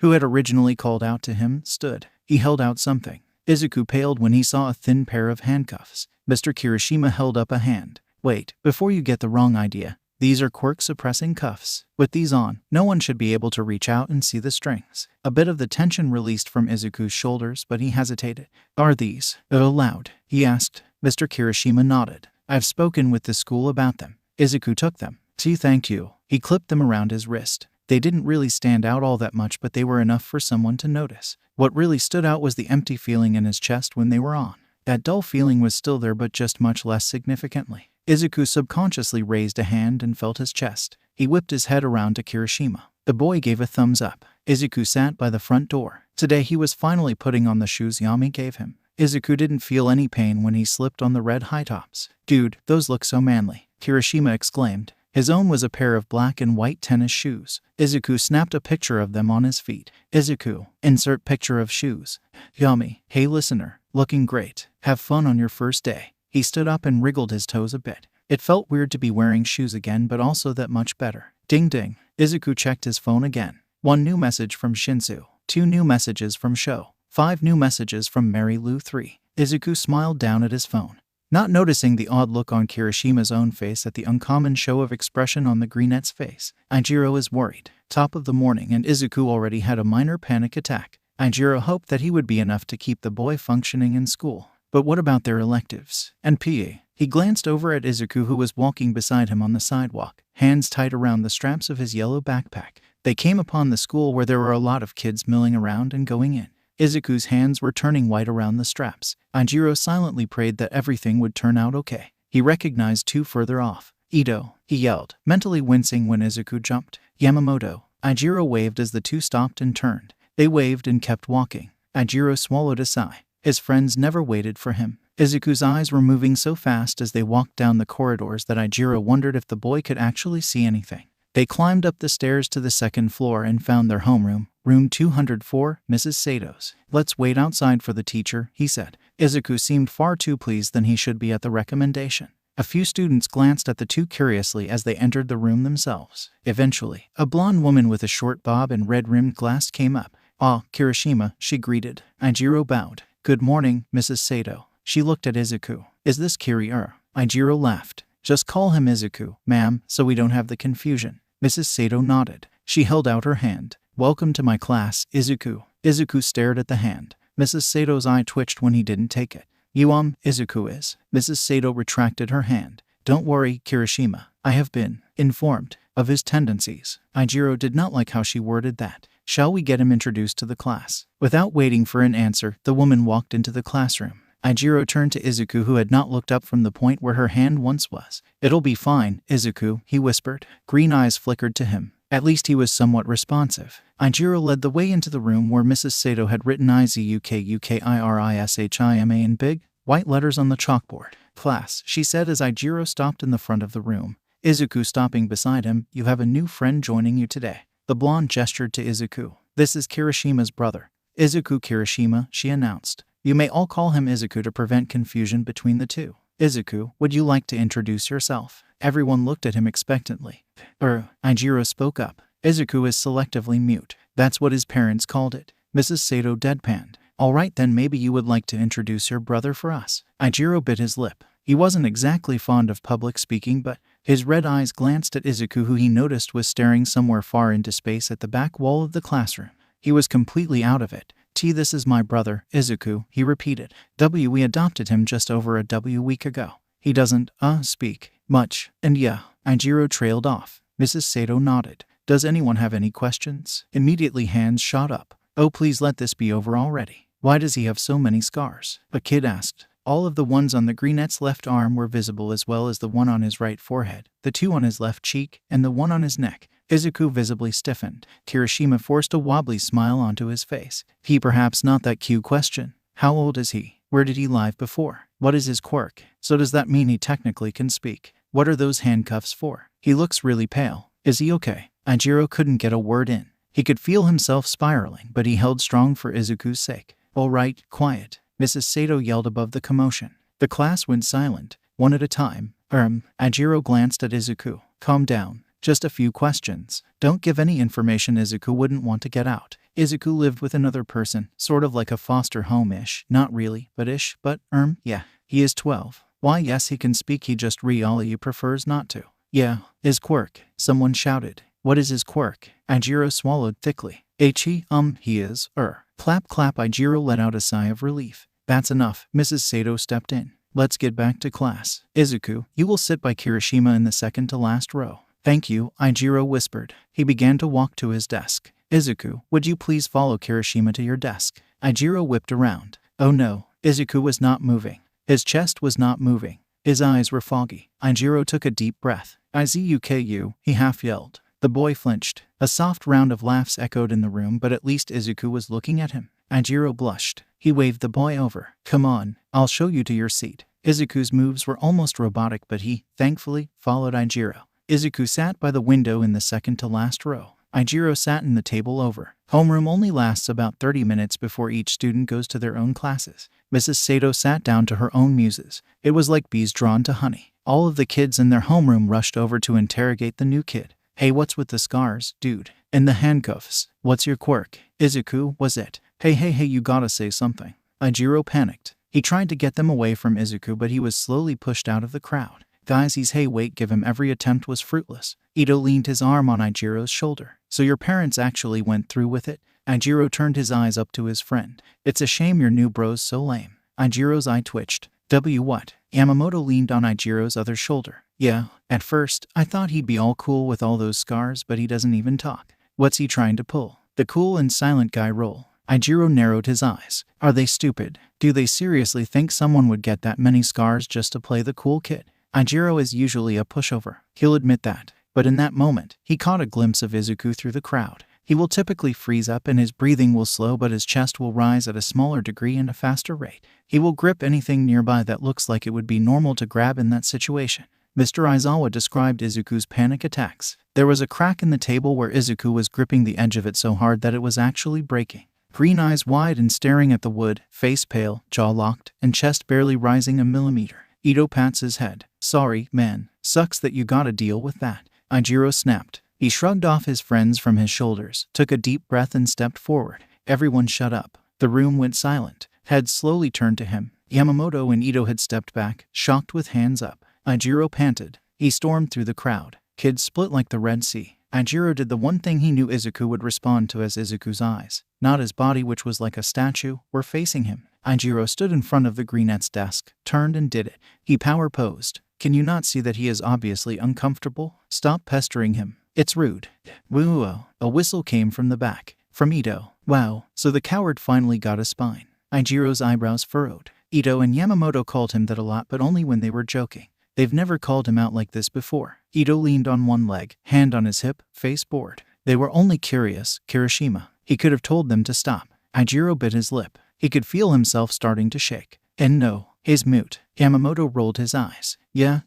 who had originally called out to him, stood. He held out something. Izuku paled when he saw a thin pair of handcuffs. Mr. Kirishima held up a hand. Wait, before you get the wrong idea, these are Quirk suppressing cuffs. With these on, no one should be able to reach out and see the strings. A bit of the tension released from Izuku's shoulders, but he hesitated. Are these allowed? He asked. Mr. Kirishima nodded. I've spoken with the school about them. Izuku took them. Gee, thank you. He clipped them around his wrist. They didn't really stand out all that much, but they were enough for someone to notice. What really stood out was the empty feeling in his chest when they were on. That dull feeling was still there, but just much less significantly. Izuku subconsciously raised a hand and felt his chest. He whipped his head around to Kirishima. The boy gave a thumbs up. Izuku sat by the front door. Today he was finally putting on the shoes Yami gave him. Izuku didn't feel any pain when he slipped on the red high tops. Dude, those look so manly, Kirishima exclaimed. His own was a pair of black and white tennis shoes. Izuku snapped a picture of them on his feet. Izuku, insert picture of shoes. Yami, hey listener, looking great. Have fun on your first day. He stood up and wriggled his toes a bit. It felt weird to be wearing shoes again, but also that much better. Ding ding. Izuku checked his phone again. 1 new message from Shinsu. 2 new messages from Sho. 5 new messages from Mary Lou 3. Izuku smiled down at his phone, not noticing the odd look on Kirishima's own face at the uncommon show of expression on the greenette's face. Ijiro is worried. Top of the morning, and Izuku already had a minor panic attack. Ijiro hoped that he would be enough to keep the boy functioning in school. But what about their electives and PE? He glanced over at Izuku, who was walking beside him on the sidewalk, hands tight around the straps of his yellow backpack. They came upon the school where there were a lot of kids milling around and going in. Izuku's hands were turning white around the straps. Ijiro silently prayed that everything would turn out okay. He recognized 2 further off. Ito, he yelled, mentally wincing when Izuku jumped. Yamamoto, Ijiro waved as the two stopped and turned. They waved and kept walking. Ijiro swallowed a sigh. His friends never waited for him. Izuku's eyes were moving so fast as they walked down the corridors that Ijiro wondered if the boy could actually see anything. They climbed up the stairs to the second floor and found their homeroom, room 204, Mrs. Sato's. "Let's wait outside for the teacher," he said. Izuku seemed far too pleased than he should be at the recommendation. A few students glanced at the two curiously as they entered the room themselves. Eventually, a blonde woman with a short bob and red-rimmed glass came up. "Ah, Kirishima," she greeted. Ijiro bowed. "Good morning, Mrs. Sato." She looked at Izuku. "Is this Kiri-er?" Ijiro laughed. "Just call him Izuku, ma'am, so we don't have the confusion." Mrs. Sato nodded. She held out her hand. "Welcome to my class, Izuku." Izuku stared at the hand. Mrs. Sato's eye twitched when he didn't take it. "You Izuku is." Mrs. Sato retracted her hand. "Don't worry, Kirishima. I have been informed of his tendencies." Ijiro did not like how she worded that. "Shall we get him introduced to the class?" Without waiting for an answer, the woman walked into the classroom. Ijiro turned to Izuku, who had not looked up from the point where her hand once was. "It'll be fine, Izuku," he whispered. Green eyes flickered to him. At least he was somewhat responsive. Ijiro led the way into the room where Mrs. Sato had written IZUKUKIRISHIMA in big, white letters on the chalkboard. "Class," she said as Ijiro stopped in the front of the room. Izuku stopping beside him. "You have a new friend joining you today." The blonde gestured to Izuku. "This is Kirishima's brother, Izuku Kirishima," she announced. "You may all call him Izuku to prevent confusion between the two." "Izuku, would you like to introduce yourself?" Everyone looked at him expectantly. Ijiro spoke up. "Izuku is selectively mute. That's what his parents called it." Mrs. Sato deadpanned. "All right then, maybe you would like to introduce your brother for us." Ijiro bit his lip. He wasn't exactly fond of public speaking, but his red eyes glanced at Izuku, who he noticed was staring somewhere far into space at the back wall of the classroom. He was completely out of it. "This is my brother, Izuku," he repeated. We adopted him just over a week ago. He doesn't, speak much, and yeah." Ijiro trailed off. Mrs. Sato nodded. "Does anyone have any questions?" Immediately hands shot up. "Oh, please let this be over already. Why does he have so many scars?" a kid asked. All of the ones on the greenette's left arm were visible, as well as the one on his right forehead, the two on his left cheek, and the one on his neck. Izuku visibly stiffened. Kirishima forced a wobbly smile onto his face. Perhaps not that cute question. "How old is he? Where did he live before? What is his quirk? So does that mean he technically can speak? What are those handcuffs for? He looks really pale. Is he okay?" Ijiro couldn't get a word in. He could feel himself spiraling, but he held strong for Izuku's sake. "All right, quiet," Mrs. Sato yelled above the commotion. The class went silent, one at a time. Ijiro glanced at Izuku. "Calm down. Just a few questions. Don't give any information Izuku wouldn't want to get out." Izuku lived with another person, sort of like a foster home-ish. Not really, but ish. But, yeah. He is 12. Why, yes, he can speak, he just really prefers not to. "Yeah, his quirk," someone shouted. "What is his quirk?" Ijiro swallowed thickly. He is, Clap clap. Ijiro let out a sigh of relief. "That's enough." Mrs. Sato stepped in. "Let's get back to class. Izuku, you will sit by Kirishima in the second to last row." "Thank you," Ijiro whispered. He began to walk to his desk. "Izuku, would you please follow Kirishima to your desk?" Ijiro whipped around. Oh no, Izuku was not moving. His chest was not moving. His eyes were foggy. Ijiro took a deep breath. "Izuku," he half yelled. The boy flinched. A soft round of laughs echoed in the room, but at least Izuku was looking at him. Ijiro blushed. He waved the boy over. "Come on, I'll show you to your seat." Izuku's moves were almost robotic, but he, thankfully, followed Ijiro. Izuku sat by the window in the second to last row. Ijiro sat in the table over. Homeroom only lasts about 30 minutes before each student goes to their own classes. Mrs. Sato sat down to her own muses. It was like bees drawn to honey. All of the kids in their homeroom rushed over to interrogate the new kid. "Hey, what's with the scars, dude? And the handcuffs? What's your quirk? Izuku, was it? Hey, you gotta say something." Ijiro panicked. He tried to get them away from Izuku, but he was slowly pushed out of the crowd. "Guys, give him." Every attempt was fruitless. Ito leaned his arm on Ijiro's shoulder. "So your parents actually went through with it?" Ijiro turned his eyes up to his friend. "It's a shame your new bro's so lame." Ijiro's eye twitched. What? Yamamoto leaned on Ijiro's other shoulder. "Yeah, at first, I thought he'd be all cool with all those scars, but he doesn't even talk. What's he trying to pull? The cool and silent guy role?" Ijiro narrowed his eyes. "Are they stupid? Do they seriously think someone would get that many scars just to play the cool kid?" Ijiro is usually a pushover. He'll admit that. But in that moment, he caught a glimpse of Izuku through the crowd. He will typically freeze up and his breathing will slow, but his chest will rise at a smaller degree and a faster rate. He will grip anything nearby that looks like it would be normal to grab in that situation. Mr. Aizawa described Izuku's panic attacks. There was a crack in the table where Izuku was gripping the edge of it so hard that it was actually breaking. Green eyes wide and staring at the wood, face pale, jaw locked, and chest barely rising a millimeter. Ito pats his head. Sorry, man. Sucks that you gotta deal with that. Aijiro snapped. He shrugged off his friends from his shoulders, took a deep breath and stepped forward. Everyone shut up. The room went silent. Heads slowly turned to him. Yamamoto and Ito had stepped back, shocked with hands up. Aijiro panted. He stormed through the crowd. Kids split like the Red Sea. Aijiro did the one thing he knew Izuku would respond to, as Izuku's eyes, not his body which was like a statue, were facing him. Aijiro stood in front of the greenette's desk, turned and did it. He power posed. Can you not see that he is obviously uncomfortable? Stop pestering him. It's rude. Woo! A whistle came from the back. From Ito. Wow, so the coward finally got a spine. Aijiro's eyebrows furrowed. Ito and Yamamoto called him that a lot, but only when they were joking. They've never called him out like this before. Ito leaned on one leg, hand on his hip, face bored. They were only curious, Kirishima. He could have told them to stop. Aijiro bit his lip. He could feel himself starting to shake. And no, he's mute. Yamamoto rolled his eyes. Yeah,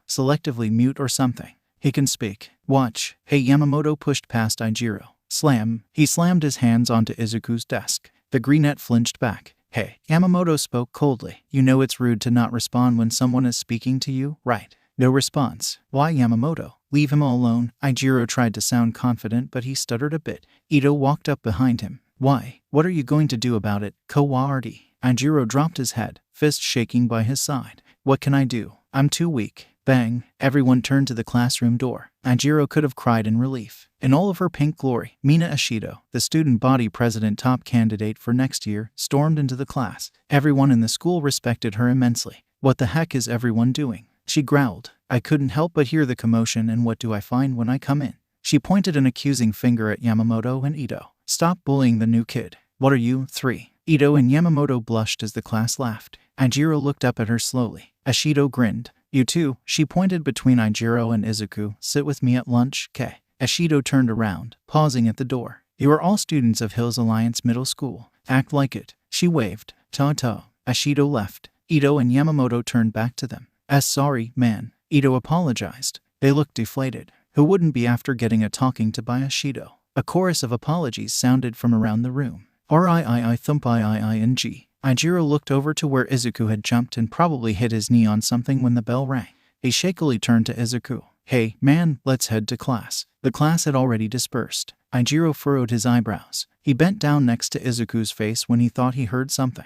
selectively mute or something. He can speak. Watch. Hey, Yamamoto pushed past Aijiro. Slam. He slammed his hands onto Izuku's desk. The greenette flinched back. Hey, Yamamoto spoke coldly. You know it's rude to not respond when someone is speaking to you, right? No response. Why, Yamamoto? Leave him alone. Aijiro tried to sound confident, but he stuttered a bit. Ito walked up behind him. Why? What are you going to do about it, Kawardi? Aijiro dropped his head, fist shaking by his side. What can I do? I'm too weak. Bang. Everyone turned to the classroom door. Aijiro could have cried in relief. In all of her pink glory, Mina Ashido, the student body president top candidate for next year, stormed into the class. Everyone in the school respected her immensely. What the heck is everyone doing? She growled. I couldn't help but hear the commotion, and what do I find when I come in? She pointed an accusing finger at Yamamoto and Ito. Stop bullying the new kid. What are you, 3? Ito and Yamamoto blushed as the class laughed. Aijiro looked up at her slowly. Ashido grinned. You too, she pointed between Aijiro and Izuku. Sit with me at lunch, K. Ashido turned around, pausing at the door. You are all students of Hills Alliance Middle School. Act like it. She waved. Ta-ta. Ashido left. Ito and Yamamoto turned back to them. Sorry, man. Ito apologized. They looked deflated. Who wouldn't be after getting a talking to by Ashido? A chorus of apologies sounded from around the room. R-I-I-I thump I-I-I-N-G. Aijiro looked over to where Izuku had jumped and probably hit his knee on something when the bell rang. He shakily turned to Izuku. Hey, man, let's head to class. The class had already dispersed. Aijiro furrowed his eyebrows. He bent down next to Izuku's face when he thought he heard something.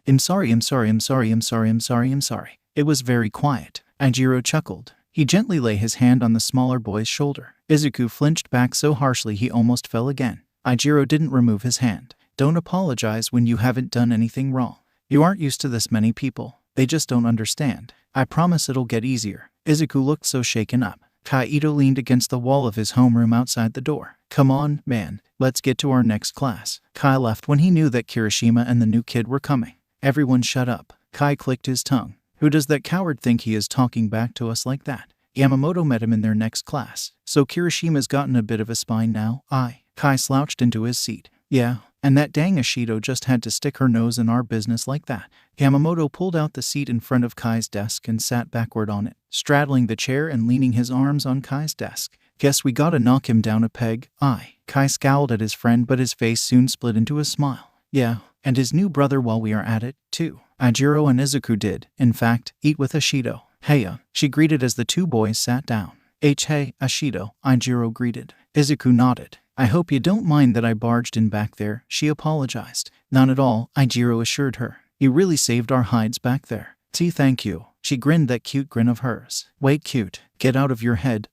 I'm sorry. It was very quiet. Aijiro chuckled. He gently lay his hand on the smaller boy's shoulder. Izuku flinched back so harshly he almost fell again. Aijiro didn't remove his hand. Don't apologize when you haven't done anything wrong. You aren't used to this many people. They just don't understand. I promise it'll get easier. Izuku looked so shaken up. Ito leaned against the wall of his homeroom outside the door. Come on, man. Let's get to our next class. Kai left when he knew that Kirishima and the new kid were coming. Everyone shut up. Kai clicked his tongue. Who does that coward think he is talking back to us like that? Yamamoto met him in their next class. So Kirishima's gotten a bit of a spine now. Kai slouched into his seat. Yeah. And that dang Ashido just had to stick her nose in our business like that. Yamamoto pulled out the seat in front of Kai's desk and sat backward on it, straddling the chair and leaning his arms on Kai's desk. Guess we gotta knock him down a peg. Kai scowled at his friend, but his face soon split into a smile. Yeah, and his new brother while we are at it, too. Aijiro and Izuku did, in fact, eat with Ashido. Heya, she greeted as the two boys sat down. Hey, Ashido, Aijiro greeted. Izuku nodded. I hope you don't mind that I barged in back there, she apologized. Not at all, Aijiro assured her. You really saved our hides back there. Thank you. She grinned that cute grin of hers. Wait, cute. Get out of your head.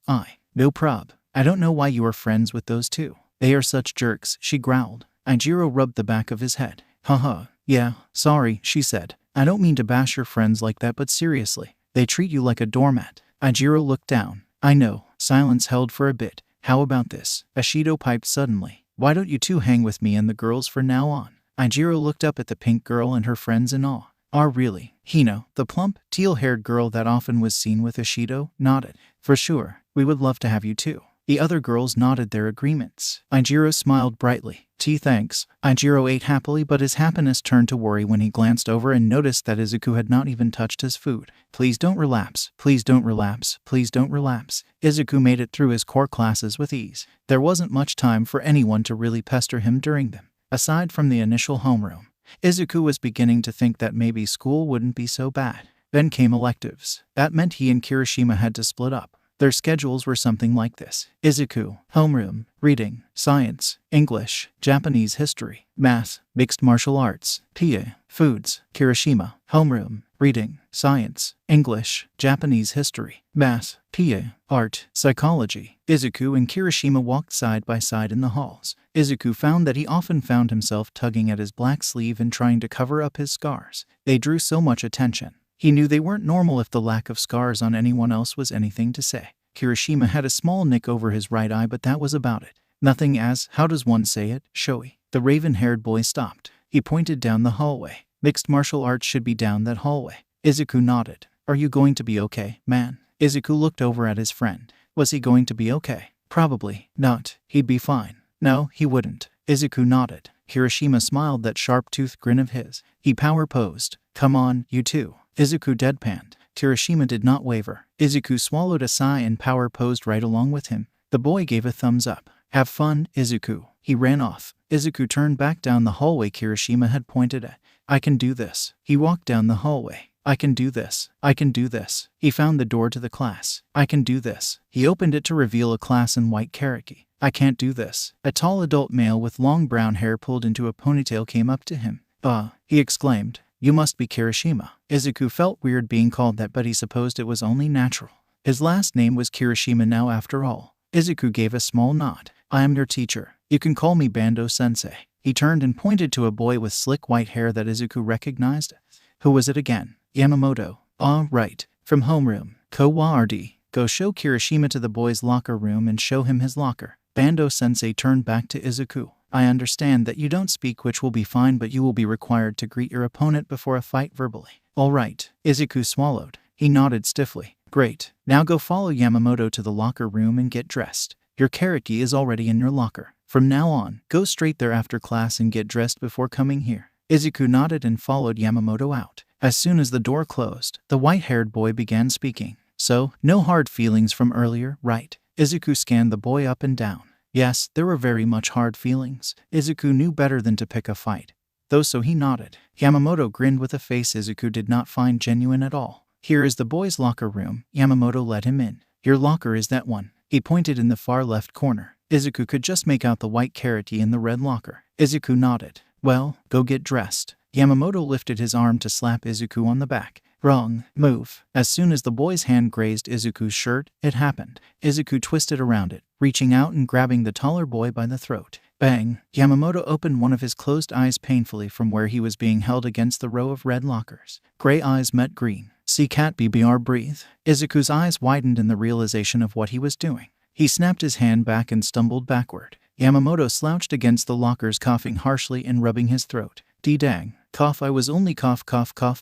No prob. I don't know why you are friends with those two. They are such jerks, she growled. Aijiro rubbed the back of his head. Haha. Yeah, sorry, she said. I don't mean to bash your friends like that, but seriously. They treat you like a doormat. Aijiro looked down. I know. Silence held for a bit. How about this? Ashido piped suddenly. Why don't you two hang with me and the girls from now on? Aijiro looked up at the pink girl and her friends in awe. Really? Hino, the plump, teal-haired girl that often was seen with Ashido, nodded. For sure. We would love to have you too. The other girls nodded their agreements. Ijiro smiled brightly. Thanks. Ijiro ate happily, but his happiness turned to worry when he glanced over and noticed that Izuku had not even touched his food. Please don't relapse. Please don't relapse. Please don't relapse. Izuku made it through his core classes with ease. There wasn't much time for anyone to really pester him during them. Aside from the initial homeroom, Izuku was beginning to think that maybe school wouldn't be so bad. Then came electives. That meant he and Kirishima had to split up. Their schedules were something like this. Izuku, homeroom, reading, science, English, Japanese history, math, mixed martial arts, PA, foods. Kirishima, homeroom, reading, science, English, Japanese history, math, PA, art, psychology. Izuku and Kirishima walked side by side in the halls. Izuku found that he often found himself tugging at his black sleeve and trying to cover up his scars. They drew so much attention. He knew they weren't normal if the lack of scars on anyone else was anything to say. Kirishima had a small nick over his right eye, but that was about it. Nothing as, how does one say it, showy. The raven-haired boy stopped. He pointed down the hallway. Mixed martial arts should be down that hallway. Izuku nodded. Are you going to be okay, man? Izuku looked over at his friend. Was he going to be okay? Probably not. He'd be fine. No, he wouldn't. Izuku nodded. Kirishima smiled that sharp-toothed grin of his. He power-posed. Come on, you two. Izuku deadpanned. Kirishima did not waver. Izuku swallowed a sigh and power-posed right along with him. The boy gave a thumbs up. Have fun, Izuku. He ran off. Izuku turned back down the hallway Kirishima had pointed at. I can do this. He walked down the hallway. I can do this. I can do this. He found the door to the class. I can do this. He opened it to reveal a class in white karaki. I can't do this. A tall adult male with long brown hair pulled into a ponytail came up to him. He exclaimed. You must be Kirishima. Izuku felt weird being called that, but he supposed it was only natural. His last name was Kirishima now after all. Izuku gave a small nod. I am your teacher. You can call me Bando-sensei. He turned and pointed to a boy with slick white hair that Izuku recognized. Who was it again? Yamamoto. Right. From homeroom. Ko-wa-rd. Go show Kirishima to the boy's locker room and show him his locker. Bando-sensei turned back to Izuku. I understand that you don't speak, which will be fine, but you will be required to greet your opponent before a fight verbally. All right. Izuku swallowed. He nodded stiffly. Great. Now go follow Yamamoto to the locker room and get dressed. Your karaki is already in your locker. From now on, go straight there after class and get dressed before coming here. Izuku nodded and followed Yamamoto out. As soon as the door closed, the white-haired boy began speaking. So, no hard feelings from earlier, right? Izuku scanned the boy up and down. Yes, there were very much hard feelings. Izuku knew better than to pick a fight. Though so he nodded. Yamamoto grinned with a face Izuku did not find genuine at all. Here is the boys' locker room. Yamamoto led him in. Your locker is that one. He pointed in the far left corner. Izuku could just make out the white karaki in the red locker. Izuku nodded. Well, go get dressed. Yamamoto lifted his arm to slap Izuku on the back. Wrong move. As soon as the boy's hand grazed Izuku's shirt, it happened. Izuku twisted around it, reaching out and grabbing the taller boy by the throat. Bang! Yamamoto opened one of his closed eyes painfully from where he was being held against the row of red lockers. Gray eyes met green. See cat BBR breathe. Izuku's eyes widened in the realization of what he was doing. He snapped his hand back and stumbled backward. Yamamoto slouched against the lockers, coughing harshly and rubbing his throat. D-dang. Cough, I was only cough,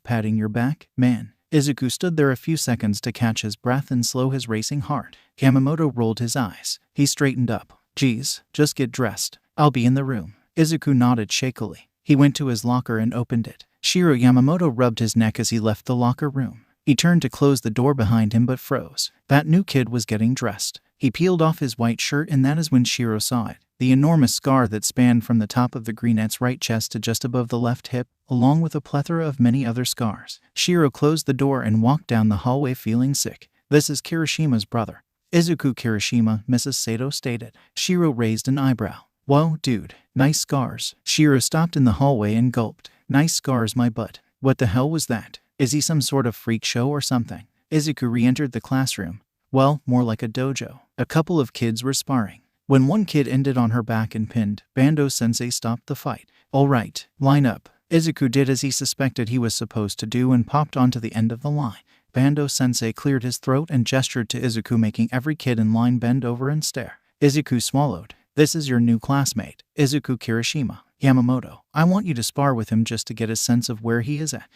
patting your back, man. Izuku stood there a few seconds to catch his breath and slow his racing heart. Yamamoto rolled his eyes. He straightened up. Geez, just get dressed. I'll be in the room. Izuku nodded shakily. He went to his locker and opened it. Shiro Yamamoto rubbed his neck as he left the locker room. He turned to close the door behind him but froze. That new kid was getting dressed. He peeled off his white shirt, and that is when Shiro saw it. The enormous scar that spanned from the top of the greenette's right chest to just above the left hip, along with a plethora of many other scars. Shiro closed the door and walked down the hallway feeling sick. This is Kirishima's brother. Izuku Kirishima, Mrs. Sato stated. Shiro raised an eyebrow. Whoa, dude. Nice scars. Shiro stopped in the hallway and gulped. Nice scars, my butt. What the hell was that? Is he some sort of freak show or something? Izuku re-entered the classroom. Well, more like a dojo. A couple of kids were sparring. When one kid ended on her back and pinned, Bando-sensei stopped the fight. All right, line up. Izuku did as he suspected he was supposed to do and popped onto the end of the line. Bando-sensei cleared his throat and gestured to Izuku, making every kid in line bend over and stare. Izuku swallowed. This is your new classmate, Izuku Kirishima. Yamamoto, I want you to spar with him just to get a sense of where he is at.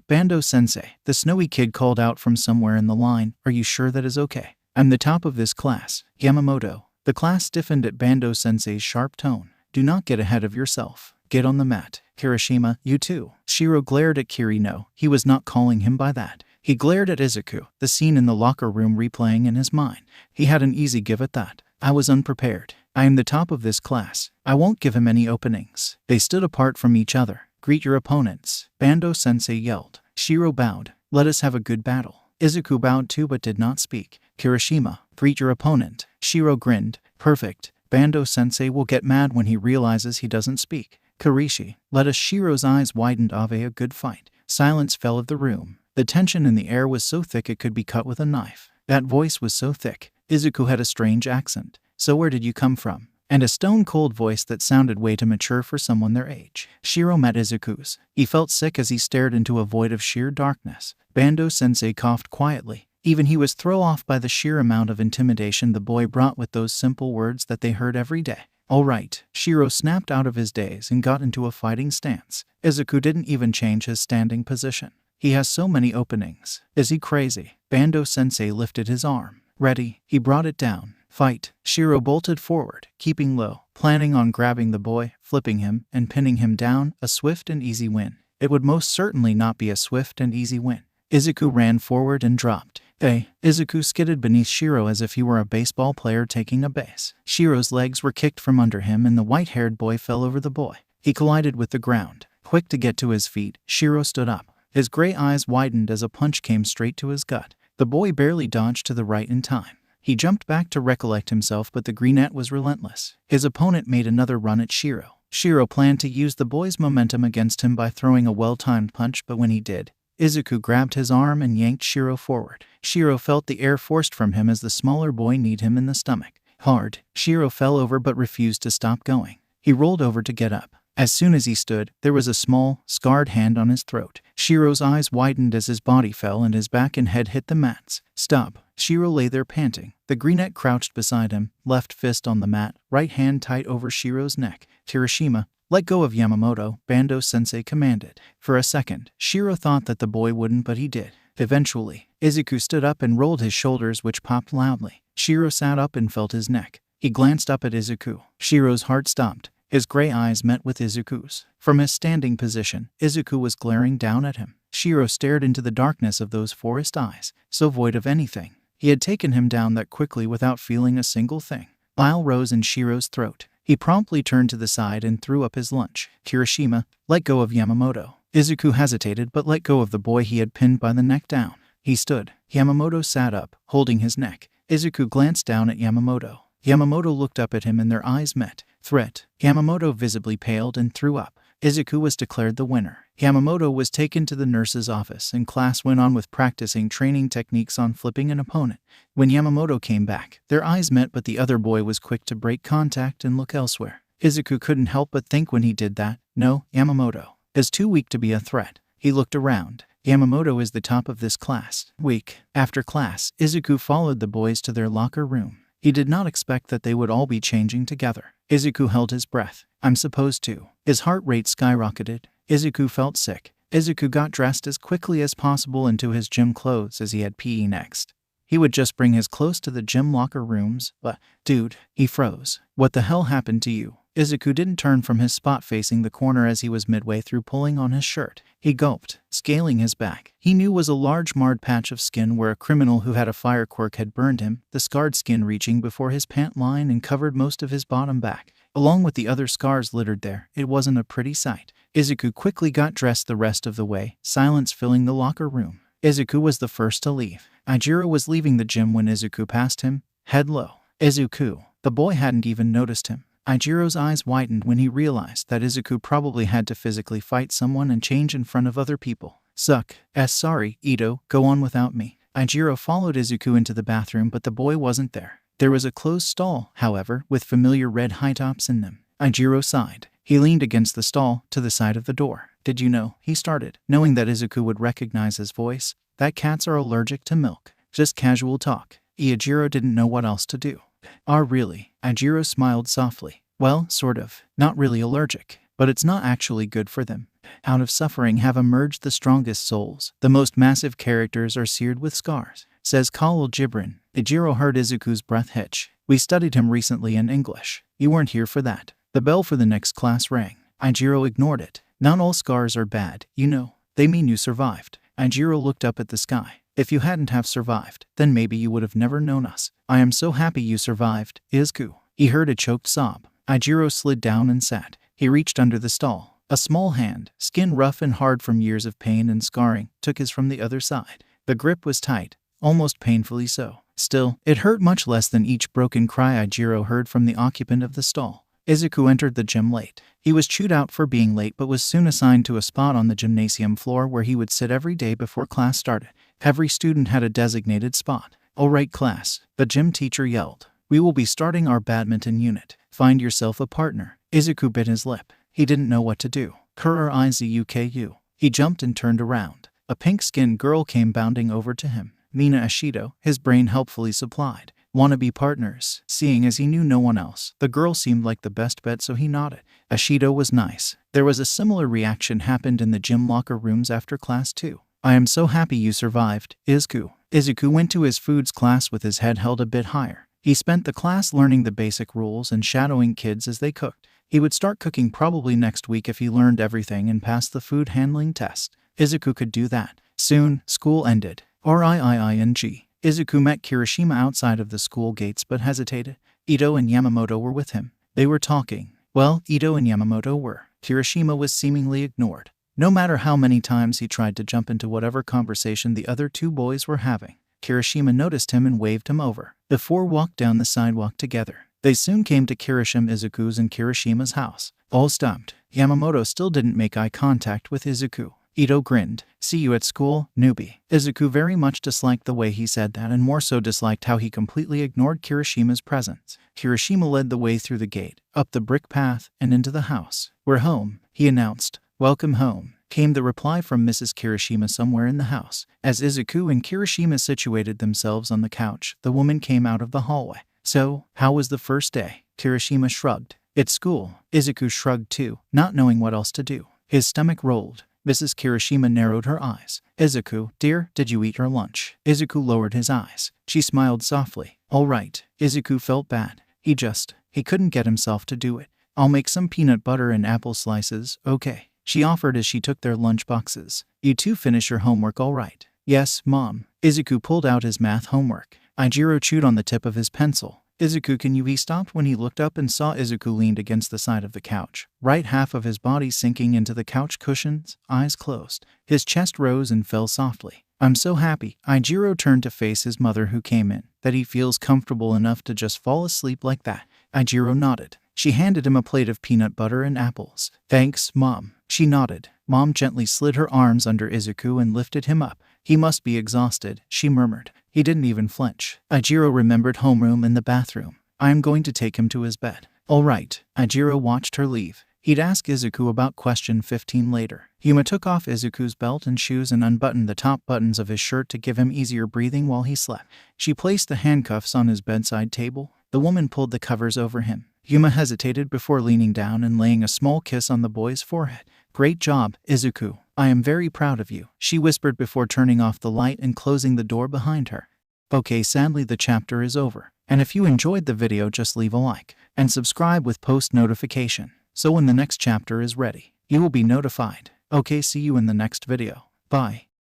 Bando-sensei, the snowy kid called out from somewhere in the line. Are you sure that is okay? I'm the top of this class, Yamamoto. The class stiffened at Bando-sensei's sharp tone. Do not get ahead of yourself. Get on the mat. Kirishima, you too. Shiro glared at Kiri. No, he was not calling him by that. He glared at Izuku, the scene in the locker room replaying in his mind. He had an easy give at that. I was unprepared. I am the top of this class. I won't give him any openings. They stood apart from each other. Greet your opponents, Bando-sensei yelled. Shiro bowed. Let us have a good battle. Izuku bowed too but did not speak. Kirishima, greet your opponent. Shiro grinned. Perfect. Bando-sensei will get mad when he realizes he doesn't speak. Karishi, let us. Shiro's eyes widened. Ave, a good fight. Silence fell of the room. The tension in the air was so thick it could be cut with a knife. That voice was so thick. Izuku had a strange accent. So where did you come from? And a stone-cold voice that sounded way too mature for someone their age. Shiro met Izuku's. He felt sick as he stared into a void of sheer darkness. Bando-sensei coughed quietly. Even he was thrown off by the sheer amount of intimidation the boy brought with those simple words that they heard every day. All right. Shiro snapped out of his daze and got into a fighting stance. Izuku didn't even change his standing position. He has so many openings. Is he crazy? Bando-sensei lifted his arm. Ready. He brought it down. Fight. Shiro bolted forward, keeping low, planning on grabbing the boy, flipping him, and pinning him down. A swift and easy win. It would most certainly not be a swift and easy win. Izuku ran forward and dropped. Izuku skidded beneath Shiro as if he were a baseball player taking a base. Shiro's legs were kicked from under him and the white-haired boy fell over the boy. He collided with the ground. Quick to get to his feet, Shiro stood up. His gray eyes widened as a punch came straight to his gut. The boy barely dodged to the right in time. He jumped back to recollect himself, but the greenette was relentless. His opponent made another run at Shiro. Shiro planned to use the boy's momentum against him by throwing a well-timed punch, but when he did, Izuku grabbed his arm and yanked Shiro forward. Shiro felt the air forced from him as the smaller boy kneed him in the stomach. Hard. Shiro fell over but refused to stop going. He rolled over to get up. As soon as he stood, there was a small, scarred hand on his throat. Shiro's eyes widened as his body fell and his back and head hit the mats. Stop. Shiro lay there panting. The greenette crouched beside him, left fist on the mat, right hand tight over Shiro's neck. Kirishima, let go of Yamamoto, Bando-sensei commanded. For a second, Shiro thought that the boy wouldn't, but he did. Eventually, Izuku stood up and rolled his shoulders, which popped loudly. Shiro sat up and felt his neck. He glanced up at Izuku. Shiro's heart stopped. His gray eyes met with Izuku's. From his standing position, Izuku was glaring down at him. Shiro stared into the darkness of those forest eyes, so void of anything. He had taken him down that quickly without feeling a single thing. Bile rose in Shiro's throat. He promptly turned to the side and threw up his lunch. Kirishima, let go of Yamamoto. Izuku hesitated but let go of the boy he had pinned by the neck down. He stood. Yamamoto sat up, holding his neck. Izuku glanced down at Yamamoto. Yamamoto looked up at him and their eyes met. Threat. Yamamoto visibly paled and threw up. Izuku was declared the winner. Yamamoto was taken to the nurse's office and class went on with practicing training techniques on flipping an opponent. When Yamamoto came back, their eyes met but the other boy was quick to break contact and look elsewhere. Izuku couldn't help but think when he did that, no, Yamamoto is too weak to be a threat. He looked around. Yamamoto is the top of this class. Weak. After class, Izuku followed the boys to their locker room. He did not expect that they would all be changing together. Izuku held his breath. I'm supposed to. His heart rate skyrocketed. Izuku felt sick. Izuku got dressed as quickly as possible into his gym clothes as he had PE next. He would just bring his clothes to the gym locker rooms, but, dude, he froze. What the hell happened to you? Izuku didn't turn from his spot facing the corner as he was midway through pulling on his shirt. He gulped, scaling his back. He knew was a large marred patch of skin where a criminal who had a fire quirk had burned him, the scarred skin reaching before his pant line and covered most of his bottom back. Along with the other scars littered there, it wasn't a pretty sight. Izuku quickly got dressed the rest of the way, silence filling the locker room. Izuku was the first to leave. Ijiro was leaving the gym when Izuku passed him, head low. Izuku. The boy hadn't even noticed him. Ijiro's eyes widened when he realized that Izuku probably had to physically fight someone and change in front of other people. Sorry, Ito, go on without me. Ijiro followed Izuku into the bathroom but the boy wasn't there. There was a closed stall, however, with familiar red high tops in them. Ijiro sighed. He leaned against the stall, to the side of the door. Did you know? He started, knowing that Izuku would recognize his voice, that cats are allergic to milk. Just casual talk. Ijiro didn't know what else to do. Really? Ijiro smiled softly. Well, sort of. Not really allergic. But it's not actually good for them. Out of suffering have emerged the strongest souls. The most massive characters are seared with scars, says Khalil Gibran. Ijiro heard Izuku's breath hitch. We studied him recently in English. You weren't here for that. The bell for the next class rang. Ijiro ignored it. Not all scars are bad, you know. They mean you survived. Ijiro looked up at the sky. If you hadn't have survived, then maybe you would have never known us. I am so happy you survived, Izuku. He heard a choked sob. Ijiro slid down and sat. He reached under the stall. A small hand, skin rough and hard from years of pain and scarring, took his from the other side. The grip was tight, almost painfully so. Still, it hurt much less than each broken cry Ijiro heard from the occupant of the stall. Izuku entered the gym late. He was chewed out for being late but was soon assigned to a spot on the gymnasium floor where he would sit every day before class started. Every student had a designated spot. All right, class, the gym teacher yelled. We will be starting our badminton unit. Find yourself a partner. Izuku bit his lip. He didn't know what to do. Izuku. He jumped and turned around. A pink-skinned girl came bounding over to him. Mina Ashido, his brain helpfully supplied. Wanna be partners? Seeing as he knew no one else, the girl seemed like the best bet, so he nodded. Ashido was nice. There was a similar reaction happened in the gym locker rooms after class too. I am so happy you survived, Izuku. Izuku went to his foods class with his head held a bit higher. He spent the class learning the basic rules and shadowing kids as they cooked. He would start cooking probably next week if he learned everything and passed the food handling test. Izuku could do that. Soon, school ended. RIIING. Izuku met Kirishima outside of the school gates but hesitated. Ito and Yamamoto were with him. They were talking. Well, Ito and Yamamoto were. Kirishima was seemingly ignored. No matter how many times he tried to jump into whatever conversation the other two boys were having, Kirishima noticed him and waved him over. The four walked down the sidewalk together. They soon came to Kirishima Izuku's and Kirishima's house. All stumped, Yamamoto still didn't make eye contact with Izuku. Ito grinned. See you at school, newbie. Izuku very much disliked the way he said that and more so disliked how he completely ignored Kirishima's presence. Kirishima led the way through the gate, up the brick path, and into the house. We're home, he announced. Welcome home, came the reply from Mrs. Kirishima somewhere in the house. As Izuku and Kirishima situated themselves on the couch, the woman came out of the hallway. So, how was the first day? Kirishima shrugged. It's school. Izuku shrugged too, not knowing what else to do. His stomach rolled. Mrs. Kirishima narrowed her eyes. Izuku, dear, did you eat your lunch? Izuku lowered his eyes. She smiled softly. All right. Izuku felt bad. He couldn't get himself to do it. I'll make some peanut butter and apple slices, okay? She offered as she took their lunch boxes. You two finish your homework all right? Yes, Mom. Izuku pulled out his math homework. Ijiro chewed on the tip of his pencil. Izuku, can you? He stopped when he looked up and saw Izuku leaned against the side of the couch, right half of his body sinking into the couch cushions, eyes closed. His chest rose and fell softly. I'm so happy. Ijiro turned to face his mother who came in, that he feels comfortable enough to just fall asleep like that. Ijiro nodded. She handed him a plate of peanut butter and apples. Thanks, Mom. She nodded. Mom gently slid her arms under Izuku and lifted him up. He must be exhausted, she murmured. He didn't even flinch. Ijiro remembered homeroom and the bathroom. I am going to take him to his bed. All right. Ijiro watched her leave. He'd ask Izuku about question 15 later. Yuma took off Izuku's belt and shoes and unbuttoned the top buttons of his shirt to give him easier breathing while he slept. She placed the handcuffs on his bedside table. The woman pulled the covers over him. Yuma hesitated before leaning down and laying a small kiss on the boy's forehead. Great job, Izuku. I am very proud of you, she whispered before turning off the light and closing the door behind her. Okay, sadly the chapter is over. And if you enjoyed the video, just leave a like and subscribe with post notification, so when the next chapter is ready, you will be notified. Okay, see you in the next video. Bye.